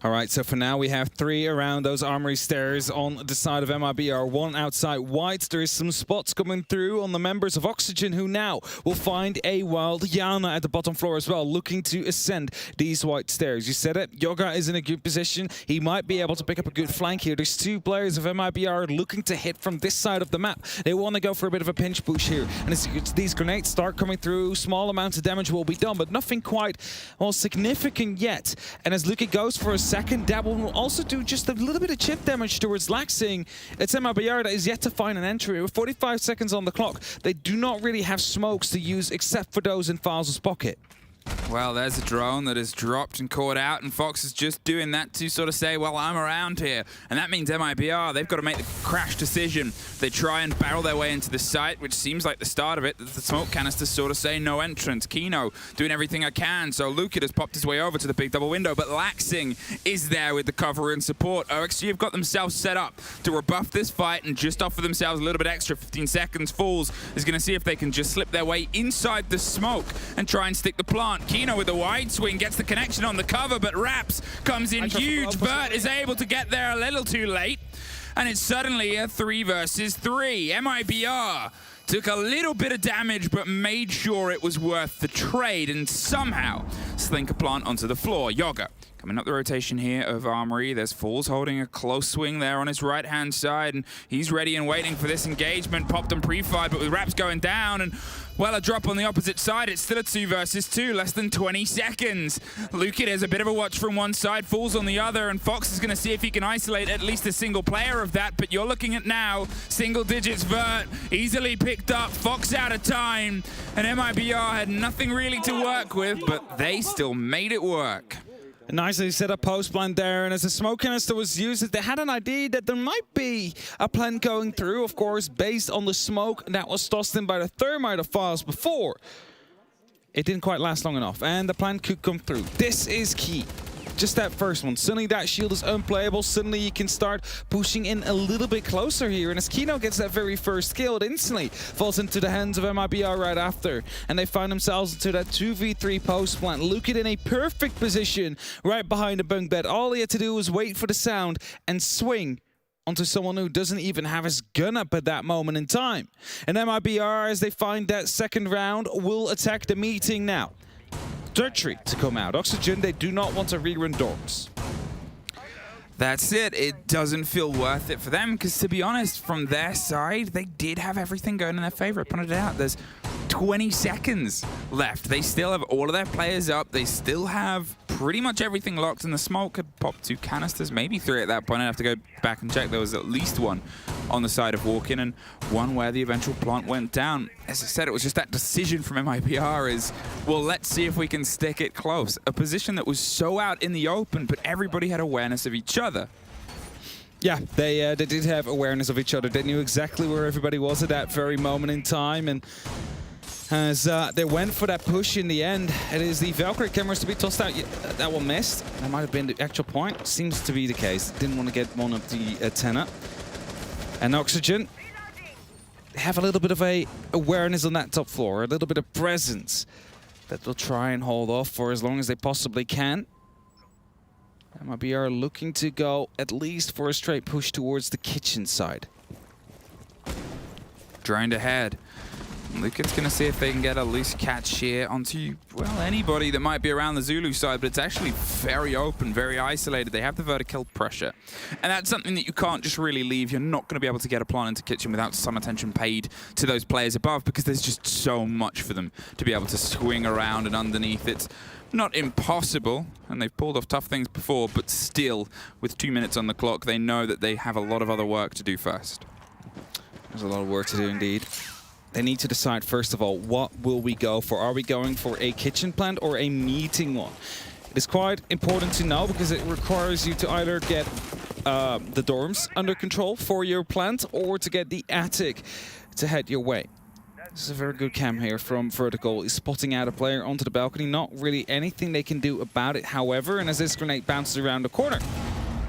All right, so for now we have 3 around those armory stairs on the side of MIBR, 1 outside White. There is some spots coming through on the members of Oxygen, who now will find a wild Yana at the bottom floor as well, looking to ascend these White stairs. You said it, Yoga is in a good position. He might be able to pick up a good flank here. There's 2 players of MIBR looking to hit from this side of the map. They want to go for a bit of a pinch push here. And as these grenades start coming through, small amounts of damage will be done, but nothing quite, well, significant yet. And as Luki goes for a second, that will also do just a little bit of chip damage towards Laxing. It's MIBR that is yet to find an entry. With 45 seconds on the clock, they do not really have smokes to use except for those in Faz's pocket. Well, there's a drone that is dropped and caught out, and Fox is just doing that to sort of say, well, I'm around here. And that means MIBR, they've got to make the crash decision. They try and barrel their way into the site, which seems like the start of it. The smoke canisters sort of say no entrance. Kino doing everything I can, so Luke has popped his way over to the big double window, but Laxing is there with the cover and support. OXG have got themselves set up to rebuff this fight and just offer themselves a little bit extra. 15 seconds. Fools is going to see if they can just slip their way inside the smoke and try and stick the plant. Kino with the wide swing gets the connection on the cover, but Raps comes in huge. Burt is able to get there a little too late, and it's suddenly a 3 versus 3. MIBR took a little bit of damage, but made sure it was worth the trade, and somehow slink a plant onto the floor. Yoga Coming up the rotation here of Armory, there's Falls holding a close swing there on his right-hand side, and he's ready and waiting for this engagement. Popped and pre-fired, but with Raps going down, and well, a drop on the opposite side. It's still a 2 versus 2, less than 20 seconds. Lukid has a bit of a watch from one side, Falls on the other, and Fox is going to see if he can isolate at least a single player of that, but you're looking at now, single digits Vert, easily picked up, Fox out of time, and MIBR had nothing really to work with, but they still made it work. Nicely set up post plant there, and as the smoke canister was used, they had an idea that there might be a plant going through, of course, based on the smoke that was tossed in by the thermite of FaZe before. It didn't quite last long enough, and the plant could come through. This is key. Just that first one. Suddenly that shield is unplayable. Suddenly you can start pushing in a little bit closer here. And as Kino gets that very first kill, it instantly falls into the hands of MIBR right after. And they find themselves into that 2v3 post plant. Lukid in a perfect position right behind the bunk bed. All he had to do was wait for the sound and swing onto someone who doesn't even have his gun up at that moment in time. And MIBR, as they find that second round, will attack the meeting now. Dirty to come out. Oxygen, they do not want to rerun dorms. That's it. It doesn't feel worth it for them because, to be honest, from their side, they did have everything going in their favor. I pointed it out. There's 20 seconds left. They still have all of their players up. They still have pretty much everything locked, and the smoke had popped 2 canisters, maybe 3 at that point. I'd have to go back and check. There was at least 1 on the side of Walk-In and 1 where the eventual plant went down. As I said, it was just that decision from MIBR is, well, let's see if we can stick it close. A position that was so out in the open, but everybody had awareness of each other. Yeah, they did have awareness of each other. They knew exactly where everybody was at that very moment in time, and as they went for that push in the end, it is the Valkyrie cameras to be tossed out. That one missed. That might have been the actual point. Seems to be the case. Didn't want to get one of the tenor. And Oxygen, they have a little bit of a awareness on that top floor, a little bit of presence that they'll try and hold off for as long as they possibly can. MIBR looking to go at least for a straight push towards the kitchen side. Droned ahead. Lukid's going to see if they can get a loose catch here onto, well, anybody that might be around the Zulu side, but it's actually very open, very isolated. They have the vertical pressure. And that's something that you can't just really leave. You're not going to be able to get a plant into kitchen without some attention paid to those players above because there's just so much for them to be able to swing around and underneath. It's not impossible, and they've pulled off tough things before, but still, with 2 minutes on the clock, they know that they have a lot of other work to do first. There's a lot of work to do indeed. They need to decide, first of all, what will we go for? Are we going for a kitchen plant or a meeting one? It is quite important to know because it requires you to either get the dorms under control for your plant or to get the attic to head your way. This is a very good cam here from Vertical. He's spotting out a player onto the balcony. Not really anything they can do about it, however, and as this grenade bounces around the corner,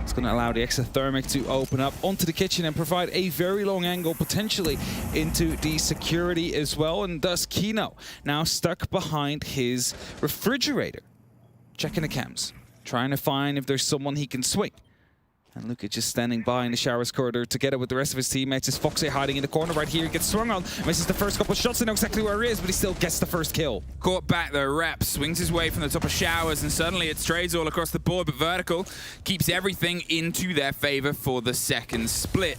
it's going to allow the exothermic to open up onto the kitchen and provide a very long angle potentially into the security as well. And thus Kino now stuck behind his refrigerator. Checking the cams, trying to find if there's someone he can swing. And Luka just standing by in the showers corridor together with the rest of his teammates. Is Foxy hiding in the corner right here. He gets swung on. Misses the first couple of shots. They know exactly where he is, but he still gets the first kill. Caught back though. Rep swings his way from the top of showers, and suddenly it's trades all across the board. But Vertical keeps everything into their favor for the second split.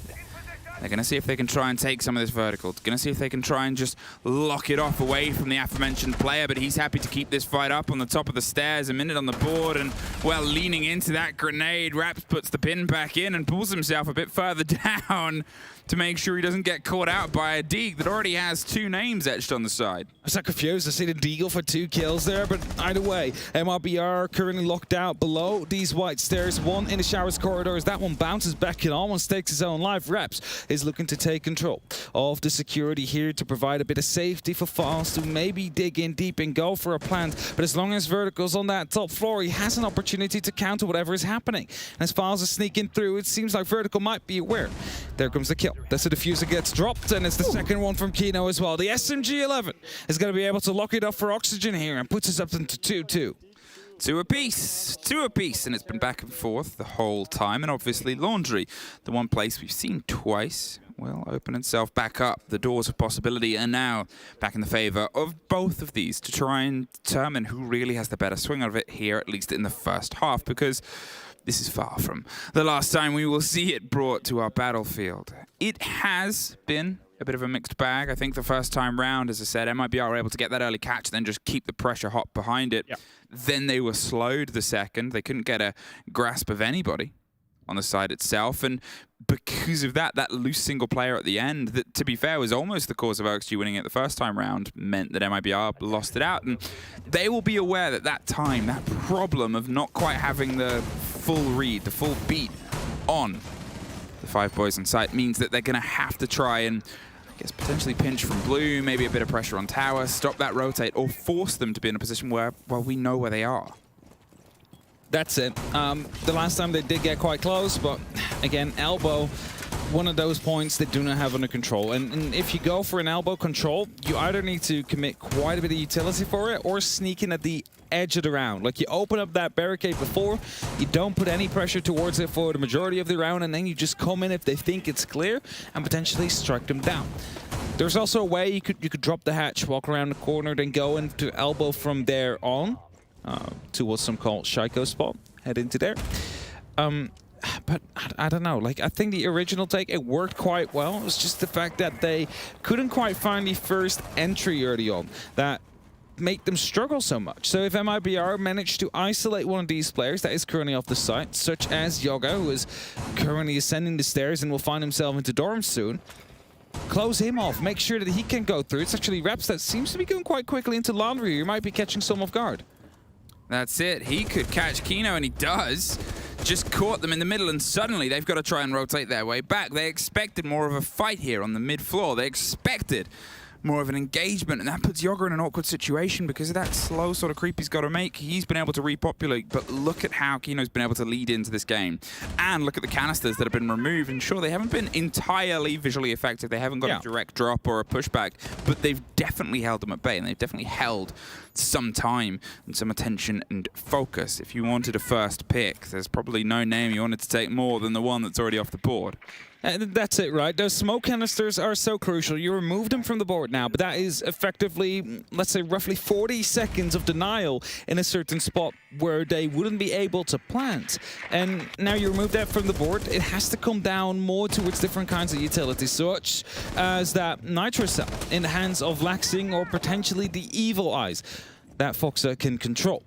They're going to see if they can try and take some of this Vertical. Going to see if they can try and just lock it off away from the aforementioned player, but he's happy to keep this fight up on the top of the stairs. A minute on the board, and, well, leaning into that grenade, Raps puts the pin back in and pulls himself a bit further down to make sure he doesn't get caught out by a Deagle that already has 2 names etched on the side. I was so confused to see the Deagle for 2 kills there, but either way, MIBR currently locked out below these white stairs. One in the showers corridors. That one bounces back and almost takes his own life. Reps is looking to take control of the security here to provide a bit of safety for FaZe to maybe dig in deep and go for a plant. But as long as Vertical's on that top floor, he has an opportunity to counter whatever is happening. And as FaZe is sneaking through, it seems like Vertical might be aware. There comes the kill. That's the diffuser gets dropped, and it's the second one from Kino as well. The SMG-11 is going to be able to lock it up for Oxygen here and puts us up into 2-2. 2 apiece, and it's been back and forth the whole time. And obviously Laundry, the one place we've seen twice will open itself back up. The doors of possibility are now back in the favor of both of these to try and determine who really has the better swing of it here, at least in the first half, because this is far from the last time we will see it brought to our battlefield. It has been a bit of a mixed bag. I think the first time round, as I said, MIBR were able to get that early catch, then just keep the pressure hot behind it. Yep. Then they were slowed the second. They couldn't get a grasp of anybody on the side itself, and because of that, that loose single player at the end, that to be fair was almost the cause of OXG winning it the first time round, meant that MIBR lost it out, and they will be aware that that time, that problem of not quite having the full read, the full beat on the 5 boys on site means that they're going to have to try and, I guess, potentially pinch from blue, maybe a bit of pressure on tower, stop that rotate, or force them to be in a position where, well, we know where they are. That's it. The last time they did get quite close, but again, elbow, one of those points they do not have under control. And if you go for an elbow control, you either need to commit quite a bit of utility for it or sneak in at the edge of the round. Like, you open up that barricade before, you don't put any pressure towards it for the majority of the round, and then you just come in if they think it's clear and potentially strike them down. There's also a way you could drop the hatch, walk around the corner, then go into elbow from there on. To what some call Shaiko spot, head into there. But I don't know, like, I think the original take, it worked quite well. It was just the fact that they couldn't quite find the first entry early on that make them struggle so much. So if MIBR managed to isolate one of these players that is currently off the site, such as Yoga, who is currently ascending the stairs and will find himself into dorms soon, close him off, make sure that he can go through. It's actually Reps that seems to be going quite quickly into Laundry. You might be catching some off guard. That's it. He could catch Kino, and he does. Just caught them in the middle, and suddenly they've got to try and rotate their way back. They expected more of a fight here on the mid-floor. They expected more of an engagement, and that puts Yoga in an awkward situation because of that slow sort of creep he's got to make. He's been able to repopulate, but look at how Kino's been able to lead into this game. And look at the canisters that have been removed, and sure, they haven't been entirely visually effective. They haven't got a direct drop or a pushback, but they've definitely held them at bay, and they've definitely held some time and some attention and focus. If you wanted a first pick, there's probably no name you wanted to take more than the one that's already off the board. That's it, right? Those smoke canisters are so crucial. You remove them from the board now, but that is effectively, let's say, roughly 40 seconds of denial in a certain spot where they wouldn't be able to plant. And now you remove that from the board, it has to come down more towards different kinds of utilities, such as that Nitro Cell in the hands of Laxing or potentially the Evil Eyes that Foxa can control.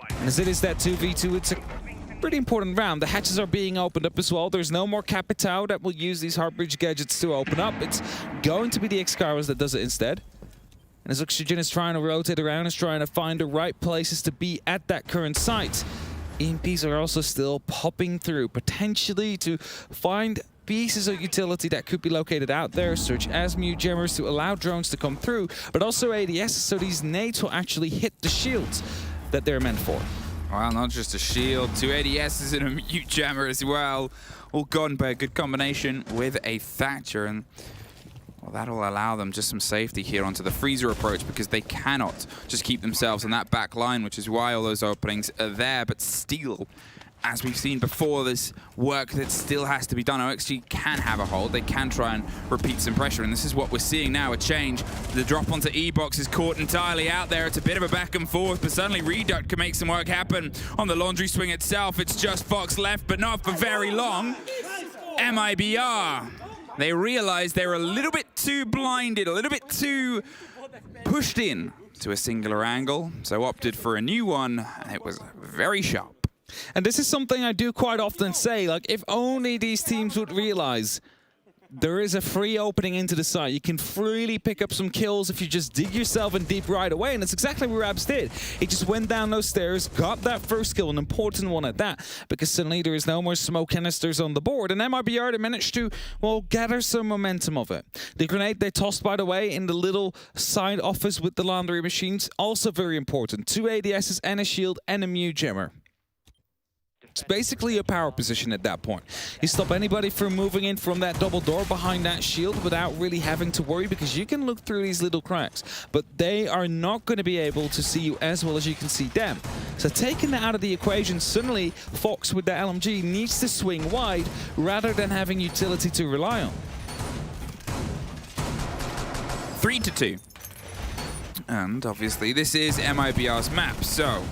And as it is that 2v2, it's a pretty important round. The hatches are being opened up as well. There's no more Capitao that will use these Heartbreach gadgets to open up. It's going to be the Excaros that does it instead. And as Oxygen is trying to rotate around, is trying to find the right places to be at that current site. EMPs are also still popping through, potentially to find pieces of utility that could be located out there, such as Mute Jammers to allow drones to come through, but also ADS, so these nades will actually hit the shields that they're meant for. Well, not just a shield, 2 ADSs and a Mute Jammer as well. All gone by a good combination with a Thatcher, and well, that'll allow them just some safety here onto the freezer approach, because they cannot just keep themselves on that back line, which is why all those openings are there. But still, as we've seen before, this work that still has to be done. OXG can have a hold. They can try and repeat some pressure, and this is what we're seeing now, a change. The drop onto E-Box is caught entirely out there. It's a bit of a back and forth, but suddenly Reduct can make some work happen on the Laundry swing itself. It's just Fox left, but not for very long. MIBR. They realized they were a little bit too blinded, a little bit too pushed in to a singular angle, so opted for a new one, and it was very sharp. And this is something I do quite often say, like, if only these teams would realize there is a free opening into the site. You can freely pick up some kills if you just dig yourself in deep right away, and that's exactly what Rabs did. He just went down those stairs, got that first kill, an important one at that, because suddenly there is no more smoke canisters on the board, and MIBR, they managed to, well, gather some momentum of it. The grenade they tossed, by the way, in the little side office with the laundry machines, also very important. 2 ADSs and a shield and a Mute Jammer. It's basically a power position at that point. You stop anybody from moving in from that double door behind that shield without really having to worry, because you can look through these little cracks, but they are not going to be able to see you as well as you can see them. So taking that out of the equation, suddenly Fox with the LMG needs to swing wide rather than having utility to rely on. 3-2. And obviously this is MIBR's map, so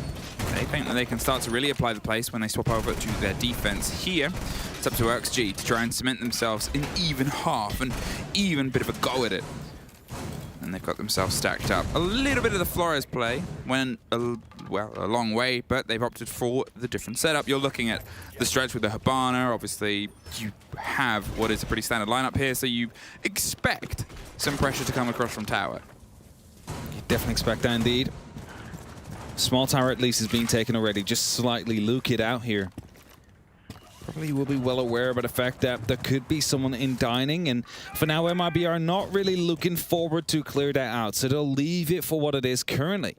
they think that they can start to really apply the pace when they swap over to their defense here. It's up to XG to try and cement themselves in even half and even bit of a go at it. And they've got themselves stacked up. A little bit of the Flores play went a long way, but they've opted for the different setup. You're looking at the stretch with the Hibana. Obviously, you have what is a pretty standard lineup here, so you expect some pressure to come across from tower. You definitely expect that indeed. Small tower at least is being taken already. Just slightly luke it out here. Probably will be well aware about the fact that there could be someone in dining, and for now MIBR are not really looking forward to clear that out, so they'll leave it for what it is currently.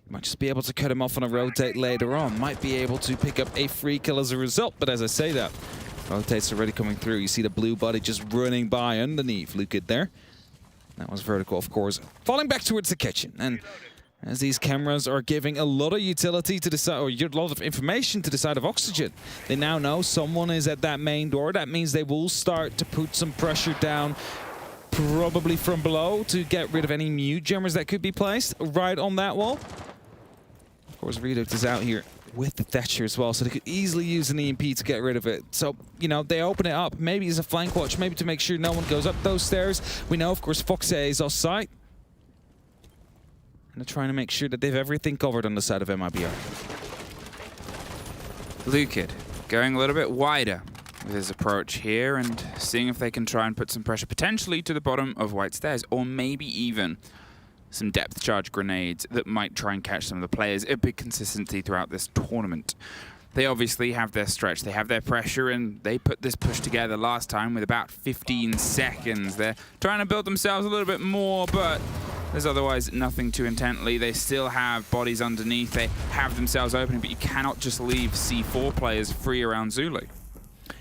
You might just be able to cut him off on a rotate later on, might be able to pick up a free kill as a result, but as I say that, rotate's already coming through. You see the blue body just running by underneath. Luke it there. That was vertical, of course, falling back towards the kitchen, and as these cameras are giving a lot of utility to the side, or a lot of information to the side of Oxygen. They now know someone is at that main door. That means they will start to put some pressure down, probably from below, to get rid of any mute jammers that could be placed right on that wall. Of course, Reduct is out here with the Thatcher as well, so they could easily use an EMP to get rid of it. So, you know, they open it up, maybe as a flank watch, maybe to make sure no one goes up those stairs. We know, of course, FaZe is off site. And they're trying to make sure that they have everything covered on the side of MIBR. Lucid going a little bit wider with his approach here and seeing if they can try and put some pressure potentially to the bottom of White Stairs, or maybe even some depth charge grenades that might try and catch some of the players. A big consistency throughout this tournament. They obviously have their stretch, they have their pressure, and they put this push together last time with about 15 seconds. They're trying to build themselves a little bit more, but there's otherwise nothing too intently. They still have bodies underneath. They have themselves opening, but you cannot just leave C4 players free around Zulu.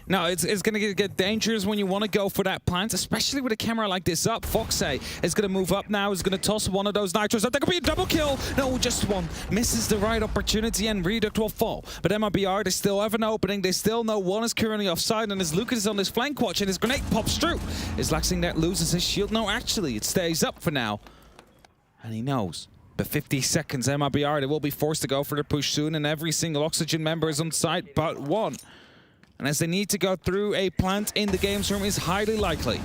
No, it's going to get dangerous when you want to go for that plant, especially with a camera like this up. FaZe is going to move up now, is going to toss one of those nitros. That could be a double kill. No, just one. Misses the right opportunity and Reduct will fall. But MIBR, they still have an opening. They still know one is currently offside, and as Lucas is on this flank watch and his grenade pops through, is Laxing that loses his shield? No, actually, it stays up for now. And he knows. But 50 seconds, MIBR, they will be forced to go for their push soon, and every single Oxygen member is on site but one. And as they need to go through, a plant in the games room is highly likely.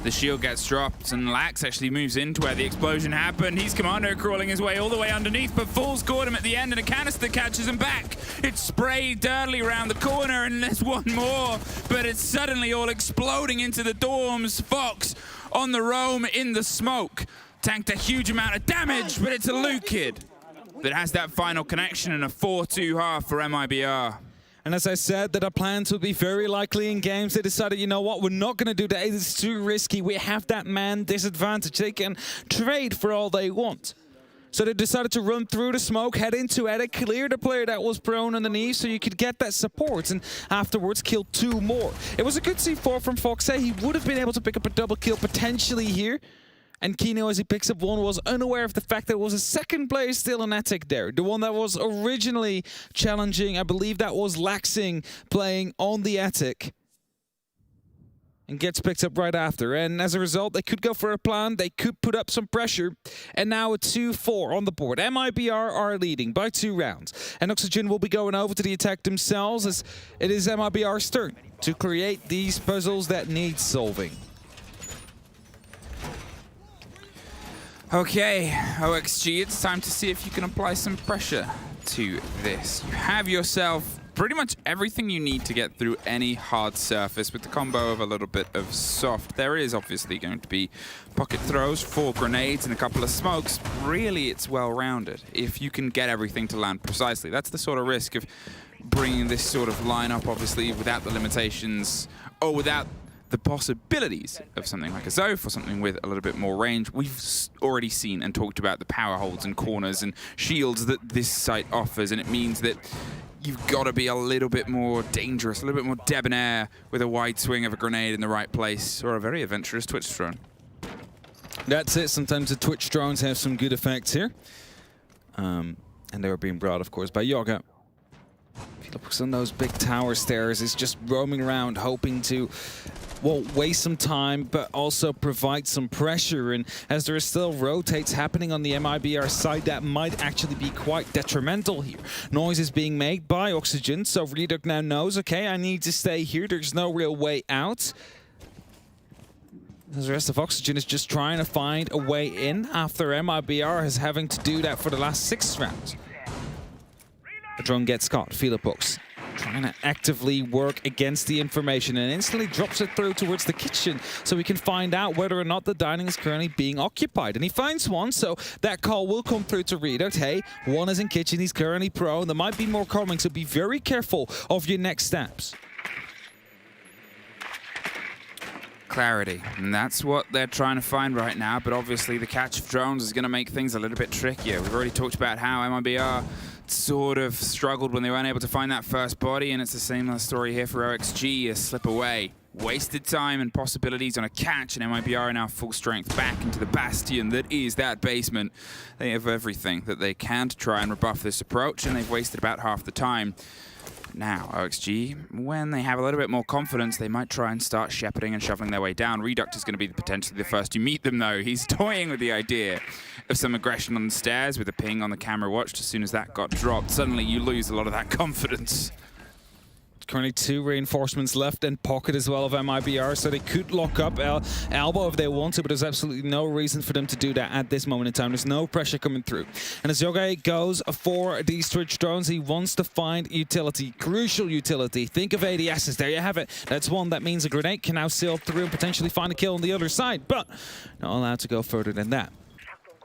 The shield gets dropped, and Lax actually moves into where the explosion happened. He's Commando crawling his way all the way underneath, but Fool's caught him at the end, and a canister catches him back. It's sprayed dirtly around the corner, and there's one more, but it's suddenly all exploding into the dorms. Fox on the roam in the smoke. Tanked a huge amount of damage, but it's a Luke kid that has that final connection and a 4-2 half for MIBR. And as I said, that our plans would be very likely in games, they decided, you know what, we're not going to do that. It's too risky. We have that man disadvantage. They can trade for all they want. So they decided to run through the smoke, head into it, clear the player that was prone underneath so you could get that support, and afterwards kill two more. It was a good C4 from FaZe. He would have been able to pick up a double kill potentially here. And Kino, as he picks up one, was unaware of the fact that there was a second player still in attic there. The one that was originally challenging, I believe that was Laxing playing on the attic. And gets picked up right after. And as a result, they could go for a plan. They could put up some pressure. And now a 2-4 on the board. MIBR are leading by 2 rounds. And Oxygen will be going over to the attack themselves, as it is MIBR's turn to create these puzzles that need solving. Okay, OXG, it's time to see if you can apply some pressure to this. You have yourself pretty much everything you need to get through any hard surface with the combo of a little bit of soft. There is obviously going to be pocket throws, 4 grenades, and a couple of smokes. Really, it's well-rounded if you can get everything to land precisely. That's the sort of risk of bringing this sort of lineup, obviously, without the limitations or without the possibilities of something like a Zoth or something with a little bit more range. We've already seen and talked about the power holds and corners and shields that this site offers, and it means that you've got to be a little bit more dangerous, a little bit more debonair with a wide swing of a grenade in the right place, or a very adventurous Twitch drone. That's it. Sometimes the Twitch drones have some good effects here. And they were being brought, of course, by Yoga. If he looks on those big tower stairs, he's just roaming around, hoping to well, waste some time, but also provide some pressure. And as there are still rotates happening on the MIBR side, that might actually be quite detrimental here. Noise is being made by Oxygen, so Reduct now knows, okay, I need to stay here. There's no real way out. The rest of Oxygen is just trying to find a way in after MIBR is having to do that for the last 6 rounds. The drone gets caught. Philipbox trying to actively work against the information and instantly drops it through towards the kitchen so we can find out whether or not the dining is currently being occupied. And he finds one, so that call will come through to Reduct. Hey, one is in kitchen, he's currently prone. There might be more coming, so be very careful of your next steps. Clarity, and that's what they're trying to find right now, but obviously the catch of drones is going to make things a little bit trickier. We've already talked about how MIBR sort of struggled when they weren't able to find that first body, and it's the same story here for OXG, a slip away. Wasted time and possibilities on a catch, and MIBR are now full strength back into the bastion that is that basement. They have everything that they can to try and rebuff this approach, and they've wasted about half the time. Now, OXG, when they have a little bit more confidence, they might try and start shepherding and shoveling their way down. Reduct is going to be potentially the first you meet them, though. He's toying with the idea of some aggression on the stairs with a ping on the camera watch. As soon as that got dropped, suddenly you lose a lot of that confidence. Currently 2 reinforcements left and pocket as well of MIBR, so they could lock up Elbow if they want to, but there's absolutely no reason for them to do that at this moment in time. There's no pressure coming through. And as Yogai goes for these Twitch drones, he wants to find utility, crucial utility. Think of ADSs, there you have it. That's one that means a grenade can now sail through and potentially find a kill on the other side, but not allowed to go further than that.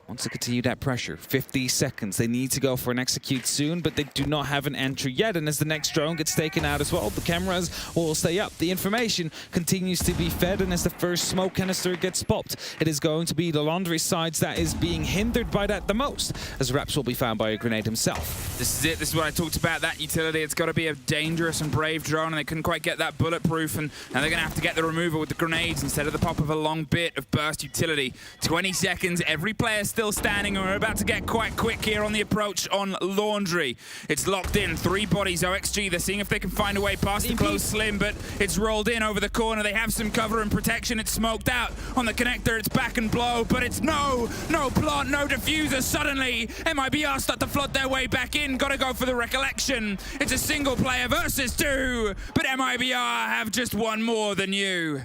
Wants to continue that pressure. 50 seconds. They need to go for an execute soon, but they do not have an entry yet. And as the next drone gets taken out as well, the cameras will stay up. The information continues to be fed, and as the first smoke canister gets popped, it is going to be the laundry sides that is being hindered by that the most, as Raps will be found by a grenade himself. This is it. This is what I talked about, that utility. It's got to be a dangerous and brave drone, and they couldn't quite get that bulletproof, and now they're going to have to get the removal with the grenades instead of the pop of a long bit of burst utility. 20 seconds. Every player still standing, and we're about to get quite quick here on the approach on Laundry. It's locked in, 3 bodies. OXG, they're seeing if they can find a way past the close slim, but it's rolled in over the corner. They have some cover and protection. It's smoked out on the connector. It's back and blow, but it's no plant, no diffuser. Suddenly, MIBR start to flood their way back in. Gotta go for the recollection. It's a single player versus 2, but MIBR have just one more than you.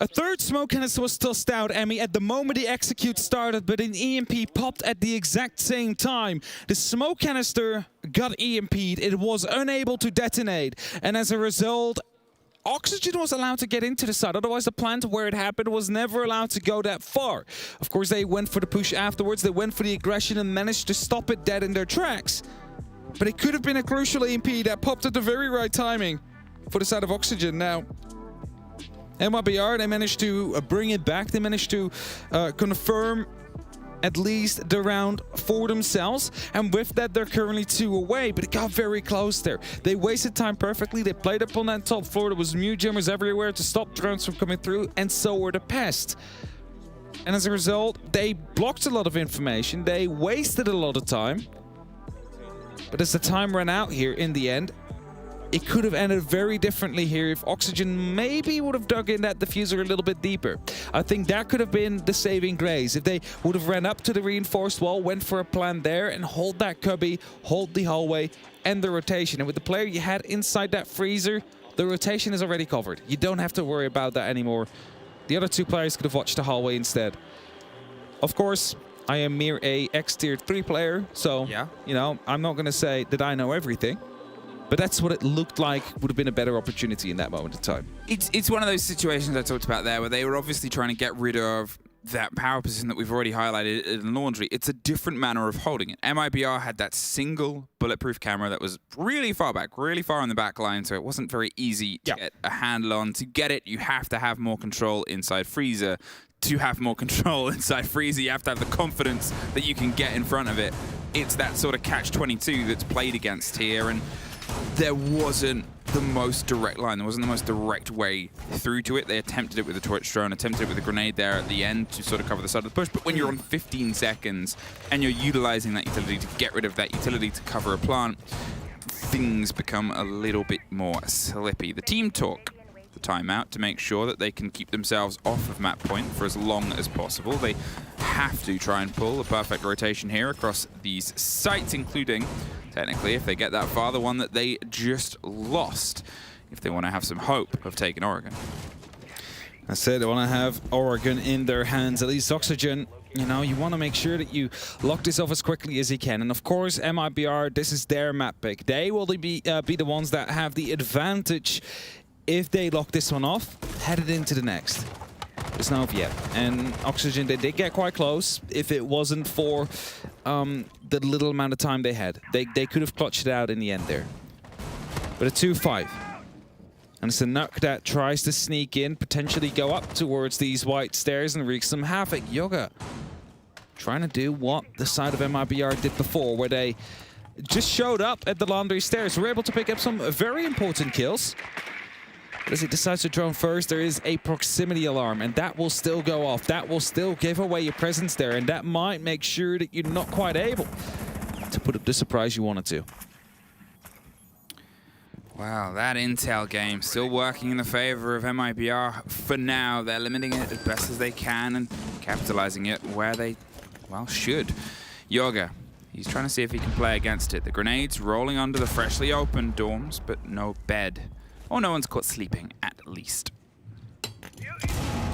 A third smoke canister was still stout, Emmy, at the moment the execute started, but an EMP popped at the exact same time. The smoke canister got EMP'd. It was unable to detonate, and as a result, Oxygen was allowed to get into the side. Otherwise, the plant where it happened was never allowed to go that far. Of course, they went for the push afterwards. They went for the aggression and managed to stop it dead in their tracks. But it could have been a crucial EMP that popped at the very right timing for the side of Oxygen. Now, MIBR, they managed to bring it back. They managed to confirm at least the round for themselves. And with that, they're currently 2 away, but it got very close there. They wasted time perfectly. They played up on that top floor. There was mute jammers everywhere to stop drones from coming through, and so were the pests. And as a result, they blocked a lot of information. They wasted a lot of time. But as the time ran out here in the end, it could have ended very differently here if Oxygen maybe would have dug in that diffuser a little bit deeper. I think that could have been the saving grace. If they would have ran up to the reinforced wall, went for a plan there, and hold that cubby, hold the hallway, and the rotation. And with the player you had inside that freezer, the rotation is already covered. You don't have to worry about that anymore. The other 2 players could have watched the hallway instead. Of course, I am mere a X-tier 3 player, so, yeah, you know, I'm not going to say that I know everything. But that's what it looked like would have been a better opportunity in that moment in time. It's one of those situations I talked about there where they were obviously trying to get rid of that power position that we've already highlighted in Laundry. It's a different manner of holding it. MIBR had that single bulletproof camera that was really far back, really far on the back line, so it wasn't very easy to get a handle on. To get it, you have to have more control inside Freezer. To have more control inside Freezer, you have to have the confidence that you can get in front of it. It's that sort of catch-22 that's played against here, and there wasn't the most direct line. There wasn't the most direct way through to it. They attempted it with the Twitch drone, attempted it with a grenade there at the end to sort of cover the side of the push. But when you're on 15 seconds and you're utilizing that utility to get rid of that utility to cover a plant, things become a little bit more slippy. The team talk the timeout to make sure that they can keep themselves off of map point for as long as possible. They have to try and pull a perfect rotation here across these sites, including, technically, if they get that far, the one that they just lost, if they want to have some hope of taking Oregon. I said they want to have Oregon in their hands, at least Oxygen. You know, you want to make sure that you lock this off as quickly as you can. And of course, MIBR, this is their map pick. They will be the ones that have the advantage if they lock this one off, headed into the next. There's no yet. And Oxygen, they did get quite close. If it wasn't for the little amount of time they had, they could have clutched it out in the end there. But a 2-5. And it's a Nuck that tries to sneak in, potentially go up towards these white stairs and wreak some havoc. Yoga trying to do what the side of MIBR did before, where they just showed up at the laundry stairs. We're able to pick up some very important kills. But as he decides to drone first, there is a proximity alarm, and that will still go off. That will still give away your presence there, and that might make sure that you're not quite able to put up the surprise you wanted to. Wow, that intel game still working in the favor of MIBR for now. They're limiting it as best as they can and capitalizing it where they, well, should. Yoga, he's trying to see if he can play against it. The grenades rolling under the freshly opened dorms, but no bed. Or no one's caught sleeping, at least.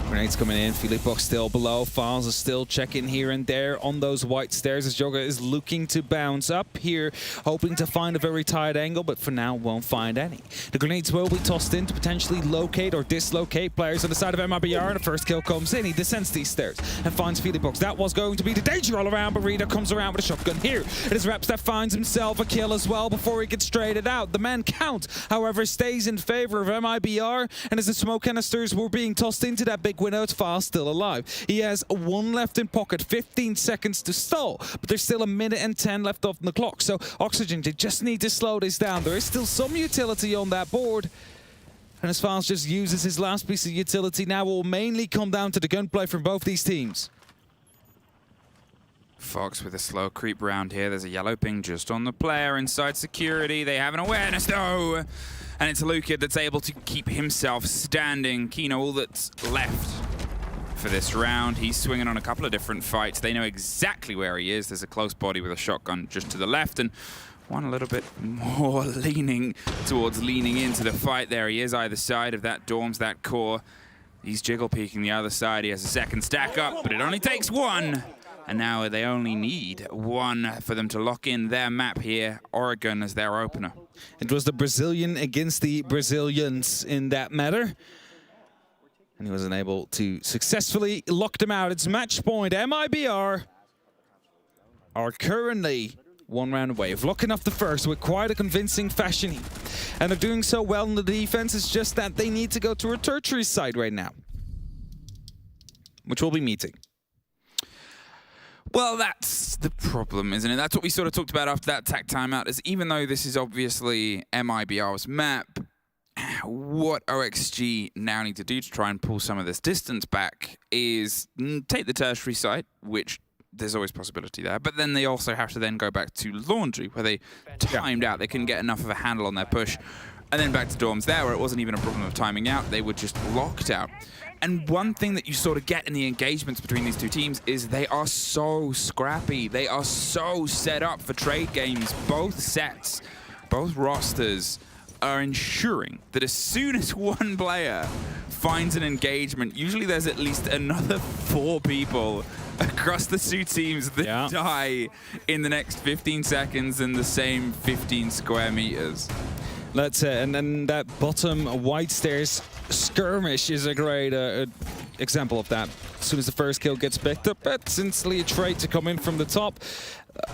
Grenades coming in, Philipok still below, Files are still checking here and there on those white stairs as Yoga is looking to bounce up here, hoping to find a very tight angle, but for now won't find any. The grenades will be tossed in to potentially locate or dislocate players on the side of MIBR, and the first kill comes in. He descends these stairs and finds Philipok. That was going to be the danger all around, but Rita comes around with a shotgun here. It is Reps that finds himself a kill as well before he gets traded out. The man count, however, stays in favor of MIBR, and as the smoke canisters were being tossed into that big window, it's Fast still alive. He has one left in pocket, 15 seconds to stall, but there's still 1 minute and 10 left off the clock. So Oxygen, they just need to slow this down. There is still some utility on that board. And as Fast just uses his last piece of utility now, will mainly come down to the gunplay from both these teams. Fox with a slow creep round here. There's a yellow ping just on the player inside security. They have an awareness though. And it's Luka that's able to keep himself standing. Kino, all that's left for this round. He's swinging on a couple of different fights. They know exactly where he is. There's a close body with a shotgun just to the left, and one a little bit more leaning towards leaning into the fight. There he is, either side of that dorms, that core. He's jiggle peeking the other side. He has a second stack up, but it only takes one. And now they only need one for them to lock in their map here. Oregon as their opener. It was the Brazilian against the Brazilians in that matter. And he was unable to successfully lock them out. It's match point. MIBR are currently 1 round away of locking off the first with quite a convincing fashion. And they're doing so well in the defense. It's just that they need to go to a tertiary site right now, which we'll be meeting. Well, that's the problem, isn't it? That's what we sort of talked about after that TAC timeout, is even though this is obviously MIBR's map, what OXG now need to do to try and pull some of this distance back is take the tertiary site, which there's always possibility there, but then they also have to then go back to Laundry, where they timed out. They couldn't get enough of a handle on their push. And then back to dorms there, where it wasn't even a problem of timing out. They were just locked out. And one thing that you sort of get in the engagements between these two teams is they are so scrappy. They are so set up for trade games. Both sets, both rosters are ensuring that as soon as one player finds an engagement, usually there's at least another 4 people across the two teams that die in the next 15 seconds in the same 15 square meters. That's it. And then that bottom white stairs skirmish is a great example of that. As soon as the first kill gets picked up, it's instantly a trade to come in from the top.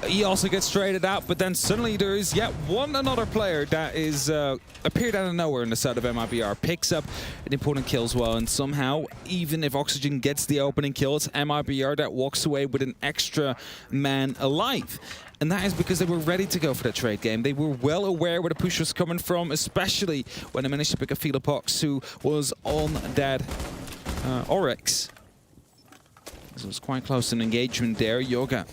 He also gets traded out, but then suddenly there is yet another player that is appeared out of nowhere on the side of MIBR, picks up an important kill as well, and somehow, even if Oxygen gets the opening kill, it's MIBR that walks away with an extra man alive. And that is because they were ready to go for that trade game. They were well aware where the push was coming from, especially when they managed to pick up Philipok, who was on that Oryx. So it was quite close to an engagement there. Yoga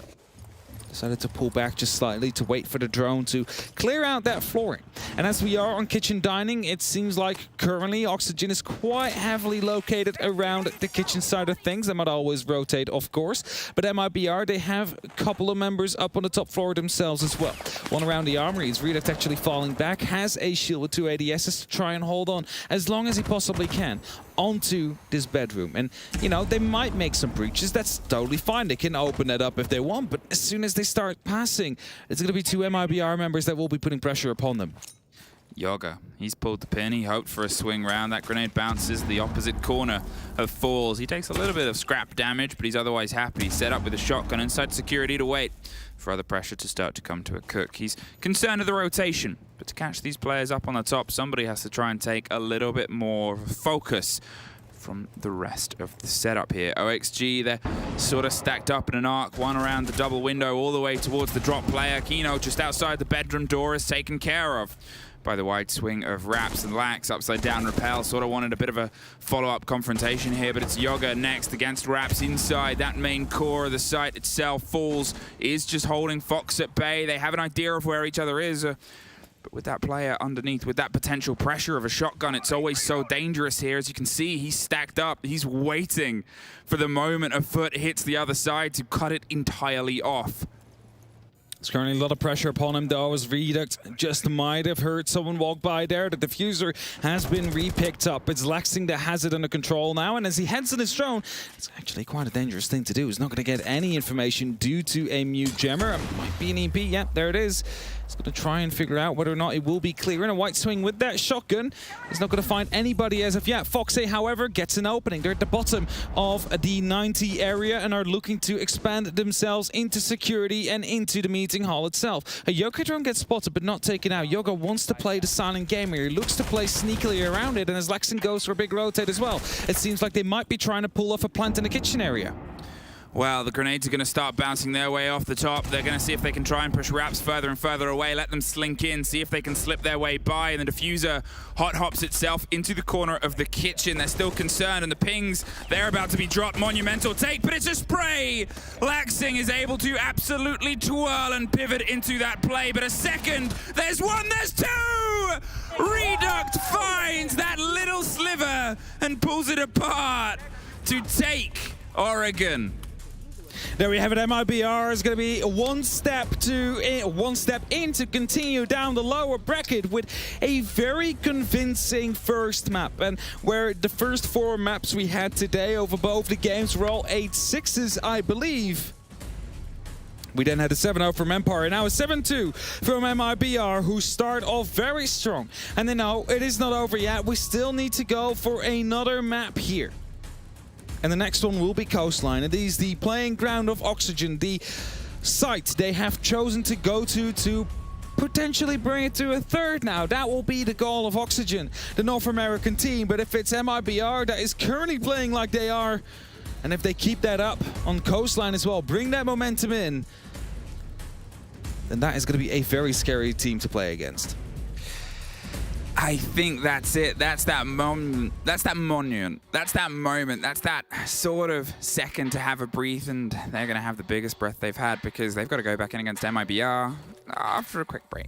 decided to pull back just slightly to wait for the drone to clear out that flooring. And as we are on kitchen dining, it seems like currently Oxygen is quite heavily located around the kitchen side of things. They might always rotate, of course, but MIBR, they have a couple of members up on the top floor themselves as well. One around the armory is Redact actually falling back, has a shield with 2 ADSs to try and hold on as long as he possibly can onto this bedroom. And, you know, they might make some breaches. That's totally fine. They can open it up if they want, but as soon as they start passing, it's going to be 2 MIBR members that will be putting pressure upon them. Yoga, he's pulled the pin. He hoped for a swing round. That grenade bounces the opposite corner of Falls. He takes a little bit of scrap damage, but he's otherwise happy. He's set up with a shotgun inside security to wait for other pressure to start to come to a cook. He's concerned with the rotation, but to catch these players up on the top, somebody has to try and take a little bit more focus from the rest of the setup here. OXG, they're sort of stacked up in an arc, one around the double window all the way towards the drop player. Kino just outside the bedroom door is taken care of by the wide swing of Raps and Lax. Upside down Repel sort of wanted a bit of a follow-up confrontation here, but it's Yoga next against Raps inside that main core of the site itself. Falls is just holding Fox at bay. They have an idea of where each other is, but with that player underneath, with that potential pressure of a shotgun, it's always so dangerous here. As you can see, he's stacked up. He's waiting for the moment a foot hits the other side to cut it entirely off. There's currently a lot of pressure upon him, though, as Redact just might have heard someone walk by there. The diffuser has been re-picked up. It's Laxing that has it under control now, and as he heads in his drone, it's actually quite a dangerous thing to do. He's not going to get any information due to a mute jammer. It might be an EP. Yeah, there it is. He's going to try and figure out whether or not it will be clearing. A white swing with that shotgun. He's not going to find anybody as of yet. Foxe, however, gets an opening. They're at the bottom of the 90 area and are looking to expand themselves into security and into the meeting hall itself. A Yoga drone gets spotted but not taken out. Yoga wants to play the silent game here. He looks to play sneakily around it, and as Laxton goes for a big rotate as well, it seems like they might be trying to pull off a plant in the kitchen area. Well, the grenades are going to start bouncing their way off the top. They're going to see if they can try and push Raps further and further away, let them slink in, see if they can slip their way by, and the diffuser hot hops itself into the corner of the kitchen. They're still concerned, and the pings, they're about to be dropped. Monumental take, but it's a spray! Laxing is able to absolutely twirl and pivot into that play, but a second, there's one, there's two! Reduct finds that little sliver and pulls it apart to take Oregon. There we have it. MIBR is going to be one step in to continue down the lower bracket with a very convincing first map. And where the first 4 maps we had today over both the games were all 8-6s, I believe. We then had a 7-0 from Empire, and now a 7-2 from MIBR, who start off very strong. And then no, it is not over yet. We still need to go for another map here. And the next one will be Coastline. It is the playing ground of Oxygen, the site they have chosen to go to potentially bring it to a third now. That will be the goal of Oxygen, the North American team. But if it's MIBR that is currently playing like they are, and if they keep that up on Coastline as well, bring that momentum in, then that is going to be a very scary team to play against. I think that's it. That's that moment. That's that monument. That's that moment. That's that sort of second to have a breathe, and they're going to have the biggest breath they've had because they've got to go back in against MIBR after a quick break.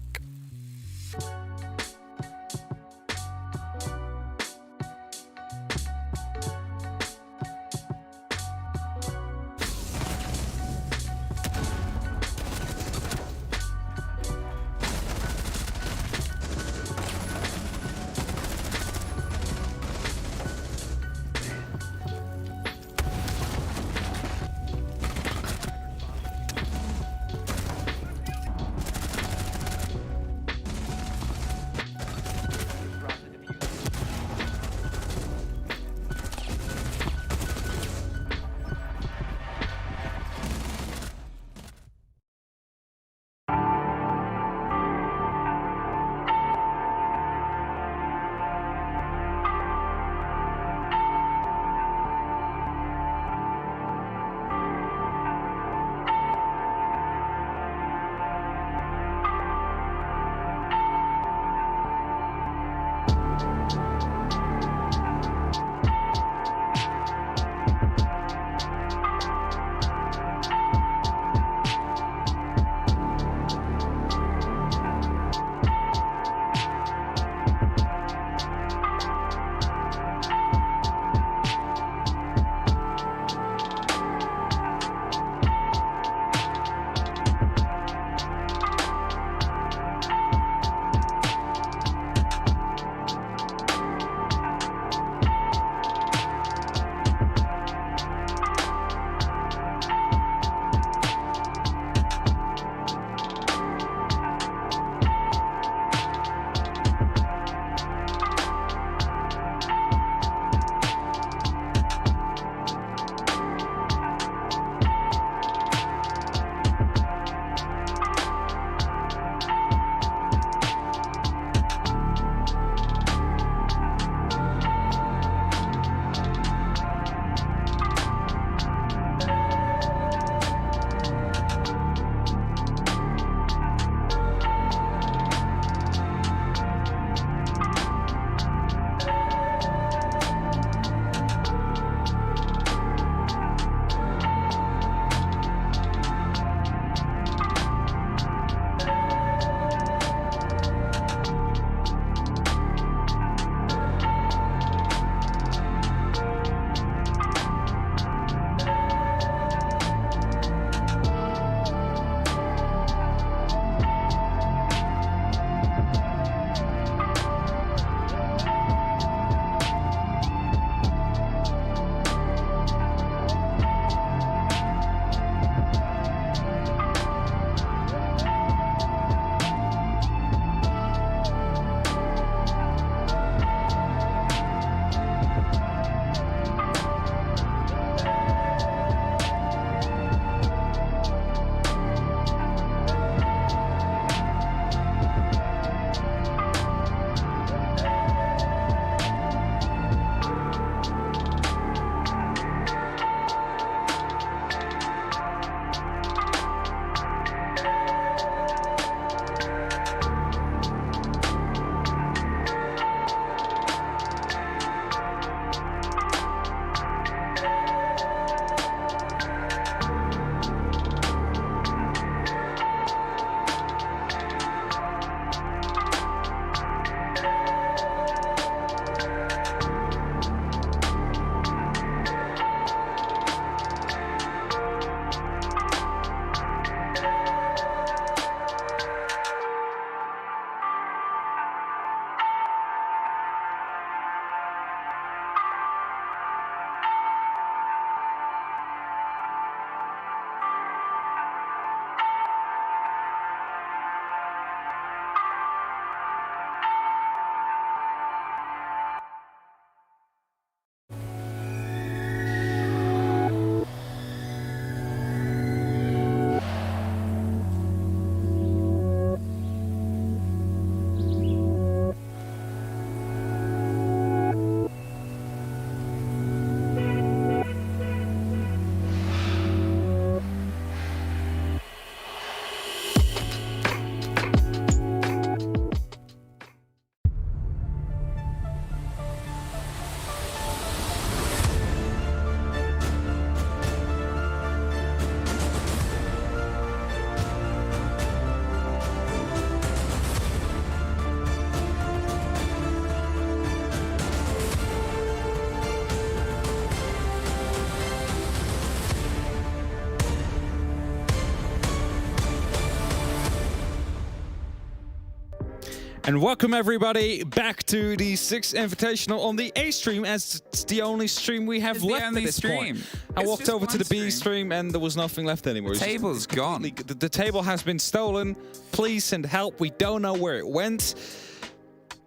And welcome everybody back to the 6th Invitational on the A stream, as it's the only stream we have left at this point. I walked over to the B stream and there was nothing left anymore. The table's gone. The table has been stolen. Please send help. We don't know where it went.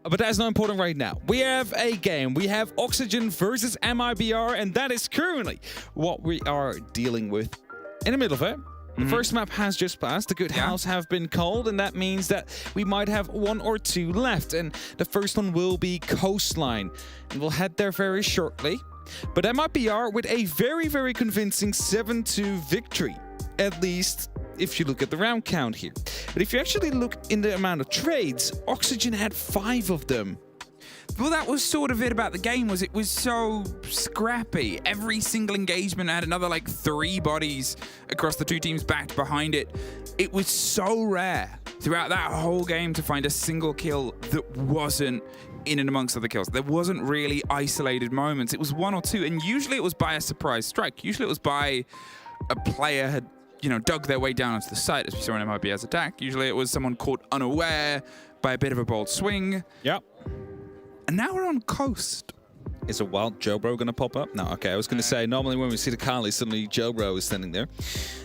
But that's not important right now. We have a game. We have Oxygen versus MIBR, and that is currently what we are dealing with in the middle of it. The first map has just passed. The good house have been called, and that means that we might have 1 or 2 left. And the first one will be Coastline. And we'll head there very shortly. But MIBR with a very, very convincing 7-2 victory. At least if you look at the round count here. But if you actually look in the amount of trades, Oxygen had 5 of them. Well, that was sort of it about the game, was it was so scrappy. Every single engagement had another like 3 bodies across the 2 teams backed behind it. It was so rare throughout that whole game to find a single kill that wasn't in and amongst other kills. There wasn't really isolated moments. It was 1 or 2, and usually it was by a surprise strike. Usually it was by a player had, you know, dug their way down onto the site, as we saw in MIBR's attack. Usually it was someone caught unaware by a bit of a bold swing. Yep. And now we're on Coast. Is a wild Joe Bro going to pop up? No, okay. I was going to say, normally when we see the Kali, suddenly Joe Bro is standing there.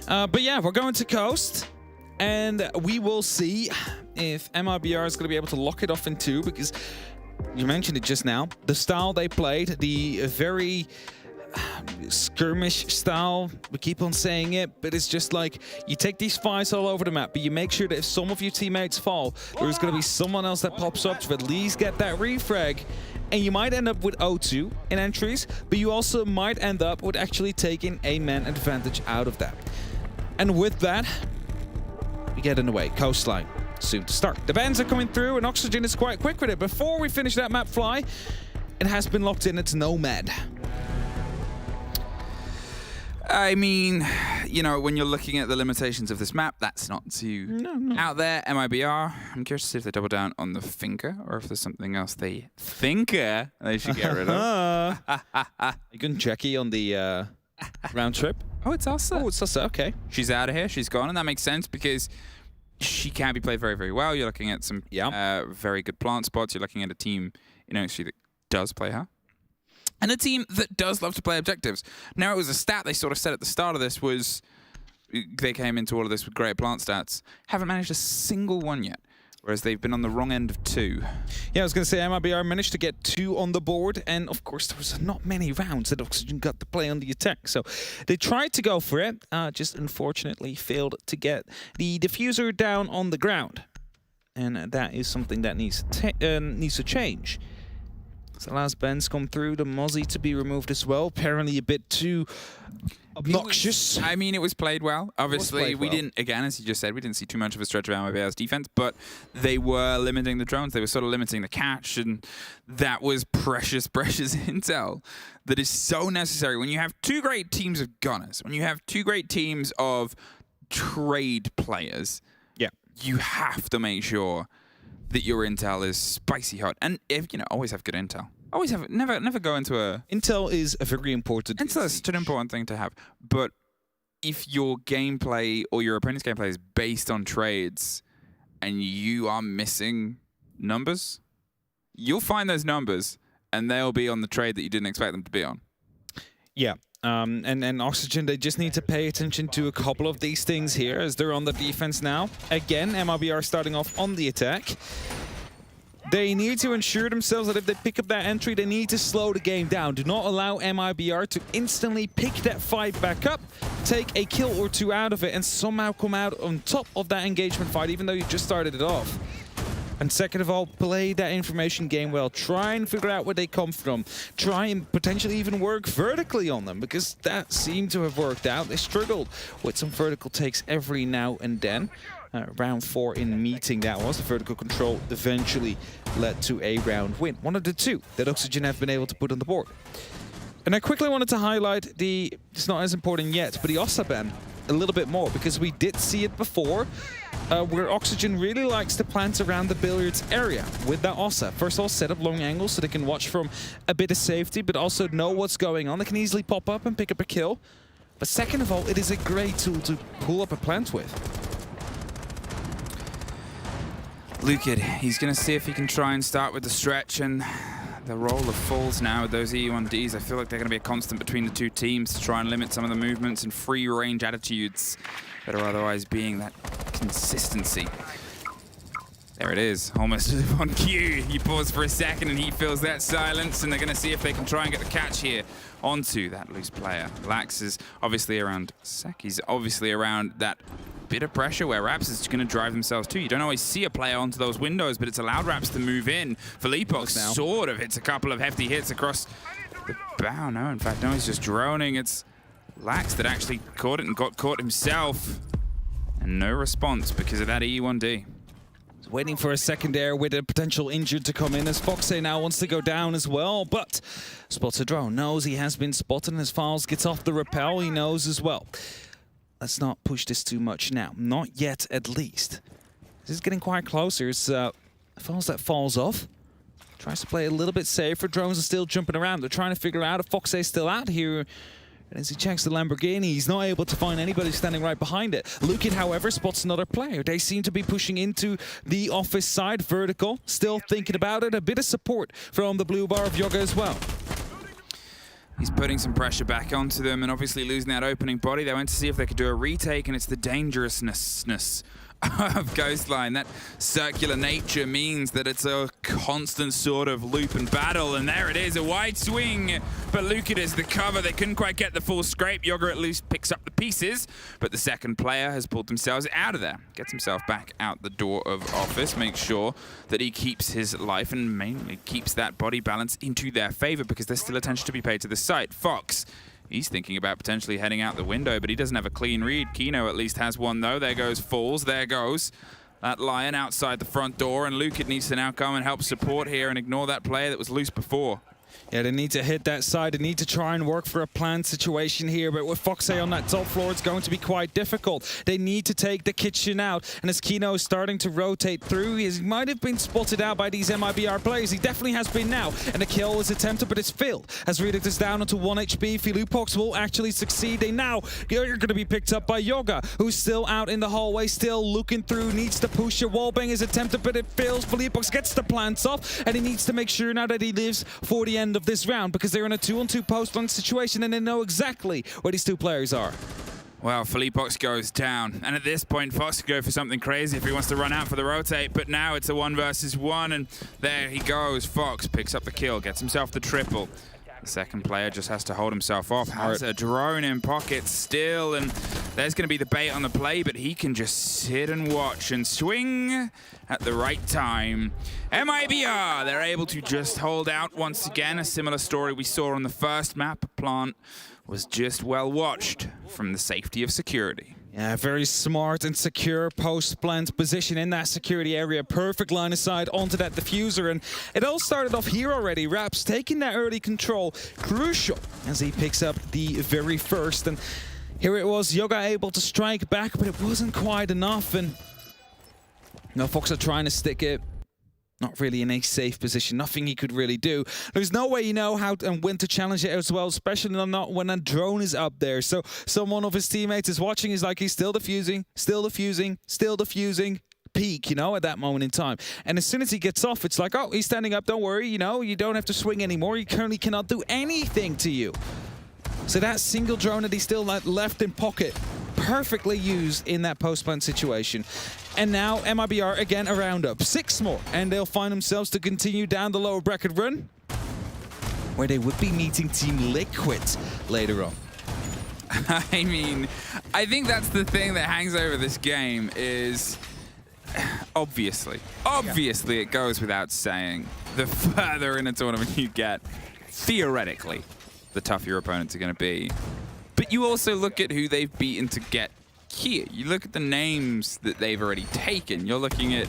But yeah, we're going to Coast. And we will see if MIBR is going to be able to lock it off in 2. Because you mentioned it just now. The style they played, the very skirmish style, we keep on saying it, but it's just like you take these fights all over the map, but you make sure that if some of your teammates fall, there's going to be someone else that pops up to at least get that refrag, and you might end up with O2 in entries, but you also might end up with actually taking a man advantage out of that. And with that, we get in the way. Coastline soon to start. The bans are coming through and Oxygen is quite quick with it. Before we finish that map fly, it has been locked in. It's Nomad. I mean, you know, when you're looking at the limitations of this map, that's not too out there. MIBR, I'm curious to see if they double down on the Finker or if there's something else they think they should get rid of. You can Jackie on the round trip. Oh, it's Asa. Oh, it's Asa, okay. She's out of here, she's gone, and that makes sense because she can be played very, very well. You're looking at some very good plant spots. You're looking at a team in OXG that does play her. And a team that does love to play objectives. Now, it was a stat they sort of said at the start of this was they came into all of this with great plant stats. Haven't managed a single one yet, whereas they've been on the wrong end of 2. Yeah, I was going to say MIBR managed to get 2 on the board, and of course there was not many rounds that Oxygen got to play on the attack. So they tried to go for it, just unfortunately failed to get the diffuser down on the ground. And that is something that needs to change. So last bans come through, the Mozzie to be removed as well. Apparently a bit too obnoxious. I mean, it was played well. Obviously, we didn't, again, as you just said, we didn't see too much of a stretch of MIBR's defense, but they were limiting the drones. They were sort of limiting the catch, and that was precious, precious intel that is so necessary. When you have 2 great teams of gunners, when you have 2 great teams of trade players, you have to make sure that your intel is spicy hot, and if you know, always have good intel. Always have, never go into a. Intel is a very important. Intel is such an important thing to have, but if your gameplay or your opponent's gameplay is based on trades, and you are missing numbers, you'll find those numbers, and they'll be on the trade that you didn't expect them to be on. Yeah. And Oxygen, they just need to pay attention to a couple of these things here as they're on the defense now. Again, MIBR starting off on the attack. They need to ensure themselves that if they pick up that entry, they need to slow the game down. Do not allow MIBR to instantly pick that fight back up, take a kill or 2 out of it, and somehow come out on top of that engagement fight, even though you just started it off. And second of all, play that information game well. Try and figure out where they come from. Try and potentially even work vertically on them, because that seemed to have worked out. They struggled with some vertical takes every now and then. Round 4 in meeting, that was. The vertical control eventually led to a round win. One of the 2 that Oxygen have been able to put on the board. And I quickly wanted to highlight it's not as important yet, but the Osa ban a little bit more, because we did see it before, where Oxygen really likes to plant around the billiards area with that Osa. First of all, set up long angles so they can watch from a bit of safety, but also know what's going on. They can easily pop up and pick up a kill. But second of all, it is a great tool to pull up a plant with. Look at, he's going to see if he can try and start with the stretch and the roll of falls now with those E1Ds. I feel like they're going to be a constant between the two teams to try and limit some of the movements and free range attitudes that are otherwise being that consistency. There it is, almost on cue. You pause for a second and he feels that silence, and they're going to see if they can try and get the catch here onto that loose player. Lax is obviously around Sek. He's obviously around that bit of pressure where Raps is going to drive themselves too. You don't always see a player onto those windows, but it's allowed Raps to move in. Philippox sort of hits a couple of hefty hits across the bow. No, in fact, no, he's just droning. It's Lax that actually caught it and got caught himself. And no response because of that E1D. Waiting for a second air with a potential injured to come in as Foxay now wants to go down as well, but spots a drone, knows he has been spotted, and as Files gets off the rappel, he knows as well. Let's not push this too much now. Not yet, at least. This is getting quite closer. It's Files that falls off. Tries to play a little bit safer. Drones are still jumping around. They're trying to figure out if Foxay's still out here. And as he checks the Lamborghini, he's not able to find anybody standing right behind it. Lukin, however, spots another player. They seem to be pushing into the office side, vertical. Still thinking about it. A bit of support from the blue bar of Yoga as well. He's putting some pressure back onto them and obviously losing that opening body. They went to see if they could do a retake, and it's the dangerousness of Ghostline. That circular nature means that it's a constant sort of loop and battle, and there it is, a wide swing, but Lukin is the cover. They couldn't quite get the full scrape. Yoga at least picks up the pieces, but the second player has pulled themselves out of there, gets himself back out the door of office, makes sure that he keeps his life and mainly keeps that body balance into their favor because there's still attention to be paid to the site. Fox, he's thinking about potentially heading out the window, but he doesn't have a clean read. Kino at least has one, though. There goes Falls. There goes that Lion outside the front door, and Lukin needs to now come and help support here and ignore that player that was loose before. Yeah, they need to hit that side. They need to try and work for a planned situation here, but with Foxay on that top floor, it's going to be quite difficult. They need to take the kitchen out, and as Kino is starting to rotate through, he might have been spotted out by these MIBR players. He definitely has been now, and the kill is attempted, but it's failed. As Riddick is down onto 1 HP, Philippox will actually succeed. They now are going to be picked up by Yoga, who's still out in the hallway, still looking through, needs to push. A wallbang is attempted, but it fails. Philippox gets the plants off, and he needs to make sure now that he lives for the end of this round, because they're in a 2-on-2 post-long situation and they know exactly where these two players are. Well, Philippox goes down, and at this point Fox could go for something crazy if he wants to run out for the rotate, but now it's a 1 versus 1, and there he goes. Fox picks up the kill, gets himself the triple. The second player just has to hold himself off, has a drone in pocket still, and there's going to be the bait on the play, but he can just sit and watch and swing at the right time. MIBR, they're able to just hold out once again. A similar story we saw on the first map. Plant was just well watched from the safety of security. Yeah, very smart and secure post-plant position in that security area. Perfect line of sight onto that diffuser, and it all started off here already. Raps taking that early control, crucial as he picks up the very first. And here it was, Yoga able to strike back, but it wasn't quite enough. And now Fox are trying to stick it. Not really in a safe position, nothing he could really do. There's no way you know how and when to challenge it as well, especially not when a drone is up there. So someone of his teammates is watching, he's like, he's still defusing, still defusing, still defusing. Peak, you know, at that moment in time. And as soon as he gets off, it's like, oh, he's standing up, don't worry, you know, you don't have to swing anymore. He currently cannot do anything to you. So that single drone that he still left in pocket, perfectly used in that post-plant situation. And now MIBR again a round up. 6 more, and they'll find themselves to continue down the lower bracket run, where they would be meeting Team Liquid later on. I mean, I think that's the thing that hangs over this game is, obviously it goes without saying, the further in a tournament you get, theoretically, the tougher your opponents are going to be. But you also look at who they've beaten to get here. You look at the names that they've already taken. You're looking at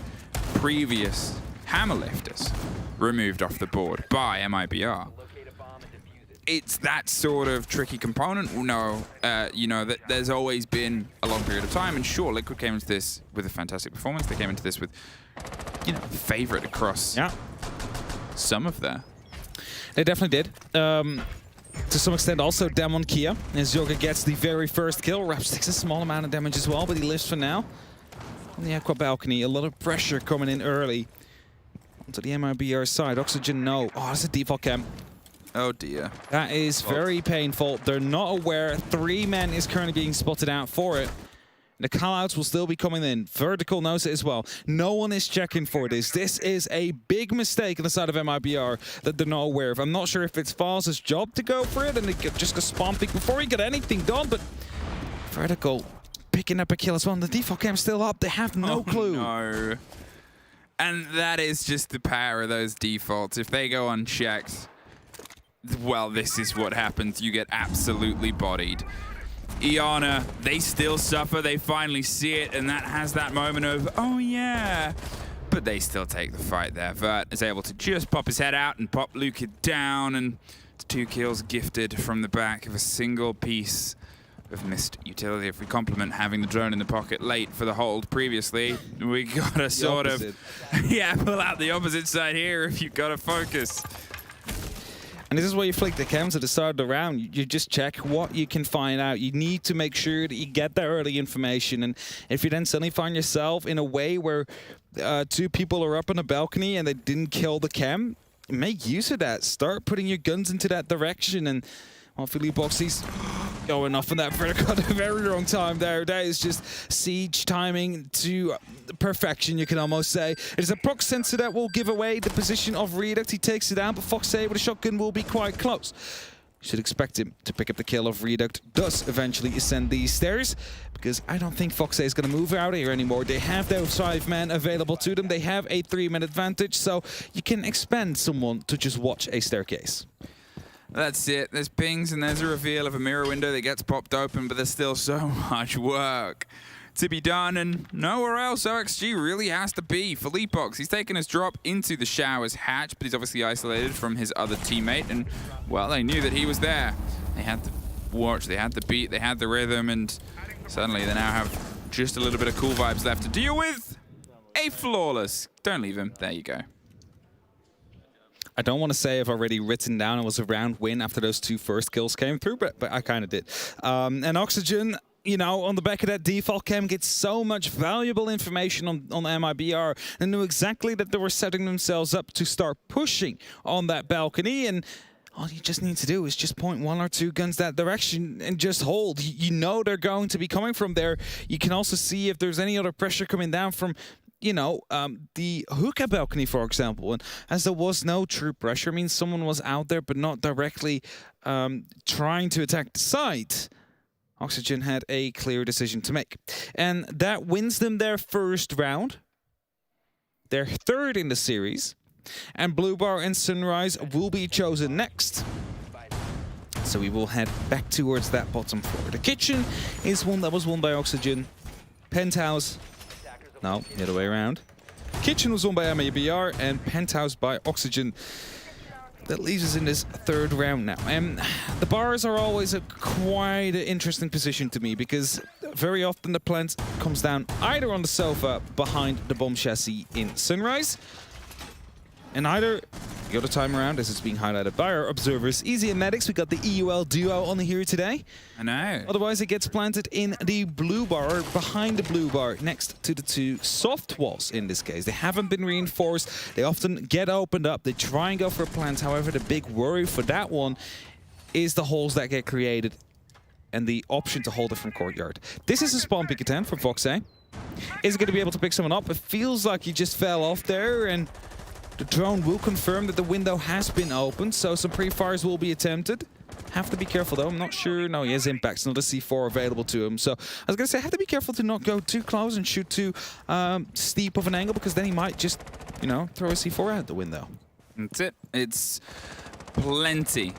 previous hammer lifters removed off the board by MIBR. It's that sort of tricky component. No, you know, that there's always been a long period of time, and sure, Liquid came into this with a fantastic performance. They came into this with, you know, favorite across some of their. They definitely did. To some extent also Demon Kia, as Yoga gets the very first kill. Raps takes a small amount of damage as well, but he lives for now. on the Aqua balcony. A lot of pressure coming in early onto the MIBR side. Oxygen, no. Oh, that's a default cam. Oh dear. That is very painful. They're not aware. 3 men is currently being spotted out for it. The callouts will still be coming in. Vertical knows it as well. No one is checking for this. This is a big mistake on the side of MIBR that they're not aware of. I'm not sure if it's FaZe's job to go for it and they just go spawn pick before he got anything done, but Vertical picking up a kill as well. And the default cam's still up. They have no clue. No. And that is just the power of those defaults. If they go unchecked, well, this is what happens. You get absolutely bodied. Iana, they still suffer. They finally see it, and that has that moment of, oh yeah. But they still take the fight there. Vert is able to just pop his head out and pop Luka down, and 2 kills gifted from the back of a single piece of missed utility. If we compliment having the drone in the pocket late for the hold previously, we got to sort of, yeah, pull out the opposite side here if you've got to focus. And this is where you flick the cams at the start of the round. You just check what you can find out. You need to make sure that you get that early information. And if you then suddenly find yourself in a way where 2 people are up on a balcony and they didn't kill the cam, make use of that. Start putting your guns into that direction. And well, Philipbox, he's going off on that vertical at a very wrong time there. That is just siege timing to perfection, you can almost say. It is a proc sensor that will give away the position of Reduct. He takes it down, but FaZe with a shotgun will be quite close. Should expect him to pick up the kill of Reduct. Does eventually ascend these stairs, because I don't think FaZe is going to move out here anymore. They have those 5 men available to them. They have a 3-man advantage, so you can expend someone to just watch a staircase. That's it. There's pings and there's a reveal of a mirror window that gets popped open, but there's still so much work to be done, and nowhere else OXG really has to be. Philipbox, he's taken his drop into the shower's hatch, but he's obviously isolated from his other teammate, and, well, they knew that he was there. They had the watch, they had the beat, they had the rhythm, and suddenly they now have just a little bit of cool vibes left to deal with. A flawless. Don't leave him. There you go. I don't want to say I've already written down it was a round win after those 2 first kills came through, but I kind of did. And Oxygen, you know, on the back of that default cam, gets so much valuable information on MIBR and knew exactly that they were setting themselves up to start pushing on that balcony. And all you just need to do is just point 1 or 2 guns that direction and just hold. You know they're going to be coming from there. You can also see if there's any other pressure coming down from, you know, the hookah balcony, for example. And as there was no true pressure, I mean, someone was out there, but not directly trying to attack the site. Oxygen had a clear decision to make. And that wins them their first round. They're 3rd in the series. And Blue Bar and Sunrise will be chosen next. So we will head back towards that bottom floor. The kitchen is one that was won by Oxygen. Penthouse, no, the other way around. Kitchen was won by MIBR and Penthouse by Oxygen. That leaves us in this 3rd round now. And the bars are always a quite interesting position to me, because very often the plant comes down either on the sofa behind the bomb chassis in Sunrise, and either the other time around, as it's being highlighted by our observers, Easy and Medics, we got the EUL duo on here today. I know. Otherwise, it gets planted in the blue bar, behind the blue bar, next to the 2 soft walls in this case. They haven't been reinforced. They often get opened up. They try and go for plants. However, the big worry for that one is the holes that get created and the option to hold it from courtyard. This is a spawn pick attempt from FaZe. Is it going to be able to pick someone up? It feels like he just fell off there, and the drone will confirm that the window has been opened, so some pre-fires will be attempted. Have to be careful though, I'm not sure. No, he has impacts, not a C4 available to him. So I was going to say, have to be careful to not go too close and shoot too steep of an angle, because then he might just, you know, throw a C4 out the window. That's it. It's plenty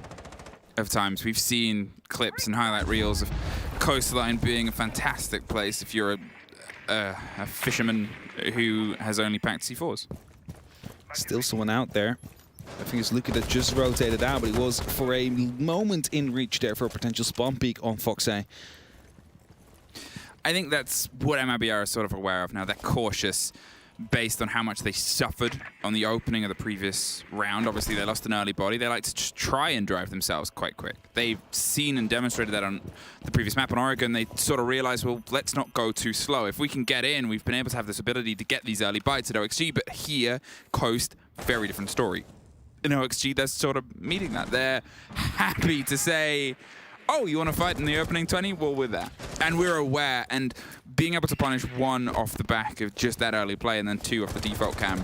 of times we've seen clips and highlight reels of Coastline being a fantastic place if you're a fisherman who has only packed C4s. Still someone out there. I think it's Luka that just rotated out, but he was for a moment in reach there for a potential spawn peek on FaZe. I think that's what MIBR is sort of aware of now. They're cautious based on how much they suffered on the opening of the previous round. Obviously, they lost an early body. They like to just try and drive themselves quite quick. They've seen and demonstrated that on the previous map on Oregon. They sort of realized, well, let's not go too slow. If we can get in, we've been able to have this ability to get these early bites at OXG, but here, Coast, very different story. In OXG, they're sort of meeting that. They're happy to say, oh, you want to fight in the opening 20? Well, we're there. And we're aware, and being able to punish one off the back of just that early play and then two off the default cam,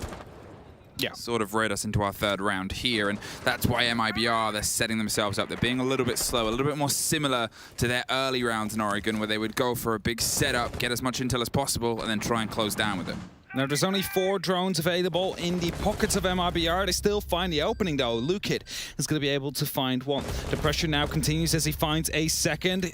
sort of read us into our third round here. And that's why MIBR, they're setting themselves up. They're being a little bit slow, a little bit more similar to their early rounds in Oregon, where they would go for a big setup, get as much intel as possible, and then try and close down with it. Now, there's only 4 drones available in the pockets of MIBR. They still find the opening, though. Lukid is going to be able to find one. The pressure now continues as he finds a second.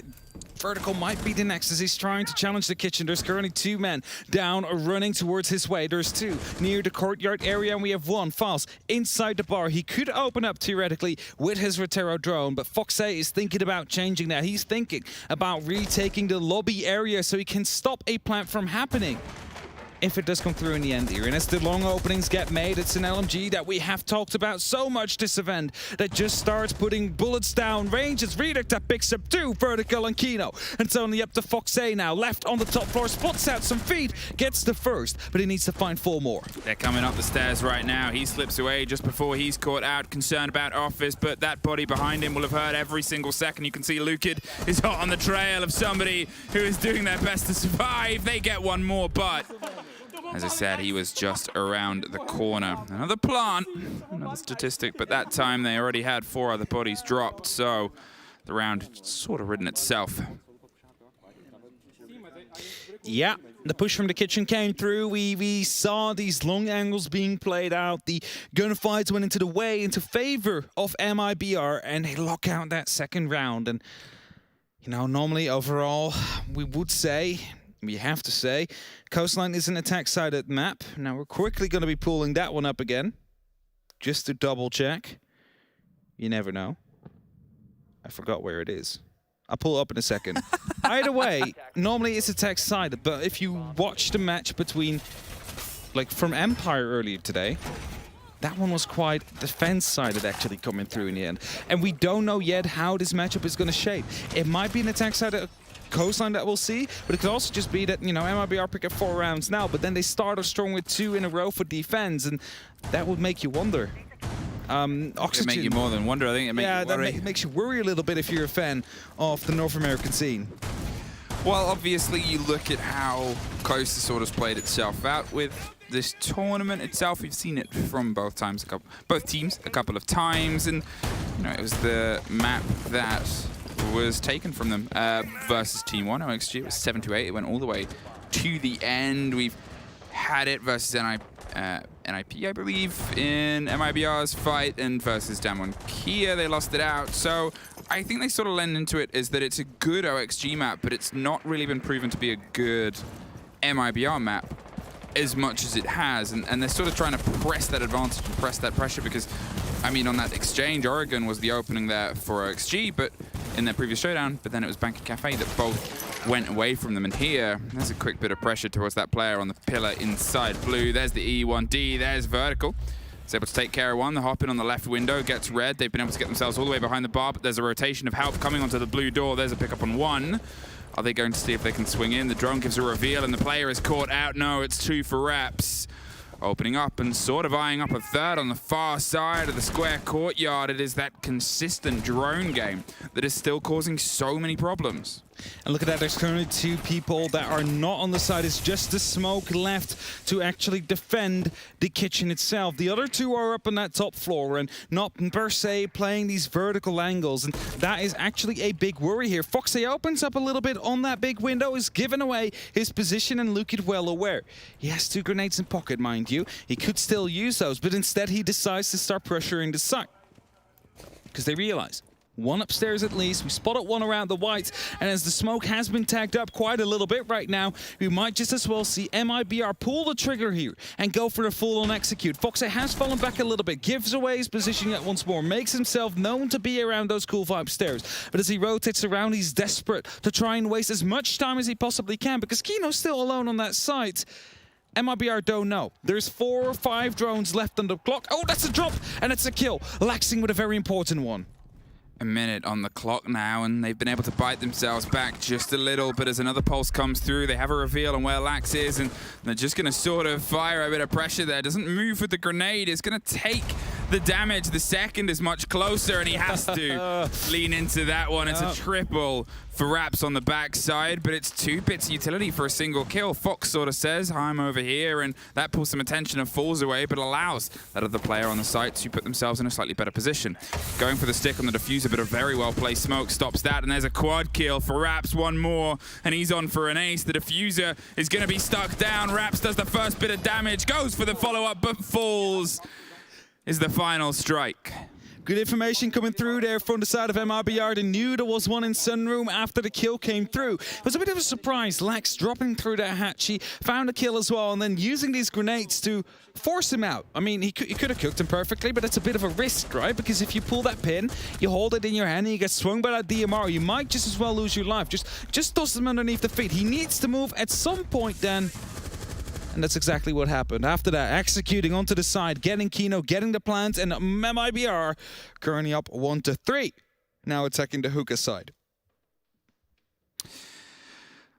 Vertical might be the next as he's trying to challenge the kitchen. There's currently 2 men down running towards his way. There's 2 near the courtyard area, and we have 1 FaZe inside the bar. He could open up theoretically with his Rotero drone, but FaZe is thinking about changing that. He's thinking about retaking the lobby area so he can stop a plant from happening if it does come through in the end here. And as the long openings get made, it's an LMG that we have talked about so much this event that just starts putting bullets down range. It's Redux that picks up 2, Vertical and Kino. And it's only up to FaZe now, left on the top floor, spots out some feet, gets the first, but he needs to find 4 more. They're coming up the stairs right now. He slips away just before he's caught out, concerned about Office, but that body behind him will have heard every single second. You can see Lukid is hot on the trail of somebody who is doing their best to survive. They get 1 more, but as I said, he was just around the corner. Another plant, another statistic, but that time they already had 4 other bodies dropped, so the round sort of ridden itself. Yeah, the push from the kitchen came through. We saw these long angles being played out. The gunfights went into favor of MIBR, and they lock out that second round. And, you know, normally overall, we would say, we have to say, Coastline is an attack-sided map. Now we're quickly going to be pulling that one up again, just to double check. You never know. I forgot where it is. I'll pull it up in a second. Either way, normally it's attack-sided, but if you watch the match between, like from Empire earlier today, that one was quite defense-sided actually coming through in the end. And we don't know yet how this matchup is going to shape. It might be an attack-sided Coastline that we'll see, but it could also just be that, you know, MIBR pick up 4 rounds now, but then they start off strong with 2 in a row for defense, and that would make you wonder. Oxygen. It make you more than wonder. I think it makes you worry. That makes you worry a little bit if you're a fan of the North American scene. Well, obviously, you look at how Coast has sort of played itself out with this tournament itself. We've seen it from both teams a couple of times, and you know, it was the map that was taken from them versus Team 1 OXG. It was 7-8. It went all the way to the end. We've had it versus NIP, I believe, in MIBR's fight, and versus Damwon Kia, they lost it out. So I think they sort of lend into it is that it's a good OXG map, but it's not really been proven to be a good MIBR map as much as it has. And they're sort of trying to press that advantage and press that pressure because, I mean, on that exchange, Oregon was the opening there for OXG, but in their previous showdown, but then it was Banker Cafe that both went away from them. And here, there's a quick bit of pressure towards that player on the pillar inside blue. There's the E1D, there's Vertical. He's able to take care of one. The hop in on the left window gets red. They've been able to get themselves all the way behind the bar, but there's a rotation of help coming onto the blue door. There's a pickup on 1. Are they going to see if they can swing in? The drone gives a reveal and the player is caught out. No, it's 2 for reps. Opening up and sort of eyeing up a third on the far side of the square courtyard. It is that consistent drone game that is still causing so many problems. And look at that, there's currently 2 people that are not on the side. It's just the smoke left to actually defend the kitchen itself. The other 2 are up on that top floor and not per se playing these vertical angles. And that is actually a big worry here. Foxy opens up a little bit on that big window, is giving away his position, and Luke is well aware. He has 2 grenades in pocket, mind you. He could still use those, but instead he decides to start pressuring the site. Because they realize 1 upstairs at least. We spotted 1 around the whites, and as the smoke has been tagged up quite a little bit right now, we might just as well see MIBR pull the trigger here and go for the full-on execute. Foxy has fallen back a little bit, gives away his position yet once more, makes himself known to be around those cool vibe stairs, but as he rotates around, he's desperate to try and waste as much time as he possibly can because Kino's still alone on that site. MIBR don't know. There's 4 or 5 drones left on the clock. Oh, that's a drop, and it's a kill. Laxing with a very important one. A minute on the clock now, and they've been able to bite themselves back just a little, but as another pulse comes through, they have a reveal on where Lax is, and they're just going to sort of fire a bit of pressure there. Doesn't move with the grenade. It's going to take the damage. The second is much closer, and he has to lean into that one. It's a triple for Raps on the backside, but it's 2 bits utility for a single kill. Fox sort of says, I'm over here, and that pulls some attention and falls away, but allows that other player on the site to put themselves in a slightly better position. Going for the stick on the diffuser, but a very well-placed smoke stops that, and there's a quad kill for Raps, one more, and he's on for an ace. The diffuser is going to be stuck down. Raps does the first bit of damage, goes for the follow-up, but falls. Is the final strike. Good information coming through there from the side of MIBR. They knew there was one in Sunroom after the kill came through. It was a bit of a surprise. Lax dropping through that hatchy, found a kill as well, and then using these grenades to force him out. I mean, he could have cooked him perfectly, but it's a bit of a risk, right? Because if you pull that pin, you hold it in your hand, and you get swung by that DMR, you might just as well lose your life. Just toss him underneath the feet. He needs to move at some point then. And that's exactly what happened. After that, executing onto the side, getting Kino, getting the plants, and MIBR currently up 1-3. Now attacking the hookah side.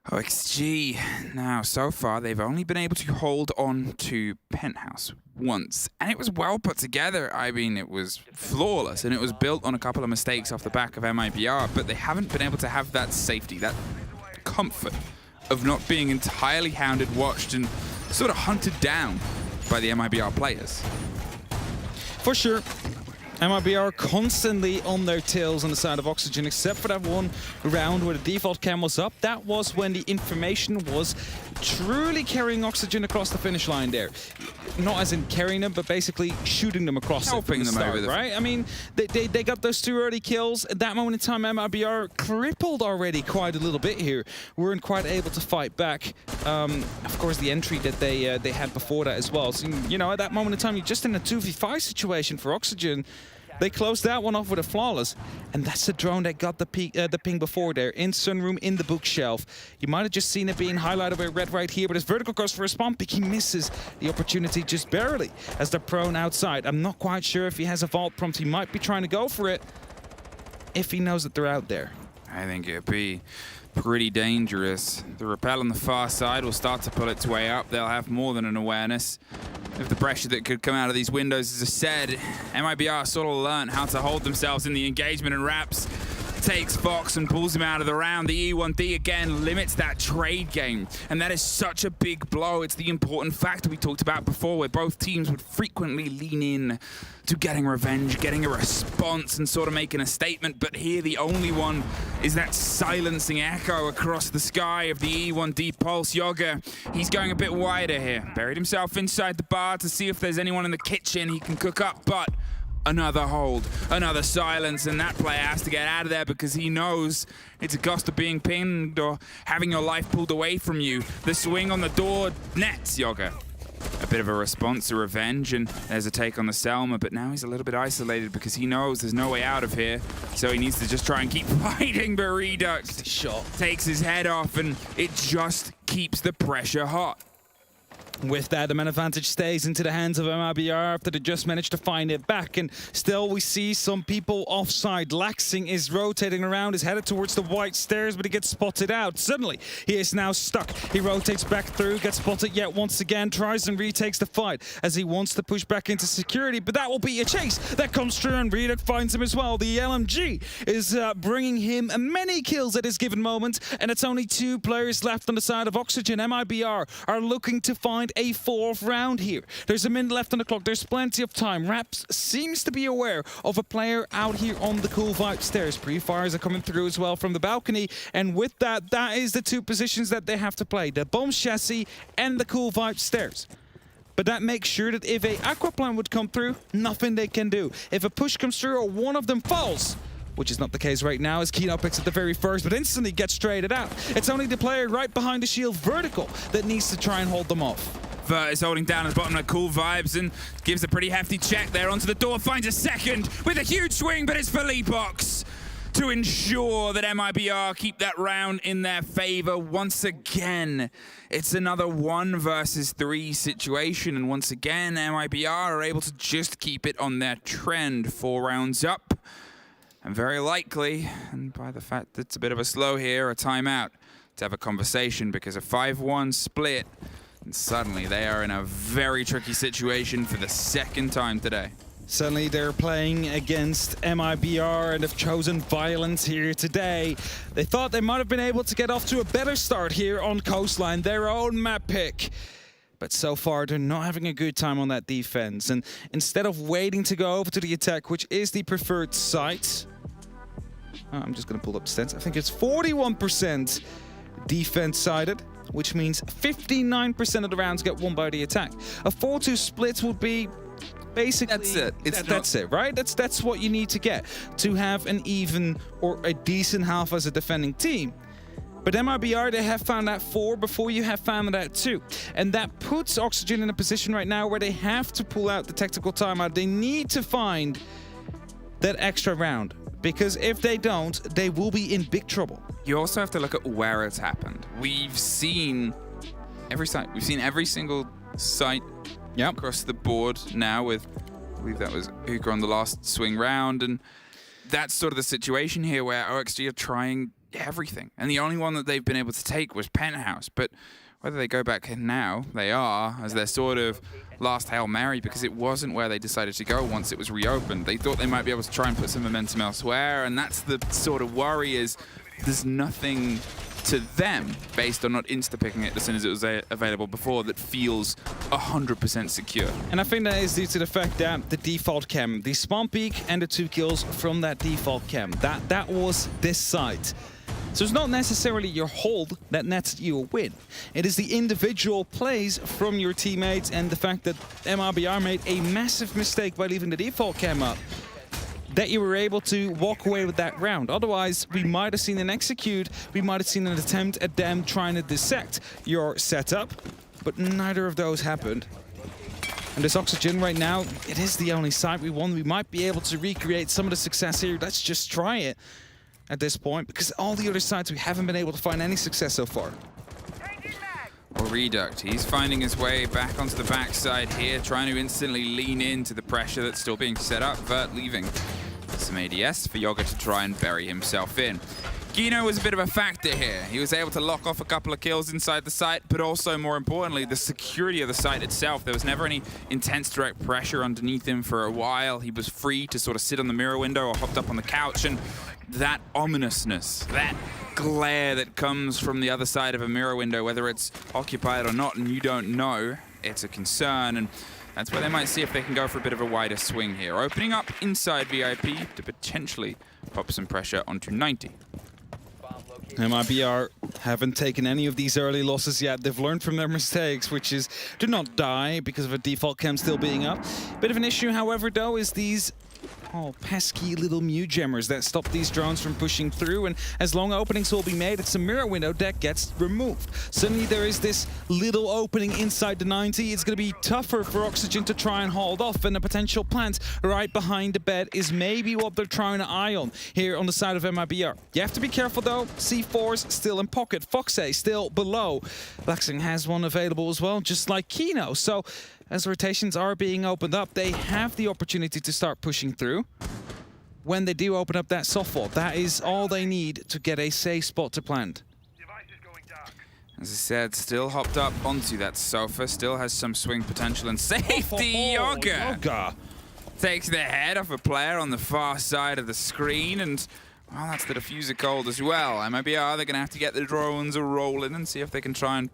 OXG. Now, so far, they've only been able to hold on to Penthouse once. And it was well put together. I mean, it was flawless, and it was built on a couple of mistakes off the back of MIBR, but they haven't been able to have that safety, that comfort of not being entirely hounded, watched, and sort of hunted down by the MIBR players. For sure. MIBR constantly on their tails on the side of Oxygen, except for that one round where the default cam was up. That was when the information was truly carrying Oxygen across the finish line there. Not as in carrying them, but basically shooting them across. Helping them start, over the right? I mean, they got those 2 early kills. At that moment in time, MIBR crippled already quite a little bit here. Weren't quite able to fight back. Of course, the entry that they had before that as well. So, you know, at that moment in time, you're just in a 2v5 situation for Oxygen. They closed that one off with a flawless, and that's the drone that got the ping before there, in Sunroom, in the bookshelf. You might have just seen it being highlighted by red right here, but his vertical goes for a spawn pick. He misses the opportunity just barely as they're prone outside. I'm not quite sure if he has a vault prompt. He might be trying to go for it if he knows that they're out there. I think it'd be pretty dangerous. The rappel on the far side will start to pull its way up. They'll have more than an awareness of the pressure that could come out of these windows. As I said, MIBR sort of learned how to hold themselves in the engagement, and Raps takes Fox and pulls him out of the round. The E1D again limits that trade game, and that is such a big blow. It's the important factor we talked about before, where both teams would frequently lean in to getting revenge, getting a response, and sort of making a statement. But here the only one is that silencing echo across the sky of the E1D Pulse. Yoga, he's going a bit wider here. Buried himself inside the bar to see if there's anyone in the kitchen he can cook up, but another hold, another silence, and that player has to get out of there because he knows it's a cost of being pinned or having your life pulled away from you. The swing on the door nets Yoga. A bit of a response to revenge, and there's a take on the Selma, but now he's a little bit isolated because he knows there's no way out of here, so he needs to just try and keep fighting, but Redux takes his head off, and it just keeps the pressure hot. With that, the man advantage stays into the hands of MIBR after they just managed to find it back. And still, we see some people offside. Laxing is rotating around, is headed towards the white stairs, but he gets spotted out. Suddenly, he is now stuck. He rotates back through, gets spotted yet once again, tries and retakes the fight as he wants to push back into security. But that will be a chase that comes through, and Redux finds him as well. The LMG is bringing him many kills at this given moment, and it's only 2 players left on the side of Oxygen. MIBR are looking to find a 4th round here. There's a minute left on the clock. There's plenty of time. Raps seems to be aware of a player out here on the Cool Vibe stairs. Pre-fires are coming through as well from the balcony, and with that, that is the 2 positions that they have to play. The bomb chassis and the Cool Vibe stairs. But that makes sure that if a aquaplan would come through, nothing they can do. If a push comes through or one of them falls, which is not the case right now, as Kino picks at the very first, but instantly gets traded out. It's only the player right behind the shield, Vertical, that needs to try and hold them off. Vert is holding down at the bottom of Cool Vibes and gives a pretty hefty check there onto the door, finds a second with a huge swing, but it's for Leapox. to ensure that MIBR keep that round in their favor. Once again, it's another 1 versus 3 situation, and once again, MIBR are able to just keep it on their trend. 4 rounds up, and very likely, and by the fact that it's a bit of a slow here, a timeout to have a conversation, because a 5-1 split, and suddenly they are in a very tricky situation for the 2nd time today. Suddenly they're playing against MIBR and have chosen violence here today. They thought they might have been able to get off to a better start here on Coastline, their own map pick. But so far, they're not having a good time on that defense. And instead of waiting to go over to the attack, which is the preferred site, I'm just going to pull up stats. I think it's 41% defense-sided, which means 59% of the rounds get won by the attack. A 4-2 split would be basically, that's it. That's it, right? That's what you need to get to have an even or a decent half as a defending team. But MIBR, they have found that 4 before you have found that 2. And that puts Oxygen in a position right now where they have to pull out the tactical timeout. They need to find that extra round, because if they don't, they will be in big trouble. You also have to look at where it's happened. We've seen every site. We've seen every single site across the board now with, I believe that was Uka on the last swing round, and that's sort of the situation here where OXG are trying everything. And the only one that they've been able to take was Penthouse, but whether they go back in now, they are, as their sort of last Hail Mary, because it wasn't where they decided to go once it was reopened. They thought they might be able to try and put some momentum elsewhere, and that's the sort of worry, is there's nothing to them, based on not insta-picking it as soon as it was available before, that feels 100% secure. And I think that is due to the fact that the default chem, the spawn peak and the 2 kills from that default chem, that was this site. So it's not necessarily your hold that nets you a win. It is the individual plays from your teammates and the fact that MIBR made a massive mistake by leaving the default chem up, that you were able to walk away with that round. Otherwise, we might have seen an execute, we might have seen an attempt at them trying to dissect your setup, but neither of those happened. And this Oxygen right now, it is the only site we won. We might be able to recreate some of the success here. Let's just try it at this point, because all the other sites we haven't been able to find any success so far. Well, Reduct, he's finding his way back onto the backside here, trying to instantly lean into the pressure that's still being set up. Vert leaving some ADS for Yoga to try and bury himself in. Gino was a bit of a factor here. He was able to lock off a couple of kills inside the site, but also, more importantly, the security of the site itself. There was never any intense direct pressure underneath him for a while. He was free to sort of sit on the mirror window or hopped up on the couch, and that ominousness, that glare that comes from the other side of a mirror window, whether it's occupied or not and you don't know, it's a concern, and that's where they might see if they can go for a bit of a wider swing here. Opening up inside VIP to potentially pop some pressure onto 90. MIBR haven't taken any of these early losses yet. They've learned from their mistakes, which is do not die because of a default chem still being up. Bit of an issue, however, though, is these pesky little Mew Gemmers that stop these drones from pushing through, and as long openings will be made, it's a mirror window that gets removed. Suddenly there is this little opening inside the 90. It's going to be tougher for Oxygen to try and hold off, and a potential plant right behind the bed is maybe what they're trying to eye on here on the side of MIBR. You have to be careful though. C4's still in pocket. FaZe still below. Laxing has one available as well, just like Kino. So as rotations are being opened up, they have the opportunity to start pushing through. When they do open up that softball, that is all they need to get a safe spot to plant. As I said, still hopped up onto that sofa, still has some swing potential and safety. Yoga takes the head off a player on the far side of the screen, and well, that's the diffuser cold as well. MIBR, they're going to have to get the drones rolling and see if they can try and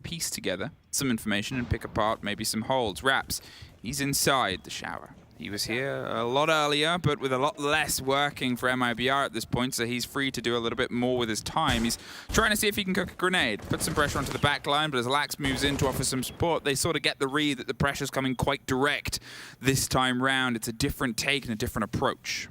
piece together some information and pick apart maybe some holds. Raps, he's inside the shower. He was here a lot earlier, but with a lot less working for MIBR at this point, so he's free to do a little bit more with his time. He's trying to see if he can cook a grenade, put some pressure onto the back line, but as Lax moves in to offer some support, they sort of get the read that the pressure's coming quite direct this time round. It's a different take and a different approach.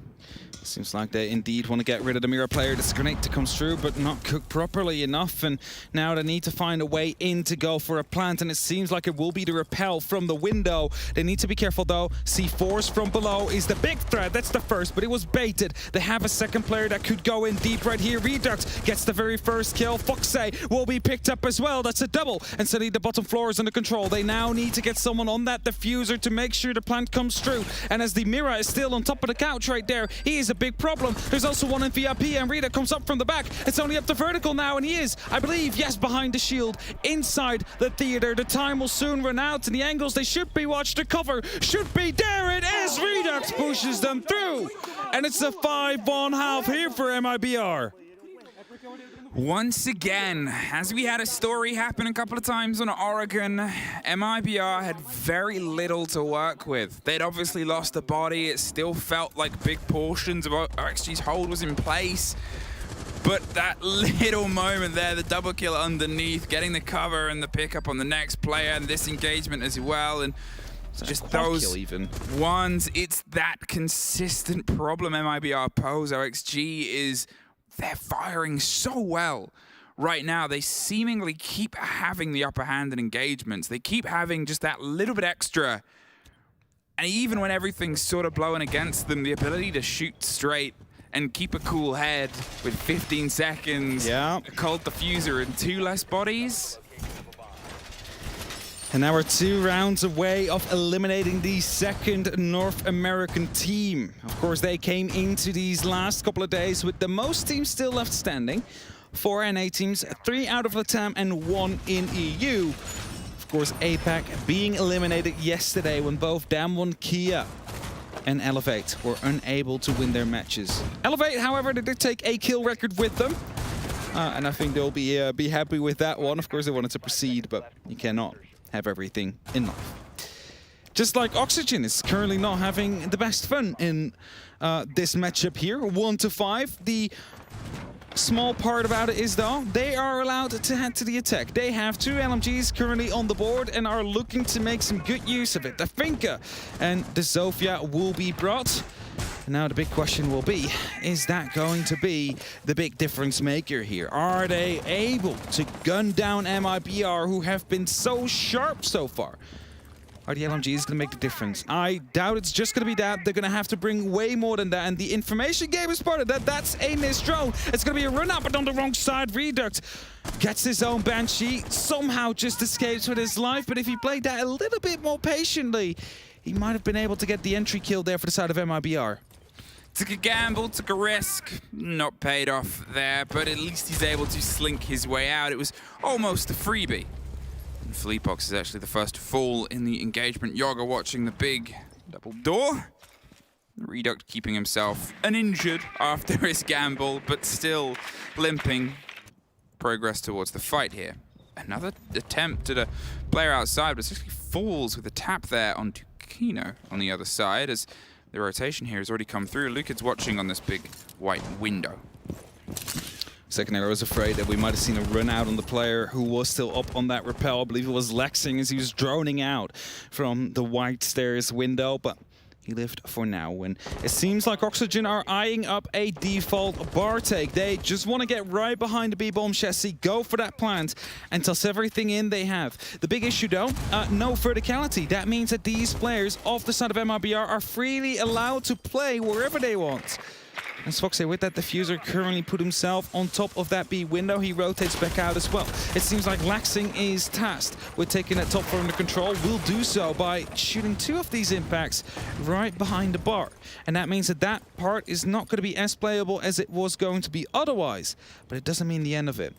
Seems like they indeed want to get rid of the Mirror player. This grenade to come through, but not cooked properly enough. And now they need to find a way in to go for a plant. And it seems like it will be the repel from the window. They need to be careful though. C4s from below is the big threat. That's the first, but it was baited. They have a second player that could go in deep right here. Redux gets the very first kill. FaZe will be picked up as well. That's a double. And suddenly the bottom floor is under control. They now need to get someone on that diffuser to make sure the plant comes through. And as the Mirror is still on top of the couch right there, he is a big problem. There's also one in VIP, and Rita comes up from the back. It's only up to vertical now, and he is, I believe, yes, behind the shield, inside the theater. The time will soon run out, and the angles they should be watched. The cover should be there. It is. Redux pushes them through, and it's a 5-1 here for MIBR. Once again, as we had a story happen a couple of times on Oregon, MIBR had very little to work with. They'd obviously lost the body. It still felt like big portions of RXG's hold was in place. But that little moment there, the double kill underneath, getting the cover and the pickup on the next player, and this engagement as well, and just those ones, it's that consistent problem MIBR pose. RXG is... they're firing so well right now. They seemingly keep having the upper hand in engagements. They keep having just that little bit extra. And even when everything's sort of blowing against them, the ability to shoot straight and keep a cool head with 15 seconds, a cold diffuser and 2 less bodies. And now we're 2 rounds away of eliminating the second North American team. Of course, they came into these last couple of days with the most teams still left standing. 4 NA teams, 3 out of LATAM and 1 in EU. Of course, APAC being eliminated yesterday when both Damwon, Kia and Elevate were unable to win their matches. Elevate, however, they did take a kill record with them. And I think they'll be happy with that one. Of course, they wanted to proceed, but you cannot have everything in life. Just like Oxygen is currently not having the best fun in this matchup here. 1-5. The small part about it is though, they are allowed to head to the attack. They have 2 LMGs currently on the board and are looking to make some good use of it. The Finka and the Zofia will be brought. Now the big question will be, is that going to be the big difference maker here? Are they able to gun down MIBR, who have been so sharp so far? Are the LMGs going to make the difference? I doubt it's just going to be that. They're going to have to bring way more than that. And the information game is part of that. That's a missed drone. It's going to be a run up, but on the wrong side. Redux gets his own Banshee. Somehow just escapes with his life. But if he played that a little bit more patiently, he might have been able to get the entry kill there for the side of MIBR. Took a gamble, took a risk, not paid off there, but at least he's able to slink his way out. It was almost a freebie. And Fleapox is actually the first to fall in the engagement. Yoga watching the big double door. Redux keeping himself uninjured after his gamble, but still limping. Progress towards the fight here. Another attempt at a player outside, but essentially falls with a tap there onto Kino on the other side as the rotation here has already come through. Lucas watching on this big white window. Second I was afraid that we might have seen a run out on the player who was still up on that rappel. I believe it was Lexing as he was droning out from the white stairs window, but he lived for now. And it seems like Oxygen are eyeing up a default bar take. They just want to get right behind the B-bomb chassis, go for that plant, and toss everything in they have. The big issue though, no verticality. That means that these players off the side of MIBR are freely allowed to play wherever they want. As FaZe with that diffuser currently put himself on top of that B window, he rotates back out as well. It seems like Laxing is tasked with taking that top floor under control. Will do so by shooting 2 of these impacts right behind the bar. And that means that that part is not going to be as playable as it was going to be otherwise. But it doesn't mean the end of it.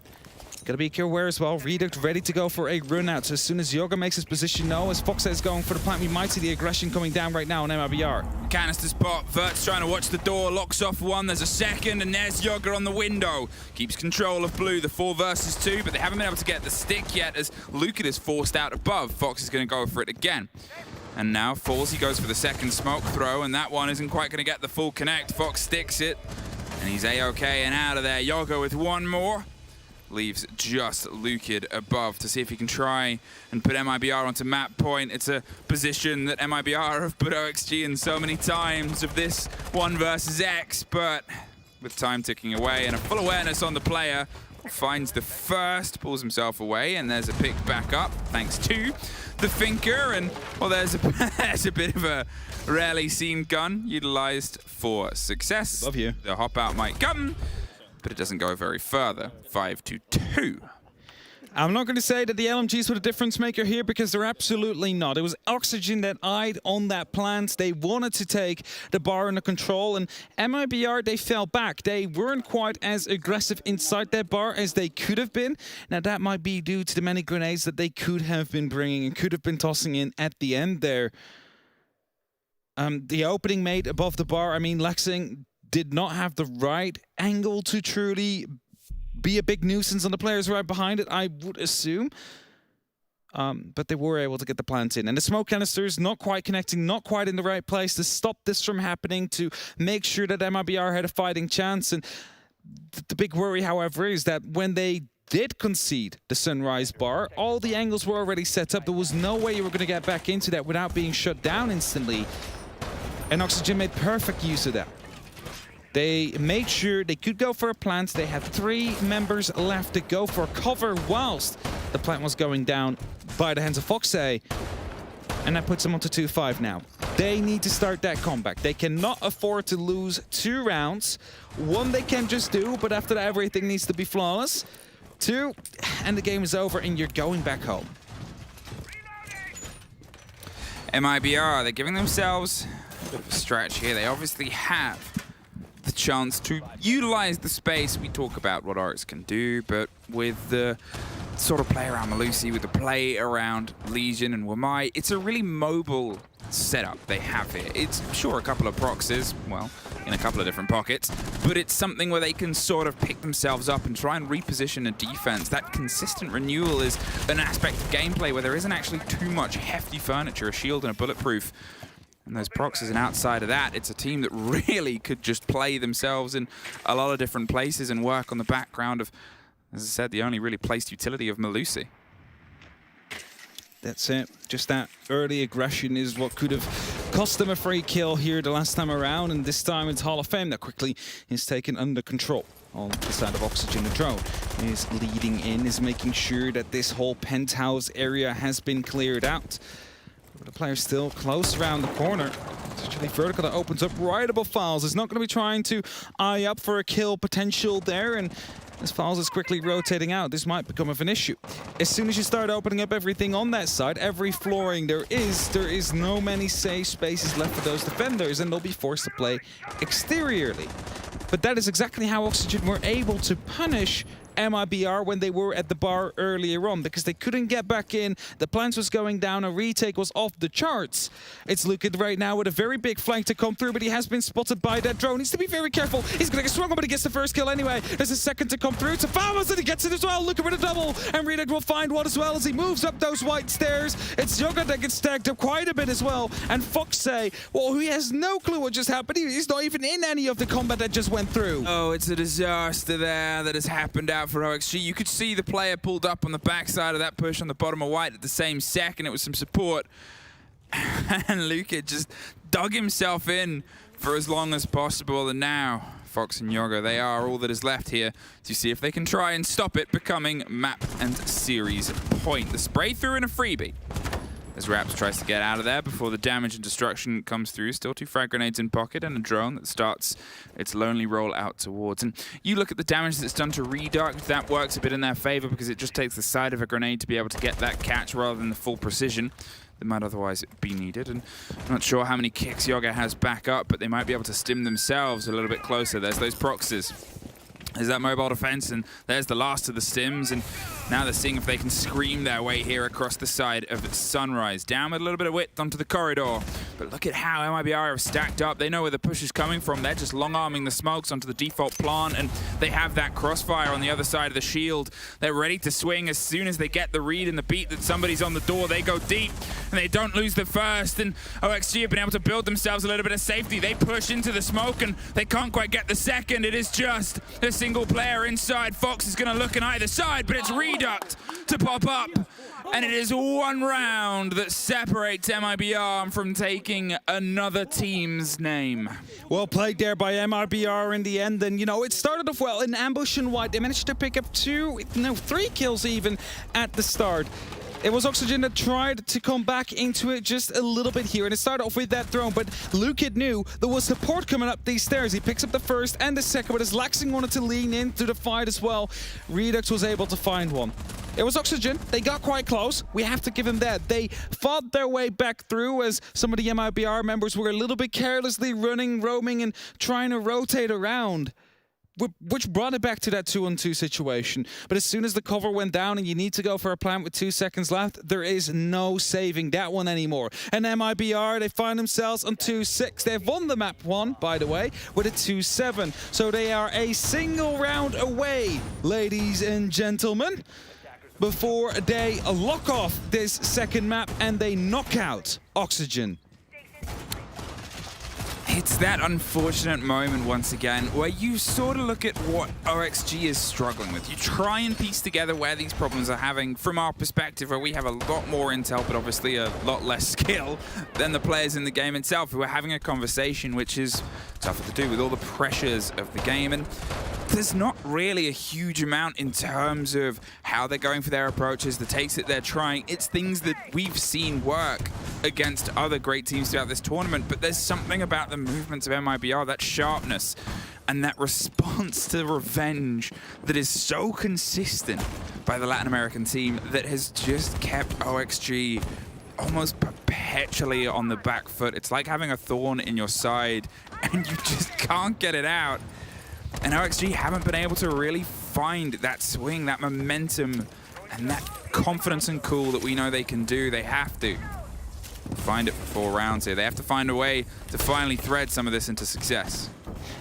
Gotta be aware as well. Redux ready to go for a run out. So as soon as Yoga makes his position known, as FaZe is going for the plant, we might see the aggression coming down right now on MIBR. Canister spot. Vert's trying to watch the door. Locks off one. There's a second, and there's Yoga on the window. Keeps control of blue. The 4 versus 2, but they haven't been able to get the stick yet as Lucas is forced out above. Fox is going to go for it again. And now falls. He goes for the second smoke throw, and that one isn't quite going to get the full connect. Fox sticks it, and he's A-OK and out of there. Yoga with one more. leaves just Lukid above to see if he can try and put MIBR onto map point. It's a position that MIBR have put OXG in so many times of this 1 versus X, but with time ticking away and a full awareness on the player, finds the first, pulls himself away, and there's a pick back up thanks to the Finker, and well, there's a bit of a rarely seen gun utilized for success. Love you. The hop out might come, but it doesn't go very further. 5-2. I'm not going to say that the LMGs were the difference maker here, because they're absolutely not. It was Oxygen that eyed on that plant. They wanted to take the bar under control, and MIBR, they fell back. They weren't quite as aggressive inside that bar as they could have been. Now, that might be due to the many grenades that they could have been bringing and could have been tossing in at the end there. The opening made above the bar, I mean, Lexing did not have the right angle to truly be a big nuisance on the players right behind it, I would assume. But they were able to get the plant in. And the smoke canisters not quite connecting, not quite in the right place to stop this from happening, to make sure that MIBR had a fighting chance. And the big worry, however, is that when they did concede the sunrise bar, all the angles were already set up. There was no way you were going to get back into that without being shut down instantly. And Oxygen made perfect use of that. They made sure they could go for a plant. They had 3 members left to go for cover whilst the plant was going down by the hands of FaZe. And that puts them onto 2-5 now. They need to start that comeback. They cannot afford to lose 2 rounds. 1 they can just do, but after that everything needs to be flawless. 2, and the game is over and you're going back home. MIBR, they're giving themselves a bit of a stretch here. They obviously have the chance to utilize the space. We talk about what Oryx can do, but with the sort of play around Melusi, with the play around Legion and Wamai, it's a really mobile setup they have here. It's sure a couple of proxies, well, in a couple of different pockets, but it's something where they can sort of pick themselves up and try and reposition a defense. That consistent renewal is an aspect of gameplay where there isn't actually too much hefty furniture, a shield and a bulletproof. And those proxies, and outside of that, it's a team that really could just play themselves in a lot of different places and work on the background of, as I said, the only really placed utility of Melusi. That's it. Just that early aggression is what could have cost them a free kill here the last time around, and this time it's Hall of Fame that quickly is taken under control. On the side of Oxygen, the drone is leading in, is making sure that this whole penthouse area has been cleared out. The player's still close around the corner. It's actually Vertical that opens up right above Files. Is not going to be trying to eye up for a kill potential there, and as Files is quickly rotating out, this might become of an issue. As soon as you start opening up everything on that side, every flooring there is no many safe spaces left for those defenders, and they'll be forced to play exteriorly. But that is exactly how Oxygen were able to punish MIBR when they were at the bar earlier on, because they couldn't get back in. The plans was going down, a retake was off the charts. It's Lukid right now with a very big flank to come through, but he has been spotted by that drone. Needs to be very careful. He's gonna get swung on, but he gets the first kill anyway. There's a second to come through. It's a Farmers, and he gets it as well. Lukid with a double, and Redak will find one as well as he moves up those white stairs. It's Yoga that gets stacked up quite a bit as well, and FaZe, well, he has no clue what just happened. He's not even in any of the combat that just went through. Oh, it's a disaster there that has happened out for OXG. You could see the player pulled up on the backside of that push on the bottom of white at the same second. It was some support. And Luka just dug himself in for as long as possible. And now, Fox and Yoga, they are all that is left here to see if they can try and stop it becoming map and series point. The spray through in a freebie, as Raps tries to get out of there before the damage and destruction comes through. Still 2 frag grenades in pocket and a drone that starts its lonely roll out towards. And you look at the damage that's done to Redark, that works a bit in their favor because it just takes the side of a grenade to be able to get that catch rather than the full precision that might otherwise be needed. And I'm not sure how many kicks Yoga has back up, but they might be able to stim themselves a little bit closer. There's those proxies. There's that mobile defense, and there's the last of the stims, and now they're seeing if they can scream their way here across the side of Sunrise. Down with a little bit of width onto the corridor. But look at how MIBR have stacked up. They know where the push is coming from. They're just long-arming the smokes onto the default plant, and they have that crossfire on the other side of the shield. They're ready to swing as soon as they get the read and the beat that somebody's on the door. They go deep, and they don't lose the first, and OXG have been able to build themselves a little bit of safety. They push into the smoke, and they can't quite get the second. It is just a single player inside. Fox is going to look on either side, but it's Reduct to pop up. And it is one round that separates MIBR from taking another team's name. Well played there by MIBR in the end. And, you know, it started off well in ambush and white. They managed to pick up 3 kills even at the start. It was Oxygen that tried to come back into it just a little bit here, and it started off with that drone, but Lukid knew there was support coming up these stairs. He picks up the first and the second, but as Laxing wanted to lean into the fight as well, Redux was able to find one. It was Oxygen. They got quite close. We have to give them that. They fought their way back through as some of the MIBR members were a little bit carelessly running, roaming, and trying to rotate around, which brought it back to that 2-on-2 situation. But as soon as the cover went down and you need to go for a plant with 2 seconds left, there is no saving that one anymore. And MIBR, they find themselves on 2-6. They've won the map 1, by the way, with a 2-7. So they are a single round away, ladies and gentlemen, before they lock off this second map and they knock out Oxygen. It's that unfortunate moment once again where you sort of look at what OXG is struggling with. You try and piece together where these problems are having from our perspective, where we have a lot more intel but obviously a lot less skill than the players in the game itself, who are having a conversation which is tougher to do with all the pressures of the game. And there's not really a huge amount in terms of how they're going for their approaches, the takes that they're trying. It's things that we've seen work against other great teams throughout this tournament, but there's something about the movements of MIBR, that sharpness and that response to revenge that is so consistent by the Latin American team that has just kept OXG almost perpetually on the back foot. It's like having a thorn in your side and you just can't get it out. And OXG haven't been able to really find that swing, that momentum, and that confidence and cool that we know they can do. They have to find it for 4 rounds here. They have to find a way to finally thread some of this into success.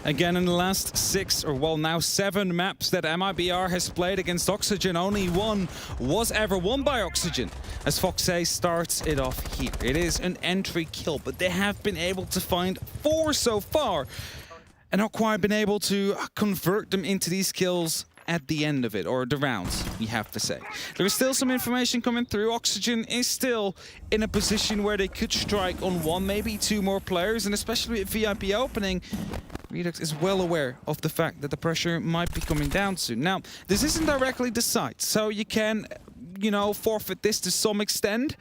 Again, in the last 6, or well, now 7 maps that MIBR has played against Oxygen, only one was ever won by Oxygen, as FaZe starts it off here. It is an entry kill, but they have been able to find 4 so far, and not quite been able to convert them into these kills at the end of it, or the rounds, we have to say. There is still some information coming through. Oxygen is still in a position where they could strike on 1, maybe 2 more players, and especially with VIP opening, Redux is well aware of the fact that the pressure might be coming down soon. Now, this isn't directly the site, so you can, you know, forfeit this to some extent,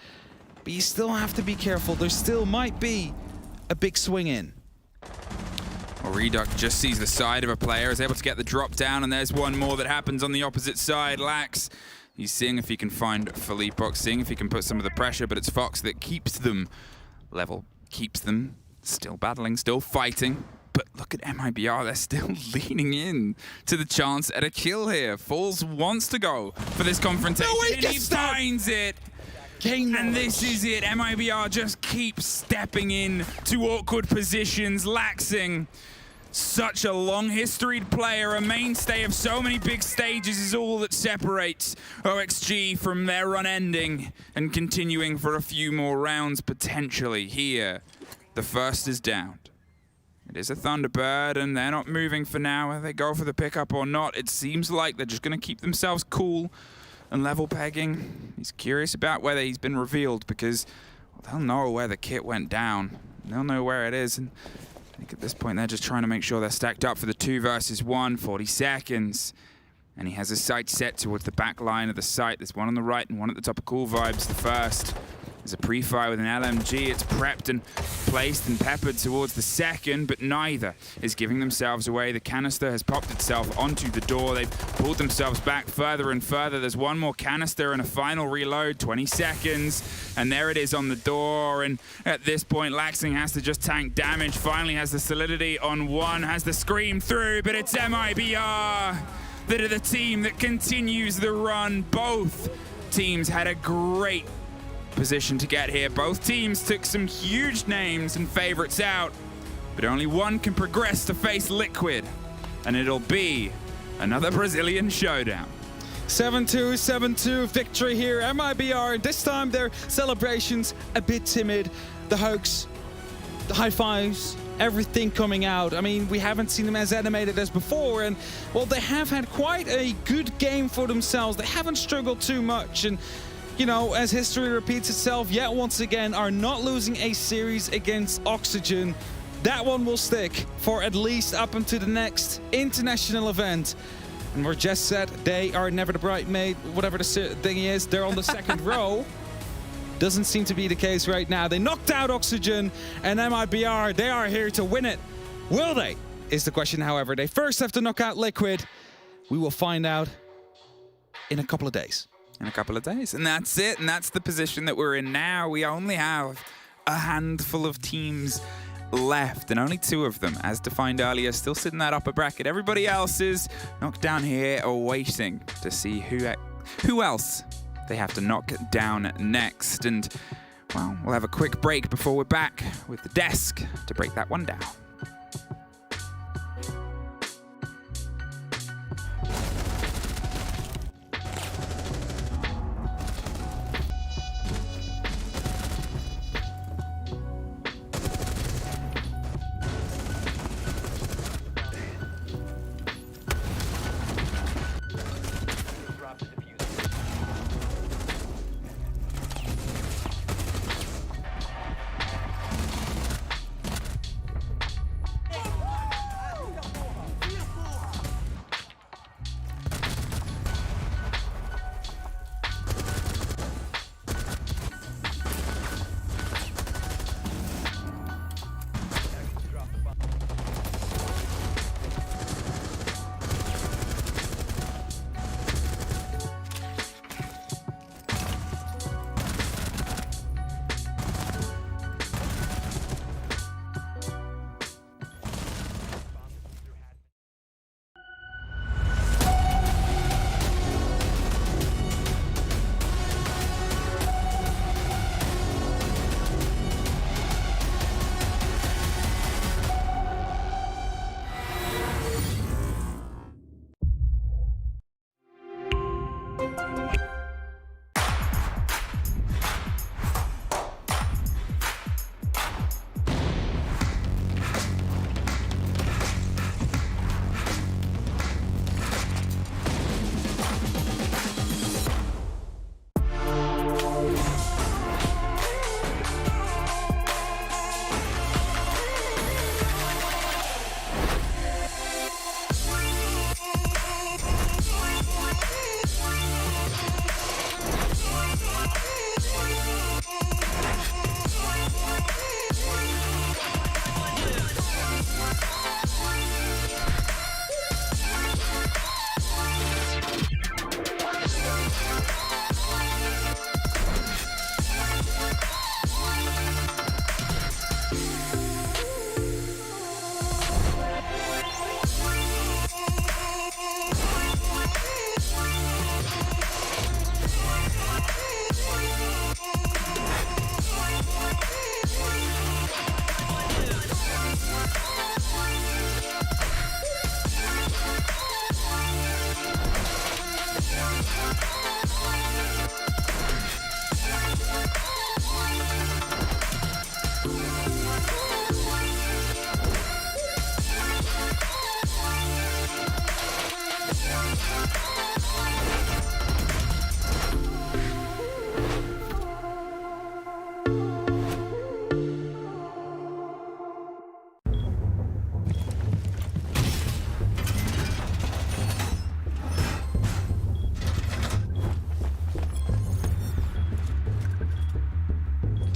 but you still have to be careful. There still might be a big swing in. Well, Reduct just sees the side of a player, is able to get the drop down, and there's one more that happens on the opposite side. Lax, he's seeing if he can find Felipox, seeing if he can put some of the pressure, but it's Fox that keeps them level, keeps them still battling, still fighting. But look at MIBR, they're still leaning in to the chance at a kill here. Falls wants to go for this confrontation, and he finds it. And this is it. MIBR just keeps stepping in to awkward positions. Laxing, such a long historied player, a mainstay of so many big stages, is all that separates OXG from their run ending and continuing for a few more rounds potentially here. The first is downed. It is a Thunderbird, and they're not moving for now. Whether they go for the pickup or not, it seems like they're just going to keep themselves cool and level pegging. He's curious about whether he's been revealed, because they'll know where the kit went down. They'll know where it is, and I think at this point they're just trying to make sure they're stacked up for the 2 versus 1, 40 seconds. And he has his sight set towards the back line of the site. There's one on the right and one at the top of Cool Vibes. The first is a pre-fire with an LMG. It's prepped and placed and peppered towards the second, but neither is giving themselves away. The canister has popped itself onto the door. They've pulled themselves back further and further. There's one more canister and a final reload, 20 seconds, and there it is on the door. And at this point, Laxing has to just tank damage. Finally has the solidity on 1, has the scream through, but it's MIBR that are the team that continues the run. Both teams had a great position to get here. Both teams took some huge names and favorites out, but only one can progress to face Liquid, and it'll be another Brazilian showdown. 7-2, 7-2 victory here. MIBR, this time their celebrations a bit timid. The hugs, the high fives, everything coming out. I mean, we haven't seen them as animated as before, and well, they have had quite a good game for themselves. They haven't struggled too much, and you know, as history repeats itself yet once again, are not losing a series against Oxygen. That one will stick for at least up until the next international event. And we're just said they are never the bridesmaid, whatever the thing is. They're on the second row. Doesn't seem to be the case right now. They knocked out Oxygen, and MIBR, they are here to win it. Will they? Is the question, however. They first have to knock out Liquid. We will find out in a couple of days. In a couple of days. And that's it. And that's the position that we're in now. We only have a handful of teams left, and only 2 of them, as defined earlier, still sit in that upper bracket. Everybody else is knocked down here or waiting to see who else they have to knock down next. And, well, we'll have a quick break before we're back with the desk to break that one down.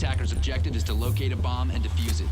Attacker's objective is to locate a bomb and defuse it.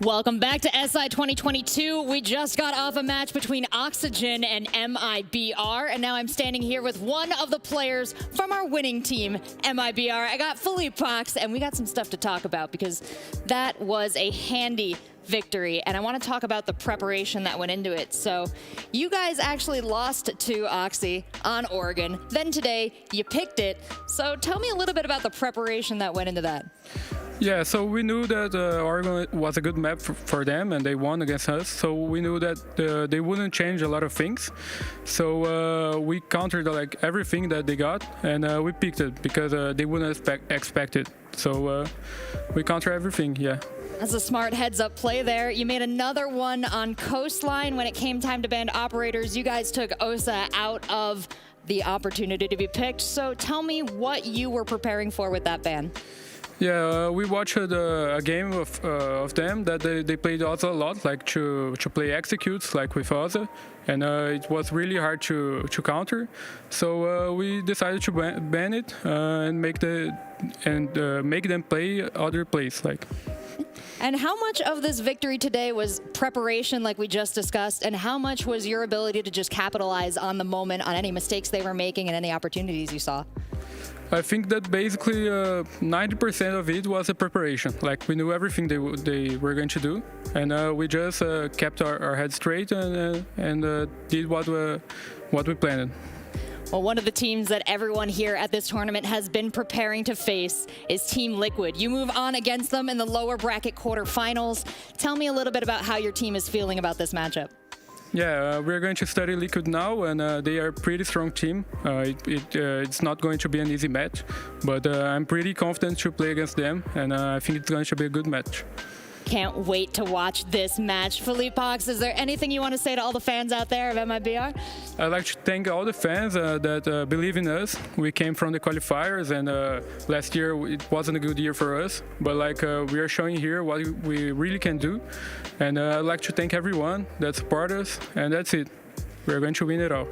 Welcome back to SI 2022. We just got off a match between Oxygen and MIBR, and now I'm standing here with one of the players from our winning team, MIBR. I got Philippe Pox, and we got some stuff to talk about because that was a handy victory, and I want to talk about the preparation that went into it. So you guys actually lost to Oxy on Oregon. Then today, you picked it. So tell me a little bit about the preparation that went into that. Yeah, so we knew that Oregon was a good map for them, and they won against us. So we knew that they wouldn't change a lot of things. So we countered like everything that they got, and we picked it because they wouldn't expect it. So we counter everything, yeah. That's a smart heads-up play there. You made another one on Coastline when it came time to ban operators. You guys took Osa out of the opportunity to be picked. So tell me what you were preparing for with that ban. Yeah, we watched a game of them that they played also a lot, like to play executes like with Osa, and it was really hard to counter. So we decided to ban it and make them play other plays like. And how much of this victory today was preparation like we just discussed, and how much was your ability to just capitalize on the moment, on any mistakes they were making and any opportunities you saw? I think that basically 90% of it was a preparation. Like we knew everything they were going to do, and we just kept our head straight and did what we planned. Well, one of the teams that everyone here at this tournament has been preparing to face is Team Liquid. You move on against them in the lower bracket quarterfinals. Tell me a little bit about how your team is feeling about this matchup. Yeah, we're going to study Liquid now, and they are a pretty strong team. It's not going to be an easy match, but I'm pretty confident to play against them, and I think it's going to be a good match. Can't wait to watch this match. Philippe Pox, is there anything you want to say to all the fans out there of MIBR? I'd like to thank all the fans that believe in us. We came from the qualifiers, and last year it wasn't a good year for us, but like we are showing here what we really can do. And I'd like to thank everyone that support us, and that's it. We're going to win it all.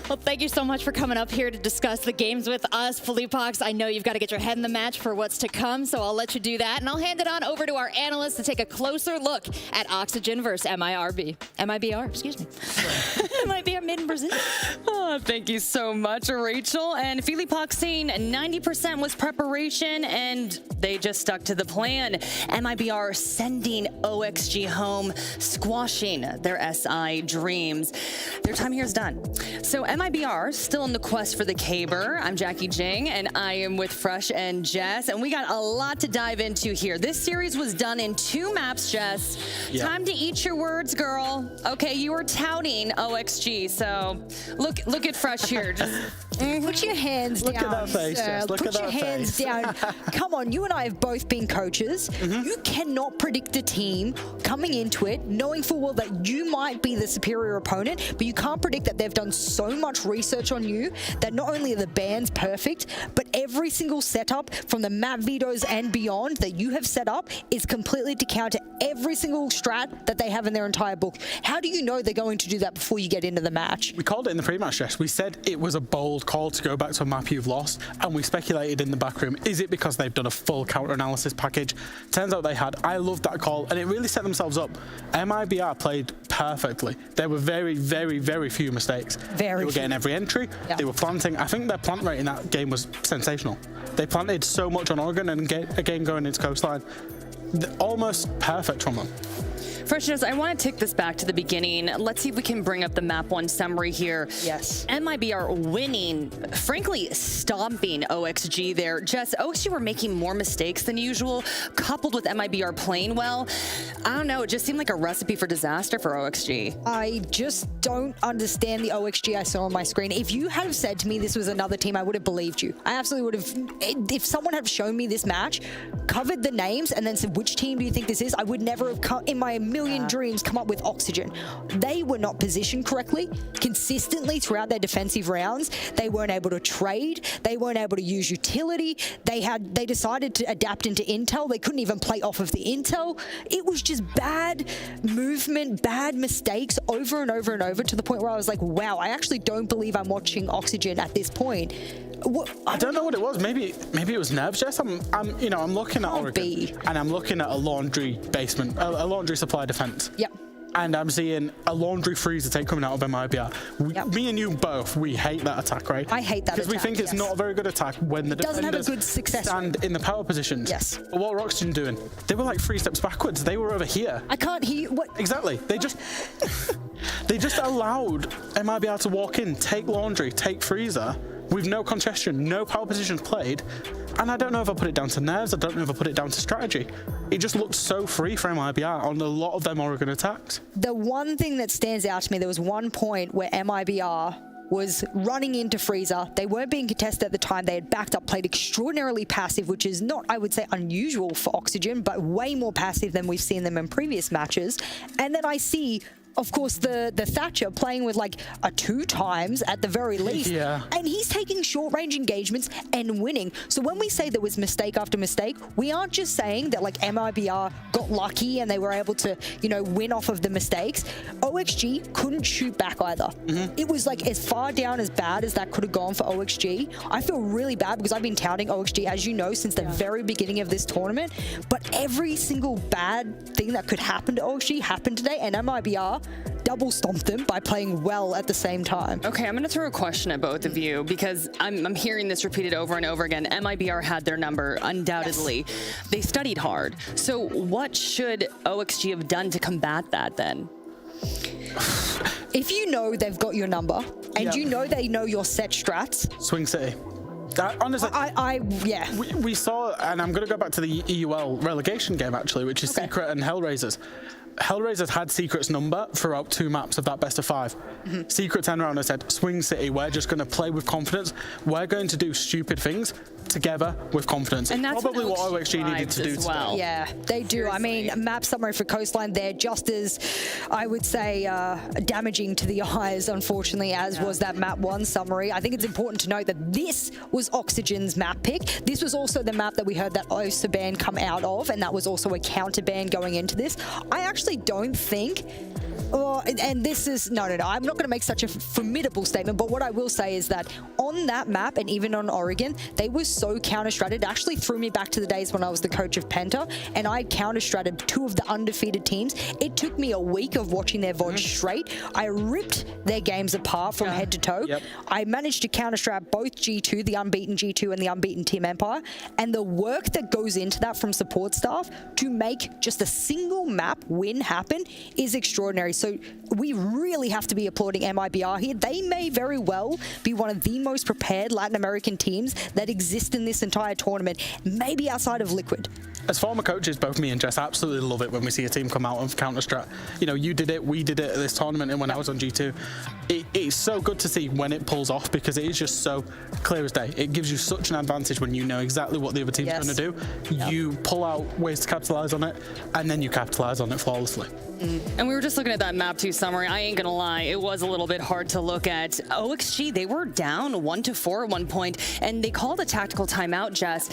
Well, thank you so much for coming up here to discuss the games with us. Philippe Pox, I know you've got to get your head in the match for what's to come, so I'll let you do that. And I'll hand it on over to our analysts to take a closer look at Oxygen versus MIBR, excuse me. MIBR made in Brazil. Oh, thank you so much, Rachel. And Philippe Pox saying 90% was preparation, and they just stuck to the plan. MIBR sending OXG home, squashing their SI dreams. Their time here is done. So MIBR still in the quest for the Caber. I'm Jackie Jing, and I am with Fresh and Jess, and we got a lot to dive into here. This series was done in 2 maps, Jess. Yeah. Time to eat your words, girl. Okay, you were touting OXG, so look at Fresh here. Just put your hands down. Look at that face, Jess. Look at that face. Put your hands down. Come on, you and I have both been coaches. You cannot predict a team coming into it, knowing full well that you might be the superior opponent, but you can't predict that they've done so much research on you that not only are the bans perfect, but every single setup from the map vetoes and beyond that you have set up is completely to counter every single strat that they have in their entire book. How do you know they're going to do that before you get into the match? We called it in the pre-match, Jess. We said it was a bold bold call to go back to a map you've lost, and we speculated in the back room, is it because they've done a full counter-analysis package? Turns out they had. I loved that call, and it really set themselves up. MIBR played perfectly. There were very, very, very few mistakes. They were getting every entry. Yeah. They were planting. I think their plant rate in that game was sensational. They planted so much on Oregon, and again going into Coastline. Almost perfect from them. Freshness, I want to take this back to the beginning. Let's see if we can bring up the map 1 summary here. Yes. MIBR winning, frankly, stomping OXG there. Jess, OXG were making more mistakes than usual, coupled with MIBR playing well. I don't know, it just seemed like a recipe for disaster for OXG. I just don't understand the OXG I saw on my screen. If you had said to me this was another team, I would have believed you. I absolutely would have. If someone had shown me this match, covered the names, and then said, which team do you think this is? I would never have come in my million dreams come up with Oxygen. They were not positioned correctly consistently throughout their defensive rounds. They weren't able to trade. They weren't able to use utility. They decided to adapt into intel. They couldn't even play off of the intel. It was just bad movement, bad mistakes over and over and over, to the point where I was like, wow, I actually don't believe I'm watching Oxygen at this point. I don't know what it was. Maybe it was nerves, Jess. I'm looking at Oregon, and I'm looking at a laundry basement, a laundry supply defense. Yep. And I'm seeing a laundry freezer take coming out of MIBR. Me and you both, we hate that attack, right? I hate that attack, because we think it's not a very good attack when the doesn't defenders have a good success stand in the power positions. Yes. But what were Oxygen doing? They were like 3 steps backwards. They were over here. I can't hear what. Exactly. They just allowed MIBR to walk in, take laundry, take freezer, with no congestion, no power positions played. And I don't know if I put it down to nerves, I don't know if I put it down to strategy. It just looked so free for MIBR on a lot of them Oregon attacks. The one thing that stands out to me, there was one point where MIBR was running into freezer. They weren't being contested at the time. They had backed up, played extraordinarily passive, which is not, I would say, unusual for Oxygen, but way more passive than we've seen them in previous matches. And then I see, of course, the Thatcher playing with like a 2 times at the very least. Yeah. And he's taking short-range engagements and winning. So when we say there was mistake after mistake, we aren't just saying that like MIBR got lucky and they were able to, win off of the mistakes. OXG couldn't shoot back either. It was like as far down as bad as that could have gone for OXG. I feel really bad because I've been touting OXG, as you know, since the very beginning of this tournament. But every single bad thing that could happen to OXG happened today, and MIBR double stomped them by playing well at the same time. Okay, I'm going to throw a question at both of you because I'm hearing this repeated over and over again. MIBR had their number, undoubtedly. Yes. They studied hard. So what should OXG have done to combat that then? If you know they've got your number and you know they know your set strats. Swing City. Honestly, yeah. We saw, and I'm going to go back to the EUL relegation game actually, which is Secret and Hellraisers. Hellraisers had Secret's number throughout 2 maps of that best of 5. Secret turned around and said, Swing City, we're just going to play with confidence. We're going to do stupid things together with confidence. And that's probably what OXG needed to do well. today. Yeah, they do. Seriously. I mean, map summary for Coastline, they're just as, I would say, damaging to the eyes, unfortunately, as was that map 1 summary. I think it's important to note that this was Oxygen's map pick. This was also the map that we heard that OSA ban come out of, and that was also a counter ban going into this. I actually don't think, and this is, no, I'm not going to make such a formidable statement, but what I will say is that on that map, and even on Oregon, they were so counter-stratted. It actually threw me back to the days when I was the coach of Penta, and I counter-stratted 2 of the undefeated teams. It took me a week of watching their VOD straight. I ripped their games apart from head to toe. I managed to counter-strat both G2, the unbeaten G2 and the unbeaten Team Empire, and the work that goes into that from support staff to make just a single map win happen is extraordinary. So we really have to be applauding MIBR here. They may very well be one of the most prepared Latin American teams that exist in this entire tournament, maybe outside of Liquid. As former coaches, both me and Jess absolutely love it when we see a team come out of counter-strat. You did it, we did it at this tournament, and when I was on G2. It's so good to see when it pulls off because it is just so clear as day. It gives you such an advantage when you know exactly what the other team's going to do. You pull out ways to capitalise on it, and then you capitalise on it flawlessly. And we were just looking at that map too, Summer. I ain't gonna lie, it was a little bit hard to look at. OXG, they were down 1-4 at one point, and they called a tactical timeout, Jess.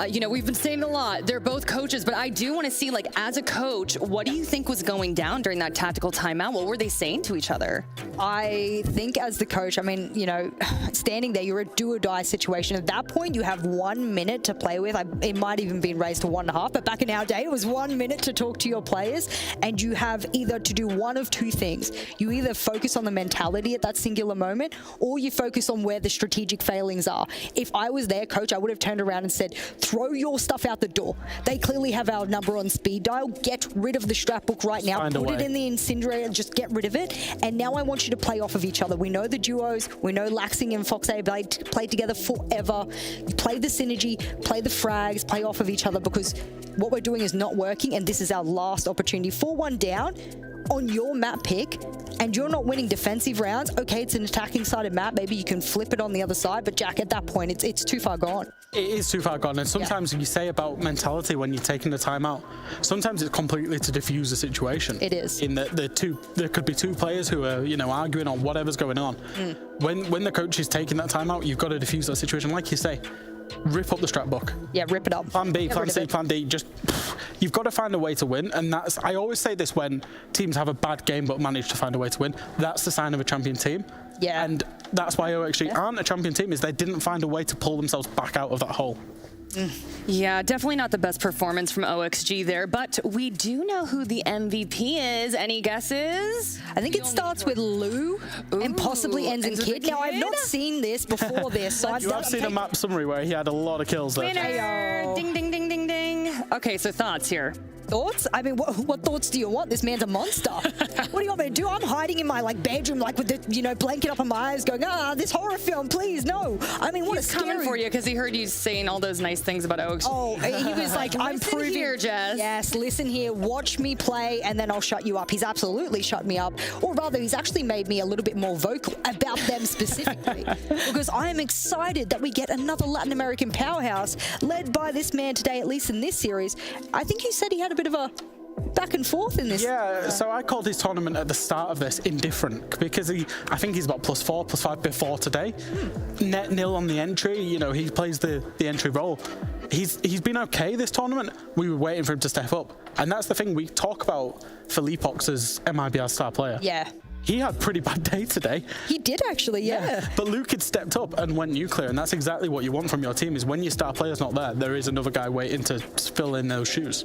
You know, we've been saying a lot. They're both coaches, but I do want to see, like, as a coach, what do you think was going down during that tactical timeout? What were they saying to each other? I think as the coach, I mean, you know, standing there, you're a do-or-die situation. At that point, you have 1 minute to play with. It might even been raised to 1.5, but back in our day, it was 1 minute to talk to your players, and you have either to do one of two things. You either focus on the mentality at that singular moment, or you focus on where the strategic failings are. If I was their coach, I would have turned around and said, throw your stuff out the door. They clearly have our number on speed dial. Get rid of the strap book right now. Put it in the incinerator, just get rid of it. And now I want you to play off of each other. We know the duos. We know Laxing and Fox A play together forever. You play the synergy, play the frags, play off of each other, because what we're doing is not working, and this is our last opportunity. 4-1 down on your map pick, and you're not winning defensive rounds. Okay, it's an attacking sided map. Maybe you can flip it on the other side, but Jack, at that point, it's too far gone. It is too far gone, and sometimes you say about mentality when you're taking the timeout, sometimes it's completely to diffuse the situation. It is. In there could be two players who are, you know, arguing on whatever's going on. When the coach is taking that timeout, you've got to diffuse that situation. Like you say, rip up the strap book. Yeah, rip it up. Plan B, plan C, plan D. Just you've got to find a way to win, and that's. I always say this when teams have a bad game but manage to find a way to win. That's the sign of a champion team. Yeah. And that's why OXG aren't a champion team, is they didn't find a way to pull themselves back out of that hole. Yeah, definitely not the best performance from OXG there, but we do know who the MVP is. Any guesses? I think it starts with Lou and possibly ends in Kid. Now, I've not seen this before this, so You have seen a map summary where he had a lot of kills there. Winner! Ding, ding, ding, ding, ding. Okay, so thoughts here. Thoughts? I mean, what thoughts do you want? This man's a monster. What do you want me to do? I'm hiding in my bedroom, with the blanket up on my eyes, going, this horror film, please, no. I mean, what He's a scary... coming for you because he heard you saying all those nice things about OXG. Oh, he was like, I'm proving here, Jess. Yes, listen here, watch me play, and then I'll shut you up. He's absolutely shut me up, or rather, he's actually made me a little bit more vocal about them specifically, because I am excited that we get another Latin American powerhouse led by this man today, at least in this series. I think you said he had a bit of a back and forth in this. Yeah, so I called his tournament at the start of this indifferent, because I think he's about +4, +5 before today. Net nil on the entry, you know, he plays the entry role. He's been okay this tournament. We were waiting for him to step up. And that's the thing, we talk about Felipox as MIBR star player. Yeah. He had a pretty bad day today. He did actually, yeah. But Luke had stepped up and went nuclear, and that's exactly what you want from your team, is when your star player's not there, there is another guy waiting to fill in those shoes.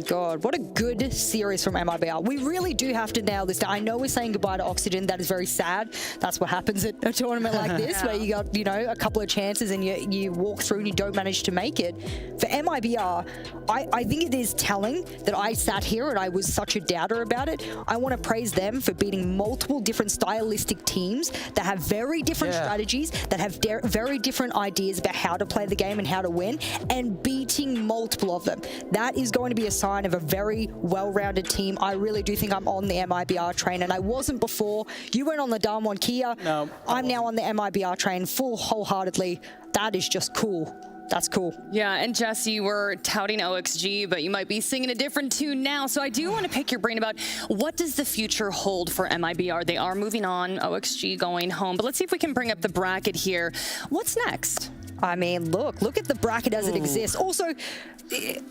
God, what a good series from MIBR. We really do have to nail this down. I know we're saying goodbye to Oxygen. That is very sad. That's what happens at a tournament like this, where you got, a couple of chances and you walk through and you don't manage to make it. For MIBR, I think it is telling that I sat here and I was such a doubter about it. I want to praise them for beating multiple different stylistic teams that have very different strategies, that have very different ideas about how to play the game and how to win, and beating multiple of them. That is going to be a sign of a very well-rounded team. I really do think I'm on the MIBR train, and I wasn't before. You went on the Damwon Kia. No. I'm now on the MIBR train wholeheartedly. That is just cool. That's cool. Yeah, and Jess, you were touting OXG, but you might be singing a different tune now. So I do want to pick your brain about what does the future hold for MIBR? They are moving on, OXG going home. But let's see if we can bring up the bracket here. What's next? I mean, look at the bracket as it exists. Also,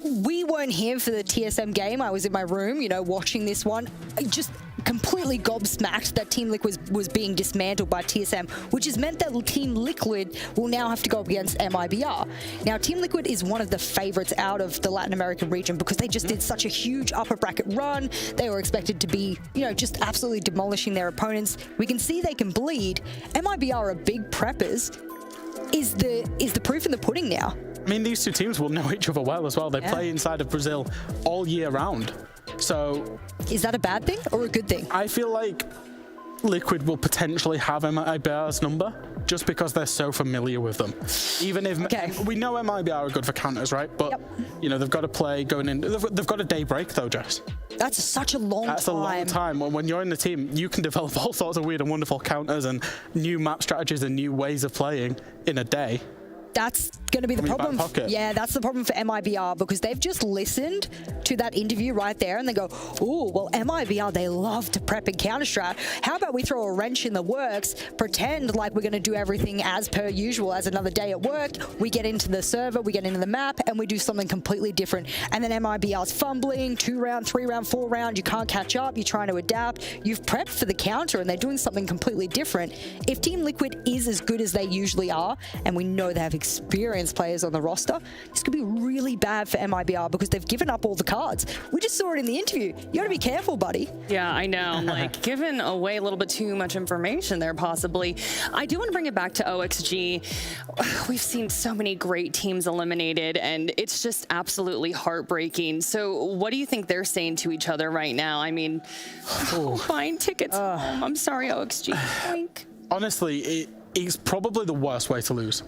we weren't here for the TSM game. I was in my room, watching this one. Just completely gobsmacked that Team Liquid was being dismantled by TSM, which has meant that Team Liquid will now have to go up against MIBR. Now, Team Liquid is one of the favorites out of the Latin American region because they just did such a huge upper bracket run. They were expected to be, just absolutely demolishing their opponents. We can see they can bleed. MIBR are big preppers. Is the proof in the pudding now? I mean, these two teams will know each other well as well. They play inside of Brazil all year round. So is that a bad thing or a good thing? I feel like Liquid will potentially have MIBR's number just because they're so familiar with them. Even if we know MIBR are good for counters, right? But they've got to play going in. They've got a day break though, Jess. That's such a long time. That's a long time. When you're in the team, you can develop all sorts of weird and wonderful counters and new map strategies and new ways of playing in a day. That's going to be the problem. Yeah, that's the problem for MIBR, because they've just listened to that interview right there and they go, oh, well, MIBR, they love to prep and counter-strat. How about we throw a wrench in the works, pretend like we're going to do everything as per usual, as another day at work. We get into the server, we get into the map, and we do something completely different. And then MIBR's fumbling, 2-round, 3-round, 4-round, you can't catch up, you're trying to adapt. You've prepped for the counter and they're doing something completely different. If Team Liquid is as good as they usually are, and we know they have experienced players on the roster, this could be really bad for MIBR because they've given up all the cards. We just saw it in the interview. You got to be careful, buddy. Yeah, I know. Like, giving away a little bit too much information there, possibly. I do want to bring it back to OXG. We've seen so many great teams eliminated, and it's just absolutely heartbreaking. So what do you think they're saying to each other right now? I mean, buying tickets home. I'm sorry, OXG. Oink. Honestly, it's probably the worst way to lose.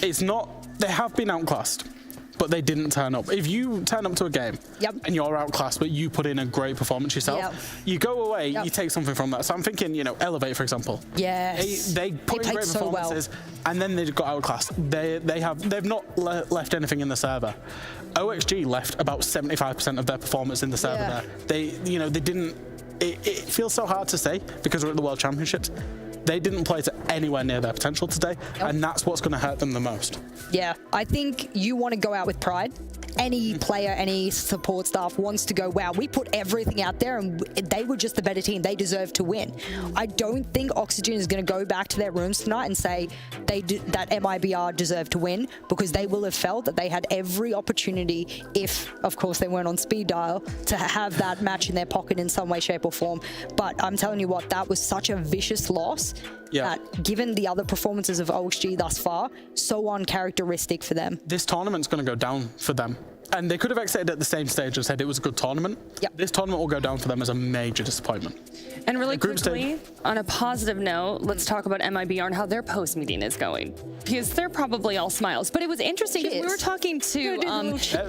It's not, they have been outclassed, but they didn't turn up. If you turn up to a game and you're outclassed, but you put in a great performance yourself, you go away, you take something from that. So I'm thinking, you know, Elevate, for example. Yes. They put in great performances, and then they got outclassed. They've not left anything in the server. OXG left about 75% of their performance in the server there. They didn't, it feels so hard to say because we're at the World Championships. They didn't play to anywhere near their potential today, and that's what's going to hurt them the most. Yeah, I think you want to go out with pride. Any player, any support staff wants to go, wow, we put everything out there and they were just the better team. They deserve to win. I don't think Oxygen is going to go back to their rooms tonight and say that MIBR deserved to win, because they will have felt that they had every opportunity, if, of course, they weren't on speed dial, to have that match in their pocket in some way, shape or form. But I'm telling you what, that was such a vicious loss. That, given the other performances of OXG thus far, so uncharacteristic for them. This tournament's going to go down for them. And they could have exited at the same stage and said it was a good tournament. This tournament will go down for them as a major disappointment. And really quickly, on a positive note, let's talk about MIBR and how their post meeting is going, because they're probably all smiles. But it was interesting because we were talking to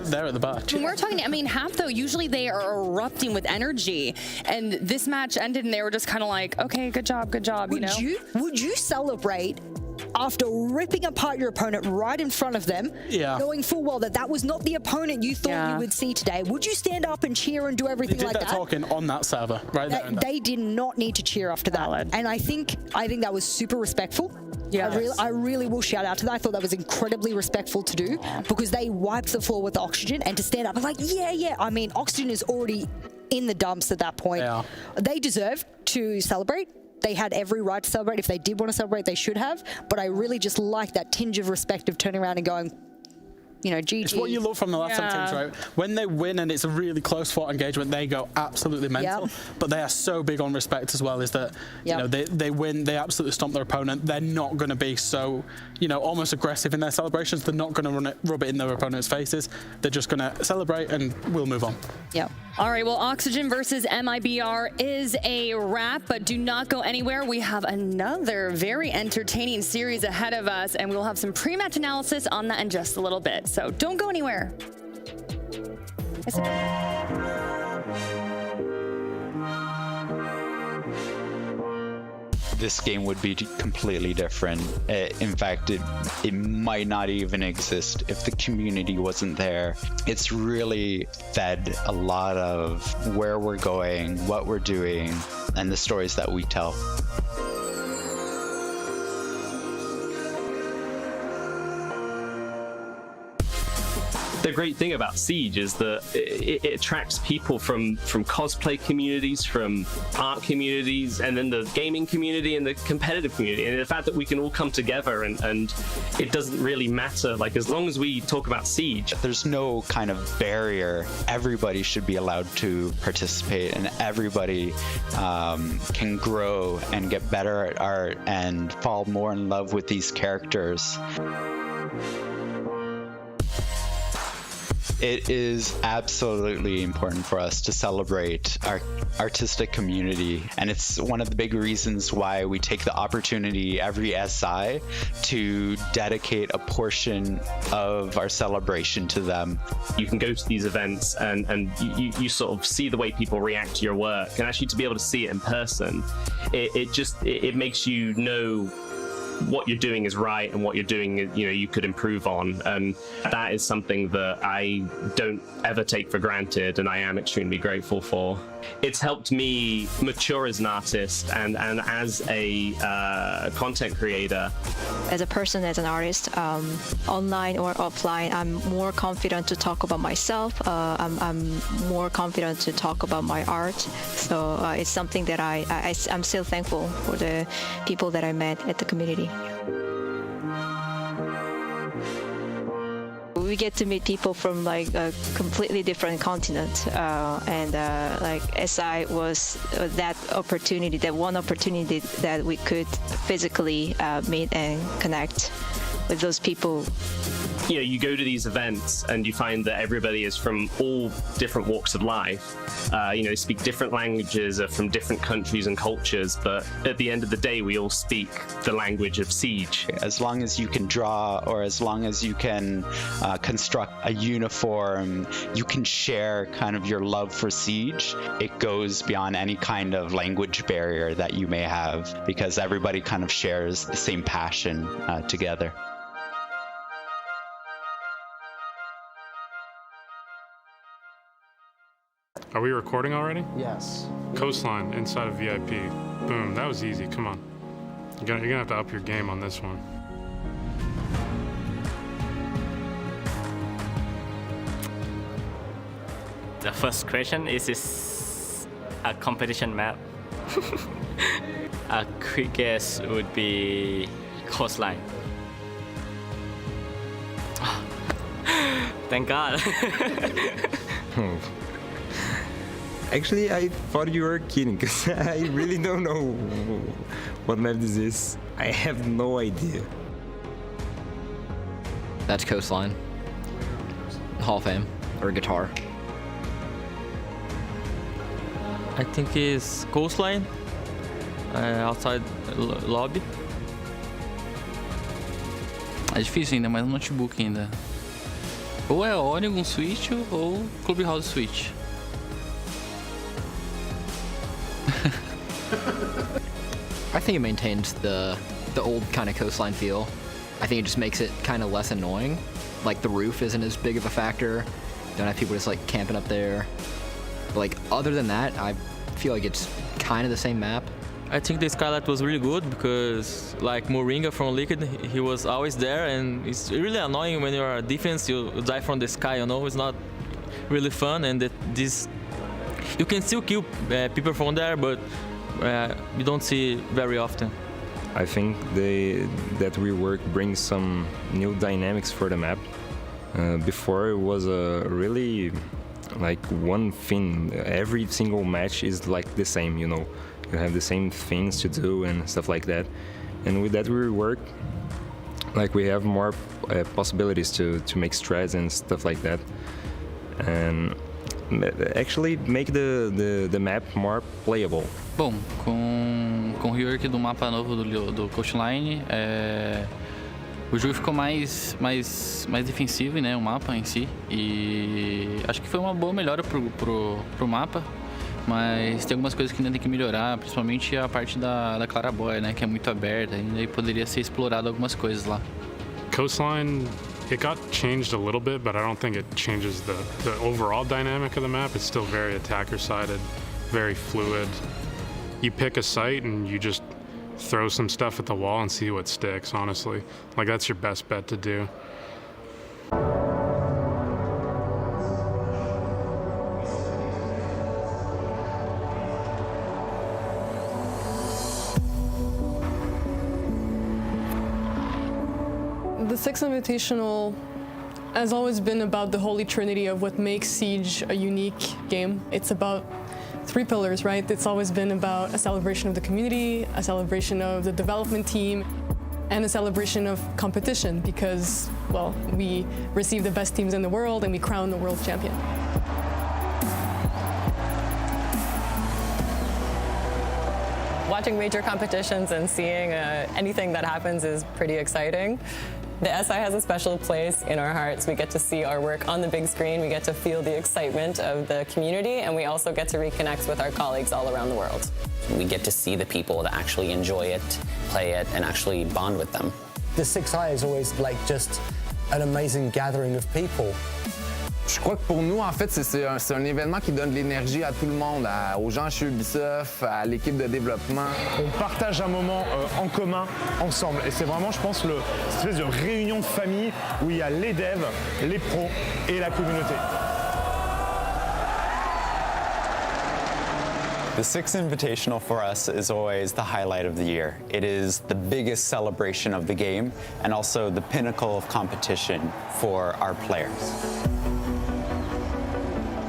they're at the bar. When we're talking to, I mean, half though, usually they are erupting with energy, and this match ended and they were just kind of like, okay, good job, Would you celebrate after ripping apart your opponent right in front of them, knowing full well that was not the opponent you thought you would see today? Would you stand up and cheer and do everything like that? They did that talking on that server, right there. They did not need to cheer after that. And I think that was super respectful. I really will shout out to that. I thought that was incredibly respectful to do, because they wiped the floor with Oxygen, and to stand up and like, I mean, Oxygen is already in the dumps at that point. They deserve to celebrate. They had every right to celebrate. If they did want to celebrate, they should have. But I really just like that tinge of respect of turning around and going, GG. It's what you love from the last teams, right? When they win and it's a really close fought engagement, they go absolutely mental. But they are so big on respect as well, is that, they win, they absolutely stomp their opponent. They're not going to be so, almost aggressive in their celebrations. They're not going to rub it in their opponent's faces. They're just going to celebrate and we'll move on. All right, well, Oxygen versus MIBR is a wrap, but do not go anywhere. We have another very entertaining series ahead of us, and we'll have some pre-match analysis on that in just a little bit. So don't go anywhere. This game would be completely different. In fact, it might not even exist if the community wasn't there. It's really fed a lot of where we're going, what we're doing, and the stories that we tell. The great thing about Siege is that it attracts people from cosplay communities, from art communities, and then the gaming community and the competitive community. And the fact that we can all come together and it doesn't really matter, like, as long as we talk about Siege. There's no kind of barrier. Everybody should be allowed to participate, and everybody can grow and get better at art and fall more in love with these characters. It is absolutely important for us to celebrate our artistic community, and it's one of the big reasons why we take the opportunity every SI to dedicate a portion of our celebration to them. You can go to these events and you sort of see the way people react to your work, and actually to be able to see it in person, it makes you know what you're doing is right and what you're doing, you could improve on. And that is something that I don't ever take for granted, and I am extremely grateful for. It's helped me mature as an artist and as a content creator. As a person, as an artist, online or offline, I'm more confident to talk about myself. I'm more confident to talk about my art. So it's something that I'm still thankful for the people that I met at the community. We get to meet people from like a completely different continent, and like SI was that opportunity, that one opportunity that we could physically meet and connect with those people. You go to these events and you find that everybody is from all different walks of life. They speak different languages, are from different countries and cultures, but at the end of the day, we all speak the language of Siege. As long as you can draw, or as long as you can construct a uniform, you can share kind of your love for Siege. It goes beyond any kind of language barrier that you may have, because everybody kind of shares the same passion together. Are we recording already? Yes. Coastline inside of VIP. Boom, that was easy. Come on. You're gonna have to up your game on this one. The first question is a competition map? A quick guess would be Coastline. Thank God. Actually, I thought you were kidding, because I really don't know what map this is. I have no idea. That's Coastline. Hall of Fame, or Guitar. I think it's Coastline, outside lobby. É difícil ainda, mas no notebook ainda. Ou é Oregon Switch ou Clubhouse Switch. I think it maintains the old kind of Coastline feel. I think it just makes it kind of less annoying. Like the roof isn't as big of a factor. Don't have people just like camping up there. But like other than that, I feel like it's kind of the same map. I think the skylight was really good because like Moringa from Liquid, he was always there, and it's really annoying when you're a defense, you die from the sky, it's not really fun, and this you can still kill people from there, but you don't see very often. I think that rework brings some new dynamics for the map. Before it was a really like one thing. Every single match is like the same, You have the same things to do and stuff like that. And with that rework, like we have more possibilities to make strats and stuff like that. And actually make the map more playable. Bom, com o rework do mapa novo do Coastline, o jogo ficou mais defensivo, né, o mapa em si, e acho que foi uma boa melhora pro mapa, mas tem algumas coisas que ainda tem que melhorar, principalmente a parte da clarabóia, né, que é muito aberta, ainda poderia ser explorado algumas coisas lá. Coastline, it got changed a little bit, but I don't think it changes the overall dynamic of the map. It's still very attacker-sided, very fluid. You pick a site and you just throw some stuff at the wall and see what sticks, honestly. Like, that's your best bet to do. The Six Invitational has always been about the holy trinity of what makes Siege a unique game. It's about three pillars, right? It's always been about a celebration of the community, a celebration of the development team, and a celebration of competition because, well, we receive the best teams in the world and we crown the world champion. Watching major competitions and seeing anything that happens is pretty exciting. The SI has a special place in our hearts. We get to see our work on the big screen. We get to feel the excitement of the community, and we also get to reconnect with our colleagues all around the world. We get to see the people that actually enjoy it, play it, and actually bond with them. The 6i is always like just an amazing gathering of people. Je crois que pour nous, en fait, c'est un événement qui donne de l'énergie à tout le monde, aux gens chez Ubisoft, à l'équipe de développement. On partage un moment en commun, ensemble. Et c'est vraiment, je pense, cette espèce de réunion de famille où il y a les devs, les pros et la communauté. The Six Invitational for us is always the highlight of the year. It is the biggest celebration of the game and also the pinnacle of competition for our players.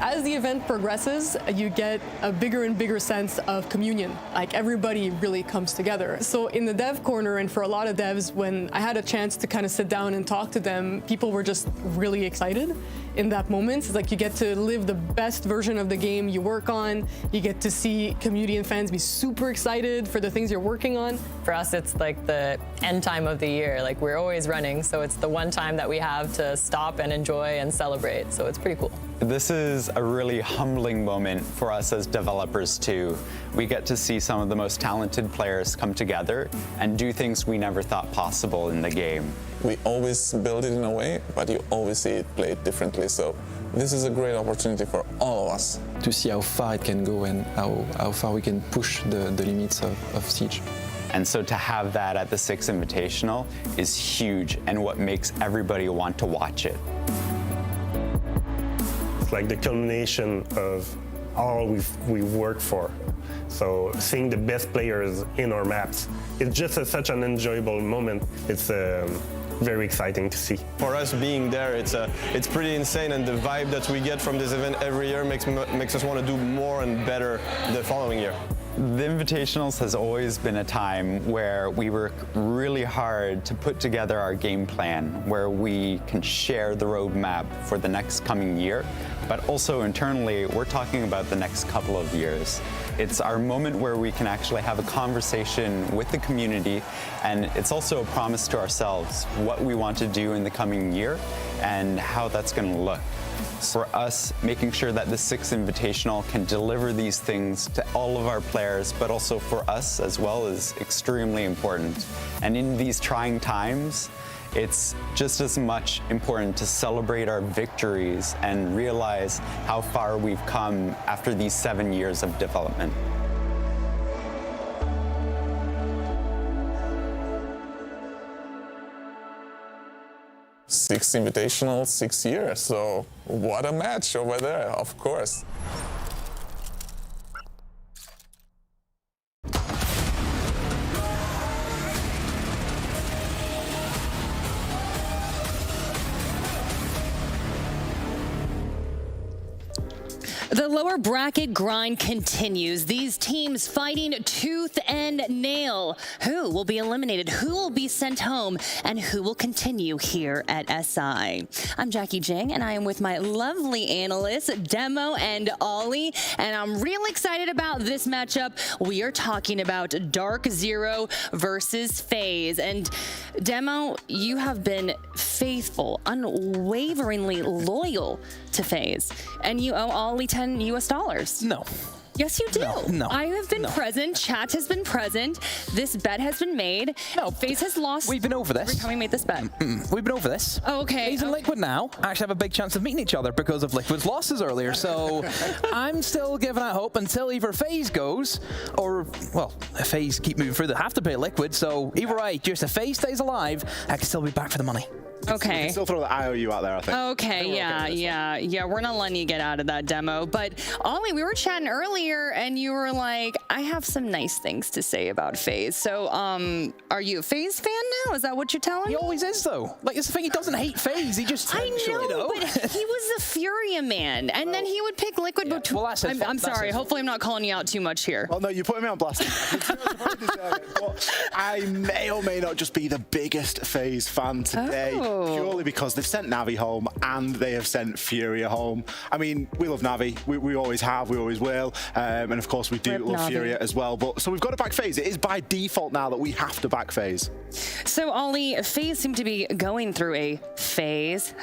As the event progresses, you get a bigger and bigger sense of communion. Like everybody really comes together. So in the dev corner, and for a lot of devs, when I had a chance to kind of sit down and talk to them, people were just really excited in that moment. It's like you get to live the best version of the game you work on. You get to see community and fans be super excited for the things you're working on. For us, it's like the end time of the year. Like we're always running, so it's the one time that we have to stop and enjoy and celebrate. So it's pretty cool. This is a really humbling moment for us as developers too. We get to see some of the most talented players come together and do things we never thought possible in the game. We always build it in a way, but you always see it played differently. So this is a great opportunity for all of us. To see how far it can go and how far we can push the limits of Siege. And so to have that at the Six Invitational is huge and what makes everybody want to watch it. Like the culmination of all we've worked for. So seeing the best players in our maps, it's just such an enjoyable moment. It's very exciting to see. For us being there, it's pretty insane, and the vibe that we get from this event every year makes us want to do more and better the following year. The Invitationals has always been a time where we work really hard to put together our game plan, where we can share the roadmap for the next coming year, but also internally, we're talking about the next couple of years. It's our moment where we can actually have a conversation with the community, and it's also a promise to ourselves what we want to do in the coming year and how that's going to look. For us, making sure that the Six Invitational can deliver these things to all of our players, but also for us as well, is extremely important. And in these trying times, it's just as much important to celebrate our victories and realize how far we've come after these 7 years of development. Six Invitational, 6 years. So what a match over there, of course. The lower bracket grind continues. These teams fighting tooth and nail. Who will be eliminated? Who will be sent home? And who will continue here at SI? I'm Jackie Jing, and I am with my lovely analysts, Demo and Ollie. And I'm real excited about this matchup. We are talking about DarkZero versus FaZe. And Demo, you have been faithful, unwaveringly loyal to FaZe. And you owe Ollie $10 US. No. Yes, you do. No. I have been present. Chat has been present. This bet has been made. No. FaZe has lost. We've been over this. Every time we made this bet. We've been over this. Oh, okay. FaZe and Liquid now actually have a big chance of meeting each other because of Liquid's losses earlier. So I'm still giving out hope until either FaZe goes or, well, if FaZe keep moving through, they have to play Liquid. So either way, just if FaZe stays alive, I can still be back for the money. Okay. You can still throw the IOU out there, I think. Okay, yeah. We're not letting you get out of that Demo. But Ollie, we were chatting earlier, and you were like, I have some nice things to say about FaZe. So, are you a FaZe fan now? Is that what you're telling me? He always is, though. Like, it's the thing, he doesn't hate FaZe. He just... I know, but he was the Fury Furia man, and then he would pick Liquid. Well, that's his fault. I'm That's sorry. his Hopefully, I'm not calling you out too much here. Well, no, you're putting me on blast. But I may or may not just be the biggest FaZe fan today, purely because they've sent Navi home and they have sent Furia home. I mean, we love Navi. We always have. We always will. And of course, we do love Navi. Furia as well. But so we've got to back FaZe. It is by default now that we have to back FaZe. So, Ollie, FaZe seem to be going through a phase.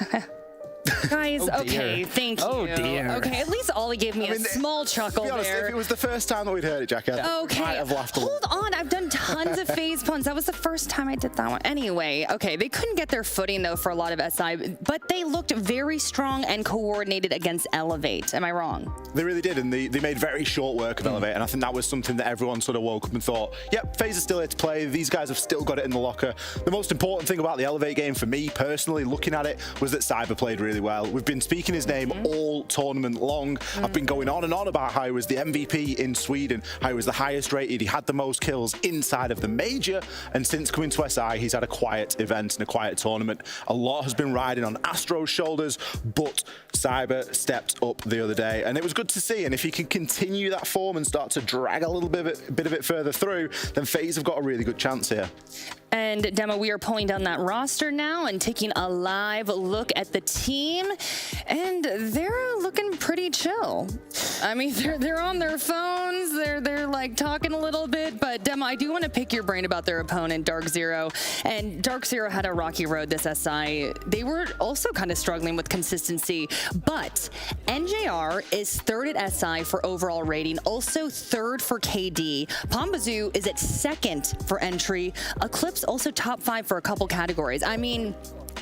Guys, okay, thank you. Oh, dear. Okay, at least Ollie gave me a small chuckle To be honest, there. if it was the first time that we'd heard it, Jackie, I might have laughed a little. Hold on. I've done tons of FaZe puns. That was the first time I did that one. Anyway, okay, they couldn't get their footing, though, for a lot of SI, but they looked very strong and coordinated against Elevate. Am I wrong? They really did, and they made very short work of Elevate, and I think that was something that everyone sort of woke up and thought, yep, FaZe is still here to play. These guys have still got it in the locker. The most important thing about the Elevate game for me, personally, looking at it, was that Cyber played really well. We've been speaking his name all tournament long. I've been going on and on about how he was the MVP in Sweden, how he was the highest rated, he had the most kills inside of the major, and since coming to SI, he's had a quiet event and a quiet tournament. A lot has been riding on Astro's shoulders, but Cyber stepped up the other day, and it was good to see, and if he can continue that form and start to drag a little bit of it further through, then FaZe have got a really good chance here. And Demo, we are pulling down that roster now and taking a live look at the team, and they're looking pretty chill. I mean, they're on their phones, they're like talking a little bit, but Demo, I do want to pick your brain about their opponent, DarkZero. And DarkZero had a rocky road this SI. They were also kind of struggling with consistency, but NJR is third at SI for overall rating, also third for KD. Pambazoo is at second for entry. Eclipse also top 5 for a couple categories. I mean,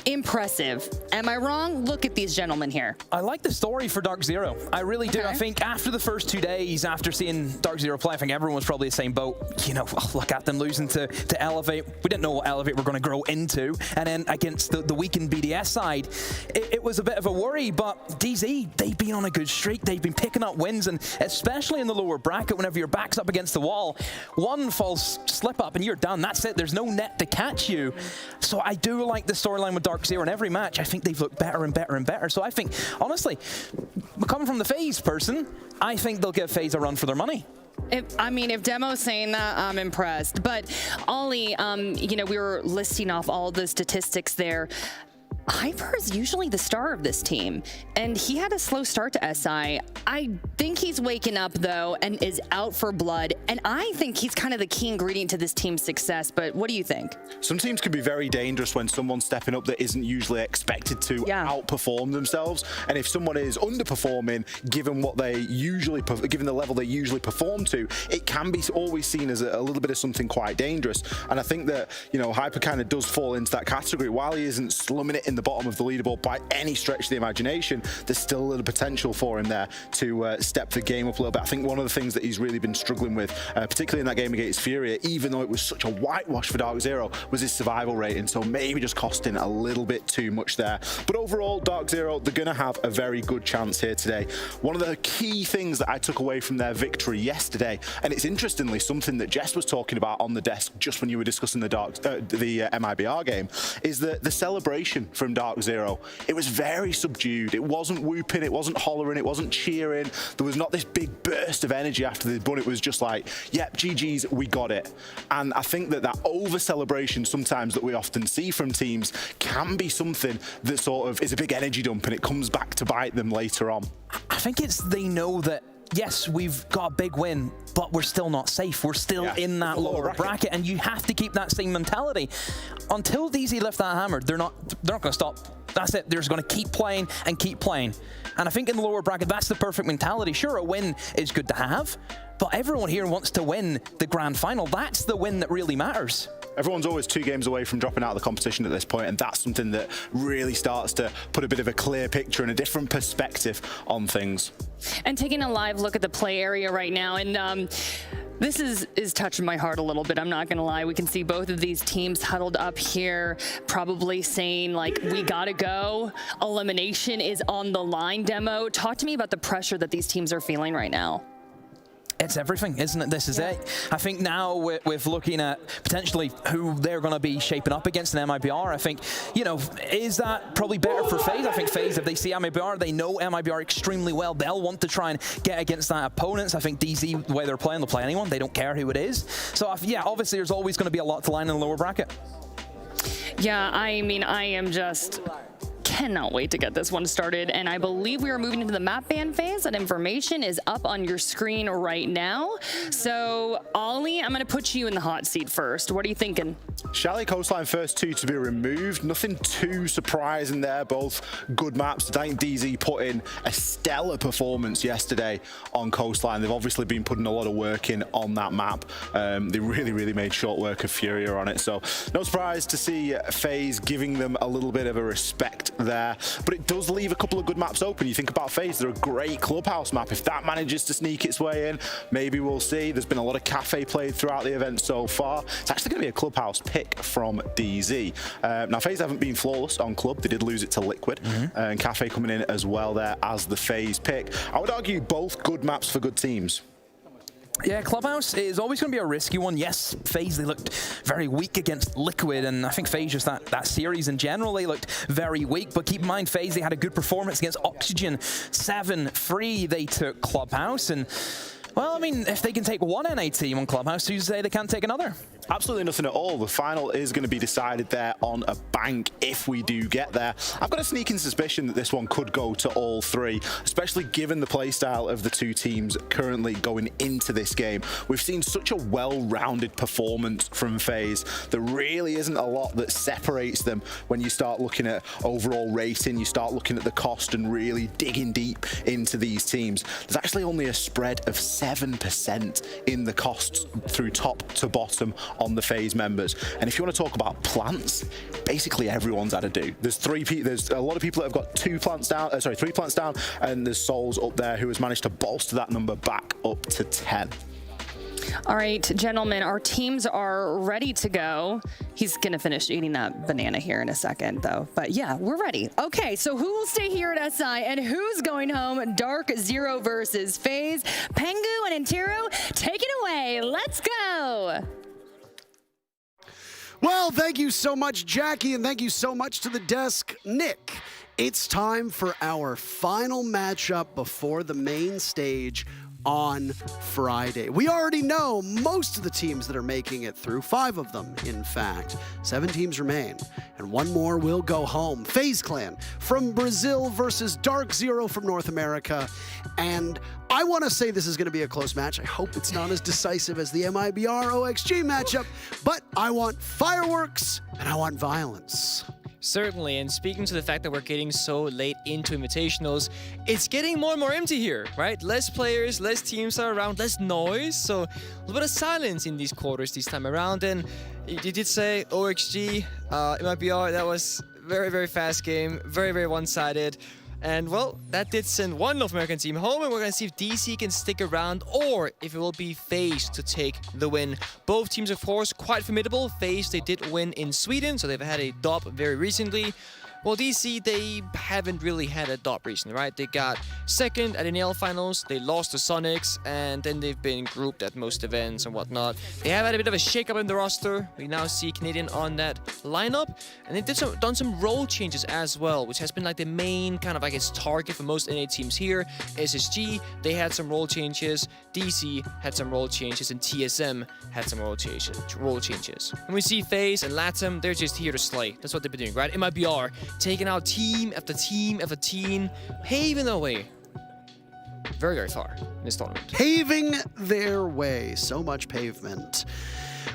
impressive. Am I wrong? Look at these gentlemen here. I like the story for DarkZero. I really do. I think after the first 2 days, after seeing DarkZero play, I think everyone was probably the same boat. You know, look at them losing to Elevate. We didn't know what Elevate were going to grow into. And then against the weakened BDS side, it was a bit of a worry. But DZ, they've been on a good streak. They've been picking up wins. And especially in the lower bracket, whenever your back's up against the wall, one false slip up and you're done. That's it. There's no net to catch you. So I do like the storyline with DarkZero in every match. I think they've looked better and better and better. So I think, honestly, coming from the FaZe person, I think they'll give FaZe a run for their money. If Demo's saying that, I'm impressed. But Ollie, you know, we were listing off all the statistics there. Hyper is usually the star of this team, and he had a slow start to SI. I think he's waking up, though, and is out for blood, and I think he's kind of the key ingredient to this team's success, but what do you think? Some teams can be very dangerous when someone's stepping up that isn't usually expected to outperform themselves, and if someone is underperforming, given the level they usually perform to, it can be always seen as a little bit of something quite dangerous, and I think that, you know, Hyper kind of does fall into that category. While he isn't slumming it in the bottom of the leaderboard by any stretch of the imagination, there's still a little potential for him there to step the game up a little bit. I think one of the things that he's really been struggling with, particularly in that game against Furia, even though it was such a whitewash for DarkZero, was his survival rating, so maybe just costing a little bit too much there. But overall, DarkZero, they're going to have a very good chance here today. One of the key things that I took away from their victory yesterday, and it's interestingly something that Jess was talking about on the desk just when you were discussing the MIBR game, is that the celebration from DarkZero, it was very subdued. It wasn't whooping, it wasn't hollering, it wasn't cheering. There was not this big burst of energy after the bun. It was just like, yep, GG's, we got it. And I think that over celebration sometimes that we often see from teams can be something that sort of is a big energy dump and it comes back to bite them later on. I think they know that, yes, we've got a big win, but we're still not safe. We're still in that lower bracket, and you have to keep that same mentality. Until DZ lift that hammer, they're not going to stop. That's it. They're just going to keep playing and keep playing. And I think in the lower bracket, that's the perfect mentality. Sure, a win is good to have, but everyone here wants to win the grand final. That's the win that really matters. Everyone's always 2 games away from dropping out of the competition at this point, and that's something that really starts to put a bit of a clear picture and a different perspective on things. And taking a live look at the play area right now, and this is touching my heart a little bit, I'm not gonna lie. We can see both of these teams huddled up here, probably saying, like, we gotta go. Elimination is on the line. Demo, talk to me about the pressure that these teams are feeling right now. it's everything, isn't it? This is it. I think now with looking at potentially who they're going to be shaping up against in MIBR, I think, you know, is that probably better for FaZe? I think FaZe, if they see MIBR, they know MIBR extremely well. They'll want to try and get against that opponents. I think DZ, the way they're playing, they'll play anyone. They don't care who it is. So, yeah, obviously there's always going to be a lot to line in the lower bracket. Yeah, I mean, I am just cannot wait to get this one started, and I believe we are moving into the map ban phase. That information is up on your screen right now. So, Ollie, I'm going to put you in the hot seat first. What are you thinking? Chalet Coastline first 2 to be removed. Nothing too surprising there. Both good maps. I think DZ put in a stellar performance yesterday on Coastline. They've obviously been putting a lot of work in on that map. They really made short work of Furia on it. So no surprise to see FaZe giving them a little bit of a respect there. But it does leave a couple of good maps open. You think about FaZe, they're a great clubhouse map. If that manages to sneak its way in, maybe we'll see. There's been a lot of cafe played throughout the event so far. It's actually going to be a clubhouse pick from DZ. Now, FaZe haven't been flawless on club. They did lose it to Liquid. And cafe coming in as well there as the FaZe pick. I would argue both good maps for good teams. Yeah, Clubhouse is always going to be a risky one. Yes, FaZe, they looked very weak against Liquid, and I think FaZe, just that series in general, they looked very weak. But keep in mind, FaZe, they had a good performance against Oxygen. 7-3, they took Clubhouse, and well, I mean, if they can take one NA team on Clubhouse, who's to say they can't take another? Absolutely nothing at all. The final is going to be decided there on a bank if we do get there. I've got a sneaking suspicion that this one could go to all 3, especially given the playstyle of the 2 teams currently going into this game. We've seen such a well-rounded performance from FaZe. There really isn't a lot that separates them when you start looking at overall rating, you start looking at the cost and really digging deep into these teams. There's actually only a spread of 7% in the costs through top to bottom on the FaZe members. And if you want to talk about plants, basically everyone's had a do. There's a lot of people that have got 3 plants down, and there's Souls up there who has managed to bolster that number back up to 10. All right, gentlemen, our teams are ready to go. He's going to finish eating that banana here in a second, though. But yeah, we're ready. Okay, so who will stay here at SI and who's going home? DarkZero versus FaZe. Pengu and Intero, take it away. Let's go. Well, thank you so much, Jackie, and thank you so much to the desk, Nick. It's time for our final matchup before the main stage on Friday. We already know most of the teams that are making it through, 5 of them, in fact. 7 teams remain, and 1 more will go home. FaZe Clan from Brazil versus DarkZero from North America. And I want to say this is going to be a close match. I hope it's not as decisive as the MIBR OXG matchup, but I want fireworks and I want violence. Certainly, and speaking to the fact that we're getting so late into Invitationals, it's getting more and more empty here, right? Less players, less teams are around, less noise, so a little bit of silence in these quarters this time around. And you did say OXG, MIBR, that was very fast game, very one-sided. And well, that did send one North American team home, and we're going to see if DC can stick around or if it will be FaZe to take the win. Both teams, of course, quite formidable. FaZe, they did win in Sweden, so they've had a dub very recently. Well, DC, they haven't really had a dub recently, right? They got second at the NL Finals, they lost to Soniqs, and then they've been grouped at most events and whatnot. They have had a bit of a shake-up in the roster. We now see Canadian on that lineup, and they've done some role changes as well, which has been like the main kind of, I guess, target for most NA teams here. SSG, they had some role changes, DC had some role changes, and TSM had some role changes. And we see FaZe and Latam, they're just here to slay. That's what they've been doing, right? MIBR, taking out team after team after team, paving their way very far in this tournament. Paving their way. So much pavement.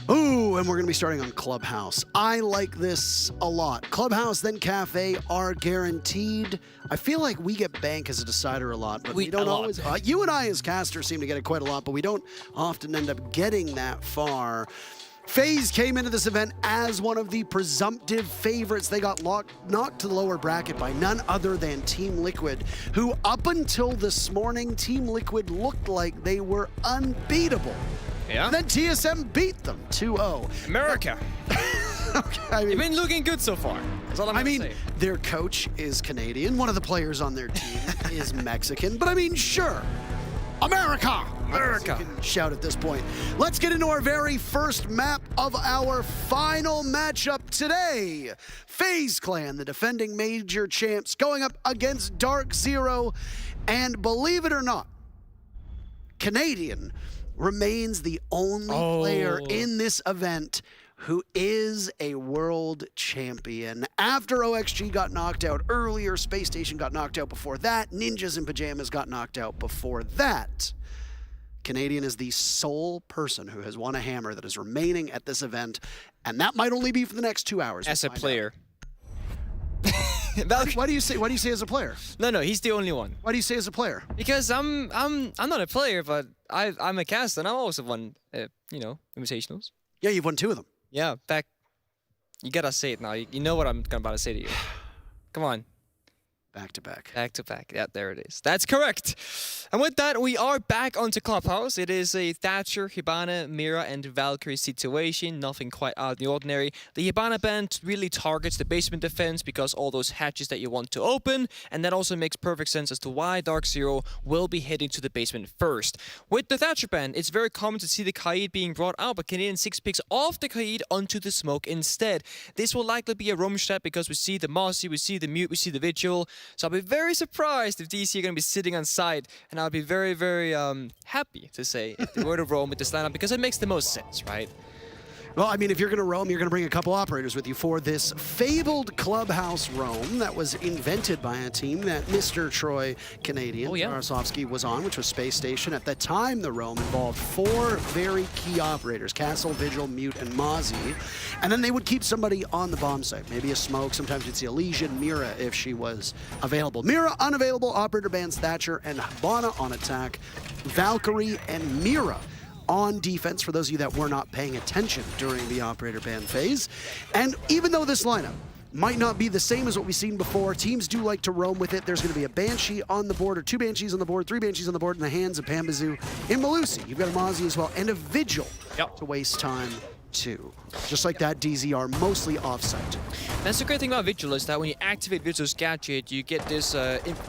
Ooh, and we're going to be starting on Clubhouse. I like this a lot. Clubhouse, then Cafe are guaranteed. I feel like we get Bank as a decider a lot, but we don't always. You and I as casters seem to get it quite a lot, but we don't often end up getting that far. FaZe came into this event as one of the presumptive favorites. They got knocked to the lower bracket by none other than Team Liquid, who up until this morning, Team Liquid looked like they were unbeatable. Yeah. And then TSM beat them 2-0. America. Okay, I mean, you've been looking good so far. That's all I'm going to say. Their coach is Canadian. One of the players on their team is Mexican. But I mean, sure. America! America. You can shout at this point. Let's get into our very first map of our final matchup today. FaZe Clan, the defending major champs, going up against DarkZero. And believe it or not, Canadian remains the only player in this event who is a world champion. After OXG got knocked out earlier, Space Station got knocked out before that, Ninjas in Pajamas got knocked out before that. Canadian is the sole person who has won a hammer that is remaining at this event, and that might only be for the next 2 hours. As a player. Why do you say as a player? No, he's the only one. Why do you say as a player? Because I'm not a player, but I'm a caster, and I also won invitationals. Yeah, you've won 2 of them. Yeah, back. You gotta say it now. You know what I'm about to say to you. Come on. Back to back. Back to back. Yeah, there it is. That's correct. And with that, we are back onto Clubhouse. It is a Thatcher, Hibana, Mira, and Valkyrie situation. Nothing quite out of the ordinary. The Hibana band really targets the basement defense because all those hatches that you want to open, and that also makes perfect sense as to why DarkZero will be heading to the basement first. With the Thatcher band, it's very common to see the Kaid being brought out, but Canadian 6 picks off the Kaid onto the smoke instead. This will likely be a roam strat because we see the Mossy, we see the Mute, we see the Vigil. So I'll be very surprised if DC are going to be sitting on side, and I'll be very, very happy to say if they were to roam with this lineup because it makes the most sense, right? Well, I mean, if you're going to roam, you're going to bring a couple operators with you for this fabled clubhouse roam that was invented by a team that Mr. Troy Canadian Tarasovsky was on, which was Space Station. At the time, the roam involved 4 very key operators, Castle, Vigil, Mute, and Mozzie. And then they would keep somebody on the bomb site, maybe a Smoke. Sometimes you'd see a Legion, Mira if she was available. Mira unavailable, operator bans Thatcher, and Hibana on attack, Valkyrie and Mira on defense, for those of you that were not paying attention during the operator ban phase. And even though this lineup might not be the same as what we've seen before, teams do like to roam with it. There's going to be a Banshee on the board, or 2 Banshees on the board, 3 Banshees on the board in the hands of Pambazoo in Malusi. You've got a Mozzie as well, and a Vigil to waste time too. Just like that, DZ are mostly off-site. That's the great thing about Vigil is that when you activate Vigil's gadget, you get this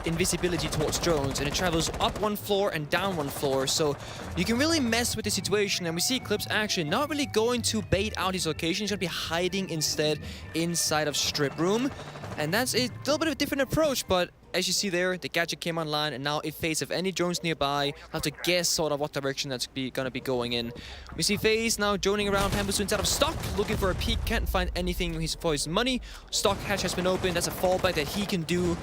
invisibility towards drones, and it travels up 1 floor and down 1 floor, so you can really mess with the situation. And we see Eclipse actually not really going to bait out his location. He's going to be hiding instead inside of Strip Room. And that's a little bit of a different approach, but as you see there, the gadget came online, and now if FaZe have any drones nearby, have to guess sort of what direction that's gonna be going in. We see FaZe now droning around Pambazoo inside of Stock, looking for a peek, can't find anything for his money. Stock hatch has been opened, that's a fallback that he can do.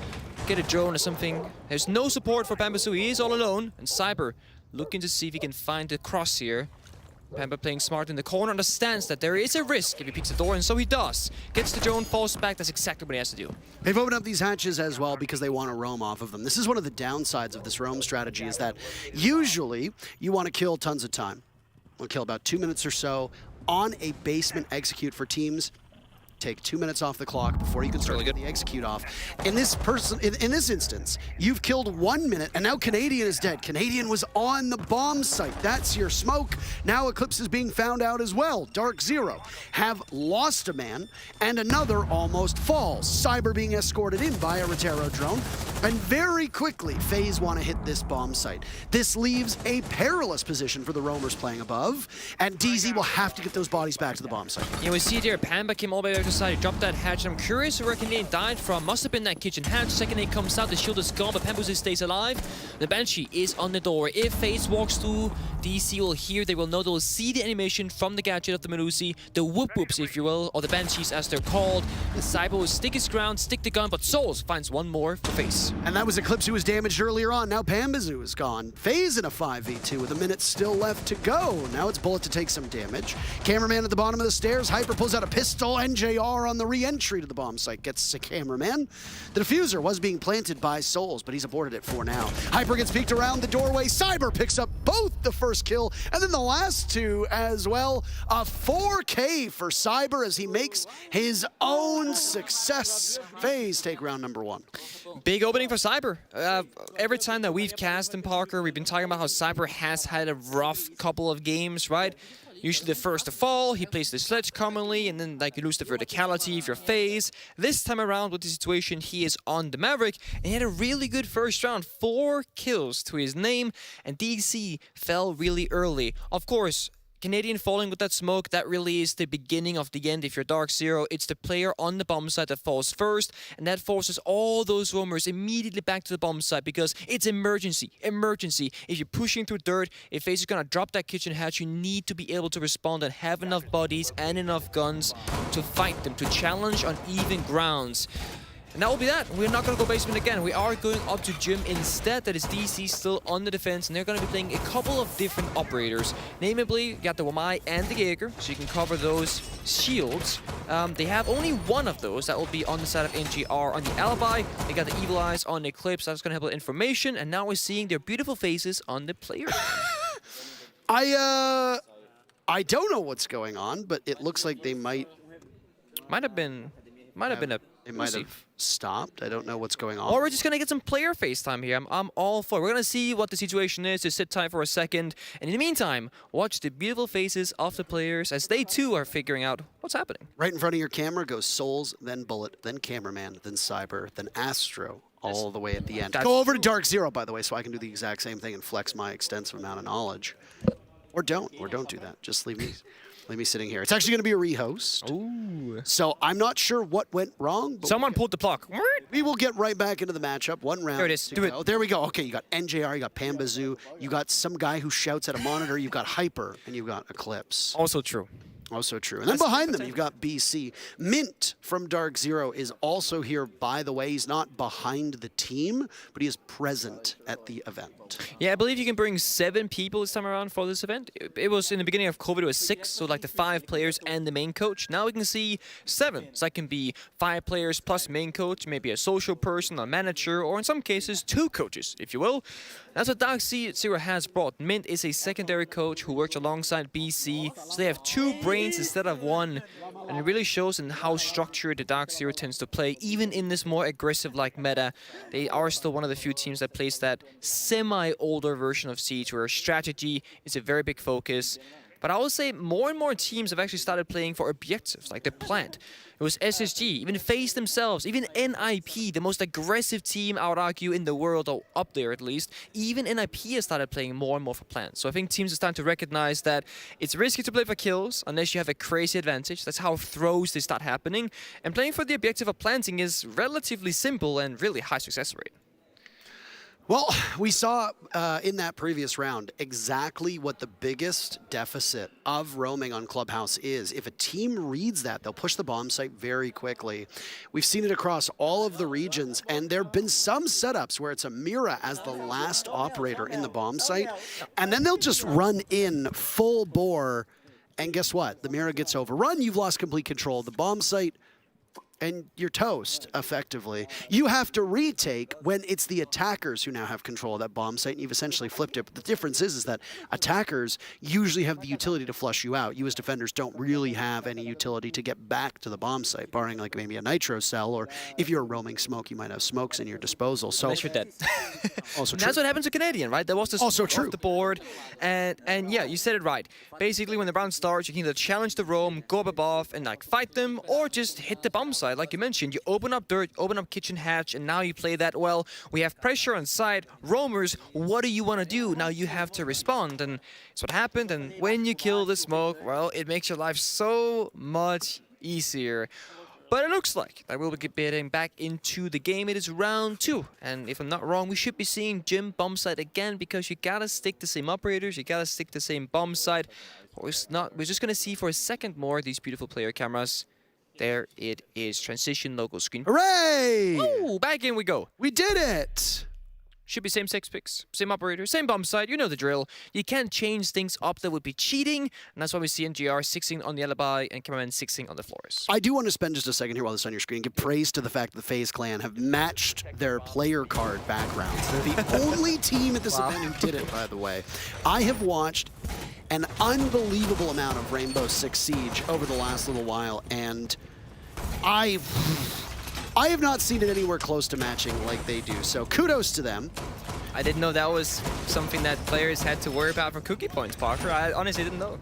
Get a drone or something. There's no support for Pambazoo, he is all alone, and Cyber looking to see if he can find the cross here. Pamba playing smart in the corner, understands that there is a risk if he peeks the door, and so he does. Gets the drone, falls back, that's exactly what he has to do. They've opened up these hatches as well because they want to roam off of them. This is one of the downsides of this roam strategy, is that usually you want to kill tons of time. We'll kill about 2 minutes or so on a basement execute for teams. Take 2 minutes off the clock before you can start getting the execute off. In this instance, you've killed 1 minute, and now Canadian is dead. Canadian was on the bomb site. That's your smoke. Now Eclipse is being found out as well. DarkZero have lost a man, and another almost falls. Cyber being escorted in by a Rotero drone, and very quickly, FaZe want to hit this bomb site. This leaves a perilous position for the roamers playing above, and DZ will have to get those bodies back to the bomb site. Yeah, we see there, Pamba came all the way back to the side, he dropped that hatch, and I'm curious where Canadian died from. Must have been that kitchen hatch. Second aid comes out, the shield is gone, but Pambazoo stays alive. The Banshee is on the door. If FaZe walks through, DC will hear, they will know, they will see the animation from the gadget of the Malusi, the whoop-whoops, if you will, or the Banshees as they're called. The Cyber will stick his ground, stick the gun, but Souls finds one more for FaZe. And that was Eclipse who was damaged earlier on. Now Pambazoo is gone. FaZe in a 5v2 with a minute still left to go. Now it's Bullet to take some damage. Cameraman at the bottom of the stairs. Hyper pulls out a pistol. NJR on the re-entry to the bomb site gets a cameraman. The diffuser was being planted by Souls, but he's aborted it for now. Hyper gets peeked around the doorway. Cyber picks up both the first kill and then the last 2 as well. A 4K for Cyber as he makes his own success. FaZe take round number 1. Big opening for Cyber. Every time that we've cast in Parker, we've been talking about how Cyber has had a rough couple of games, right? usually the first to fall. He plays the sledge commonly, and then like you lose the verticality if you're FaZe. This time around with the situation, he is on the Maverick, and he had a really good first round. 4 kills to his name, and DC fell really early. Of course, Canadian falling with that smoke, that really is the beginning of the end if you're DarkZero. It's the player on the bomb site that falls first, and that forces all those roamers immediately back to the bomb site because it's emergency. Emergency. If you're pushing through dirt, if FaZe is gonna drop that kitchen hatch, you need to be able to respond and have enough bodies and enough guns to fight them, to challenge on even grounds. And that will be that. We're not going to go basement again. We are going up to gym instead. That is DC still on the defense, and they're going to be playing a couple of different operators. Namely, you got the Wamai and the Jaeger, so you can cover those shields. They have only one of those. That will be on the side of NGR on the Alibi. They got the Evil Eyes on Eclipse. That's going to help with information. And now we're seeing their beautiful faces on the players. I don't know what's going on, but it looks like they might have been a... It might have stopped. I don't know what's going on. Or we're just going to get some player FaceTime here. I'm all for it. We're going to see what the situation is. Just sit tight for a second. And in the meantime, watch the beautiful faces of the players as they too are figuring out what's happening. Right in front of your camera goes Souls, then Bullet, then Cameraman, then Cyber, then Astro, all the way at the end. Go over to DarkZero, by the way, so I can do the exact same thing and flex my extensive amount of knowledge. Or don't do that. Just leave me sitting here. It's actually going to be a rehost. Ooh. So I'm not sure what went wrong. But someone pulled the plug. We will get right back into the matchup. One round. There it is. Do it. There we go. Okay, you got NJR, you got Pambazoo, you got some guy who shouts at a monitor, you've got Hyper, and you've got Eclipse. Also true. Also true. And then behind them, you've got BC. Mint from DarkZero is also here, by the way. He's not behind the team, but he is present at the event. Yeah, I believe you can bring 7 people this time around for this event. It was in the beginning of COVID, it was 6, so like the 5 players and the main coach. Now we can see 7. So that can be 5 players plus main coach, maybe a social person, a manager, or in some cases 2 coaches, if you will. That's what DarkZero has brought. Mint is a secondary coach who works alongside BC, so they have 2 brains instead of 1. And it really shows in how structured the DarkZero tends to play, even in this more aggressive-like meta. They are still one of the few teams that plays that semi-older version of Siege, where strategy is a very big focus. But I would say more and more teams have actually started playing for objectives, like the plant. It was SSG, even FaZe themselves, even NIP, the most aggressive team, I would argue, in the world, or up there at least. Even NIP has started playing more and more for plants. So I think teams are starting to recognize that it's risky to play for kills unless you have a crazy advantage. That's how throws they start happening. And playing for the objective of planting is relatively simple and really high success rate. Well, we saw in that previous round exactly what the biggest deficit of roaming on Clubhouse is. If a team reads that, they'll push the bomb site very quickly. We've seen it across all of the regions, and there have been some setups where it's a Mira as the last operator in the bomb site, and then they'll just run in full bore, and guess what? The Mira gets overrun, you've lost complete control of the bomb site, and you're toast, effectively. You have to retake when it's the attackers who now have control of that bomb site, and you've essentially flipped it. But the difference is that attackers usually have the utility to flush you out. You as defenders don't really have any utility to get back to the bomb site, barring like maybe a nitro cell, or if you're a roaming smoke, you might have smokes in your disposal. So unless you're dead. Also true. That's what happens to Canadian, right? There was this also true. Off the board, and yeah, you said it right. Basically, when the round starts, you can either challenge the roam, go up above, and like fight them, or just hit the bomb site. Like you mentioned, you open up dirt, open up kitchen hatch, and now you play that, well, we have pressure on side. Roamers, what do you want to do? Now you have to respond, and it's what happened. And when you kill the smoke, well, it makes your life so much easier. But it looks like that we'll be getting back into the game. It is round 2, and if I'm not wrong, we should be seeing gym bomb site again, because you gotta stick the same operators, you gotta stick the same bomb site. Or it's not. We're just gonna see for a second more these beautiful player cameras. There it is. Transition logo screen. Hooray! Oh, back in we go. We did it! Should be same 6 picks, same operator, same bomb site. You know the drill. You can't change things up. That would be cheating. And that's why we see NGR 6ing on the Alibi and Cameraman 6ing on the floors. I do want to spend just a second here while this is on your screen and give praise to the fact that the FaZe clan have matched their player card backgrounds. They're the only team at this event who did it, by the way. I have watched an unbelievable amount of Rainbow Six Siege over the last little while, and I have not seen it anywhere close to matching like they do, so kudos to them. I didn't know that was something that players had to worry about for cookie points, Parker. I honestly didn't know.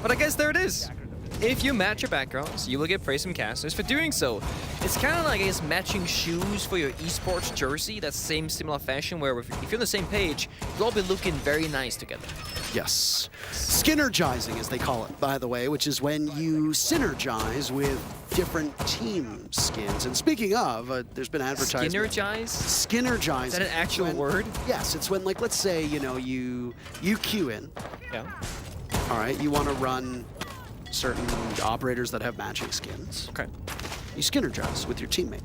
But I guess there it is. If you match your backgrounds, you will get praise from casters for doing so. It's kind of like, I guess, matching shoes for your esports jersey. That's similar fashion where if you're on the same page, you'll all be looking very nice together. Yes. Skinnergizing, as they call it, by the way, which is when you synergize with different team skins. And speaking of, there's been advertisement. Skinnergize? Skinnergize. Is that an actual word? Yes, it's when, like, let's say, you know, you queue in. Yeah. All right, you want to run certain operators that have matching skins. Okay. You skinnergize with your teammate.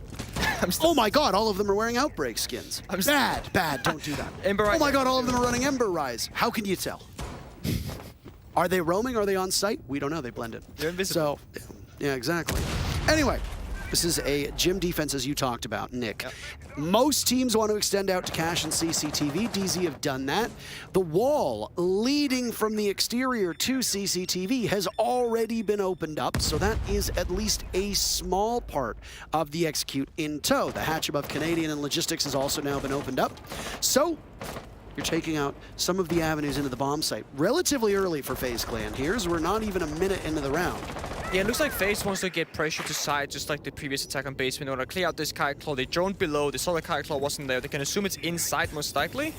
Oh my god, all of them are wearing Outbreak skins. Bad, don't do that. Oh my god, all of them are running Ember Rise. How can you tell? Are they roaming? Are they on site? We don't know, they blended. They're invisible. So, yeah, exactly. Anyway, this is a gym defense, as you talked about, Nick. Yep. Most teams want to extend out to cache and CCTV. DZ have done that. The wall leading from the exterior to CCTV has already been opened up, so that is at least a small part of the execute in tow. The hatch above Canadian and logistics has also now been opened up. So you're taking out some of the avenues into the bomb site. Relatively early for FaZe Clan here, as we're not even a minute into the round. Yeah, it looks like FaZe wants to get pressure to side, just like the previous attack on basement. In order to clear out this Kite Claw, they droned below. They saw the Kite Claw wasn't there. They can assume it's inside, most likely.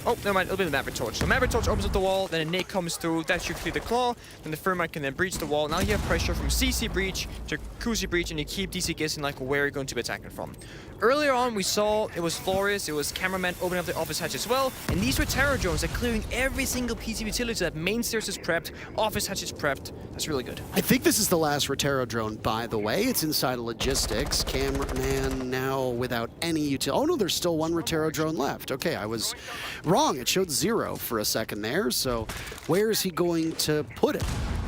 Oh, never mind, it'll be the Maverick Torch. So Maverick Torch opens up the wall, then a Nate comes through, that should clear the Claw, then the Thermite can then breach the wall. Now you have pressure from CC breach to Kuzi breach, and you keep DC guessing like where you're going to be attacking from. Earlier on, we saw it was Flores, it was Cameraman opening up the office hatch as well, and these were Terror drones that clearing every single piece of utility that main stairs is prepped, office hatch is prepped. That's really good. I think this is the last Rotero drone, by the way. It's inside of logistics. Cameraman now without any utility. Oh no, there's still one Rotero drone left. Okay, I was wrong. It showed 0 for a second there, so where is he going to put it?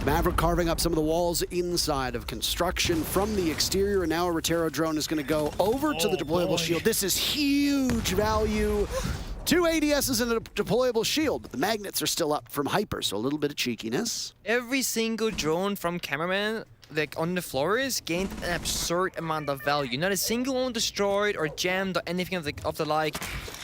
Maverick carving up some of the walls inside of construction from the exterior, and now a Rotero drone is going to go over to the deployable shield. This is huge value. 2 ADSs and a deployable shield, but the magnets are still up from Hyper, so a little bit of cheekiness. Every single drone from Cameraman like on the floors gained an absurd amount of value. Not a single one destroyed or jammed or anything of the like.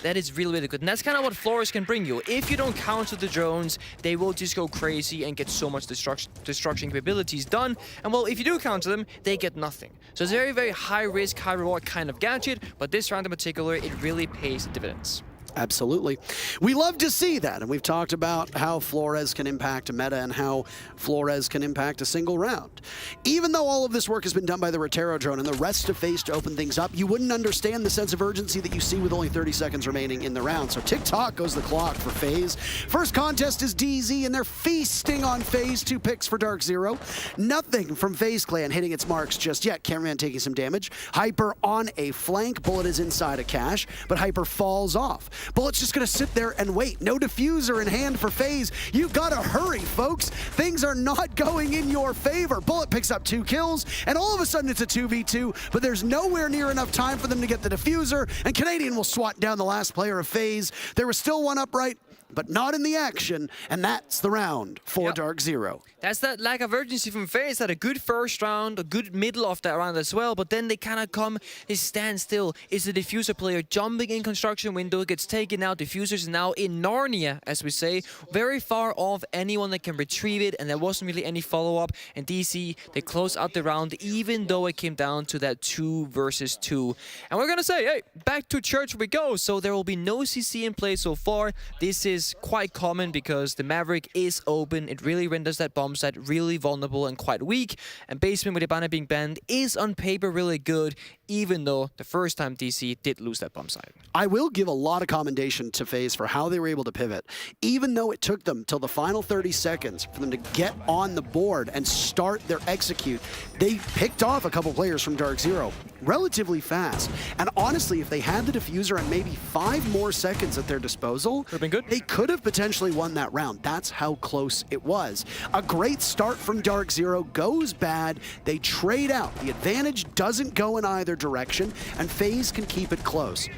That is really, really good. And that's kind of what Flores can bring you. If you don't counter the drones, they will just go crazy and get so much destruction capabilities done. And well, if you do counter them, they get nothing. So it's a very, very high risk, high reward kind of gadget, but this round in particular, it really pays the dividends. Absolutely. We love to see that, and we've talked about how Flores can impact a meta and how Flores can impact a single round. Even though all of this work has been done by the Rotero drone and the rest of FaZe to open things up, you wouldn't understand the sense of urgency that you see with only 30 seconds remaining in the round. So tick-tock goes the clock for FaZe. First contest is DZ, and they're feasting on FaZe. 2 picks for DarkZero. Nothing from FaZe Clan hitting its marks just yet. Cameraman taking some damage. Hyper on a flank. Bullet is inside a cache, but Hyper falls off. Bullet's just gonna sit there and wait. No diffuser in hand for FaZe. You gotta hurry, folks. Things are not going in your favor. Bullet picks up 2 kills, and all of a sudden it's a 2v2, but there's nowhere near enough time for them to get the diffuser, and Canadian will swat down the last player of FaZe. There was still one upright, but not in the action, and that's the round for DarkZero. That's that lack of urgency from FaZe. Had a good first round, a good middle of that round as well, but then they kind of they stand still. Is the diffuser player jumping in construction window, gets taken out. Diffuser's now in Narnia, as we say, very far off anyone that can retrieve it, and there wasn't really any follow-up. And DC, they close out the round, even though it came down to that 2 versus 2. And we're gonna say, hey, back to church we go. So there will be no CC in play so far. This is quite common because the Maverick is open. It really renders that bomb site really vulnerable and quite weak. And basement with Ibana being banned is on paper really good, even though the first time DC did lose that bomb site. I will give a lot of commendation to FaZe for how they were able to pivot. Even though it took them till the final 30 seconds for them to get on the board and start their execute, they picked off a couple players from DarkZero relatively fast. And honestly, if they had the diffuser and maybe 5 more seconds at their disposal, they could have potentially won that round. That's how close it was. A great start from DarkZero goes bad. They trade out. The advantage doesn't go in either direction, and FaZe can keep it close.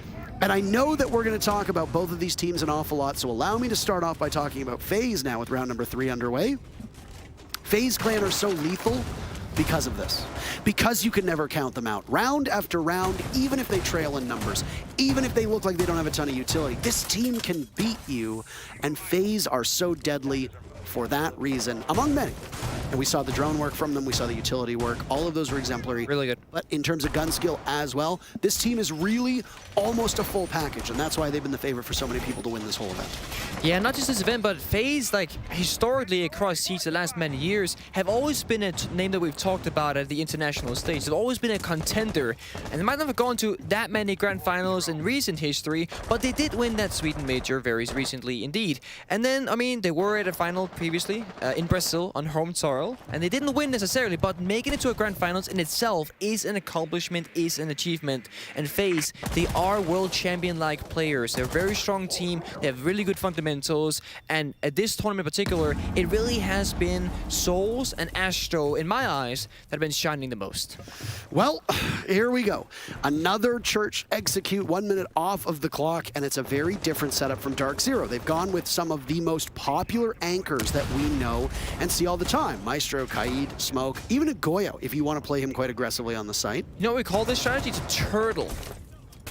And I know that we're going to talk about both of these teams an awful lot, so allow me to start off by talking about FaZe now with round number 3 underway. FaZe Clan are so lethal because of this. Because you can never count them out. Round after round, even if they trail in numbers, even if they look like they don't have a ton of utility, this team can beat you, and FaZe are so deadly for that reason, among many. And we saw the drone work from them, we saw the utility work, all of those were exemplary. Really good. But in terms of gun skill as well, this team is really almost a full package, and that's why they've been the favorite for so many people to win this whole event. Yeah, not just this event, but FaZe, like, historically across Siege the last many years, have always been a name that we've talked about at the international stage. They've always been a contender, and they might not have gone to that many grand finals in recent history, but they did win that Sweden major very recently indeed. And then, I mean, they were at a final previously in Brazil on home soil, and they didn't win necessarily, but making it to a grand finals in itself is an accomplishment, is an achievement. And FaZe, they are world champion-like players. They're a very strong team, they have really good fundamentals, and at this tournament in particular, it really has been Souls and Astro, in my eyes, that have been shining the most. Well, here we go. Another Church execute 1 minute off of the clock, and it's a very different setup from DarkZero. They've gone with some of the most popular anchors that we know and see all the time. Maestro, Kaid, Smoke, even a Goyo, if you want to play him quite aggressively on the site. You know what we call this strategy? It's a turtle.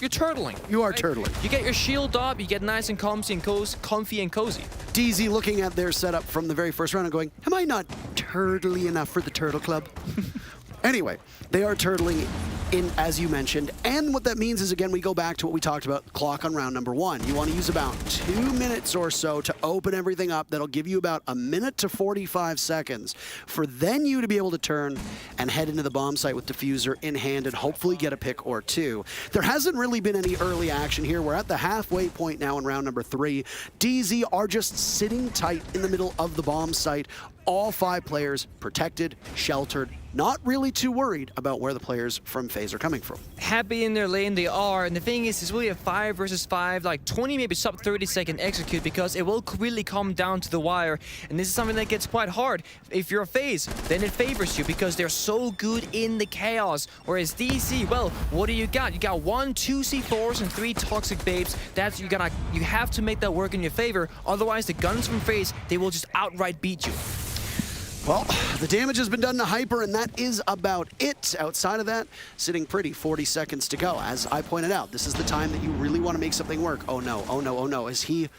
You're turtling. You are right? turtling. You get your shield up, you get nice and comfy and cozy. DZ looking at their setup from the very first round and going, am I not turtly enough for the Turtle Club? Anyway, they are turtling in, as you mentioned, and what that means is, again, we go back to what we talked about, clock on round number 1. You want to use about 2 minutes or so to open everything up. That'll give you about 1 minute to 45 seconds for then you to be able to turn and head into the bomb site with Diffuser in hand and hopefully get a pick or two. There hasn't really been any early action here. We're at the halfway point now in round number 3. DZ are just sitting tight in the middle of the bomb site. All 5 players protected, sheltered, not really too worried about where the players from FaZe are coming from. Happy in their lane they are, and the thing is, it's really a 5 versus 5, like 20, maybe sub 30 second execute, because it will really come down to the wire, and this is something that gets quite hard. If you're a FaZe, then it favors you because they're so good in the chaos, whereas DC, well, what do you got? You got 1, 2 C4s and 3 toxic babes. That's you have to make that work in your favor, otherwise the guns from FaZe, they will just outright beat you. Well, the damage has been done to Hyper, and that is about it. Outside of that, sitting pretty, 40 seconds to go. As I pointed out, this is the time that you really want to make something work. Oh no, oh no, oh no. Is he...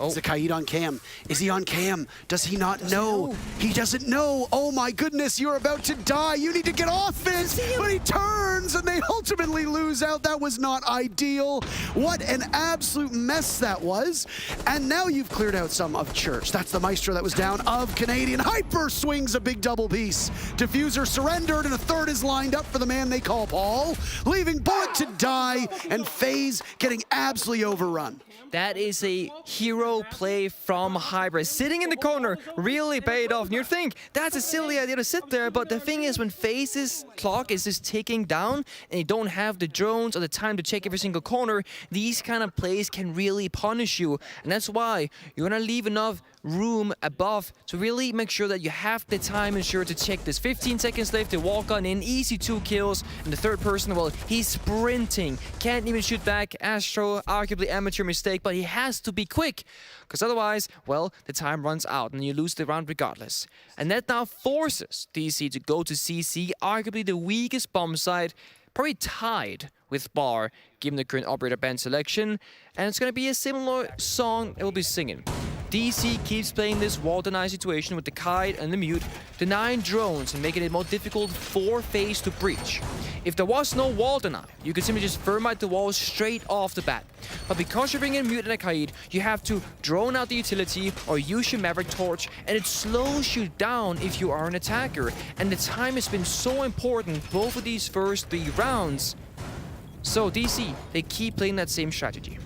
Is the Kaid on cam? Is he on cam? Does he not know? He doesn't know. Oh my goodness, you're about to die. You need to get off it. But he turns and they ultimately lose out. That was not ideal. What an absolute mess that was. And now you've cleared out some of Church. That's the Maestro that was down of Canadian. Hyper swings a big double piece. Diffuser surrendered and a third is lined up for the man they call Paul. Leaving Bullet to die and FaZe getting absolutely overrun. That is a hero play from Hybrid. Sitting in the corner really paid off. And you think, that's a silly idea to sit there, but the thing is, when FaZe's clock is just ticking down and you don't have the drones or the time to check every single corner, these kind of plays can really punish you. And that's why you want to leave enough room above to really make sure that you have the time and sure to check this. 15 seconds left to walk on in, easy 2 kills, and the third person, well, he's sprinting, can't even shoot back. Astro, arguably amateur mistake, but he has to be quick, because otherwise, well, the time runs out and you lose the round regardless. And that now forces DC to go to CC, arguably the weakest bomb site, probably tied with Bar, given the current operator band selection, and it's going to be a similar song it will be singing. DC keeps playing this wall deny situation with the Kaid and the mute, denying drones and making it more difficult for FaZe to breach. If there was no wall deny, you could simply just thermite the walls straight off the bat. But because you're bringing a mute and a Kaid, you have to drone out the utility or use your Maverick Torch, and it slows you down if you are an attacker. And the time has been so important both of these first 3 rounds. So DC, they keep playing that same strategy.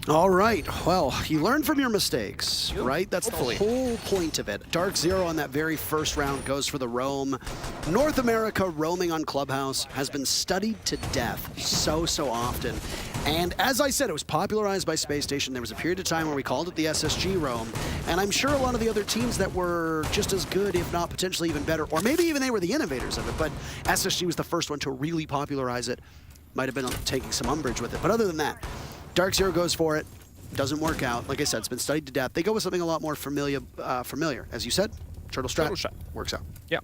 All right, well, you learn from your mistakes, right? That's the whole point of it. DarkZero on that very first round goes for the roam. North America roaming on Clubhouse has been studied to death so often. And as I said, it was popularized by Space Station. There was a period of time where we called it the SSG roam. And I'm sure a lot of the other teams that were just as good, if not potentially even better, or maybe even they were the innovators of it, but SSG was the first one to really popularize it. Might have been taking some umbrage with it. But other than that, DarkZero goes for it, doesn't work out. Like I said, it's been studied to death. They go with something a lot more familiar, as you said. Turtle strat works out. Yeah.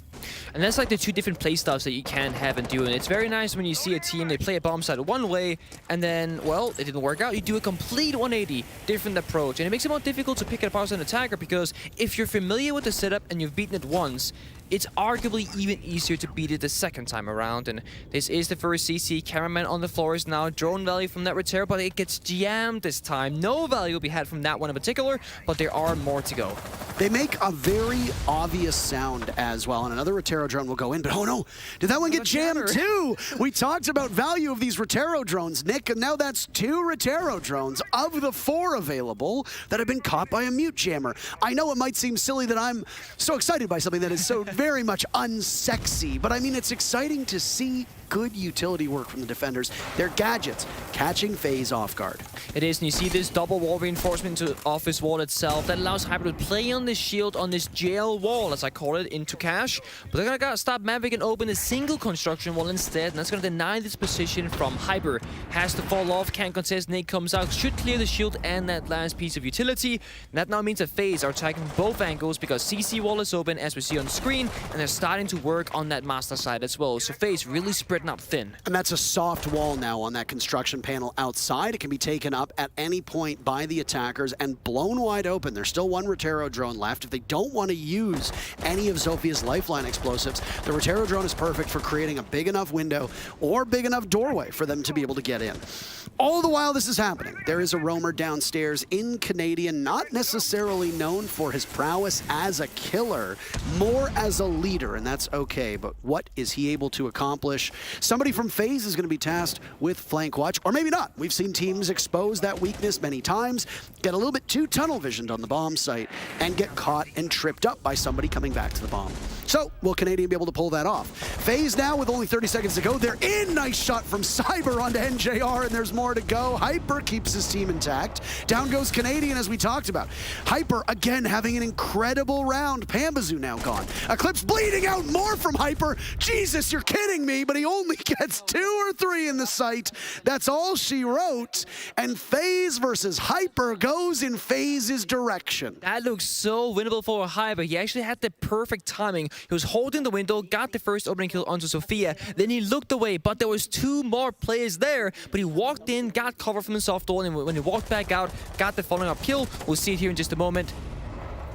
And that's like the two different playstyles that you can have and do. And it's very nice when you see a team, they play a bomb site one way, and then, well, it didn't work out. You do a complete 180, different approach. And it makes it more difficult to pick it apart as an attacker, because if you're familiar with the setup and you've beaten it once, it's arguably even easier to beat it the second time around. And this is the first CC. Cameraman on the floor is now drone value from that Retero, but it gets jammed this time. No value will be had from that one in particular, but there are more to go. They make a very obvious sound as well, and another Retero drone will go in, but oh no, did that one get jammed too? We talked about value of these Retero drones, Nick, and now that's 2 Retero drones of the 4 available that have been caught by a mute jammer. I know it might seem silly that I'm so excited by something that is so very much unsexy, but I mean, it's exciting to see good utility work from the defenders. Their gadgets catching FaZe off guard. It is, and you see this double wall reinforcement to office wall itself that allows Hyper to play on this shield, on this jail wall, as I call it, into cash. But they're gonna stop Mavic and open a single construction wall instead, and that's gonna deny this position from Hyper. Has to fall off, can't contest, Nate comes out, should clear the shield and that last piece of utility. And that now means that FaZe are attacking both angles because CC wall is open, as we see on screen, and they're starting to work on that master side as well. So FaZe really spreading up thin. And that's a soft wall now on that construction panel outside. It can be taken up at any point by the attackers and blown wide open. There's still 1 Retero drone left. If they don't want to use any of Zophia's lifeline explosives, the Retero drone is perfect for creating a big enough window or big enough doorway for them to be able to get in. All the while this is happening, there is a roamer downstairs in Canadian, not necessarily known for his prowess as a killer, more as a leader, and that's okay, but what is he able to accomplish? Somebody from FaZe is going to be tasked with flank watch, or maybe not. We've seen teams expose that weakness many times, get a little bit too tunnel visioned on the bomb site, and get caught and tripped up by somebody coming back to the bomb. So, will Canadian be able to pull that off? FaZe now with only 30 seconds to go. They're in. Nice shot from Cyber onto NJR, and there's more to go. Hyper keeps his team intact. Down goes Canadian, as we talked about. Hyper, again, having an incredible round. Pambazoo now gone. Eclipse bleeding out more from Hyper. Jesus, you're kidding me, but he only gets 2 or 3 in the site. That's all she wrote. And FaZe versus Hyper goes in FaZe's direction. That looks so winnable for Hyper. He actually had the perfect timing. He was holding the window, got the first opening kill onto Sophia, then he looked away, but there was 2 more players there, but he walked in, got cover from the soft wall, and when he walked back out, got the following up kill. We'll see it here in just a moment.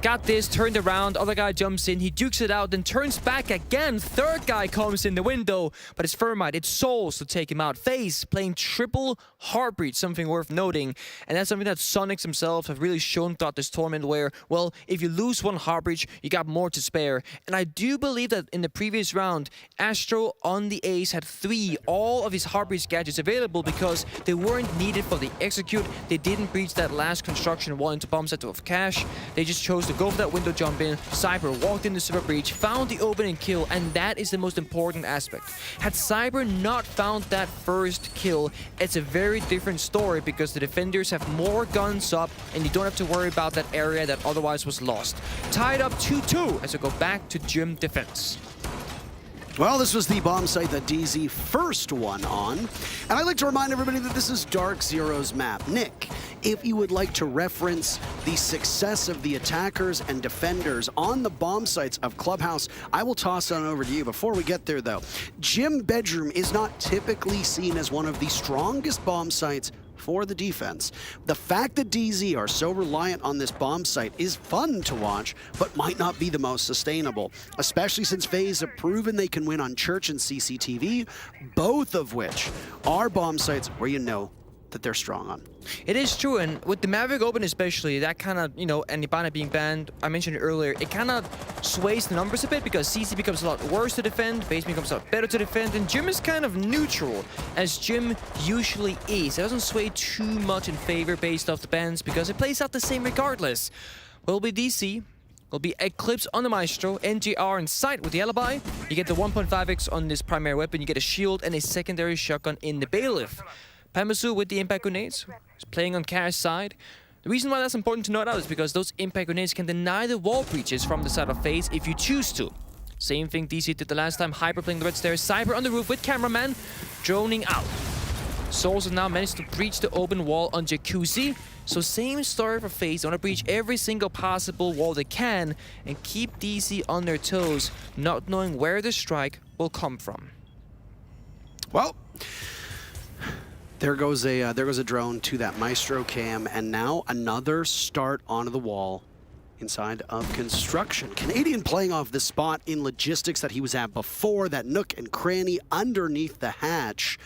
Got this, turned around, other guy jumps in, he dukes it out, then turns back again. Third guy comes in the window, but it's Thermite, it's Souls to take him out. FaZe playing triple Heartbreach, something worth noting. And that's something that Soniqs themselves have really shown throughout this tournament where, well, if you lose 1 Heartbreach, you got more to spare. And I do believe that in the previous round, Astro on the Ace had 3, all of his Heartbreach gadgets available because they weren't needed for the execute. They didn't breach that last construction wall into bomb set of cash. They just chose to go for that window jump in. Cyber walked into Super Breach, found the opening kill, and that is the most important aspect. Had Cyber not found that first kill, it's a very different story because the defenders have more guns up and you don't have to worry about that area that otherwise was lost. Tied up 2-2 as we go back to gym defense. Well, this was the bomb site that DZ first won on. And I'd like to remind everybody that this is DarkZero's map. Nick, if you would like to reference the success of the attackers and defenders on the bomb sites of Clubhouse, I will toss on over to you. Before we get there, though, Gym Bedroom is not typically seen as one of the strongest bomb sites for the defense. The fact that DZ are so reliant on this bomb site is fun to watch, but might not be the most sustainable, especially since FaZe have proven they can win on Church and CCTV, both of which are bomb sites where you know that they're strong on. It is true, and with the Maverick Open especially, that kind of, and Ibana being banned, I mentioned it earlier, it kind of sways the numbers a bit because CC becomes a lot worse to defend, FaZe becomes a lot better to defend, and Gym is kind of neutral, as Gym usually is. It doesn't sway too much in favor based off the bans because it plays out the same regardless. Will be DC, will be Eclipse on the Maestro, NGR in sight with the Alibi. You get the 1.5x on this primary weapon, you get a shield and a secondary shotgun in the Bailiff. Pamasu with the impact grenades, playing on Cash side. The reason why that's important to note out is because those impact grenades can deny the wall breaches from the side of FaZe if you choose to. Same thing DC did the last time, Hyper playing the red stairs, Cyber on the roof with cameraman, droning out. Souls have now managed to breach the open wall on Jacuzzi. So same story for FaZe. They want to breach every single possible wall they can and keep DZ on their toes, not knowing where the strike will come from. Well, there goes a drone to that Maestro cam, and now another start onto the wall inside of construction. Canadian playing off the spot in logistics that he was at before, that nook and cranny underneath the hatch.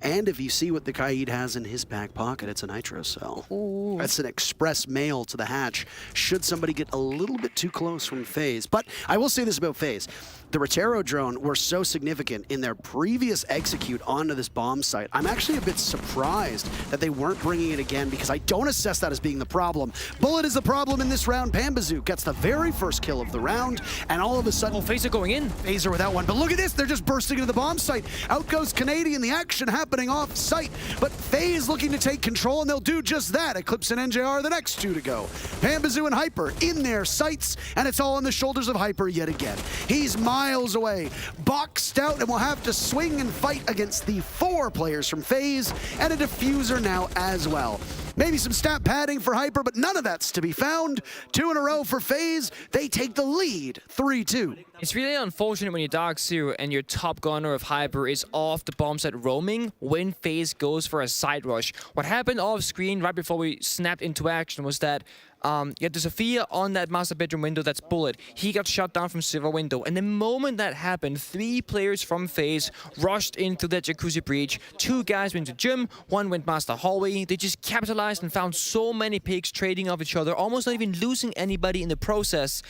And if you see what the Kaid has in his back pocket, it's a nitro cell. Ooh. That's an express mail to the hatch should somebody get a little bit too close from FaZe. But I will say this about FaZe. The Rotero drone were so significant in their previous execute onto this bomb site. I'm actually a bit surprised that they weren't bringing it again, because I don't assess that as being the problem. Bullet is the problem in this round. Pambazoo gets the very first kill of the round, and all of a sudden... Oh, FaZe are going in. FaZe are without one. But look at this. They're just bursting into the bomb site. Out goes Canadian. The action happening off site. But FaZe looking to take control, and they'll do just that. Eclipse and NJR are the next two to go. Pambazoo and Hyper in their sights, and it's all on the shoulders of Hyper yet again. He's miles away, boxed out, and will have to swing and fight against the 4 players from FaZe, and a diffuser now as well. Maybe some stat padding for Hyper, but none of that's to be found. 2 in a row for FaZe. They take the lead, 3-2. It's really unfortunate when your DarkZero and your top gunner of Hyper is off the bomb site roaming when FaZe goes for a side rush. What happened off screen right before we snapped into action was that you had the Sophia on that master bedroom window, that's Bullet. He got shot down from silver window. And the moment that happened, 3 players from FaZe rushed into that Jacuzzi breach. 2 guys went to gym, 1 went master hallway. They just capitalized and found so many picks trading off each other, almost not even losing anybody in the process.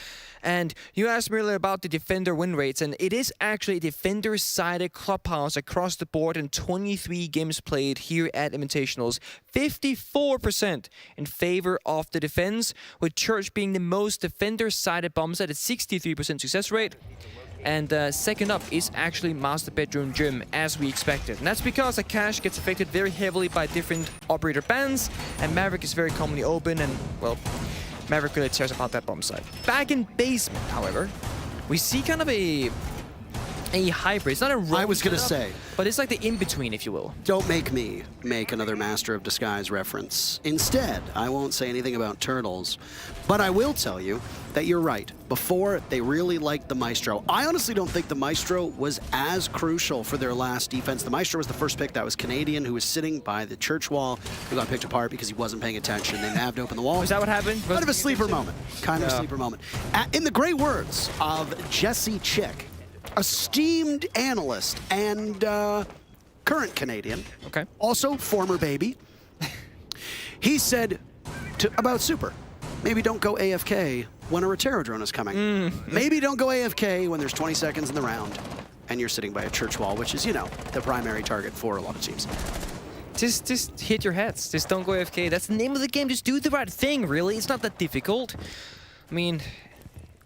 And you asked me earlier about the defender win rates, and it is actually a defender-sided clubhouse across the board in 23 games played here at Invitationals. 54% in favor of the defense, with Church being the most defender-sided bombs at a 63% success rate. And second up is actually Master Bedroom Gym, as we expected. And that's because Akash gets affected very heavily by different operator bans, and Maverick is very commonly open, and, well, Maverick really cares about that bomb site. Back in basement, however, we see kind of a hybrid. It's not a roam I was going to setup, say. but it's like the in-between, if you will. Don't make me make another Master of Disguise reference. Instead, I won't say anything about turtles, but I will tell you that you're right. Before, they really liked the Maestro. I honestly don't think the Maestro was as crucial for their last defense. The Maestro was the first pick that was Canadian, who was sitting by the church wall, who got picked apart because he wasn't paying attention. They nabbed open the wall. Is that what happened? Kind of a sleeper moment. Kind of a sleeper moment. In the great words of Jesse Chick, esteemed analyst and current Canadian, okay, also former baby, he said about Super, maybe don't go AFK when a Rotero drone is coming. Maybe don't go AFK when there's 20 seconds in the round and you're sitting by a church wall, which is, you know, the primary target for a lot of teams. Just hit your heads. Just don't go AFK. That's the name of the game. Just do the right thing, really. It's not that difficult. I mean,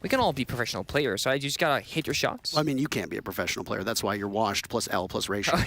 we can all be professional players, right? You just gotta hit your shots. Well, I mean, you can't be a professional player. That's why you're washed plus L plus ratio.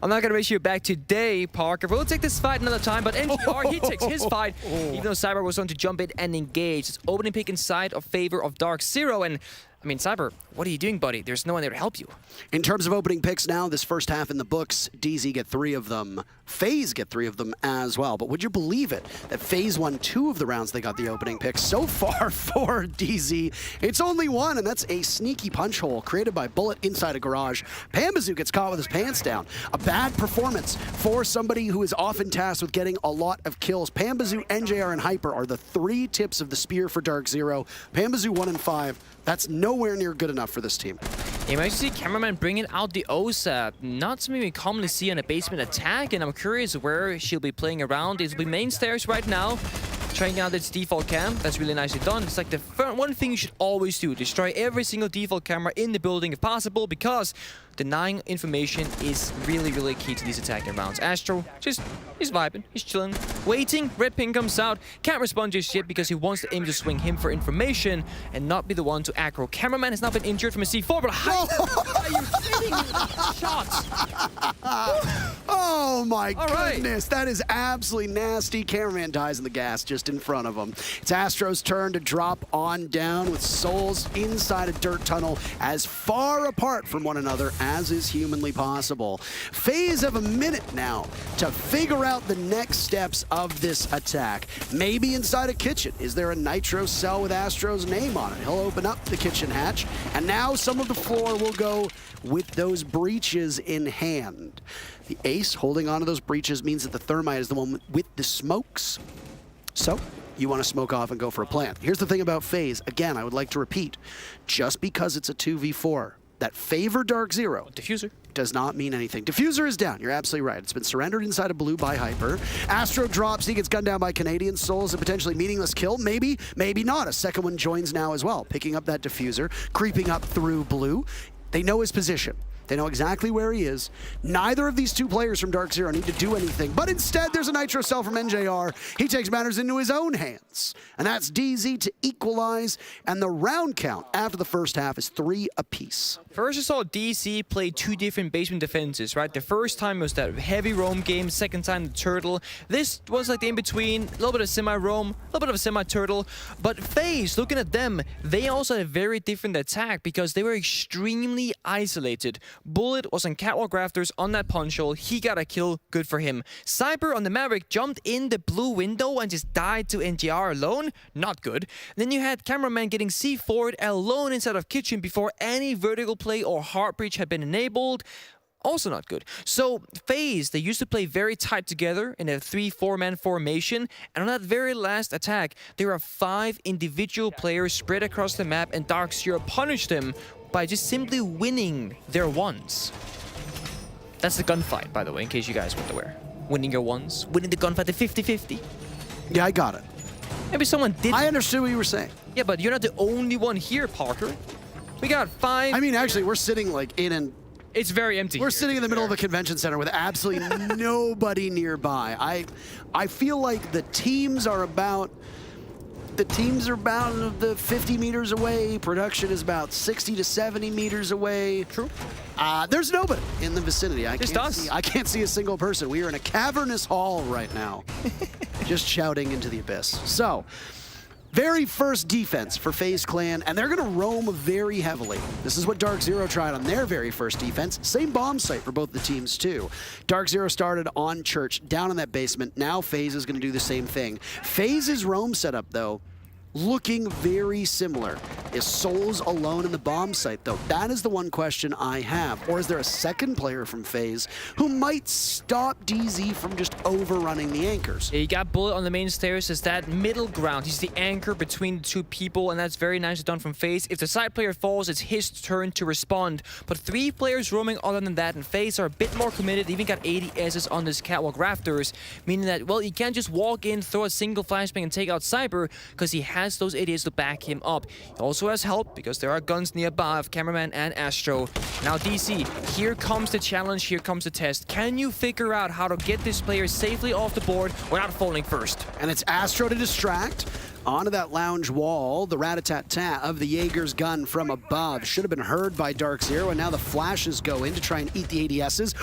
I'm not gonna race you back today, Parker. We'll take this fight another time, but NGR, he takes his fight, even though Cyber was on to jump in and engage. It's opening pick inside of favor of DarkZero, and I mean, Cyber, what are you doing, buddy? There's no one there to help you. In terms of opening picks now, this first half in the books, DZ get 3 of them. FaZe get 3 of them as well. But would you believe it that FaZe won 2 of the rounds they got the opening picks? So far for DZ, it's only 1, and that's a sneaky punch hole created by Bullet inside a garage. Pambazoo gets caught with his pants down. A bad performance for somebody who is often tasked with getting a lot of kills. Pambazoo, NJR, and Hyper are the 3 tips of the spear for DarkZero. Pambazoo 1 and 5. That's nowhere near good enough for this team. You might see cameraman bringing out the OSA. Not something we commonly see on a basement attack, and I'm curious where she'll be playing around. It'll be main stairs right now, trying out its default cam. That's really nicely done. It's like the one thing you should always do. Destroy every single default camera in the building if possible, because denying information is really, really key to these attacking rounds. Astro, he's vibing, he's chilling, waiting. Red ping comes out, can't respond just yet because he wants the aim to swing him for information and not be the one to aggro. Cameraman has not been injured from a C4, but how are you kidding me? Shots! Oh my goodness, that is absolutely nasty. Cameraman dies in the gas just in front of him. It's Astro's turn to drop on down with Souls inside a dirt tunnel as far apart from one another as is humanly possible. FaZe have a minute now to figure out the next steps of this attack. Maybe inside a kitchen. Is there a nitro cell with Astro's name on it? He'll open up the kitchen hatch, and now some of the floor will go with those breaches in hand. The ace holding onto those breaches means that the thermite is the one with the smokes. So you want to smoke off and go for a plant. Here's the thing about FaZe. Again, I would like to repeat, just because it's a 2v4 that favor DarkZero Diffuser does not mean anything. Diffuser is down. You're absolutely right. It's been surrendered inside of blue by Hyper. Astro drops. He gets gunned down by Canadian. Souls, a potentially meaningless kill. Maybe, maybe not. A second one joins now as well, picking up that diffuser, creeping up through blue. They know his position. They know exactly where he is. Neither of these two players from DarkZero need to do anything, but instead there's a nitro cell from NJR. He takes matters into his own hands, and that's DZ to equalize, and the round count after the first half is 3 apiece. First, you saw DC play 2 different basement defenses, right? The first time was that heavy roam game, second time the turtle. This was like the in-between, a little bit of semi-roam, a little bit of a semi-turtle. But FaZe, looking at them, they also had a very different attack because they were extremely isolated. Bullet was on catwalk rafters on that punch hole. He got a kill, good for him. Cyber on the Maverick jumped in the blue window and just died to NGR alone, not good. Then you had Cameraman getting C4'd alone inside of kitchen before any vertical play or heart breach had been enabled. Also not good. So FaZe, they used to play very tight together in a 3-4-man formation, and on that very last attack, there were 5 individual players spread across the map, and DarkZero punished them by just simply winning their ones. That's the gunfight, by the way, in case you guys weren't aware. Winning your ones, winning the gunfight, the 50-50. Yeah, I got it. Maybe someone did. I understood what you were saying. Yeah, but you're not the only one here, Parker. We got 5. I mean, actually, we're sitting like in an... It's very empty. We're sitting in the middle of a convention center with absolutely nobody nearby. I feel like the teams are about the 50 meters away. Production is about 60 to 70 meters away. True. There's nobody in the vicinity. I can't see a single person. We are in a cavernous hall right now, just shouting into the abyss. So, very first defense for FaZe Clan, and they're going to roam very heavily. This is what DarkZero tried on their very first defense. Same bomb site for both the teams, too. DarkZero started on Church, down in that basement. Now FaZe is going to do the same thing. FaZe's roam setup, though, looking very similar. Is Souls alone in the bomb site, though? That is the one question I have. Or is there a second player from FaZe who might stop DZ from just overrunning the anchors? Yeah, you got Bullet on the main stairs as that middle ground. He's the anchor between the two people, and that's very nicely done from FaZe. If the side player falls, it's his turn to respond. But 3 players roaming other than that, and FaZe are a bit more committed. They even got 80 S's on this catwalk rafters, meaning that, well, you can't just walk in, throw a single flashbang, and take out Cyber, because he has those idiots to back him up. He also has help because there are guns nearby of Cameraman and Astro. Now DC, here comes the challenge, here comes the test. Can you figure out how to get this player safely off the board without falling first? And it's Astro to distract. Onto that lounge wall, the rat-a-tat-tat of the Jaeger's gun from above. Should have been heard by DarkZero, and now the flashes go in to try and eat the ADSs.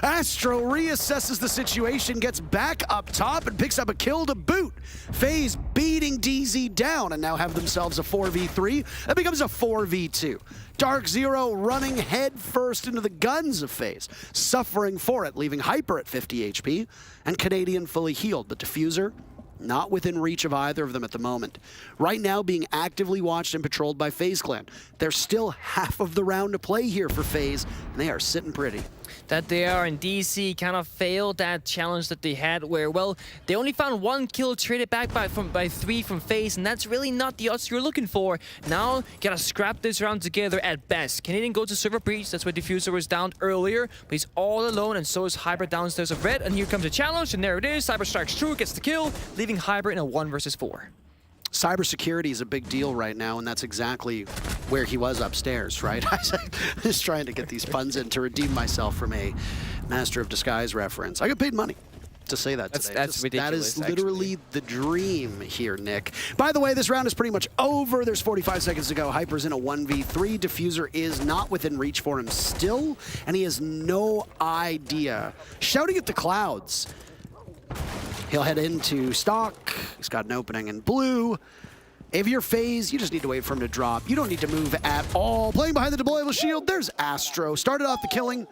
Astro reassesses the situation, gets back up top, and picks up a kill to boot. FaZe beating DZ down, and now have themselves a 4v3. That becomes a 4v2. DarkZero running head first into the guns of FaZe, suffering for it, leaving Hyper at 50 HP, and Canadian fully healed. But Diffuser, not within reach of either of them at the moment. Right now being actively watched and patrolled by FaZe Clan. There's still half of the round to play here for FaZe, and they are sitting pretty. That they are, and DC kind of failed that challenge that they had where, well, they only found 1 kill traded back by 3 from FaZe, and that's really not the odds you're looking for. Now, you gotta scrap this round together at best. Canadian goes to server breach, that's why Diffuser was down earlier, but he's all alone, and so is Hyper downstairs of red, and here comes a challenge, and there it is. Cyber strikes true, gets the kill, leaving Hyper in a 1 versus 4. Cybersecurity is a big deal right now, and that's exactly where he was upstairs, right? I'm just trying to get these puns in to redeem myself from a Master of Disguise reference. I got paid money to say that today. That's ridiculous. That is literally the dream here, Nick. By the way, this round is pretty much over. There's 45 seconds to go. Hyper's in a 1v3. Diffuser is not within reach for him still, and he has no idea. Shouting at the clouds. He'll head into stock. He's got an opening in blue. If you're FaZe, you just need to wait for him to drop. You don't need to move at all. Playing behind the deployable shield, there's Astro. Started off the killing,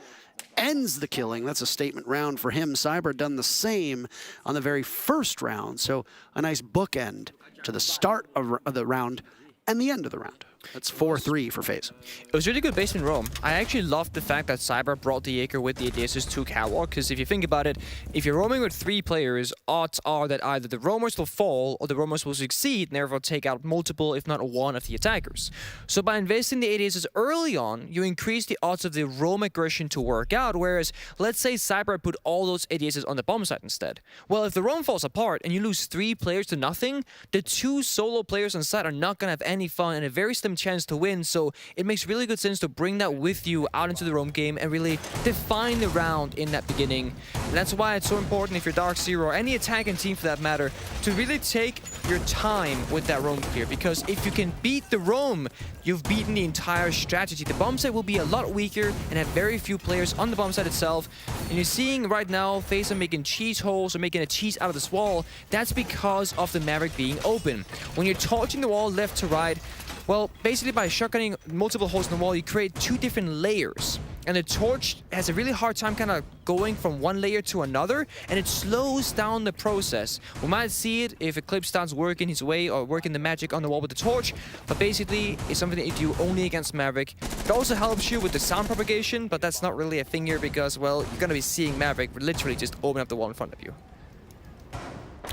ends the killing. That's a statement round for him. Cyber done the same on the very first round. So a nice bookend to the start of the round and the end of the round. That's 4-3 for FaZe. It was really good based in Rome. I actually loved the fact that Cyber brought the Jaeger with the Odysseus to Catwalk, because if you think about it, if you're roaming with 3 players, odds are that either the roamers will fall or the roamers will succeed and therefore take out multiple, if not one, of the attackers. So by investing the Odysseus early on, you increase the odds of the roam aggression to work out, whereas let's say Cyber put all those Odysseus on the bomb site instead. Well, if the roam falls apart and you lose 3 players to nothing, the 2 solo players on site are not going to have any fun and a very slim chance to win, so it makes really good sense to bring that with you out into the roam game and really define the round in that beginning. And that's why it's so important if you're DarkZero or any attacking team for that matter to really take your time with that roam clear, because if you can beat the roam, you've beaten the entire strategy. The bomb site will be a lot weaker and have very few players on the bomb site itself. And you're seeing right now FaZe are making cheese holes or making a cheese out of this wall. That's because of the Maverick being open. When you're torching the wall left to right, well, basically by shotgunning multiple holes in the wall, you create 2 different layers. And the torch has a really hard time kind of going from one layer to another, and it slows down the process. We might see it if Eclipse starts working his way or working the magic on the wall with the torch, but basically it's something that you do only against Maverick. It also helps you with the sound propagation, but that's not really a thing here because, well, you're going to be seeing Maverick literally just open up the wall in front of you.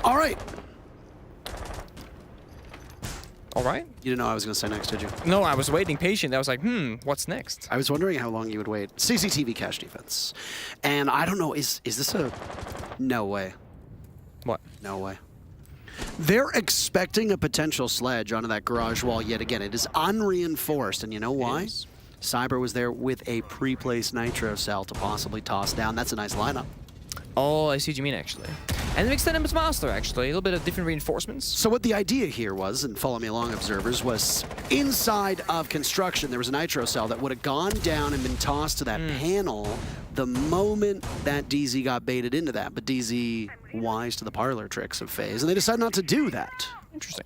All right. All right. You didn't know I was going to say next, did you? No, I was waiting patient. I was like, what's next? I was wondering how long you would wait. CCTV cache defense. And I don't know, is this a... No way. What? No way. They're expecting a potential sledge onto that garage wall yet again. It is unreinforced, and you know why? Cyber was there with a pre-placed nitro cell to possibly toss down. That's a nice lineup. Oh, I see what you mean, actually. And mixed in with Master, actually. A little bit of different reinforcements. So what the idea here was, and follow me along, observers, was inside of construction, there was a nitro cell that would have gone down and been tossed to that panel the moment that DZ got baited into that. But DZ, wise to the parlor tricks of FaZe, and they decided not to do that. Interesting.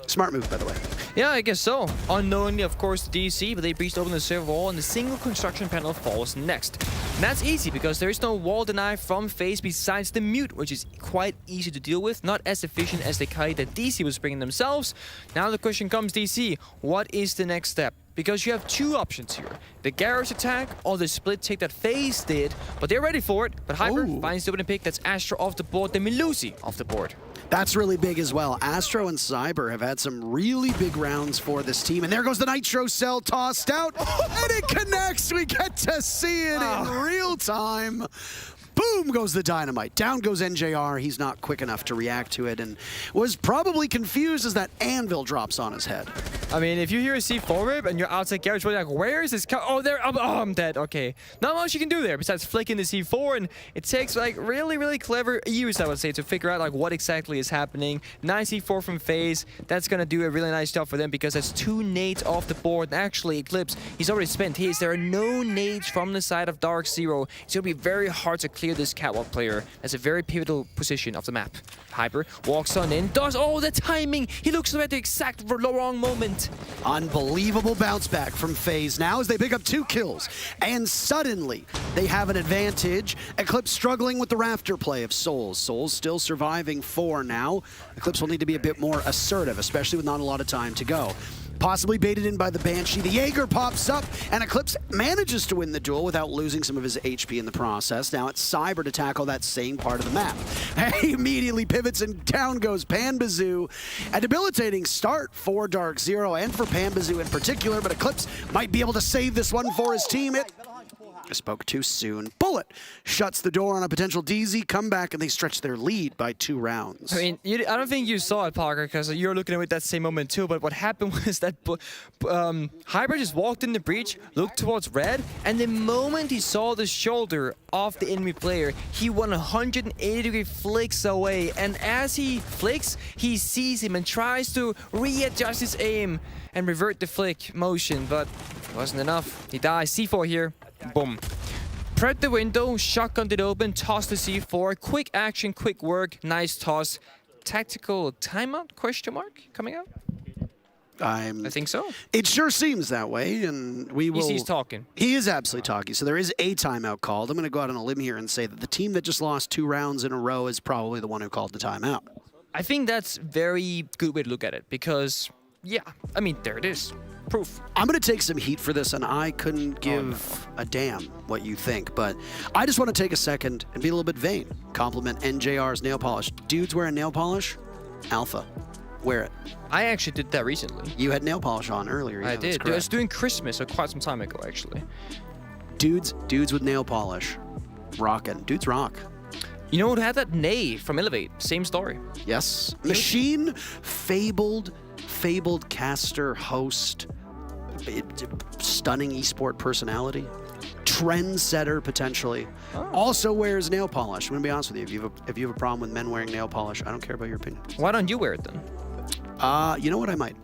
Smart move, by the way. Yeah, I guess so. Unknowingly, of course, the DC, but they breached open the server wall, and the single construction panel falls next. And that's easy, because there is no wall deny from FaZe besides the mute, which is quite easy to deal with, not as efficient as the kite that DC was bringing themselves. Now the question comes, DC, what is the next step? Because you have 2 options here. The garage attack or the split take that FaZe did, but they're ready for it. But Hyper finds the opening pick. That's Astro off the board, then Melusi off the board. That's really big as well. Astro and Cyber have had some really big rounds for this team. And there goes the nitro cell tossed out. And it connects. We get to see it in real time. Boom goes the dynamite. Down goes NJR. He's not quick enough to react to it and was probably confused as that anvil drops on his head. I mean, if you hear a C4 rip and you're outside garage, you're like, where is this? Oh, there. Oh, I'm dead. Okay. Not much you can do there besides flicking the C4, and it takes like really, really clever use, I would say, to figure out like what exactly is happening. Nice C4 from FaZe. That's going to do a really nice job for them because that's 2 nades off the board. And actually, Eclipse, he's already spent his. There are no nades from the side of DarkZero. It's going to be very hard to clear this catwalk player. That's a very pivotal position of the map. Hyper walks on in, does all the timing. He looks at the exact wrong moment. Unbelievable bounce back from FaZe now as they pick up 2 kills. And suddenly, they have an advantage. Eclipse struggling with the rafter play of Souls. Souls still surviving 4 now. Eclipse will need to be a bit more assertive, especially with not a lot of time to go. Possibly baited in by the Banshee. The Jaeger pops up, and Eclipse manages to win the duel without losing some of his HP in the process. Now it's Cyber to tackle that same part of the map. He immediately pivots, and down goes Panbazoo. A debilitating start for DarkZero and for Panbazoo in particular, but Eclipse might be able to save this one for his team. I spoke too soon. Bullet shuts the door on a potential DZ comeback, and they stretch their lead by 2 rounds. I mean, I don't think you saw it, Parker, because you're looking at it that same moment too. But what happened was that Hybrid just walked in the breach, looked towards red, and the moment he saw the shoulder of the enemy player, he 180-degree flicks away. And as he flicks, he sees him and tries to readjust his aim and revert the flick motion, but it wasn't enough. He dies. C4 here. Boom. Prep the window, shotgunned it open, tossed the C4. Quick action, quick work, nice toss. Tactical timeout, question mark, coming out? I think so. It sure seems that way, and we will... He's talking. He is absolutely talking, so there is a timeout called. I'm going to go out on a limb here and say that the team that just lost 2 rounds in a row is probably the one who called the timeout. I think that's very good way to look at it, because, yeah, I mean, there it is. Proof. I'm going to take some heat for this, and I couldn't give a damn what you think, but I just want to take a second and be a little bit vain. Compliment NJR's nail polish. Dudes wearing nail polish? Alpha. Wear it. I actually did that recently. You had nail polish on earlier. I did. I was doing Christmas, so quite some time ago, actually. Dudes with nail polish. Rockin'. Dudes rock. You know who had that? Nay from Elevate. Same story. Yes. Machine, fabled caster, host, stunning esport personality, trendsetter potentially. Also wears nail polish. I'm gonna be honest with you. If you have a problem with men wearing nail polish, I don't care about your opinion. Why don't you wear it then? You know what? I might.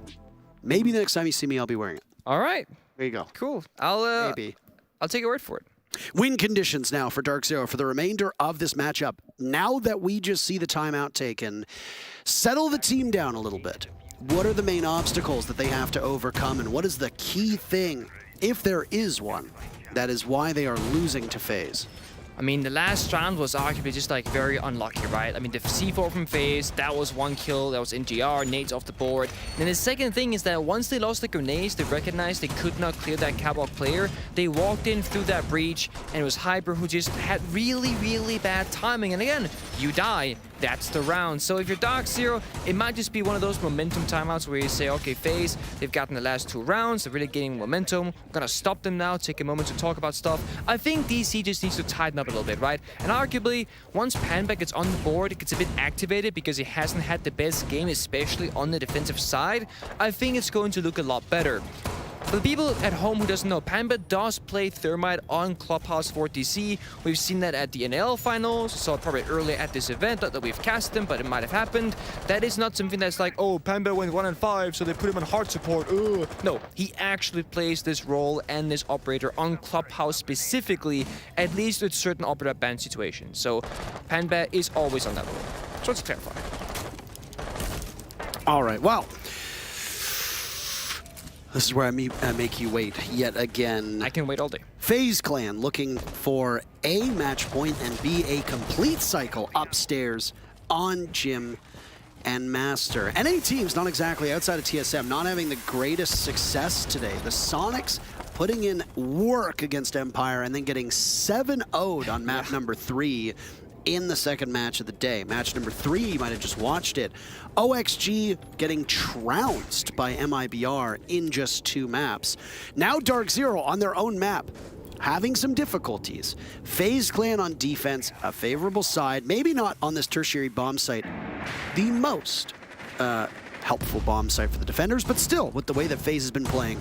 Maybe the next time you see me, I'll be wearing it. All right. There you go. Cool. Maybe. I'll take your word for it. Win conditions now for DarkZero for the remainder of this matchup. Now that we just see the timeout taken, settle the team down a little bit. What are the main obstacles that they have to overcome, and what is the key thing, if there is one, that is why they are losing to FaZe? I mean, the last round was arguably just like very unlucky, right? I mean, the C4 from FaZe, that was 1 kill, that was NGR, nades off the board. And then the second thing is that once they lost the grenades, they recognized they could not clear that catwalk player. They walked in through that breach, and it was Hyper who just had really, really bad timing. And again, you die. That's the round. So if you're DarkZero, it might just be one of those momentum timeouts where you say, okay, FaZe, they've gotten the last 2 rounds, they're really getting momentum. We're gonna stop them now, take a moment to talk about stuff. I think DC just needs to tighten up a little bit, right? And arguably, once Panbeck gets on the board, it gets a bit activated because he hasn't had the best game, especially on the defensive side. I think it's going to look a lot better. For the people at home who doesn't know, Pamba does play Thermite on Clubhouse for DC. We've seen that at the NL finals, saw it probably earlier at this event, not that we've cast him, but it might have happened. That is not something that's like, oh, Pamba went 1-5, so they put him on hard support. Ugh. No, he actually plays this role and this operator on Clubhouse specifically, at least with certain operator ban situations. So Pamba is always on that role. So let's clarify. All right, well. This is where I make you wait yet again. I can wait all day. FaZe Clan looking for A, match point, and B, a complete cycle upstairs on Jim and Master. NA teams, not exactly outside of TSM, not having the greatest success today. The Soniqs putting in work against Empire and then getting 7-0'd on map number 3 in the second match of the day. Match number 3, you might have just watched it. OXG getting trounced by MIBR in just 2 maps. Now DarkZero on their own map, having some difficulties. FaZe Clan on defense, a favorable side, maybe not on this tertiary bomb site, the most helpful bomb site for the defenders, but still, with the way that FaZe has been playing,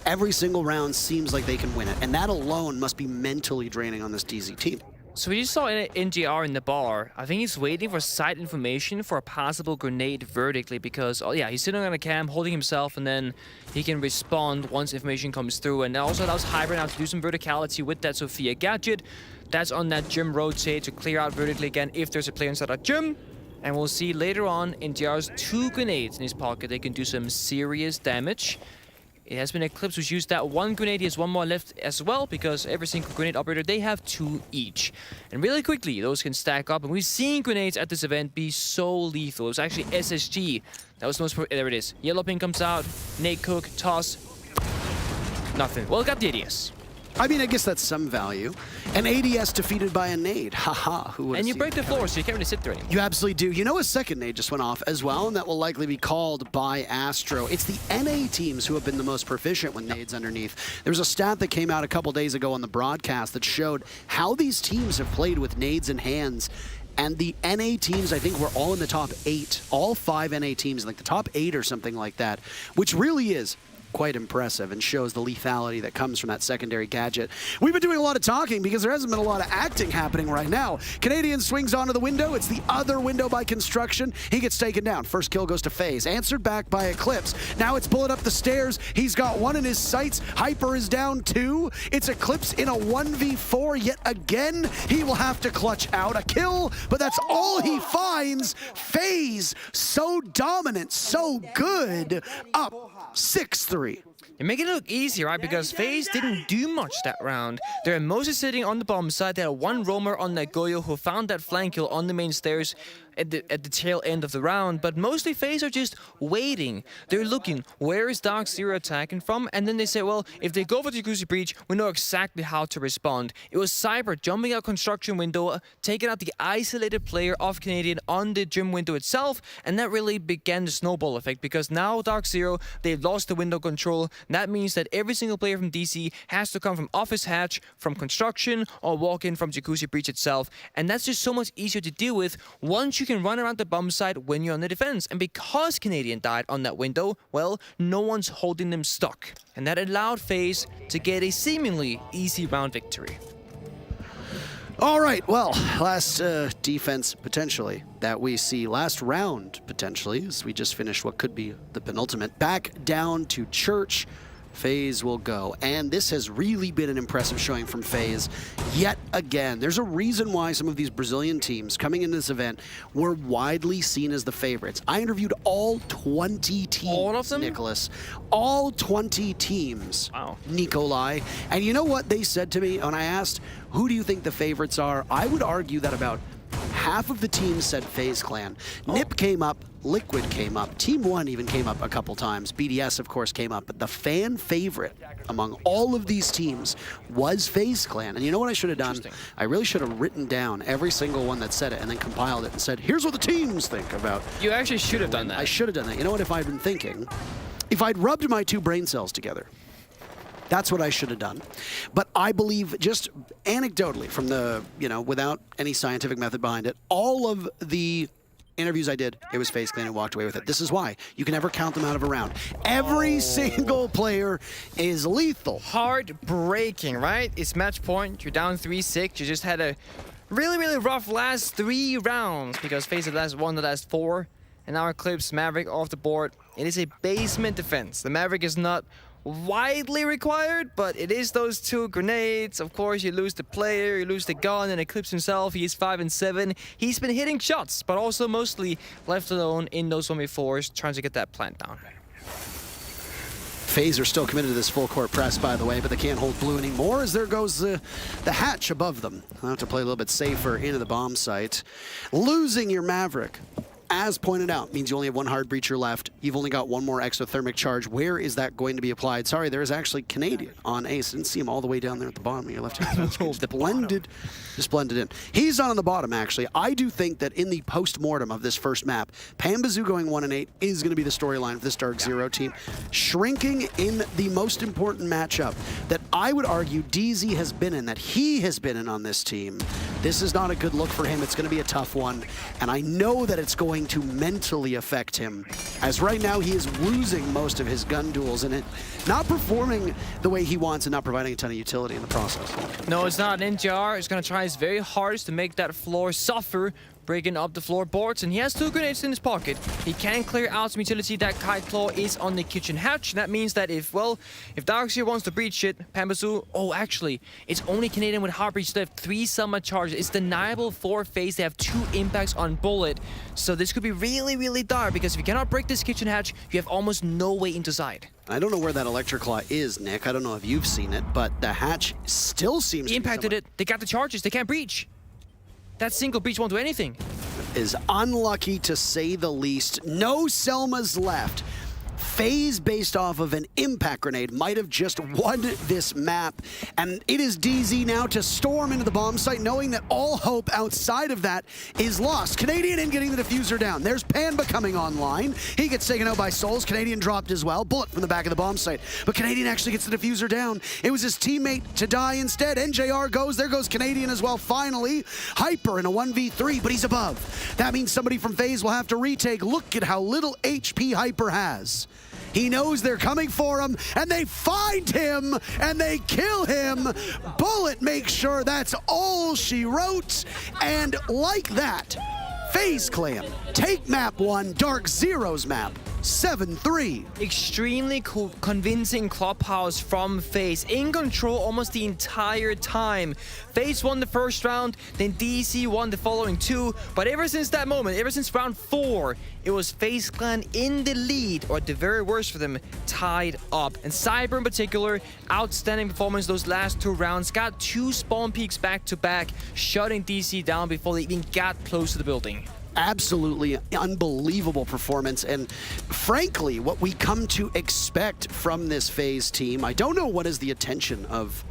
every single round seems like they can win it, and that alone must be mentally draining on this DZ team. So we just saw NGR in the bar. I think he's waiting for side information for a possible grenade vertically because, oh yeah, he's sitting on a cam, holding himself, and then he can respond once information comes through. And that also allows Hybrid now to do some verticality with that Sophia gadget. That's on that Gym rotate to clear out vertically again if there's a player inside that Gym. And we'll see later on, NGR's 2 grenades in his pocket. They can do some serious damage. It has been Eclipse who's used that 1 grenade. He has 1 more left as well because every single grenade operator, they have 2 each. And really quickly, those can stack up. And we've seen grenades at this event be so lethal. It was actually SSG. That was the most... There it is. Yellow pin comes out. Nate Cook, toss. Nothing. Well, got the ideas. I mean, I guess that's some value. An ADS defeated by a nade. Haha, who would have And you seen break the that floor, coming? so you can't really sit there anymore. You absolutely do. You know, a second nade just went off as well, and that will likely be called by Astro. It's the NA teams who have been the most proficient with nades underneath. There was a stat that came out a couple days ago on the broadcast that showed how these teams have played with nades in hands. And the NA teams, I think, were all in the top 8. All 5 NA teams, like the top 8 or something like that, which really is quite impressive and shows the lethality that comes from that secondary gadget. We've been doing a lot of talking because there hasn't been a lot of acting happening right now. Canadian swings onto the window. It's the other window by Construction. He gets taken down. First kill goes to FaZe. Answered back by Eclipse. Now it's Bullet up the stairs. He's got one in his sights. Hyper is down 2. It's Eclipse in a 1v4 yet again. He will have to clutch out a kill, but that's all he finds. FaZe, so dominant, so good, up 6-3. You're making it look easy, right? Because FaZe didn't do much that round. They're mostly sitting on the bomb side. They had one roamer on that Goyo who found that flank kill on the main stairs at the tail end of the round. But mostly FaZe are just waiting. They're looking, where is DarkZero attacking from? And then they say, well, if they go for the Jacuzzi Breach, we know exactly how to respond. It was Cyber jumping out Construction window, taking out the isolated player of Canadian on the gym window itself, and that really began the snowball effect because now DarkZero, they've lost the window control. That means that every single player from DC has to come from Office Hatch, from Construction, or walk in from Jacuzzi Breach itself. And that's just so much easier to deal with once you can run around the bomb side when you're on the defense. And because Canadian died on that window, well, no one's holding them stuck. And that allowed FaZe to get a seemingly easy round victory. All right, well, last defense potentially that we see, last round potentially, as we just finished what could be the penultimate. Back down to Church. FaZe will go. And this has really been an impressive showing from FaZe yet again. There's a reason why some of these Brazilian teams coming into this event were widely seen as the favorites. I interviewed all 20 teams, all of them? Nicholas. All 20 teams, wow. Nikolai. And you know what they said to me when I asked, who do you think the favorites are? I would argue that about half of the teams said FaZe Clan. NIP came up, Liquid came up, Team 1 even came up a couple times, BDS of course came up, but the fan favorite among all of these teams was FaZe Clan. And you know what I should have done? I really should have written down every single one that said it and then compiled it and said, here's what the teams think about. You actually should have done that. I should have done that. You know what, if I'd been thinking, if I'd rubbed my 2 brain cells together, that's what I should have done. But I believe, just anecdotally, from the, you know, without any scientific method behind it, all of the interviews I did, it was FaZe Clan and walked away with it. This is why. You can never count them out of a round. Every single player is lethal. Heartbreaking, right? It's match point. You're down 3-6. You just had a really, really rough last 3 rounds because FaZe won the last 4. And now Eclipse, Maverick off the board. It is a basement defense. The Maverick is not widely required, but it is those 2 grenades. Of course, you lose the player, you lose the gun, and Eclipse himself, he is 5-7. He's been hitting shots, but also mostly left alone in those 1v4s, trying to get that plant down. FaZe are still committed to this full court press, by the way, but they can't hold blue anymore as there goes the hatch above them. They'll have to play a little bit safer into the bomb site. Losing your Maverick, as pointed out, means you only have 1 hard breacher left. You've only got 1 more exothermic charge. Where is that going to be applied? Sorry, there is actually Canadian on Ace. Didn't see him all the way down there at the bottom of your left hand. Just blended in. He's on the bottom, actually. I do think that in the post-mortem of this first map, Pambazoo going 1-8 is going to be the storyline for this DarkZero team. Shrinking in the most important matchup that I would argue DZ has been in, that he has been in on this team. This is not a good look for him. It's going to be a tough one. And I know that it's going to mentally affect him, as right now he is losing most of his gun duels and it not performing the way he wants and not providing a ton of utility in the process. No, it's not. NGR is going to try his very hardest to make that floor suffer, breaking up the floorboards, and he has 2 grenades in his pocket. He can clear out some utility. That Kite Claw is on the kitchen hatch. That means that if DarkZero wants to breach it, Pambazoo, actually, it's only Canadian with hard breach left. 3 summer charges. It's deniable for FaZe. They have 2 impacts on Bullet. So this could be really, really dark, because if you cannot break this kitchen hatch, you have almost no way into side. I don't know where that Electroclaw is, Nick. I don't know if you've seen it, but the hatch still seems he impacted it. They got the charges. They can't breach. That single breach won't do anything. Is unlucky to say the least. No Selmas left. FaZe, based off of an impact grenade, might have just won this map. And it is DZ now to storm into the bomb site, knowing that all hope outside of that is lost. Canadian in getting the diffuser down. There's Panba coming online. He gets taken out by Souls. Canadian dropped as well. Bullet from the back of the bomb site. But Canadian actually gets the diffuser down. It was his teammate to die instead. NJR goes. There goes Canadian as well, finally. Hyper in a 1v3, but he's above. That means somebody from FaZe will have to retake. Look at how little HP Hyper has. He knows they're coming for him, and they find him, and they kill him. Bullet makes sure that's all she wrote. And like that, FaZe Clan take map 1, DarkZero's map, 7-3. Extremely convincing clubhouse from FaZe. In control almost the entire time. FaZe won the first round, then DC won the following 2. But ever since that moment, ever since round 4, it was FaZe Clan in the lead, or at the very worst for them, tied up. And Cyber in particular, outstanding performance those last 2 rounds. Got 2 spawn peaks back to back, shutting DC down before they even got close to the building. Absolutely unbelievable performance, and frankly, what we come to expect from this FaZe team. I don't know what is the attention of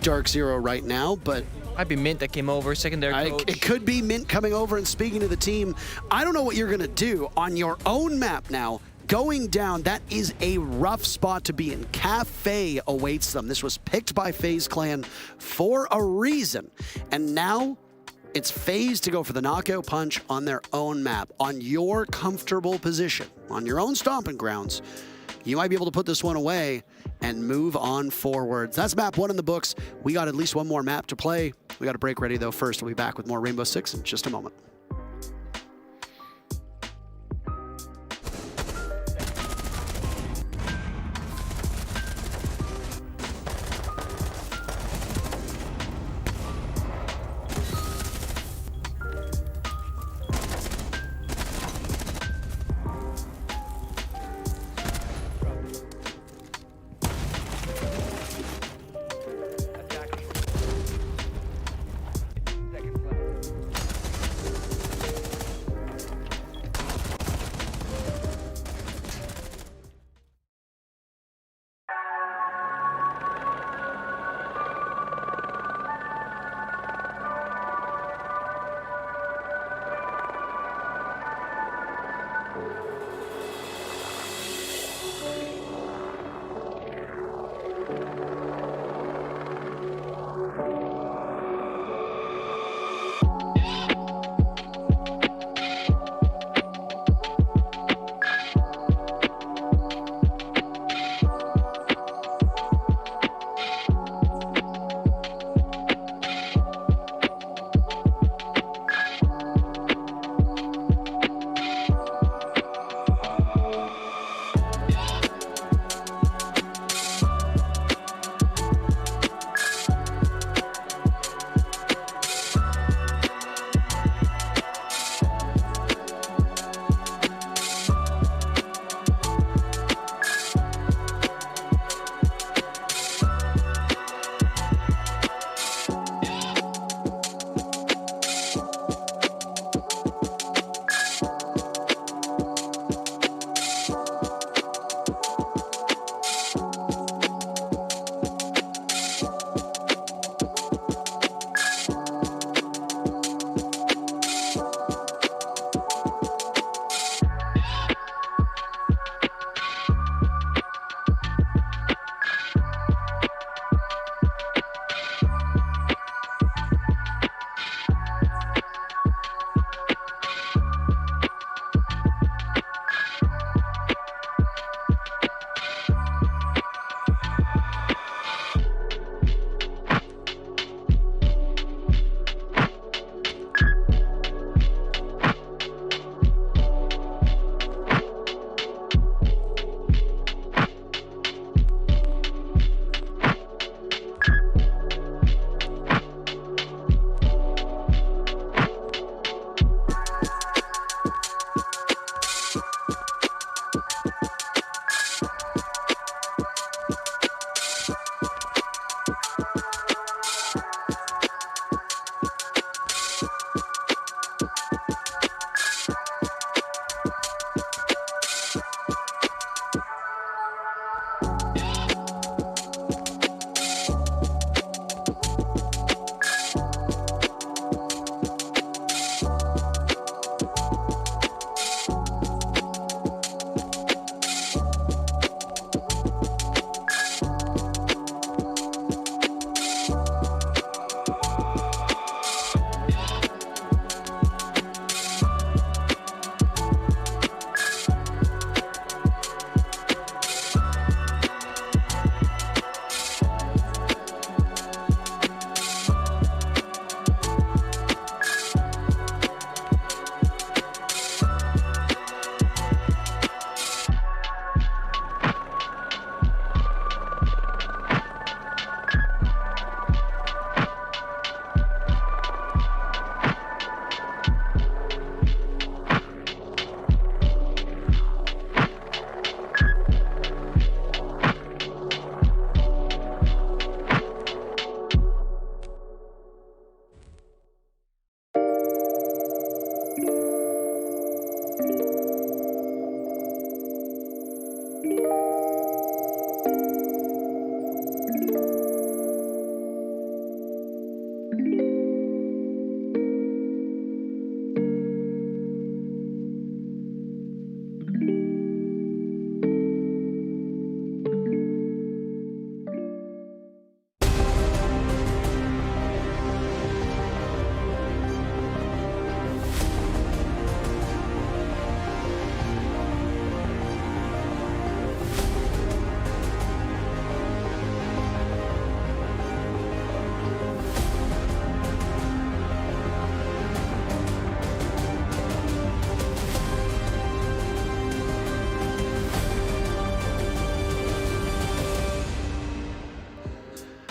DarkZero right now, but might be Mint that came over, secondary coach. It could be Mint coming over and speaking to the team. I don't know what you're gonna do on your own map now. Going down, that is a rough spot to be in. Cafe awaits them. This was picked by FaZe Clan for a reason, and now it's FaZe to go for the knockout punch on their own map, on your comfortable position, on your own stomping grounds. You might be able to put this one away and move on forwards. That's map 1 in the books. We got at least one more map to play. We got a break ready though. First, we'll be back with more Rainbow Six in just a moment.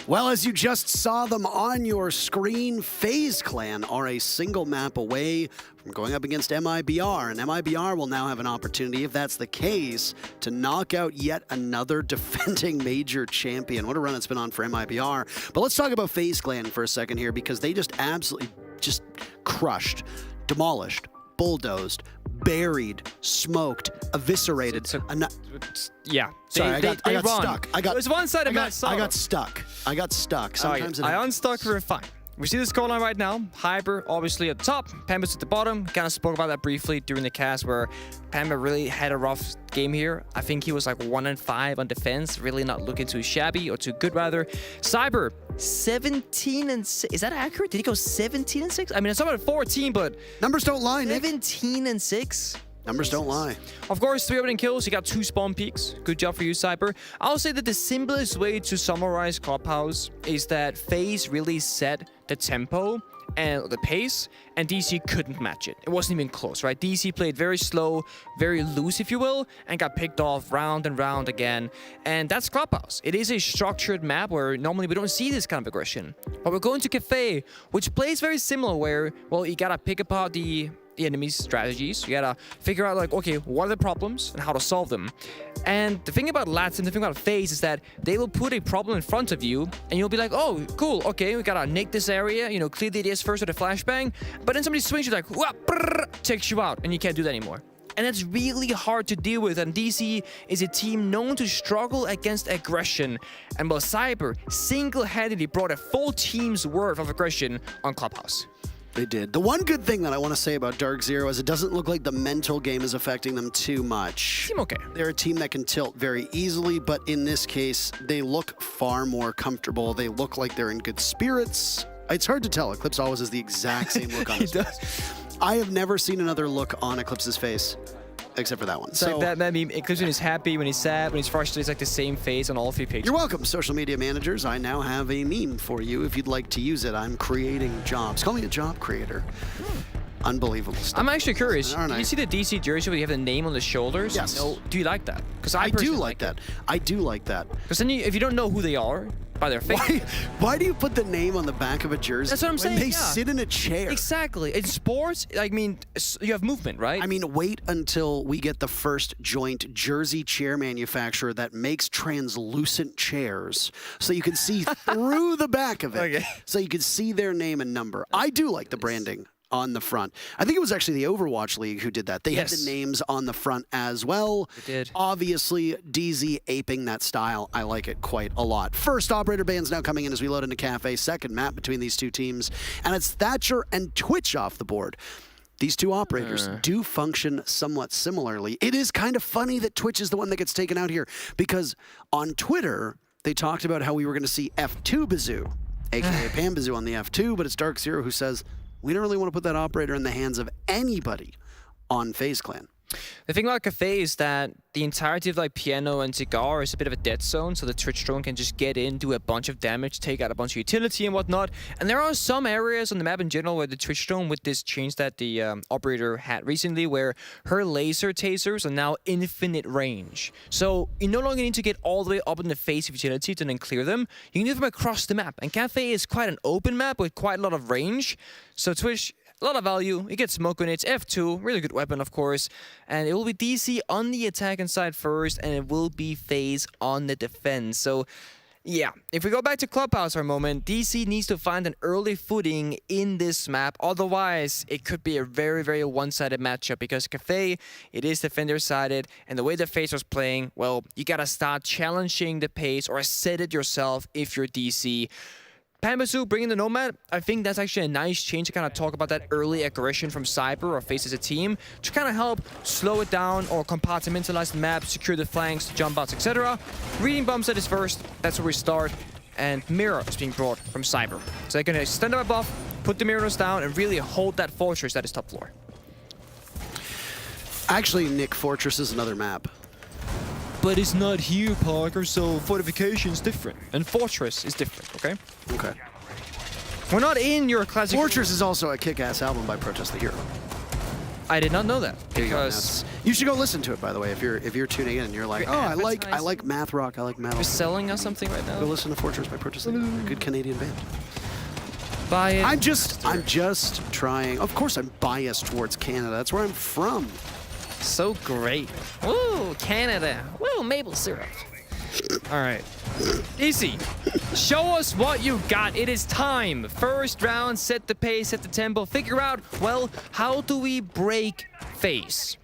Well, as you just saw them on your screen, FaZe Clan are a single map away from going up against MIBR, and MIBR will now have an opportunity, if that's the case, to knock out yet another defending major champion. What a run it's been on for MIBR. But let's talk about FaZe Clan for a second here, because they just absolutely just crushed, demolished, bulldozed, buried, smoked, eviscerated. Yeah. Sorry, I got stuck. It was one-sided match. I got stuck. Sometimes I unstuck, we're fine. We see the scoreline right now. Hyper obviously at the top, Pambas at the bottom. Kind of spoke about that briefly during the cast where Pamba really had a rough game here. I think he was like 1-5 on defense, really not looking too shabby or too good rather. Cyber 17-6. Is that accurate? Did he go 17-6? I mean, it's about 14, but numbers don't lie. 17-6. Numbers don't lie. Of course, 3 opening kills. You got 2 spawn peaks. Good job for you, Cyber. I'll say that the simplest way to summarize Clubhouse is that FaZe really set the tempo and the pace, and DC couldn't match it. It wasn't even close, right? DC played very slow, very loose, if you will, and got picked off round and round again. And that's Clubhouse. It is a structured map where normally we don't see this kind of aggression. But we're going to Cafe, which plays very similar where, well, you gotta pick apart the enemy's strategies. You gotta figure out, like, okay, what are the problems and how to solve them. And the thing about Latin, the thing about FaZe is that they will put a problem in front of you and you'll be like, oh, cool, okay, we gotta nick this area, you know, clear the ADS first with a flashbang. But then somebody swings you like, whoop, brrr, takes you out and you can't do that anymore. And that's really hard to deal with. And DC is a team known to struggle against aggression. And while Cyber single-handedly brought a full team's worth of aggression on Clubhouse. They did. The one good thing that I want to say about DarkZero is it doesn't look like the mental game is affecting them too much. Seem okay. They're a team that can tilt very easily, but in this case, they look far more comfortable. They look like they're in good spirits. It's hard to tell. Eclipse always has the exact same look on his face. I have never seen another look on Eclipse's face except for that one. So like that meme, Eclipse when he's happy, when he's sad, when he's frustrated, it's like the same face on all 3 pictures. You're welcome, social media managers. I now have a meme for you if you'd like to use it. I'm creating jobs. Call me a job creator. Unbelievable stuff. I'm actually curious. Do you see the DC jersey where you have the name on the shoulders? Yes. No, do you like that? Because I do like that. I do like that. Because then if you don't know who they are by their face. Why do you put the name on the back of a jersey? That's what I'm saying. When they sit in a chair. Exactly. In sports, I mean, you have movement, right? I mean, wait until we get the first joint jersey chair manufacturer that makes translucent chairs so you can see through the back of it. Okay. So you can see their name and number. I do like the branding on the front. I think it was actually the Overwatch League who did that. They had the names on the front as well. They did. Obviously, DZ aping that style. I like it quite a lot. First operator bands now coming in as we load into Cafe. Second map between these two teams. And it's Thatcher and Twitch off the board. These two operators do function somewhat similarly. It is kind of funny that Twitch is the one that gets taken out here because on Twitter, they talked about how we were going to see F2 Bazoo, aka Pam Bazoo on the F2, but it's DarkZero who says, we don't really want to put that operator in the hands of anybody on FaZe Clan. The thing about Cafe is that the entirety of like Piano and Cigar is a bit of a dead zone, so the Twitch drone can just get in, do a bunch of damage, take out a bunch of utility and whatnot. And there are some areas on the map in general where the Twitch drone, with this change that the operator had recently, where her laser tasers are now infinite range. So you no longer need to get all the way up in the face of utility to then clear them. You can do them across the map. And Cafe is quite an open map with quite a lot of range. So Twitch, a lot of value. You get smoke on it. It's F2, really good weapon, of course. And it will be DC on the attacking side first, and it will be FaZe on the defense. So, yeah, if we go back to Clubhouse for a moment, DC needs to find an early footing in this map. Otherwise, it could be a very, very one-sided matchup because Cafe, it is defender-sided, and the way the FaZe was playing, well, you gotta start challenging the pace or set it yourself if you're DC. Pambasu bringing the Nomad, I think that's actually a nice change to kind of talk about that early aggression from Cyber or FaZe as a team to kind of help slow it down or compartmentalize the map, secure the flanks, jump outs, etc. Reading bombs at is first, that's where we start. And Mirror is being brought from Cyber. So they're going to stand up above, put the mirrors down, and really hold that fortress at its top floor. Actually, Nick, Fortress is another map. But it's not here, Parker, so fortification is different. And Fortress is different, okay? Okay. We're not in your classic... Fortress is also a kick-ass album by Protest the Hero. I did not know that. Because you should go listen to it, by the way, if you're tuning in and you're like, oh, I like math rock, I like metal. You're selling us something right now? Go listen to Fortress by purchasing a good Canadian band. Buy it. I'm just trying. Of course, I'm biased towards Canada. That's where I'm from. So great. Woo, Canada. Woo, maple syrup. All right. Easy. Show us what you got. It is time. First round, set the pace, set the tempo. Figure out, well, how do we break FaZe?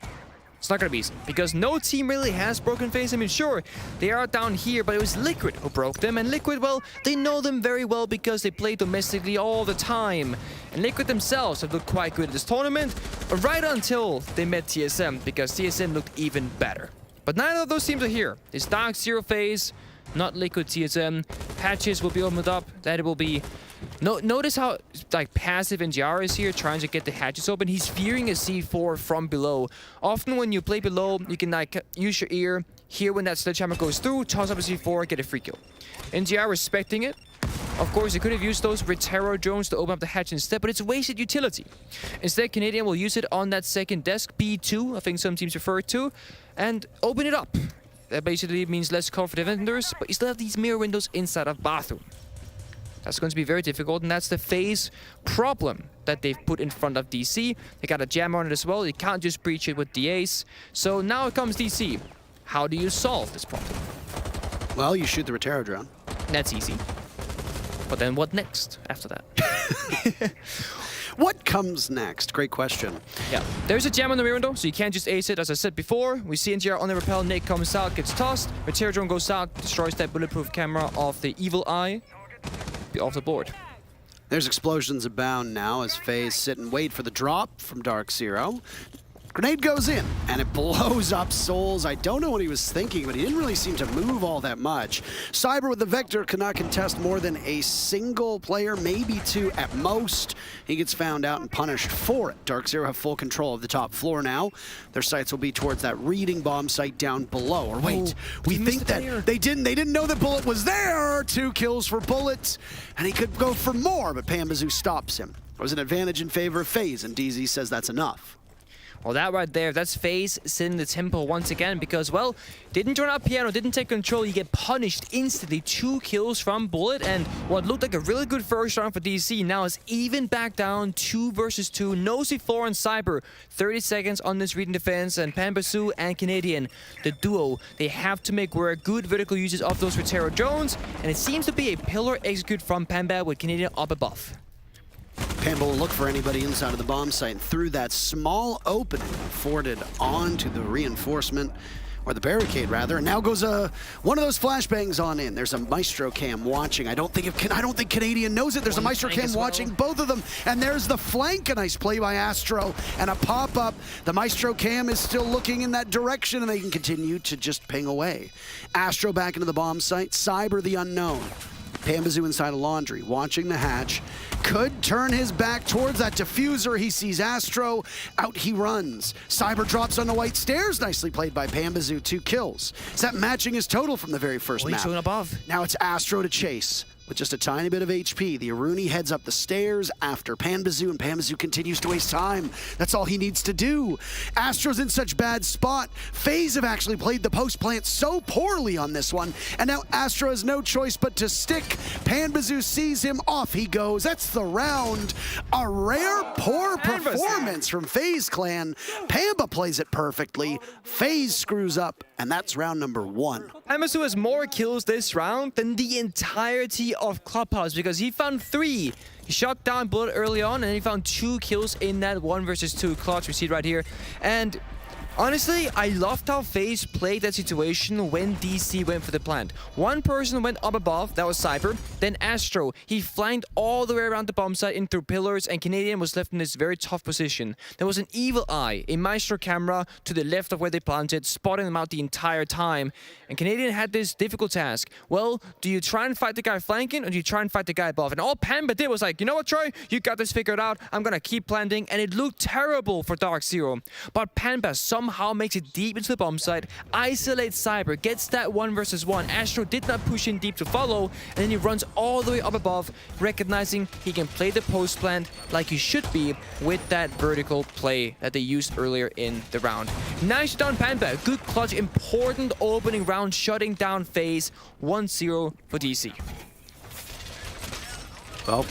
It's not going to be easy, because no team really has broken FaZe. I mean, sure, they are down here, but it was Liquid who broke them. And Liquid, well, they know them very well because they play domestically all the time. And Liquid themselves have looked quite good at this tournament, right until they met TSM, because TSM looked even better. But neither of those teams are here. It's DarkZero FaZe, not Liquid TSM. Hatches will be opened up. That it will be... Notice how like passive NGR is here, trying to get the hatches open. He's fearing a C4 from below. Often when you play below, you can like use your ear, hear when that sledgehammer goes through, toss up a C4, get a free kill. NGR respecting it. Of course, he could have used those Retero drones to open up the hatch instead, but it's wasted utility. Instead, Canadian will use it on that second desk, B2, I think some teams refer to, and open it up. That basically means less cover for defenders, but you still have these mirror windows inside of bathroom. That's going to be very difficult, and that's the FaZe problem that they've put in front of DC. They got a jammer on it as well. You can't just breach it with the ace. So now it comes DC. How do you solve this problem? Well, you shoot the Retero drone. That's easy. But then what next after that? What comes next? Great question. Yeah, there's a jam on the rear window, so you can't just ace it. As I said before, we see NGR on the rappel. Nate comes out, gets tossed. Retero drone goes out, destroys that bulletproof camera of the evil eye. Be off the board. There's explosions abound now as FaZe sit and wait for the drop from DarkZero. Grenade goes in, and it blows up Souls. I don't know what he was thinking, but he didn't really seem to move all that much. Cyber with the Vector cannot contest more than a single player, maybe two at most. He gets found out and punished for it. DarkZero have full control of the top floor now. Their sights will be towards that reading bomb site down below. Or wait, we think that they didn't know that Bullet was there. 2 kills for Bullet, and he could go for more, but Pambazoo stops him. It was an advantage in favor of FaZe, and DZ says that's enough. Well, that right there, that's FaZe setting the tempo once again because, well, didn't join up piano, didn't take control, you get punished instantly. 2 kills from Bullet, and what looked like a really good first round for DC now is even back down 2 versus 2. No C4 on Cyber. 30 seconds on this reading defense, and Pambazoo and Canadian, the duo, they have to make work. Good vertical uses of those Retero drones, and it seems to be a pillar execute from Pamba with Canadian up above. Pamba will look for anybody inside of the bomb site, and through that small opening afforded onto the reinforcement, or the barricade rather, and now goes one of those flashbangs on in. There's a Maestro cam watching. I don't think Canadian knows it. There's a Maestro cam watching both of them, and there's the flank. A nice play by Astro and a pop-up. The Maestro cam is still looking in that direction, and they can continue to just ping away. Astro back into the bomb site. Cyber the unknown. Pambazoo inside a laundry, watching the hatch. Could turn his back towards that diffuser. He sees Astro. Out he runs. Cyber drops on the white stairs. Nicely played by Pambazoo. 2 kills. Is that matching his total from the very first map? Showing above. Now it's Astro to chase. With just a tiny bit of HP, the Aruni heads up the stairs after Pambazoo, and Pambazoo continues to waste time. That's all he needs to do. Astro's in such bad spot. FaZe have actually played the post plant so poorly on this one, and now Astro has no choice but to stick. Pambazoo sees him, off he goes. That's the round. A rare poor performance from FaZe Clan. Pamba plays it perfectly. FaZe screws up, and that's round number 1. Pambazoo has more kills this round than the entirety of Clubhouse because he found 3. He shot down Bullet early on, and he found 2 kills in that 1 versus 2 clutch. We see it right here. And honestly, I loved how FaZe played that situation when DC went for the plant. One person went up above, that was Cyber, then Astro. He flanked all the way around the bomb site in through pillars, and Canadian was left in this very tough position. There was an evil eye, a Maestro camera to the left of where they planted, spotting them out the entire time. And Canadian had this difficult task. Well, do you try and fight the guy flanking, or do you try and fight the guy above? And all Pamba did was like, you know what, Troy? You got this figured out. I'm gonna keep planting, and it looked terrible for DarkZero. But Pamba somehow somehow makes it deep into the bomb site, isolates Cyber, gets that 1 versus 1. Astro did not push in deep to follow, and then he runs all the way up above, recognizing he can play the post plant like he should be with that vertical play that they used earlier in the round. Nice down Panda, good clutch, important opening round, shutting down FaZe. 1-0 for DC. Well,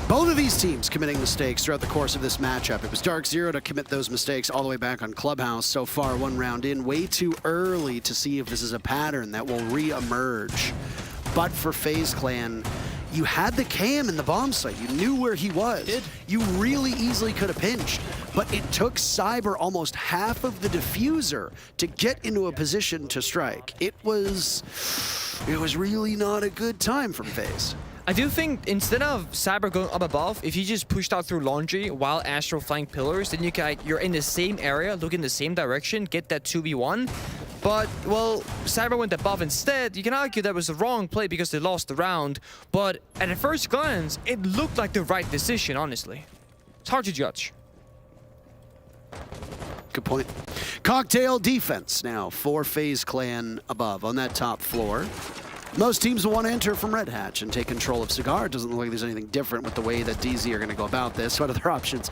both of these teams committing mistakes throughout the course of this matchup. It was DarkZero to commit those mistakes all the way back on Clubhouse. So far, 1 round in, way too early to see if this is a pattern that will re-emerge. But for FaZe Clan, you had the cam in the bomb site. You knew where he was. You really easily could have pinched. But it took Cyber almost half of the diffuser to get into a position to strike. It was really not a good time from FaZe. I do think instead of Cyber going up above, if you just pushed out through Laundry while Astro flying pillars, then you're in the same area, look in the same direction, get that 2v1. But, well, Cyber went above instead. You can argue that was the wrong play because they lost the round. But at a first glance, it looked like the right decision, honestly. It's hard to judge. Good point. Cocktail defense now for FaZe Clan above on that top floor. Most teams will want to enter from Red Hatch and take control of Cigar. It doesn't look like there's anything different with the way that DZ are going to go about this. What other options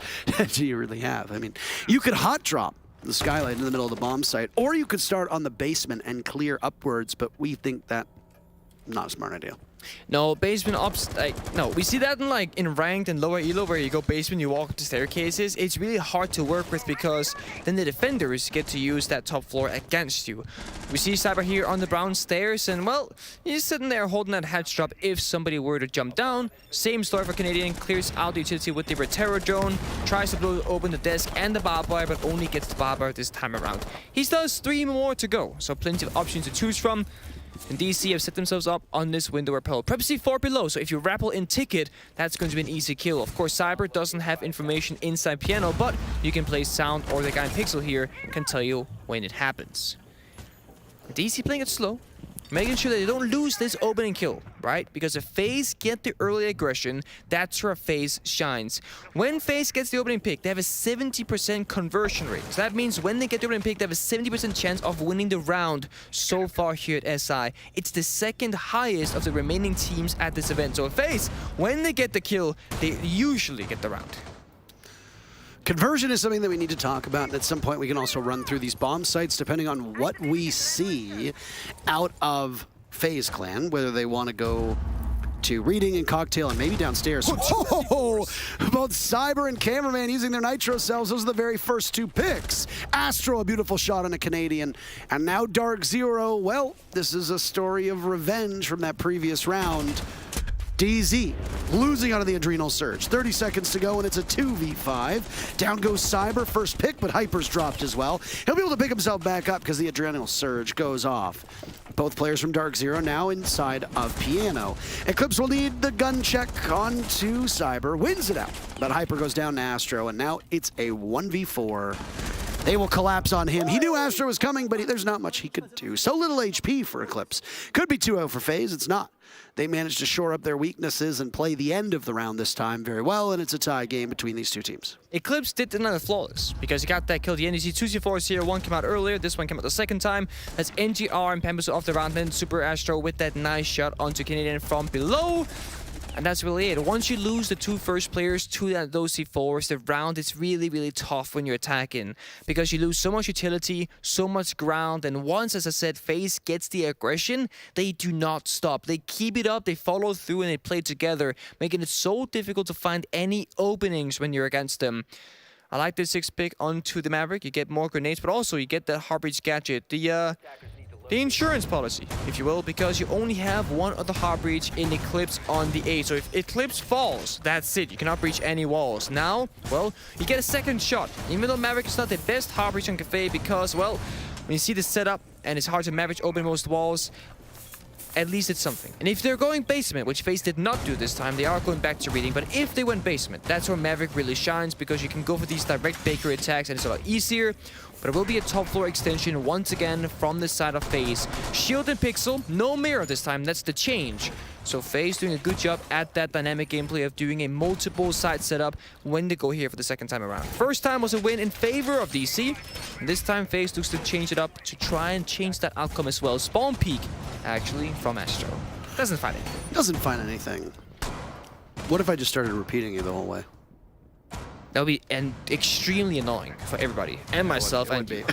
do you really have? I mean, you could hot drop the skylight in the middle of the bomb site, or you could start on the basement and clear upwards, but we think that not a smart idea. No, basement ups, no, we see that in ranked and lower elo where you go basement, you walk up the staircases. It's really hard to work with because then the defenders get to use that top floor against you. We see Cyber here on the brown stairs, and well, he's sitting there holding that hatch drop if somebody were to jump down. Same story for Canadian, clears out the utility with the Retero drone, tries to blow open the desk and the barbed wire, but only gets the barbed wire this time around. He still has 3 more to go, so plenty of options to choose from. And DC have set themselves up on this window repel. Prep C4 below, so if you rappel in Ticket, that's going to be an easy kill. Of course, Cyber doesn't have information inside Piano, but you can play Sound, or the guy in Pixel here can tell you when it happens. DC playing it slow, making sure that they don't lose this opening kill, right? Because if FaZe get the early aggression, that's where FaZe shines. When FaZe gets the opening pick, they have a 70% conversion rate. So that means when they get the opening pick, they have a 70% chance of winning the round so far here at SI. It's the second highest of the remaining teams at this event. So FaZe, when they get the kill, they usually get the round. Conversion is something that we need to talk about, and at some point we can also run through these bomb sites depending on what we see out of FaZe Clan, whether they want to go to Reading and Cocktail and maybe downstairs. Oh, both Cyber and Cameraman using their Nitro cells. Those are the very first 2 picks. Astro, a beautiful shot on a Canadian. And now DarkZero. Well, this is a story of revenge from that previous round. DZ losing out of the Adrenal Surge. 30 seconds to go, and it's a 2v5. Down goes Cyber, first pick, but Hyper's dropped as well. He'll be able to pick himself back up because the Adrenal Surge goes off. Both players from DarkZero now inside of Piano. Eclipse will need the gun check onto Cyber, wins it out. But Hyper goes down to Astro, and now it's a 1v4. They will collapse on him. He knew Astro was coming, but there's not much he could do. So little HP for Eclipse. Could be 2-0 for FaZe, it's not. They managed to shore up their weaknesses and play the end of the round this time very well, and it's a tie game between these 2 teams. Eclipse did another flawless because he got that kill. The NDC 2C4 0-1 came out earlier. This one came out the second time. That's NGR and Pambusu off the round. Then Super Astro with that nice shot onto Canadian from below. And that's really it. Once you lose the 2 first players to those C4s, the round is really, really tough when you're attacking because you lose so much utility, so much ground, and once, as I said, FaZe gets the aggression, they do not stop. They keep it up, they follow through, and they play together, making it so difficult to find any openings when you're against them. I like the 6 pick onto the Maverick. You get more grenades, but also you get that Heartbreach gadget. The insurance policy, if you will, because you only have 1 other hard breach in Eclipse on the A. So if Eclipse falls, that's it. You cannot breach any walls. Now, well, you get a second shot. Even though Maverick is not the best hard breach on Cafe because, well, when you see the setup and it's hard to Maverick open most walls, at least it's something. And if they're going basement, which FaZe did not do this time, they are going back to reading. But if they went basement, that's where Maverick really shines, because you can go for these direct bakery attacks and it's a lot easier. But it will be a top floor extension once again from the side of FaZe. Shield and Pixel, no mirror this time, that's the change. So FaZe doing a good job at that dynamic gameplay of doing a multiple side setup when they go here for the second time around. First time was a win in favor of DC. And this time FaZe looks to change it up to try and change that outcome as well. Spawn peek, actually, from Astro. Doesn't find anything. Doesn't find anything. What if I just started repeating it the whole way? That would be extremely annoying for everybody, and myself, and you.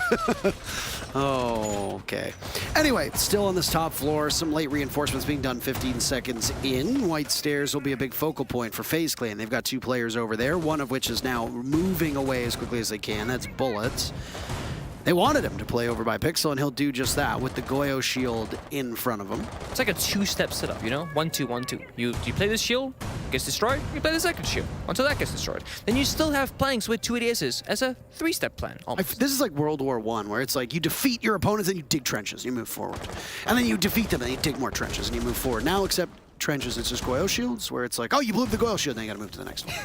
Oh, okay. Anyway, still on this top floor, some late reinforcements being done 15 seconds in. White Stairs will be a big focal point for FaZe Clan. They've got 2 players over there, one of which is now moving away as quickly as they can. That's Bullet. They wanted him to play over by Pixel, and he'll do just that with the Goyo shield in front of him. It's like a 2-step setup, you know? 1-2, 1-2. You play this shield, gets destroyed, you play the second shield until that gets destroyed. Then you still have planks with 2 ADSs as a 3-step plan. This is like World War I, where it's like you defeat your opponents and you dig trenches, you move forward. And then you defeat them and you dig more trenches and you move forward. Now, except trenches, it's just Goyo shields, where it's like, oh, you blew up the Goyo shield, then you gotta move to the next one.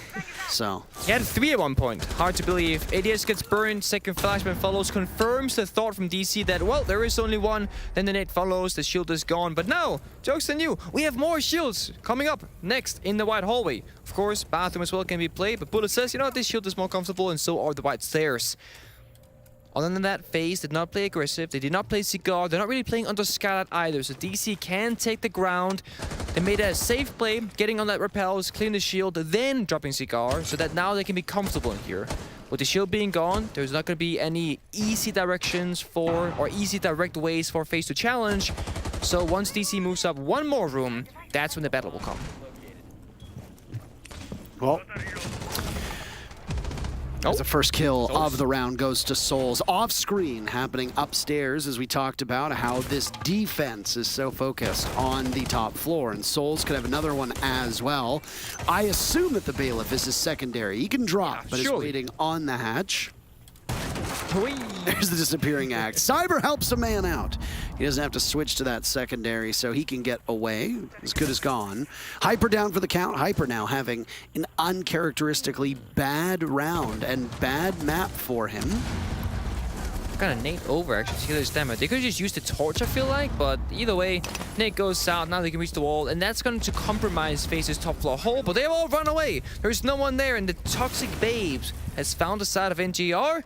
So. He had 3 at one point. Hard to believe. ADS gets burned, second flashman follows, confirms the thought from DC that, well, there is only one. Then the nade follows, the shield is gone. But now, joke's on you, we have more shields coming up next in the white hallway. Of course, bathroom as well can be played, but Bullet says, you know what, this shield is more comfortable, and so are the white stairs. Other than that, FaZe did not play aggressive. They did not play Cigar. They're not really playing under Skylight either. So DC can take the ground. They made a safe play, getting on that repels, clean the shield, then dropping Cigar, so that now they can be comfortable in here. With the shield being gone, there's not going to be any easy directions for, or easy direct ways for FaZe to challenge. So once DC moves up one more room, that's when the battle will come. Well, as the first kill of the round goes to Souls. Off screen, happening upstairs, as we talked about how this defense is so focused on the top floor, and Souls could have another one as well. I assume that the Bailiff is his secondary. He can drop, but is waiting on the hatch. There's the disappearing act. Cyber helps a man out. He doesn't have to switch to that secondary, so he can get away. As good as gone. Hyper down for the count. Hyper now having an uncharacteristically bad round and bad map for him. Kind of nade over actually to kill his damage. They could have just used the torch, I feel like, but either way, nade goes south. Now they can reach the wall, and that's going to compromise FaZe's top floor hole, but they all run away. There's no one there, and the Toxic Babes has found the side of NGR.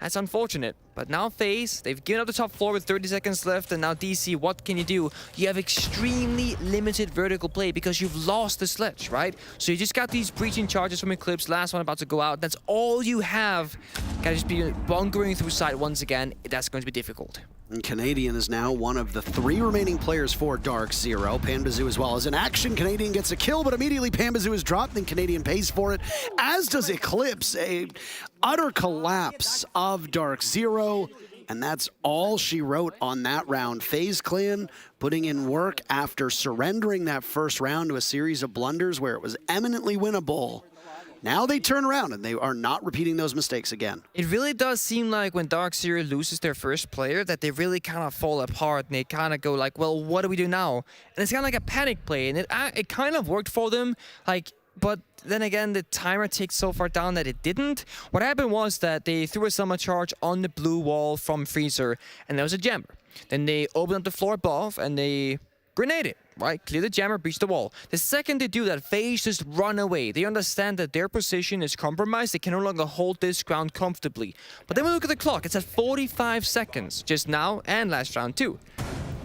That's unfortunate, but now FaZe, they've given up the top floor with 30 seconds left, and now DC, what can you do? You have extremely limited vertical play because you've lost the sledge, right? So you just got these breaching charges from Eclipse, last one about to go out. That's all you have. Gotta just be bunkering through side once again. That's going to be difficult. And Canadian is now one of the 3 remaining players for DarkZero. Panbazoo as well as in action. Canadian gets a kill, but immediately Panbazoo is dropped, then Canadian pays for it, as does Eclipse. A utter collapse of DarkZero, and that's all she wrote on that round. FaZe Clan putting in work after surrendering that first round to a series of blunders where it was eminently winnable. Now they turn around and they are not repeating those mistakes again. It really does seem like when DarkZero loses their first player that they really kind of fall apart and they kind of go like, well, what do we do now? And it's kind of like a panic play, and it kind of worked for them, like, but then again, the timer takes so far down that it didn't. What happened was that they threw a summer charge on the blue wall from Freezer, and there was a jammer. Then they opened up the floor above and they grenaded. Right, clear the jammer, breach the wall. The second they do that, FaZe just run away. They understand that their position is compromised. They can no longer hold this ground comfortably. But then we look at the clock. It's at 45 seconds, just now and last round too.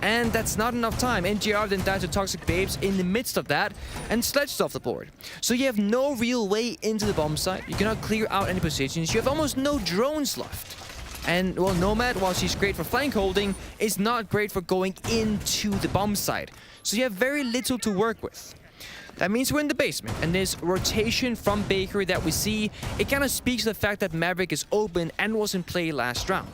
And that's not enough time. NGR then died to Toxic Babes in the midst of that and sledged off the board. So you have no real way into the bomb site. You cannot clear out any positions. You have almost no drones left. And, well, Nomad, while she's great for flank holding, is not great for going into the bomb site. So you have very little to work with. That means we're in the basement, and this rotation from Bakery that we see, it kind of speaks to the fact that Maverick is open and was in play last round.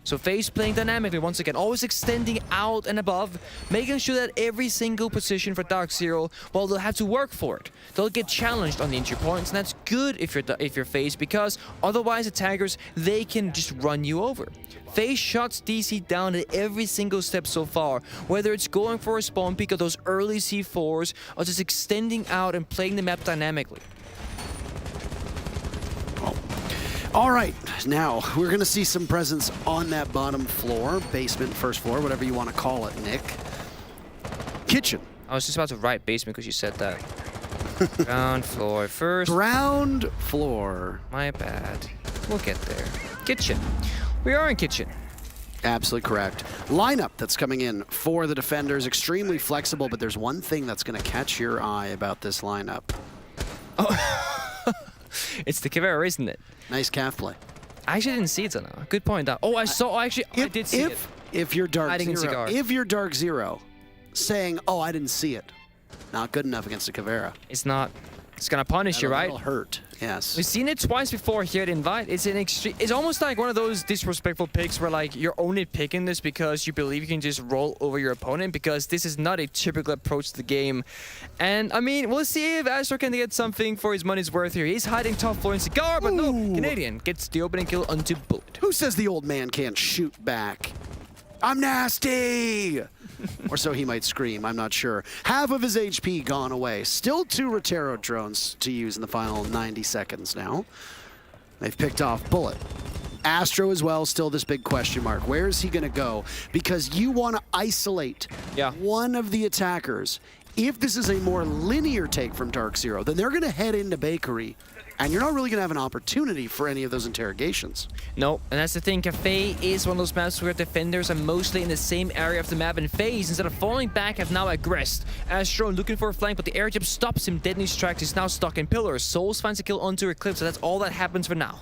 So FaZe playing dynamically once again, always extending out and above, making sure that every single position for DarkZero, well, they'll have to work for it. They'll get challenged on the entry points, and that's good if you're FaZe, because otherwise attackers, they can just run you over. FaZe shuts DC down at every single step so far, whether it's going for a spawn peek or those early C4s, or just extending out and playing the map dynamically. All right, now we're going to see some presence on that bottom floor, basement, first floor, whatever you want to call it, Nick. Kitchen. I was just about to write basement because you said that. Ground floor first. Ground floor. My bad. We'll get there. Kitchen. We are in kitchen. Absolutely correct. Lineup that's coming in for the defenders, extremely flexible, but there's one thing that's going to catch your eye about this lineup. Oh. It's the Caveira, isn't it? Nice calf play. I actually didn't see it, though. Good point. Oh, I saw. Actually, I did see it. If you're DarkZero saying, "Oh, I didn't see it," not good enough against a Caveira. It's not. It's gonna punish you, right? It'll hurt. Yes. We've seen it twice before here at Invite. It's an extreme. It's almost like one of those disrespectful picks where like you're only picking this because you believe you can just roll over your opponent, because this is not a typical approach to the game. And I mean, we'll see if Astro can get something for his money's worth here. He's hiding top floor in Cigar, but no, Canadian gets the opening kill onto Bullet. Who says the old man can't shoot back? I'm nasty! Or so he might scream, I'm not sure. Half of his HP gone away. Still 2 Rotero drones to use in the final 90 seconds now. They've picked off Bullet. Astro as well, still this big question mark. Where is he going to go? Because you want to isolate one of the attackers. If this is a more linear take from DarkZero, then they're going to head into Bakery, and you're not really going to have an opportunity for any of those interrogations. No, and that's the thing. Cafe is one of those maps where defenders are mostly in the same area of the map, and FaZe, instead of falling back, have now aggressed. Astro looking for a flank, but the air jump stops him dead in his tracks. He's now stuck in pillars. Souls finds a kill onto Eclipse, so that's all that happens for now.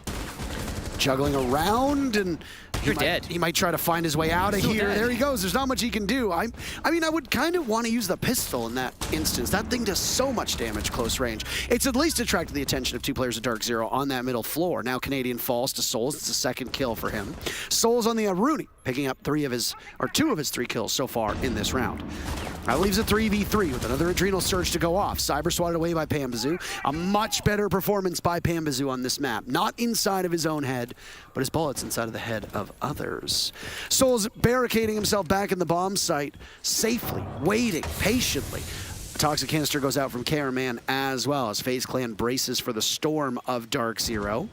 Juggling around, and he might try to find his way out of here. Dead. There he goes. There's not much he can do. I mean, I would kind of want to use the pistol in that instance. That thing does so much damage close range. It's at least attracted the attention of 2 players of DarkZero on that middle floor. Now Canadian falls to Souls. It's a second kill for him. Souls on the Rooney, picking up 2 of his 3 kills so far in this round. That leaves a 3v3 with another Adrenal Surge to go off. Cyber swatted away by Pambazoo. A much better performance by Pambazoo on this map. Not inside of his own head, but his bullets inside of the head of others. Souls barricading himself back in the bomb site, safely, waiting, patiently. A toxic canister goes out from Cameraman as well as FaZe Clan braces for the storm of DarkZero.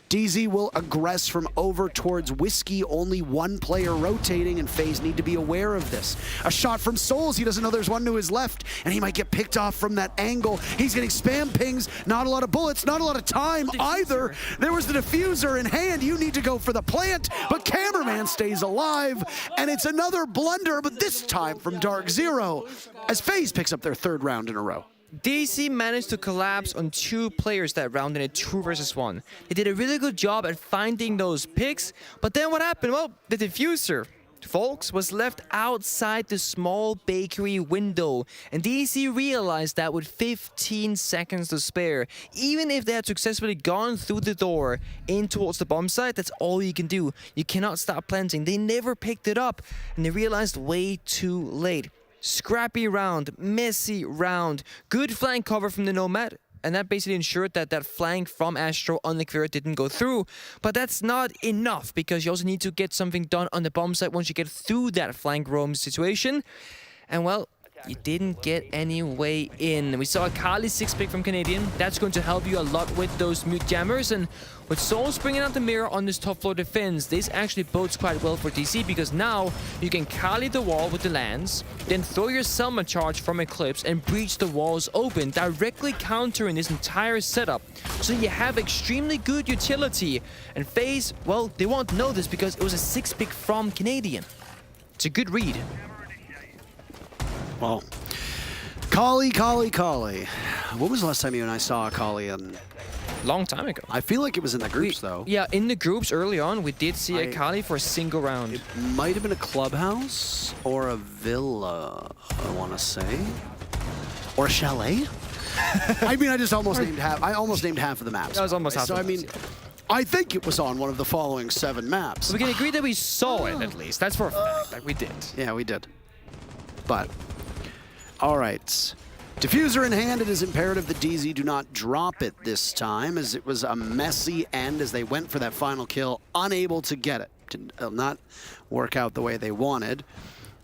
DZ will aggress from over towards Whiskey, only 1 player rotating, and FaZe need to be aware of this. A shot from Souls, he doesn't know there's one to his left, and he might get picked off from that angle. He's getting spam pings, not a lot of bullets, not a lot of time either. There was the diffuser in hand, you need to go for the plant, but Cameraman stays alive, and it's another blunder, but this time from DarkZero, as FaZe picks up their 3rd round in a row. DC managed to collapse on 2 players that round in a 2 versus 1. They did a really good job at finding those picks, but then what happened? Well, the diffuser, folks, was left outside the small bakery window, and DC realized that with 15 seconds to spare, even if they had successfully gone through the door in towards the bomb site, that's all you can do. You cannot stop planting. They never picked it up, and they realized way too late. Scrappy round, messy round, good flank cover from the Nomad, and that basically ensured that that flank from Astro on the Caveira didn't go through. But that's not enough, because you also need to get something done on the bomb site once you get through that flank roam situation. And well, you didn't get any way in. We saw a Kali 6-pick from Canadian. That's going to help you a lot with those mute jammers. And with Souls bringing out the mirror on this top floor defense, this actually bodes quite well for DC, because now you can Kali the wall with the lands, then throw your Selma charge from Eclipse and breach the walls open, directly countering this entire setup. So you have extremely good utility. And FaZe, well, they won't know this because it was a 6-pick from Canadian. It's a good read. Well, Kali. What was the last time you and I saw a Kali? Long time ago. I feel like it was in the groups, though. Yeah, in the groups early on, we did see a Kali for a single round. It might have been a clubhouse or a villa, I want to say. Or a chalet? I mean, I almost named half of the maps. That was almost half. So, I mean, I think it was on one of the following 7 maps. We can agree that we saw it, at least. That's for a fact. Like, we did. Yeah, we did. But, all right. Diffuser in hand, it is imperative that DZ do not drop it this time, as it was a messy end as they went for that final kill, unable to get it. Did not work out the way they wanted.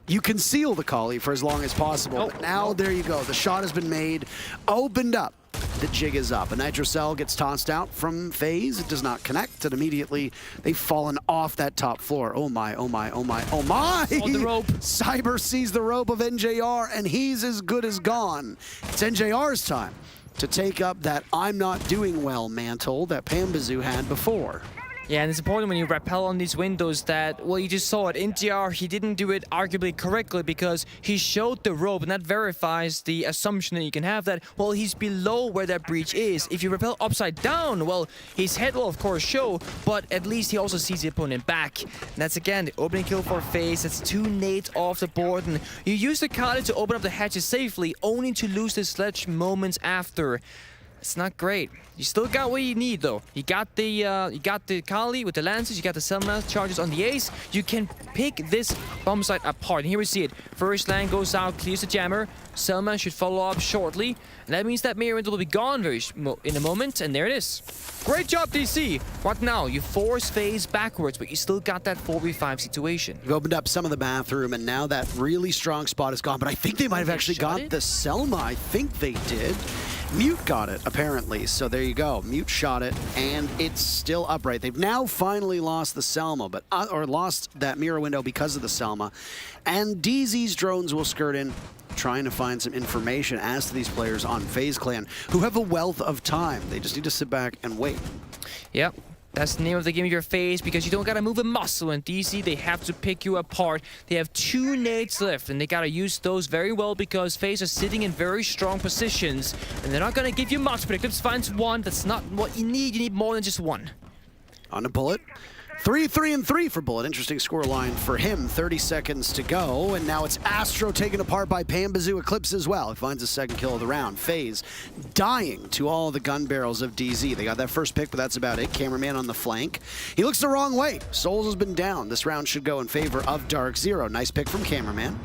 You conceal the Kali for as long as possible. But now, there you go. The shot has been made, opened up. The jig is up. A Nitro Cell gets tossed out from FaZe. It does not connect, and immediately they've fallen off that top floor. Oh my, oh my, oh my, oh my! On the rope. Cyber sees the rope of NJR, and he's as good as gone. It's NJR's time to take up that I'm not doing well mantle that Pambazoo had before. Yeah, and it's important when you rappel on these windows that, well, you just saw it. NTR, he didn't do it arguably correctly because he showed the rope, and that verifies the assumption that you can have that, well, he's below where that breach is. If you rappel upside down, well, his head will, of course, show, but at least he also sees the opponent back. And that's, again, the opening kill for FaZe. That's 2 nades off the board, and you use the Kali to open up the hatches safely, only to lose the sledge moments after. It's not great. You still got what you need, though. You got the Kali with the lances. You got the Selma charges on the ace. You can pick this bomb site apart. And here we see it. First land goes out, clears the jammer. Selma should follow up shortly. And that means that mirror window will be gone in a moment. And there it is. Great job, DC. What now? You force FaZe backwards, but you still got that 4v5 situation. You've opened up some of the bathroom, and now that really strong spot is gone. But I think they might have actually got the Selma. I think they did. Mute got it, apparently. So there you go. Mute shot it, and it's still upright. They've now finally lost the Selma, but or lost that mirror window because of the Selma. And DZ's drones will skirt in, trying to find some information as to these players on FaZe Clan, who have a wealth of time. They just need to sit back and wait. Yep. That's the name of the game of your FaZe, because you don't gotta move a muscle. In DC, they have to pick you apart. They have 2 nades left, and they gotta use those very well because FaZe are sitting in very strong positions, and they're not gonna give you much, but Eclipse finds 1. That's not what you need. You need more than just 1. On a Bullet. 3-3-3 for Bullet. Interesting scoreline for him. 30 seconds to go, and now it's Astro taken apart by Pambazoo. Eclipse as well. He finds the 2nd kill of the round. FaZe dying to all the gun barrels of DZ. They got that first pick, but that's about it. Cameraman on the flank. He looks the wrong way. Souls has been down. This round should go in favor of DarkZero. Nice pick from Cameraman.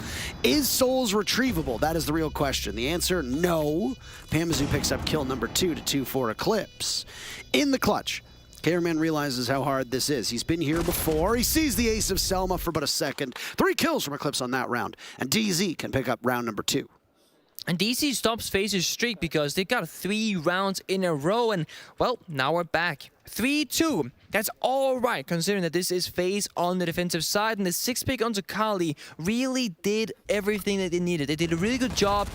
Is Souls retrievable? That is the real question. The answer, no. Pambazoo picks up kill number 2 to 2 for Eclipse. In the clutch, Cameraman realizes how hard this is. He's been here before. He sees the ace of Selma for but a second. 3 kills from Eclipse on that round. And DZ can pick up round number 2. And DC stops FaZe's streak because they got 3 rounds in a row. And, well, now we're back. 3-2. That's all right, considering that this is FaZe on the defensive side. And the 6 pick onto Kali really did everything that they needed. They did a really good job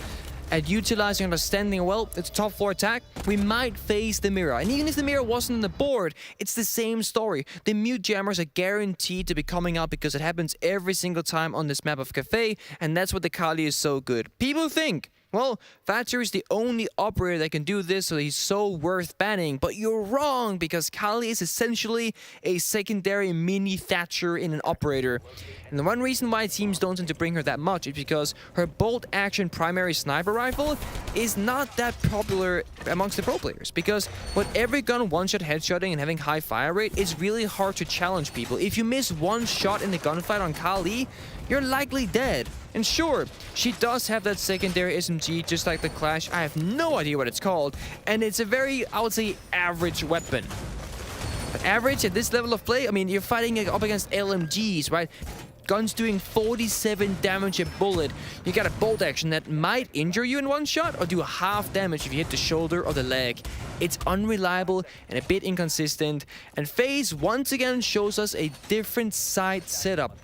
at utilizing understanding, well, it's a top 4 attack, we might face the mirror. And even if the mirror wasn't on the board, it's the same story. The mute jammers are guaranteed to be coming out because it happens every single time on this map of Cafe, and that's what the Kali is so good. People think, well, Thatcher is the only operator that can do this, so he's so worth banning. But you're wrong, because Kali is essentially a secondary mini Thatcher in an operator. And the one reason why teams don't tend to bring her that much is because her bolt-action primary sniper rifle is not that popular amongst the pro players. Because with every gun one-shot headshotting and having high fire rate, it's really hard to challenge people. If you miss 1 shot in the gunfight on Kali, you're likely dead. And sure, she does have that secondary SMG, just like the Clash. I have no idea what it's called. And it's a very, I would say, average weapon. But average at this level of play, I mean, you're fighting up against LMGs, right? Guns doing 47 damage a bullet. You got a bolt action that might injure you in 1 shot or do half damage if you hit the shoulder or the leg. It's unreliable and a bit inconsistent. And FaZe once again shows us a different side setup.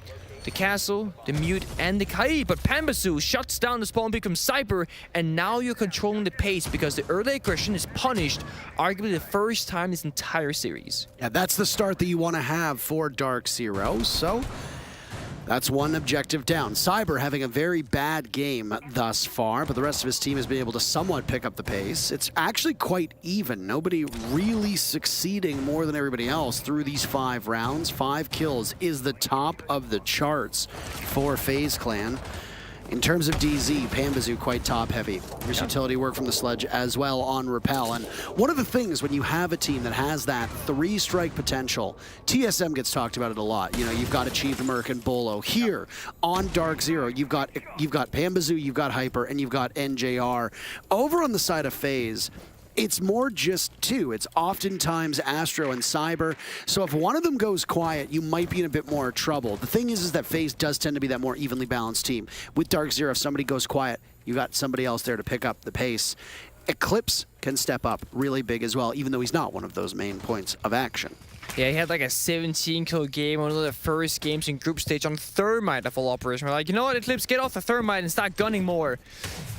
The castle, the mute, and the Kai, but Pambazoo shuts down the spawn pick from Cyber, and now you're controlling the pace because the early aggression is punished, arguably the first time this entire series. Yeah, that's the start that you want to have for DarkZero, so that's 1 objective down. Cyber having a very bad game thus far, but the rest of his team has been able to somewhat pick up the pace. It's actually quite even. Nobody really succeeding more than everybody else through these 5 rounds. 5 kills is the top of the charts for FaZe Clan. In terms of DZ, Pambazoo quite top-heavy. There's utility work from the Sledge as well on Repel. And one of the things when you have a team that has that 3-strike potential, TSM gets talked about it a lot. You know, you've got Achieved American Bolo. Here on DarkZero, you've got Pambazoo, you've got Hyper, and you've got NJR. Over on the side of FaZe, it's more just two. It's oftentimes Astro and Cyber. So if one of them goes quiet, you might be in a bit more trouble. The thing is that FaZe does tend to be that more evenly balanced team. With DarkZero, if somebody goes quiet, you got somebody else there to pick up the pace. Eclipse can step up really big as well, even though he's not one of those main points of action. Yeah, he had like a 17-kill game, one of the first games in group stage on Thermite of all operation. We're like, you know what, Eclipse, get off the Thermite and start gunning more.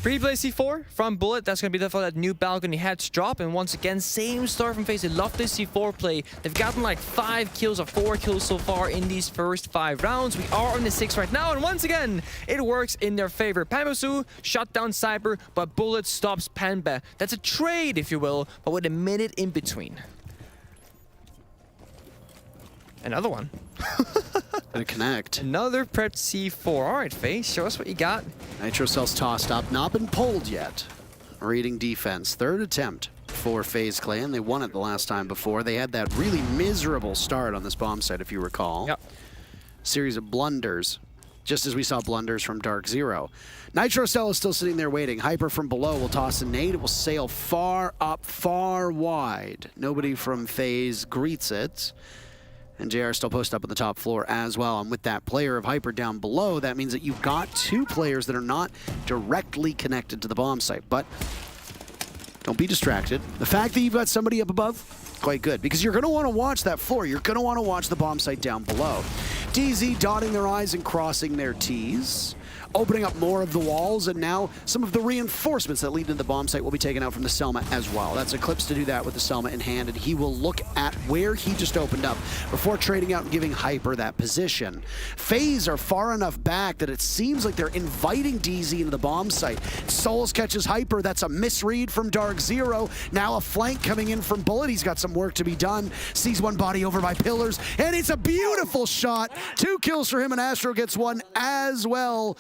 Free play C4 from Bullet. That's going to be for that new balcony hatch drop. And once again, same start from FaZe. They love this C4 play. They've gotten like 5 kills or 4 kills so far in these first 5 rounds. We are on the 6 right now. And once again, it works in their favor. Pambazoo shut down Cyber, but Bullet stops Pamba. That's a trade, if you will, but with a minute in between. Another one. Gonna connect. Another prep C4. All right, FaZe, show us what you got. Nitro Cell's tossed up, not been pulled yet. Reading defense, 3rd attempt for FaZe Clan. They won it the last time before. They had that really miserable start on this bomb site, if you recall. Yep. Series of blunders, just as we saw blunders from DarkZero. Nitro Cell is still sitting there waiting. Hyper from below will toss a nade. It will sail far up, far wide. Nobody from FaZe greets it. And JR still posted up on the top floor as well. And with that player of Hyper down below, that means that you've got 2 players that are not directly connected to the bomb site. But don't be distracted. The fact that you've got somebody up above, quite good. Because you're going to want to watch that floor. You're going to want to watch the bomb site down below. DZ dotting their I's and crossing their T's. Opening up more of the walls, and now some of the reinforcements that lead to the bomb site will be taken out from the Selma as well. That's Eclipse to do that with the Selma in hand, and he will look at where he just opened up before trading out and giving Hyper that position. FaZe are far enough back that it seems like they're inviting DZ into the bomb site. Souls catches Hyper. That's a misread from DarkZero. Now a flank coming in from Bullet. He's got some work to be done. Sees one body over by pillars, and it's a beautiful shot. 2 kills for him, and Astro gets one as well.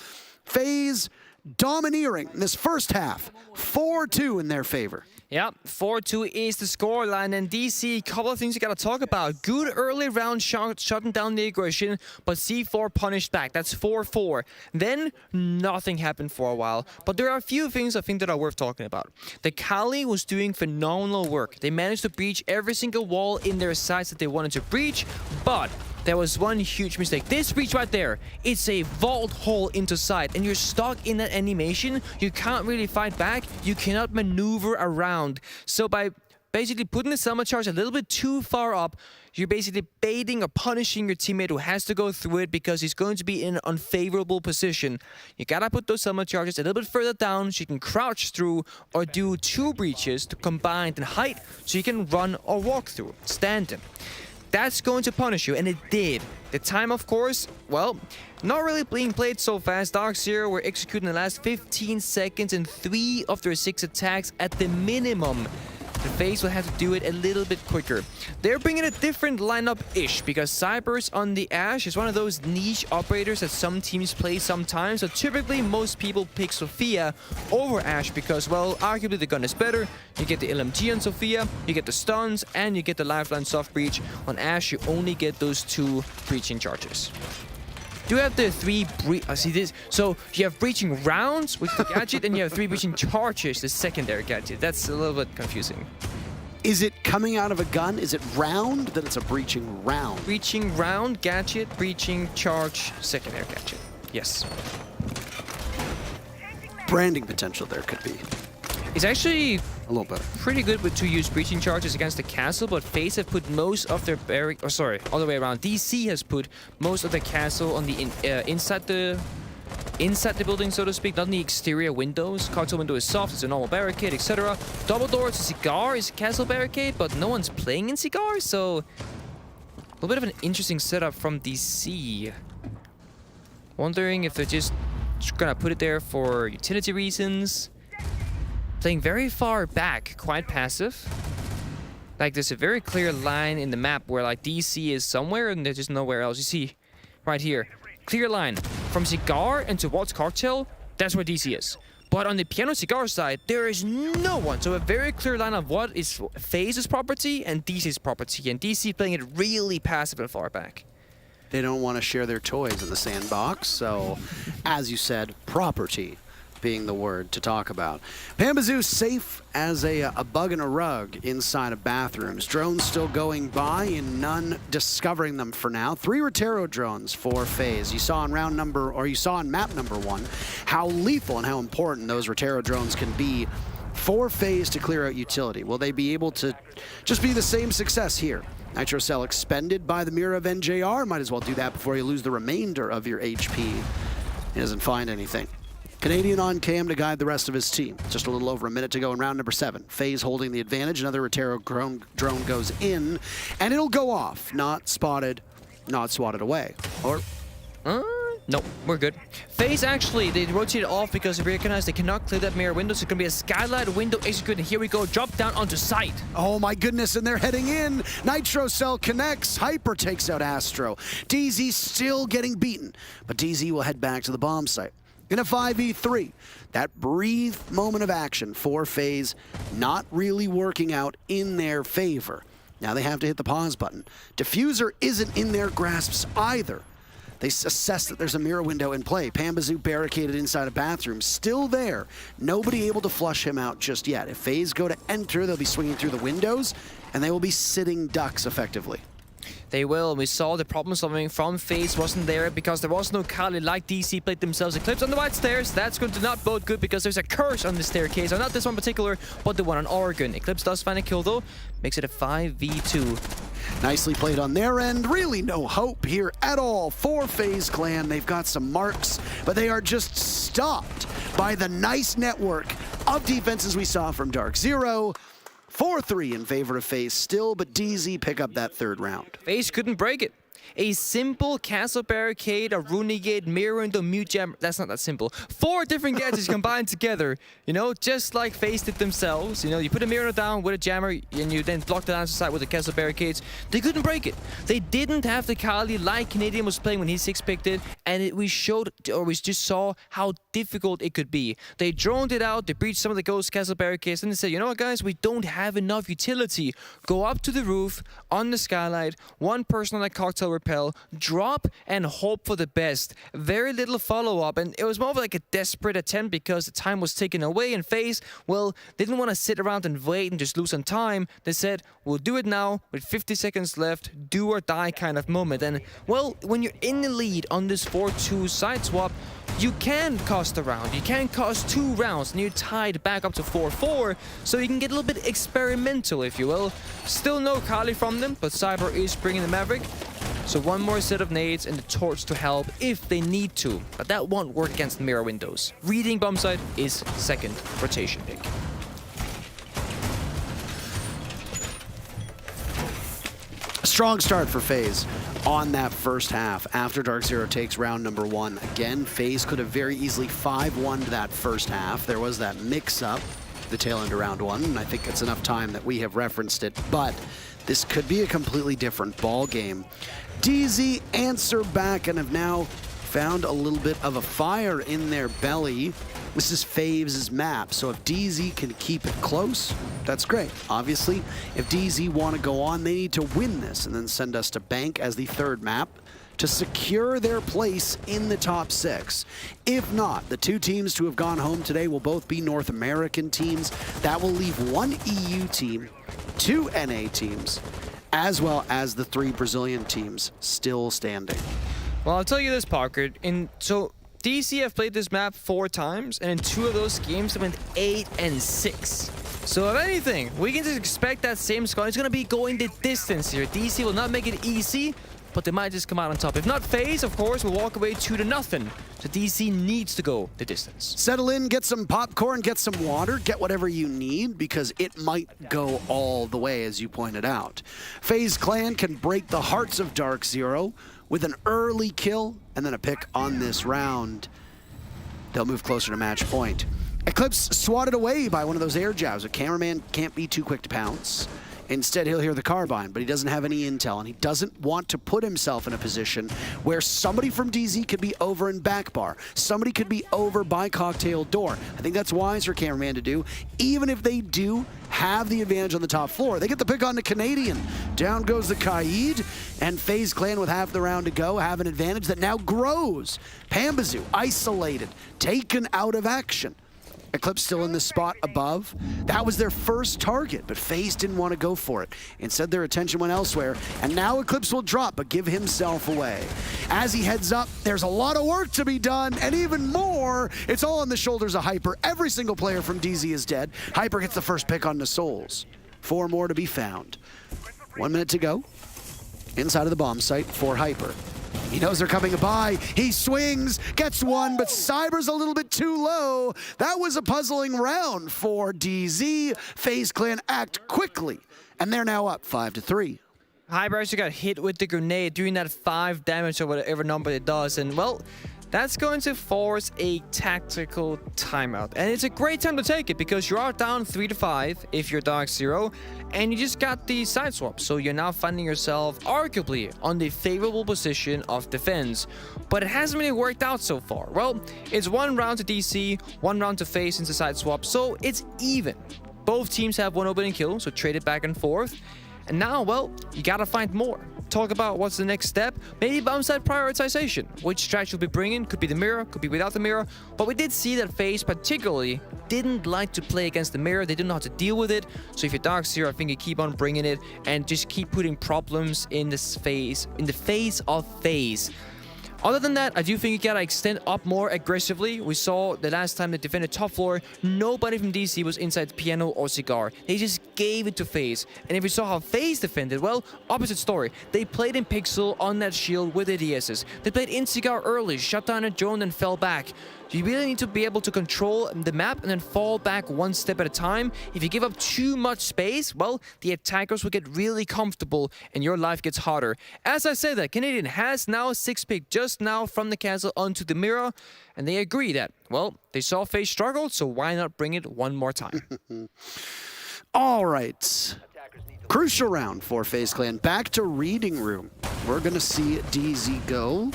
FaZe domineering in this first half, 4-2 in their favor. Yep, 4-2 is the scoreline, and DC, a couple of things you gotta talk about. Good early round shutting down the aggression, but C4 punished back. That's 4-4. Then nothing happened for a while, but there are a few things I think that are worth talking about. The Kali was doing phenomenal work. They managed to breach every single wall in their sites that they wanted to breach, but there was one huge mistake. This breach right there, it's a vault hole into sight, and you're stuck in that animation. You can't really fight back. You cannot maneuver around. So by basically putting the Selma charge a little bit too far up, you're basically baiting or punishing your teammate who has to go through it because he's going to be in an unfavorable position. You gotta put those Selma charges a little bit further down so you can crouch through or do 2 breaches to combine in height so you can run or walk through, standing. That's going to punish you, and it did. The time, of course, well, not really being played so fast. DarkZero were executing the last 15 seconds in 3 of their 6 attacks at the minimum. The FaZe will have to do it a little bit quicker. They're bringing a different lineup-ish because Cyber's on the Ashe is one of those niche operators that some teams play sometimes. So typically, most people pick Sophia over Ashe because, well, arguably the gun is better. You get the LMG on Sophia, you get the stuns, and you get the lifeline soft breach. On Ashe, you only get those 2 breaching charges. Do you have the 3 see this? So you have breaching rounds with the gadget, and you have 3 breaching charges, the secondary gadget. That's a little bit confusing. Is it coming out of a gun? Is it round? Then it's a breaching round. Breaching round, gadget, breaching charge, secondary gadget. Yes. Branding potential there could be. It's actually a little better. Pretty good with 2 use breaching charges against the castle, but FaZe have put most of their all the way around. DC has put most of the castle on the inside the building, so to speak, not in the exterior windows. Cocktail window is soft, it's a normal barricade, etc. Double door to Cigar is a castle barricade, but no one's playing in Cigar, so a little bit of an interesting setup from DC. Wondering if they're just gonna put it there for utility reasons. Playing very far back, quite passive. Like, there's a very clear line in the map where, like, DC is somewhere and there's just nowhere else. You see, right here, clear line from Cigar and towards Cocktail, That's where DC is. But on the Piano Cigar side, there is no one. So a very clear line of what is FaZe's property and DC's property. And DC playing it really passive and far back. They don't want to share their toys in the sandbox, so as you said, property being the word to talk about. Pambazoo safe as a bug in a rug inside of bathrooms. Drones still going by and none discovering them for now. 3 Rotero drones for FaZe. You saw on map number 1 how lethal and how important those Rotero drones can be for FaZe to clear out utility. Will they be able to just be the same success here? Nitro Cell expended by the mirror of NJR. Might as well do that before you lose the remainder of your HP. He doesn't find anything. Canadian on cam to guide the rest of his team. Just a little over a minute to go in round number 7. FaZe holding the advantage. Another Rotero drone goes in, and it'll go off. Not spotted, not swatted away. Or... No, we're good. FaZe actually, they rotated off because they recognized they cannot clear that mirror window, so it's going to be a skylight window executed. Here we go, drop down onto site. Oh my goodness, and they're heading in. Nitro Cell connects. Hyper takes out Astro. DZ still getting beaten, but DZ will head back to the bomb site. In a 5v3, that brief moment of action for FaZe not really working out in their favor. Now they have to hit the pause button. Diffuser isn't in their grasps either. They assess that there's a mirror window in play. Pambazoo barricaded inside a bathroom, still there. Nobody able to flush him out just yet. If FaZe go to enter, they'll be swinging through the windows, and they will be sitting ducks effectively. They will. We saw the problem solving from FaZe wasn't there because there was no Kali like DC played themselves. Eclipse on the white stairs. That's going to not bode good because there's a curse on the staircase. Or not this one in particular, but the one on Oregon. Eclipse does find a kill though. Makes it a 5v2. Nicely played on their end. Really no hope here at all for FaZe Clan. They've got some marks, but they are just stopped by the nice network of defenses we saw from DarkZero. 4-3 in favor of FaZe still, but DZ pick up that 3rd round. FaZe couldn't break it. A simple castle barricade, a runegate, mirror window, mute jam. That's not that simple. 4 different gadgets combined together, you know, just like FaZe did themselves. You know, you put a mirror down with a jammer and you then block the answer side with the castle barricades. They couldn't break it. They didn't have the Kali like Canadian was playing when he 6-picked it, and we just saw how difficult it could be. They droned it out, they breached some of the ghost castle barricades, and they said, you know what guys, we don't have enough utility. Go up to the roof, on the skylight, one person on a cocktail repel, drop and hope for the best. Very little follow-up, and it was more of like a desperate attempt because the time was taken away, and FaZe, well, they didn't want to sit around and wait and just lose on time. They said, we'll do it now with 50 seconds left, do or die kind of moment. And, well, when you're in the lead on this 4-2 side swap, you can cost a round, you can cost 2 rounds, and you're tied back up to 4-4, so you can get a little bit experimental, if you will. Still no Kali from them, but Cyber is bringing the Maverick. So one more set of nades and the torch to help if they need to, but that won't work against the mirror windows. Reading bomb site is 2nd rotation pick. A strong start for FaZe on that first half after DarkZero takes round number 1. Again, FaZe could have very easily 5-1'd that first half. There was that mix-up the tail end of round 1, and I think it's enough time that we have referenced it, but this could be a completely different ball game. DZ answer back and have now found a little bit of a fire in their belly. This is FaZe's map, so if DZ can keep it close, that's great. Obviously, if DZ want to go on, they need to win this and then send us to Bank as the 3rd map to secure their place in the top 6. If not, the 2 teams to have gone home today will both be North American teams. That will leave 1 EU team, 2 NA teams, as well as the 3 Brazilian teams still standing. Well, I'll tell you this, Parker. So DC have played this map 4 times, and in 2 of those games, they went 8-6. So if anything, we can just expect that same score. It's going to be going the distance here. DC will not make it easy, but they might just come out on top. If not, FaZe, of course, will walk away 2-0. So DC needs to go the distance. Settle in, get some popcorn, get some water, get whatever you need, because it might go all the way, as you pointed out. FaZe Clan can break the hearts of DarkZero with an early kill and then a pick on this round. They'll move closer to match point. Eclipse swatted away by one of those air jabs. A cameraman can't be too quick to pounce. Instead, he'll hear the carbine, but he doesn't have any intel, and he doesn't want to put himself in a position where somebody from DZ could be over in back bar. Somebody could be over by cocktail door. I think that's wise for cameraman to do. Even if they do have the advantage on the top floor, they get the pick on the Canadian. Down goes the Kaid, and FaZe Clan with half the round to go have an advantage that now grows. Pambazoo isolated, taken out of action. Eclipse still in the spot above. That was their first target, but FaZe didn't want to go for it. Instead, their attention went elsewhere, and now Eclipse will drop, but give himself away. As he heads up, there's a lot of work to be done, and even more, it's all on the shoulders of Hyper. Every single player from DZ is dead. Hyper gets the first pick on the Souls. 4 more to be found. 1 minute to go. Inside of the bomb site for Hyper. He knows they're coming by. He swings, gets one, but Cyber's a little bit too low. That was a puzzling round for DZ. FaZe Clan act quickly, and they're now up 5-3. Hyper actually got hit with the grenade, doing that 5 damage or whatever number it does, and well, that's going to force a tactical timeout. And it's a great time to take it because you are down 3-5 if you're DarkZero, and you just got the side swap. So you're now finding yourself arguably on the favorable position of defense. But it hasn't really worked out so far. Well, it's 1 round to DC, 1 round to FaZe since the side swap, so it's even. Both teams have 1 opening kill, so trade it back and forth. And now, well, you gotta find more. Talk about what's the next step. Maybe bomb site prioritization. Which strategy will be bringing? Could be the mirror, could be without the mirror. But we did see that FaZe particularly didn't like to play against the mirror. They didn't know how to deal with it. So if you're DarkZero, I think you keep on bringing it and just keep putting problems in this phase, in the face of FaZe. Other than that, I do think you gotta extend up more aggressively. We saw the last time they defended top floor, nobody from DC was inside Piano or Cigar. They just gave it to FaZe. And if we saw how FaZe defended, well, opposite story. They played in Pixel on that shield with ADSs. They played in Cigar early, shut down a drone, and fell back. You really need to be able to control the map and then fall back 1 step at a time. If you give up too much space, well, the attackers will get really comfortable and your life gets harder. As I say that, Canadian has now 6 pick just now from the castle onto the mirror, and they agree that, well, they saw FaZe struggle, so why not bring it 1 more time? All right. Crucial round for FaZe Clan. Back to reading room. We're going to see DZ go.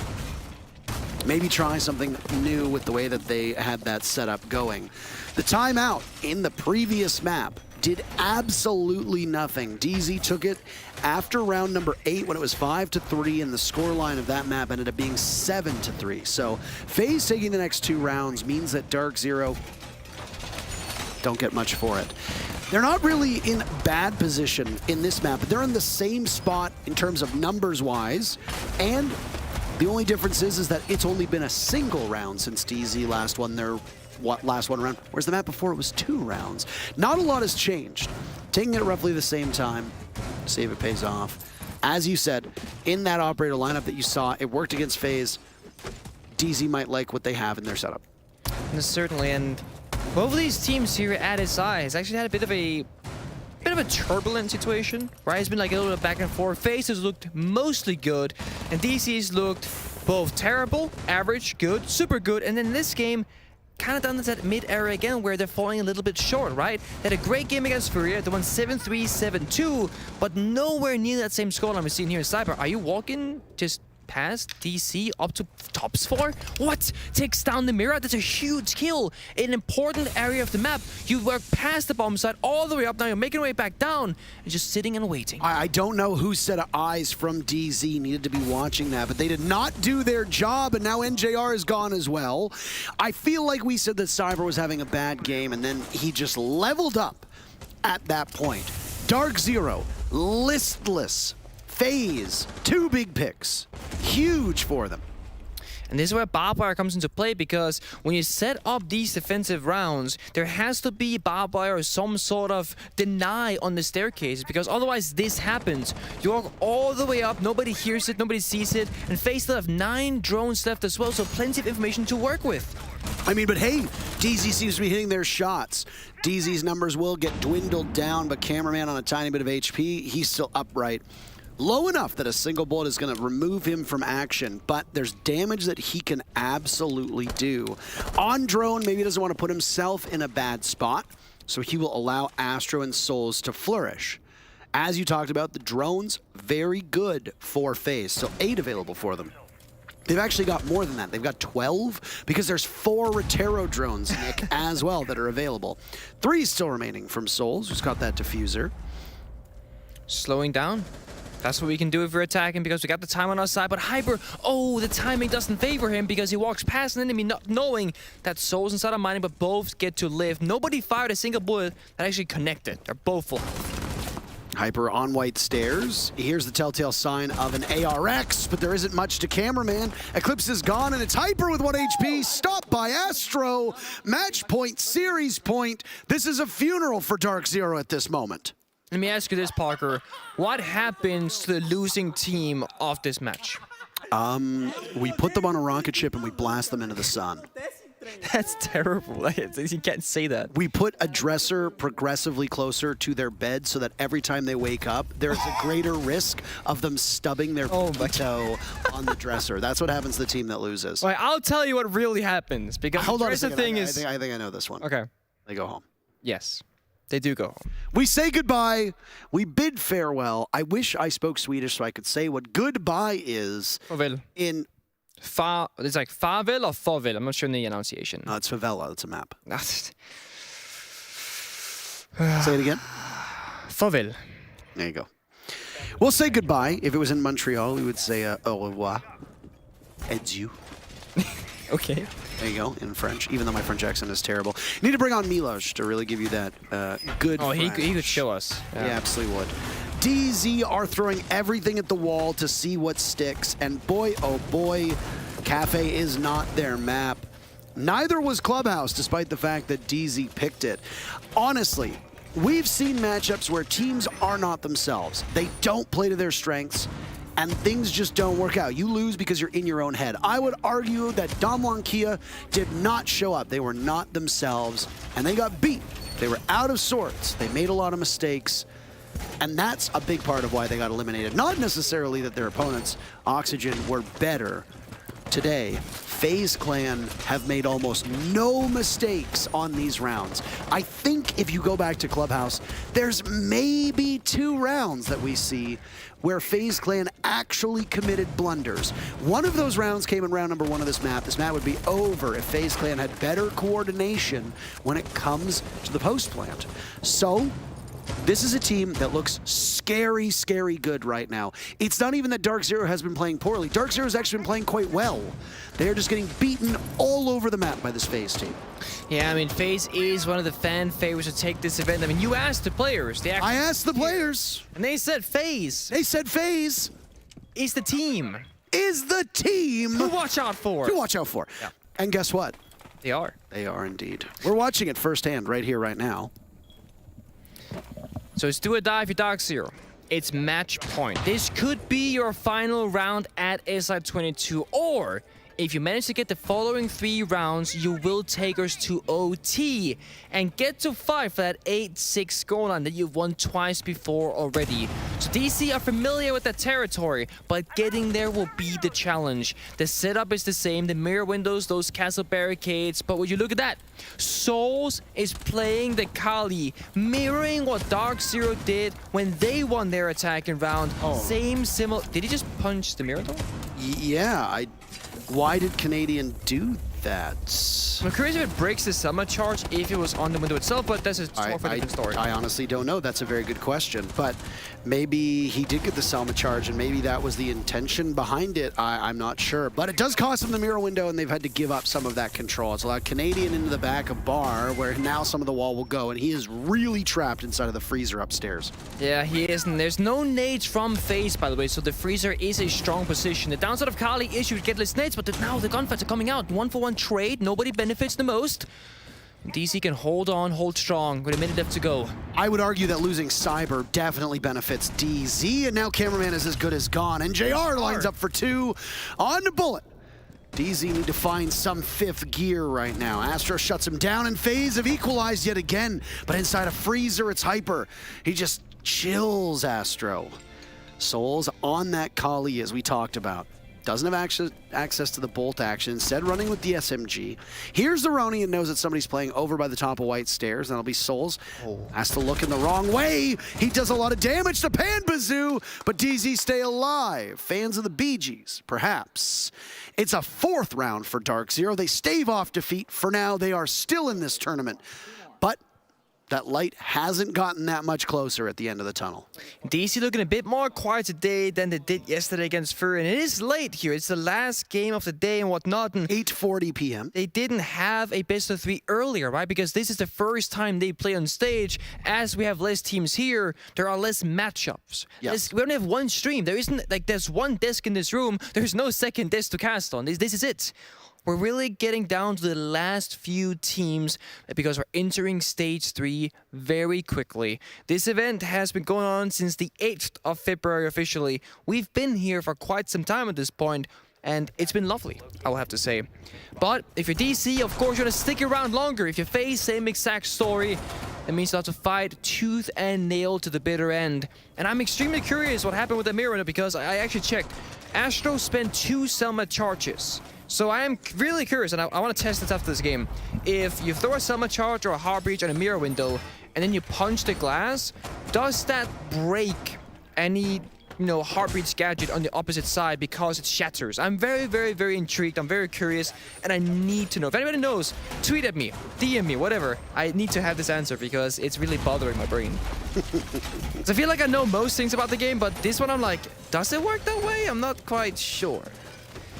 Maybe try something new with the way that they had that setup going. The timeout in the previous map did absolutely nothing. DZ took it after round number 8 when it was 5-3, and the scoreline of that map ended up being 7-3. So FaZe taking the next 2 rounds means that DarkZero don't get much for it. They're not really in bad position in this map, but they're in the same spot in terms of numbers-wise, and the only difference is that it's only been a single round since DZ last won their last 1 round, whereas the map before it was 2 rounds. Not a lot has changed. Taking it at roughly the same time, see if it pays off. As you said, in that operator lineup that you saw, it worked against FaZe. DZ might like what they have in their setup. Certainly, and both of these teams here at SI has actually had a bit of a turbulent situation, right? It's been like a little bit back and forth. FaZe has looked mostly good, and DC's looked both terrible, average, good, super good, and then in this game, kind of down to that mid-area again where they're falling a little bit short, right? They had a great game against Furia, they won 7-3, 7-2, but nowhere near that same scoreline we're seeing here in Cyber. Are you walking just past DC up to tops 4? What? Takes down the mirror? That's a huge kill in an important area of the map. You work past the bomb site all the way up, now you're making your way back down and just sitting and waiting. I don't know whose set of eyes from DZ needed to be watching that, but they did not do their job, and now NJR is gone as well. I feel like we said that Cyber was having a bad game, and then he just leveled up at that point. DarkZero, listless. FaZe, 2 big picks. Huge for them. And this is where barbed wire comes into play, because when you set up these defensive rounds, there has to be barbed wire or some sort of deny on the staircase, because otherwise this happens. You walk all the way up, nobody hears it, nobody sees it, and FaZe still have 9 drones left as well, so plenty of information to work with. I mean, but hey, DZ seems to be hitting their shots. DZ's numbers will get dwindled down, but cameraman on a tiny bit of HP, he's still upright. Low enough that a single bullet is going to remove him from action, but there's damage that he can absolutely do. On drone, maybe he doesn't want to put himself in a bad spot, so he will allow Astro and Souls to flourish. As you talked about, the drones, very good for FaZe. So 8 available for them. They've actually got more than that. They've got 12 because there's 4 Rotero drones, Nick, as well that are available. 3 still remaining from Souls, who's got that diffuser. Slowing down. That's what we can do if we're attacking because we got the time on our side. But Hyper, oh, the timing doesn't favor him because he walks past an enemy not knowing that Soul's inside of mining, but both get to live. Nobody fired a single bullet that actually connected. They're both full. Hyper on white stairs. Here's the telltale sign of an ARX, but there isn't much to cameraman. Eclipse is gone, and it's Hyper with 1 HP. Stopped by Astro. Match point, series point. This is a funeral for DarkZero at this moment. Let me ask you this, Parker. What happens to the losing team of this match? We put them on a rocket ship and we blast them into the sun. That's terrible. You can't say that. We put a dresser progressively closer to their bed so that every time they wake up, there's a greater risk of them stubbing their toe on the dresser. That's what happens to the team that loses. All right, I'll tell you what really happens because Hold on a second. thing I is... think I know this one. Okay. They go home. Yes. They do go home. We say goodbye. We bid farewell. I wish I spoke Swedish so I could say what goodbye is Farvel. In... It's like farvel or farvel. I'm not sure in the enunciation. No, it's favela. It's a map. Say it again. Farvel. There you go. We'll say goodbye. If it was in Montreal, we would say au revoir. Adieu. Okay. There you go, in French, even though my French accent is terrible. Need to bring on Milos to really give you that good French. He could show us. Yeah. He absolutely would. DZ are throwing everything at the wall to see what sticks, and boy, oh boy, Cafe is not their map. Neither was Clubhouse, despite the fact that DZ picked it. Honestly, we've seen matchups where teams are not themselves. They don't play to their strengths, and things just don't work out. You lose because you're in your own head. I would argue that Damwon Kia did not show up. They were not themselves, and they got beat. They were out of sorts. They made a lot of mistakes, and that's a big part of why they got eliminated. Not necessarily that their opponents, Oxygen, were better. Today, FaZe Clan have made almost no mistakes on these rounds. I think if you go back to Clubhouse, there's maybe 2 rounds that we see where FaZe Clan actually committed blunders. One of those rounds came in round number 1 of this map. This map would be over if FaZe Clan had better coordination when it comes to the post plant. So, this is a team that looks scary, scary good right now. It's not even that DarkZero has been playing poorly. DarkZero has actually been playing quite well. They're just getting beaten all over the map by this FaZe team. Yeah, I mean, FaZe is one of the fan favorites to take this event. I mean, you asked the players. I asked the players. And they said FaZe. They said FaZe. Is the team. Is the team. To watch out for. To watch out for. Yeah. And guess what? They are. They are indeed. We're watching it firsthand right here, right now. So it's do or die for DarkZero. It's match point. This could be your final round at SI22, or if you manage to get the following 3 rounds, you will take us to OT and get to fight for that 8-6 scoreline that you've won twice before already. So DC are familiar with that territory, but getting there will be the challenge. The setup is the same, the mirror windows, those castle barricades, but would you look at that? Souls is playing the Kali, mirroring what DarkZero did when they won their attacking round. Same similar. Did he just punch the mirror though? Yeah, why did Canadian do that? I'm curious if it breaks the Selma charge if it was on the window itself, but that's a different story. I honestly don't know. That's a very good question. But maybe he did get the Selma charge, and maybe that was the intention behind it. I'm not sure. But it does cost them the mirror window, and they've had to give up some of that control. It's allowed Canadian into the back of Bar, where now some of the wall will go, and he is really trapped inside of the freezer upstairs. Yeah, he is, and there's no nades from FaZe, by the way, so the freezer is a strong position. The downside of Kali is you get less nades, but now the gunfights are coming out. 1-for-1 trade, nobody benefits the most. DC can hold on, hold strong, with a minute left to go. I would argue that losing Cyber definitely benefits DZ, and now Cameraman is as good as gone, and JR lines up for 2 on the bullet. DZ need to find some 5th gear right now. Astro shuts him down, and FaZe have equalized yet again, but inside a freezer, it's Hyper. He just chills Astro. Souls on that Kali, as we talked about. doesn't have access to the bolt action, instead running with the SMG. Here's the Roni and knows that somebody's playing over by the top of White Stairs. That'll be Souls. Has to look in the wrong way. He does a lot of damage to Panbazoo, but DZ stay alive. Fans of the Bee Gees, perhaps. It's a 4th round for DarkZero. They stave off defeat. For now, they are still in this tournament. But that light hasn't gotten that much closer at the end of the tunnel. DC looking a bit more quiet today than they did yesterday against Fur, and it is late here. It's the last game of the day and whatnot. And 8:40 p.m. They didn't have a best of 3 earlier, right? Because this is the first time they play on stage. As we have less teams here, there are less matchups. Yes. We only have one stream. There isn't, like, there's one desk in this room. There's no second desk to cast on. This is it. We're really getting down to the last few teams because we're entering stage 3 very quickly. This event has been going on since the 8th of February officially. We've been here for quite some time at this point, and it's been lovely, I will have to say. But if you're DC, of course, you're gonna stick around longer. If you FaZe, same exact story. That means you have to fight tooth and nail to the bitter end. And I'm extremely curious what happened with the mirror because I actually checked. Astro spent 2 Selma charges. So I am really curious, and I want to test this after this game. If you throw a Selma charge or a Heart Breach on a mirror window, and then you punch the glass, does that break any, Heart Breach gadget on the opposite side because it shatters? I'm very, very, very intrigued. I'm very curious, and I need to know. If anybody knows, tweet at me, DM me, whatever. I need to have this answer because it's really bothering my brain. So I feel like I know most things about the game, but this one I'm like, does it work that way? I'm not quite sure.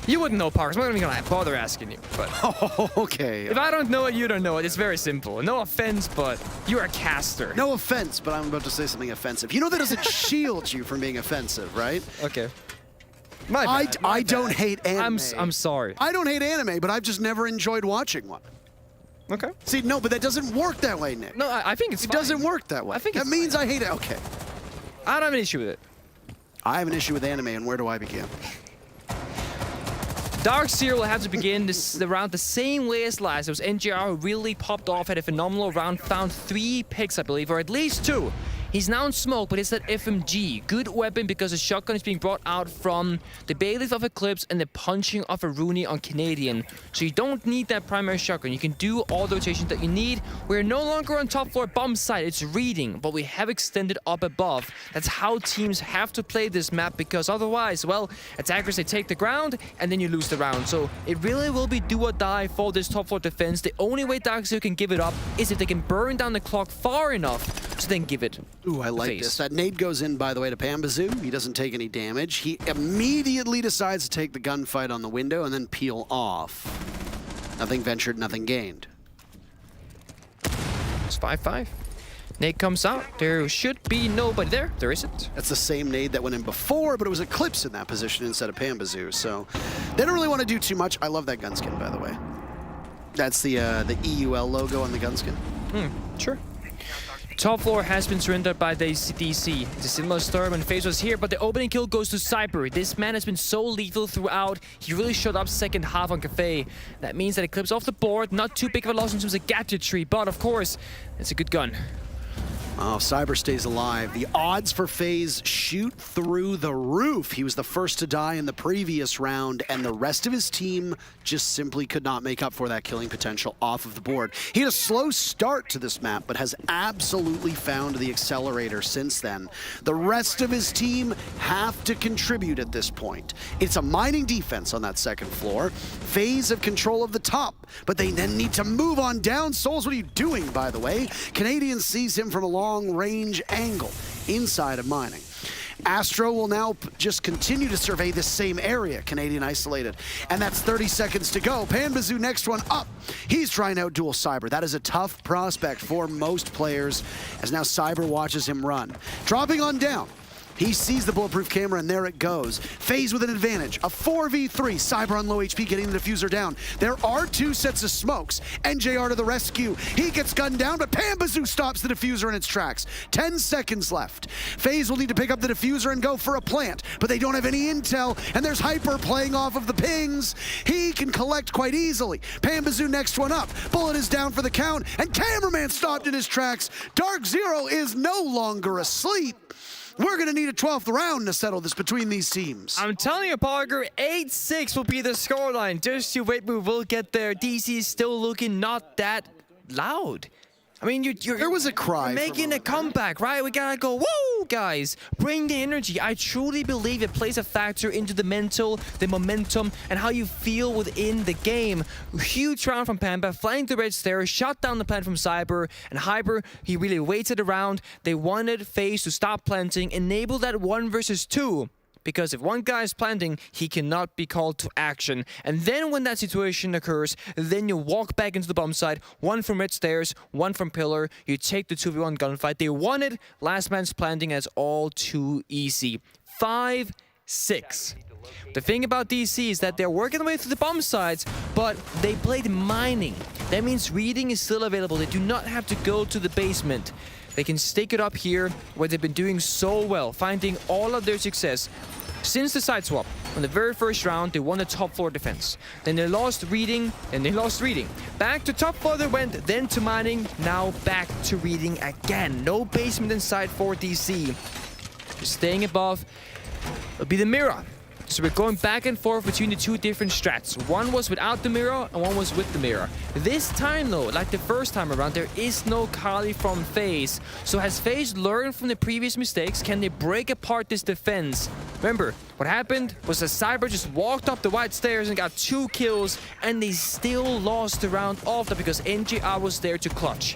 You wouldn't know, Parks. I'm not even gonna bother asking you. But okay. If I don't know it, you don't know it. It's very simple. No offense, but you're a caster. No offense, but I'm about to say something offensive. You know that doesn't shield you from being offensive, right? Okay. My bad. I don't hate anime. I'm sorry. I don't hate anime, but I've just never enjoyed watching one. Okay. See, no, but that doesn't work that way, Nick. No, I think it's It doesn't work that way. I think that means I hate it. Okay. I don't have an issue with it. I have an issue with anime, and where do I begin? DarkZero will have to begin this round the same way as last. It was NGR who really popped off, had a phenomenal round, found 3 picks, I believe, or at least 2. He's now in smoke, but it's that FMG. Good weapon because the shotgun is being brought out from the Bailiff of Eclipse and the punching of a Rooney on Canadian. So you don't need that primary shotgun. You can do all the rotations that you need. We're no longer on top floor bomb site. It's reading, but we have extended up above. That's how teams have to play this map because otherwise, well, attackers, they take the ground and then you lose the round. So it really will be do or die for this top floor defense. The only way DarkZero can give it up is if they can burn down the clock far enough to then give it. Ooh, I like this. That nade goes in, by the way, to Panbazoo. He doesn't take any damage. He immediately decides to take the gunfight on the window and then peel off. Nothing ventured, nothing gained. It's 5-5. Nade comes out. There should be nobody there. There isn't. That's the same nade that went in before, but it was Eclipse in that position instead of Panbazoo. So they don't really want to do too much. I love that gun skin, by the way. That's the EUL logo on the gun skin. Sure. Top floor has been surrendered by the DC. It's a similar story when FaZe was here, but the opening kill goes to Cyber. This man has been so lethal throughout. He really showed up second half on Cafe. That means that Eclipse off the board. Not too big of a loss in terms of gadgetry, but of course, it's a good gun. Oh, Cyber stays alive. The odds for FaZe shoot through the roof. He was the first to die in the previous round, and the rest of his team just simply could not make up for that killing potential off of the board. He had a slow start to this map, but has absolutely found the accelerator since then. The rest of his team have to contribute at this point. It's a mining defense on that second floor. FaZe have control of the top, but they then need to move on down. Souls, what are you doing, by the way? Canadian sees him from a long-range angle inside of mining. Astro will now just continue to survey this same area, Canadian isolated. And that's 30 seconds to go. Panbazoo, next one up. He's trying to outduel Cyber. That is a tough prospect for most players, as now Cyber watches him run. Dropping on down. He sees the bulletproof camera, and there it goes. FaZe with an advantage. A 4v3. Cyber on low HP, getting the diffuser down. There are 2 sets of smokes. NJR to the rescue. He gets gunned down, but Panbazoo stops the diffuser in its tracks. 10 seconds left. FaZe will need to pick up the diffuser and go for a plant, but they don't have any intel, and there's Hyper playing off of the pings. He can collect quite easily. Panbazoo next one up. Bullet is down for the count, and Cameraman stopped in his tracks. DarkZero is no longer asleep. We're going to need a 12th round to settle this between these teams. I'm telling you, Parker, 8-6 will be the scoreline. Just you wait, we will get there. DC is still looking not that loud. I mean, there was a cry. You're making a comeback, right? We gotta go, woo, guys. Bring the energy. I truly believe it plays a factor into the mental, the momentum, and how you feel within the game. Huge round from Pamba, flying the red stairs, shot down the plant from Cyber, and Hyper, he really waited around. They wanted FaZe to stop planting, enable that 1 versus 2. Because if one guy is planting, he cannot be called to action. And then when that situation occurs, then you walk back into the bomb site, 1 from red stairs, 1 from pillar, you take the 2v1 gunfight. They won it, last man's planting, as all too easy. 5-6. The thing about DC is that they're working their way through the bomb sites, but they played mining. That means reading is still available. They do not have to go to the basement. They can stake it up here, where they've been doing so well, finding all of their success. Since the side swap, on the very first round, they won the top floor defense. Then they lost reading, and they lost reading. Back to top floor they went, then to mining, now back to reading again. No basement inside for DC. Just staying above will be the mirror. So we're going back and forth between the 2 different strats. One was without the mirror and one was with the mirror. This time though, like the first time around, there is no Kali from FaZe. So has FaZe learned from the previous mistakes? Can they break apart this defense? Remember, what happened was that Cyber just walked up the white stairs and got 2 kills, and they still lost the round after because NJR was there to clutch.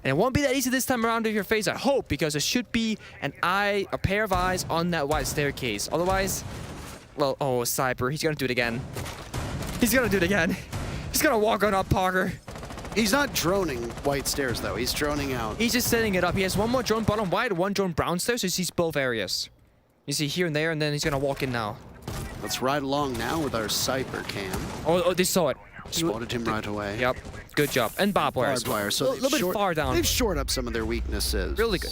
And it won't be that easy this time around if you're FaZe, I hope, because there should be a pair of eyes on that white staircase. Otherwise, well, oh, Cyber, he's gonna do it again. He's gonna do it again. He's gonna walk on up, Parker. He's not droning white stairs, though. He's droning out. He's just setting it up. He has 1 more drone bottom white, 1 drone brown stairs, so he sees both areas. You see here and there, and then he's gonna walk in now. Let's ride along now with our Cyber cam. Oh, they saw it. Spotted him right away. Yep, good job. And barbed wire. Barbed wire, so a little bit far down. They've shored up some of their weaknesses. Really good.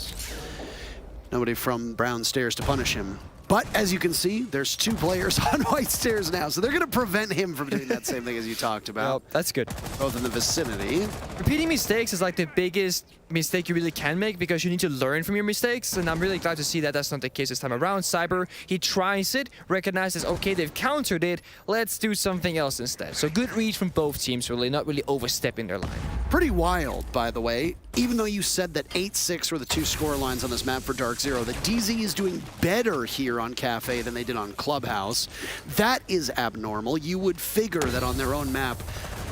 Nobody from brown stairs to punish him. But as you can see, there's 2 players on white stairs now, so they're going to prevent him from doing that same thing as you talked about. Well, that's good. Both in the vicinity. Repeating mistakes is like the biggest mistake you really can make because you need to learn from your mistakes, and I'm really glad to see that that's not the case this time around. Cyber, he tries it, recognizes, okay, they've countered it, let's do something else instead. So good read from both teams, really, not really overstepping their line. Pretty wild, by the way. Even though you said that 8-6 were the 2 score lines on this map for DarkZero, that DZ is doing better here on Cafe than they did on Clubhouse. That is abnormal. You would figure that on their own map,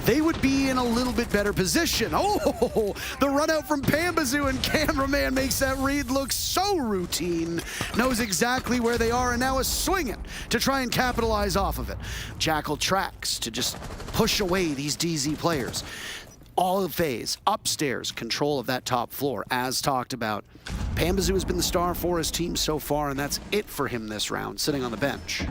they would be in a little bit better position. Oh, the run out from Pambazoo, and cameraman makes that read look so routine. Knows exactly where they are and now is swinging to try and capitalize off of it. Jackal tracks to just push away these DZ players. All of FaZe, upstairs, control of that top floor, as talked about. Pambazoo has been the star for his team so far, and that's it for him this round, sitting on the bench.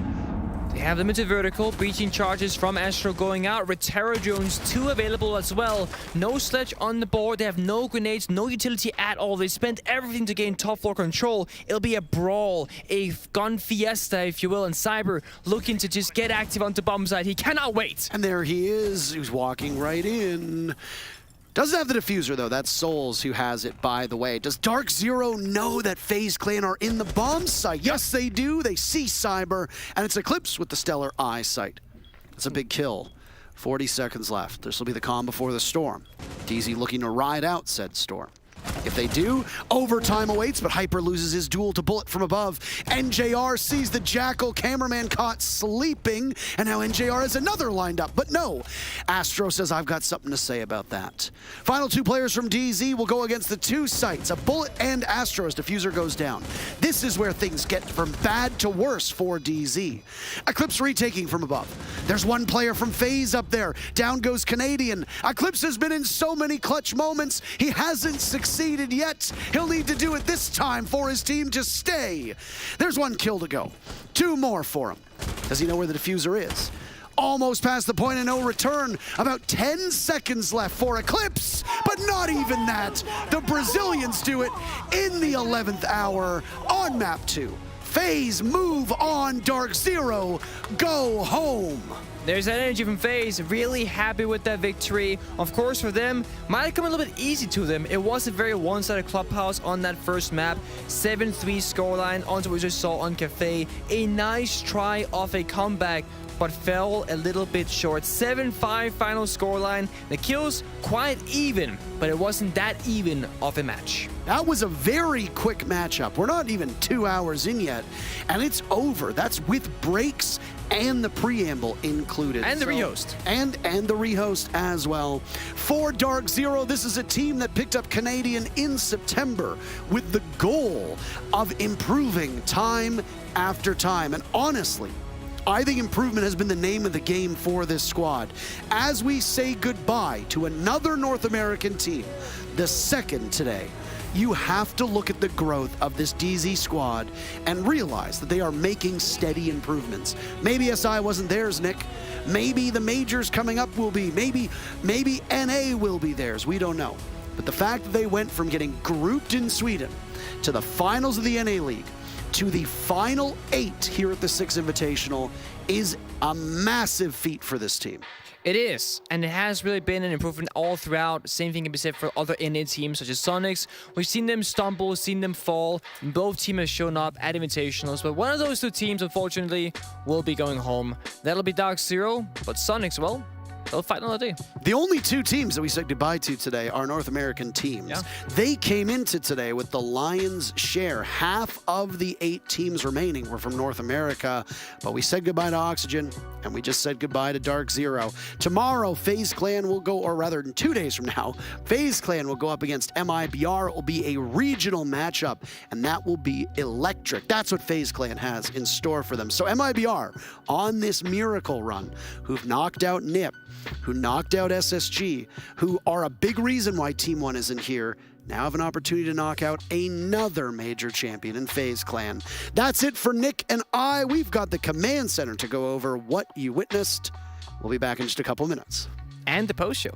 They have limited vertical, breaching charges from Astro going out, Retero drones 2 available as well. No sledge on the board, they have no grenades, no utility at all. They spent everything to gain top floor control. It'll be a brawl, a gun fiesta, if you will, and Cyber looking to just get active onto bomb side. He cannot wait. And there he is, he's walking right in. Doesn't have the diffuser, though. That's Souls who has it, by the way. Does DarkZero know that FaZe Clan are in the bomb site? Yes, they do. They see Cyber, and it's Eclipse with the stellar eyesight. It's a big kill. 40 seconds left. This will be the calm before the storm. DZ looking to ride out said storm. If they do, overtime awaits, but Hyper loses his duel to Bullet from above. NJR sees the Jackal, cameraman caught sleeping, and now NJR has another lined up. But no, Astro says, I've got something to say about that. Final 2 players from DZ will go against the 2 sites, a Bullet and Astro as diffuser goes down. This is where things get from bad to worse for DZ. Eclipse retaking from above. There's 1 player from FaZe up there. Down goes Canadian. Eclipse has been in so many clutch moments, he hasn't succeeded yet. He'll need to do it this time for his team to stay. There's 1 kill to go. 2 more for him. Does he know where the diffuser is? Almost past the point of no return. About 10 seconds left for Eclipse, but not even that. The Brazilians do it in the 11th hour on map 2. FaZe move on, DarkZero go home. There's that energy from FaZe, really happy with that victory. Of course, for them, might have come a little bit easy to them. It was a very one-sided clubhouse on that first map. 7-3 scoreline onto what we just saw on Cafe. A nice try of a comeback, but fell a little bit short. 7-5 final scoreline. The kills quite even, but it wasn't that even of a match. That was a very quick matchup. We're not even 2 hours in yet, and it's over. That's with breaks and the preamble included. And the rehost. And the rehost as well. For DarkZero, this is a team that picked up Canadian in September with the goal of improving time after time. And honestly, I think improvement has been the name of the game for this squad. As we say goodbye to another North American team, the second today, you have to look at the growth of this DZ squad and realize that they are making steady improvements. Maybe SI wasn't theirs, Nick. Maybe the majors coming up will be. Maybe NA will be theirs. We don't know. But the fact that they went from getting grouped in Sweden to the finals of the NA League to the final 8 here at the Six Invitational is a massive feat for this team. It is, and it has really been an improvement all throughout. Same thing can be said for other NA teams such as Soniqs. We've seen them stumble, seen them fall, and both teams have shown up at Invitationals, but one of those two teams, unfortunately, will be going home. That'll be DarkZero, but Soniqs, well, they'll fight another day. The only two teams that we said goodbye to today are North American teams. Yeah. They came into today with the lion's share. Half of the 8 teams remaining were from North America, but we said goodbye to Oxygen, and we just said goodbye to DarkZero. Tomorrow, FaZe Clan will go, or rather, in 2 days from now, FaZe Clan will go up against MIBR. It will be a regional matchup, and that will be electric. That's what FaZe Clan has in store for them. So MIBR, on this miracle run, who've knocked out NIP, who knocked out SSG, who are a big reason why Team 1 isn't here, now have an opportunity to knock out another major champion in FaZe Clan. That's it for Nick and I. We've got the command center to go over what you witnessed. We'll be back in just a couple minutes. And the post show.